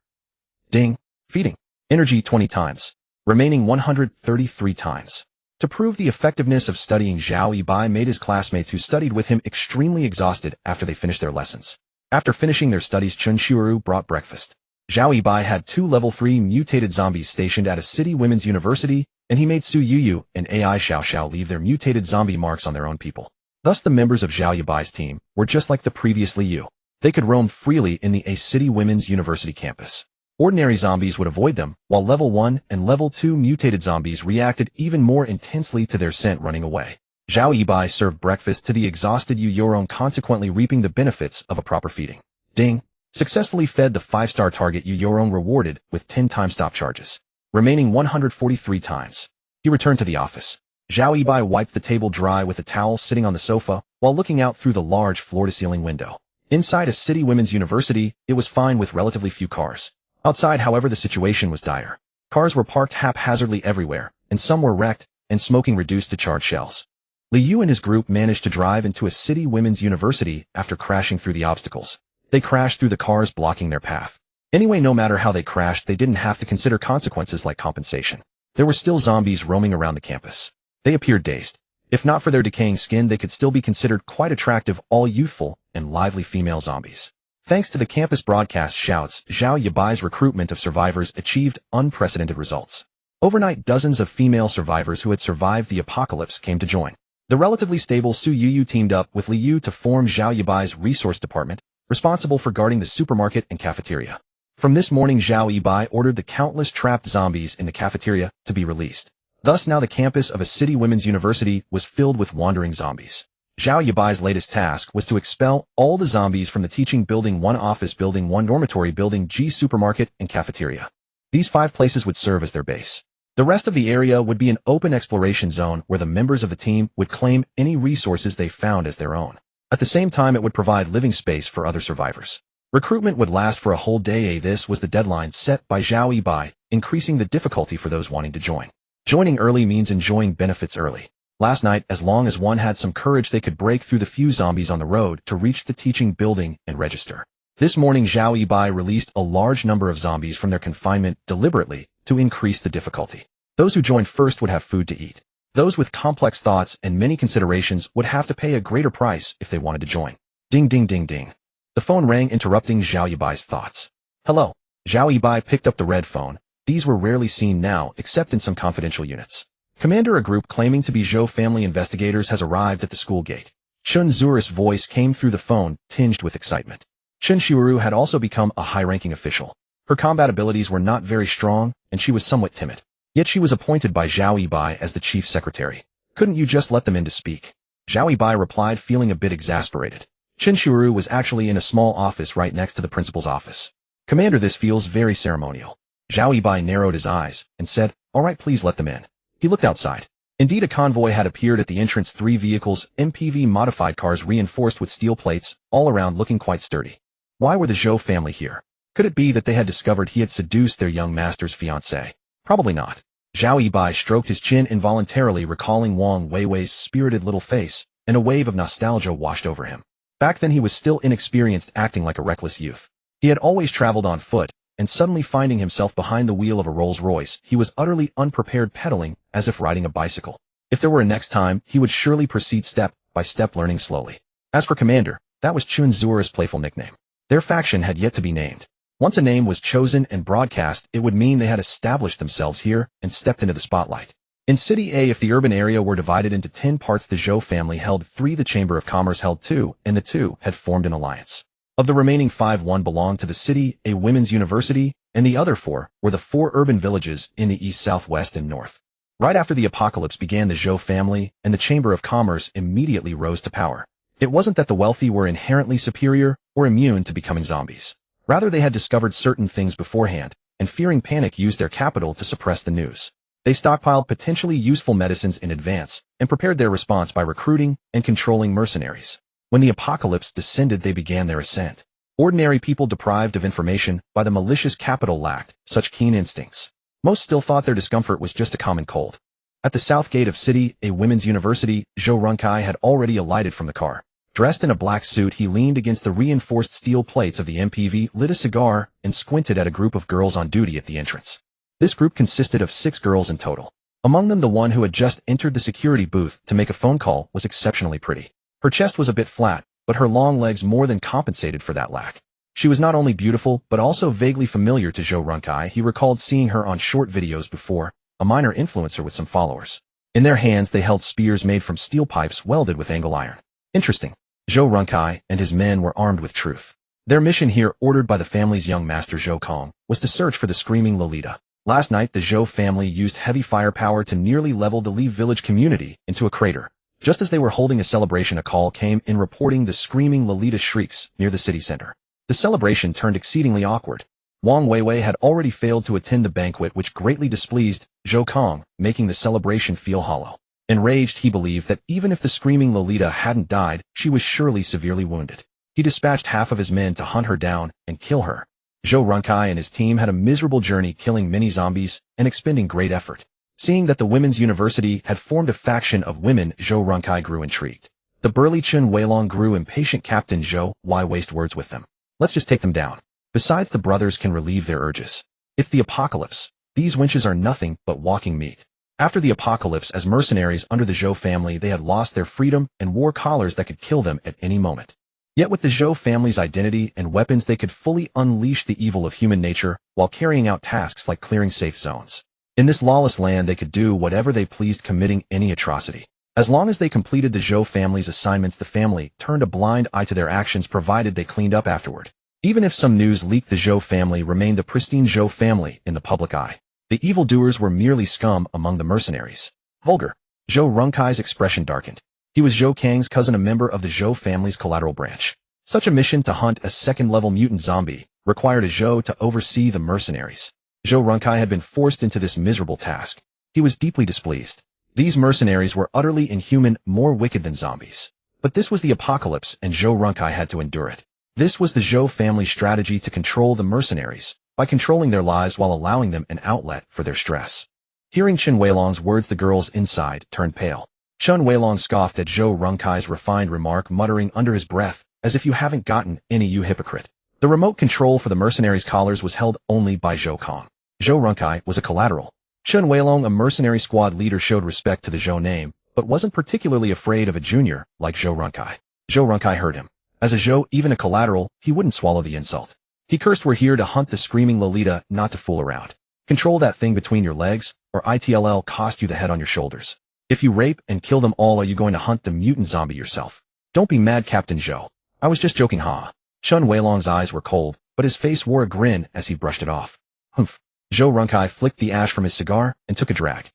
Ding. Feeding. Energy 20 times. Remaining 133 times. To prove the effectiveness of studying, Zhao Yibai made his classmates who studied with him extremely exhausted after they finished their lessons. After finishing their studies, Chun Shiuru brought breakfast. Zhao Yibai had 2 level 3 mutated zombies stationed at a City Women's University, and he made Su Yu and AI Xiao leave their mutated zombie marks on their own people. Thus the members of Zhao Yibai's team were just like the previous Liu. They could roam freely in the City Women's University campus. Ordinary zombies would avoid them, while level 1 and level 2 mutated zombies reacted even more intensely to their scent, running away. Zhao Yibai served breakfast to the exhausted Yu Yurong, consequently reaping the benefits of a proper feeding. Ding. Successfully fed the 5-star target, Yu Yurong rewarded with 10 times stop charges. Remaining 143 times. He returned to the office. Zhao Yibai wiped the table dry with a towel sitting on the sofa while looking out through the large floor-to-ceiling window. Inside a city women's university, it was fine with relatively few cars. Outside, however, the situation was dire. Cars were parked haphazardly everywhere, and some were wrecked, and smoking reduced to charred shells. Li Yu and his group managed to drive into a city women's university after crashing through the obstacles. They crashed through the cars blocking their path. Anyway, no matter how they crashed, they didn't have to consider consequences like compensation. There were still zombies roaming around the campus. They appeared dazed. If not for their decaying skin, they could still be considered quite attractive, all youthful and lively female zombies. Thanks to the campus broadcast shouts, Zhao Yibai's recruitment of survivors achieved unprecedented results. Overnight, dozens of female survivors who had survived the apocalypse came to join. The relatively stable Su Yuyu teamed up with Li Yu to form Zhao Yibai's resource department, responsible for guarding the supermarket and cafeteria. From this morning, Zhao Yibai ordered the countless trapped zombies in the cafeteria to be released. Thus now the campus of a city women's university was filled with wandering zombies. Zhao Yibai's latest task was to expel all the zombies from the teaching building 1, office building 1, dormitory building G, supermarket, and cafeteria. These 5 places would serve as their base. The rest of the area would be an open exploration zone where the members of the team would claim any resources they found as their own. At the same time, it would provide living space for other survivors. Recruitment would last for a whole day. This was the deadline set by Zhao Yibai, increasing the difficulty for those wanting to join. Joining early means enjoying benefits early. Last night, as long as one had some courage, they could break through the few zombies on the road to reach the teaching building and register. This morning, Zhao Yibai released a large number of zombies from their confinement deliberately to increase the difficulty. Those who joined first would have food to eat. Those with complex thoughts and many considerations would have to pay a greater price if they wanted to join. Ding ding ding ding. The phone rang, interrupting Zhao Yibai's thoughts. Hello. Zhao Yibai picked up the red phone. These were rarely seen now, except in some confidential units. Commander, a group claiming to be Zhou family investigators has arrived at the school gate. Chun Zura's voice came through the phone, tinged with excitement. Chun Shiuru had also become a high-ranking official. Her combat abilities were not very strong, and she was somewhat timid. Yet she was appointed by Zhao Yibai as the chief secretary. Couldn't you just let them in to speak? Zhao Yibai replied, feeling a bit exasperated. Chun Shiuru was actually in a small office right next to the principal's office. Commander, this feels very ceremonial. Zhao Yibai narrowed his eyes and said, all right, please let them in. He looked outside. Indeed, a convoy had appeared at the entrance, 3 vehicles, MPV-modified cars reinforced with steel plates, all around looking quite sturdy. Why were the Zhou family here? Could it be that they had discovered he had seduced their young master's fiancée? Probably not. Zhao Yibai stroked his chin involuntarily, recalling Wang Weiwei's spirited little face, and a wave of nostalgia washed over him. Back then he was still inexperienced, acting like a reckless youth. He had always traveled on foot, and suddenly finding himself behind the wheel of a Rolls-Royce, he was utterly unprepared, pedaling as if riding a bicycle. If there were a next time, he would surely proceed step by step, learning slowly. As for Commander, that was Chun Zura's playful nickname. Their faction had yet to be named. Once a name was chosen and broadcast, it would mean they had established themselves here and stepped into the spotlight. In City A, if the urban area were divided into 10 parts, the Zhou family held 3, the Chamber of Commerce held 2, and the 2 had formed an alliance. Of the remaining 5, 1 belonged to the City A women's university, and the other 4 were the 4 urban villages in the east, southwest, and north. Right after the apocalypse began, the Zhou family and the Chamber of Commerce immediately rose to power. It wasn't that the wealthy were inherently superior or immune to becoming zombies. Rather, they had discovered certain things beforehand, and fearing panic, used their capital to suppress the news. They stockpiled potentially useful medicines in advance, and prepared their response by recruiting and controlling mercenaries. When the apocalypse descended, they began their ascent. Ordinary people deprived of information by the malicious capital lacked such keen instincts. Most still thought their discomfort was just a common cold. At the south gate of City A women's university, Zhou Runkai had already alighted from the car. Dressed in a black suit, he leaned against the reinforced steel plates of the MPV, lit a cigar, and squinted at a group of girls on duty at the entrance. This group consisted of 6 girls in total. Among them, the one who had just entered the security booth to make a phone call was exceptionally pretty. Her chest was a bit flat, but her long legs more than compensated for that lack. She was not only beautiful, but also vaguely familiar to Zhou Runkai. He recalled seeing her on short videos before, a minor influencer with some followers. In their hands, they held spears made from steel pipes welded with angle iron. Interesting. Zhou Runkai and his men were armed with truth. Their mission here, ordered by the family's young master Zhou Kong, was to search for the screaming Lolita. Last night, the Zhou family used heavy firepower to nearly level the Li village community into a crater. Just as they were holding a celebration, a call came in reporting the screaming Lolita's shrieks near the city center. The celebration turned exceedingly awkward. Wang Weiwei had already failed to attend the banquet, which greatly displeased Zhou Kong, making the celebration feel hollow. Enraged, he believed that even if the screaming Lolita hadn't died, she was surely severely wounded. He dispatched half of his men to hunt her down and kill her. Zhou Runkai and his team had a miserable journey killing many zombies and expending great effort. Seeing that the women's university had formed a faction of women, Zhou Runkai grew intrigued. The burly Chen Weilong grew impatient. Captain Zhou, why waste words with them? Let's just take them down. Besides, the brothers can relieve their urges. It's the apocalypse. These wenches are nothing but walking meat. After the apocalypse, as mercenaries under the Zhou family, they had lost their freedom and wore collars that could kill them at any moment. Yet with the Zhou family's identity and weapons, they could fully unleash the evil of human nature while carrying out tasks like clearing safe zones. In this lawless land, they could do whatever they pleased, committing any atrocity. As long as they completed the Zhou family's assignments, the family turned a blind eye to their actions, provided they cleaned up afterward. Even if some news leaked, the Zhou family remained the pristine Zhou family in the public eye. The evildoers were merely scum among the mercenaries. Vulgar. Zhou Runkai's expression darkened. He was Zhou Kang's cousin, a member of the Zhou family's collateral branch. Such a mission to hunt a second-level mutant zombie required a Zhou to oversee the mercenaries. Zhou Runkai had been forced into this miserable task. He was deeply displeased. These mercenaries were utterly inhuman, more wicked than zombies. But this was the apocalypse, and Zhou Runkai had to endure it. This was the Zhou family's strategy to control the mercenaries, by controlling their lives while allowing them an outlet for their stress. Hearing Chen Weilong's words, the girls inside turned pale. Chen Weilong scoffed at Zhou Runkai's refined remark, muttering under his breath, "As if you haven't gotten any, you hypocrite." The remote control for the mercenaries' collars was held only by Zhou Kang. Zhou Runkai was a collateral. Chen Weilong, a mercenary squad leader, showed respect to the Zhou name, but wasn't particularly afraid of a junior like Zhou Runkai. Zhou Runkai heard him. As a Zhou, even a collateral, he wouldn't swallow the insult. He cursed, "We're here to hunt the screaming Lolita, not to fool around. Control that thing between your legs, or it'll cost you the head on your shoulders. If you rape and kill them all, are you going to hunt the mutant zombie yourself?" "Don't be mad, Captain Zhou. I was just joking, ha." Chen Weilong's eyes were cold, but his face wore a grin as he brushed it off. "Humph." Zhou Runkai flicked the ash from his cigar and took a drag.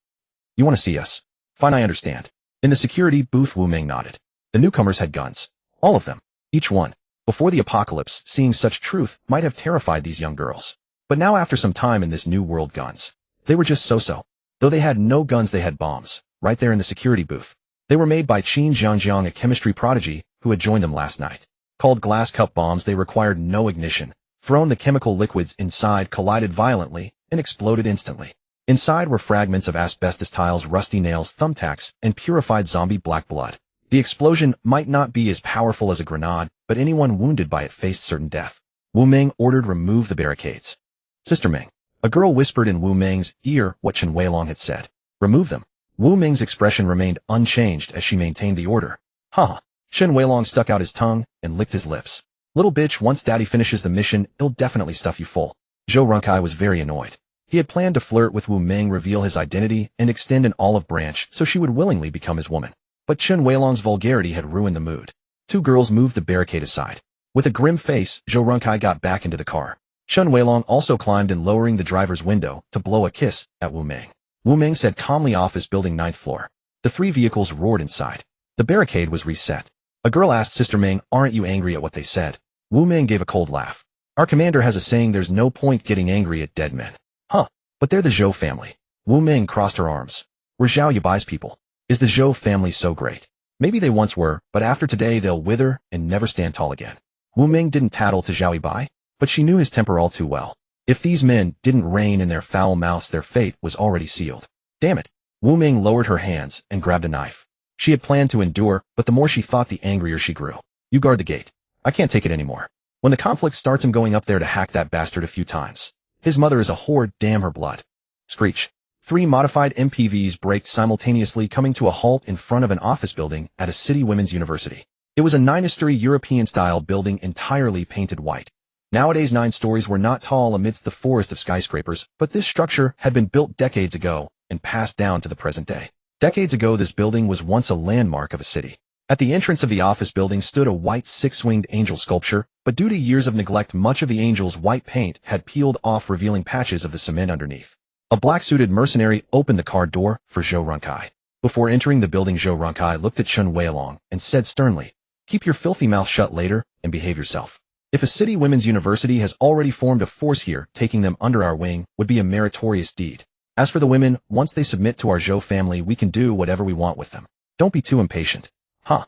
"You want to see us? Fine, I understand." In the security booth, Wu Ming nodded. The newcomers had guns. All of them. Each one. Before the apocalypse, seeing such truth might have terrified these young girls. But now, after some time in this new world, guns. They were just so-so. Though they had no guns, they had bombs, right there in the security booth. They were made by Qin Zhangjiang, a chemistry prodigy who had joined them last night. Called glass cup bombs, they required no ignition. Thrown, the chemical liquids inside collided violently and exploded instantly. Inside were fragments of asbestos tiles, rusty nails, thumbtacks, and purified zombie black blood. The explosion might not be as powerful as a grenade, but anyone wounded by it faced certain death. Wu Ming ordered, "Remove the barricades." "Sister Ming." A girl whispered in Wu Ming's ear what Chen Weilong had said. "Remove them." Wu Ming's expression remained unchanged as she maintained the order. "Huh." Chen Weilong stuck out his tongue and licked his lips. "Little bitch, once daddy finishes the mission, he'll definitely stuff you full." Zhou Runkai was very annoyed. He had planned to flirt with Wu Ming, reveal his identity, and extend an olive branch so she would willingly become his woman. But Chen Weilong's vulgarity had ruined the mood. Two girls moved the barricade aside. With a grim face, Zhou Runkai got back into the car. Chen Weilong also climbed in, lowering the driver's window to blow a kiss at Wu Ming. Wu Ming said calmly, "Office building, 9th floor." The three vehicles roared inside. The barricade was reset. A girl asked Sister Ming, "Aren't you angry at what they said?" Wu Ming gave a cold laugh. "Our commander has a saying, there's no point getting angry at dead men." "Huh, but they're the Zhou family." Wu Ming crossed her arms. "We're Zhao Yibai's people. Is the Zhou family so great? Maybe they once were, but after today they'll wither and never stand tall again." Wu Ming didn't tattle to Zhao Yibai, but she knew his temper all too well. If these men didn't rein in their foul mouths, their fate was already sealed. Damn it. Wu Ming lowered her hands and grabbed a knife. She had planned to endure, but the more she thought, the angrier she grew. "You guard the gate. I can't take it anymore. When the conflict starts, I'm going up there to hack that bastard a few times. His mother is a horde, damn her blood." Screech. 3 modified MPVs braked simultaneously, coming to a halt in front of an office building at a city women's university. It was a 9-story European-style building entirely painted white. Nowadays, 9 stories were not tall amidst the forest of skyscrapers, but this structure had been built decades ago and passed down to the present day. Decades ago, this building was once a landmark of a city. At the entrance of the office building stood a white 6-winged angel sculpture, but due to years of neglect, much of the angel's white paint had peeled off, revealing patches of the cement underneath. A black-suited mercenary opened the car door for Zhou Runkai. Before entering the building, Zhou Runkai looked at Chen Weilong and said sternly, "Keep your filthy mouth shut later and behave yourself. If a city women's university has already formed a force here, taking them under our wing would be a meritorious deed. As for the women, once they submit to our Zhou family, we can do whatever we want with them. Don't be too impatient. Huh.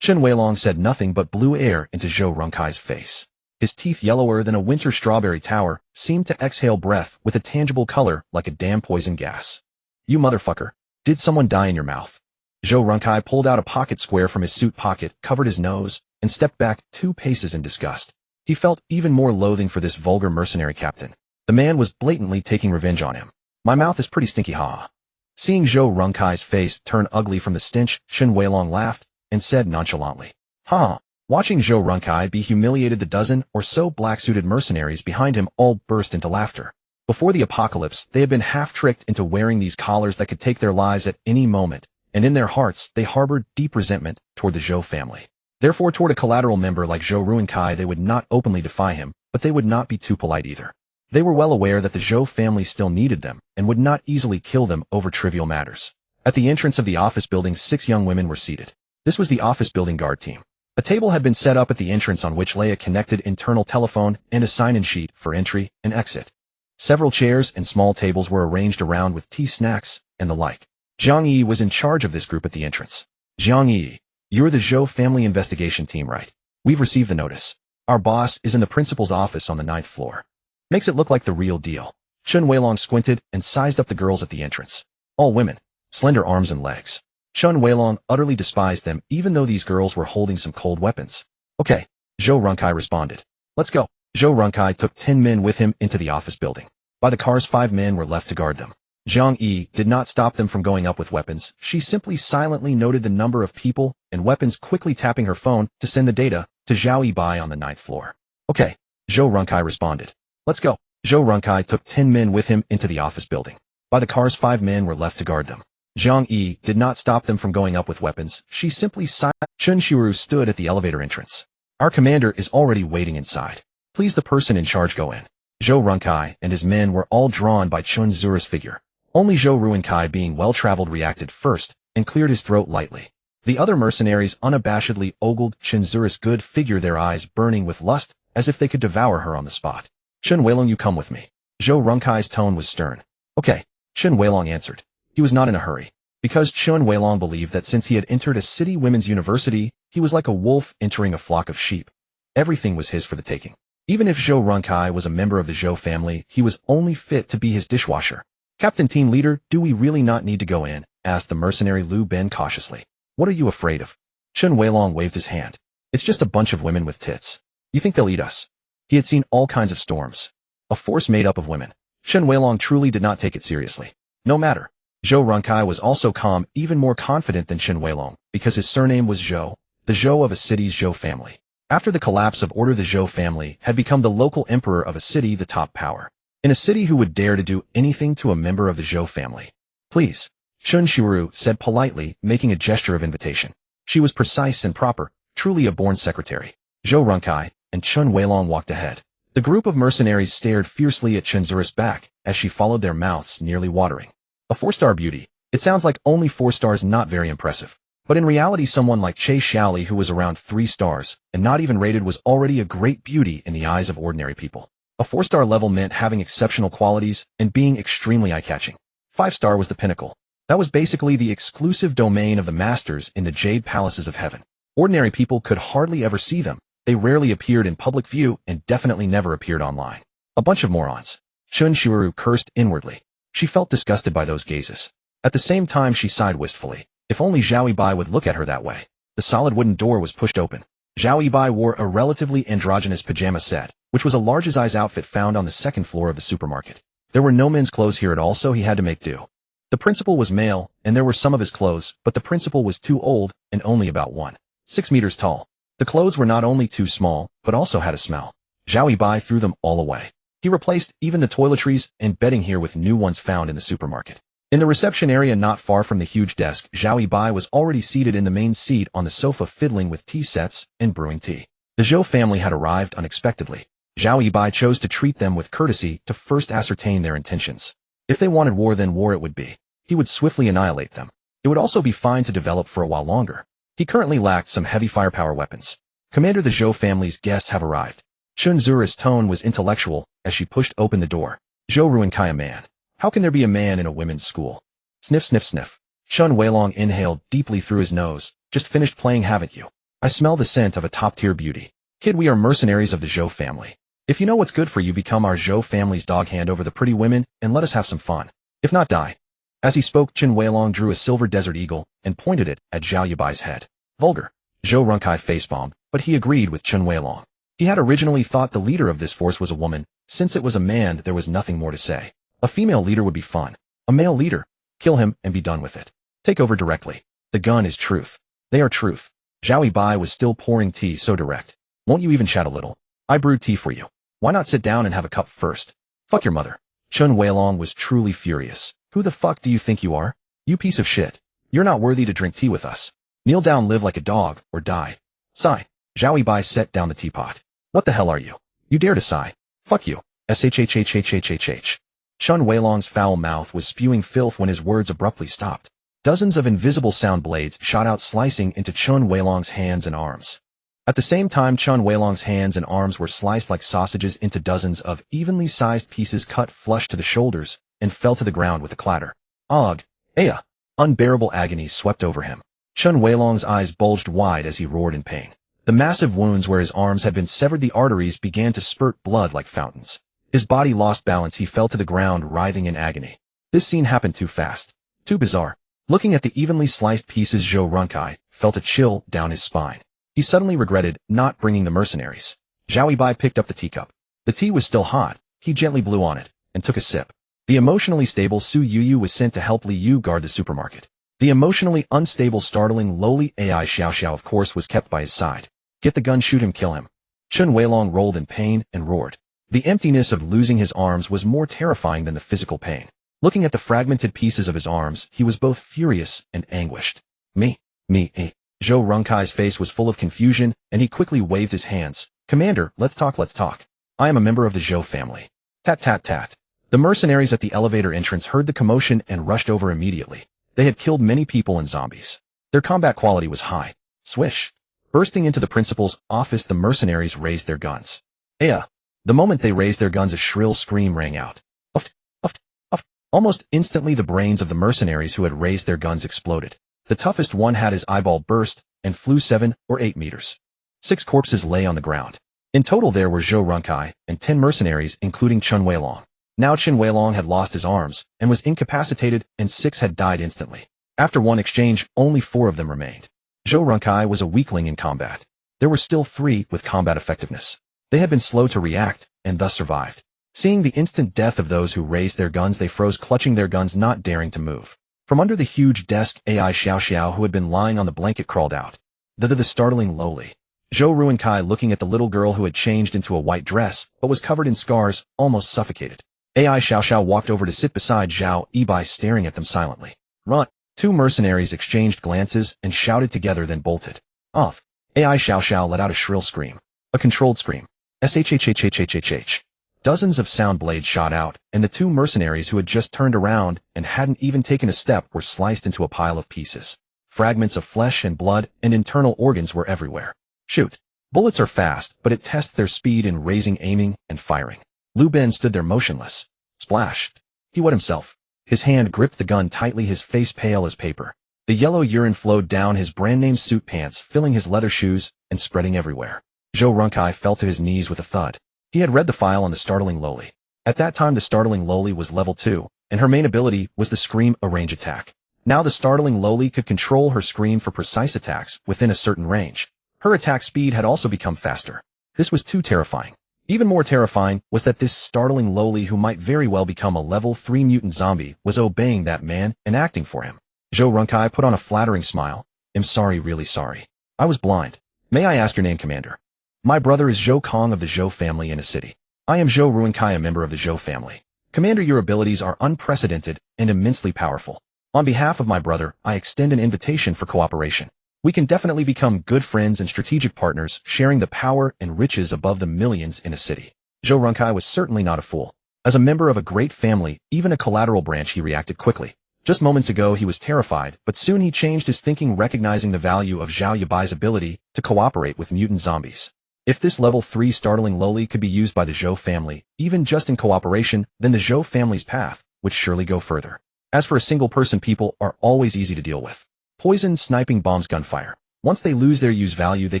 Chen Weilong said nothing but blew air into Zhou Runkai's face. His teeth, yellower than a winter strawberry tower, seemed to exhale breath with a tangible color like a damn poison gas. You motherfucker. Did someone die in your mouth? Zhou Runkai pulled out a pocket square from his suit pocket, covered his nose, and stepped back 2 paces in disgust. He felt even more loathing for this vulgar mercenary captain. The man was blatantly taking revenge on him. My mouth is pretty stinky, ha. Seeing Zhou Runkai's face turn ugly from the stench, Chen Weilong laughed and said nonchalantly, ha. Watching Zhou Runkai be humiliated, the dozen or so black-suited mercenaries behind him all burst into laughter. Before the apocalypse, they had been half-tricked into wearing these collars that could take their lives at any moment, and in their hearts they harbored deep resentment toward the Zhou family. Therefore, toward a collateral member like Zhou Ruinkai, they would not openly defy him, but they would not be too polite either. They were well aware that the Zhou family still needed them and would not easily kill them over trivial matters. At the entrance of the office building, 6 young women were seated. This was the office building guard team. A table had been set up at the entrance on which lay a connected internal telephone and a sign-in sheet for entry and exit. Several chairs and small tables were arranged around with tea, snacks, and the like. Jiang Yi was in charge of this group at the entrance. Jiang Yi, you're the Zhou family investigation team, right? We've received the notice. Our boss is in the principal's office on the 9th floor. Makes it look like the real deal. Chen Weilong squinted and sized up the girls at the entrance. All women, slender arms and legs. Chen Weilong utterly despised them, even though these girls were holding some cold weapons. Okay, Zhou Runkai responded. Let's go. Zhou Runkai took 10 men with him into the office building. By the cars, 5 men were left to guard them. Jiang Yi did not stop them from going up with weapons. She simply silently noted the number of people and weapons, quickly tapping her phone to send the data to Zhao Yibai on the 9th floor. Okay, Zhou Runkai responded. Let's go. Zhou Runkai took 10 men with him into the office building. By the cars, 5 men were left to guard them. Jiang Yi did not stop them from going up with weapons. She simply Chun Shiru stood at the elevator entrance. Our commander is already waiting inside. Please the person in charge go in. Zhou Runkai and his men were all drawn by Chun Zura's figure. Only Zhou Ruinkai, being well-traveled, reacted first and cleared his throat lightly. The other mercenaries unabashedly ogled Chun Zura's good figure, their eyes burning with lust as if they could devour her on the spot. Chen Weilong, you come with me. Zhou Runkai's tone was stern. Okay, Chen Weilong answered. He was not in a hurry, because Chen Weilong believed that since he had entered a city women's university, he was like a wolf entering a flock of sheep. Everything was his for the taking. Even if Zhou Runkai was a member of the Zhou family, he was only fit to be his dishwasher. Captain Team Leader, do we really not need to go in? Asked the mercenary Liu Ben cautiously. What are you afraid of? Chen Weilong waved his hand. It's just a bunch of women with tits. You think they'll eat us? He had seen all kinds of storms. A force made up of women. Chen Weilong truly did not take it seriously. No matter. Zhou Runkai was also calm, even more confident than Chen Weilong, because his surname was Zhou, the Zhou of a city's Zhou family. After the collapse of order, the Zhou family had become the local emperor of a city, the top power. In a city, who would dare to do anything to a member of the Zhou family? Please. Chun Shiru said politely, making a gesture of invitation. She was precise and proper, truly a born secretary. Zhou Runkai and Chen Weilong walked ahead. The group of mercenaries stared fiercely at Chen Zura's back as she followed, their mouths nearly watering. A 4-star beauty. It sounds like only 4 stars, not very impressive. But in reality, someone like Che Xiaoli, who was around 3 stars and not even rated, was already a great beauty in the eyes of ordinary people. A 4-star level meant having exceptional qualities and being extremely eye-catching. 5-star was the pinnacle. That was basically the exclusive domain of the masters in the Jade Palaces of Heaven. Ordinary people could hardly ever see them. They rarely appeared in public view and definitely never appeared online. A bunch of morons. Chun Shiru cursed inwardly. She felt disgusted by those gazes. At the same time, she sighed wistfully. If only Zhao Yibai would look at her that way. The solid wooden door was pushed open. Zhao Yibai wore a relatively androgynous pajama set, which was a large-size outfit found on the 2nd floor of the supermarket. There were no men's clothes here at all, so he had to make do. The principal was male, and there were some of his clothes, but the principal was too old and only about 1.6 meters tall. The clothes were not only too small, but also had a smell. Zhao Yibai threw them all away. He replaced even the toiletries and bedding here with new ones found in the supermarket. In the reception area not far from the huge desk, Zhao Yibai was already seated in the main seat on the sofa, fiddling with tea sets and brewing tea. The Zhou family had arrived unexpectedly. Zhao Yibai chose to treat them with courtesy to first ascertain their intentions. If they wanted war, then war it would be. He would swiftly annihilate them. It would also be fine to develop for a while longer. He currently lacked some heavy firepower weapons. Commander, the Zhou family's guests have arrived. Chun Zura's tone was intellectual as she pushed open the door. Zhou Ruinkai, a man. How can there be a man in a women's school? Sniff, sniff, sniff. Chun Weilong inhaled deeply through his nose. Just finished playing, haven't you? I smell the scent of a top-tier beauty. Kid, we are mercenaries of the Zhou family. If you know what's good for you, become our Zhou family's dog hand over the pretty women and let us have some fun. If not, die. As he spoke, Chun Weilong drew a silver desert eagle and pointed it at Zhao Yibai's head. Vulgar. Zhou Runkai facepalmed, but he agreed with Chun Weilong. He had originally thought the leader of this force was a woman. Since it was a man, there was nothing more to say. A female leader would be fun. A male leader. Kill him and be done with it. Take over directly. The gun is truth. They are truth. Zhao Yibai was still pouring tea so direct. Won't you even chat a little? I brewed tea for you. Why not sit down and have a cup first? Fuck your mother. Chun Weilong was truly furious. Who the fuck do you think you are? You piece of shit. You're not worthy to drink tea with us. Kneel down, live like a dog, or die. Sigh. Zhao Yibai set down the teapot. What the hell are you? You dare to sigh? Fuck you. SHHHHHHH. Chun Weilong's foul mouth was spewing filth when his words abruptly stopped. Dozens of invisible sound blades shot out, slicing into Chun Weilong's hands and arms. At the same time, Chun Weilong's hands and arms were sliced like sausages into dozens of evenly sized pieces cut flush to the shoulders and fell to the ground with a clatter. Ugh! Aya! Unbearable agony swept over him. Chun Weilong's eyes bulged wide as he roared in pain. The massive wounds where his arms had been severed, the arteries began to spurt blood like fountains. His body lost balance, he fell to the ground writhing in agony. This scene happened too fast. Too bizarre. Looking at the evenly sliced pieces, Zhou Runkai felt a chill down his spine. He suddenly regretted not bringing the mercenaries. Zhao Yibai picked up the teacup. The tea was still hot. He gently blew on it and took a sip. The emotionally stable Su Yuyu was sent to help Li Yu guard the supermarket. The emotionally unstable, startling, lowly AI Xiao Xiao, of course, was kept by his side. Get the gun, shoot him, kill him. Chun Weilong rolled in pain and roared. The emptiness of losing his arms was more terrifying than the physical pain. Looking at the fragmented pieces of his arms, he was both furious and anguished. Me. Zhou Runkai's face was full of confusion, and he quickly waved his hands. Commander, let's talk. I am a member of the Zhou family. Tat tat tat. The mercenaries at the elevator entrance heard the commotion and rushed over immediately. They had killed many people and zombies. Their combat quality was high. Swish. Bursting into the principal's office, the mercenaries raised their guns. Aya. The moment they raised their guns, a shrill scream rang out. Uft, uft, uft. Almost instantly, the brains of the mercenaries who had raised their guns exploded. The toughest one had his eyeball burst and flew 7 or 8 meters. 6 corpses lay on the ground. In total, there were Zhou Runkai and 10 mercenaries, including Chun Weilong. Now Chun Weilong had lost his arms and was incapacitated, and 6 had died instantly. After one exchange, only 4 of them remained. Zhou Runkai was a weakling in combat. There were still 3 with combat effectiveness. They had been slow to react and thus survived. Seeing the instant death of those who raised their guns, they froze, clutching their guns, not daring to move. From under the huge desk, AI Xiao Xiao, who had been lying on the blanket, crawled out. The startling lowly. Zhou Ruankai, looking at the little girl who had changed into a white dress but was covered in scars, almost suffocated. AI Xiao Xiao walked over to sit beside Zhao Yibai, staring at them silently. Run! 2 mercenaries exchanged glances and shouted together, then bolted off. AI Xiao Xiao let out a shrill scream. A controlled scream. SHHHHHHH. Dozens of sound blades shot out, and the 2 mercenaries who had just turned around and hadn't even taken a step were sliced into a pile of pieces. Fragments of flesh and blood and internal organs were everywhere. Shoot. Bullets are fast, but it tests their speed in raising, aiming, and firing. Lu Ben stood there motionless. Splash. He wet himself. His hand gripped the gun tightly, his face pale as paper. The yellow urine flowed down his brand-name suit pants, filling his leather shoes and spreading everywhere. Zhou Runkai fell to his knees with a thud. He had read the file on the startling lowly. At that time, the startling lowly was level 2, and her main ability was the scream, a range attack. Now the startling lowly could control her scream for precise attacks within a certain range. Her attack speed had also become faster. This was too terrifying. Even more terrifying was that this startling lowly, who might very well become a level 3 mutant zombie, was obeying that man and acting for him. Zhou Runkai put on a flattering smile. I'm sorry, really sorry. I was blind. May I ask your name, Commander? My brother is Zhou Kong of the Zhou family in a city. I am Zhou Ruankai, a member of the Zhou family. Commander, your abilities are unprecedented and immensely powerful. On behalf of my brother, I extend an invitation for cooperation. We can definitely become good friends and strategic partners, sharing the power and riches above the millions in a city. Zhou Runkai was certainly not a fool. As a member of a great family, even a collateral branch, he reacted quickly. Just moments ago he was terrified, but soon he changed his thinking, recognizing the value of Zhao Yibai's ability to cooperate with mutant zombies. If this level 3 startling lowly could be used by the Zhou family, even just in cooperation, then the Zhou family's path would surely go further. As for a single person, people are always easy to deal with. Poison, sniping, bombs, gunfire. Once they lose their use value, they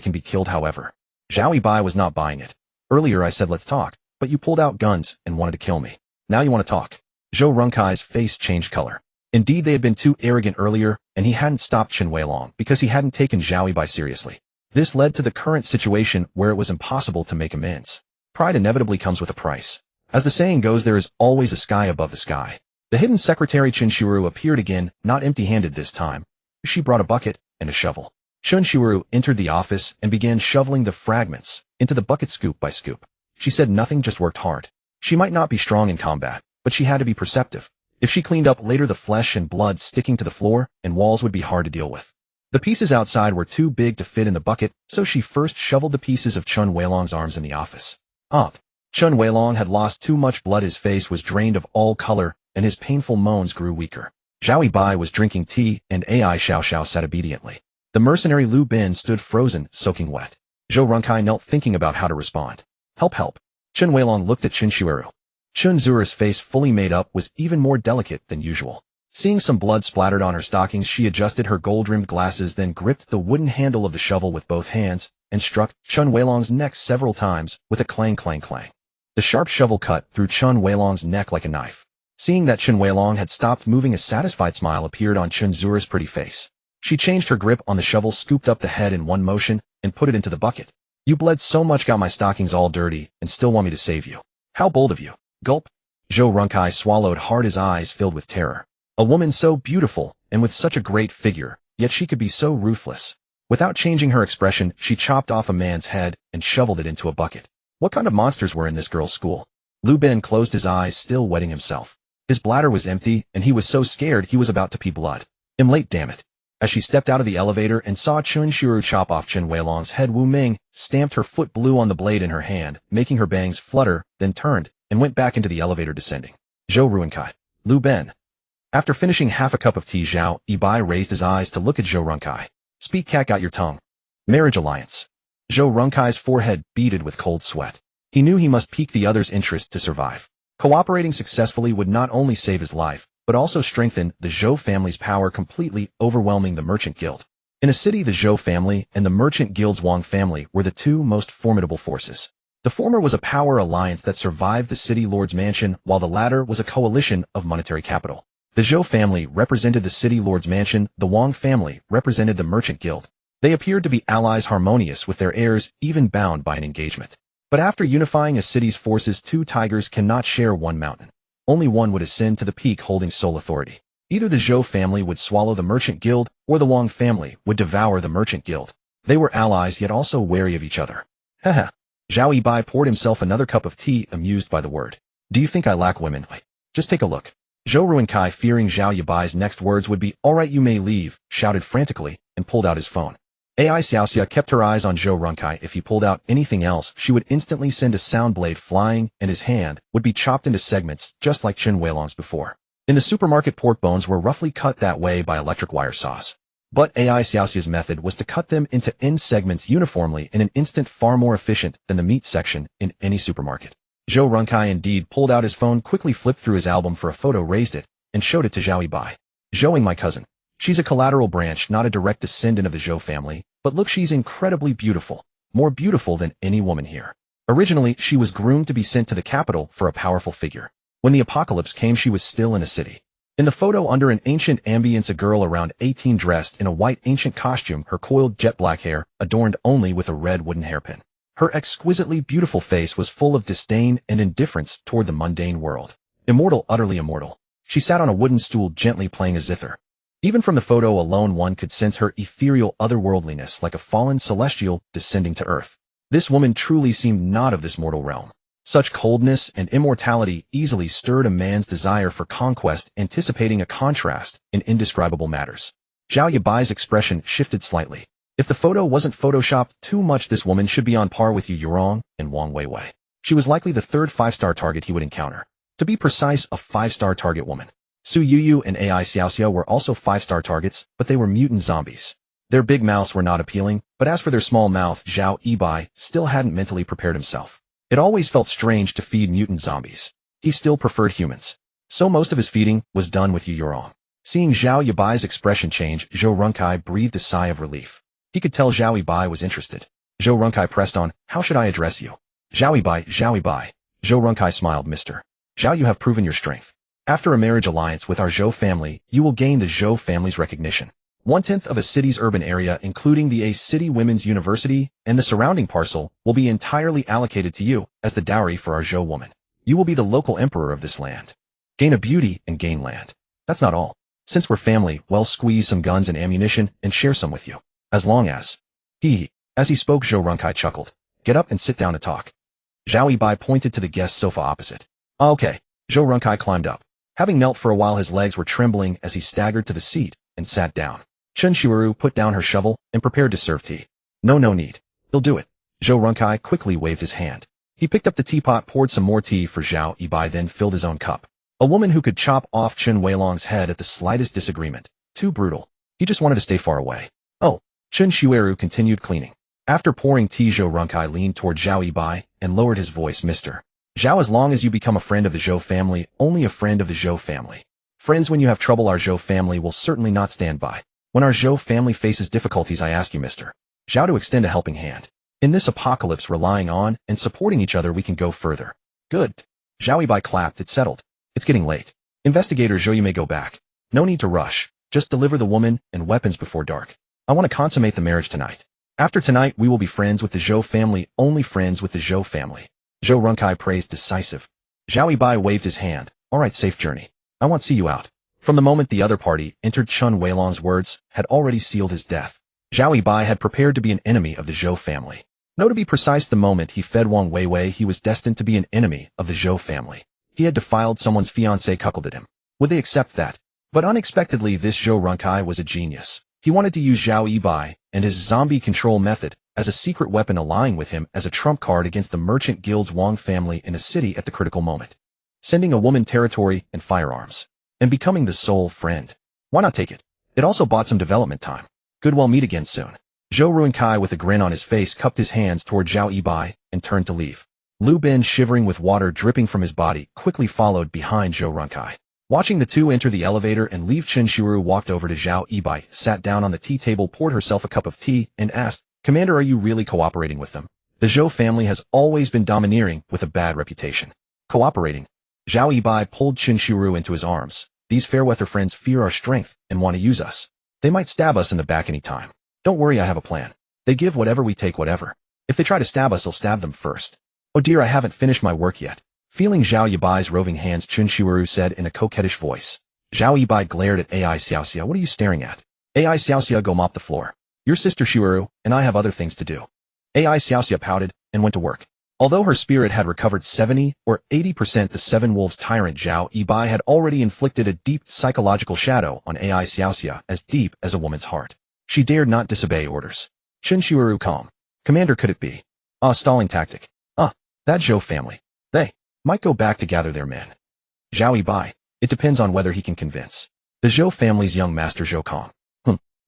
can be killed. However, Zhao Yibai was not buying it. Earlier I said let's talk, but you pulled out guns and wanted to kill me. Now you want to talk. Zhou Runkai's face changed color. Indeed, they had been too arrogant earlier, and he hadn't stopped Chen Weilong because he hadn't taken Zhao Yibai seriously. This led to the current situation where it was impossible to make amends. Pride inevitably comes with a price. As the saying goes, there is always a sky above the sky. The hidden secretary Chen Shiru appeared again, not empty-handed this time. She brought a bucket and a shovel. Chen Shiru entered the office and began shoveling the fragments into the bucket scoop by scoop. She said nothing, just worked hard. She might not be strong in combat, but she had to be perceptive. If she cleaned up later, the flesh and blood sticking to the floor and walls would be hard to deal with. The pieces outside were too big to fit in the bucket, so she first shoveled the pieces of Chen Weilong's arms in the office. Chen Weilong had lost too much blood, his face was drained of all color, and his painful moans grew weaker. Zhao Yibai was drinking tea, and Ai Xiao Xiao sat obediently. The mercenary Lu Bin stood frozen, soaking wet. Zhou Runkai knelt thinking about how to respond. Help, help. Chen Weilong looked at Chen Shiru. Chen Zura's face, fully made up, was even more delicate than usual. Seeing some blood splattered on her stockings, she adjusted her gold-rimmed glasses, then gripped the wooden handle of the shovel with both hands and struck Chen Weilong's neck several times with a clang, clang, clang. The sharp shovel cut through Chen Weilong's neck like a knife. Seeing that Chen Weilong had stopped moving, a satisfied smile appeared on Chen Zura's pretty face. She changed her grip on the shovel, scooped up the head in one motion, and put it into the bucket. You bled so much, got my stockings all dirty, and still want me to save you. How bold of you. Gulp. Zhou Runkai swallowed hard, his eyes filled with terror. A woman so beautiful, and with such a great figure, yet she could be so ruthless. Without changing her expression, she chopped off a man's head and shoveled it into a bucket. What kind of monsters were in this girl's school? Lu Bin closed his eyes, still wetting himself. His bladder was empty, and he was so scared he was about to pee blood. I'm late, damn it. As she stepped out of the elevator and saw Chen Shiru chop off Chen Weilong's head, Wu Ming stamped her foot blue on the blade in her hand, making her bangs flutter, then turned and went back into the elevator, descending. Zhou Runkai. Lu Bin. After finishing half a cup of tea, Zhao Yibai raised his eyes to look at Zhou Runkai. Speak, cat, got your tongue. Marriage alliance. Zhou Runkai's forehead beaded with cold sweat. He knew he must pique the other's interest to survive. Cooperating successfully would not only save his life, but also strengthen the Zhou family's power, completely overwhelming the Merchant Guild. In a city, the Zhou family and the Merchant Guild's Wang family were the two most formidable forces. The former was a power alliance that survived the city lord's mansion, while the latter was a coalition of monetary capital. The Zhou family represented the city lord's mansion, the Wang family represented the Merchant Guild. They appeared to be allies, harmonious with their heirs, even bound by an engagement. But after unifying a city's forces, two tigers cannot share one mountain. Only one would ascend to the peak, holding sole authority. Either the Zhou family would swallow the Merchant Guild, or the Wang family would devour the Merchant Guild. They were allies, yet also wary of each other. Haha. Zhao Yibai poured himself another cup of tea, amused by the word. Do you think I lack women? Just take a look. Zhou Ruankai, fearing Zhao Yibai's next words would be, all right, you may leave, shouted frantically, and pulled out his phone. Ai Xiaoxia kept her eyes on Zhou Ruankai. If he pulled out anything else, she would instantly send a sound blade flying, and his hand would be chopped into segments, just like Chen Weilong's before. In the supermarket, pork bones were roughly cut that way by electric wire saws. But Ai Xiaoxia's method was to cut them into end segments uniformly in an instant, far more efficient than the meat section in any supermarket. Zhou Ruankai indeed pulled out his phone, quickly flipped through his album for a photo, raised it, and showed it to Zhao Yibai. Zhouing, my cousin. She's a collateral branch, not a direct descendant of the Zhou family, but look, she's incredibly beautiful, more beautiful than any woman here. Originally, she was groomed to be sent to the capital for a powerful figure. When the apocalypse came, she was still in a city. In the photo, under an ancient ambience, a girl around 18 dressed in a white ancient costume, her coiled jet black hair adorned only with a red wooden hairpin. Her exquisitely beautiful face was full of disdain and indifference toward the mundane world. Immortal, utterly immortal. She sat on a wooden stool, gently playing a zither. Even from the photo alone, one could sense her ethereal otherworldliness, like a fallen celestial descending to earth. This woman truly seemed not of this mortal realm. Such coldness and immortality easily stirred a man's desire for conquest, anticipating a contrast in indescribable matters. Zhao Yibai's expression shifted slightly. If the photo wasn't photoshopped too much, this woman should be on par with Yu Yurong and Wang Weiwei. She was likely the third 5-star target he would encounter. To be precise, a 5-star target woman. Su Yuyu and Ai Xiaoxia were also 5-star targets, but they were mutant zombies. Their big mouths were not appealing, but as for their small mouth, Zhao Yibai still hadn't mentally prepared himself. It always felt strange to feed mutant zombies. He still preferred humans. So most of his feeding was done with Yu Yurong. Seeing Zhao Yibai's expression change, Zhou Runkai breathed a sigh of relief. He could tell Zhao Yibai was interested. Zhou Runkai pressed on, how should I address you? Zhao Yibai, Zhao Yibai. Zhou Runkai smiled, Mr. Zhao, you have proven your strength. After a marriage alliance with our Zhou family, you will gain the Zhou family's recognition. 1/10 of a city's urban area, including the A City Women's University and the surrounding parcel, will be entirely allocated to you as the dowry for our Zhou woman. You will be the local emperor of this land. Gain a beauty and gain land. That's not all. Since we're family, well, squeeze some guns and ammunition and share some with you. As long as... As he spoke, Zhou Runkai chuckled. Get up and sit down to talk. Zhao Yibai pointed to the guest sofa opposite. Okay. Zhou Runkai climbed up. Having knelt for a while, his legs were trembling as he staggered to the seat and sat down. Chen Shiwaru put down her shovel and prepared to serve tea. No need. He'll do it. Zhou Runkai quickly waved his hand. He picked up the teapot, poured some more tea for Zhao Yibai, then filled his own cup. A woman who could chop off Chen Weilong's head at the slightest disagreement. Too brutal. He just wanted to stay far away. Oh. Chen Shiwaru continued cleaning. After pouring tea, Zhou Runkai leaned toward Zhao Yibai and lowered his voice. Mr. Zhao, as long as you become a friend of the Zhou family, only a friend of the Zhou family. Friends, when you have trouble, our Zhou family will certainly not stand by. When our Zhou family faces difficulties, I ask you, Mr. Zhao, to extend a helping hand. In this apocalypse, relying on and supporting each other, we can go further. Good. Zhao Yibai clapped. It's settled. It's getting late. Investigator Zhou, you may go back. No need to rush. Just deliver the woman and weapons before dark. I want to consummate the marriage tonight. After tonight, we will be friends with the Zhou family, only friends with the Zhou family. Zhou Runkai praised decisive. Zhao Yibai waved his hand. All right, safe journey. I want to see you out. From the moment the other party entered, Chen Weilong's words had already sealed his death. Zhao Yibai had prepared to be an enemy of the Zhou family. No, to be precise, the moment he fed Wang Weiwei, he was destined to be an enemy of the Zhou family. He had defiled someone's fiancée, cuckolded him. Would they accept that? But unexpectedly, this Zhou Runkai was a genius. He wanted to use Zhao Yibai and his zombie control method as a secret weapon, allying with him as a trump card against the merchant guild's Wang family in a city at the critical moment. Sending a woman territory and firearms. And becoming the sole friend. Why not take it? It also bought some development time. Good, we'll meet again soon. Zhou Runkai, with a grin on his face, cupped his hands toward Zhao Yibai and turned to leave. Lu Ben, shivering with water dripping from his body, quickly followed behind Zhou Runkai. Watching the two enter the elevator and leave, Chen Shiwaru walked over to Zhao Yibai, sat down on the tea table, poured herself a cup of tea, and asked, Commander, are you really cooperating with them? The Zhou family has always been domineering with a bad reputation. Cooperating? Zhao Yibai pulled Chen Shiwaru into his arms. These fair-weather friends fear our strength and want to use us. They might stab us in the back any time. Don't worry, I have a plan. They give whatever, we take whatever. If they try to stab us, I'll stab them first. Oh dear, I haven't finished my work yet. Feeling Zhao Yibai's roving hands, Chen Shiwaru said in a coquettish voice. Zhao Yibai glared at AI Xiaoxia. What are you staring at? AI Xiaoxia, go mop the floor. Your sister Shiwaru and I have other things to do. AI Xiaoxia pouted and went to work. Although her spirit had recovered 70 or 80%, the Seven Wolves tyrant Zhao Yibai had already inflicted a deep psychological shadow on AI Xiaoxia, as deep as a woman's heart. She dared not disobey orders. Chen Shiwaru, calm. Commander, could it be? Stalling tactic. That Zhou family. They might go back to gather their men. Zhao Yibai. It depends on whether he can convince. The Zhou family's young master Zhou Kong.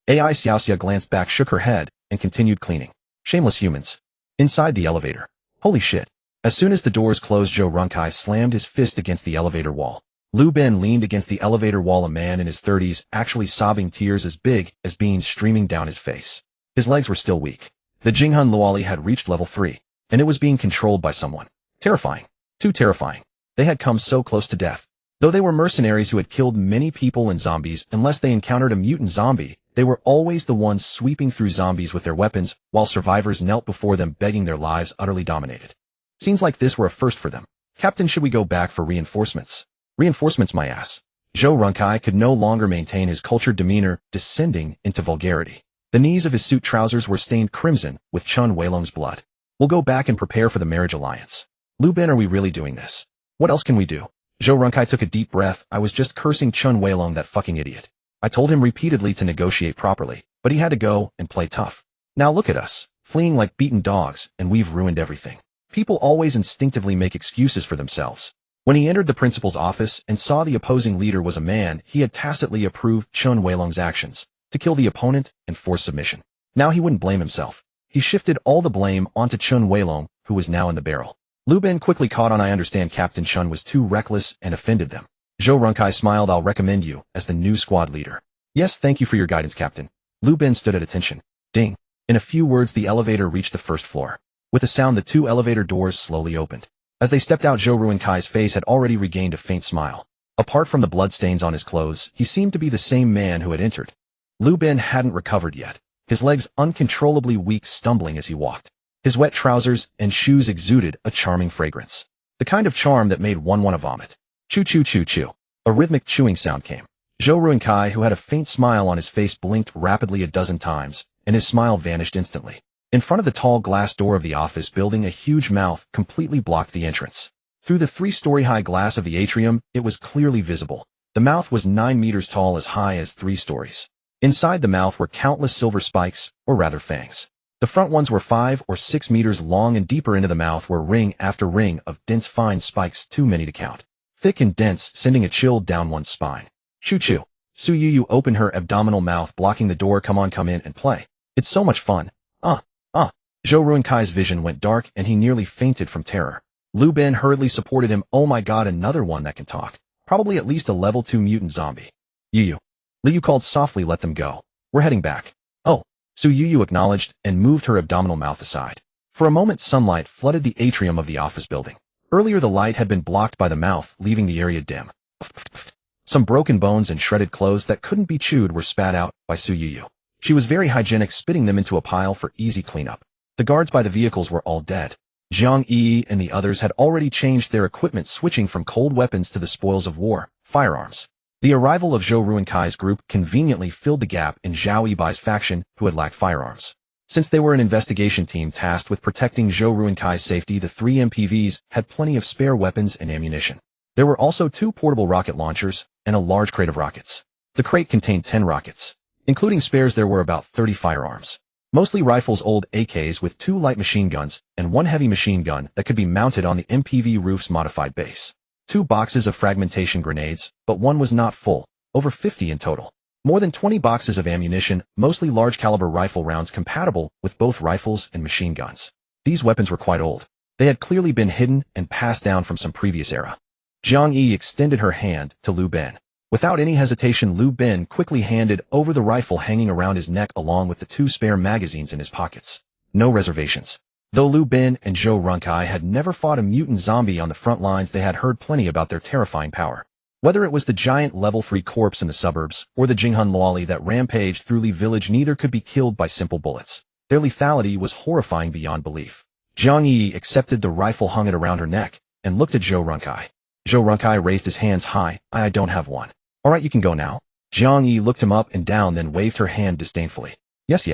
AI Xiaoxia glanced back, shook her head, and continued cleaning. Shameless humans. Inside the elevator. Holy shit. As soon as the doors closed, Zhou Runkai slammed his fist against the elevator wall. Lu Ben leaned against the elevator wall, a man in his 30s, actually sobbing, tears as big as beans streaming down his face. His legs were still weak. The Jinghun Luoli had reached level 3, and it was being controlled by someone. Terrifying. Too terrifying. They had come so close to death. Though they were mercenaries who had killed many people and zombies, unless they encountered a mutant zombie, they were always the ones sweeping through zombies with their weapons, while survivors knelt before them begging their lives, utterly dominated. Scenes like this were a first for them. Captain, should we go back for reinforcements? Reinforcements, my ass. Zhou Runkai could no longer maintain his cultured demeanor, descending into vulgarity. The knees of his suit trousers were stained crimson with Chen Weilong's blood. We'll go back and prepare for the marriage alliance. Lu Ben, are we really doing this? What else can we do? Zhou Runkai took a deep breath. I was just cursing Chen Weilong, that fucking idiot. I told him repeatedly to negotiate properly, but he had to go and play tough. Now look at us, fleeing like beaten dogs, and we've ruined everything. People always instinctively make excuses for themselves. When he entered the principal's office and saw the opposing leader was a man, he had tacitly approved Chen Weilong's actions, to kill the opponent and force submission. Now he wouldn't blame himself. He shifted all the blame onto Chen Weilong, who was now in the barrel. Lu Ben quickly caught on. I understand, Captain. Chen was too reckless and offended them. Zhou Runkai smiled. I'll recommend you as the new squad leader. Yes, thank you for your guidance, Captain. Lu Ben stood at attention. Ding. In a few words, the elevator reached the first floor. With a sound, the two elevator doors slowly opened. As they stepped out, Zhou Ruinkai's face had already regained a faint smile. Apart from the bloodstains on his clothes, he seemed to be the same man who had entered. Lu Ben hadn't recovered yet, his legs uncontrollably weak, stumbling as he walked. His wet trousers and shoes exuded a charming fragrance. The kind of charm that made one want to vomit. Choo choo choo choo. A rhythmic chewing sound came. Zhou Ruinkai, who had a faint smile on his face, blinked rapidly a dozen times, and his smile vanished instantly. In front of the tall glass door of the office building, a huge mouth completely blocked the entrance. Through the 3-story-high glass of the atrium, it was clearly visible. The mouth was 9 meters tall, as high as 3 stories. Inside the mouth were countless silver spikes, or rather fangs. The front ones were 5 or 6 meters long, and deeper into the mouth were ring after ring of dense fine spikes, too many to count. Thick and dense, sending a chill down one's spine. Choo choo. Su Yu opened her abdominal mouth, blocking the door. Come on, come in and play. It's so much fun. Zhou Ruinkai's vision went dark and he nearly fainted from terror. Lu Ben hurriedly supported him. Oh my god, another one that can talk. Probably at least a level 2 mutant zombie. Yu. Liu called softly. Let them go. We're heading back. Oh. Su Yu acknowledged and moved her abdominal mouth aside. For a moment, sunlight flooded the atrium of the office building. Earlier, the light had been blocked by the mouth, leaving the area dim. Some broken bones and shredded clothes that couldn't be chewed were spat out by Su Yu. She was very hygienic, spitting them into a pile for easy cleanup. The guards by the vehicles were all dead. Zhang Yi and the others had already changed their equipment, switching from cold weapons to the spoils of war, firearms. The arrival of Zhou Ruinkai's group conveniently filled the gap in Zhao Yibai's faction, who had lacked firearms. Since they were an investigation team tasked with protecting Zhou Ruinkai's safety, the 3 MPVs had plenty of spare weapons and ammunition. There were also 2 portable rocket launchers and a large crate of rockets. The crate contained 10 rockets. Including spares, there were about 30 firearms. Mostly rifles, old AKs with 2 light machine guns and 1 heavy machine gun that could be mounted on the MPV roof's modified base. 2 boxes of fragmentation grenades, but one was not full, over 50 in total. More than 20 boxes of ammunition, mostly large caliber rifle rounds compatible with both rifles and machine guns. These weapons were quite old. They had clearly been hidden and passed down from some previous era. Zhang Yi extended her hand to Lu Ben. Without any hesitation, Lu Ben quickly handed over the rifle hanging around his neck along with the 2 spare magazines in his pockets. No reservations. Though Lu Ben and Zhou Runkai had never fought a mutant zombie on the front lines, they had heard plenty about their terrifying power. Whether it was the giant level 3 corpse in the suburbs or the Jinghun Loli that rampaged through Li village, neither could be killed by simple bullets. Their lethality was horrifying beyond belief. Zhang Yi accepted the rifle, hung it around her neck, and looked at Zhou Runkai. Zhou Runkai raised his hands high. I don't have one. All right, you can go now. Zhang Yi looked him up and down, then waved her hand disdainfully. Yes.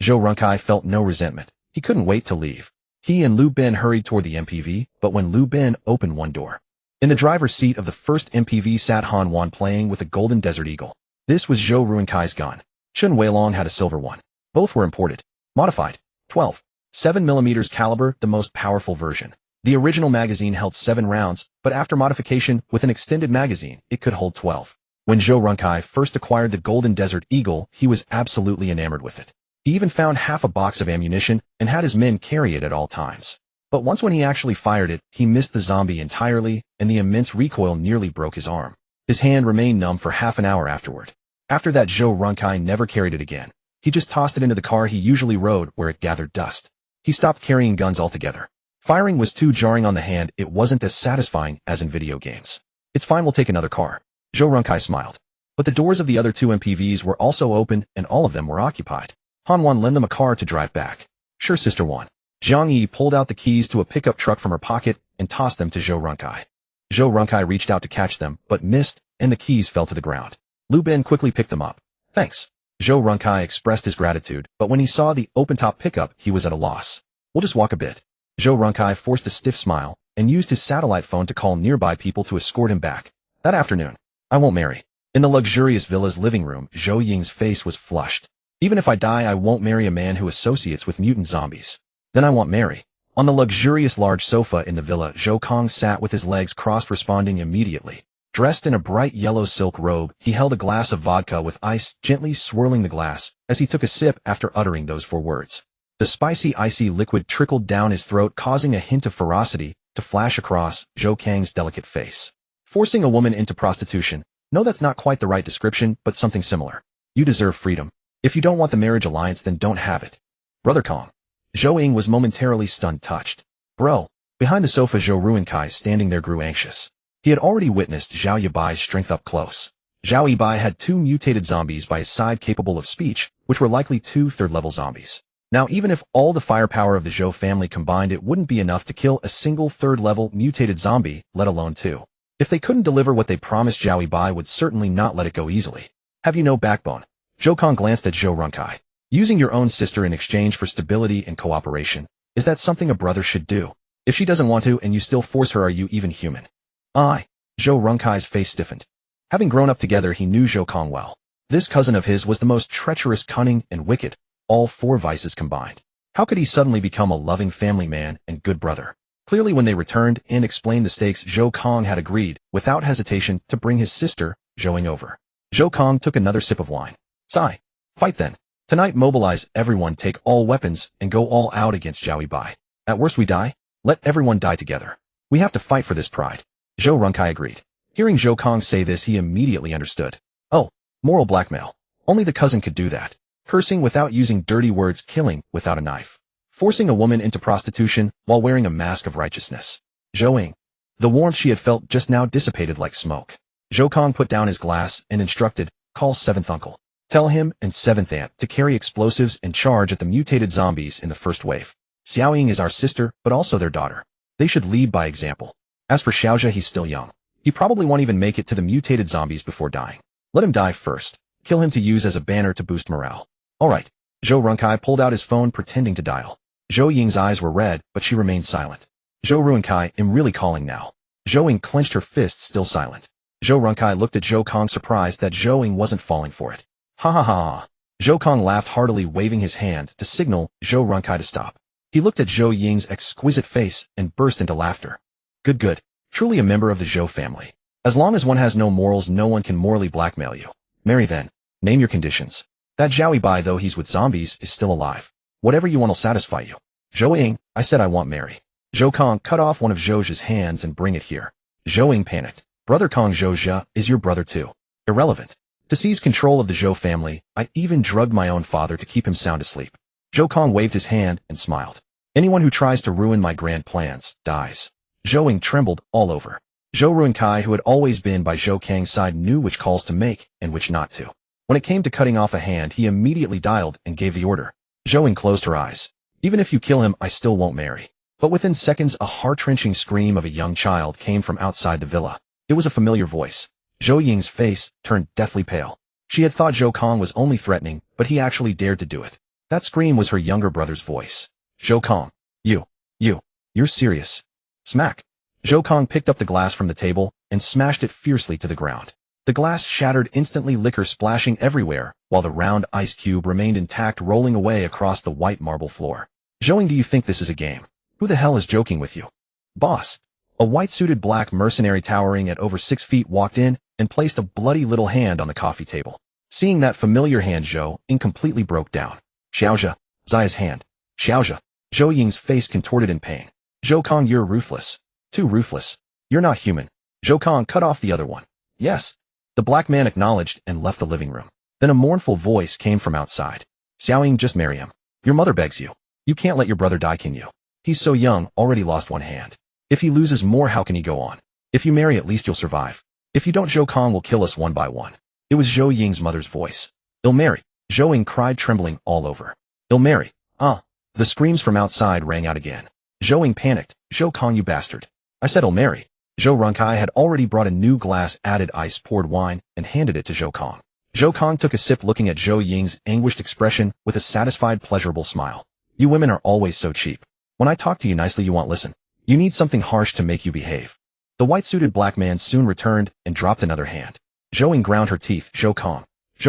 Zhou Runkai felt no resentment. He couldn't wait to leave. He and Lu Ben hurried toward the MPV, but when Lu Ben opened one door, in the driver's seat of the first MPV sat Han Wan, playing with a golden Desert Eagle. This was Zhou Ruinkai's gun. Chen Weilong had a silver one. Both were imported. Modified. 12. 7mm caliber, the most powerful version. The original magazine held 7 rounds, but after modification with an extended magazine, it could hold 12. When Zhou Runkai first acquired the Golden Desert Eagle, he was absolutely enamored with it. He even found half a box of ammunition and had his men carry it at all times. But once when he actually fired it, he missed the zombie entirely, and the immense recoil nearly broke his arm. His hand remained numb for half an hour afterward. After that, Zhou Runkai never carried it again. He just tossed it into the car he usually rode, where it gathered dust. He stopped carrying guns altogether. Firing was too jarring on the hand. It wasn't as satisfying as in video games. It's fine, we'll take another car. Zhou Runkai smiled. But the doors of the other 2 MPVs were also open, and all of them were occupied. Han Wan lent them a car to drive back. Sure, Sister Wan. Zhang Yi pulled out the keys to a pickup truck from her pocket and tossed them to Zhou Runkai. Zhou Runkai reached out to catch them, but missed, and the keys fell to the ground. Lu Ben quickly picked them up. Thanks. Zhou Runkai expressed his gratitude, but when he saw the open-top pickup, he was at a loss. We'll just walk a bit. Zhou Runkai forced a stiff smile and used his satellite phone to call nearby people to escort him back. That afternoon, I won't marry. In the luxurious villa's living room, Zhou Ying's face was flushed. Even if I die, I won't marry a man who associates with mutant zombies. Then I won't marry. On the luxurious large sofa in the villa, Zhou Kong sat with his legs crossed, responding immediately. Dressed in a bright yellow silk robe, he held a glass of vodka with ice, gently swirling the glass as he took a sip after uttering those 4 words. The spicy, icy liquid trickled down his throat, causing a hint of ferocity to flash across Zhou Kang's delicate face. Forcing a woman into prostitution. No, that's not quite the right description, but something similar. You deserve freedom. If you don't want the marriage alliance, then don't have it. Brother Kong. Zhou Ying was momentarily stunned touched. Bro. Behind the sofa, Zhou Ruinkai standing there grew anxious. He had already witnessed Zhao Yibai's strength up close. Zhao Yibai had 2 mutated zombies by his side capable of speech, which were likely 2 third-level zombies. Now, even if all the firepower of the Zhou family combined, it wouldn't be enough to kill a single third-level mutated zombie, let alone 2. If they couldn't deliver what they promised, Zhao Yibai would certainly not let it go easily. Have you no backbone? Zhou Kong glanced at Zhou Runkai. Using your own sister in exchange for stability and cooperation, is that something a brother should do? If she doesn't want to and you still force her, are you even human? Zhou Runkai's face stiffened. Having grown up together, he knew Zhou Kong well. This cousin of his was the most treacherous, cunning, and wicked, all 4 vices combined. How could he suddenly become a loving family man and good brother? Clearly, when they returned and explained the stakes, Zhou Kong had agreed, without hesitation, to bring his sister, Zhou Ying, over. Zhou Kong took another sip of wine. Sigh. Fight then. Tonight, mobilize everyone, take all weapons, and go all out against Zhao Yibai. At worst we die. Let everyone die together. We have to fight for this pride. Zhou Runkai agreed. Hearing Zhou Kong say this, he immediately understood. Oh, moral blackmail. Only the cousin could do that. Cursing without using dirty words, killing without a knife. Forcing a woman into prostitution while wearing a mask of righteousness. Zhou Ying. The warmth she had felt just now dissipated like smoke. Zhou Kong put down his glass and instructed, call 7th uncle. Tell him and 7th aunt to carry explosives and charge at the mutated zombies in the first wave. Xiao Ying is our sister, but also their daughter. They should lead by example. As for Xiaozha, he's still young. He probably won't even make it to the mutated zombies before dying. Let him die first. Kill him to use as a banner to boost morale. Alright. Zhou Runkai pulled out his phone, pretending to dial. Zhou Ying's eyes were red, but she remained silent. Zhou Ruinkai, I'm really calling now. Zhou Ying clenched her fists, still silent. Zhou Runkai looked at Zhou Kong, surprised that Zhou Ying wasn't falling for it. Ha ha ha. Zhou Kong laughed heartily, waving his hand to signal Zhou Runkai to stop. He looked at Zhou Ying's exquisite face and burst into laughter. Good, good. Truly a member of the Zhou family. As long as one has no morals, no one can morally blackmail you. Marry then. Name your conditions. That Zhao Yibai, though he's with zombies, is still alive. Whatever you want will satisfy you. Zhou Ying, I said I want marry. Zhou Kong cut off one of Zhou's hands and bring it here. Zhou Ying panicked. Brother Kong, Zhouja is your brother too. Irrelevant. To seize control of the Zhou family, I even drugged my own father to keep him sound asleep. Zhou Kong waved his hand and smiled. Anyone who tries to ruin my grand plans, dies. Zhou Ying trembled all over. Zhou Ruinkai, who had always been by Zhou Kang's side, knew which calls to make and which not to. When it came to cutting off a hand, he immediately dialed and gave the order. Zhou Ying closed her eyes. Even if you kill him, I still won't marry. But within seconds, a heart-wrenching scream of a young child came from outside the villa. It was a familiar voice. Zhou Ying's face turned deathly pale. She had thought Zhou Kong was only threatening, but he actually dared to do it. That scream was her younger brother's voice. Zhou Kong. You're serious. Smack. Zhou Kong picked up the glass from the table and smashed it fiercely to the ground. The glass shattered instantly, liquor splashing everywhere, while the round ice cube remained intact, rolling away across the white marble floor. Zhou Ying, do you think this is a game? Who the hell is joking with you? Boss. A white-suited black mercenary towering at over 6 feet walked in and placed a bloody little hand on the coffee table. Seeing that familiar hand, Zhou Ying completely broke down. Xiaozha. Zaya's hand. Xiaozha. Zhou Ying's face contorted in pain. Zhou Kong, you're ruthless. Too ruthless. You're not human. Zhou Kong cut off the other one. Yes. The black man acknowledged and left the living room. Then a mournful voice came from outside. Xiao Ying, just marry him. Your mother begs you. You can't let your brother die, can you? He's so young, already lost one hand. If he loses more, how can he go on? If you marry, at least you'll survive. If you don't, Zhou Kong will kill us one by one. It was Zhou Ying's mother's voice. I'll marry. Zhou Ying cried, trembling all over. I'll marry. The screams from outside rang out again. Zhou Ying panicked. Zhou Kong, you bastard. I said I'll marry. Zhou Runkai had already brought a new glass, added ice, poured wine, and handed it to Zhou Kong. Zhou Kong took a sip, looking at Zhou Ying's anguished expression with a satisfied, pleasurable smile. You women are always so cheap. When I talk to you nicely, you won't listen. You need something harsh to make you behave. The white-suited black man soon returned and dropped another hand. Zhou Ying ground her teeth. Zhou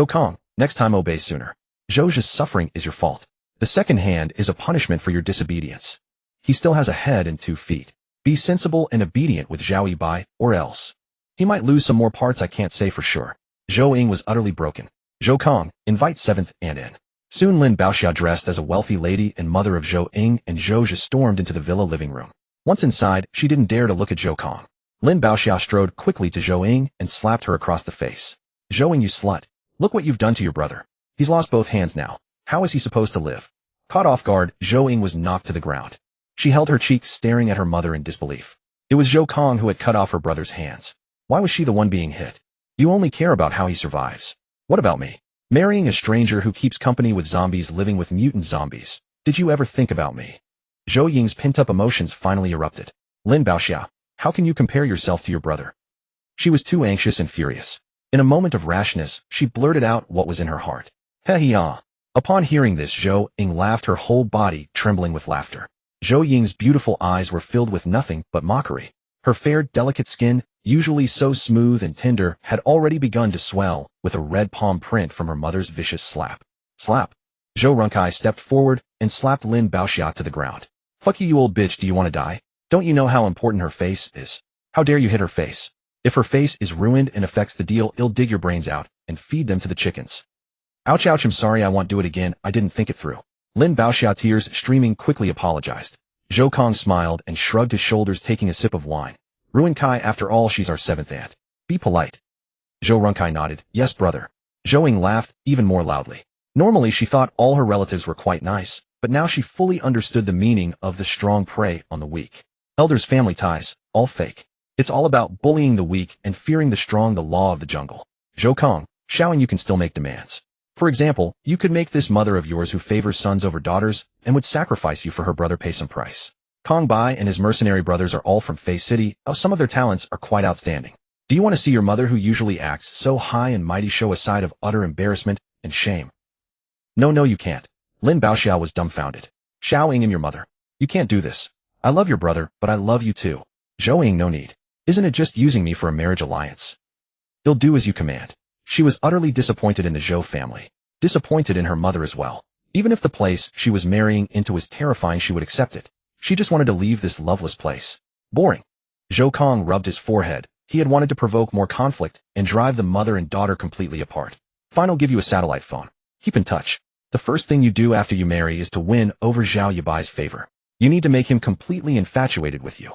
Kong, next time obey sooner. Zhou's suffering is your fault. The second hand is a punishment for your disobedience. He still has a head and 2 feet. Be sensible and obedient with Zhao Yibai, or else. He might lose some more parts, I can't say for sure. Zhou Ying was utterly broken. Zhou Kong, invite 7th aunt in. Soon Lin Baoxiao, dressed as a wealthy lady and mother of Zhou Ying and Zhouja, stormed into the villa living room. Once inside, she didn't dare to look at Zhou Kong. Lin Baoxia strode quickly to Zhou Ying and slapped her across the face. Zhou Ying, you slut. Look what you've done to your brother. He's lost both hands now. How is he supposed to live? Caught off guard, Zhou Ying was knocked to the ground. She held her cheek, staring at her mother in disbelief. It was Zhou Kong who had cut off her brother's hands. Why was she the one being hit? You only care about how he survives. What about me? Marrying a stranger who keeps company with zombies living with mutant zombies. Did you ever think about me? Zhou Ying's pent-up emotions finally erupted. Lin Baoxia, how can you compare yourself to your brother? She was too anxious and furious. In a moment of rashness, she blurted out what was in her heart. Heh. Upon hearing this, Zhou Ying laughed, her whole body trembling with laughter. Zhou Ying's beautiful eyes were filled with nothing but mockery. Her fair, delicate skin, usually so smooth and tender, had already begun to swell with a red palm print from her mother's vicious slap. Slap. Zhou Runkai stepped forward and slapped Lin Baoxia to the ground. Fuck you old bitch, do you want to die? Don't you know how important her face is? How dare you hit her face? If her face is ruined and affects the deal, I'll dig your brains out and feed them to the chickens. Ouch, I'm sorry, I won't do it again, I didn't think it through. Lin Baoxia, tears streaming, quickly apologized. Zhou Kong smiled and shrugged his shoulders, taking a sip of wine. Ruin Kai, after all, she's our seventh aunt. Be polite. Zhou Runkai nodded. Yes, brother. Zhou Ying laughed even more loudly. Normally she thought all her relatives were quite nice, but now she fully understood the meaning of the strong prey on the weak. Elders' family ties, all fake. It's all about bullying the weak and fearing the strong, the law of the jungle. Zhou Kong, Xiaoying, you can still make demands. For example, you could make this mother of yours who favors sons over daughters and would sacrifice you for her brother pay some price. Kong Bai and his mercenary brothers are all from Fei City. Some of their talents are quite outstanding. Do you want to see your mother, who usually acts so high and mighty, show a side of utter embarrassment and shame? No, you can't. Lin Baoxia was dumbfounded. Xiaoying and your mother. You can't do this. I love your brother, but I love you too. Zhou Ying, no need. Isn't it just using me for a marriage alliance? I'll do as you command. She was utterly disappointed in the Zhou family. Disappointed in her mother as well. Even if the place she was marrying into was terrifying, she would accept it. She just wanted to leave this loveless place. Boring. Zhou Kong rubbed his forehead. He had wanted to provoke more conflict and drive the mother and daughter completely apart. Fine, I'll give you a satellite phone. Keep in touch. The first thing you do after you marry is to win over Zhao Yibai's favor. You need to make him completely infatuated with you.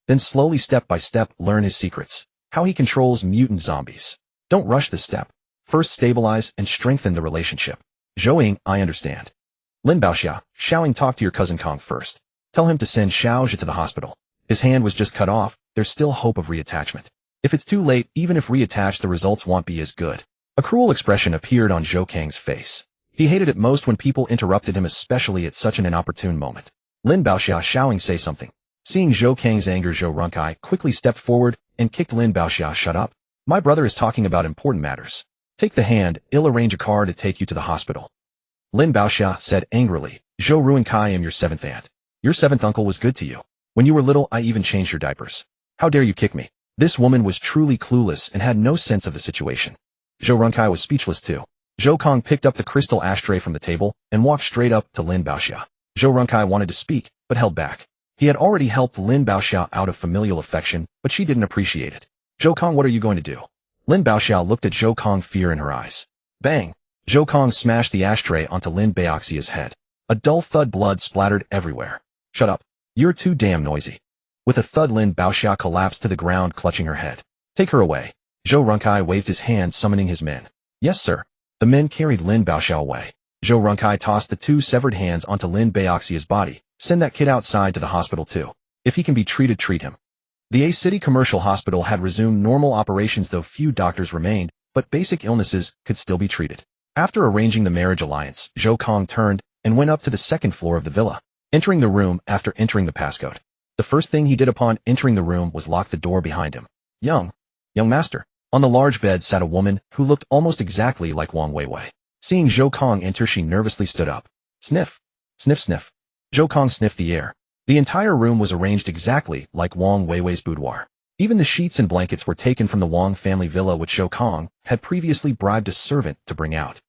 Then slowly, step by step, learn his secrets. How he controls mutant zombies. Don't rush this step. First, stabilize and strengthen the relationship. Zhou Ying, I understand. Lin Baoxia, Xiaoying, talk to your cousin Kong first. Tell him to send Xiaozhi to the hospital. His hand was just cut off. There's still hope of reattachment. If it's too late, even if reattached, the results won't be as good. A cruel expression appeared on Zhou Kang's face. He hated it most when people interrupted him, especially at such an inopportune moment. Lin Baoxia, Xiaoying, say something. Seeing Zhou Kang's anger, Zhou Runkai quickly stepped forward and kicked Lin Baoxia. Shut up. My brother is talking about important matters. Take the hand, I'll arrange a car to take you to the hospital. Lin Baoxia said angrily. Zhou Runkai, I'm your seventh aunt. Your seventh uncle was good to you. When you were little, I even changed your diapers. How dare you kick me? This woman was truly clueless and had no sense of the situation. Zhou Runkai was speechless too. Zhou Kong picked up the crystal ashtray from the table and walked straight up to Lin Baoxia. Zhou Runkai wanted to speak, but held back. He had already helped Lin Baoxia out of familial affection, but she didn't appreciate it. Zhou Kong, what are you going to do? Lin Baoxia looked at Zhou Kong, fear in her eyes. Bang! Zhou Kong smashed the ashtray onto Lin Baoxia's head. A dull thud, blood splattered everywhere. Shut up. You're too damn noisy. With a thud, Lin Baoxia collapsed to the ground, clutching her head. Take her away. Zhou Runkai waved his hand, summoning his men. Yes, sir. The men carried Lin Baoxia away. Zhou Runkai tossed the two severed hands onto Lin Baoxia's body. Send that kid outside to the hospital too. If he can be treated, treat him. The A City Commercial Hospital had resumed normal operations, though few doctors remained, but basic illnesses could still be treated. After arranging the marriage alliance, Zhou Kong turned and went up to the second floor of the villa, entering the room after entering the passcode. The first thing he did upon entering the room was lock the door behind him. Young master. On the large bed sat a woman who looked almost exactly like Wang Weiwei. Seeing Zhou Kong enter, she nervously stood up. Sniff. Sniff, sniff. Zhou Kong sniffed the air. The entire room was arranged exactly like Wang Weiwei's boudoir. Even the sheets and blankets were taken from the Wang family villa, which Zhou Kong had previously bribed a servant to bring out.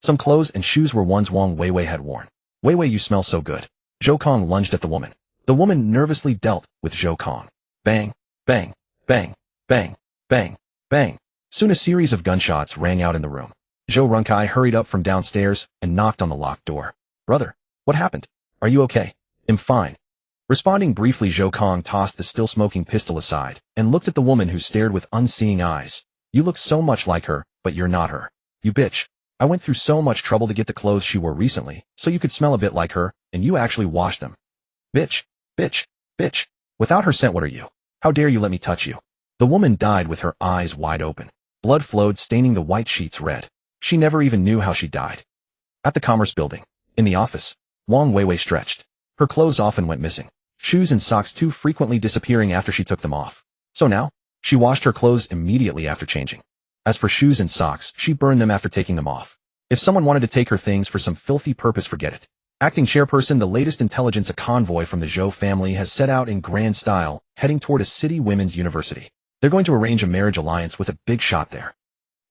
Some clothes and shoes were ones Wang Weiwei had worn. Weiwei, you smell so good. Zhou Kong lunged at the woman. The woman nervously dealt with Zhou Kong. Bang, bang, bang, bang, bang, bang. Soon a series of gunshots rang out in the room. Zhou Runkai hurried up from downstairs and knocked on the locked door. Brother, what happened? Are you okay? I'm fine. Responding briefly, Zhou Kong tossed the still-smoking pistol aside and looked at the woman who stared with unseeing eyes. You look so much like her, but you're not her. You bitch. I went through so much trouble to get the clothes she wore recently, so you could smell a bit like her, and you actually washed them. Bitch, bitch, bitch. Without her scent, what are you? How dare you let me touch you? The woman died with her eyes wide open. Blood flowed, staining the white sheets red. She never even knew how she died. At the Commerce Building. In the office. Wang Weiwei stretched. Her clothes often went missing. Shoes and socks too frequently disappearing after she took them off. So now, she washed her clothes immediately after changing. As for shoes and socks, she burned them after taking them off. If someone wanted to take her things for some filthy purpose, forget it. Acting chairperson, the latest intelligence, a convoy from the Zhou family has set out in grand style, heading toward a city women's university. They're going to arrange a marriage alliance with a big shot there.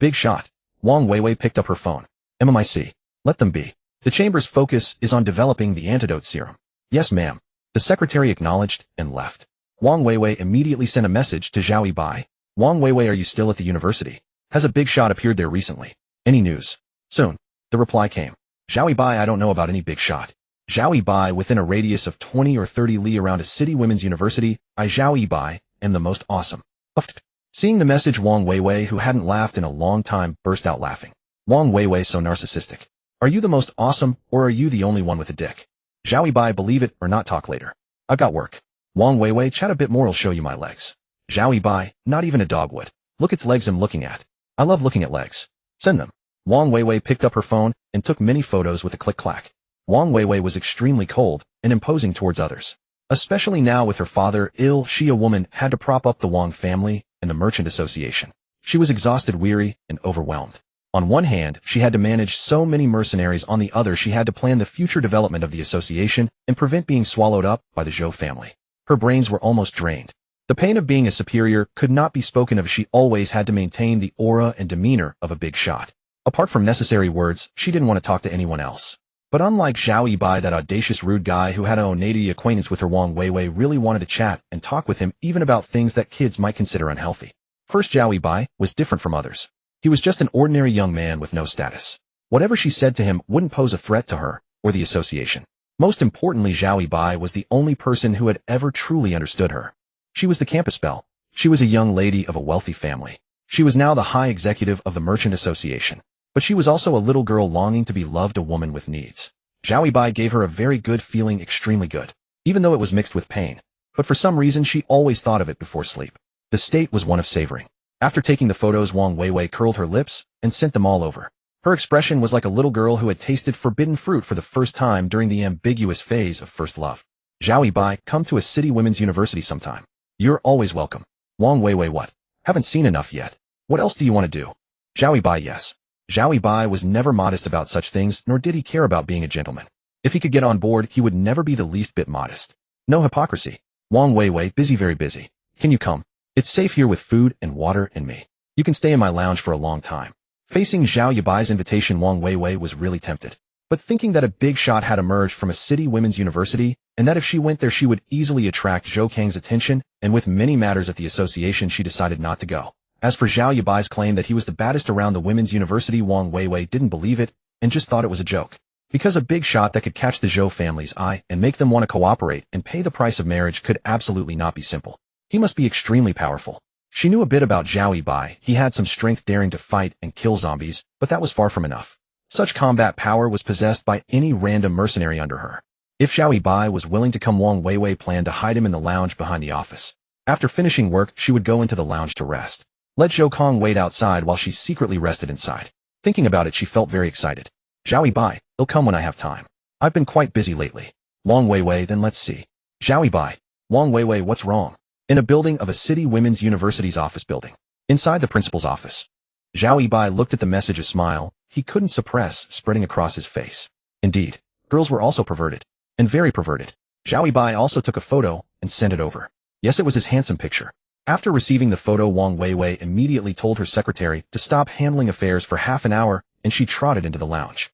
Big shot. Wang Weiwei picked up her phone. MMIC. Let them be. The chamber's focus is on developing the antidote serum. Yes, ma'am. The secretary acknowledged and left. Wang Weiwei immediately sent a message to Zhao Yibai. Wang Weiwei, are you still at the university? Has a big shot appeared there recently? Any news? Soon. The reply came. Zhao Yibai, I don't know about any big shot. Zhao Yibai, within a radius of 20 or 30 li around a city women's university, I Zhao Yibai am the most awesome. Uffed. Seeing the message, Wang Weiwei, who hadn't laughed in a long time, burst out laughing. Wang Weiwei, so narcissistic. Are you the most awesome, or are you the only one with a dick? Zhao Yibai, believe it or not, talk later. I've got work. Wang Weiwei, chat a bit more, I'll show you my legs. Zhao Yibai, not even a dog would. Look, its legs I'm looking at. I love looking at legs. Send them. Wang Weiwei picked up her phone and took many photos with a click-clack. Wang Weiwei was extremely cold and imposing towards others. Especially now with her father ill, she, a woman, had to prop up the Wang family and the Merchant Association. She was exhausted, weary, and overwhelmed. On one hand, she had to manage so many mercenaries, on the other she had to plan the future development of the association and prevent being swallowed up by the Zhou family. Her brains were almost drained. The pain of being a superior could not be spoken of. She always had to maintain the aura and demeanor of a big shot. Apart from necessary words, she didn't want to talk to anyone else. But unlike Zhao Yibai, that audacious rude guy who had a native acquaintance with her, Wang Weiwei really wanted to chat and talk with him even about things that kids might consider unhealthy. First, Zhao Yibai was different from others. He was just an ordinary young man with no status. Whatever she said to him wouldn't pose a threat to her or the association. Most importantly, Zhao Yibai was the only person who had ever truly understood her. She was the campus belle. She was a young lady of a wealthy family. She was now the high executive of the Merchant Association. But she was also a little girl longing to be loved, a woman with needs. Zhao Yibai gave her a very good feeling, extremely good, even though it was mixed with pain. But for some reason she always thought of it before sleep. The state was one of savoring. After taking the photos, Wang Weiwei curled her lips and sent them all over. Her expression was like a little girl who had tasted forbidden fruit for the first time during the ambiguous phase of first love. Zhao Yibai, come to a city women's university sometime. You're always welcome. Wang Weiwei, what? Haven't seen enough yet. What else do you want to do? Zhao Yibai, yes. Zhao Yibai was never modest about such things, nor did he care about being a gentleman. If he could get on board, he would never be the least bit modest. No hypocrisy. Wang Weiwei, busy, very busy. Can you come? It's safe here with food and water and me. You can stay in my lounge for a long time. Facing Zhao Yibai's invitation, Wang Weiwei was really tempted. But thinking that a big shot had emerged from a city women's university, and that if she went there she would easily attract Zhou Kang's attention, and with many matters at the association, she decided not to go. As for Zhao Yibai's claim that he was the baddest around the women's university, Wang Weiwei didn't believe it, and just thought it was a joke. Because a big shot that could catch the Zhou family's eye and make them want to cooperate and pay the price of marriage could absolutely not be simple. He must be extremely powerful. She knew a bit about Zhao Yibai. He had some strength, daring to fight and kill zombies, but that was far from enough. Such combat power was possessed by any random mercenary under her. If Zhao Yibai was willing to come, Wang Weiwei planned to hide him in the lounge behind the office. After finishing work, she would go into the lounge to rest. Let Zhou Kong wait outside while she secretly rested inside. Thinking about it, she felt very excited. Zhao Yibai, he'll come when I have time. I've been quite busy lately. Wang Weiwei, then let's see. Zhao Yibai. Wang Weiwei, what's wrong? In a building of a city women's university's office building. Inside the principal's office. Zhao Yibai looked at the message, a smile he couldn't suppress spreading across his face. Indeed, girls were also perverted. And very perverted. Zhao Yibai also took a photo and sent it over. Yes, it was his handsome picture. After receiving the photo, Wang Weiwei immediately told her secretary to stop handling affairs for half an hour, and she trotted into the lounge.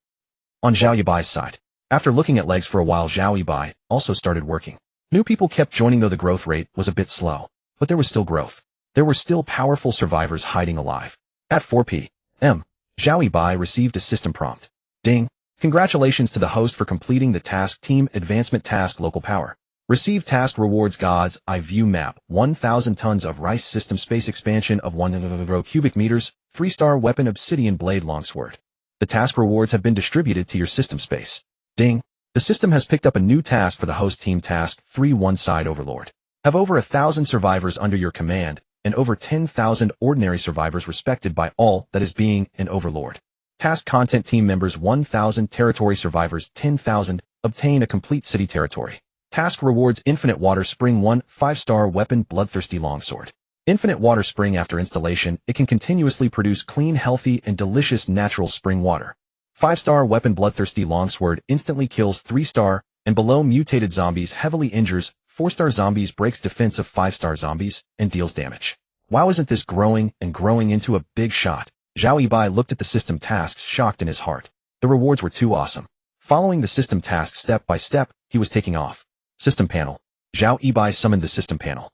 On Zhao Yibai's side, after looking at legs for a while, Zhao Yibai also started working. New people kept joining, though the growth rate was a bit slow, but there was still growth. There were still powerful survivors hiding alive. At 4 p.m., Zhao Yibai received a system prompt. Ding! Congratulations to the host for completing the task, Team Advancement Task, Local Power. Receive task rewards God's Eye View Map, 1,000 tons of rice system space expansion of 1 cubic meters, 3-star weapon obsidian blade longsword. The task rewards have been distributed to your system space. Ding! The system has picked up a new task for the host team task 3 One-Side Overlord. Have over 1,000 survivors under your command, and over 10,000 ordinary survivors respected by all that is being an overlord. Task content team members 1,000 territory survivors 10,000, obtain a complete city territory. Task rewards Infinite Water Spring 1 5-star weapon Bloodthirsty Longsword. Infinite Water Spring after installation, it can continuously produce clean, healthy, and delicious natural spring water. 5-star weapon Bloodthirsty Longsword instantly kills 3-star and below mutated zombies, heavily injures 4-star zombies, breaks defense of 5-star zombies, and deals damage. Wow, isn't this growing and growing into a big shot? Zhao Yibai looked at the system tasks, shocked in his heart. The rewards were too awesome. Following the system task step by step, he was taking off. System panel. Zhao Yibai summoned the system panel.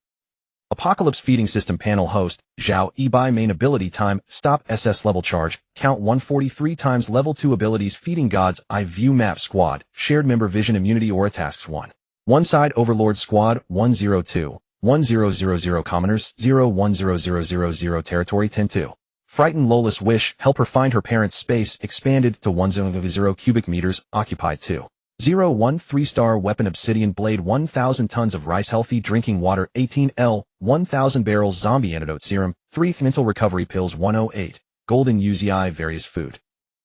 Apocalypse feeding system panel host, Zhao Yibai main ability time, stop SS level charge, count 143 times level 2 abilities feeding God's Eye View Map squad, shared member vision immunity aura tasks 1. One-side overlord squad, 102, 1000 commoners, 010000 territory 102. Frightened Lola's wish, help her find her parents' space, expanded to 100 cubic meters, occupied 2. 1 3-star weapon obsidian blade 1,000 tons of rice healthy drinking water 18L, 1,000 barrels zombie antidote serum, 3 mental recovery pills 108, golden UZI various food.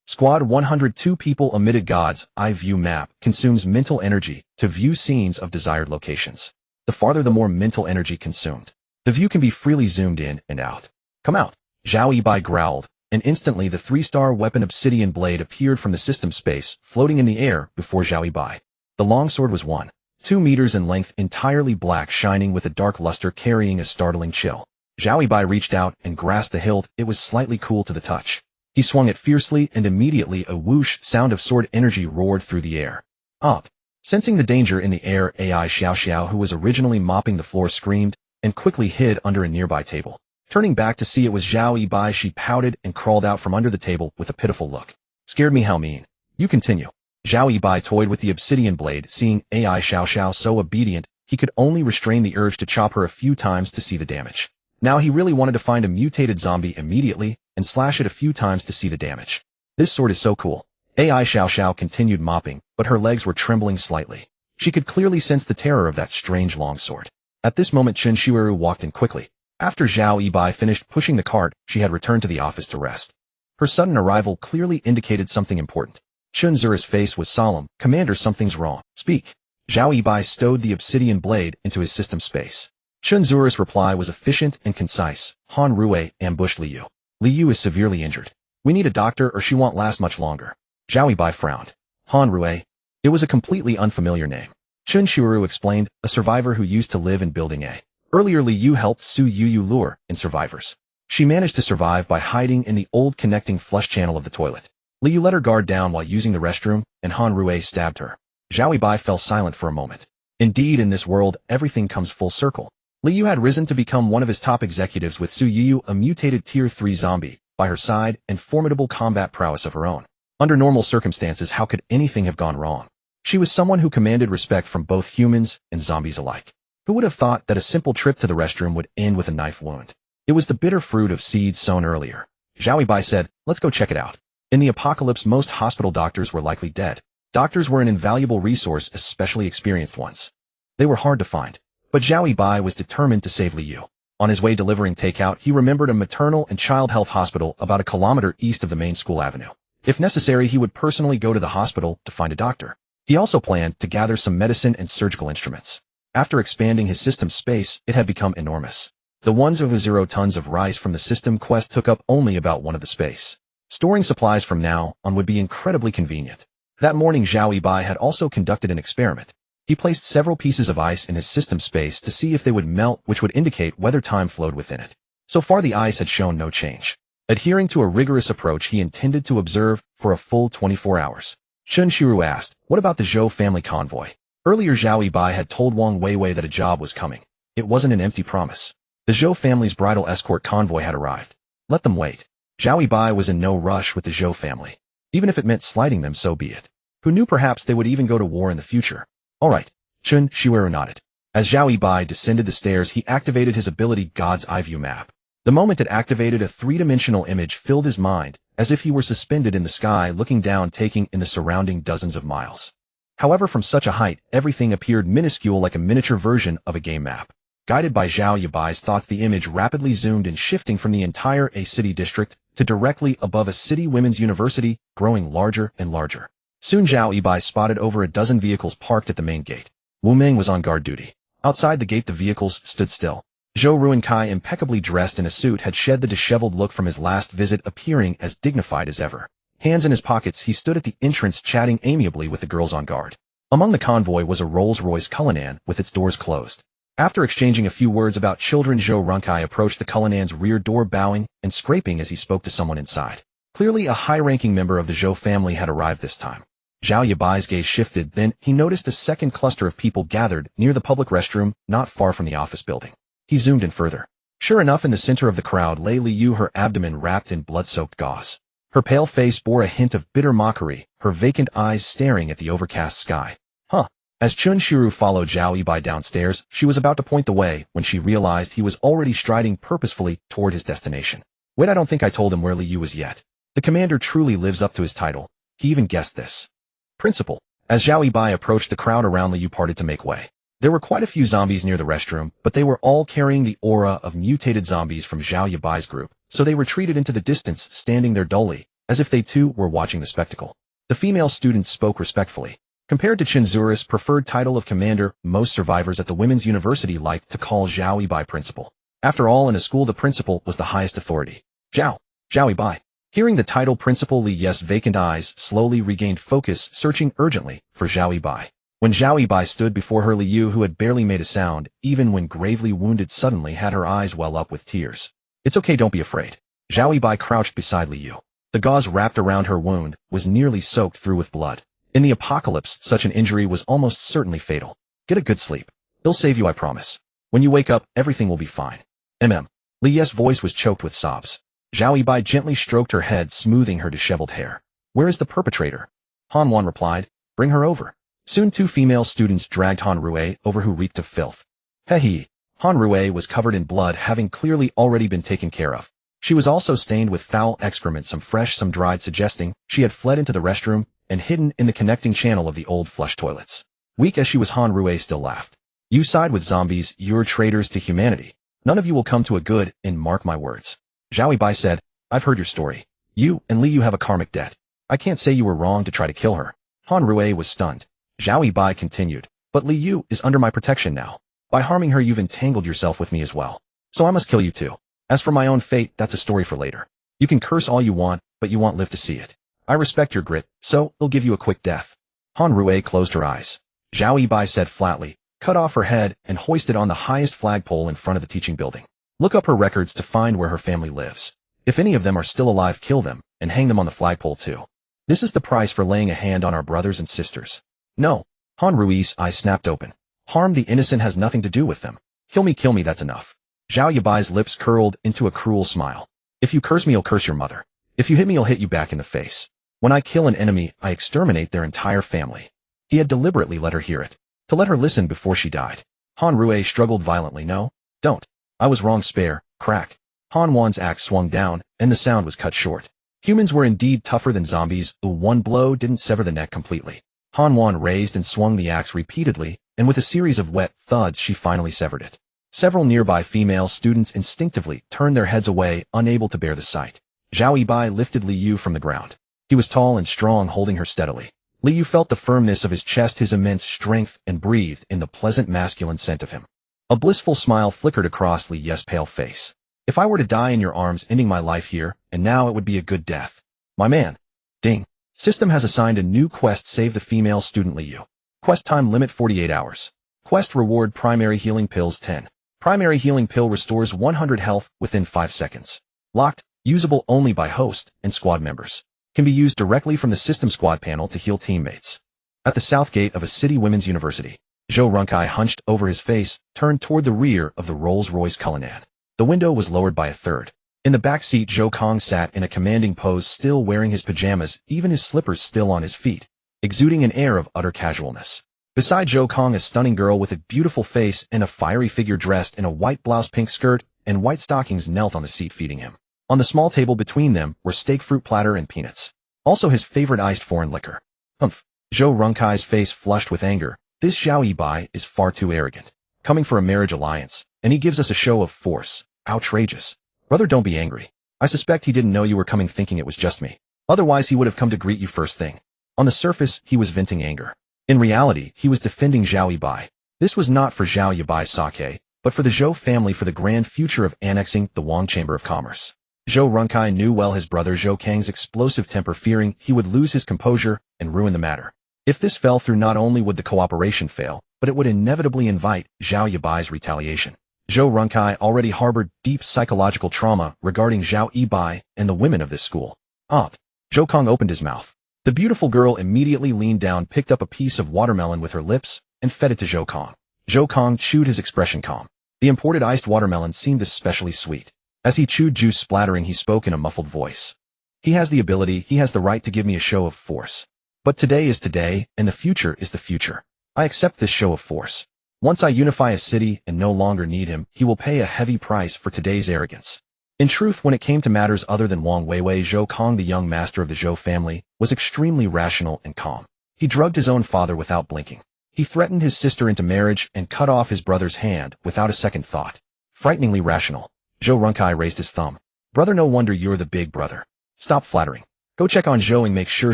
Squad 102 people omitted God's Eye View Map consumes mental energy to view scenes of desired locations. The farther the more mental energy consumed. The view can be freely zoomed in and out. Come out. Zhao Yibai growled, and instantly the 3-star weapon obsidian blade appeared from the system space, floating in the air before Zhao Yibai. The longsword was 1.2 meters in length, entirely black, shining with a dark luster, carrying a startling chill. Zhao Yibai reached out and grasped the hilt. It was slightly cool to the touch. He swung it fiercely, and immediately a whoosh sound of sword energy roared through the air. Up! Sensing the danger in the air, AI Xiao Xiao, who was originally mopping the floor, screamed and quickly hid under a nearby table. Turning back to see it was Zhao Yibai, she pouted and crawled out from under the table with a pitiful look. Scared me, how mean. You continue. Zhao Yibai toyed with the obsidian blade, seeing AI Xiao Xiao so obedient, he could only restrain the urge to chop her a few times to see the damage. Now he really wanted to find a mutated zombie immediately and slash it a few times to see the damage. This sword is so cool. AI Xiao Xiao continued mopping, but her legs were trembling slightly. She could clearly sense the terror of that strange longsword. At this moment, Chen Xiuru walked in quickly. After Zhao Yibai finished pushing the cart, she had returned to the office to rest. Her sudden arrival clearly indicated something important. Chen Zura's face was solemn. Commander, something's wrong. Speak. Zhao Yibai stowed the obsidian blade into his system space. Chen Zura's reply was efficient and concise. Han Rui ambushed Liu. Liu is severely injured. We need a doctor or she won't last much longer. Zhao Yibai frowned. Han Rui. It was a completely unfamiliar name. Chen Xiuru explained, a survivor who used to live in Building A. Earlier, Liu helped Su Yuyu lure in survivors. She managed to survive by hiding in the old connecting flush channel of the toilet. Liu let her guard down while using the restroom, and Han Rui stabbed her. Zhao Yibai fell silent for a moment. Indeed, in this world, everything comes full circle. Liu had risen to become one of his top executives with Su Yuyu, a mutated tier 3 zombie, by her side and formidable combat prowess of her own. Under normal circumstances, how could anything have gone wrong? She was someone who commanded respect from both humans and zombies alike. Who would have thought that a simple trip to the restroom would end with a knife wound? It was the bitter fruit of seeds sown earlier. Zhao Yibai said, let's go check it out. In the apocalypse, most hospital doctors were likely dead. Doctors were an invaluable resource, especially experienced ones. They were hard to find. But Zhao Yibai was determined to save Liu. On his way delivering takeout, he remembered a maternal and child health hospital about a kilometer east of the main school avenue. If necessary, he would personally go to the hospital to find a doctor. He also planned to gather some medicine and surgical instruments. After expanding his system space, it had become enormous. The 100 tons of rice from the system quest took up only about one of the space. Storing supplies from now on would be incredibly convenient. That morning, Zhao Yibai had also conducted an experiment. He placed several pieces of ice in his system space to see if they would melt, which would indicate whether time flowed within it. So far, the ice had shown no change. Adhering to a rigorous approach, he intended to observe for a full 24 hours. Chen Xiuru asked, what about the Zhou family convoy? Earlier, Zhao Yibai had told Wang Weiwei that a job was coming. It wasn't an empty promise. The Zhou family's bridal escort convoy had arrived. Let them wait. Zhao Yibai was in no rush with the Zhou family. Even if it meant slighting them, so be it. Who knew, perhaps they would even go to war in the future. All right. Chun Shiweru nodded. As Zhao Yibai descended the stairs, he activated his ability God's Eye View map. The moment it activated, a three-dimensional image filled his mind, as if he were suspended in the sky looking down, taking in the surrounding dozens of miles. However, from such a height, everything appeared minuscule, like a miniature version of a game map. Guided by Zhao Yibai's thoughts, the image rapidly zoomed in, shifting from the entire A city district to directly above a city women's university, growing larger and larger. Soon Zhao Yibai spotted over a dozen vehicles parked at the main gate. Wu Ming was on guard duty. Outside the gate, the vehicles stood still. Zhou Ruinkai, impeccably dressed in a suit, had shed the disheveled look from his last visit, appearing as dignified as ever. Hands in his pockets, he stood at the entrance, chatting amiably with the girls on guard. Among the convoy was a Rolls-Royce Cullinan with its doors closed. After exchanging a few words about children, Zhou Ruinkai approached the Cullinan's rear door, bowing and scraping as he spoke to someone inside. Clearly a high-ranking member of the Zhou family had arrived this time. Zhao Yibai's gaze shifted, then he noticed a second cluster of people gathered near the public restroom, not far from the office building. He zoomed in further. Sure enough, in the center of the crowd lay Li Yu, her abdomen wrapped in blood-soaked gauze. Her pale face bore a hint of bitter mockery, her vacant eyes staring at the overcast sky. Huh. As Chun Shiru followed Zhao Yibai downstairs, she was about to point the way when she realized he was already striding purposefully toward his destination. Wait, I don't think I told him where Li Yu was yet. The commander truly lives up to his title. He even guessed this. Principal. As Zhao Yibai approached, the crowd around Li Yu parted to make way. There were quite a few zombies near the restroom, but they were all carrying the aura of mutated zombies from Zhao Yibai's group, so they retreated into the distance, standing there dully, as if they too were watching the spectacle. The female students spoke respectfully. Compared to Chinzura's preferred title of commander, most survivors at the women's university liked to call Zhao Yibai principal. After all, in a school, the principal was the highest authority. Zhao Yibai. Hearing the title principal, Li Yu's vacant eyes slowly regained focus, searching urgently for Zhao Yibai. When Zhao Yibai stood before her, Li Yu, who had barely made a sound, even when gravely wounded, suddenly had her eyes well up with tears. It's okay, don't be afraid. Zhao Yibai crouched beside Li Yu. The gauze wrapped around her wound was nearly soaked through with blood. In the apocalypse, such an injury was almost certainly fatal. Get a good sleep. He'll save you, I promise. When you wake up, everything will be fine. Li Yu's voice was choked with sobs. Zhao Yibai gently stroked her head, smoothing her disheveled hair. Where is the perpetrator? Han Wan replied. Bring her over. Soon two female students dragged Han Rue over, who reeked of filth. He. Han Rue was covered in blood, having clearly already been taken care of. She was also stained with foul excrement, some fresh, some dried, suggesting she had fled into the restroom and hidden in the connecting channel of the old flush toilets. Weak as she was, Han Rue still laughed. You side with zombies, you're traitors to humanity. None of you will come to a good end, mark my words. Zhao Yibai said, I've heard your story. You and Li Yu have a karmic debt. I can't say you were wrong to try to kill her. Han Rue was stunned. Zhao Yibai continued, but Li Yu is under my protection now. By harming her, you've entangled yourself with me as well. So I must kill you too. As for my own fate, that's a story for later. You can curse all you want, but you won't live to see it. I respect your grit, so I'll give you a quick death. Han Rue closed her eyes. Zhao Yibai said flatly, cut off her head and hoist it on the highest flagpole in front of the teaching building. Look up her records to find where her family lives. If any of them are still alive, kill them, and hang them on the flagpole too. This is the price for laying a hand on our brothers and sisters. No. Han Rui's eyes snapped open. Harm the innocent has nothing to do with them. Kill me, that's enough. Zhao Yibai's lips curled into a cruel smile. If you curse me, I'll curse your mother. If you hit me, I'll hit you back in the face. When I kill an enemy, I exterminate their entire family. He had deliberately let her hear it. To let her listen before she died. Han Rue struggled violently. No, don't. I was wrong, spare, crack. Han Wan's axe swung down, and the sound was cut short. Humans were indeed tougher than zombies, though one blow didn't sever the neck completely. Han Wan raised and swung the axe repeatedly, and with a series of wet thuds she finally severed it. Several nearby female students instinctively turned their heads away, unable to bear the sight. Zhao Yibai lifted Li Yu from the ground. He was tall and strong, holding her steadily. Li Yu felt the firmness of his chest, his immense strength, and breathed in the pleasant masculine scent of him. A blissful smile flickered across Li Yu's pale face. If I were to die in your arms, ending my life here, and now, it would be a good death. My man. Ding. System has assigned a new quest, save the female student Li Yu. Quest time limit 48 hours. Quest reward primary healing pills 10. Primary healing pill restores 100 health within 5 seconds. Locked, usable only by host and squad members. Can be used directly from the system squad panel to heal teammates. At the south gate of a city women's university, Zhou Ruinkai, hunched over his face, turned toward the rear of the Rolls-Royce Cullinan. The window was lowered by a third. In the back seat, Zhou Kong sat in a commanding pose, still wearing his pajamas, even his slippers still on his feet, exuding an air of utter casualness. Beside Zhou Kong, a stunning girl with a beautiful face and a fiery figure dressed in a white blouse, pink skirt, and white stockings knelt on the seat feeding him. On the small table between them were steak fruit platter and peanuts. Also his favorite iced foreign liquor. Humph. Zhou Runkai's face flushed with anger. This Zhao Yibai is far too arrogant. Coming for a marriage alliance, and he gives us a show of force. Outrageous. Brother, don't be angry. I suspect he didn't know you were coming thinking it was just me. Otherwise he would have come to greet you first thing. On the surface, he was venting anger. In reality, he was defending Zhao Yibai. This was not for Zhao Yibai's sake, but for the Zhou family, for the grand future of annexing the Wang Chamber of Commerce. Zhou Runkai knew well his brother Zhou Kang's explosive temper, fearing he would lose his composure and ruin the matter. If this fell through, not only would the cooperation fail, but it would inevitably invite Zhao Yibai's retaliation. Zhou Runkai already harbored deep psychological trauma regarding Zhao Yibai and the women of this school. Zhou Kong opened his mouth. The beautiful girl immediately leaned down, picked up a piece of watermelon with her lips, and fed it to Zhou Kong. Zhou Kong chewed, his expression calm. The imported iced watermelon seemed especially sweet. As he chewed, juice splattering, he spoke in a muffled voice. He has the ability, he has the right to give me a show of force. But today is today, and the future is the future. I accept this show of force. Once I unify a city and no longer need him, he will pay a heavy price for today's arrogance. In truth, when it came to matters other than Wang Weiwei, Zhou Kong, the young master of the Zhou family, was extremely rational and calm. He drugged his own father without blinking. He threatened his sister into marriage and cut off his brother's hand without a second thought. Frighteningly rational. Zhou Runkai raised his thumb. Brother, no wonder you're the big brother. Stop flattering. Go check on Zhou and make sure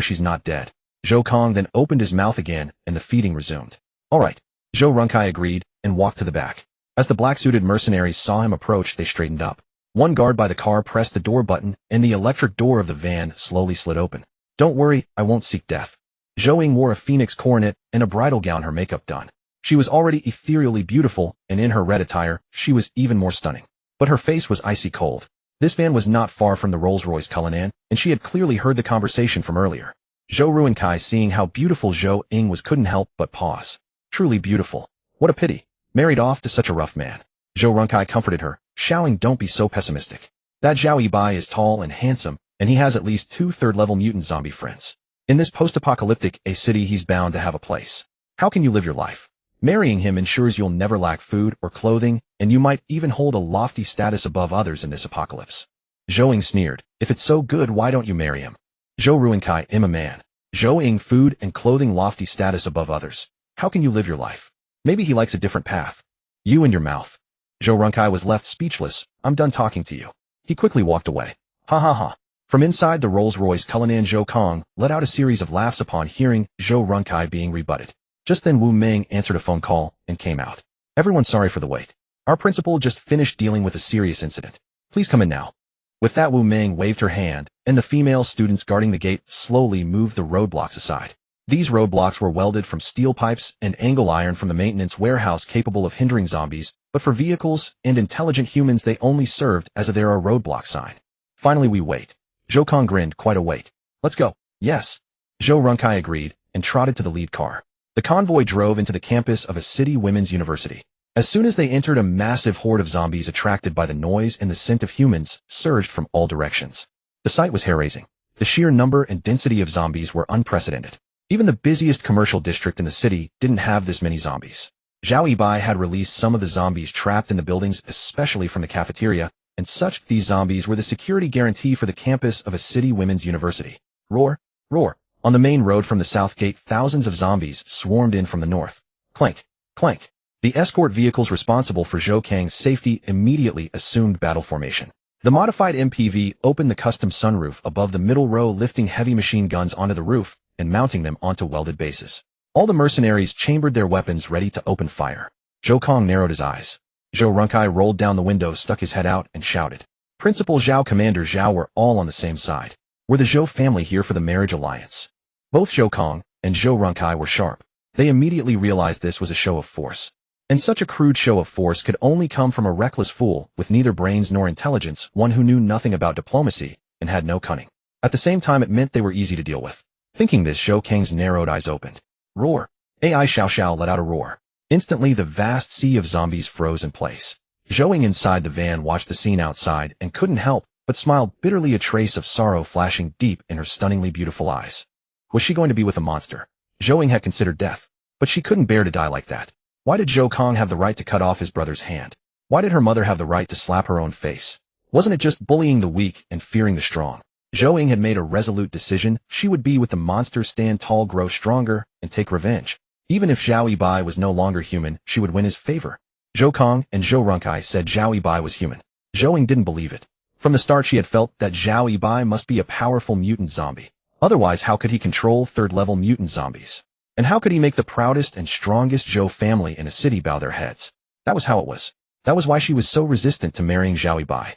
she's not dead. Zhou Kong then opened his mouth again and the feeding resumed. All right. Zhou Runkai agreed and walked to the back. As the black-suited mercenaries saw him approach, they straightened up. One guard by the car pressed the door button, and the electric door of the van slowly slid open. Don't worry, I won't seek death. Zhou Ying wore a phoenix coronet and a bridal gown, her makeup done. She was already ethereally beautiful, and in her red attire, she was even more stunning. But her face was icy cold. This van was not far from the Rolls-Royce Cullinan, and she had clearly heard the conversation from earlier. Zhou Ruinkai, seeing how beautiful Zhou Ying was, couldn't help but pause. Truly beautiful. What a pity. Married off to such a rough man. Zhou Runkai comforted her, shouting, don't be so pessimistic. That Zhao Yibai is tall and handsome, and he has at least 2 third-level mutant zombie friends. In this post-apocalyptic city, he's bound to have a place. How can you live your life? Marrying him ensures you'll never lack food or clothing, and you might even hold a lofty status above others in this apocalypse. Zhou Ying sneered. If it's so good, why don't you marry him? Zhou Ruinkai, I'm a man. Zhou Ying, food and clothing, lofty status above others. How can you live your life? Maybe he likes a different path. You and your mouth. Zhou Runkai was left speechless. I'm done talking to you. He quickly walked away. Ha ha ha. From inside the Rolls-Royce Cullinan, Zhou Kong let out a series of laughs upon hearing Zhou Runkai being rebutted. Just then Wu Ming answered a phone call and came out. Everyone's sorry for the wait. Our principal just finished dealing with a serious incident. Please come in now. With that, Wu Ming waved her hand, and the female students guarding the gate slowly moved the roadblocks aside. These roadblocks were welded from steel pipes and angle iron from the maintenance warehouse, capable of hindering zombies, but for vehicles and intelligent humans they only served as a "there are roadblocks" sign. Finally we wait. Zhou Kong grinned. Quite a wait. Let's go. Yes. Zhou Runkai agreed and trotted to the lead car. The convoy drove into the campus of a city women's university. As soon as they entered, a massive horde of zombies, attracted by the noise and the scent of humans, surged from all directions. The sight was hair-raising. The sheer number and density of zombies were unprecedented. Even the busiest commercial district in the city didn't have this many zombies. Zhao Yibai had released some of the zombies trapped in the buildings, especially from the cafeteria, and such these zombies were the security guarantee for the campus of a city women's university. Roar, roar. On the main road from the south gate, thousands of zombies swarmed in from the north. Clank, clank. The escort vehicles responsible for Zhou Kang's safety immediately assumed battle formation. The modified MPV opened the custom sunroof above the middle row, lifting heavy machine guns onto the roof and mounting them onto welded bases. All the mercenaries chambered their weapons, ready to open fire. Zhou Kong narrowed his eyes. Zhou Runkai rolled down the window, stuck his head out, and shouted. Principal Zhao, Commander Zhao were all on the same side. Were the Zhou family here for the marriage alliance? Both Zhou Kong and Zhou Runkai were sharp. They immediately realized this was a show of force. And such a crude show of force could only come from a reckless fool with neither brains nor intelligence, one who knew nothing about diplomacy and had no cunning. At the same time, it meant they were easy to deal with. Thinking this, Zhou Kang's narrowed eyes opened. Roar. AI Xiao Xiao let out a roar. Instantly, the vast sea of zombies froze in place. Zhou Ying inside the van watched the scene outside and couldn't help but smile bitterly, a trace of sorrow flashing deep in her stunningly beautiful eyes. Was she going to be with a monster? Zhou Ying had considered death. But she couldn't bear to die like that. Why did Zhou Kong have the right to cut off his brother's hand? Why did her mother have the right to slap her own face? Wasn't it just bullying the weak and fearing the strong? Zhou Ying had made a resolute decision. She would be with the monster, stand tall, grow stronger, and take revenge. Even if Zhao Yibai was no longer human, she would win his favor. Zhou Kong and Zhou Runkai said Zhao Yibai was human. Zhou Ying didn't believe it. From the start she had felt that Zhao Yibai must be a powerful mutant zombie. Otherwise, how could he control third-level mutant zombies? And how could he make the proudest and strongest Zhou family in a city bow their heads? That was how it was. That was why she was so resistant to marrying Zhao Yibai.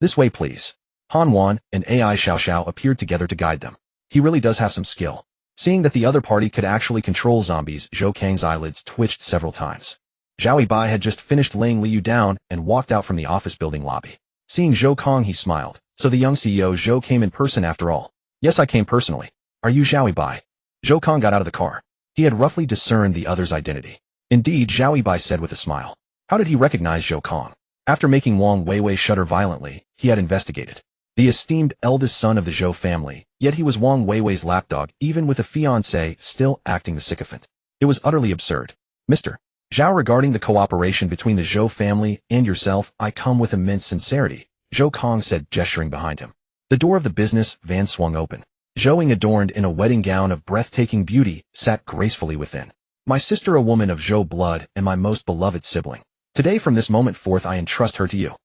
This way, please. Han Wan and AI Xiao Xiao appeared together to guide them. He really does have some skill. Seeing that the other party could actually control zombies, Zhou Kang's eyelids twitched several times. Zhao Yibai had just finished laying Liu down and walked out from the office building lobby. Seeing Zhou Kong, he smiled. So the young CEO Zhou came in person after all. Yes, I came personally. Are you Zhao Yibai? Zhou Kong got out of the car. He had roughly discerned the other's identity. Indeed, Zhao Yibai said with a smile. How did he recognize Zhou Kong? After making Wang Weiwei shudder violently, he had investigated. The esteemed eldest son of the Zhou family, yet he was Wang Weiwei's lapdog, even with a fiancé still acting the sycophant. It was utterly absurd. Mr. Zhao, regarding the cooperation between the Zhou family and yourself, I come with immense sincerity, Zhou Kong said, gesturing behind him. The door of the business van swung open. Zhou Ying, adorned in a wedding gown of breathtaking beauty, sat gracefully within. My sister, a woman of Zhou blood, and my most beloved sibling. Today, from this moment forth, I entrust her to you.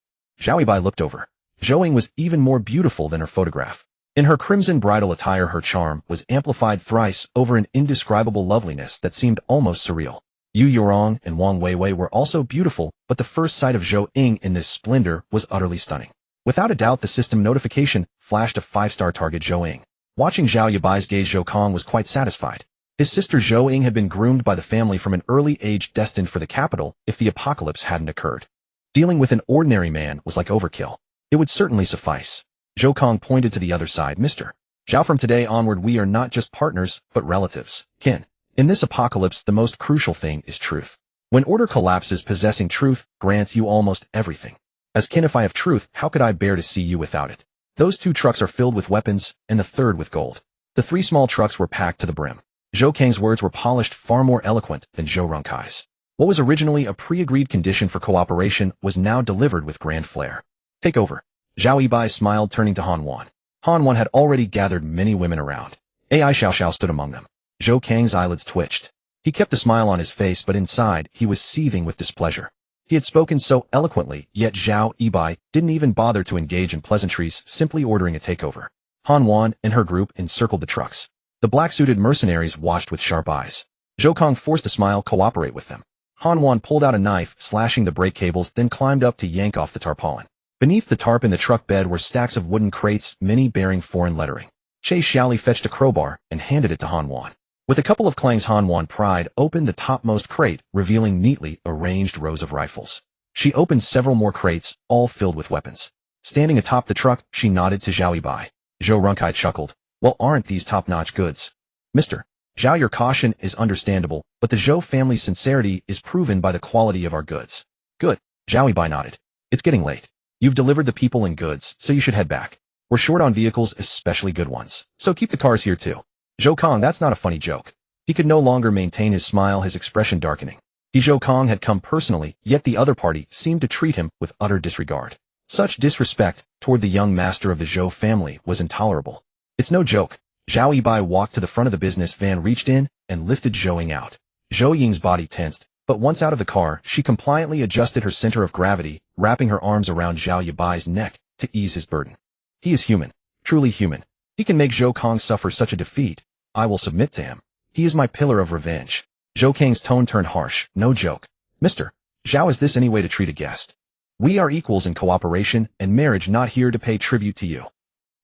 Zhao Yibai looked over. Zhou Ying was even more beautiful than her photograph. In her crimson bridal attire, her charm was amplified thrice over an indescribable loveliness that seemed almost surreal. Yu Yurong and Wang Weiwei were also beautiful, but the first sight of Zhou Ying in this splendor was utterly stunning. Without a doubt, the system notification flashed a 5-star target Zhou Ying. Watching Zhao Yibai's gaze, Zhou Kong was quite satisfied. His sister Zhou Ying had been groomed by the family from an early age, destined for the capital if the apocalypse hadn't occurred. Dealing with an ordinary man was like overkill. It would certainly suffice. Zhou Kong pointed to the other side. Mr. Zhao, from today onward we are not just partners, but relatives, kin. In this apocalypse, the most crucial thing is truth. When order collapses, possessing truth grants you almost everything. As kin, if I have truth, how could I bear to see you without it? Those 2 trucks are filled with weapons, and the third with gold. The 3 small trucks were packed to the brim. Zhou Kang's words were polished, far more eloquent than Zhou Runkai's. What was originally a pre-agreed condition for cooperation was now delivered with grand flair. Take over. Zhao Yibai smiled, turning to Han Wan. Han Wan had already gathered many women around. AI Xiao Xiao stood among them. Zhou Kang's eyelids twitched. He kept a smile on his face, but inside, he was seething with displeasure. He had spoken so eloquently, yet Zhao Yibai didn't even bother to engage in pleasantries, simply ordering a takeover. Han Wan and her group encircled the trucks. The black-suited mercenaries watched with sharp eyes. Zhou Kong forced a smile, cooperate with them. Han Wan pulled out a knife, slashing the brake cables, then climbed up to yank off the tarpaulin. Beneath the tarp in the truck bed were stacks of wooden crates, many bearing foreign lettering. Che Xiaoli fetched a crowbar and handed it to Han Wan. With a couple of clangs, Han Wan pried open the topmost crate, revealing neatly arranged rows of rifles. She opened several more crates, all filled with weapons. Standing atop the truck, she nodded to Zhao Yibai. Zhou Runkai chuckled. Well, aren't these top-notch goods? Mr. Zhao, your caution is understandable, but the Zhou family's sincerity is proven by the quality of our goods. Good. Zhao Yibai nodded. It's getting late. You've delivered the people and goods, so you should head back. We're short on vehicles, especially good ones, so keep the cars here too. Zhou Kong, that's not a funny joke. He could no longer maintain his smile, his expression darkening. Zhou Kong had come personally, yet the other party seemed to treat him with utter disregard. Such disrespect toward the young master of the Zhou family was intolerable. It's no joke. Zhao Yibai walked to the front of the business van, reached in, and lifted Zhou Ying out. Zhou Ying's body tensed, but once out of the car, she compliantly adjusted her center of gravity, wrapping her arms around Zhao Yibai's neck to ease his burden. He is human, truly human. He can make Zhou Kong suffer such a defeat. I will submit to him. He is my pillar of revenge. Zhou Kang's tone turned harsh. No joke. Mr. Zhao, is this any way to treat a guest? We are equals in cooperation and marriage, not here to pay tribute to you.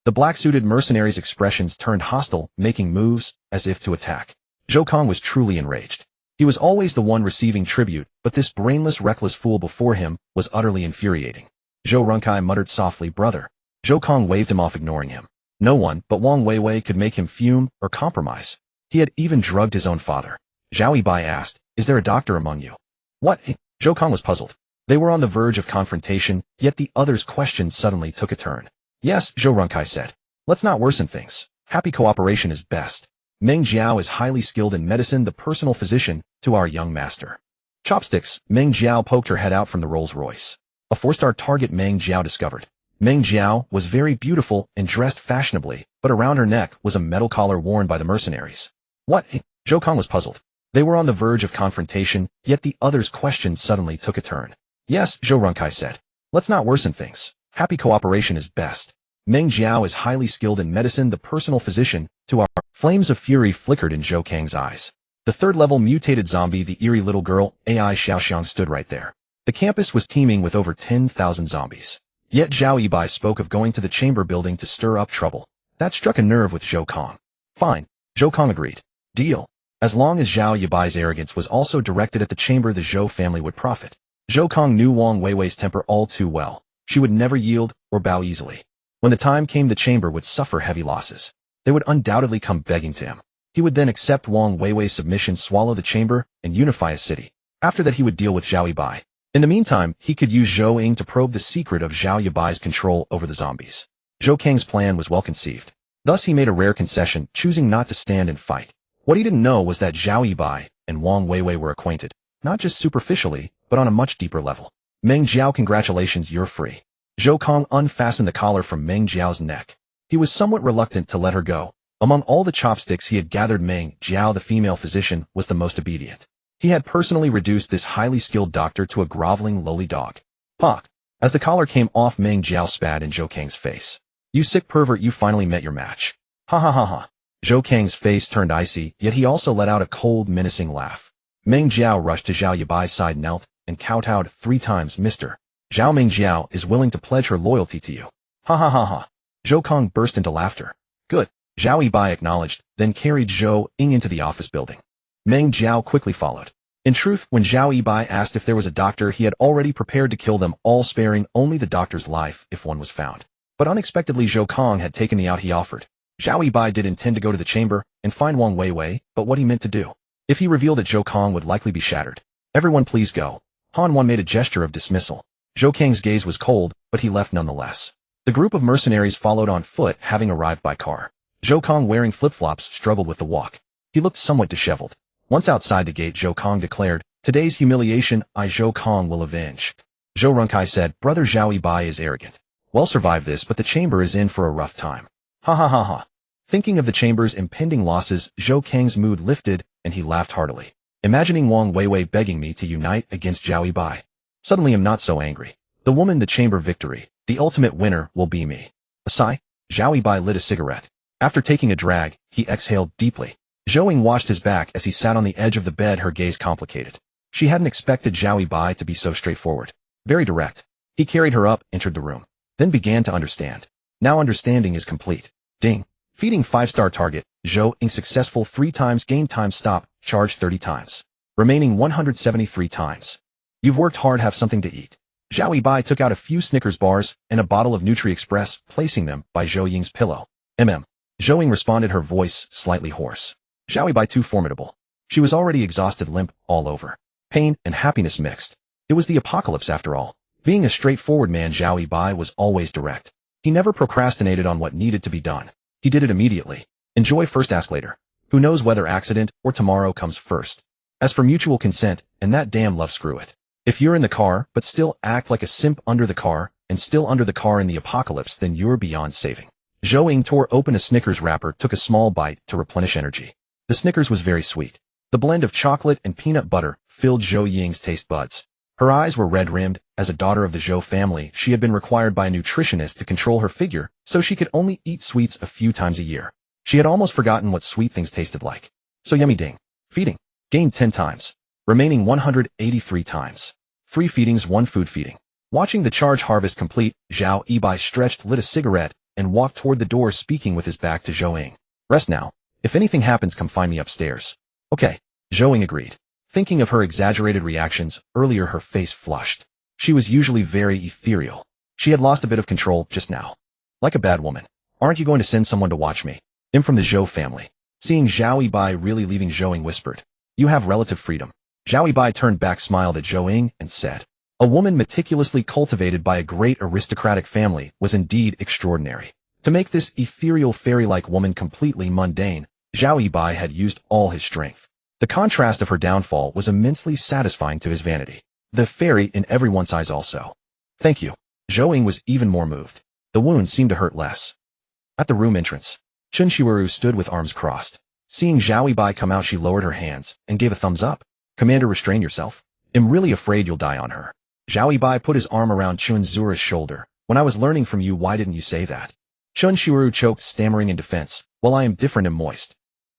The black-suited mercenaries' expressions turned hostile, making moves as if to attack. Zhou Kong was truly enraged. He was always the one receiving tribute, but this brainless, reckless fool before him was utterly infuriating. Zhou Runkai muttered softly, brother. Zhou Kong waved him off, ignoring him. No one but Wang Weiwei could make him fume or compromise. He had even drugged his own father. Zhao Yibai asked, is there a doctor among you? What? Zhou Kong was puzzled. They were on the verge of confrontation, yet the other's question suddenly took a turn. Yes, Zhou Runkai said. Let's not worsen things. Happy cooperation is best. Meng Jiao is highly skilled in medicine, the personal physician to our young master. Chopsticks, Meng Jiao poked her head out from the Rolls-Royce. A 4-star target Meng Jiao discovered. Meng Jiao was very beautiful and dressed fashionably, but around her neck was a metal collar worn by the mercenaries. What? Zhou Kong was puzzled. They were on the verge of confrontation, yet the other's questions suddenly took a turn. Yes, Zhou Runkai said. Let's not worsen things. Happy cooperation is best. Meng Jiao is highly skilled in medicine, the personal physician to our... Flames of fury flickered in Zhou Kang's eyes. The third-level mutated zombie, the eerie little girl, AI Xiaoxiang, stood right there. The campus was teeming with over 10,000 zombies. Yet Zhao Yibai spoke of going to the chamber building to stir up trouble. That struck a nerve with Zhou Kong. Fine. Zhou Kong agreed. Deal. As long as Zhao Yibai's arrogance was also directed at the chamber, the Zhou family would profit. Zhou Kong knew Wang Weiwei's temper all too well. She would never yield or bow easily. When the time came, the chamber would suffer heavy losses. They would undoubtedly come begging to him. He would then accept Wang Weiwei's submission, swallow the chamber, and unify a city. After that, he would deal with Zhao Yibai. In the meantime, he could use Zhou Ying to probe the secret of Zhao Yibai's control over the zombies. Zhou Kang's plan was well conceived. Thus he made a rare concession, choosing not to stand and fight. What he didn't know was that Zhao Yibai and Wang Weiwei were acquainted, not just superficially, but on a much deeper level. Meng Jiao, congratulations, you're free. Zhou Kong unfastened the collar from Meng Jiao's neck. He was somewhat reluctant to let her go. Among all the chopsticks he had gathered, Meng Jiao, the female physician, was the most obedient. He had personally reduced this highly skilled doctor to a groveling, lowly dog. Pock! As the collar came off, Meng Jiao spat in Zhou Kang's face. You sick pervert, you finally met your match. Ha ha ha ha. Zhou Kang's face turned icy, yet he also let out a cold, menacing laugh. Meng Jiao rushed to Zhao Yibai's side, knelt, and kowtowed 3 times. Mr. Zhao, Meng Jiao is willing to pledge her loyalty to you. Ha ha ha ha. Zhou Kong burst into laughter. Good. Zhao Yibai acknowledged, then carried Zhou Ying into the office building. Meng Jiao quickly followed. In truth, when Zhao Yibai asked if there was a doctor, he had already prepared to kill them all, sparing only the doctor's life if one was found. But unexpectedly, Zhou Kong had taken the out he offered. Zhao Yibai did intend to go to the chamber and find Wang Weiwei, but what he meant to do? If he revealed it, Zhou Kong would likely be shattered. Everyone please go. Han Wan made a gesture of dismissal. Zhou Kang's gaze was cold, but he left nonetheless. The group of mercenaries followed on foot, having arrived by car. Zhou Kong, wearing flip-flops, struggled with the walk. He looked somewhat disheveled. Once outside the gate, Zhou Kong declared, today's humiliation, I Zhou Kong will avenge. Zhou Runkai said, brother Zhao Yibai is arrogant. We'll survive this, but the chamber is in for a rough time. Ha ha ha ha. Thinking of the chamber's impending losses, Zhou Kang's mood lifted, and he laughed heartily. Imagining Wang Weiwei begging me to unite against Zhao Yibai. Suddenly I'm not so angry. The woman, the chamber victory, the ultimate winner will be me. A sigh. Zhao Yibai lit a cigarette. After taking a drag, he exhaled deeply. Zhou Ying washed his back as he sat on the edge of the bed, her gaze complicated. She hadn't expected Zhao Yibai to be so straightforward. Very direct. He carried her up, entered the room. Then began to understand. Now understanding is complete. Ding. Feeding 5-star target. Zhou Ying successful 3 times. Game time stop. Charge 30 times. Remaining 173 times. You've worked hard, have something to eat. Zhao Yibai took out a few Snickers bars and a bottle of Nutri-Express, placing them by Zhou Ying's pillow. Zhou Ying responded, her voice slightly hoarse. Zhao Yibai too formidable. She was already exhausted, limp all over. Pain and happiness mixed. It was the apocalypse after all. Being a straightforward man, Zhao Yibai was always direct. He never procrastinated on what needed to be done. He did it immediately. Enjoy first, ask later. Who knows whether accident or tomorrow comes first. As for mutual consent, and that damn love, screw it. If you're in the car, but still act like a simp under the car, and still under the car in the apocalypse, then you're beyond saving. Zhou Ying tore open a Snickers wrapper, took a small bite to replenish energy. The Snickers was very sweet. The blend of chocolate and peanut butter filled Zhou Ying's taste buds. Her eyes were red-rimmed. As a daughter of the Zhou family, she had been required by a nutritionist to control her figure, so she could only eat sweets a few times a year. She had almost forgotten what sweet things tasted like. So yummy. Ding. Feeding. Gained 10 times. Remaining 183 times. 3 feedings, 1 food feeding. Watching the charge harvest complete, Zhao Yibai stretched, lit a cigarette, and walked toward the door, speaking with his back to Zhou Ying. Rest now. If anything happens, come find me upstairs. Okay. Zhou Ying agreed. Thinking of her exaggerated reactions, earlier her face flushed. She was usually very ethereal. She had lost a bit of control just now. Like a bad woman. Aren't you going to send someone to watch me? I'm from the Zhou family. Seeing Zhao Yibai really leaving, Zhou Ying whispered. You have relative freedom. Zhao Yibai turned back, smiled at Zhou Ying, and said, a woman meticulously cultivated by a great aristocratic family was indeed extraordinary. To make this ethereal fairy-like woman completely mundane, Zhao Yibai had used all his strength. The contrast of her downfall was immensely satisfying to his vanity. The fairy in everyone's eyes also. Thank you. Zhou Ying was even more moved. The wound seemed to hurt less. At the room entrance, Chun Shiwaru stood with arms crossed. Seeing Zhao Yibai come out, she lowered her hands and gave a thumbs up. Commander, restrain yourself. I'm really afraid you'll die on her. Zhao Yibai put his arm around Chun Zura's shoulder. When I was learning from you, why didn't you say that? Chun Shiwaru choked, stammering in defense. Well, I am different and moist.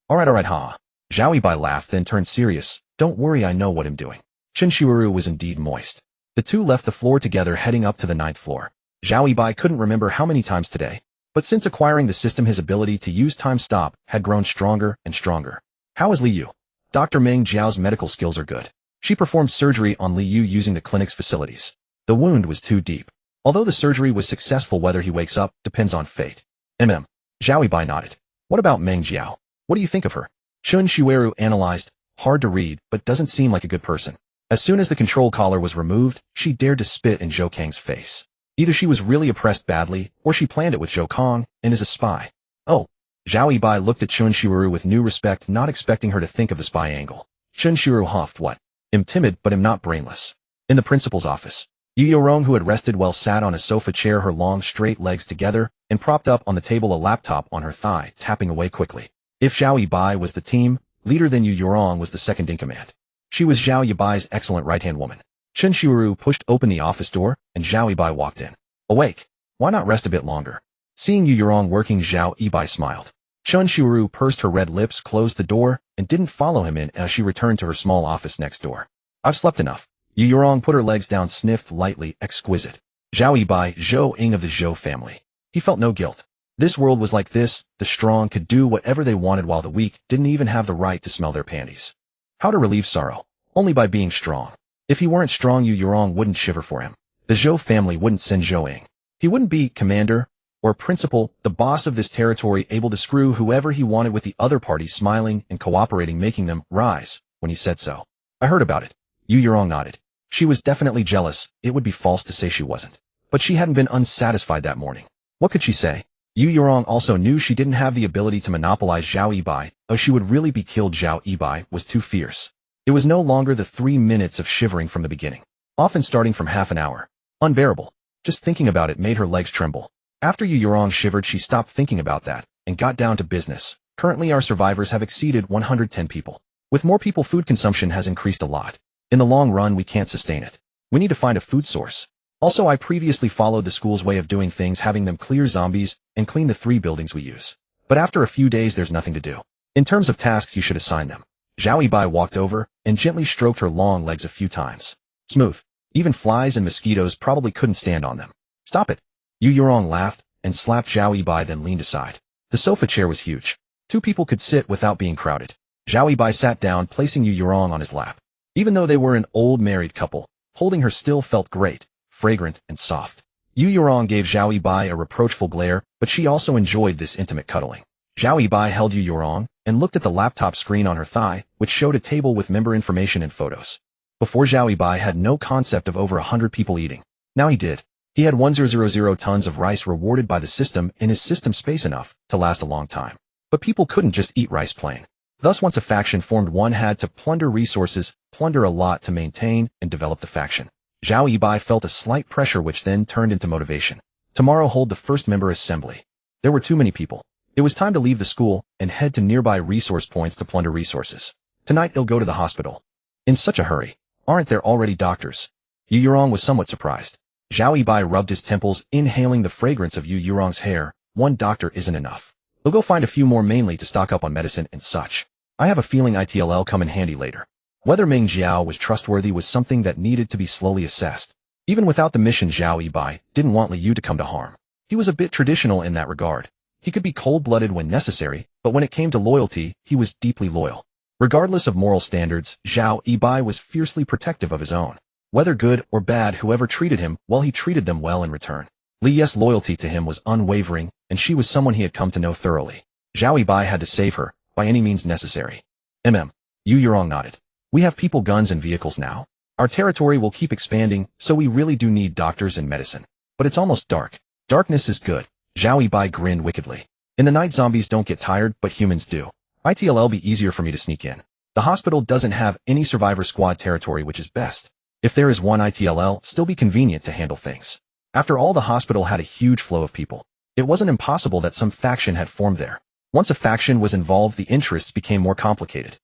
Alright, ha. Zhao Yibai laughed, then turned serious. Don't worry, I know what I'm doing. Chun Shiwaru was indeed moist. The two left the floor together, heading up to the 9th floor. Zhao Yibai couldn't remember how many times today, but since acquiring the system, his ability to use time stop had grown stronger and stronger. How is Li Yu? Dr. Meng Jiao's medical skills are good. She performed surgery on Li Yu using the clinic's facilities. The wound was too deep. Although the surgery was successful, whether he wakes up depends on fate. Zhao Yibai nodded. What about Meng Jiao? What do you think of her? Chun Shiwaru analyzed. Hard to read, but doesn't seem like a good person. As soon as the control collar was removed, she dared to spit in Zhou Kang's face. Either she was really oppressed badly, or she planned it with Zhou Kang and is a spy. Oh. Zhao Yibai looked at Chun Shiwaru with new respect, not expecting her to think of the spy angle. Chun Shiwaru huffed. What? I'm timid, but I'm not brainless. In the principal's office, Yu Yorong, who had rested well, sat on a sofa chair, her long straight legs together, and propped up on the table, a laptop on her thigh, tapping away quickly. If Zhao Yibai was the team leader, then Yu Yorong was the second in command. She was Zhao Yibai's excellent right-hand woman. Chun Shiwaru pushed open the office door, and Zhao Yibai walked in. Awake. Why not rest a bit longer? Seeing Yu Yorong working, Zhao Yibai smiled. Chun Shiwaru pursed her red lips, closed the door, and didn't follow him in as she returned to her small office next door. I've slept enough. Yu Yorong put her legs down, sniffed lightly. Exquisite. Zhao Yibai, Zhou Ying of the Zhou family. He felt no guilt. This world was like this. The strong could do whatever they wanted, while the weak didn't even have the right to smell their panties. How to relieve sorrow? Only by being strong. If he weren't strong, Yu Yorong wouldn't shiver for him. The Zhou family wouldn't send Zhou Ying. He wouldn't be commander or principal, the boss of this territory, able to screw whoever he wanted, with the other party smiling and cooperating, making them rise when he said so. I heard about it. Yu Yorong nodded. She was definitely jealous. It would be false to say she wasn't. But she hadn't been unsatisfied that morning. What could she say? Yu Yorong also knew she didn't have the ability to monopolize Zhao Yibai, or she would really be killed. Zhao Yibai was too fierce. It was no longer the 3 minutes of shivering from the beginning, often starting from half an hour. Unbearable. Just thinking about it made her legs tremble. After Yu Yorong shivered, she stopped thinking about that and got down to business. Currently, our survivors have exceeded 110 people. With more people, food consumption has increased a lot. In the long run, we can't sustain it. We need to find a food source. Also, I previously followed the school's way of doing things, having them clear zombies and clean the 3 buildings we use. But after a few days, there's nothing to do. In terms of tasks, you should assign them. Zhao Yibai walked over and gently stroked her long legs a few times. Smooth. Even flies and mosquitoes probably couldn't stand on them. Stop it. Yu Yorong laughed and slapped Zhao Yibai, then leaned aside. The sofa chair was huge. 2 people could sit without being crowded. Zhao Yibai sat down, placing Yu Yorong on his lap. Even though they were an old married couple, holding her still felt great, fragrant and soft. Yu Yorong gave Zhao Yibai a reproachful glare, but she also enjoyed this intimate cuddling. Zhao Yibai held Yu Yorong and looked at the laptop screen on her thigh, which showed a table with member information and photos. Before, Zhao Yibai had no concept of over 100 people eating. Now he did. He had 1000 tons of rice rewarded by the system in his system space, enough to last a long time. But people couldn't just eat rice plain. Thus, once a faction formed, one had to plunder resources, plunder a lot to maintain and develop the faction. Zhao Yibai felt a slight pressure, which then turned into motivation. Tomorrow, hold the first member assembly. There were too many people. It was time to leave the school and head to nearby resource points to plunder resources. Tonight, he'll go to the hospital. In such a hurry. Aren't there already doctors? Yu Yorong was somewhat surprised. Zhao Yibai rubbed his temples, inhaling the fragrance of Yu Yorong's hair. One doctor isn't enough. We'll go find a few more, mainly to stock up on medicine and such. I have a feeling ITLL come in handy later. Whether Meng Jiao was trustworthy was something that needed to be slowly assessed. Even without the mission, Zhao Yibai didn't want Li Yu to come to harm. He was a bit traditional in that regard. He could be cold-blooded when necessary, but when it came to loyalty, he was deeply loyal. Regardless of moral standards, Zhao Yibai was fiercely protective of his own. Whether good or bad, whoever treated him well, he treated them well in return. Li Yi's loyalty to him was unwavering, and she was someone he had come to know thoroughly. Zhao Yibai had to save her, by any means necessary. Yu Yorong nodded. We have people, guns, and vehicles now. Our territory will keep expanding, so we really do need doctors and medicine. But it's almost dark. Darkness is good. Zhao Yibai grinned wickedly. In the night, zombies don't get tired, but humans do. It'll be easier for me to sneak in. The hospital doesn't have any survivor squad territory, which is best. If there is one, it'll still be convenient to handle things. After all, the hospital had a huge flow of people. It wasn't impossible that some faction had formed there. Once a faction was involved, the interests became more complicated.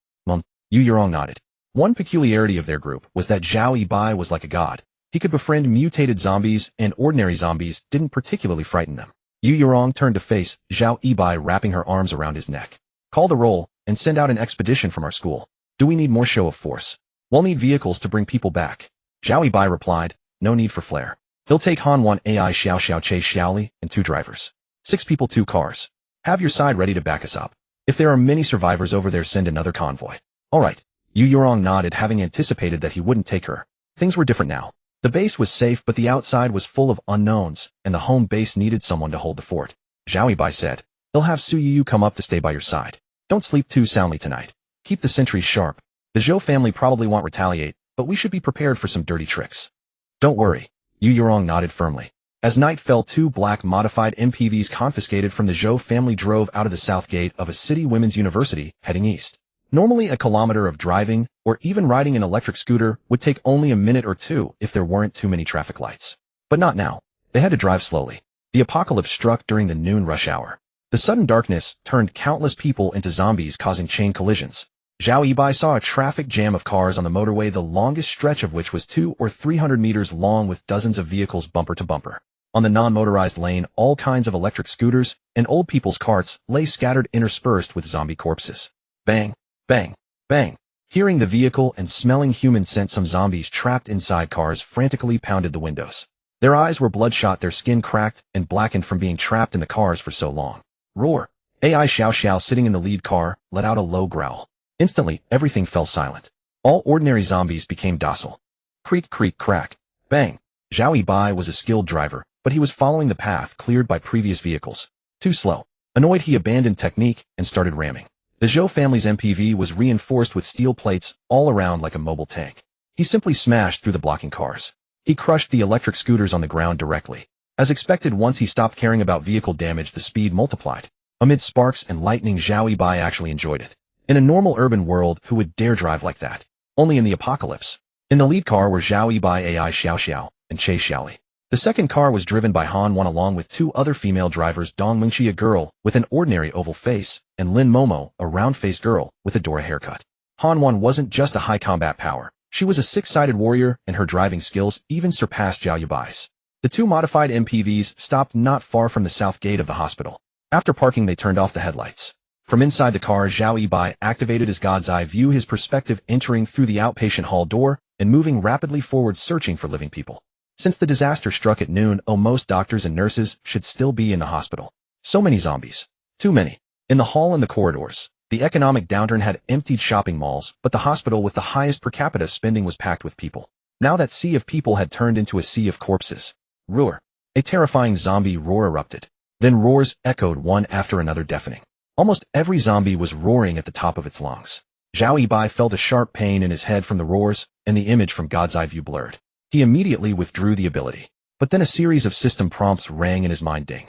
Yu Yurong nodded. One peculiarity of their group was that Zhao Yibai was like a god. He could befriend mutated zombies, and ordinary zombies didn't particularly frighten them. Yu Yurong turned to face Zhao Yibai, wrapping her arms around his neck. Call the roll, and send out an expedition from our school. Do we need more show of force? We'll need vehicles to bring people back. Zhao Yibai replied, no need for flair. He'll take Han 1 AI Xiao Xiao Chase Xiaoli and 2 drivers. 6 people, 2 cars. Have your side ready to back us up. If there are many survivors over there, send another convoy. Alright. Yu Yurong nodded, having anticipated that he wouldn't take her. Things were different now. The base was safe, but the outside was full of unknowns, and the home base needed someone to hold the fort. Zhao Yibai said, he'll have Su Yiyu come up to stay by your side. Don't sleep too soundly tonight. Keep the sentries sharp. The Zhou family probably won't retaliate, but we should be prepared for some dirty tricks. Don't worry. Yu Yurong nodded firmly. As night fell, 2 black modified MPVs confiscated from the Zhou family drove out of the south gate of a city women's university, heading east. Normally a kilometer of driving, or even riding an electric scooter, would take only a minute or 2 if there weren't too many traffic lights. But not now. They had to drive slowly. The apocalypse struck during the noon rush hour. The sudden darkness turned countless people into zombies, causing chain collisions. Zhao Yibai saw a traffic jam of cars on the motorway, the longest stretch of which was 200 or 300 meters long, with dozens of vehicles bumper to bumper. On the non-motorized lane, all kinds of electric scooters and old people's carts lay scattered, interspersed with zombie corpses. Bang, bang, bang. Hearing the vehicle and smelling human scent, some zombies trapped inside cars frantically pounded the windows. Their eyes were bloodshot, their skin cracked and blackened from being trapped in the cars for so long. Roar. AI Xiao Xiao, sitting in the lead car, let out a low growl. Instantly, everything fell silent. All ordinary zombies became docile. Creak, creak, crack. Bang. Zhao Yibai was a skilled driver, but he was following the path cleared by previous vehicles. Too slow. Annoyed, he abandoned technique and started ramming. The Zhou family's MPV was reinforced with steel plates all around like a mobile tank. He simply smashed through the blocking cars. He crushed the electric scooters on the ground directly. As expected, once he stopped caring about vehicle damage, the speed multiplied. Amid sparks and lightning, Zhao Yibai actually enjoyed it. In a normal urban world, who would dare drive like that? Only in the apocalypse. In the lead car were Zhao Yibai, AI Xiao Xiao, and Chase Xiaoli. The second car was driven by Han 1 along with 2 other female drivers, Dong Mingqi, a girl with an ordinary oval face, and Lin Momo, a round-faced girl with a Dora haircut. Han 1 wasn't just a high combat power. She was a 6-sided warrior, and her driving skills even surpassed Zhao Yibai's. The 2 modified MPVs stopped not far from the south gate of the hospital. After parking, they turned off the headlights. From inside the car, Zhao Yibai activated his God's Eye view, his perspective entering through the outpatient hall door and moving rapidly forward, searching for living people. Since the disaster struck at noon, most doctors and nurses should still be in the hospital. So many zombies. Too many. In the hall and the corridors, the economic downturn had emptied shopping malls, but the hospital with the highest per capita spending was packed with people. Now that sea of people had turned into a sea of corpses. Roar. A terrifying zombie roar erupted. Then roars echoed one after another, deafening. Almost every zombie was roaring at the top of its lungs. Zhao Yibai felt a sharp pain in his head from the roars, and the image from God's Eye view blurred. He immediately withdrew the ability. But then a series of system prompts rang in his mind. Ding.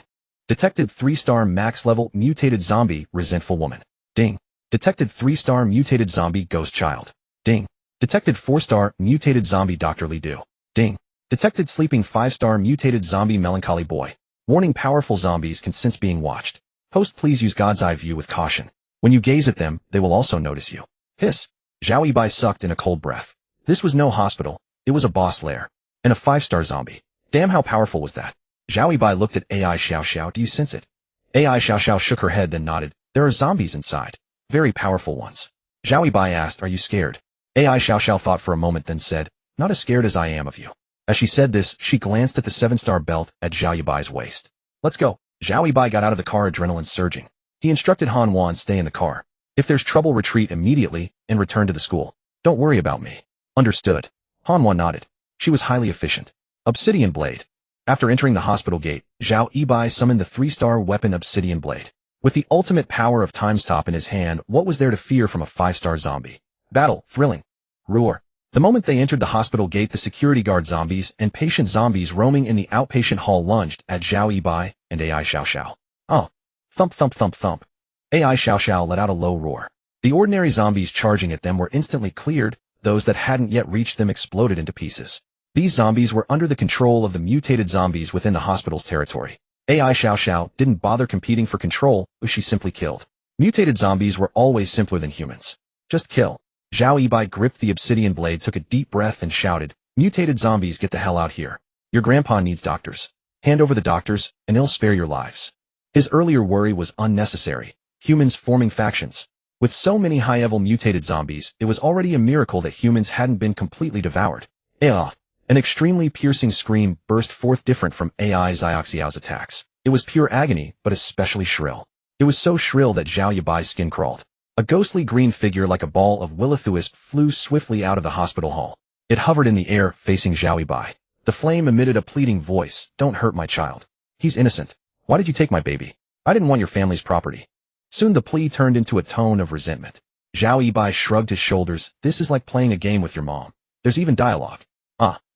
Detected 3-star max level mutated zombie resentful woman. Ding. Detected 3-star mutated zombie ghost child. Ding. Detected 4-star mutated zombie Dr. Li Du. Ding. Detected sleeping 5-star mutated zombie melancholy boy. Warning: powerful zombies can sense being watched. Host, please use God's Eye view with caution. When you gaze at them, they will also notice you. Hiss. Zhao Yibai sucked in a cold breath. This was no hospital. It was a boss lair. And a 5-star zombie. Damn, how powerful was that? Zhao Yibai looked at AI Xiao Xiao. Do you sense it? AI Xiao Xiao shook her head, then nodded. There are zombies inside. Very powerful ones. Zhao Yibai asked, are you scared? AI Xiao Xiao thought for a moment, then said, not as scared as I am of you. As she said this, she glanced at the 7-star belt at Zhao Yibai's waist. Let's go. Zhao Yibai got out of the car, adrenaline surging. He instructed Han Wan, stay in the car. If there's trouble, retreat immediately and return to the school. Don't worry about me. Understood. Han Wan nodded. She was highly efficient. Obsidian Blade. After entering the hospital gate, Zhao Yibai summoned the 3-star weapon Obsidian Blade. With the ultimate power of Time Stop in his hand, what was there to fear from a 5-star zombie? Battle, thrilling. Roar. The moment they entered the hospital gate, the security guard zombies and patient zombies roaming in the outpatient hall lunged at Zhao Yibai and AI Xiao Xiao. Oh. Thump, thump, thump, thump. AI Xiao Xiao let out a low roar. The ordinary zombies charging at them were instantly cleared, those that hadn't yet reached them exploded into pieces. These zombies were under the control of the mutated zombies within the hospital's territory. AI Xiao Xiao didn't bother competing for control, she simply killed. Mutated zombies were always simpler than humans. Just kill. Zhao Yibai gripped the obsidian blade, took a deep breath and shouted, "Mutated zombies, get the hell out here. Your grandpa needs doctors. Hand over the doctors, and he'll spare your lives." His earlier worry was unnecessary. Humans forming factions. With so many high-level mutated zombies, it was already a miracle that humans hadn't been completely devoured. An extremely piercing scream burst forth, different from AI Xiaoxiao's attacks. It was pure agony, but especially shrill. It was so shrill that Zhao Yibai's skin crawled. A ghostly green figure like a ball of will-o-the-wisp flew swiftly out of the hospital hall. It hovered in the air, facing Zhao Yibai. The flame emitted a pleading voice, "Don't hurt my child. He's innocent. Why did you take my baby? I didn't want your family's property." Soon the plea turned into a tone of resentment. Zhao Yibai shrugged his shoulders. "This is like playing a game with your mom. There's even dialogue."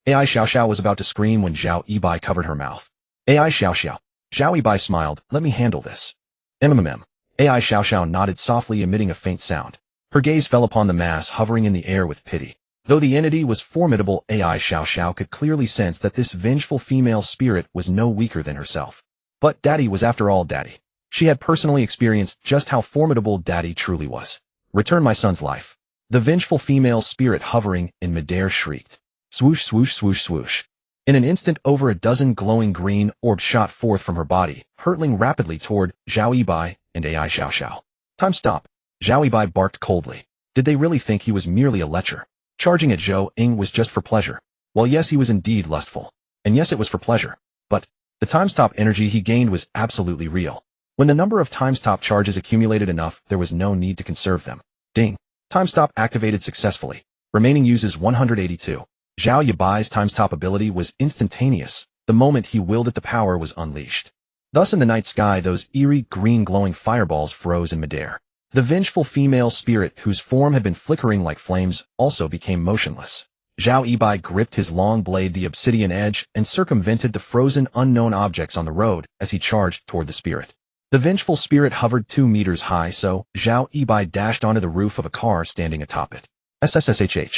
AI Xiao Xiao was about to scream when Zhao Yibai covered her mouth. "AI Xiao Xiao." Zhao Yibai smiled. "Let me handle this." MMM. AI Xiao Xiao nodded softly, emitting a faint sound. Her gaze fell upon the mass hovering in the air with pity. Though the entity was formidable, AI Xiao Xiao could clearly sense that this vengeful female spirit was no weaker than herself. But Daddy was after all Daddy. She had personally experienced just how formidable Daddy truly was. "Return my son's life." The vengeful female spirit hovering in midair shrieked. Swoosh, swoosh, swoosh, swoosh. In an instant, over a dozen glowing green orbs shot forth from her body, hurtling rapidly toward Zhao Yibai and AI Xiao Xiao. "Time stop." Zhao Yibai barked coldly. Did they really think he was merely a lecher? Charging at Zhou Ying was just for pleasure. Well, yes, he was indeed lustful. And yes, it was for pleasure. But the time stop energy he gained was absolutely real. When the number of time stop charges accumulated enough, there was no need to conserve them. Ding. Time stop activated successfully. Remaining uses 182. Zhao Yibai's time stop ability was instantaneous. The moment he willed it, the power was unleashed. Thus in the night sky, those eerie green glowing fireballs froze in midair. The vengeful female spirit, whose form had been flickering like flames, also became motionless. Zhao Yibai gripped his long blade, the obsidian edge, and circumvented the frozen unknown objects on the road as he charged toward the spirit. The vengeful spirit hovered 2 meters high, so Zhao Yibai dashed onto the roof of a car standing atop it. SSS-tier.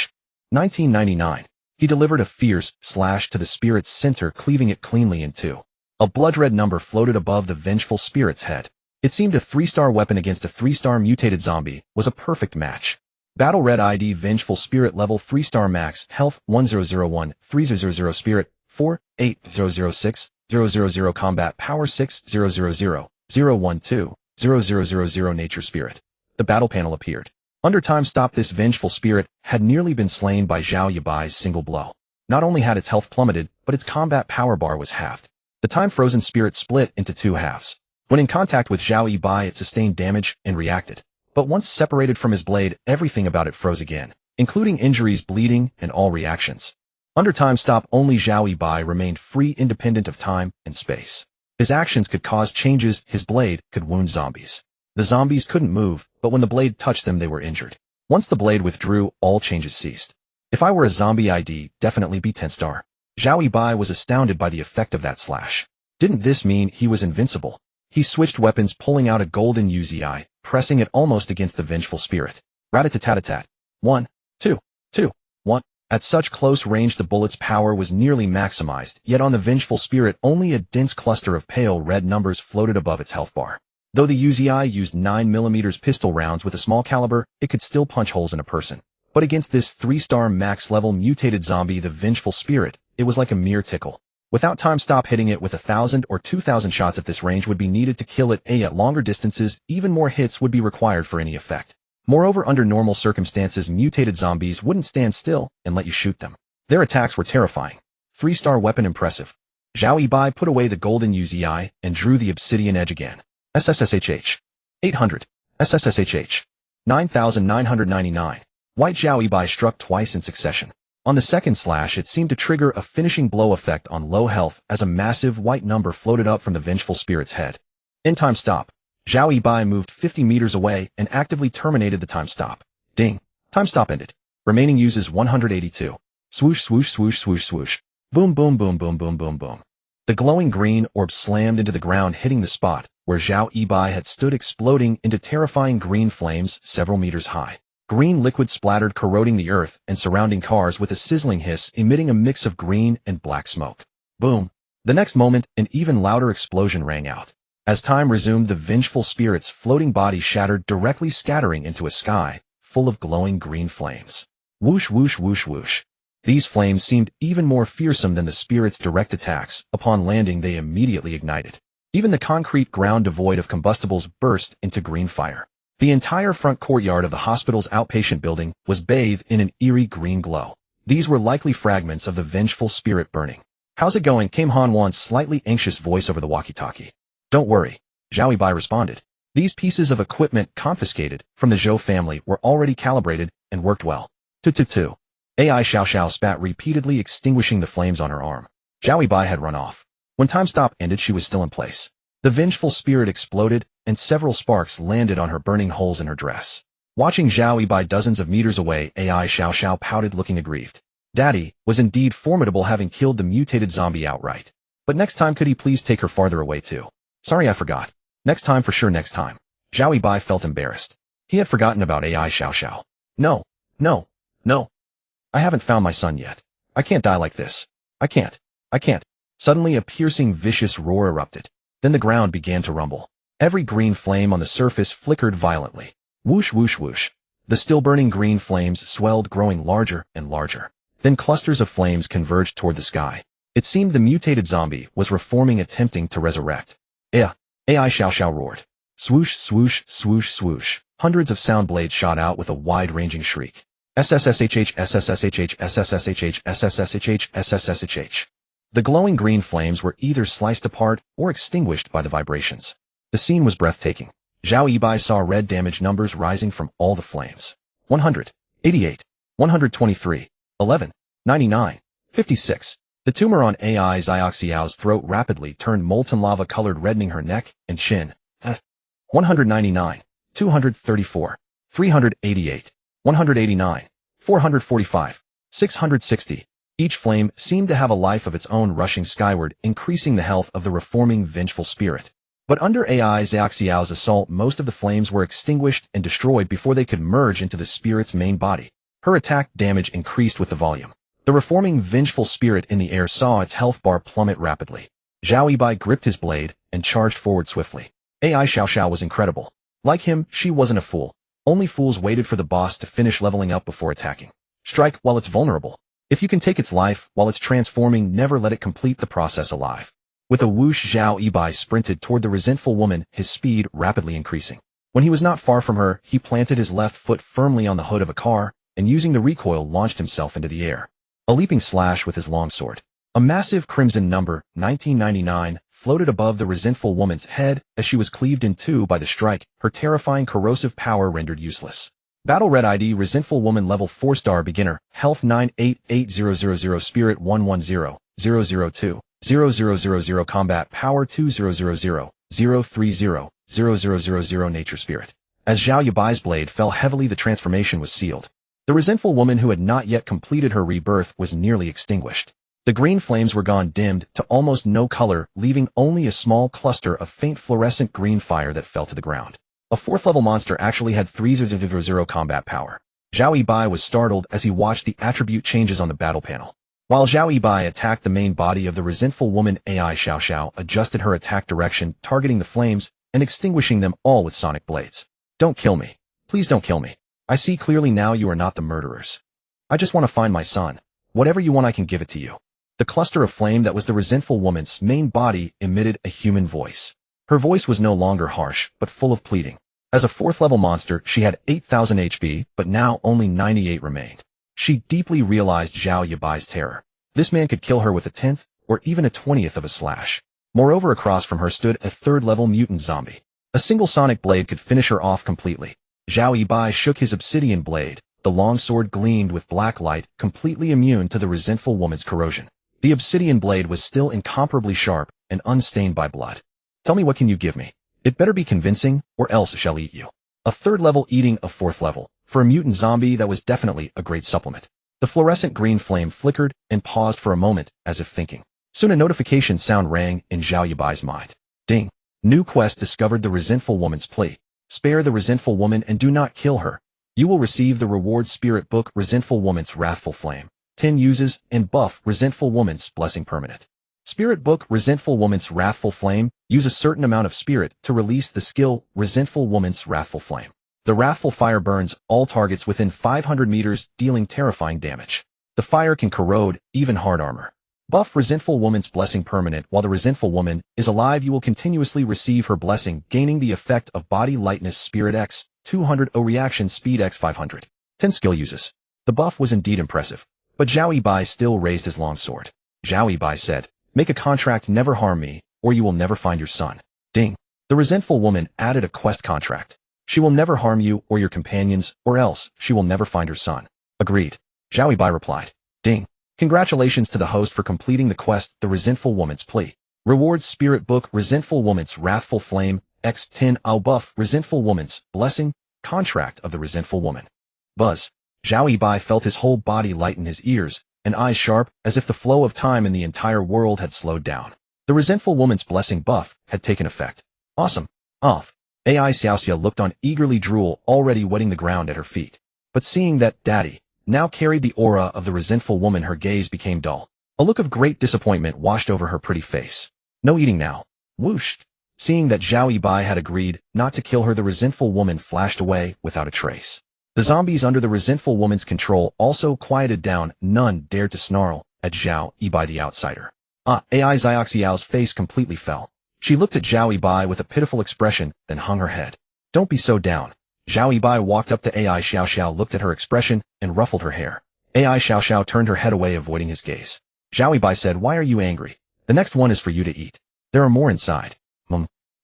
1999. He delivered a fierce slash to the spirit's center, cleaving it cleanly in two. A blood-red number floated above the vengeful spirit's head. It seemed a 3-star weapon against a 3-star mutated zombie was a perfect match. Battle Red ID Vengeful Spirit Level 3-star Max Health 1001 3000 Spirit 48006 000 Combat Power 6000 012 0000 Nature Spirit. The battle panel appeared. Under time stop, this vengeful spirit had nearly been slain by Zhao Yibai's single blow. Not only had its health plummeted, but its combat power bar was halved. The time-frozen spirit split into 2 halves. When in contact with Zhao Yibai, it sustained damage and reacted. But once separated from his blade, everything about it froze again, including injuries, bleeding, and all reactions. Under time stop, only Zhao Yibai remained free, independent of time and space. His actions could cause changes. His blade could wound zombies. The zombies couldn't move, but when the blade touched them, they were injured. Once the blade withdrew, all changes ceased. If I were a zombie, I'd definitely be 10-star. Zhao Yibai was astounded by the effect of that slash. Didn't this mean he was invincible? He switched weapons, pulling out a golden Uzi, pressing it almost against the vengeful spirit. Rat-a-tat-tat-tat. 1, 2, 2, 1. At such close range, the bullet's power was nearly maximized, yet on the vengeful spirit, only a dense cluster of pale red numbers floated above its health bar. Though the Uzi used 9mm pistol rounds with a small caliber, it could still punch holes in a person. But against this 3-star max-level mutated zombie, the vengeful spirit, it was like a mere tickle. Without time stop, hitting it with 1,000 or 2,000 shots at this range would be needed to kill it. At longer distances, even more hits would be required for any effect. Moreover, under normal circumstances, mutated zombies wouldn't stand still and let you shoot them. Their attacks were terrifying. 3-star weapon impressive. Zhao Yibai put away the golden Uzi and drew the obsidian edge again. SSS-tier. 800. SSS-tier. 9999. White Zhao Yibai struck twice in succession. On the second slash, it seemed to trigger a finishing blow effect on low health as a massive white number floated up from the vengeful spirit's head. In time stop, Zhao Yibai moved 50 meters away and actively terminated the time stop. Ding. Time stop ended. Remaining uses 182. Swoosh, swoosh, swoosh, swoosh, swoosh. Boom, boom, boom, boom, boom, boom, boom. The glowing green orb slammed into the ground, hitting the spot, where Zhao Yibai had stood exploding into terrifying green flames several meters high. Green liquid splattered, corroding the earth and surrounding cars with a sizzling hiss, emitting a mix of green and black smoke. Boom! The next moment, an even louder explosion rang out. As time resumed, the vengeful spirit's floating body shattered, directly scattering into a sky full of glowing green flames. Whoosh, whoosh, whoosh, whoosh. These flames seemed even more fearsome than the spirit's direct attacks. Upon landing, they immediately ignited. Even the concrete ground devoid of combustibles burst into green fire. The entire front courtyard of the hospital's outpatient building was bathed in an eerie green glow. These were likely fragments of the vengeful spirit burning. "How's it going?" came Han Wan's slightly anxious voice over the walkie-talkie. "Don't worry," Zhao Yibai responded. "These pieces of equipment confiscated from the Zhou family were already calibrated and worked well." "Tu. AI Xiao Xiao spat repeatedly, extinguishing the flames on her arm. Zhao Yibai had run off. When time stop ended, she was still in place. The vengeful spirit exploded, and several sparks landed on her, burning holes in her dress. Watching Zhao Yibai dozens of meters away, AI Xiao Xiao pouted, looking aggrieved. Daddy was indeed formidable, having killed the mutated zombie outright. But next time, could he please take her farther away too? "Sorry, I forgot. Next time, for sure, next time." Zhao Yibai felt embarrassed. He had forgotten about AI Xiao Xiao. No. I haven't found my son yet. I can't die like this. I can't. Suddenly, a piercing, vicious roar erupted. Then the ground began to rumble. Every green flame on the surface flickered violently. Whoosh, whoosh, whoosh. The still-burning green flames swelled, growing larger and larger. Then clusters of flames converged toward the sky. It seemed the mutated zombie was reforming, attempting to resurrect. AI Xiao Xiao roared. Swoosh, swoosh, swoosh, swoosh. Hundreds of sound blades shot out with a wide-ranging shriek. SSSHH, SSSHH, SSSHH, SSSHH, SSSHH. The glowing green flames were either sliced apart or extinguished by the vibrations. The scene was breathtaking. Zhao Yibai saw red damage numbers rising from all the flames. 100, 88, 123, 11, 99, 56. The tumor on AI Xiaoxiao's throat rapidly turned molten lava colored, reddening her neck and chin. 199, 234, 388, 189, 445, 660. Each flame seemed to have a life of its own, rushing skyward, increasing the health of the reforming vengeful spirit. But under AI Xiaoxiao's assault, most of the flames were extinguished and destroyed before they could merge into the spirit's main body. Her attack damage increased with the volume. The reforming vengeful spirit in the air saw its health bar plummet rapidly. Zhao Yibai gripped his blade and charged forward swiftly. AI Xiao Xiao was incredible. Like him, she wasn't a fool. Only fools waited for the boss to finish leveling up before attacking. Strike while it's vulnerable. If you can take its life while it's transforming, never let it complete the process alive. With a whoosh, Zhao Yibai sprinted toward the resentful woman, his speed rapidly increasing. When he was not far from her, he planted his left foot firmly on the hood of a car, and using the recoil, launched himself into the air. A leaping slash with his longsword. A massive crimson number, 1999, floated above the resentful woman's head as she was cleaved in two by the strike, her terrifying corrosive power rendered useless. Battle Red ID, resentful woman, level 4-star beginner, health 988000, spirit 110, 002, 0000, combat power 2000, 030, 0000, nature spirit. As Zhao Yibai's blade fell heavily, the transformation was sealed. The resentful woman, who had not yet completed her rebirth, was nearly extinguished. The green flames were gone, dimmed to almost no color, leaving only a small cluster of faint fluorescent green fire that fell to the ground. A 4th-level monster actually had 300 combat power. Zhao Yibai was startled as he watched the attribute changes on the battle panel. While Zhao Yibai attacked the main body of the resentful woman, AI Xiao Xiao adjusted her attack direction, targeting the flames and extinguishing them all with sonic blades. "Don't kill me. Please don't kill me. I see clearly now you are not the murderers. I just want to find my son. Whatever you want, I can give it to you." The cluster of flame that was the resentful woman's main body emitted a human voice. Her voice was no longer harsh, but full of pleading. As a 4th-level monster, she had 8,000 HP, but now only 98 remained. She deeply realized Zhao Yibai's terror. This man could kill her with a 10th, or even a 20th of a slash. Moreover, across from her stood a 3rd-level mutant zombie. A single sonic blade could finish her off completely. Zhao Yibai shook his obsidian blade. The longsword gleamed with black light, completely immune to the resentful woman's corrosion. The obsidian blade was still incomparably sharp and unstained by blood. "Tell me, what can you give me? It better be convincing, or else I shall eat you." A 3rd level eating a 4th level. For a mutant zombie, that was definitely a great supplement. The fluorescent green flame flickered and paused for a moment, as if thinking. Soon a notification sound rang in Zhao Yibai's mind. Ding. New quest discovered the resentful woman's plea. Spare the resentful woman and do not kill her. You will receive the reward spirit book Resentful Woman's Wrathful Flame. 10 uses and buff Resentful Woman's Blessing permanent. Spirit book Resentful Woman's Wrathful Flame. Use a certain amount of spirit to release the skill Resentful Woman's Wrathful Flame. The wrathful fire burns all targets within 500 meters, dealing terrifying damage. The fire can corrode even hard armor. Buff Resentful Woman's Blessing permanent. While the resentful woman is alive, you will continuously receive her blessing, gaining the effect of body lightness Spirit X 200 O reaction speed X 500. 10 skill uses. The buff was indeed impressive, but Zhao Yibai still raised his long sword. Zhao Yibai said, "Make a contract, never harm me, or you will never find your son." Ding. The resentful woman added a quest contract. She will never harm you or your companions, or else she will never find her son. Agreed. Zhao Yibai replied. Ding. Congratulations to the host for completing the quest, The Resentful Woman's Plea. Rewards Spirit Book Resentful Woman's Wrathful Flame X 10 I'll buff Resentful Woman's Blessing Contract of the Resentful Woman. Buzz. Zhao Yibai felt his whole body lighten, his ears and eyes sharp, as if the flow of time in the entire world had slowed down. The Resentful Woman's Blessing buff had taken effect. Awesome. Off. AI Xiaoxia looked on, eagerly, drool already wetting the ground at her feet. But seeing that Daddy now carried the aura of the resentful woman, her gaze became dull. A look of great disappointment washed over her pretty face. No eating now. Whooshed. Seeing that Zhao Yibai had agreed not to kill her, the resentful woman flashed away without a trace. The zombies under the resentful woman's control also quieted down. None dared to snarl at Zhao Yibai the outsider. AI Xiaoxiao's face completely fell. She looked at Zhao Yibai with a pitiful expression, then hung her head. Don't be so down. Zhao Yibai walked up to AI Xiaoxiao, looked at her expression, and ruffled her hair. AI Xiaoxiao turned her head away, avoiding his gaze. Zhao Yibai said, "Why are you angry? The next one is for you to eat. There are more inside."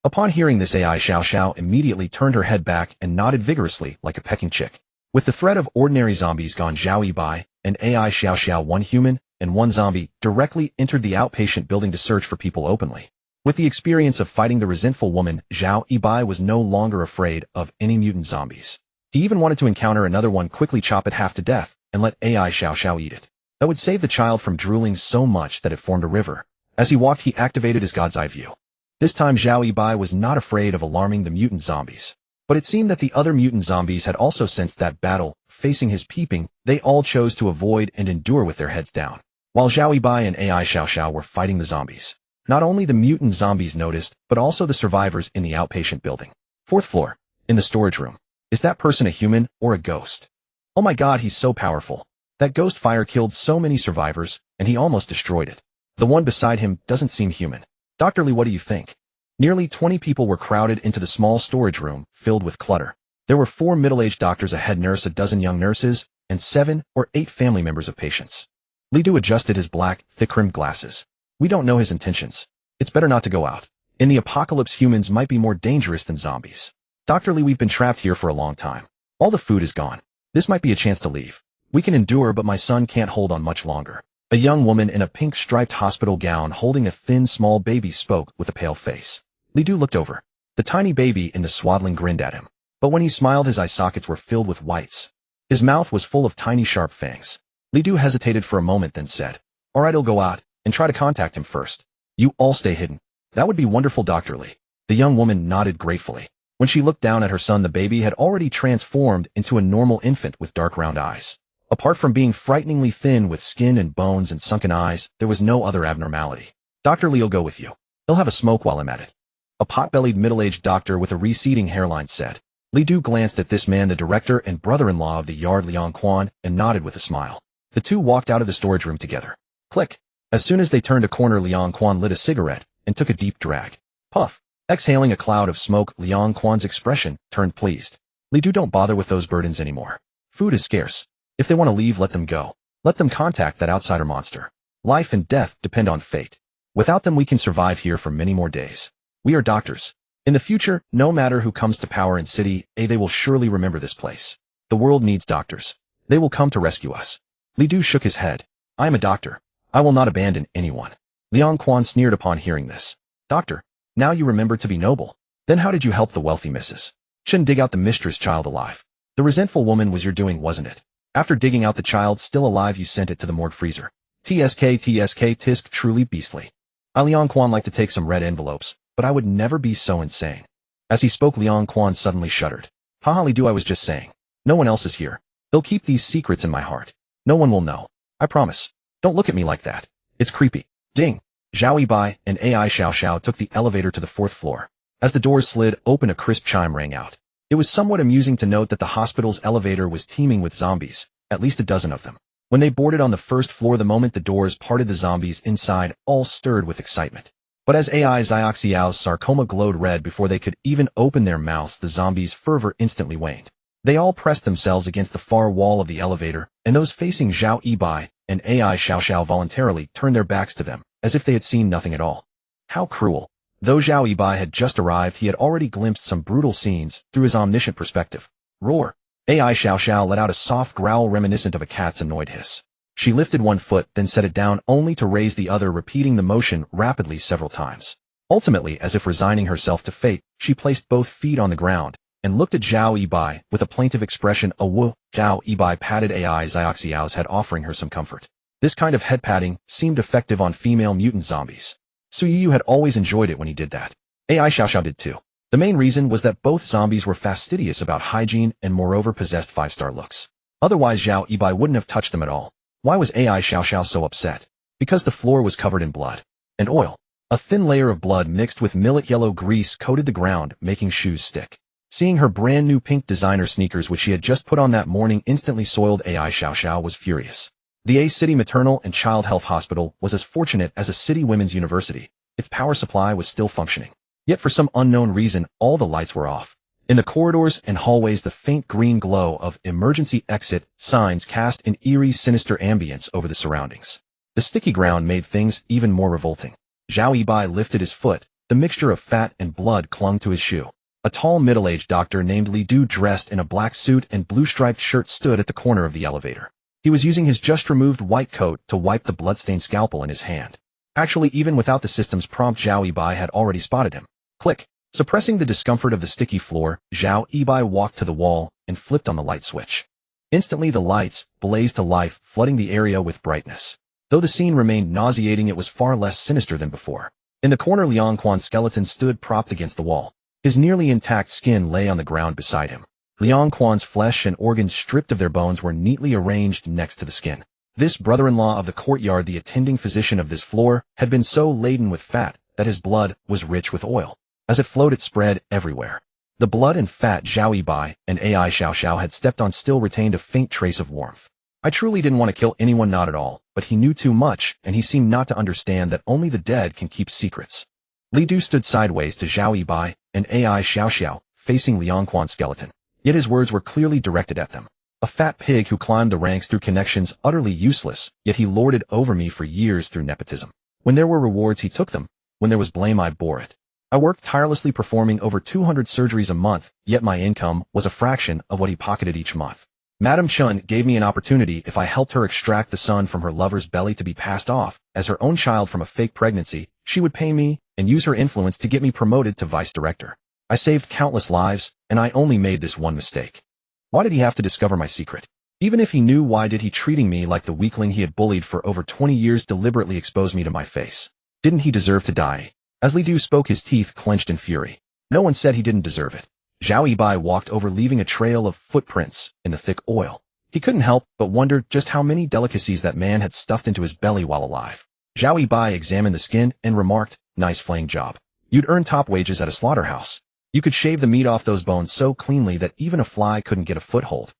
Upon hearing this, AI Xiaoxiao immediately turned her head back and nodded vigorously like a pecking chick. With the threat of ordinary zombies gone, Zhao Yibai and AI Xiaoxiao, one human and one zombie, directly entered the outpatient building to search for people openly. With the experience of fighting the resentful woman, Zhao Yibai was no longer afraid of any mutant zombies. He even wanted to encounter another one, quickly chop it half to death, and let AI Xiaoxiao eat it. That would save the child from drooling so much that it formed a river. As he walked, he activated his God's Eye view. This time Zhao Yibai was not afraid of alarming the mutant zombies. But it seemed that the other mutant zombies had also sensed that battle. Facing his peeping, they all chose to avoid and endure with their heads down. While Zhao Yibai and AI Xiaoxiao were fighting the zombies, not only the mutant zombies noticed, but also the survivors in the outpatient building. 4th floor, in the storage room. Is that person a human or a ghost? Oh my god, he's so powerful. That ghost fire killed so many survivors, and he almost destroyed it. The one beside him doesn't seem human. Dr. Lee, what do you think? Nearly 20 people were crowded into the small storage room, filled with clutter. There were 4 middle-aged doctors, a head nurse, a dozen young nurses, and 7 or 8 family members of patients. Li Du adjusted his black, thick-rimmed glasses. We don't know his intentions. It's better not to go out. In the apocalypse, humans might be more dangerous than zombies. Dr. Lee, we've been trapped here for a long time. All the food is gone. This might be a chance to leave. We can endure, but my son can't hold on much longer. A young woman in a pink striped hospital gown holding a thin, small baby spoke with a pale face. Li Du looked over. The tiny baby in the swaddling grinned at him. But when he smiled, his eye sockets were filled with whites. His mouth was full of tiny, sharp fangs. Li Du hesitated for a moment, then said, "All right, I'll go out and try to contact him first. You all stay hidden." "That would be wonderful, Dr. Lee." The young woman nodded gratefully. When she looked down at her son, the baby had already transformed into a normal infant with dark round eyes. Apart from being frighteningly thin with skin and bones and sunken eyes, there was no other abnormality. "Dr. Lee'll go with you. He'll have a smoke while I'm at it," a pot-bellied middle-aged doctor with a receding hairline said. Li Du glanced at this man, the director and brother-in-law of the yard, Liang Quan, and nodded with a smile. The two walked out of the storage room together. Click. As soon as they turned a corner, Liang Quan lit a cigarette and took a deep drag. Puff. Exhaling a cloud of smoke, Liang Quan's expression turned pleased. Li Du, don't bother with those burdens anymore. Food is scarce. If they want to leave, let them go. Let them contact that outsider monster. Life and death depend on fate. Without them, we can survive here for many more days. We are doctors. In the future, no matter who comes to power in City A, they will surely remember this place. The world needs doctors. They will come to rescue us. Li Du shook his head. I am a doctor. I will not abandon anyone. Liang Quan sneered upon hearing this. Doctor, now you remember to be noble. Then how did you help the wealthy missus? Shouldn't dig out the mistress child alive. The resentful woman was your doing, wasn't it? After digging out the child still alive, you sent it to the morgue freezer. TSK, tisk, truly beastly. I, Liang Quan, like to take some red envelopes. but I would never be so insane. As he spoke, Liang Quan suddenly shuddered. Haha, Li Du, I was just saying. No one else is here. They'll keep these secrets in my heart. No one will know. I promise. Don't look at me like that. It's creepy. Ding. Zhao Yibai and AI Xiao Xiao took the elevator to the 4th floor. As the doors slid open, a crisp chime rang out. It was somewhat amusing to note that the hospital's elevator was teeming with zombies, at least a dozen of them. When they boarded on the 1st floor, the moment the doors parted, the zombies inside all stirred with excitement. But as AI Xiao Xiao's sarcoma glowed red before they could even open their mouths, the zombies' fervor instantly waned. They all pressed themselves against the far wall of the elevator, and those facing Zhao Yibai and AI Xiao Xiao voluntarily turned their backs to them, as if they had seen nothing at all. How cruel. Though Zhao Yibai had just arrived, he had already glimpsed some brutal scenes through his omniscient perspective. Roar. AI Xiao Xiao let out a soft growl reminiscent of a cat's annoyed hiss. She lifted one foot, then set it down only to raise the other, repeating the motion rapidly several times. Ultimately, as if resigning herself to fate, she placed both feet on the ground and looked at Zhao Yibai with a plaintive expression. A woo. Zhao Yibai patted AI Xiao Xiao's head, offering her some comfort. This kind of head patting seemed effective on female mutant zombies. Su Yu had always enjoyed it when he did that. AI Xiao Xiao did too. The main reason was that both zombies were fastidious about hygiene and moreover possessed 5-star looks. Otherwise Zhao Yibai wouldn't have touched them at all. Why was AI Xiao Xiao so upset? Because the floor was covered in blood and oil. A thin layer of blood mixed with millet yellow grease coated the ground, making shoes stick. Seeing her brand new pink designer sneakers, which she had just put on that morning, instantly soiled, AI Xiao Xiao was furious. The A City Maternal and Child Health Hospital was as fortunate as a city women's university. Its power supply was still functioning. Yet for some unknown reason, all the lights were off. In the corridors and hallways, the faint green glow of emergency exit signs cast an eerie, sinister ambience over the surroundings. The sticky ground made things even more revolting. Zhao Yibai lifted his foot. The mixture of fat and blood clung to his shoe. A tall, middle-aged doctor named Li Du, dressed in a black suit and blue-striped shirt, stood at the corner of the elevator. He was using his just-removed white coat to wipe the bloodstained scalpel in his hand. Actually, even without the system's prompt, Zhao Yibai had already spotted him. Click. Suppressing the discomfort of the sticky floor, Zhao Yibai walked to the wall and flipped on the light switch. Instantly the lights blazed to life, flooding the area with brightness. Though the scene remained nauseating, it was far less sinister than before. In the corner, Liang Quan's skeleton stood propped against the wall. His nearly intact skin lay on the ground beside him. Liang Quan's flesh and organs, stripped of their bones, were neatly arranged next to the skin. This brother-in-law of the courtyard, the attending physician of this floor, had been so laden with fat that his blood was rich with oil. As it flowed, it spread everywhere. The blood and fat Zhao Yibai and AI Xiao Xiao had stepped on still retained a faint trace of warmth. I truly didn't want to kill anyone, not at all, but he knew too much, and he seemed not to understand that only the dead can keep secrets. Li Du stood sideways to Zhao Yibai and AI Xiao Xiao, facing Liang Quan's skeleton. Yet his words were clearly directed at them. A fat pig who climbed the ranks through connections, utterly useless, yet he lorded over me for years through nepotism. When there were rewards, he took them. When there was blame, I bore it. I worked tirelessly, performing over 200 surgeries a month, yet my income was a fraction of what he pocketed each month. Madame Chun gave me an opportunity if I helped her extract the son from her lover's belly to be passed off as her own child from a fake pregnancy. She would pay me and use her influence to get me promoted to vice director. I saved countless lives, and I only made this one mistake. Why did he have to discover my secret? Even if he knew, why did he treating me like the weakling he had bullied for over 20 years, deliberately expose me to my face? Didn't he deserve to die? As Li Du spoke, his teeth clenched in fury. No one said he didn't deserve it. Zhao Yibai walked over, leaving a trail of footprints in the thick oil. He couldn't help but wonder just how many delicacies that man had stuffed into his belly while alive. Zhao Yibai examined the skin and remarked, "Nice flaying job. You'd earn top wages at a slaughterhouse. You could shave the meat off those bones so cleanly that even a fly couldn't get a foothold."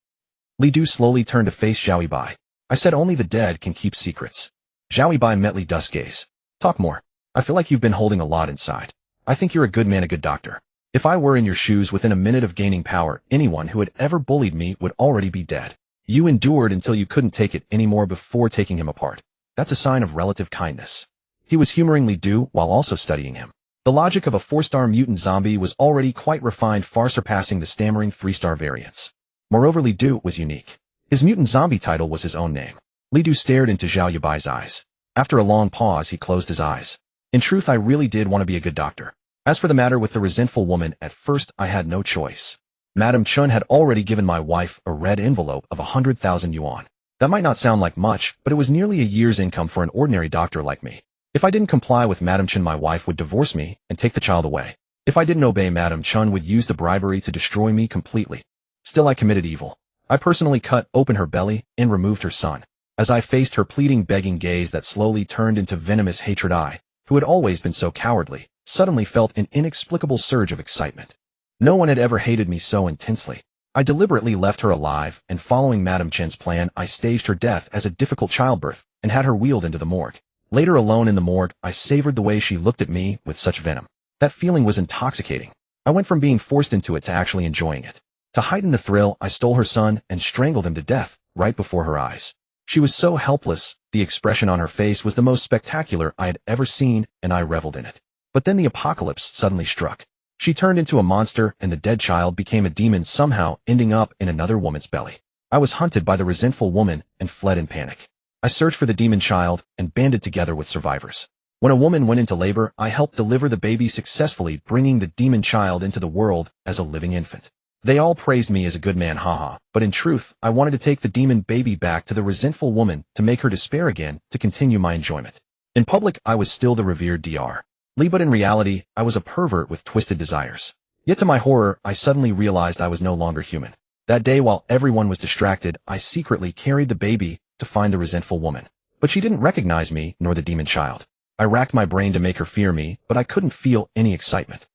Li Du slowly turned to face Zhao Yibai. "I said only the dead can keep secrets." Zhao Yibai met Li Du's gaze. "Talk more. I feel like you've been holding a lot inside. I think you're a good man, a good doctor. If I were in your shoes, within a minute of gaining power, anyone who had ever bullied me would already be dead. You endured until you couldn't take it anymore before taking him apart. That's a sign of relative kindness." He was humoring Li Du while also studying him. The logic of a 4-star mutant zombie was already quite refined, far surpassing the stammering 3-star variants. Moreover, Li Du was unique. His mutant zombie title was his own name. Li Du stared into Zhao Yibai's eyes. After a long pause, he closed his eyes. "In truth, I really did want to be a good doctor. As for the matter with the resentful woman, at first I had no choice. Madame Chun had already given my wife a red envelope of 100,000 yuan. That might not sound like much, but it was nearly a year's income for an ordinary doctor like me. If I didn't comply with Madam Chen, my wife would divorce me and take the child away. If I didn't obey, Madam Chen would use the bribery to destroy me completely. Still, I committed evil. I personally cut open her belly and removed her son. As I faced her pleading, begging gaze that slowly turned into venomous hatred, I, who had always been so cowardly, suddenly felt an inexplicable surge of excitement. No one had ever hated me so intensely. I deliberately left her alive, and following Madam Chen's plan, I staged her death as a difficult childbirth and had her wheeled into the morgue. Later, alone in the morgue, I savored the way she looked at me with such venom. That feeling was intoxicating. I went from being forced into it to actually enjoying it. To heighten the thrill, I stole her son and strangled him to death right before her eyes. She was so helpless, the expression on her face was the most spectacular I had ever seen, and I reveled in it. But then the apocalypse suddenly struck. She turned into a monster, and the dead child became a demon, somehow ending up in another woman's belly. I was hunted by the resentful woman and fled in panic. I searched for the demon child and banded together with survivors. When a woman went into labor, I helped deliver the baby successfully, bringing the demon child into the world as a living infant. They all praised me as a good man, haha, but in truth, I wanted to take the demon baby back to the resentful woman to make her despair again, to continue my enjoyment. In public, I was still the revered Dr. Li, but in reality, I was a pervert with twisted desires. Yet to my horror, I suddenly realized I was no longer human. That day, while everyone was distracted, I secretly carried the baby to find the resentful woman. But she didn't recognize me, nor the demon child. I racked my brain to make her fear me, but I couldn't feel any excitement.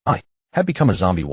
I had become a zombie.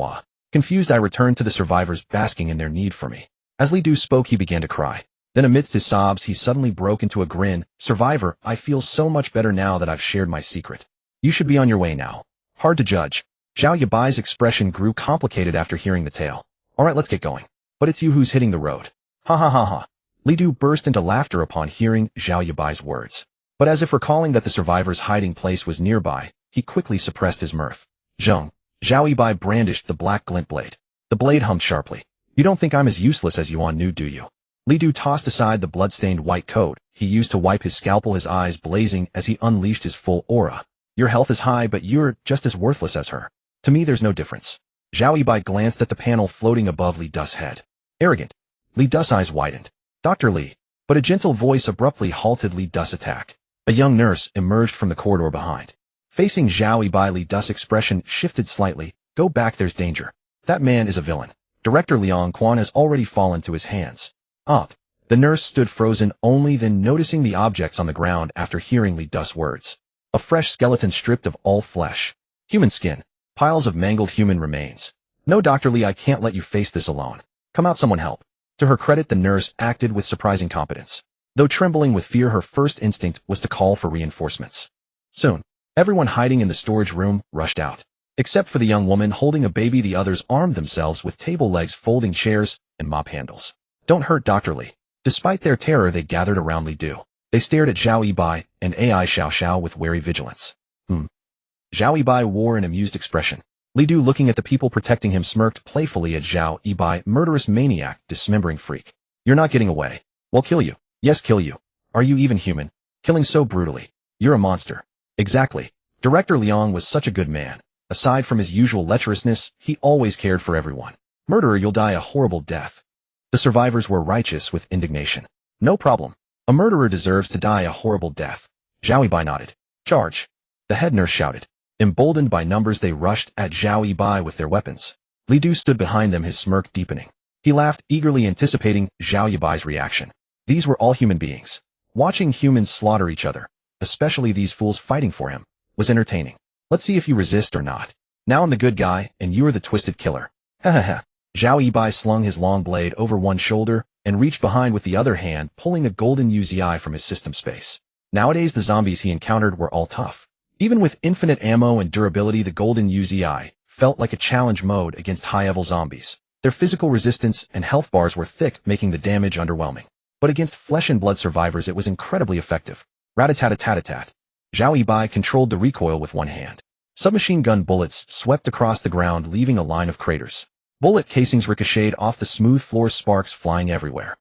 Confused, I returned to the survivors, basking in their need for me. As Li Du spoke, he began to cry. Then amidst his sobs, he suddenly broke into a grin. Survivor, I feel so much better now that I've shared my secret. You should be on your way now. Hard to judge. Zhao Yibai's expression grew complicated after hearing the tale. Alright, let's get going. But it's you who's hitting the road. Ha ha ha ha. Li Du burst into laughter upon hearing Zhao Yibai's words. But as if recalling that the survivor's hiding place was nearby, he quickly suppressed his mirth. Zhao Yibai brandished the black glint blade. The blade hummed sharply. You don't think I'm as useless as you on knew, do you? Li Du tossed aside the blood-stained white coat he used to wipe his scalpel, his eyes blazing as he unleashed his full aura. Your health is high, but you're just as worthless as her. To me, there's no difference. Zhao Yibai glanced at the panel floating above Li Du's head. Arrogant. Li Du's eyes widened. Dr. Li. But a gentle voice abruptly halted Li Du's attack. A young nurse emerged from the corridor behind. Facing Zhao Yibai, Li Du's expression shifted slightly. Go back, there's danger. That man is a villain. Director Liang Quan has already fallen to his hands. The nurse stood frozen, only then noticing the objects on the ground after hearing Li Du's words. A fresh skeleton stripped of all flesh. Human skin. Piles of mangled human remains. No, Dr. Li, I can't let you face this alone. Come out, someone help. To her credit, the nurse acted with surprising competence. Though trembling with fear, her first instinct was to call for reinforcements. Soon, everyone hiding in the storage room rushed out. Except for the young woman holding a baby, the others armed themselves with table legs, folding chairs, and mop handles. Don't hurt Dr. Li. Despite their terror, they gathered around Li Du. They stared at Zhao Yibai and AI Xiao Xiao with wary vigilance. Zhao Yibai wore an amused expression. Li Du, looking at the people protecting him, smirked playfully at Zhao Yibai. Murderous maniac, dismembering freak. You're not getting away. We'll kill you. Yes, kill you. Are you even human? Killing so brutally. You're a monster. Exactly. Director Liang was such a good man. Aside from his usual lecherousness, he always cared for everyone. Murderer, you'll die a horrible death. The survivors were righteous with indignation. No problem. A murderer deserves to die a horrible death. Zhao Yibai nodded. Charge. The head nurse shouted. Emboldened by numbers, they rushed at Zhao Yibai with their weapons. Li Du stood behind them, his smirk deepening. He laughed, eagerly anticipating Zhao Yibai's reaction. These were all human beings. Watching humans slaughter each other, especially these fools fighting for him, was entertaining. Let's see if you resist or not. Now I'm the good guy, and you are the twisted killer. Ha ha ha. Zhao Yibai slung his long blade over one shoulder and reached behind with the other hand, pulling a golden UZI from his system space. Nowadays, the zombies he encountered were all tough. Even with infinite ammo and durability, the golden UZI felt like a challenge mode against high-level zombies. Their physical resistance and health bars were thick, making the damage underwhelming. But against flesh and blood survivors, it was incredibly effective. Rat-a-tat-a-tat-a-tat. Zhao Yibai controlled the recoil with one hand. Submachine gun bullets swept across the ground, leaving a line of craters. Bullet casings ricocheted off the smooth floor, sparks flying everywhere.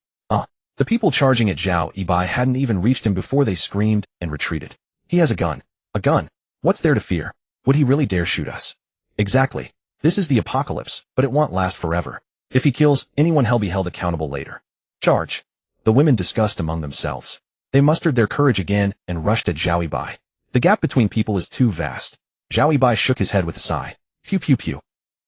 The people charging at Zhao Yibai hadn't even reached him before they screamed and retreated. He has a gun. A gun. What's there to fear? Would he really dare shoot us? Exactly. This is the apocalypse, but it won't last forever. If he kills anyone, he'll be held accountable later. Charge. The women discussed among themselves. They mustered their courage again and rushed at Zhao Yibai. The gap between people is too vast. Zhao Yibai shook his head with a sigh. Pew pew pew.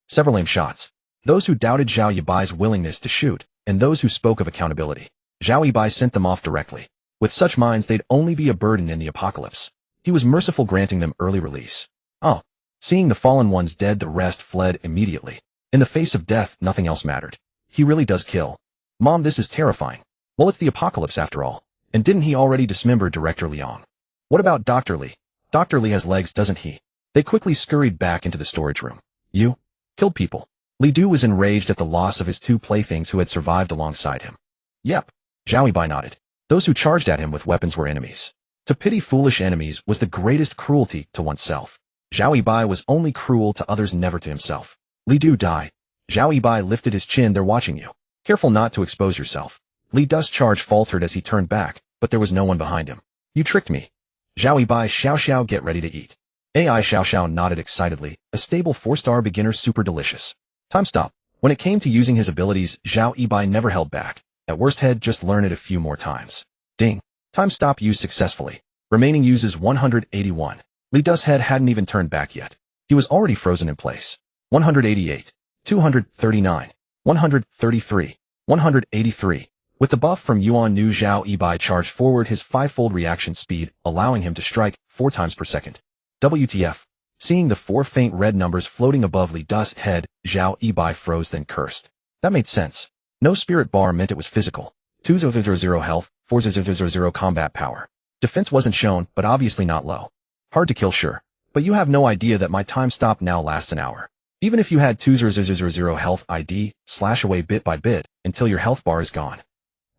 Several aim shots. Those who doubted Zhao Yibai's willingness to shoot, and those who spoke of accountability. Zhao Yibai sent them off directly. With such minds they'd only be a burden in the apocalypse. He was merciful, granting them early release. Oh. Seeing the fallen ones dead, the rest fled immediately. In the face of death, nothing else mattered. He really does kill. Mom, this is terrifying. Well, it's the apocalypse after all. And didn't he already dismember Director Liang? What about Dr. Li? Dr. Li has legs, doesn't he? They quickly scurried back into the storage room. You? Killed people. Li Du was enraged at the loss of his two playthings who had survived alongside him. Yep. Zhao Yibai nodded. Those who charged at him with weapons were enemies. To pity foolish enemies was the greatest cruelty to oneself. Zhao Yibai was only cruel to others, never to himself. Li Du, die. Zhao Yibai lifted his chin. They're watching you. Careful not to expose yourself. Li Du's charge faltered as he turned back, but there was no one behind him. You tricked me. Zhao Yibai, Xiao Xiao, get ready to eat. AI Xiao Xiao nodded excitedly. A stable 4-star beginner, super delicious. Time stop. When it came to using his abilities, Zhao Yibai never held back. At worst, head just learn it a few more times. Ding. Time stop used successfully. Remaining uses 181. Li Du's head hadn't even turned back yet. He was already frozen in place. 188. 239. 133. 183. With the buff from Yuan Nu, Zhao Yibai charged forward his 5-fold reaction speed, allowing him to strike 4 times per second. WTF. Seeing the 4 faint red numbers floating above Li Du's head, Zhao Yibai froze, then cursed. That made sense. No spirit bar meant it was physical. 2000 health, 4000 combat power. Defense wasn't shown, but obviously not low. Hard to kill, sure. But you have no idea that my time stop now lasts an hour. Even if you had 2000 health ID, slash away bit by bit, until your health bar is gone.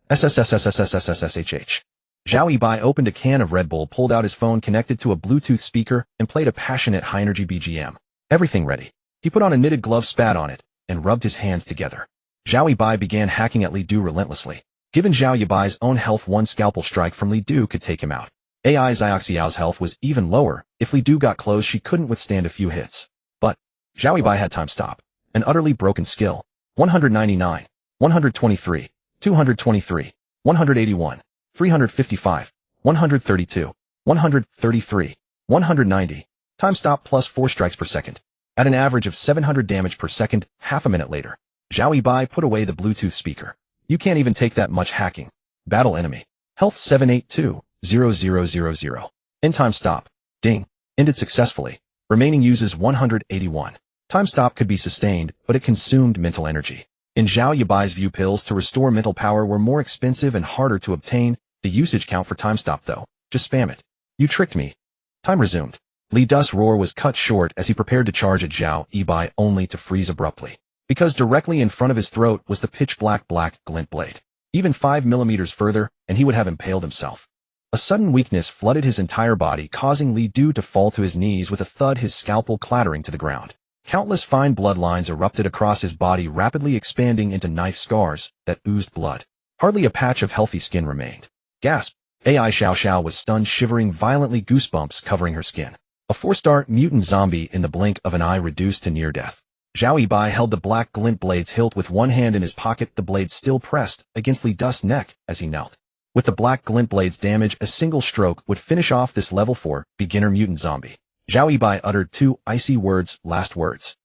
SSS-SSS-SSS-SSS-HH. Zhao Yibai opened a can of Red Bull, pulled out his phone connected to a Bluetooth speaker, and played a passionate high-energy BGM. Everything ready. He put on a knitted glove, spat on it, and rubbed his hands together. Zhao Yibai began hacking at Li Du relentlessly. Given Zhao Yibai's own health, one scalpel strike from Li Du could take him out. AI Xiaoxiao's health was even lower. If Li Du got close, she couldn't withstand a few hits. But Zhao Yibai had time stop. An utterly broken skill. 199. 123. 223. 181. 355. 132. 133. 190. Time stop plus 4 strikes per second. At an average of 700 damage per second, half a minute later. Zhao Yibai put away the Bluetooth speaker. You can't even take that much hacking. Battle enemy. Health 782,000. End time stop. Ding. Ended successfully. Remaining uses 181. Time stop could be sustained, but it consumed mental energy. In Zhao Yibai's view, pills to restore mental power were more expensive and harder to obtain. The usage count for time stop though. Just spam it. You tricked me. Time resumed. Li Du's roar was cut short as he prepared to charge at Zhao Yibai, only to freeze abruptly. Because directly in front of his throat was the pitch black glint blade. Even 5 millimeters further, and he would have impaled himself. A sudden weakness flooded his entire body, causing Li Du to fall to his knees with a thud, his scalpel clattering to the ground. Countless fine bloodlines erupted across his body, rapidly expanding into knife scars that oozed blood. Hardly a patch of healthy skin remained. Gasp! AI Xiao Xiao was stunned, shivering violently, goosebumps covering her skin. A 4-star mutant zombie in the blink of an eye, reduced to near death. Zhao Yibai held the black glint blade's hilt with one hand in his pocket, the blade still pressed against Li Du's neck as he knelt. With the black glint blade's damage, a single stroke would finish off this level 4 beginner mutant zombie. Zhao Yibai uttered 2 icy words, last words.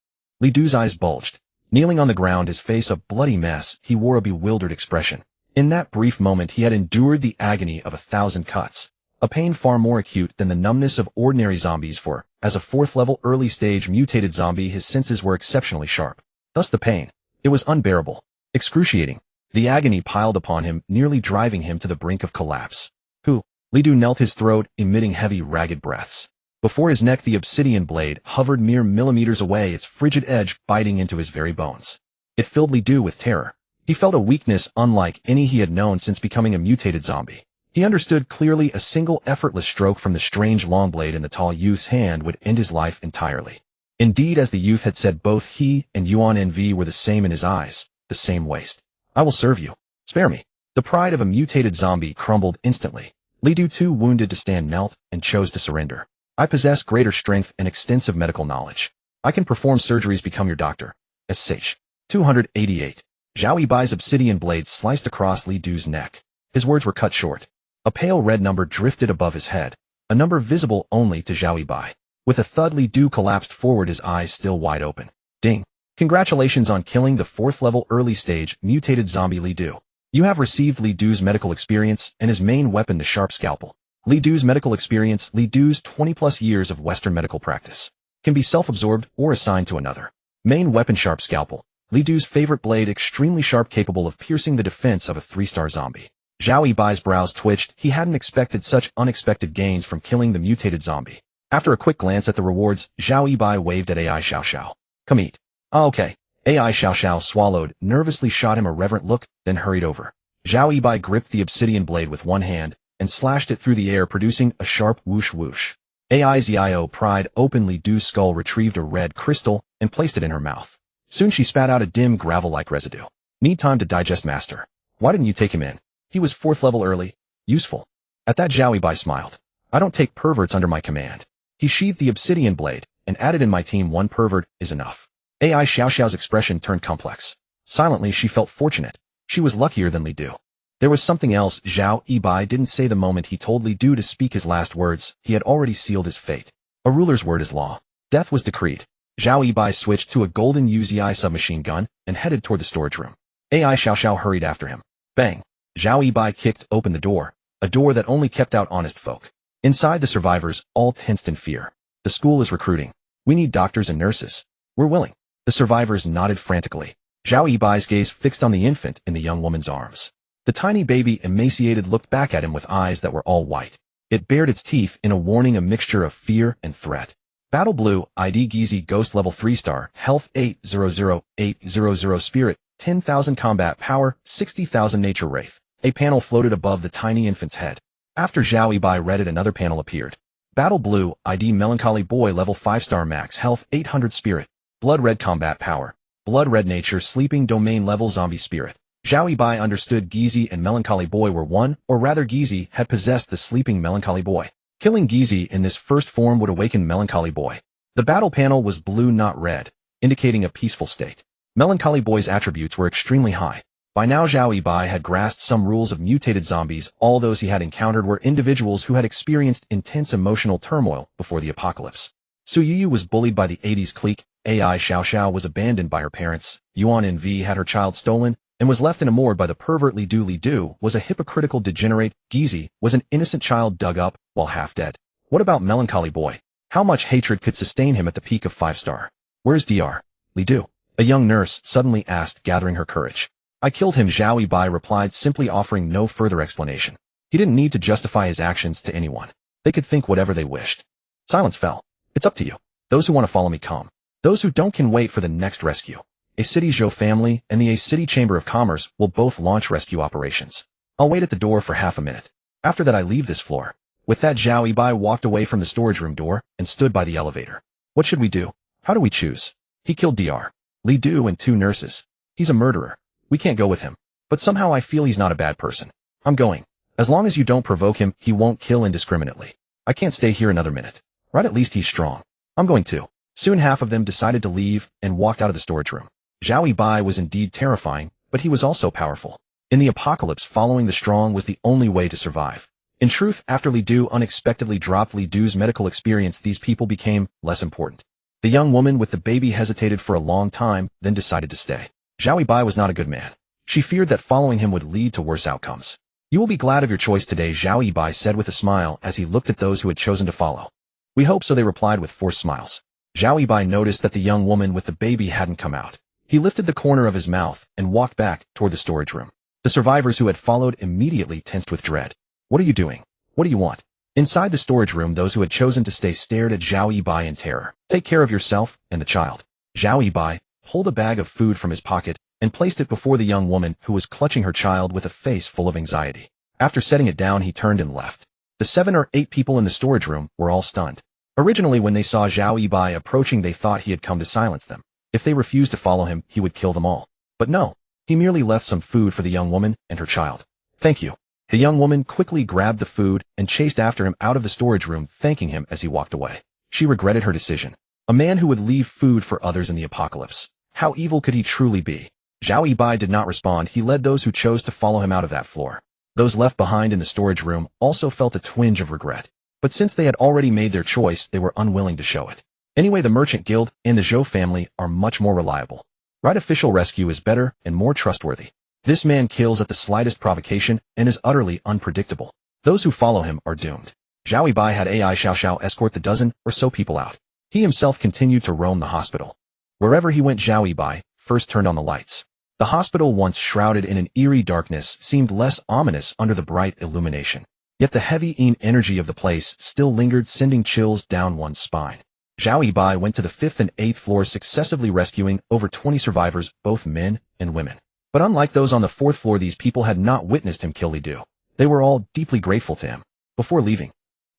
Li Du's eyes bulged. Kneeling on the ground, his face a bloody mess, he wore a bewildered expression. In that brief moment he had endured the agony of 1,000 cuts. A pain far more acute than the numbness of ordinary zombies, for, as a 4th-level early-stage mutated zombie, his senses were exceptionally sharp. Thus the pain. It was unbearable. Excruciating. The agony piled upon him, nearly driving him to the brink of collapse. Who? Li Du knelt, his throat emitting heavy, ragged breaths. Before his neck the obsidian blade hovered mere millimeters away, its frigid edge biting into his very bones. It filled Li Du with terror. He felt a weakness unlike any he had known since becoming a mutated zombie. He understood clearly a single effortless stroke from the strange long blade in the tall youth's hand would end his life entirely. Indeed, as the youth had said, both he and Yuan Nv were the same in his eyes, the same waste. I will serve you. Spare me. The pride of a mutated zombie crumbled instantly. Li Du, too wounded to stand, knelt and chose to surrender. I possess greater strength and extensive medical knowledge. I can perform surgeries, become your doctor. SH. 288. Zhao Yibai's obsidian blade sliced across Li Du's neck. His words were cut short. A pale red number drifted above his head. a number visible only to Zhao Yibai. With a thud, Li Du collapsed forward, his eyes still wide open. Ding. Congratulations on killing the 4th level early stage mutated zombie Li Du. You have received Li Du's medical experience and his main weapon, the sharp scalpel. Li Du's medical experience, Li Du's 20+ years of Western medical practice. Can be self-absorbed or assigned to another. Main weapon, sharp scalpel. Li Du's favorite blade, extremely sharp, capable of piercing the defense of a 3-star zombie. Zhao Yibai's brows twitched. He hadn't expected such unexpected gains from killing the mutated zombie. After a quick glance at the rewards, Zhao Yibai waved at AI Xiao Xiao. Come eat. Ah, okay. AI Xiao Xiao swallowed, nervously shot him a reverent look, then hurried over. Zhao Yibai gripped the obsidian blade with one hand and slashed it through the air, producing a sharp whoosh whoosh. AI Zio pried open Li Du's skull, retrieved a red crystal, and placed it in her mouth. Soon she spat out a dim gravel-like residue. Need time to digest, master. Why didn't you take him in? He was 4th level early. Useful. At that, Zhao Yibai smiled. I don't take perverts under my command. He sheathed the obsidian blade and added, in my team 1 pervert is enough. AI Xiao Xiao's expression turned complex. Silently, she felt fortunate. She was luckier than Li Du. There was something else Zhao Yibai didn't say the moment he told Li Du to speak his last words. He had already sealed his fate. A ruler's word is law. Death was decreed. Zhao Yibai switched to a golden UZI submachine gun and headed toward the storage room. AI Xiao Xiao hurried after him. Bang! Zhao Yibai kicked open the door, a door that only kept out honest folk. Inside, the survivors all tensed in fear. The school is recruiting. We need doctors and nurses. We're willing. The survivors nodded frantically. Zhao Yibai's gaze fixed on the infant in the young woman's arms. The tiny baby, emaciated, looked back at him with eyes that were all white. It bared its teeth in a warning, a mixture of fear and threat. Battle Blue, ID Gizi, Ghost level 3-star, Health 800, Spirit, 10,000 Combat Power, 60,000 Nature Wraith. A panel floated above the tiny infant's head. After Zhao Yibai read it, another panel appeared. Battle Blue, ID Melancholy Boy, level 5-star, Max Health 800, Spirit, Blood Red Combat Power, Blood Red Nature, Sleeping Domain level Zombie Spirit. Zhao Yibai understood Gizi and Melancholy Boy were one, or rather Gizi had possessed the sleeping Melancholy Boy. Killing Gizi in this first form would awaken Melancholy Boy. The battle panel was blue, not red, indicating a peaceful state. Melancholy Boy's attributes were extremely high. By now, Zhao Yibai had grasped some rules of mutated zombies. All those he had encountered were individuals who had experienced intense emotional turmoil before the apocalypse. Su Yuyu was bullied by the 80s clique. AI Xiao Xiao was abandoned by her parents. Yuan Nv had her child stolen and was left in a morgue by the pervert Li Du. Li Du was a hypocritical degenerate. Gizi was an innocent child dug up while half dead. What about Melancholy Boy? How much hatred could sustain him at the peak of 5-star? Where's Dr. Li Du? A young nurse suddenly asked, gathering her courage. I killed him, Zhao Yibai replied, simply offering no further explanation. He didn't need to justify his actions to anyone. They could think whatever they wished. Silence fell. It's up to you. Those who want to follow me, come. Those who don't can wait for the next rescue. A City Zhou family and the A City Chamber of Commerce will both launch rescue operations. I'll wait at the door for half a minute. After that, I leave this floor. With that, Zhao Yibai walked away from the storage room door and stood by the elevator. What should we do? How do we choose? He killed Dr. Li Du and 2 nurses. He's a murderer. We can't go with him. But somehow I feel he's not a bad person. I'm going. As long as you don't provoke him, he won't kill indiscriminately. I can't stay here another minute. Right, at least he's strong. I'm going too. Soon half of them decided to leave and walked out of the storage room. Zhao Yibai was indeed terrifying, but he was also powerful. In the apocalypse, following the strong was the only way to survive. In truth, after Li Du unexpectedly dropped Li Du's medical experience, these people became less important. The young woman with the baby hesitated for a long time, then decided to stay. Zhao Yibai was not a good man. She feared that following him would lead to worse outcomes. You will be glad of your choice today, Zhao Yibai said with a smile as he looked at those who had chosen to follow. We hope so, they replied with forced smiles. Zhao Yibai noticed that the young woman with the baby hadn't come out. He lifted the corner of his mouth and walked back toward the storage room. The survivors who had followed immediately tensed with dread. What are you doing? What do you want? Inside the storage room, those who had chosen to stay stared at Zhao Yibai in terror. Take care of yourself and the child. Zhao Yibai pulled a bag of food from his pocket and placed it before the young woman who was clutching her child with a face full of anxiety. After setting it down, he turned and left. The 7 or 8 people in the storage room were all stunned. Originally, when they saw Zhao Yibai approaching, they thought he had come to silence them. If they refused to follow him, he would kill them all. But no, he merely left some food for the young woman and her child. Thank you. The young woman quickly grabbed the food and chased after him out of the storage room, thanking him as he walked away. She regretted her decision. A man who would leave food for others in the apocalypse. How evil could he truly be? Zhao Yibai did not respond. He led those who chose to follow him out of that floor. Those left behind in the storage room also felt a twinge of regret. But since they had already made their choice, they were unwilling to show it. Anyway, the Merchant Guild and the Zhou family are much more reliable. Right, official rescue is better and more trustworthy. This man kills at the slightest provocation and is utterly unpredictable. Those who follow him are doomed. Zhao Yibai had AI Xiao Xiao escort the dozen or so people out. He himself continued to roam the hospital. Wherever he went, Zhao Yibai first turned on the lights. The hospital, once shrouded in an eerie darkness, seemed less ominous under the bright illumination. Yet the heavy energy of the place still lingered, sending chills down one's spine. Zhao Yibai went to the 5th and 8th floors, successively rescuing over 20 survivors, both men and women. But unlike those on the 4th floor, these people had not witnessed him kill Li Du. They were all deeply grateful to him. Before leaving,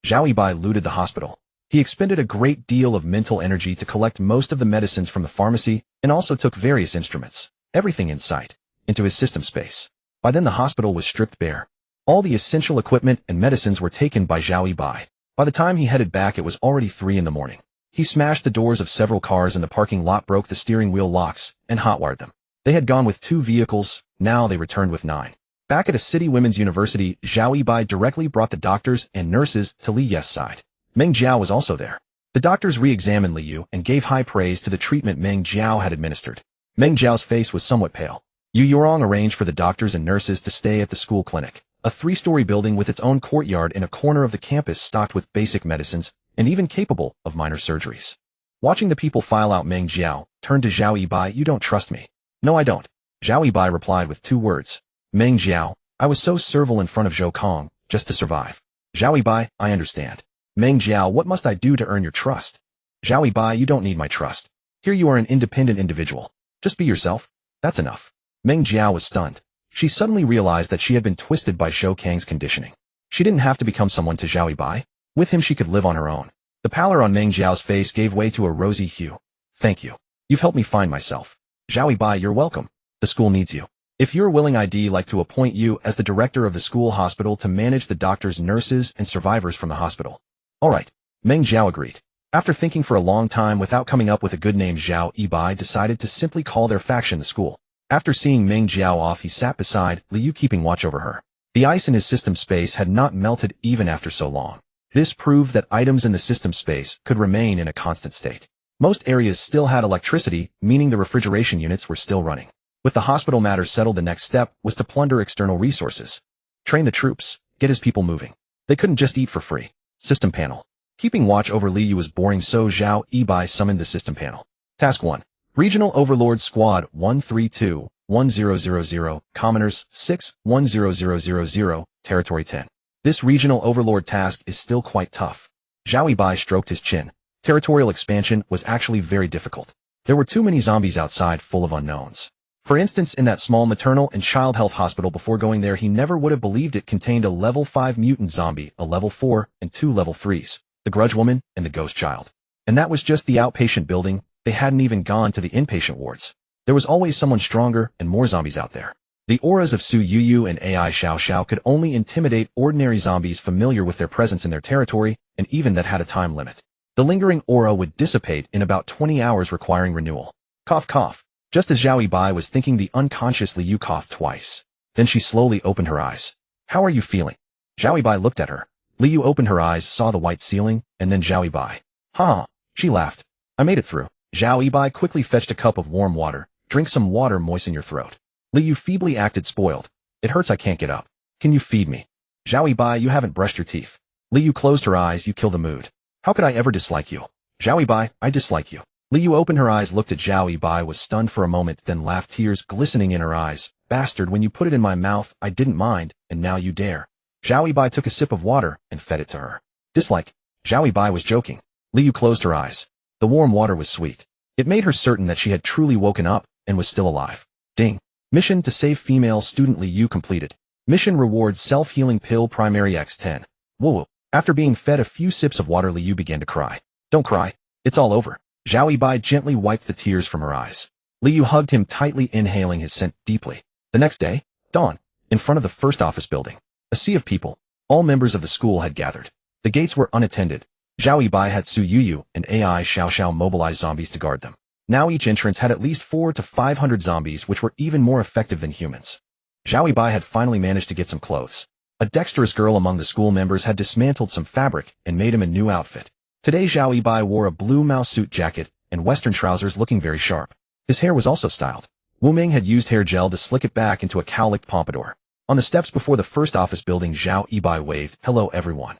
Zhao Yibai looted the hospital. He expended a great deal of mental energy to collect most of the medicines from the pharmacy and also took various instruments, everything in sight, into his system space. By then the hospital was stripped bare. All the essential equipment and medicines were taken by Zhao Yibai. By the time he headed back, it was already 3 in the morning. He smashed the doors of several cars in the parking lot, broke the steering wheel locks, and hotwired them. They had gone with 2 vehicles, now they returned with 9. Back at a city women's university, Zhao Yibai directly brought the doctors and nurses to Li Yu's side. Meng Jiao was also there. The doctors re-examined Li Yu and gave high praise to the treatment Meng Jiao had administered. Meng Jiao's face was somewhat pale. Yu Yurong arranged for the doctors and nurses to stay at the school clinic, a 3-story building with its own courtyard in a corner of the campus stocked with basic medicines and even capable of minor surgeries. Watching the people file out, Meng Jiao turned to Zhao Yibai. "You don't trust me." "No, I don't." Zhao Yibai replied with 2 words. "Meng Jiao, I was so servile in front of Zhou Kong, just to survive." Zhao Yibai, "I understand." "Meng Jiao, what must I do to earn your trust?" Zhao Yibai, "You don't need my trust. Here you are, an independent individual. Just be yourself. That's enough." Meng Jiao was stunned. She suddenly realized that she had been twisted by Zhou Kang's conditioning. She didn't have to become someone to Zhao Yibai. With him she could live on her own. The pallor on Meng Jiao's face gave way to a rosy hue. "Thank you. You've helped me find myself." "Zhao Yibai, you're welcome. The school needs you. If you're willing, I'd like to appoint you as the director of the school hospital to manage the doctors, nurses, and survivors from the hospital." "All right." Meng Jiao agreed. After thinking for a long time without coming up with a good name, Zhao Yibai decided to simply call their faction the school. After seeing Meng Jiao off, he sat beside Li Yu, keeping watch over her. The ice in his system space had not melted even after so long. This proved that items in the system space could remain in a constant state. Most areas still had electricity, meaning the refrigeration units were still running. With the hospital matter settled, the next step was to plunder external resources. Train the troops, get his people moving. They couldn't just eat for free. System panel. Keeping watch over Li Yu was boring, so Zhao Yibai summoned the system panel. Task 1. Regional Overlord Squad 132-1000, Commoners 6-10000, Territory 10. This regional overlord task is still quite tough. Zhao Yibai stroked his chin. Territorial expansion was actually very difficult. There were too many zombies outside, full of unknowns. For instance, in that small maternal and child health hospital, before going there, he never would have believed it contained a level 5 mutant zombie, a level 4, and 2 level 3s, the Grudge Woman and the Ghost Child. And that was just the outpatient building. They hadn't even gone to the inpatient wards. There was always someone stronger and more zombies out there. The auras of Su Yuyu and AI Xiao Xiao could only intimidate ordinary zombies familiar with their presence in their territory, and even that had a time limit. The lingering aura would dissipate in about 20 hours, requiring renewal. Cough, cough. Just as Zhao Yibai was thinking, the unconscious Li Yu coughed twice. Then she slowly opened her eyes. "How are you feeling?" Zhao Yibai looked at her. Li Yu opened her eyes, saw the white ceiling, and then Zhao Yibai. "Ha!" She laughed. "I made it through." Zhao Yibai quickly fetched a cup of warm water. "Drink some water, moisten your throat." Li Yu feebly acted spoiled. "It hurts, I can't get up. Can you feed me?" Zhao Yibai, "You haven't brushed your teeth." Li Yu closed her eyes. "You kill the mood." "How could I ever dislike you?" Zhao Yibai, "I dislike you." Li Yu opened her eyes, looked at Zhao Yibai, was stunned for a moment, then laughed, tears glistening in her eyes. "Bastard, when you put it in my mouth, I didn't mind, and now you dare." Zhao Yibai took a sip of water and fed it to her. "Dislike." Zhao Yibai was joking. Li Yu closed her eyes. The warm water was sweet. It made her certain that she had truly woken up and was still alive. Ding. Mission to save female student Li Yu completed. Mission rewards self-healing pill primary X10. Whoa. After being fed a few sips of water, Li Yu began to cry. "Don't cry. It's all over." Zhao Yibai gently wiped the tears from her eyes. Li Yu hugged him tightly, inhaling his scent deeply. The next day, dawn, in front of the first office building. A sea of people. All members of the school had gathered. The gates were unattended. Zhao Yibai had Su Yuyu and AI Xiao Xiao mobilize zombies to guard them. Now each entrance had at least 400 to 500 zombies, which were even more effective than humans. Zhao Yibai had finally managed to get some clothes. A dexterous girl among the school members had dismantled some fabric and made him a new outfit. Today Zhao Yibai wore a blue mouse suit jacket and western trousers looking very sharp. His hair was also styled. Wu Ming had used hair gel to slick it back into a cowlicked pompadour. On the steps before the first office building, Zhao Yibai waved, "Hello everyone."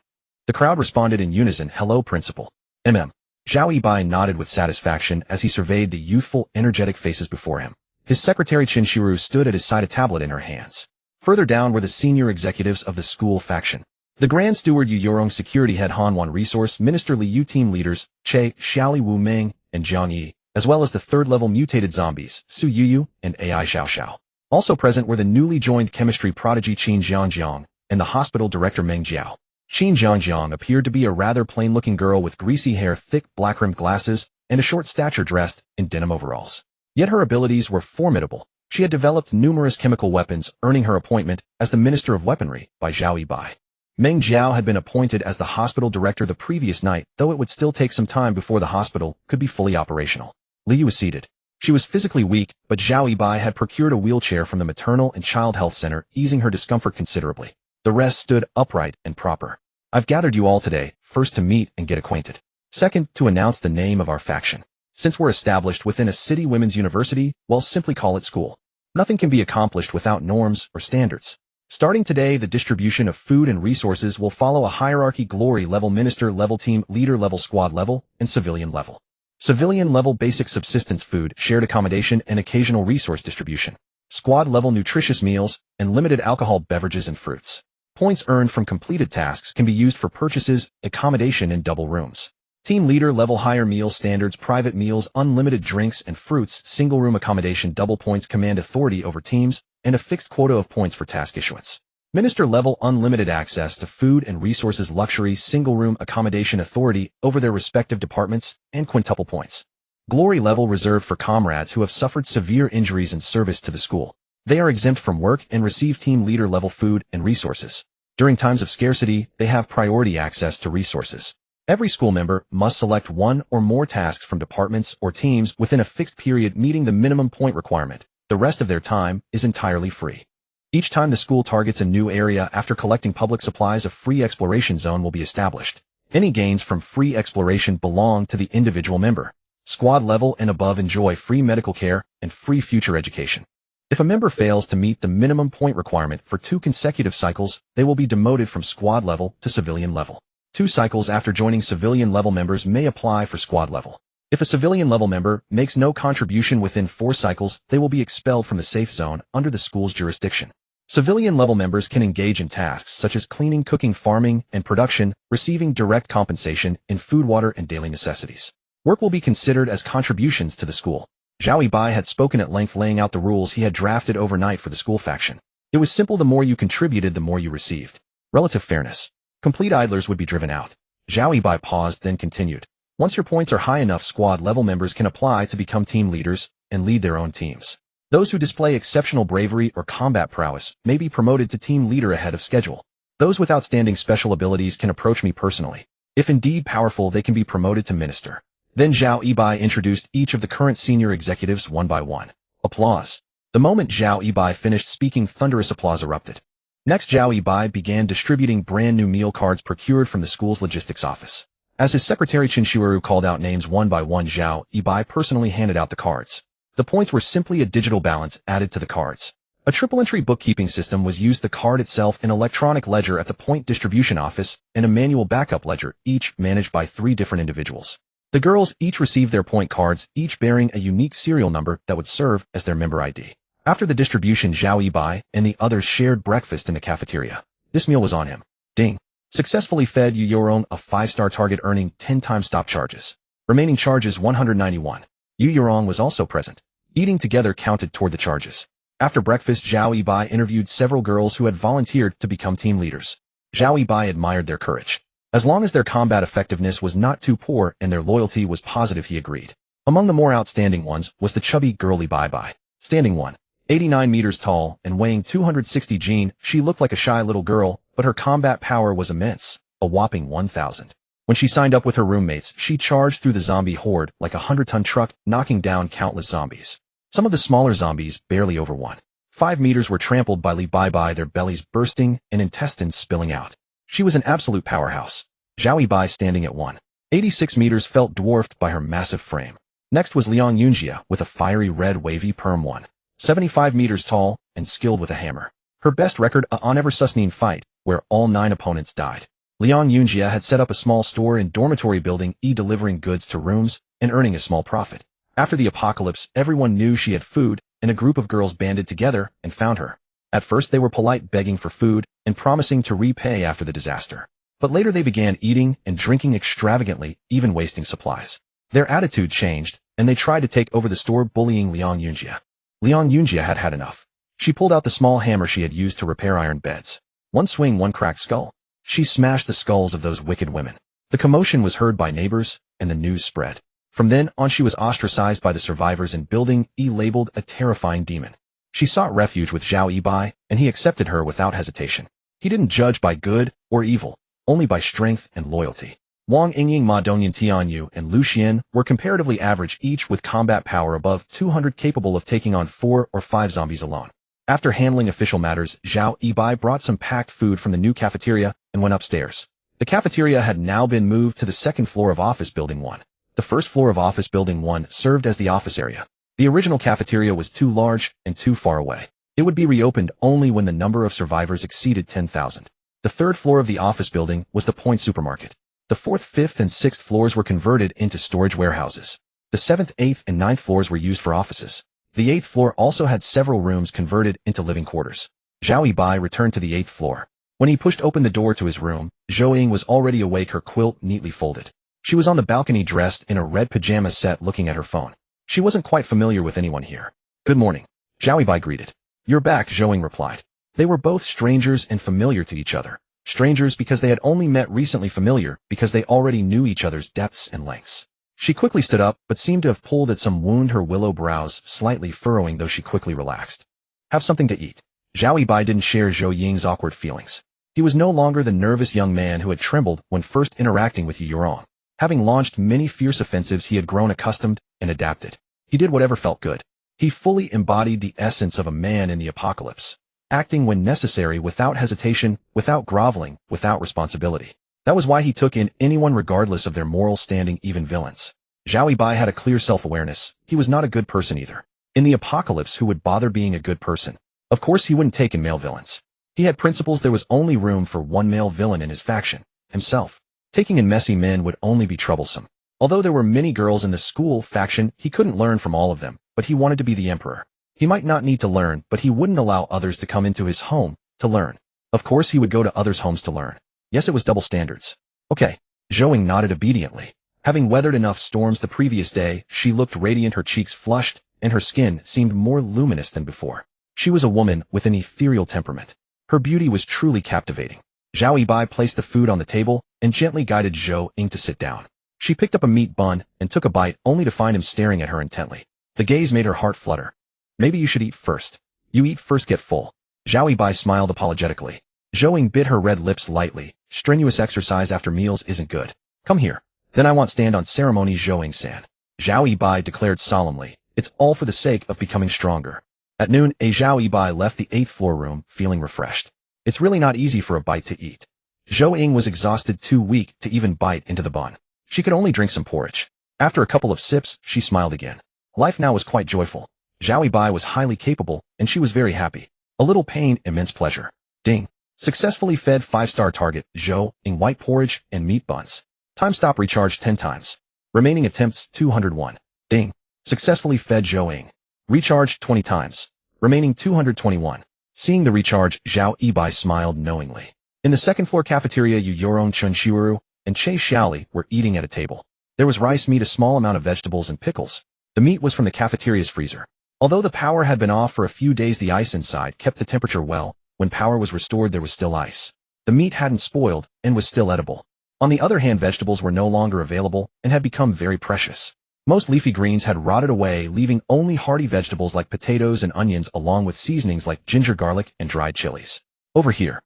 The crowd responded in unison, "Hello principal." Zhao Yibai nodded with satisfaction as he surveyed the youthful, energetic faces before him. His secretary Qin Shiru stood at his side, a tablet in her hands. Further down were the senior executives of the school faction. The Grand Steward Yu Yorong, Security Head Han Wan, Resource Minister Li Yu, team leaders Che, Xiaoli, Wu Ming, and Jiang Yi, as well as the third-level mutated zombies, Su Yuyu and AI Xiao Xiao. Also present were the newly joined chemistry prodigy Qin Jiangjiang and the hospital director Meng Jiao. Qin Jiangjiang appeared to be a rather plain-looking girl with greasy hair, thick black-rimmed glasses, and a short stature, dressed in denim overalls. Yet her abilities were formidable. She had developed numerous chemical weapons, earning her appointment as the Minister of Weaponry by Zhao Yibai. Meng Jiao had been appointed as the hospital director the previous night, though it would still take some time before the hospital could be fully operational. Li Yu was seated. She was physically weak, but Zhao Yibai had procured a wheelchair from the maternal and child health center, easing her discomfort considerably. The rest stood upright and proper. "I've gathered you all today, first to meet and get acquainted. Second, to announce the name of our faction. Since we're established within a city women's university, we'll simply call it school. Nothing can be accomplished without norms or standards. Starting today, the distribution of food and resources will follow a hierarchy: glory level, minister level, team leader level, squad level, and civilian level. Civilian level: basic subsistence food, shared accommodation, and occasional resource distribution. Squad level: nutritious meals, and limited alcohol beverages and fruits. Points earned from completed tasks can be used for purchases, accommodation, and double rooms. Team leader level: higher meal standards, private meals, unlimited drinks and fruits, single room accommodation, double points, command authority over teams, and a fixed quota of points for task issuance. Minister level: unlimited access to food and resources, luxury, single room accommodation, authority over their respective departments, and quintuple points. Glory level: reserved for comrades who have suffered severe injuries in service to the school. They are exempt from work and receive team leader level food and resources. During times of scarcity, they have priority access to resources. Every school member must select one or more tasks from departments or teams within a fixed period, meeting the minimum point requirement. The rest of their time is entirely free. Each time the school targets a new area after collecting public supplies, a free exploration zone will be established. Any gains from free exploration belong to the individual member. Squad level and above enjoy free medical care and free future education. If a member fails to meet the minimum point requirement for 2 consecutive cycles, they will be demoted from squad level to civilian level. 2 cycles after joining civilian level, members may apply for squad level. If a civilian level member makes no contribution within 4 cycles, they will be expelled from the safe zone under the school's jurisdiction. Civilian level members can engage in tasks such as cleaning, cooking, farming, and production, receiving direct compensation in food, water, and daily necessities. Work will be considered as contributions to the school. Zhao Yibai had spoken at length, laying out the rules he had drafted overnight for the school faction. It was simple: the more you contributed, the more you received. Relative fairness. Complete idlers would be driven out. Zhao Yibai paused, then continued. Once your points are high enough, squad level members can apply to become team leaders and lead their own teams. Those who display exceptional bravery or combat prowess may be promoted to team leader ahead of schedule. Those with outstanding special abilities can approach me personally. If indeed powerful, they can be promoted to minister. Then Zhao Yibai introduced each of the current senior executives one by one. Applause. The moment Zhao Yibai finished speaking, thunderous applause erupted. Next, Zhao Yibai began distributing brand new meal cards procured from the school's logistics office. As his secretary Qin Shiru called out names one by one, Zhao Yibai personally handed out the cards. The points were simply a digital balance added to the cards. A triple-entry bookkeeping system was used: the card itself, an electronic ledger at the point distribution office, and a manual backup ledger, each managed by 3 different individuals. The girls each received their point cards, each bearing a unique serial number that would serve as their member ID. After the distribution, Zhao Yibai and the others shared breakfast in the cafeteria. This meal was on him. Ding. Successfully fed Yu Yorong, a 5-star target, earning 10 times stop charges. Remaining charges 191. Yu Yorong was also present. Eating together counted toward the charges. After breakfast, Zhao Yibai interviewed several girls who had volunteered to become team leaders. Zhao Yibai admired their courage. As long as their combat effectiveness was not too poor and their loyalty was positive, he agreed. Among the more outstanding ones was the chubby girl Li Bai. Standing 189 meters tall and weighing 260 Jean, she looked like a shy little girl, but her combat power was immense, a whopping 1,000. When she signed up with her roommates, she charged through the zombie horde like a 100-ton truck, knocking down countless zombies. Some of the smaller zombies barely over 1 5 meters were trampled by Li Bai, their bellies bursting and intestines spilling out. She was an absolute powerhouse. Zhao Yibai, standing at 186 meters, felt dwarfed by her massive frame. Next was Liang Yunjia, with a fiery red wavy perm 175 meters tall and skilled with a hammer. Her best record on ever sustained fight, where all 9 opponents died. Liang Yunjia had set up a small store in dormitory building E, delivering goods to rooms and earning a small profit. After the apocalypse, everyone knew she had food, and a group of girls banded together and found her. At first they were polite, begging for food and promising to repay after the disaster. But later they began eating and drinking extravagantly, even wasting supplies. Their attitude changed, and they tried to take over the store, bullying Liang Yunjia. Liang Yunjia had had enough. She pulled out the small hammer she had used to repair iron beds. One swing, one cracked skull. She smashed the skulls of those wicked women. The commotion was heard by neighbors, and the news spread. From then on she was ostracized by the survivors in Building E, labeled a terrifying demon. She sought refuge with Zhao Yibai, and he accepted her without hesitation. He didn't judge by good or evil, only by strength and loyalty. Wang Yingying, Ma Dongyan, Tianyu, and Lu Xian were comparatively average, each with combat power above 200, capable of taking on 4 or 5 zombies alone. After handling official matters, Zhao Yibai brought some packed food from the new cafeteria and went upstairs. The cafeteria had now been moved to the second floor of Office Building 1. The first floor of Office Building 1 served as the office area. The original cafeteria was too large and too far away. It would be reopened only when the number of survivors exceeded 10,000. The third floor of the office building was the Point Supermarket. The 4th, 5th, and 6th floors were converted into storage warehouses. The 7th, 8th, and 9th floors were used for offices. The 8th floor also had several rooms converted into living quarters. Zhao Yibai returned to the 8th floor. When he pushed open the door to his room, Zhou Ying was already awake, her quilt neatly folded. She was on the balcony dressed in a red pajama set, looking at her phone. She wasn't quite familiar with anyone here. Good morning, Zhao Yibai greeted. You're back, Zhou Ying replied. They were both strangers and familiar to each other. Strangers because they had only met recently, familiar because they already knew each other's depths and lengths. She quickly stood up, but seemed to have pulled at some wound, her willow brows slightly furrowing, though she quickly relaxed. Have something to eat. Zhao Yibai didn't share Zhou Ying's awkward feelings. He was no longer the nervous young man who had trembled when first interacting with Yurong. Having launched many fierce offensives, he had grown accustomed and adapted. He did whatever felt good. He fully embodied the essence of a man in the apocalypse, acting when necessary, without hesitation, without groveling, without responsibility. That was why he took in anyone regardless of their moral standing, even villains. Zhao Yibai had a clear self-awareness. He was not a good person either. In the apocalypse, who would bother being a good person? Of course he wouldn't take in male villains. He had principles. There was only room for one male villain in his faction, himself. Taking in messy men would only be troublesome. Although there were many girls in the school faction, he couldn't learn from all of them, but he wanted to be the emperor. He might not need to learn, but he wouldn't allow others to come into his home to learn. Of course he would go to others' homes to learn. Yes, it was double standards. Okay. Zhou Ying nodded obediently. Having weathered enough storms the previous day, she looked radiant, her cheeks flushed, and her skin seemed more luminous than before. She was a woman with an ethereal temperament. Her beauty was truly captivating. Zhao Yibai placed the food on the table and gently guided Zhou Ying to sit down. She picked up a meat bun and took a bite, only to find him staring at her intently. The gaze made her heart flutter. Maybe you should eat first. You eat first, get full. Zhao Yibai smiled apologetically. Zhou Ying bit her red lips lightly. Strenuous exercise after meals isn't good. Come here. Then I want stand on ceremony, Zhou Ying-san. Zhao Yibai declared solemnly. It's all for the sake of becoming stronger. At noon, Zhao Yibai left the 8th floor room, feeling refreshed. It's really not easy for a bite to eat. Zhou Ying was exhausted, too weak to even bite into the bun. She could only drink some porridge. After a couple of sips, she smiled again. Life now was quite joyful. Zhao Yibai was highly capable, and she was very happy. A little pain, immense pleasure. Ding. Successfully fed 5-star target, Zhou Ying, white porridge and meat buns. Time stop recharged 10 times. Remaining attempts 201. Ding. Successfully fed Zhou Ying. Recharged 20 times. Remaining 221. Seeing the recharge, Zhao Yibai smiled knowingly. In the second floor cafeteria, Yu Yorong, Chun Shiuru, and Che Xiaoli were eating at a table. There was rice, meat, a small amount of vegetables, and pickles. The meat was from the cafeteria's freezer. Although the power had been off for a few days, the ice inside kept the temperature well. When power was restored, there was still ice. The meat hadn't spoiled and was still edible. On the other hand, vegetables were no longer available and had become very precious. Most leafy greens had rotted away, leaving only hearty vegetables like potatoes and onions, along with seasonings like ginger, garlic, and dried chilies. Over here.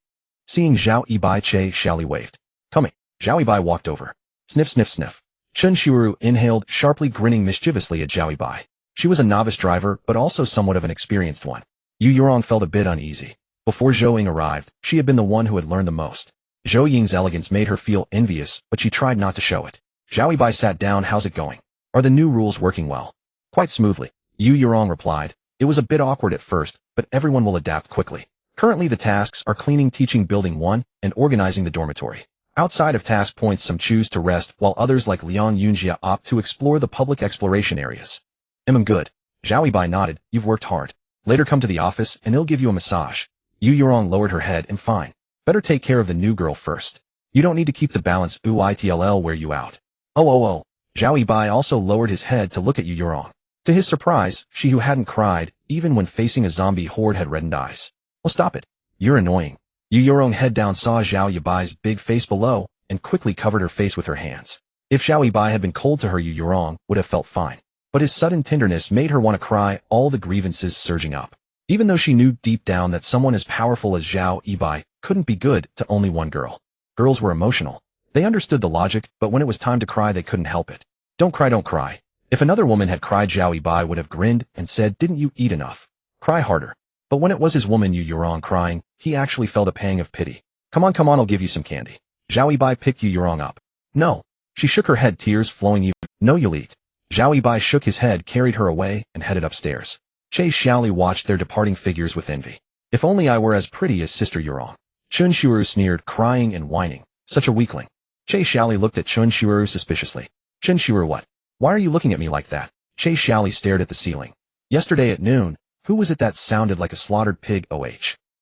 Seeing Zhao Yibai, Che Xiaoli waved. Coming. Zhao Yibai walked over. Sniff, sniff, sniff. Chun Shiuru inhaled, sharply, grinning mischievously at Zhao Yibai. She was a novice driver, but also somewhat of an experienced one. Yu Yurong felt a bit uneasy. Before Zhou Ying arrived, she had been the one who had learned the most. Zhou Ying's elegance made her feel envious, but she tried not to show it. Zhao Yibai sat down. How's it going? Are the new rules working well? Quite smoothly, Yu Yurong replied. It was a bit awkward at first, but everyone will adapt quickly. Currently the tasks are cleaning, teaching, building 1, and organizing the dormitory. Outside of task points some choose to rest while others like Liang Yunjia opt to explore the public exploration areas. Good. Zhao Yibai nodded. You've worked hard. Later come to the office and he'll give you a massage. Yu Yurong lowered her head. And fine. Better take care of the new girl first. You don't need to keep the balance. It'll wear you out. Oh. Zhao Yibai also lowered his head to look at Yu Yurong. To his surprise, she who hadn't cried, even when facing a zombie horde, had reddened eyes. Well, stop it. You're annoying. Yu Yurong head down saw Zhao Yibai's big face below, and quickly covered her face with her hands. If Zhao Yibai had been cold to her, Yu Yurong would have felt fine. But his sudden tenderness made her want to cry, all the grievances surging up. Even though she knew deep down that someone as powerful as Zhao Yibai couldn't be good to only one girl. Girls were emotional. They understood the logic, but when it was time to cry they couldn't help it. Don't cry, don't cry. If another woman had cried, Zhao Yibai would have grinned and said, didn't you eat enough? Cry harder. But when it was his woman Yu Yurong crying, he actually felt a pang of pity. Come on, I'll give you some candy. Zhao Yibai picked Yu Yurong up. No. She shook her head, tears flowing. No, you'll eat. Zhao Yibai shook his head, carried her away, and headed upstairs. Che Xiaoli watched their departing figures with envy. If only I were as pretty as Sister Yurong. Chun Shuuru sneered, crying and whining. Such a weakling. Che Xiaoli looked at Chun Shuuru suspiciously. Chun Shuuru, what? Why are you looking at me like that? Che Xiaoli stared at the ceiling. Yesterday at noon, who was it that sounded like a slaughtered pig?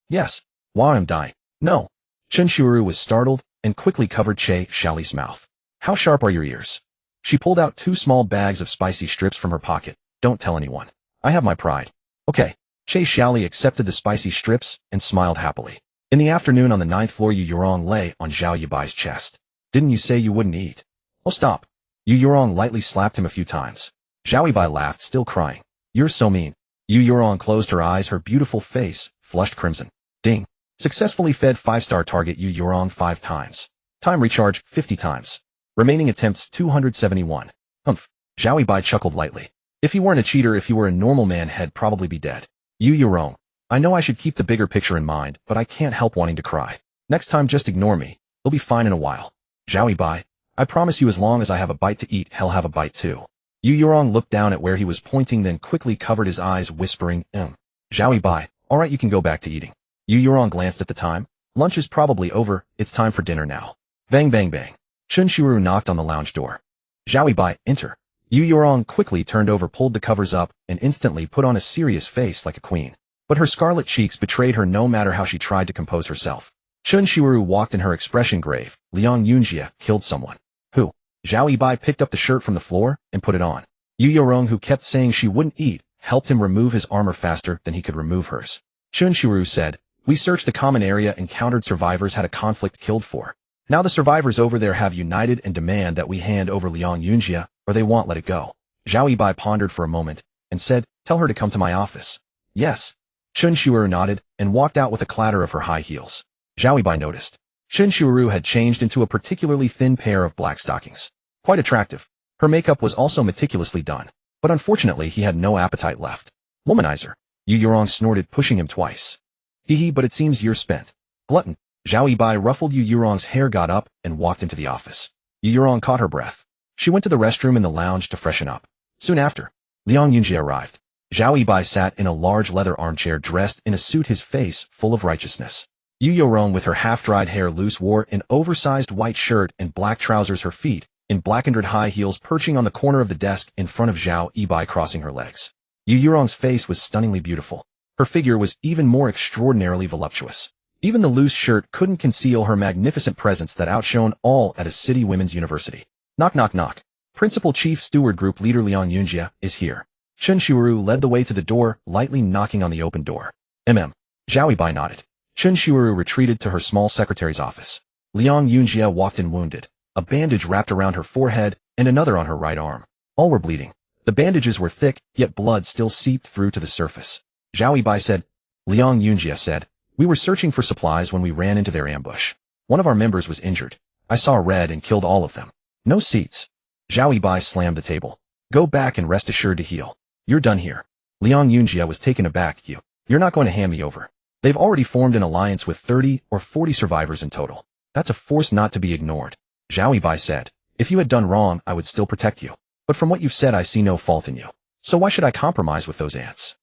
Yes. Why, I'm dying. No. Chun Shuuru was startled, and quickly covered Che Xiaoli's mouth. How sharp are your ears? She pulled out 2 small bags of spicy strips from her pocket. Don't tell anyone. I have my pride. Okay. Che Xiaoli accepted the spicy strips, and smiled happily. In the afternoon on the 9th floor, Yu Yurong lay on Zhao Yibai's chest. Didn't you say you wouldn't eat? Oh, stop. Yu Yurong lightly slapped him a few times. Zhao Yibai laughed, still crying. You're so mean. Yu Yurong closed her eyes, her beautiful face flushed crimson. Ding. Successfully fed 5-star target Yu Yurong 5 times. Time recharge 50 times. Remaining attempts 271. Humph. Zhao Yibai chuckled lightly. If he weren't a cheater, if he were a normal man, he'd probably be dead. Yu Yurong. I know I should keep the bigger picture in mind, but I can't help wanting to cry. Next time just ignore me. It'll be fine in a while. Zhao Yibai. I promise you, as long as I have a bite to eat, he'll have a bite too. Yu Yurong looked down at where he was pointing, then quickly covered his eyes, whispering, Zhao Yibai. Alright, you can go back to eating. Yu Yurong glanced at the time. Lunch is probably over, it's time for dinner now. Bang bang bang. Chun Shuuru knocked on the lounge door. Zhao Yibai, enter. Yu Yurong quickly turned over, pulled the covers up, and instantly put on a serious face like a queen. But her scarlet cheeks betrayed her no matter how she tried to compose herself. Chun Shuuru walked in, her expression grave. Liang Yunjia killed someone. Who? Zhao Yibai picked up the shirt from the floor and put it on. Yu Yurong, who kept saying she wouldn't eat, helped him remove his armor faster than he could remove hers. Chun Shuuru said, we searched the common area, encountered survivors, had a conflict, killed 4. Now the survivors over there have united and demand that we hand over Liang Yunjia, or they won't let it go. Zhao Yibai pondered for a moment and said, tell her to come to my office. Yes. Chun Shuuru nodded and walked out with a clatter of her high heels. Zhao Yibai noticed. Chun Shuuru had changed into a particularly thin pair of black stockings. Quite attractive. Her makeup was also meticulously done, but unfortunately he had no appetite left. Womanizer. Yu Yurong snorted, pushing him twice. Hee, but it seems you're spent. Glutton. Zhao Yibai ruffled Yu Yurong's hair, got up, and walked into the office. Yu Yurong caught her breath. She went to the restroom in the lounge to freshen up. Soon after, Liang Yunjia arrived. Zhao Yibai sat in a large leather armchair, dressed in a suit, his face full of righteousness. Yu Yurong, with her half-dried hair loose, wore an oversized white shirt and black trousers, her feet in blackened high heels, perching on the corner of the desk in front of Zhao Yibai, crossing her legs. Yu Yurong's face was stunningly beautiful. Her figure was even more extraordinarily voluptuous. Even the loose shirt couldn't conceal her magnificent presence that outshone all at a city women's university. Knock knock knock. Principal Chief Steward Group Leader Liang Yunjia is here. Chun Shuuru led the way to the door, lightly knocking on the open door. Zhao Yibai nodded. Chun Shuuru retreated to her small secretary's office. Liang Yunjia walked in, wounded. A bandage wrapped around her forehead and another on her right arm. All were bleeding. The bandages were thick, yet blood still seeped through to the surface. Zhao Yibai said. Liang Yunjia said, we were searching for supplies when we ran into their ambush. One of our members was injured. I saw red and killed all of them. No seats. Zhao Yibai slammed the table. Go back and rest assured to heal. You're done here. Liang Yunjia was taken aback. You're not going to hand me over. They've already formed an alliance with 30 or 40 survivors in total. That's a force not to be ignored. Zhao Yibai said, if you had done wrong, I would still protect you. But from what you've said, I see no fault in you. So why should I compromise with those ants?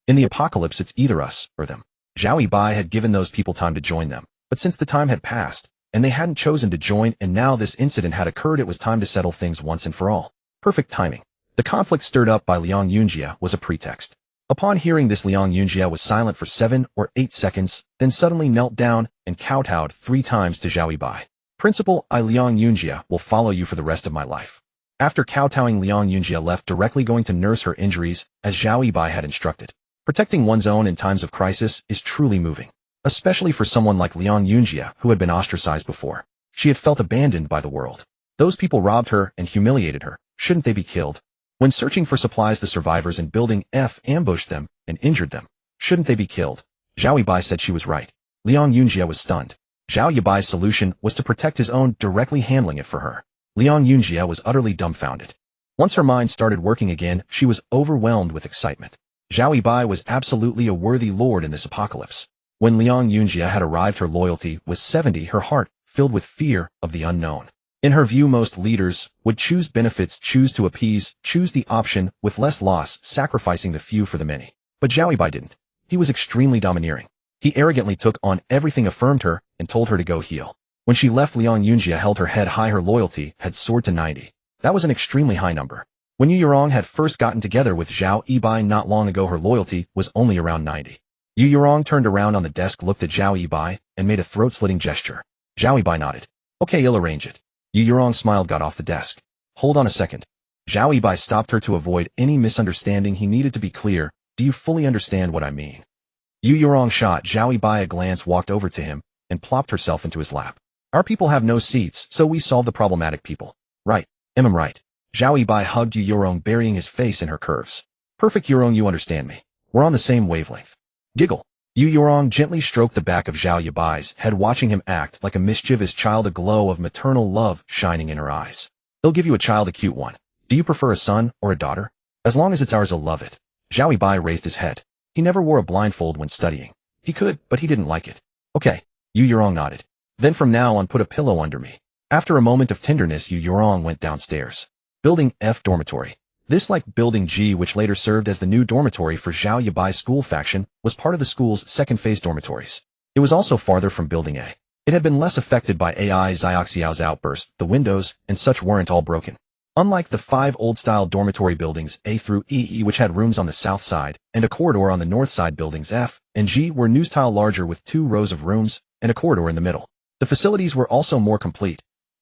In the apocalypse, it's either us or them. Zhao Yibai had given those people time to join them. But since the time had passed, and they hadn't chosen to join, and now this incident had occurred, it was time to settle things once and for all. Perfect timing. The conflict stirred up by Liang Yunjie was a pretext. Upon hearing this, Liang Yunjie was silent for 7 or 8 seconds, then suddenly knelt down and kowtowed 3 times to Zhao Yibai. Principal, I Liang Yunjie will follow you for the rest of my life. After kowtowing, Liang Yunjie left, directly going to nurse her injuries as Zhao Yibai had instructed. Protecting one's own in times of crisis is truly moving, especially for someone like Liang Yunjie who had been ostracized before. She had felt abandoned by the world. Those people robbed her and humiliated her. Shouldn't they be killed? When searching for supplies, the survivors in Building F ambushed them and injured them. Shouldn't they be killed? Zhao Yibai said she was right. Liang Yunjie was stunned. Zhao Yibai's solution was to protect his own, directly handling it for her. Liang Yunjie was utterly dumbfounded. Once her mind started working again, she was overwhelmed with excitement. Zhao Yibai was absolutely a worthy lord in this apocalypse. When Liang Yunjie had arrived, her loyalty was 70, her heart filled with fear of the unknown. In her view, most leaders would choose benefits, choose to appease, choose the option with less loss, sacrificing the few for the many. But Zhao Yibai didn't. He was extremely domineering. He arrogantly took on everything, affirmed her, and told her to go heal. When she left, Liang Yunjie held her head high. Her loyalty had soared to 90. That was an extremely high number. When Yu Yurong had first gotten together with Zhao Yibai not long ago, her loyalty was only around 90. Yu Yurong turned around on the desk, looked at Zhao Yibai, and made a throat-slitting gesture. Zhao Yibai nodded. Okay, I'll arrange it. Yu Yurong smiled, got off the desk. Hold on a second. Zhao Yibai stopped her to avoid any misunderstanding. He needed to be clear. Do you fully understand what I mean? Yu Yurong shot Zhao Yibai a glance, walked over to him, and plopped herself into his lap. Our people have no seats, so we solve the problematic people. Right. I'm right. Zhao Yibai hugged Yu Yurong, burying his face in her curves. Perfect, Yurong, you understand me. We're on the same wavelength. Giggle. Yu Yurong gently stroked the back of Zhao Yibai's head, watching him act like a mischievous child, a glow of maternal love shining in her eyes. He'll give you a child, a cute one. Do you prefer a son or a daughter? As long as it's ours, I'll love it. Zhao Yibai raised his head. He never wore a blindfold when studying. He could, but he didn't like it. Okay. Yu Yurong nodded. Then from now on, put a pillow under me. After a moment of tenderness, Yu Yurong went downstairs. Building F dormitory. This, like Building G, which later served as the new dormitory for Zhao Yibai's school faction, was part of the school's second-phase dormitories. It was also farther from Building A. It had been less affected by AI Xiaoxiao's outburst. The windows and such weren't all broken. Unlike the 5 old-style dormitory buildings A through E, which had rooms on the south side and a corridor on the north side, buildings F and G were new-style, larger, with 2 rows of rooms and a corridor in the middle. The facilities were also more complete.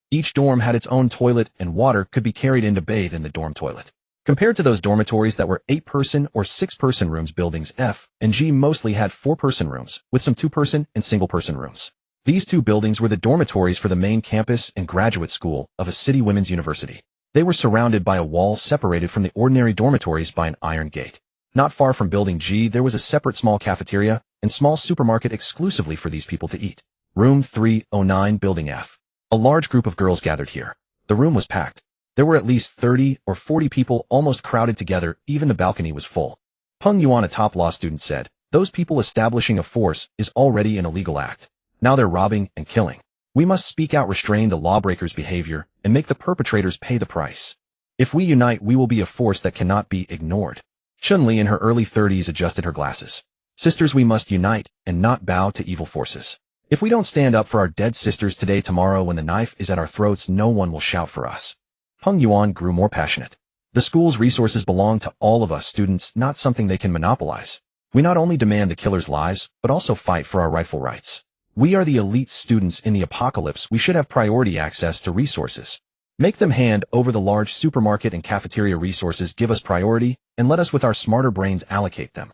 Each dorm had its own toilet, and water could be carried in to bathe in the dorm toilet. Compared to those dormitories that were 8-person or 6-person rooms, buildings F and G mostly had 4-person rooms, with some 2-person and single-person rooms. These 2 buildings were the dormitories for the main campus and graduate school of a city women's university. They were surrounded by a wall separated from the ordinary dormitories by an iron gate. Not far from Building G, there was a separate small cafeteria and small supermarket exclusively for these people to eat. Room 309, Building F. A large group of girls gathered here. The room was packed. There were at least 30 or 40 people almost crowded together. Even the balcony was full. Peng Yuan, a top law student, said, those people establishing a force is already an illegal act. Now they're robbing and killing. We must speak out, restrain the lawbreakers' behavior, and make the perpetrators pay the price. If we unite, we will be a force that cannot be ignored. Chun-Li, in her early 30s, adjusted her glasses. Sisters, we must unite and not bow to evil forces. If we don't stand up for our dead sisters today, tomorrow when the knife is at our throats, no one will shout for us. Peng Yuan grew more passionate. The school's resources belong to all of us students, not something they can monopolize. We not only demand the killers' lives, but also fight for our rightful rights. We are the elite students in the apocalypse. We should have priority access to resources. Make them hand over the large supermarket and cafeteria resources, give us priority, and let us with our smarter brains allocate them.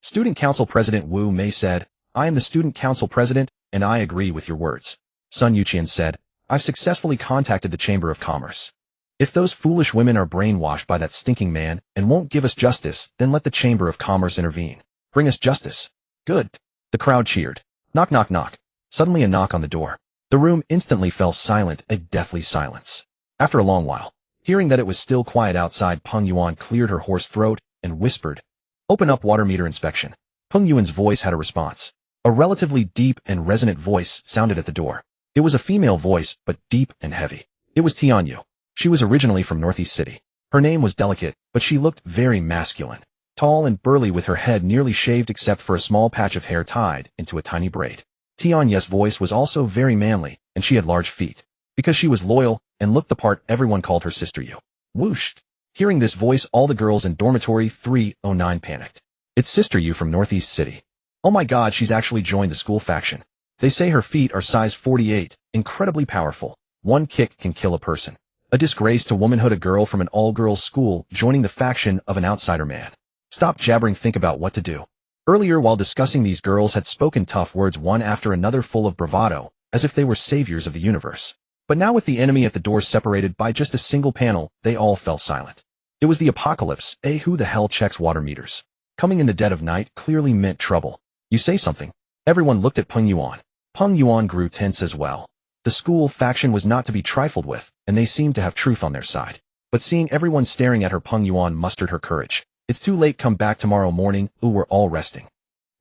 Student Council President Wu Mei said, I am the Student Council President, and I agree with your words. Sun Yuqian said, I've successfully contacted the Chamber of Commerce. If those foolish women are brainwashed by that stinking man and won't give us justice, then let the Chamber of Commerce intervene. Bring us justice. Good. The crowd cheered. Knock, knock, knock. Suddenly a knock on the door. The room instantly fell silent, a deathly silence. After a long while, hearing that it was still quiet outside, Peng Yuan cleared her hoarse throat and whispered, Open up, water meter inspection. Peng Yuan's voice had a response. A relatively deep and resonant voice sounded at the door. It was a female voice, but deep and heavy. It was Tianyu. She was originally from Northeast City. Her name was Delicate, but she looked very masculine. Tall and burly with her head nearly shaved except for a small patch of hair tied into a tiny braid. Tianyu's voice was also very manly, and she had large feet. Because she was loyal and looked the part, everyone called her Sister Yu. Whoosh! Hearing this voice, all the girls in dormitory 309 panicked. It's Sister Yu from Northeast City. Oh my god, she's actually joined the school faction. They say her feet are size 48, incredibly powerful. One kick can kill a person. A disgrace to womanhood, a girl from an all-girls school joining the faction of an outsider man. Stop jabbering, think about what to do. Earlier while discussing, these girls had spoken tough words one after another full of bravado, as if they were saviors of the universe. But now with the enemy at the door separated by just a single panel, they all fell silent. It was the apocalypse. Who the hell checks water meters? Coming in the dead of night clearly meant trouble. You say something. Everyone looked at Peng Yuan. Peng Yuan grew tense as well. The school faction was not to be trifled with, and they seemed to have truth on their side. But seeing everyone staring at her, Peng Yuan mustered her courage. It's too late, come back tomorrow morning. We're all resting.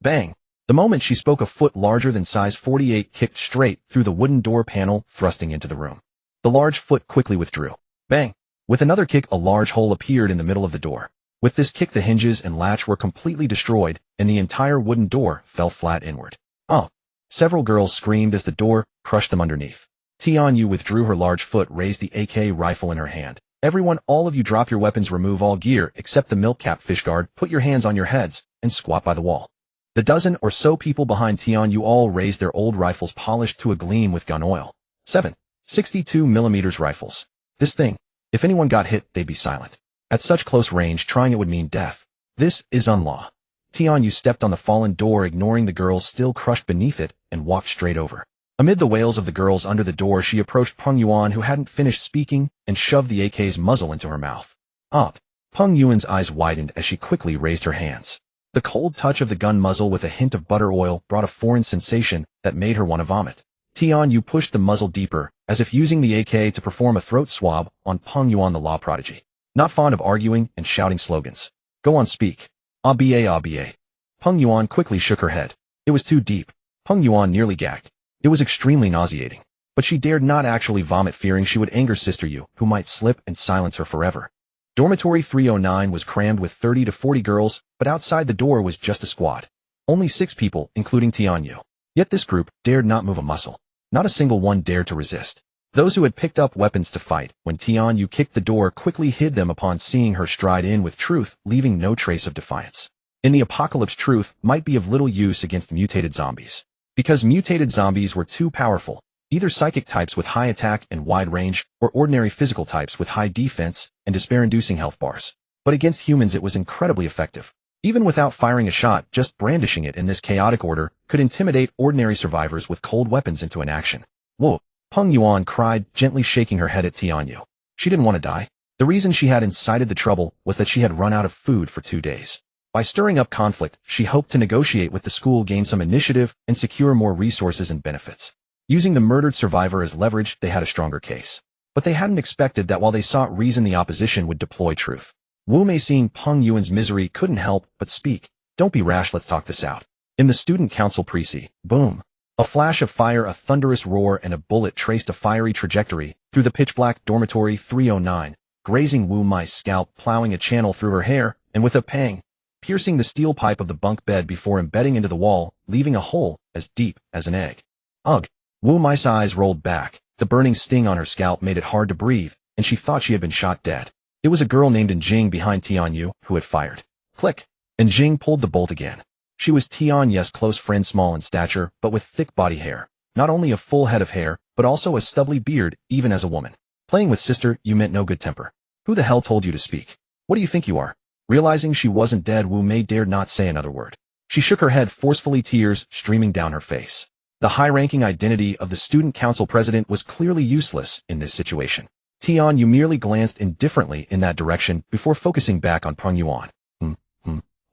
Bang! The moment she spoke, a foot larger than size 48 kicked straight through the wooden door panel, thrusting into the room. The large foot quickly withdrew. Bang! With another kick, a large hole appeared in the middle of the door. With this kick, the hinges and latch were completely destroyed, and the entire wooden door fell flat inward. Oh! Several girls screamed as the door crushed them underneath. Tianyu withdrew her large foot, raised the AK rifle in her hand. Everyone, all of you, drop your weapons, remove all gear except the milk cap fishguard, put your hands on your heads, and squat by the wall. The dozen or so people behind Tianyu all raised their old rifles, polished to a gleam with gun oil. 7.62mm rifles. This thing, if anyone got hit, they'd be silent. At such close range, trying it would mean death. This is unlaw. Tianyu stepped on the fallen door, ignoring the girls still crushed beneath it, and walked straight over. Amid the wails of the girls under the door, she approached Peng Yuan, who hadn't finished speaking, and shoved the AK's muzzle into her mouth. Peng Yuan's eyes widened as she quickly raised her hands. The cold touch of the gun muzzle with a hint of butter oil brought a foreign sensation that made her want to vomit. Tianyu pushed the muzzle deeper, as if using the AK to perform a throat swab on Peng Yuan, the law prodigy. Not fond of arguing and shouting slogans. Go on, speak. Ah-ba. Peng Yuan quickly shook her head. It was too deep. Peng Yuan nearly gagged. It was extremely nauseating. But she dared not actually vomit, fearing she would anger Sister Yu, who might slip and silence her forever. Dormitory 309 was crammed with 30 to 40 girls, but outside the door was just a squad. Only 6 people, including Tianyu. Yet this group dared not move a muscle. Not a single one dared to resist. Those who had picked up weapons to fight when Tianyu kicked the door quickly hid them upon seeing her stride in with truth, leaving no trace of defiance. In the apocalypse, truth might be of little use against mutated zombies. Because mutated zombies were too powerful, either psychic types with high attack and wide range, or ordinary physical types with high defense and despair-inducing health bars. But against humans it was incredibly effective. Even without firing a shot, just brandishing it in this chaotic order could intimidate ordinary survivors with cold weapons into an action. Whoa! Peng Yuan cried, gently shaking her head at Tianyu. She didn't want to die. The reason she had incited the trouble was that she had run out of food for 2 days. By stirring up conflict, she hoped to negotiate with the school, gain some initiative, and secure more resources and benefits. Using the murdered survivor as leverage, they had a stronger case. But they hadn't expected that while they sought reason, the opposition would deploy truth. Wu Mei, seeing Peng Yuan's misery, couldn't help but speak. Don't be rash, let's talk this out. In the student council precinct, boom. A flash of fire, a thunderous roar, and a bullet traced a fiery trajectory through the pitch-black dormitory 309, grazing Wu Mei's scalp, plowing a channel through her hair, and with a pang, piercing the steel pipe of the bunk bed before embedding into the wall, leaving a hole as deep as an egg. Ugh! Wu Mei's eyes rolled back. The burning sting on her scalp made it hard to breathe, and she thought she had been shot dead. It was a girl named Jing behind Tianyu who had fired. Click! And Jing pulled the bolt again. She was Tianyu's close friend, small in stature, but with thick body hair. Not only a full head of hair, but also a stubbly beard, even as a woman. Playing with Sister Yu meant no good temper. Who the hell told you to speak? What do you think you are? Realizing she wasn't dead, Wu Mei dared not say another word. She shook her head forcefully, tears streaming down her face. The high-ranking identity of the student council president was clearly useless in this situation. Tianyu merely glanced indifferently in that direction before focusing back on Peng Yuan.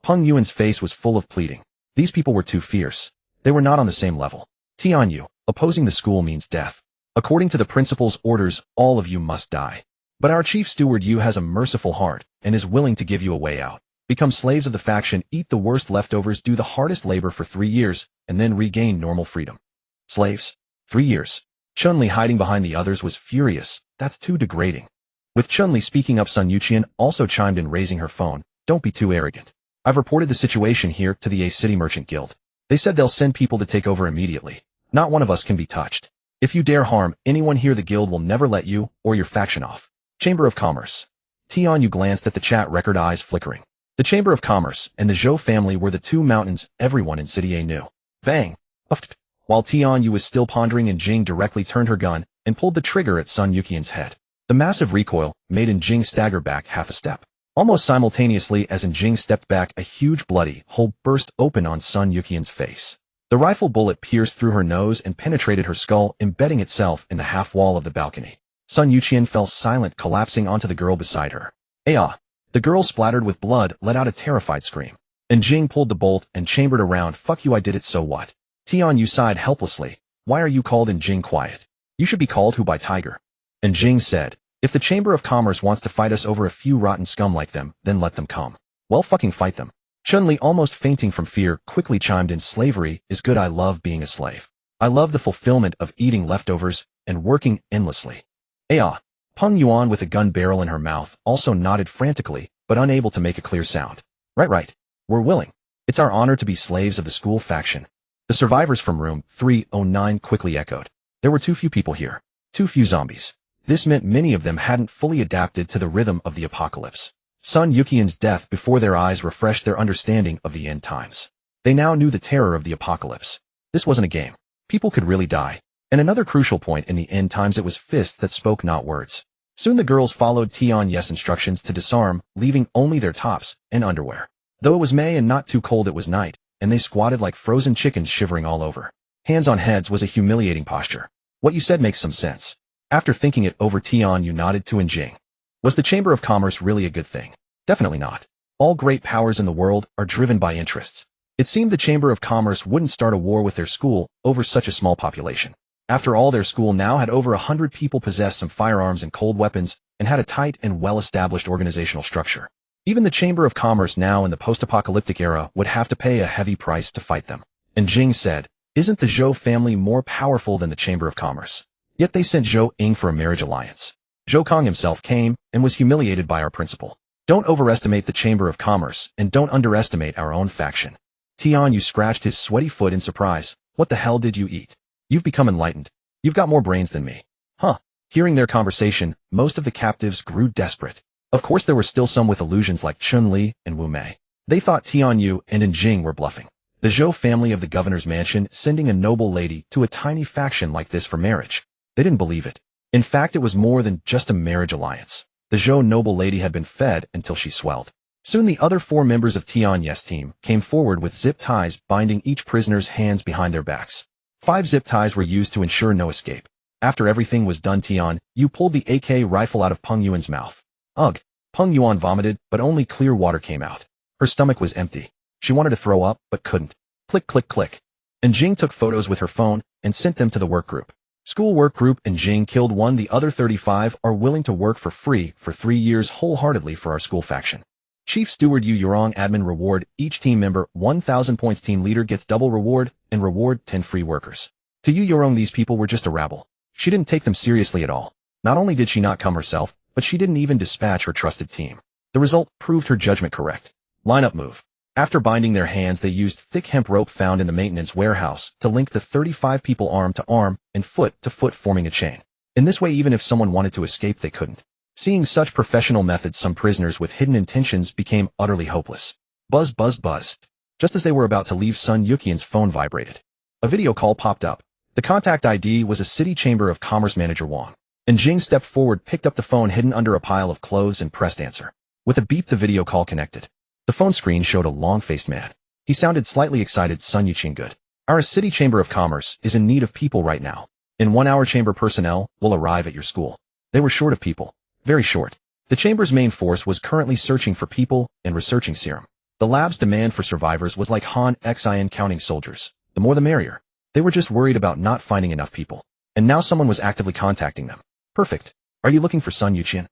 Peng Yuan's face was full of pleading. These people were too fierce. They were not on the same level. Tianyu, opposing the school means death. According to the principal's orders, all of you must die. But our chief steward Yu has a merciful heart and is willing to give you a way out. Become slaves of the faction, eat the worst leftovers, do the hardest labor for 3 years, and then regain normal freedom. Slaves? 3 years. Chun-Li, hiding behind the others, was furious. That's too degrading. With Chun-Li speaking up, Sun Yuqian also chimed in, raising her phone. Don't be too arrogant. I've reported the situation here to the A City Merchant Guild. They said they'll send people to take over immediately. Not one of us can be touched. If you dare harm anyone here, the guild will never let you or your faction off. Chamber of Commerce. Tianyu glanced at the chat record, eyes flickering. The Chamber of Commerce and the Zhou family were the two mountains everyone in City A knew. Bang! Uffed. While Tianyu was still pondering, and Jing directly turned her gun and pulled the trigger at Sun Yuqian's head. The massive recoil made Jing stagger back half a step. Almost simultaneously as Jing stepped back, a huge bloody hole burst open on Sun Yuqian's face. The rifle bullet pierced through her nose and penetrated her skull, embedding itself in the half wall of the balcony. Sun Yuqian fell silent, collapsing onto the girl beside her. Ayah! The girl, splattered with blood, let out a terrified scream. Jing pulled the bolt and chambered around. Fuck you, I did it, so what? Tianyu sighed helplessly. Why are you called? Jing, quiet. You should be called Hu by Tiger. Jing said, if the Chamber of Commerce wants to fight us over a few rotten scum like them, then let them come. Well, fucking fight them. Chun-Li, almost fainting from fear, quickly chimed in, slavery is good. I love being a slave. I love the fulfillment of eating leftovers and working endlessly. Ayah! Peng Yuan, with a gun barrel in her mouth, also nodded frantically, but unable to make a clear sound. Right. We're willing. It's our honor to be slaves of the school faction. The survivors from room 309 quickly echoed. There were too few people here. Too few zombies. This meant many of them hadn't fully adapted to the rhythm of the apocalypse. Sun Yuqian's death before their eyes refreshed their understanding of the end times. They now knew the terror of the apocalypse. This wasn't a game. People could really die. And another crucial point in the end times, it was fists that spoke, not words. Soon the girls followed Tianyu's instructions to disarm, leaving only their tops and underwear. Though it was May and not too cold, it was night, and they squatted like frozen chickens, shivering all over. Hands on heads was a humiliating posture. What you said makes some sense. After thinking it over, Tianyu nodded to Jing. Was the Chamber of Commerce really a good thing? Definitely not. All great powers in the world are driven by interests. It seemed the Chamber of Commerce wouldn't start a war with their school over such a small population. After all, their school now had over 100 people, possessed some firearms and cold weapons, and had a tight and well-established organizational structure. Even the Chamber of Commerce now in the post-apocalyptic era would have to pay a heavy price to fight them. Jing said, isn't the Zhou family more powerful than the Chamber of Commerce? Yet they sent Zhou Ying for a marriage alliance. Zhou Kong himself came and was humiliated by our principal. Don't overestimate the Chamber of Commerce, and don't underestimate our own faction. Tianyu scratched his sweaty foot in surprise. What the hell did you eat? You've become enlightened. You've got more brains than me. Huh. Hearing their conversation, most of the captives grew desperate. Of course, there were still some with illusions like Chun-Li and Wu Mei. They thought Tianyu and Jing were bluffing. The Zhou family of the governor's mansion sending a noble lady to a tiny faction like this for marriage. They didn't believe it. In fact, it was more than just a marriage alliance. The Zhou noble lady had been fed until she swelled. Soon the other 4 members of Tianyu's team came forward with zip ties binding each prisoner's hands behind their backs. 5 zip ties were used to ensure no escape. After everything was done, Tianyu pulled the AK rifle out of Peng Yuan's mouth. Ugh. Peng Yuan vomited, but only clear water came out. Her stomach was empty. She wanted to throw up, but couldn't. Click, click, click. Jing took photos with her phone and sent them to the work group. School work group. Jing killed 1. The other 35 are willing to work for free for 3 years wholeheartedly for our school faction. Chief Steward Yu Yurong, admin reward, each team member 1,000 points. Team leader gets double reward and reward 10 free workers. To Yu Yurong, these people were just a rabble. She didn't take them seriously at all. Not only did she not come herself, but she didn't even dispatch her trusted team. The result proved her judgment correct. Lineup move. After binding their hands, they used thick hemp rope found in the maintenance warehouse to link the 35 people arm to arm and foot to foot, forming a chain. In this way, even if someone wanted to escape, they couldn't. Seeing such professional methods, some prisoners with hidden intentions became utterly hopeless. Buzz, buzz, buzz. Just as they were about to leave, Sun Yuqian's phone vibrated. A video call popped up. The contact ID was a City Chamber of Commerce manager Wang. Jing stepped forward, picked up the phone hidden under a pile of clothes, and pressed answer. With a beep, the video call connected. The phone screen showed a long-faced man. He sounded slightly excited. Sun Yuqian, good. Our City Chamber of Commerce is in need of people right now. In 1 hour, chamber personnel will arrive at your school. They were short of people. Very short. The chamber's main force was currently searching for people and researching serum. The lab's demand for survivors was like Han Xin counting soldiers. The more the merrier. They were just worried about not finding enough people. And now someone was actively contacting them. Perfect. Are you looking for Sun Yuqian?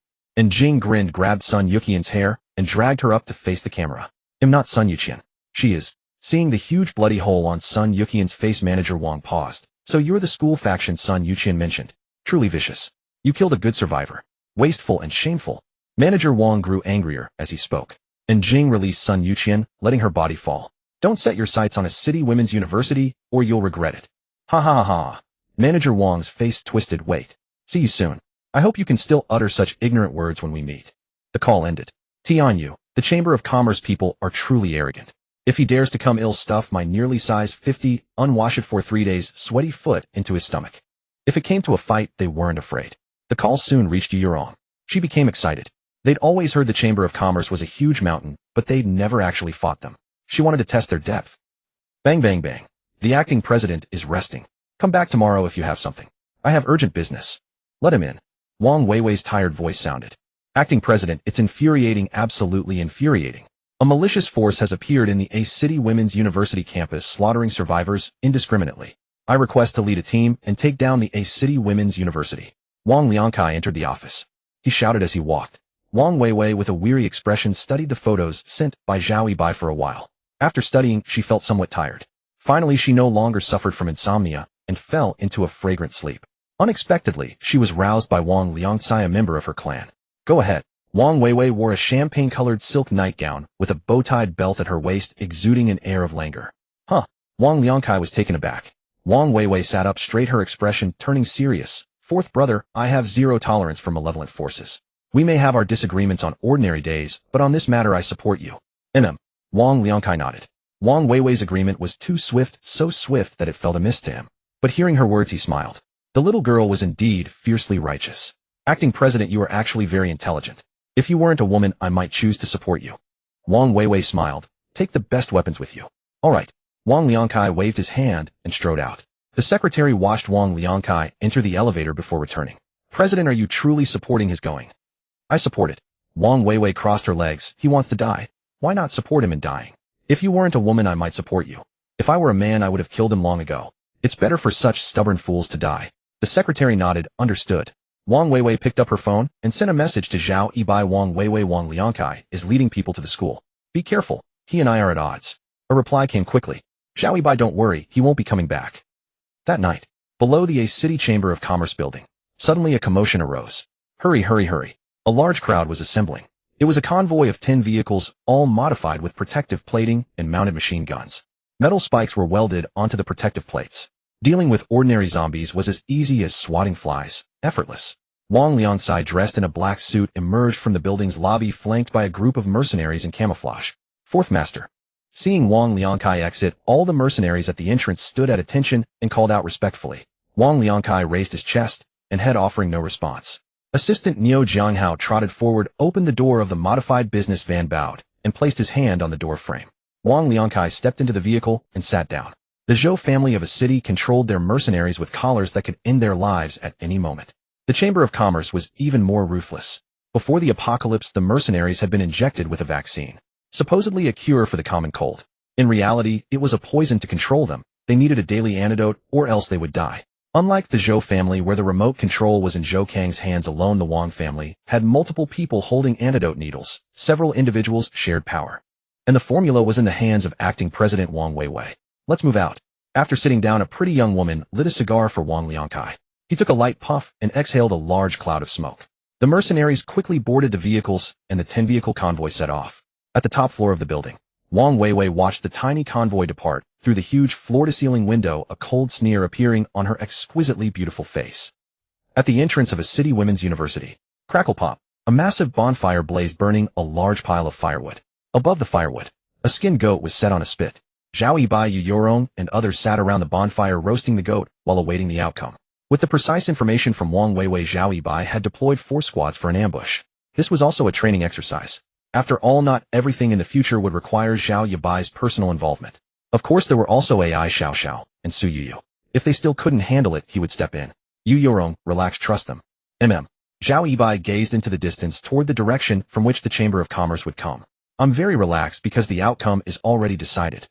Jing grinned, grabbed Sun Yuqian's hair, and dragged her up to face the camera. I'm not Sun Yuqian. She is. Seeing the huge bloody hole on Sun Yuqian's face, Manager Wang paused. So you're the school faction Sun Yuqian mentioned. Truly vicious. You killed a good survivor. Wasteful and shameful. Manager Wang grew angrier as he spoke. And Jing released Sun Yuqian, letting her body fall. Don't set your sights on a city women's university, or you'll regret it. Ha ha ha. Manager Wang's face twisted. Wait. See you soon. I hope you can still utter such ignorant words when we meet. The call ended. Tianyu, the Chamber of Commerce people are truly arrogant. If he dares to come ill stuff my nearly size 50, unwashed for 3 days, sweaty foot into his stomach. If it came to a fight, they weren't afraid. The call soon reached Yu Yurong. She became excited. They'd always heard the Chamber of Commerce was a huge mountain, but they'd never actually fought them. She wanted to test their depth. Bang bang bang. The acting president is resting. Come back tomorrow if you have something. I have urgent business. Let him in. Wang Weiwei's tired voice sounded. Acting president, it's infuriating, absolutely infuriating. A malicious force has appeared in the A City Women's University campus, slaughtering survivors indiscriminately. I request to lead a team and take down the A City Women's University. Wang Liangkai entered the office. He shouted as he walked. Wang Weiwei, with a weary expression, studied the photos sent by Zhao Yibai for a while. After studying, she felt somewhat tired. Finally, she no longer suffered from insomnia and fell into a fragrant sleep. Unexpectedly, she was roused by Wang Liangcai, a member of her clan. Go ahead. Wang Weiwei wore a champagne-colored silk nightgown with a bow-tied belt at her waist, exuding an air of languor. Huh. Wang Liangcai was taken aback. Wang Weiwei sat up straight, her expression turning serious. Fourth brother, I have zero tolerance for malevolent forces. We may have our disagreements on ordinary days, but on this matter I support you. Wang Liangcai nodded. Wang Weiwei's agreement was too swift, so swift that it felt amiss to him. But hearing her words, he smiled. The little girl was indeed fiercely righteous. Acting president, you are actually very intelligent. If you weren't a woman, I might choose to support you. Wang Weiwei smiled. Take the best weapons with you. All right. Wang Liangcai waved his hand and strode out. The secretary watched Wang Liangcai enter the elevator before returning. President, are you truly supporting his going? I support it. Wang Weiwei crossed her legs. He wants to die. Why not support him in dying? If you weren't a woman, I might support you. If I were a man, I would have killed him long ago. It's better for such stubborn fools to die. The secretary nodded. Understood. Wang Weiwei picked up her phone and sent a message to Zhao Yibai. Wang Liangcai is leading people to the school. Be careful. He and I are at odds. A reply came quickly. Zhao Yibai, don't worry, he won't be coming back. That night, below the A City Chamber of Commerce building, suddenly a commotion arose. Hurry, hurry, hurry. A large crowd was assembling. It was a convoy of 10 vehicles, all modified with protective plating and mounted machine guns. Metal spikes were welded onto the protective plates. Dealing with ordinary zombies was as easy as swatting flies, effortless. Wang Liangcai, dressed in a black suit, emerged from the building's lobby, flanked by a group of mercenaries in camouflage. Fourth Master. Seeing Wang Liangcai exit, all the mercenaries at the entrance stood at attention and called out respectfully. Wang Liangcai raised his chest and head, offering no response. Assistant Niu Jianghao trotted forward, opened the door of the modified business van, bowed, and placed his hand on the door frame. Wang Liangcai stepped into the vehicle and sat down. The Zhou family of a city controlled their mercenaries with collars that could end their lives at any moment. The Chamber of Commerce was even more ruthless. Before the apocalypse, the mercenaries had been injected with a vaccine, supposedly a cure for the common cold. In reality, it was a poison to control them. They needed a daily antidote, or else they would die. Unlike the Zhou family, where the remote control was in Zhou Kang's hands alone, the Wang family had multiple people holding antidote needles. Several individuals shared power. And the formula was in the hands of acting president Wang Weiwei. Let's move out. After sitting down, a pretty young woman lit a cigar for Wang Liangcai. He took a light puff and exhaled a large cloud of smoke. The mercenaries quickly boarded the vehicles, and the 10-vehicle convoy set off. At the top floor of the building, Wang Weiwei watched the tiny convoy depart. Through the huge floor-to-ceiling window, a cold sneer appearing on her exquisitely beautiful face. At the entrance of a city women's university, crackle pop, a massive bonfire blazed, burning a large pile of firewood. Above the firewood, a skinned goat was set on a spit. Zhao Yibai, Yu Yurong, and others sat around the bonfire roasting the goat while awaiting the outcome. With the precise information from Wang Weiwei, Zhao Yibai had deployed 4 squads for an ambush. This was also a training exercise. After all, not everything in the future would require Zhao Yibai's personal involvement. Of course, there were also AI Xiao Xiao and Su Yuyu. If they still couldn't handle it, he would step in. Yu Yurong, relax, trust them. Zhao Yibai gazed into the distance toward the direction from which the Chamber of Commerce would come. I'm very relaxed because the outcome is already decided.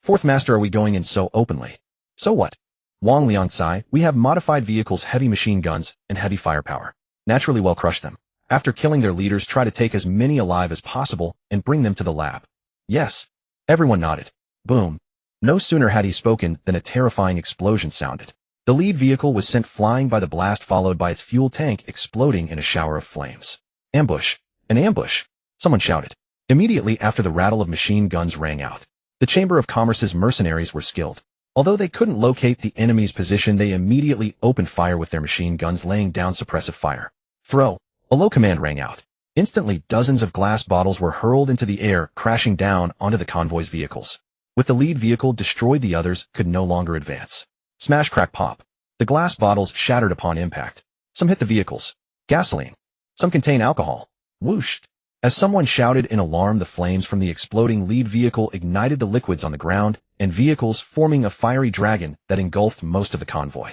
Fourth Master, are we going in so openly? So what? Wang Liangcai, we have modified vehicles, heavy machine guns, and heavy firepower. Naturally, we'll crush them. After killing their leaders, try to take as many alive as possible and bring them to the lab. Yes. Everyone nodded. Boom. No sooner had he spoken than a terrifying explosion sounded. The lead vehicle was sent flying by the blast, followed by its fuel tank exploding in a shower of flames. Ambush! An ambush! Someone shouted. Immediately after, the rattle of machine guns rang out. The Chamber of Commerce's mercenaries were skilled. Although they couldn't locate the enemy's position, they immediately opened fire with their machine guns, laying down suppressive fire. Throw! A low command rang out. Instantly, dozens of glass bottles were hurled into the air, crashing down onto the convoy's vehicles. With the lead vehicle destroyed, the others could no longer advance. Smash, crack, pop. The glass bottles shattered upon impact. Some hit the vehicles. Gasoline. Some contain alcohol. Whooshed. As someone shouted in alarm, the flames from the exploding lead vehicle ignited the liquids on the ground and vehicles, forming a fiery dragon that engulfed most of the convoy.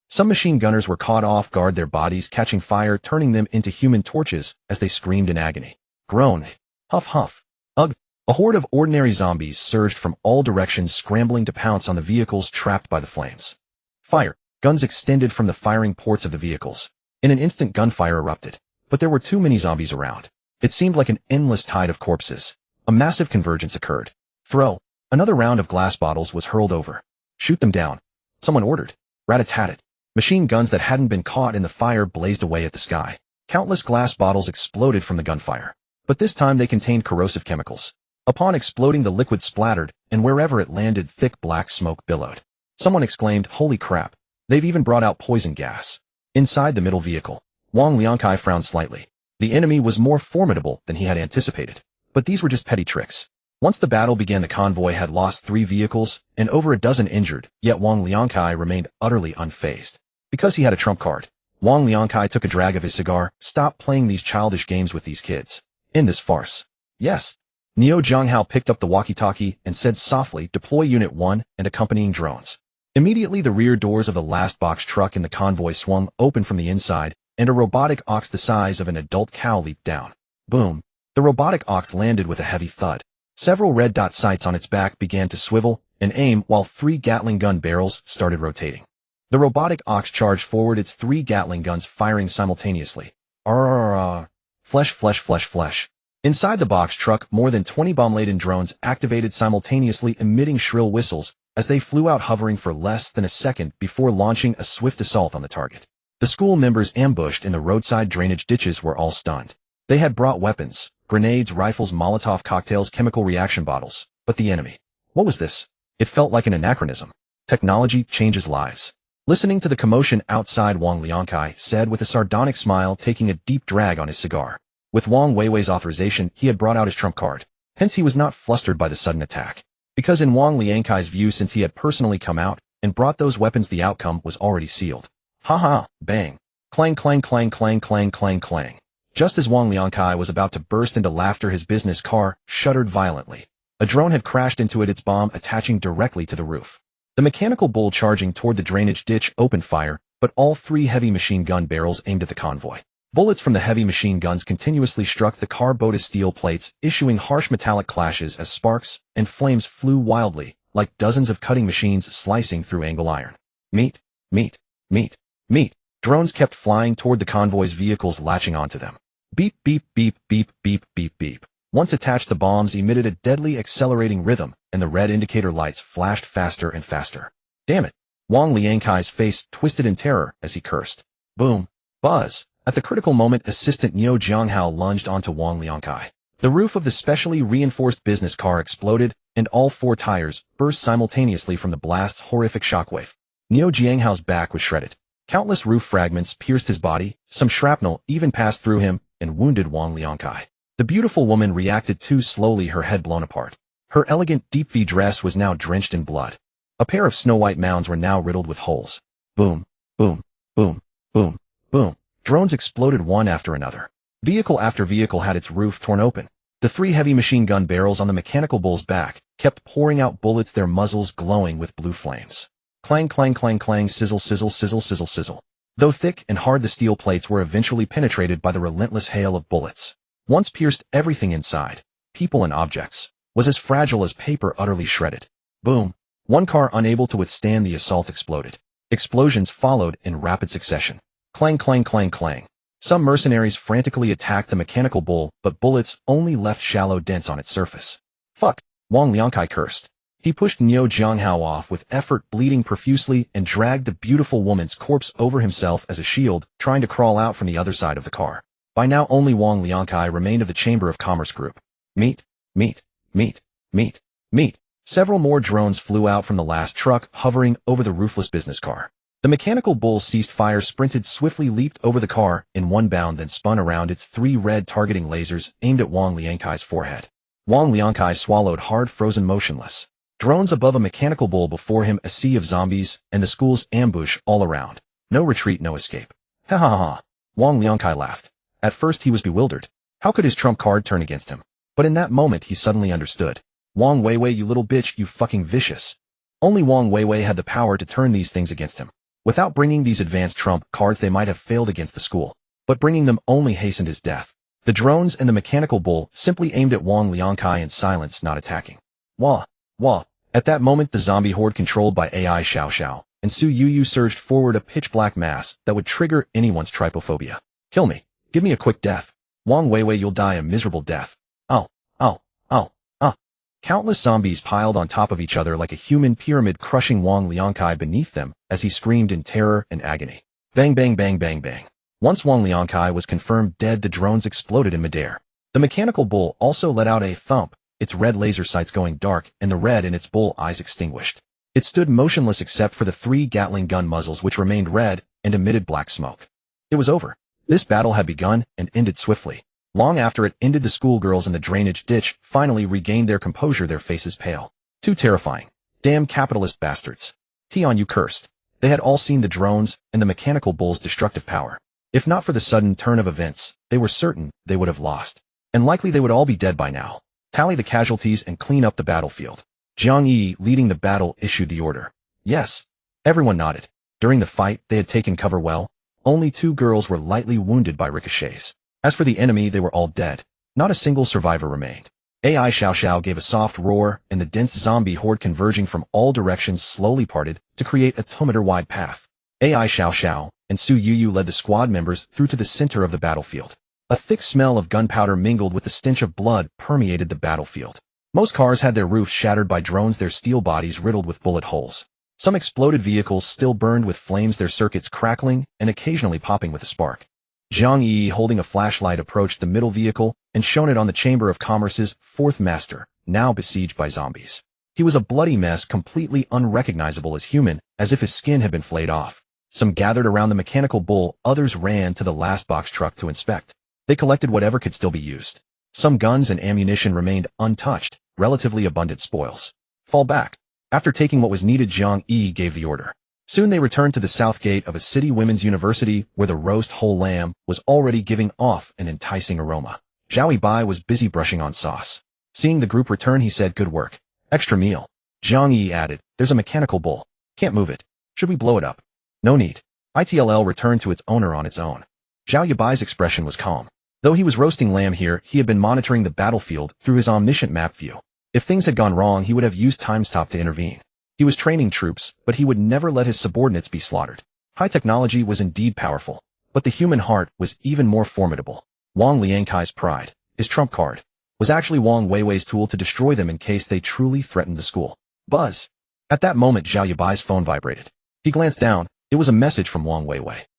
Some machine gunners were caught off guard, their bodies catching fire, turning them into human torches as they screamed in agony. Groan. Huff, huff. Ugh. A horde of ordinary zombies surged from all directions, scrambling to pounce on the vehicles trapped by the flames. Fire. Guns extended from the firing ports of the vehicles. In an instant, gunfire erupted. But there were too many zombies around. It seemed like an endless tide of corpses. A massive convergence occurred. Throw. Another round of glass bottles was hurled over. Shoot them down. Someone ordered. Rat-a-tat-tat. Machine guns that hadn't been caught in the fire blazed away at the sky. Countless glass bottles exploded from the gunfire. But this time they contained corrosive chemicals. Upon exploding, the liquid splattered, and wherever it landed, thick black smoke billowed. Someone exclaimed, "Holy crap. They've even brought out poison gas." Inside the middle vehicle, Wang Liangkai frowned slightly. The enemy was more formidable than he had anticipated. But these were just petty tricks. Once the battle began, the convoy had lost 3 vehicles and over a dozen injured, yet Wang Liangkai remained utterly unfazed. Because he had a trump card, Wang Liangkai took a drag of his cigar. "Stop playing these childish games with these kids. End this farce." "Yes." Niu Zhonghao picked up the walkie-talkie and said softly, "Deploy Unit 1 and accompanying drones." Immediately, the rear doors of the last box truck in the convoy swung open from the inside, and a robotic ox the size of an adult cow leaped down. Boom. The robotic ox landed with a heavy thud. Several red dot sights on its back began to swivel and aim, while 3 Gatling gun barrels started rotating. The robotic ox charged forward, its 3 Gatling guns firing simultaneously. Arrrrrrrrr. Flesh, flesh, flesh, flesh. Inside the box truck, more than 20 bomb-laden drones activated simultaneously, emitting shrill whistles as they flew out, hovering for less than a second before launching a swift assault on the target. The school members ambushed in the roadside drainage ditches were all stunned. They had brought weapons, grenades, rifles, Molotov cocktails, chemical reaction bottles. But the enemy. What was this? It felt like an anachronism. Technology changes lives. Listening to the commotion outside, Wang Liangkai said with a sardonic smile, taking a deep drag on his cigar. With Wang Weiwei's authorization, he had brought out his trump card. Hence he was not flustered by the sudden attack. Because in Wang Liangkai's view, since he had personally come out and brought those weapons, the outcome was already sealed. Ha ha, bang. Clang, clang, clang, clang, clang, clang, clang. Just as Wang Liangkai was about to burst into laughter, his business car shuddered violently. A drone had crashed into it, its bomb attaching directly to the roof. The mechanical bull charging toward the drainage ditch opened fire, but all 3 heavy machine gun barrels aimed at the convoy. Bullets from the heavy machine guns continuously struck the car-bowed steel plates, issuing harsh metallic clashes as sparks and flames flew wildly, like dozens of cutting machines slicing through angle iron. Meat, meat, meat, meat. Drones kept flying toward the convoy's vehicles, latching onto them. Beep, beep, beep, beep, beep, beep, beep. Once attached, the bombs emitted a deadly accelerating rhythm, and the red indicator lights flashed faster and faster. Damn it. Wang Liangkai's face twisted in terror as he cursed. Boom. Buzz. At the critical moment, Assistant Niu Zhonghao lunged onto Wang Liangkai. The roof of the specially reinforced business car exploded, and all 4 tires burst simultaneously from the blast's horrific shockwave. Niu Zhonghao's back was shredded. Countless roof fragments pierced his body, some shrapnel even passed through him and wounded Wang Liangkai. The beautiful woman reacted too slowly, her head blown apart. Her elegant deep V dress was now drenched in blood. A pair of snow-white mounds were now riddled with holes. Boom, boom, boom, boom, boom. Drones exploded one after another. Vehicle after vehicle had its roof torn open. The 3 heavy machine gun barrels on the mechanical bull's back kept pouring out bullets, their muzzles glowing with blue flames. Clang, clang, clang, clang, sizzle, sizzle, sizzle, sizzle, sizzle. Though thick and hard, the steel plates were eventually penetrated by the relentless hail of bullets. Once pierced, everything inside, people and objects, was as fragile as paper, utterly shredded. Boom. One car, unable to withstand the assault, exploded. Explosions followed in rapid succession. Clang, clang, clang, clang. Some mercenaries frantically attacked the mechanical bull, but bullets only left shallow dents on its surface. Fuck, Wang Liangkai cursed. He pushed Niu Jianghao off with effort, bleeding profusely, and dragged the beautiful woman's corpse over himself as a shield, trying to crawl out from the other side of the car. By now only Wang Liangkai remained of the Chamber of Commerce group. Meat, meat, meat, meat, meat. Several more drones flew out from the last truck, hovering over the roofless business car. The mechanical bull ceased fire, sprinted swiftly, leaped over the car in one bound, then spun around, its 3 red targeting lasers aimed at Wang Liangkai's forehead. Wang Liangkai swallowed hard, frozen motionless. Drones above a mechanical bull, before him a sea of zombies, and the school's ambush all around. No retreat, no escape. Ha ha ha. Wang Liangkai laughed. At first he was bewildered. How could his trump card turn against him? But in that moment he suddenly understood. Wang Weiwei, you little bitch, you fucking vicious. Only Wang Weiwei had the power to turn these things against him. Without bringing these advanced trump cards they might have failed against the school. But bringing them only hastened his death. The drones and the mechanical bull simply aimed at Wang Liangkai in silence, not attacking. Wah. Wah. At that moment the zombie horde controlled by AI Xiao Xiao and Su Yuyu surged forward, a pitch-black mass that would trigger anyone's trypophobia. Kill me. Give me a quick death. Wang Weiwei, you'll die a miserable death. Ow. Ow. Ow. Ah. Countless zombies piled on top of each other like a human pyramid, crushing Wang Liangkai beneath them as he screamed in terror and agony. Bang bang bang bang bang. Once Wang Liangkai was confirmed dead, the drones exploded in midair. The mechanical bull also let out a thump, its red laser sights going dark and the red in its bull eyes extinguished. It stood motionless except for the 3 Gatling gun muzzles which remained red and emitted black smoke. It was over. This battle had begun and ended swiftly. Long after it ended, the schoolgirls in the drainage ditch finally regained their composure, their faces pale. Too terrifying. Damn capitalist bastards. Tian, you cursed. They had all seen the drones and the mechanical bull's destructive power. If not for the sudden turn of events, they were certain they would have lost. And likely they would all be dead by now. Tally the casualties and clean up the battlefield. Jiang Yi, leading the battle, issued the order. Yes. Everyone nodded. During the fight, they had taken cover well. Only 2 girls were lightly wounded by ricochets. As for the enemy, they were all dead. Not a single survivor remained. AI Xiao Xiao gave a soft roar, and the dense zombie horde converging from all directions slowly parted to create a 2-meter-wide path. AI Xiao Xiao and Su Yuyu led the squad members through to the center of the battlefield. A thick smell of gunpowder mingled with the stench of blood permeated the battlefield. Most cars had their roofs shattered by drones, their steel bodies riddled with bullet holes. Some exploded vehicles still burned with flames, their circuits crackling and occasionally popping with a spark. Jiang Yi, holding a flashlight, approached the middle vehicle and shone it on the Chamber of Commerce's 4th master, now besieged by zombies. He was a bloody mess, completely unrecognizable as human, as if his skin had been flayed off. Some gathered around the mechanical bull, others ran to the last box truck to inspect. They collected whatever could still be used. Some guns and ammunition remained untouched, relatively abundant spoils. Fall back. After taking what was needed, Jiang Yi gave the order. Soon they returned to the south gate of a city women's university where the roast whole lamb was already giving off an enticing aroma. Zhao Yibai was busy brushing on sauce. Seeing the group return, he said, "Good work. Extra meal." Jiang Yi added, "There's a mechanical bull. Can't move it. Should we blow it up?" "No need." ITLL returned to its owner on its own. Zhao Yibai's expression was calm. Though he was roasting lamb here, he had been monitoring the battlefield through his omniscient map view. If things had gone wrong, he would have used time stop to intervene. He was training troops, but he would never let his subordinates be slaughtered. High technology was indeed powerful, but the human heart was even more formidable. Wang Liangkai's pride, his trump card, was actually Wang Weiwei's tool to destroy them in case they truly threatened the school. Buzz. At that moment, Zhao Yibai's phone vibrated. He glanced down. It was a message from Wang Weiwei.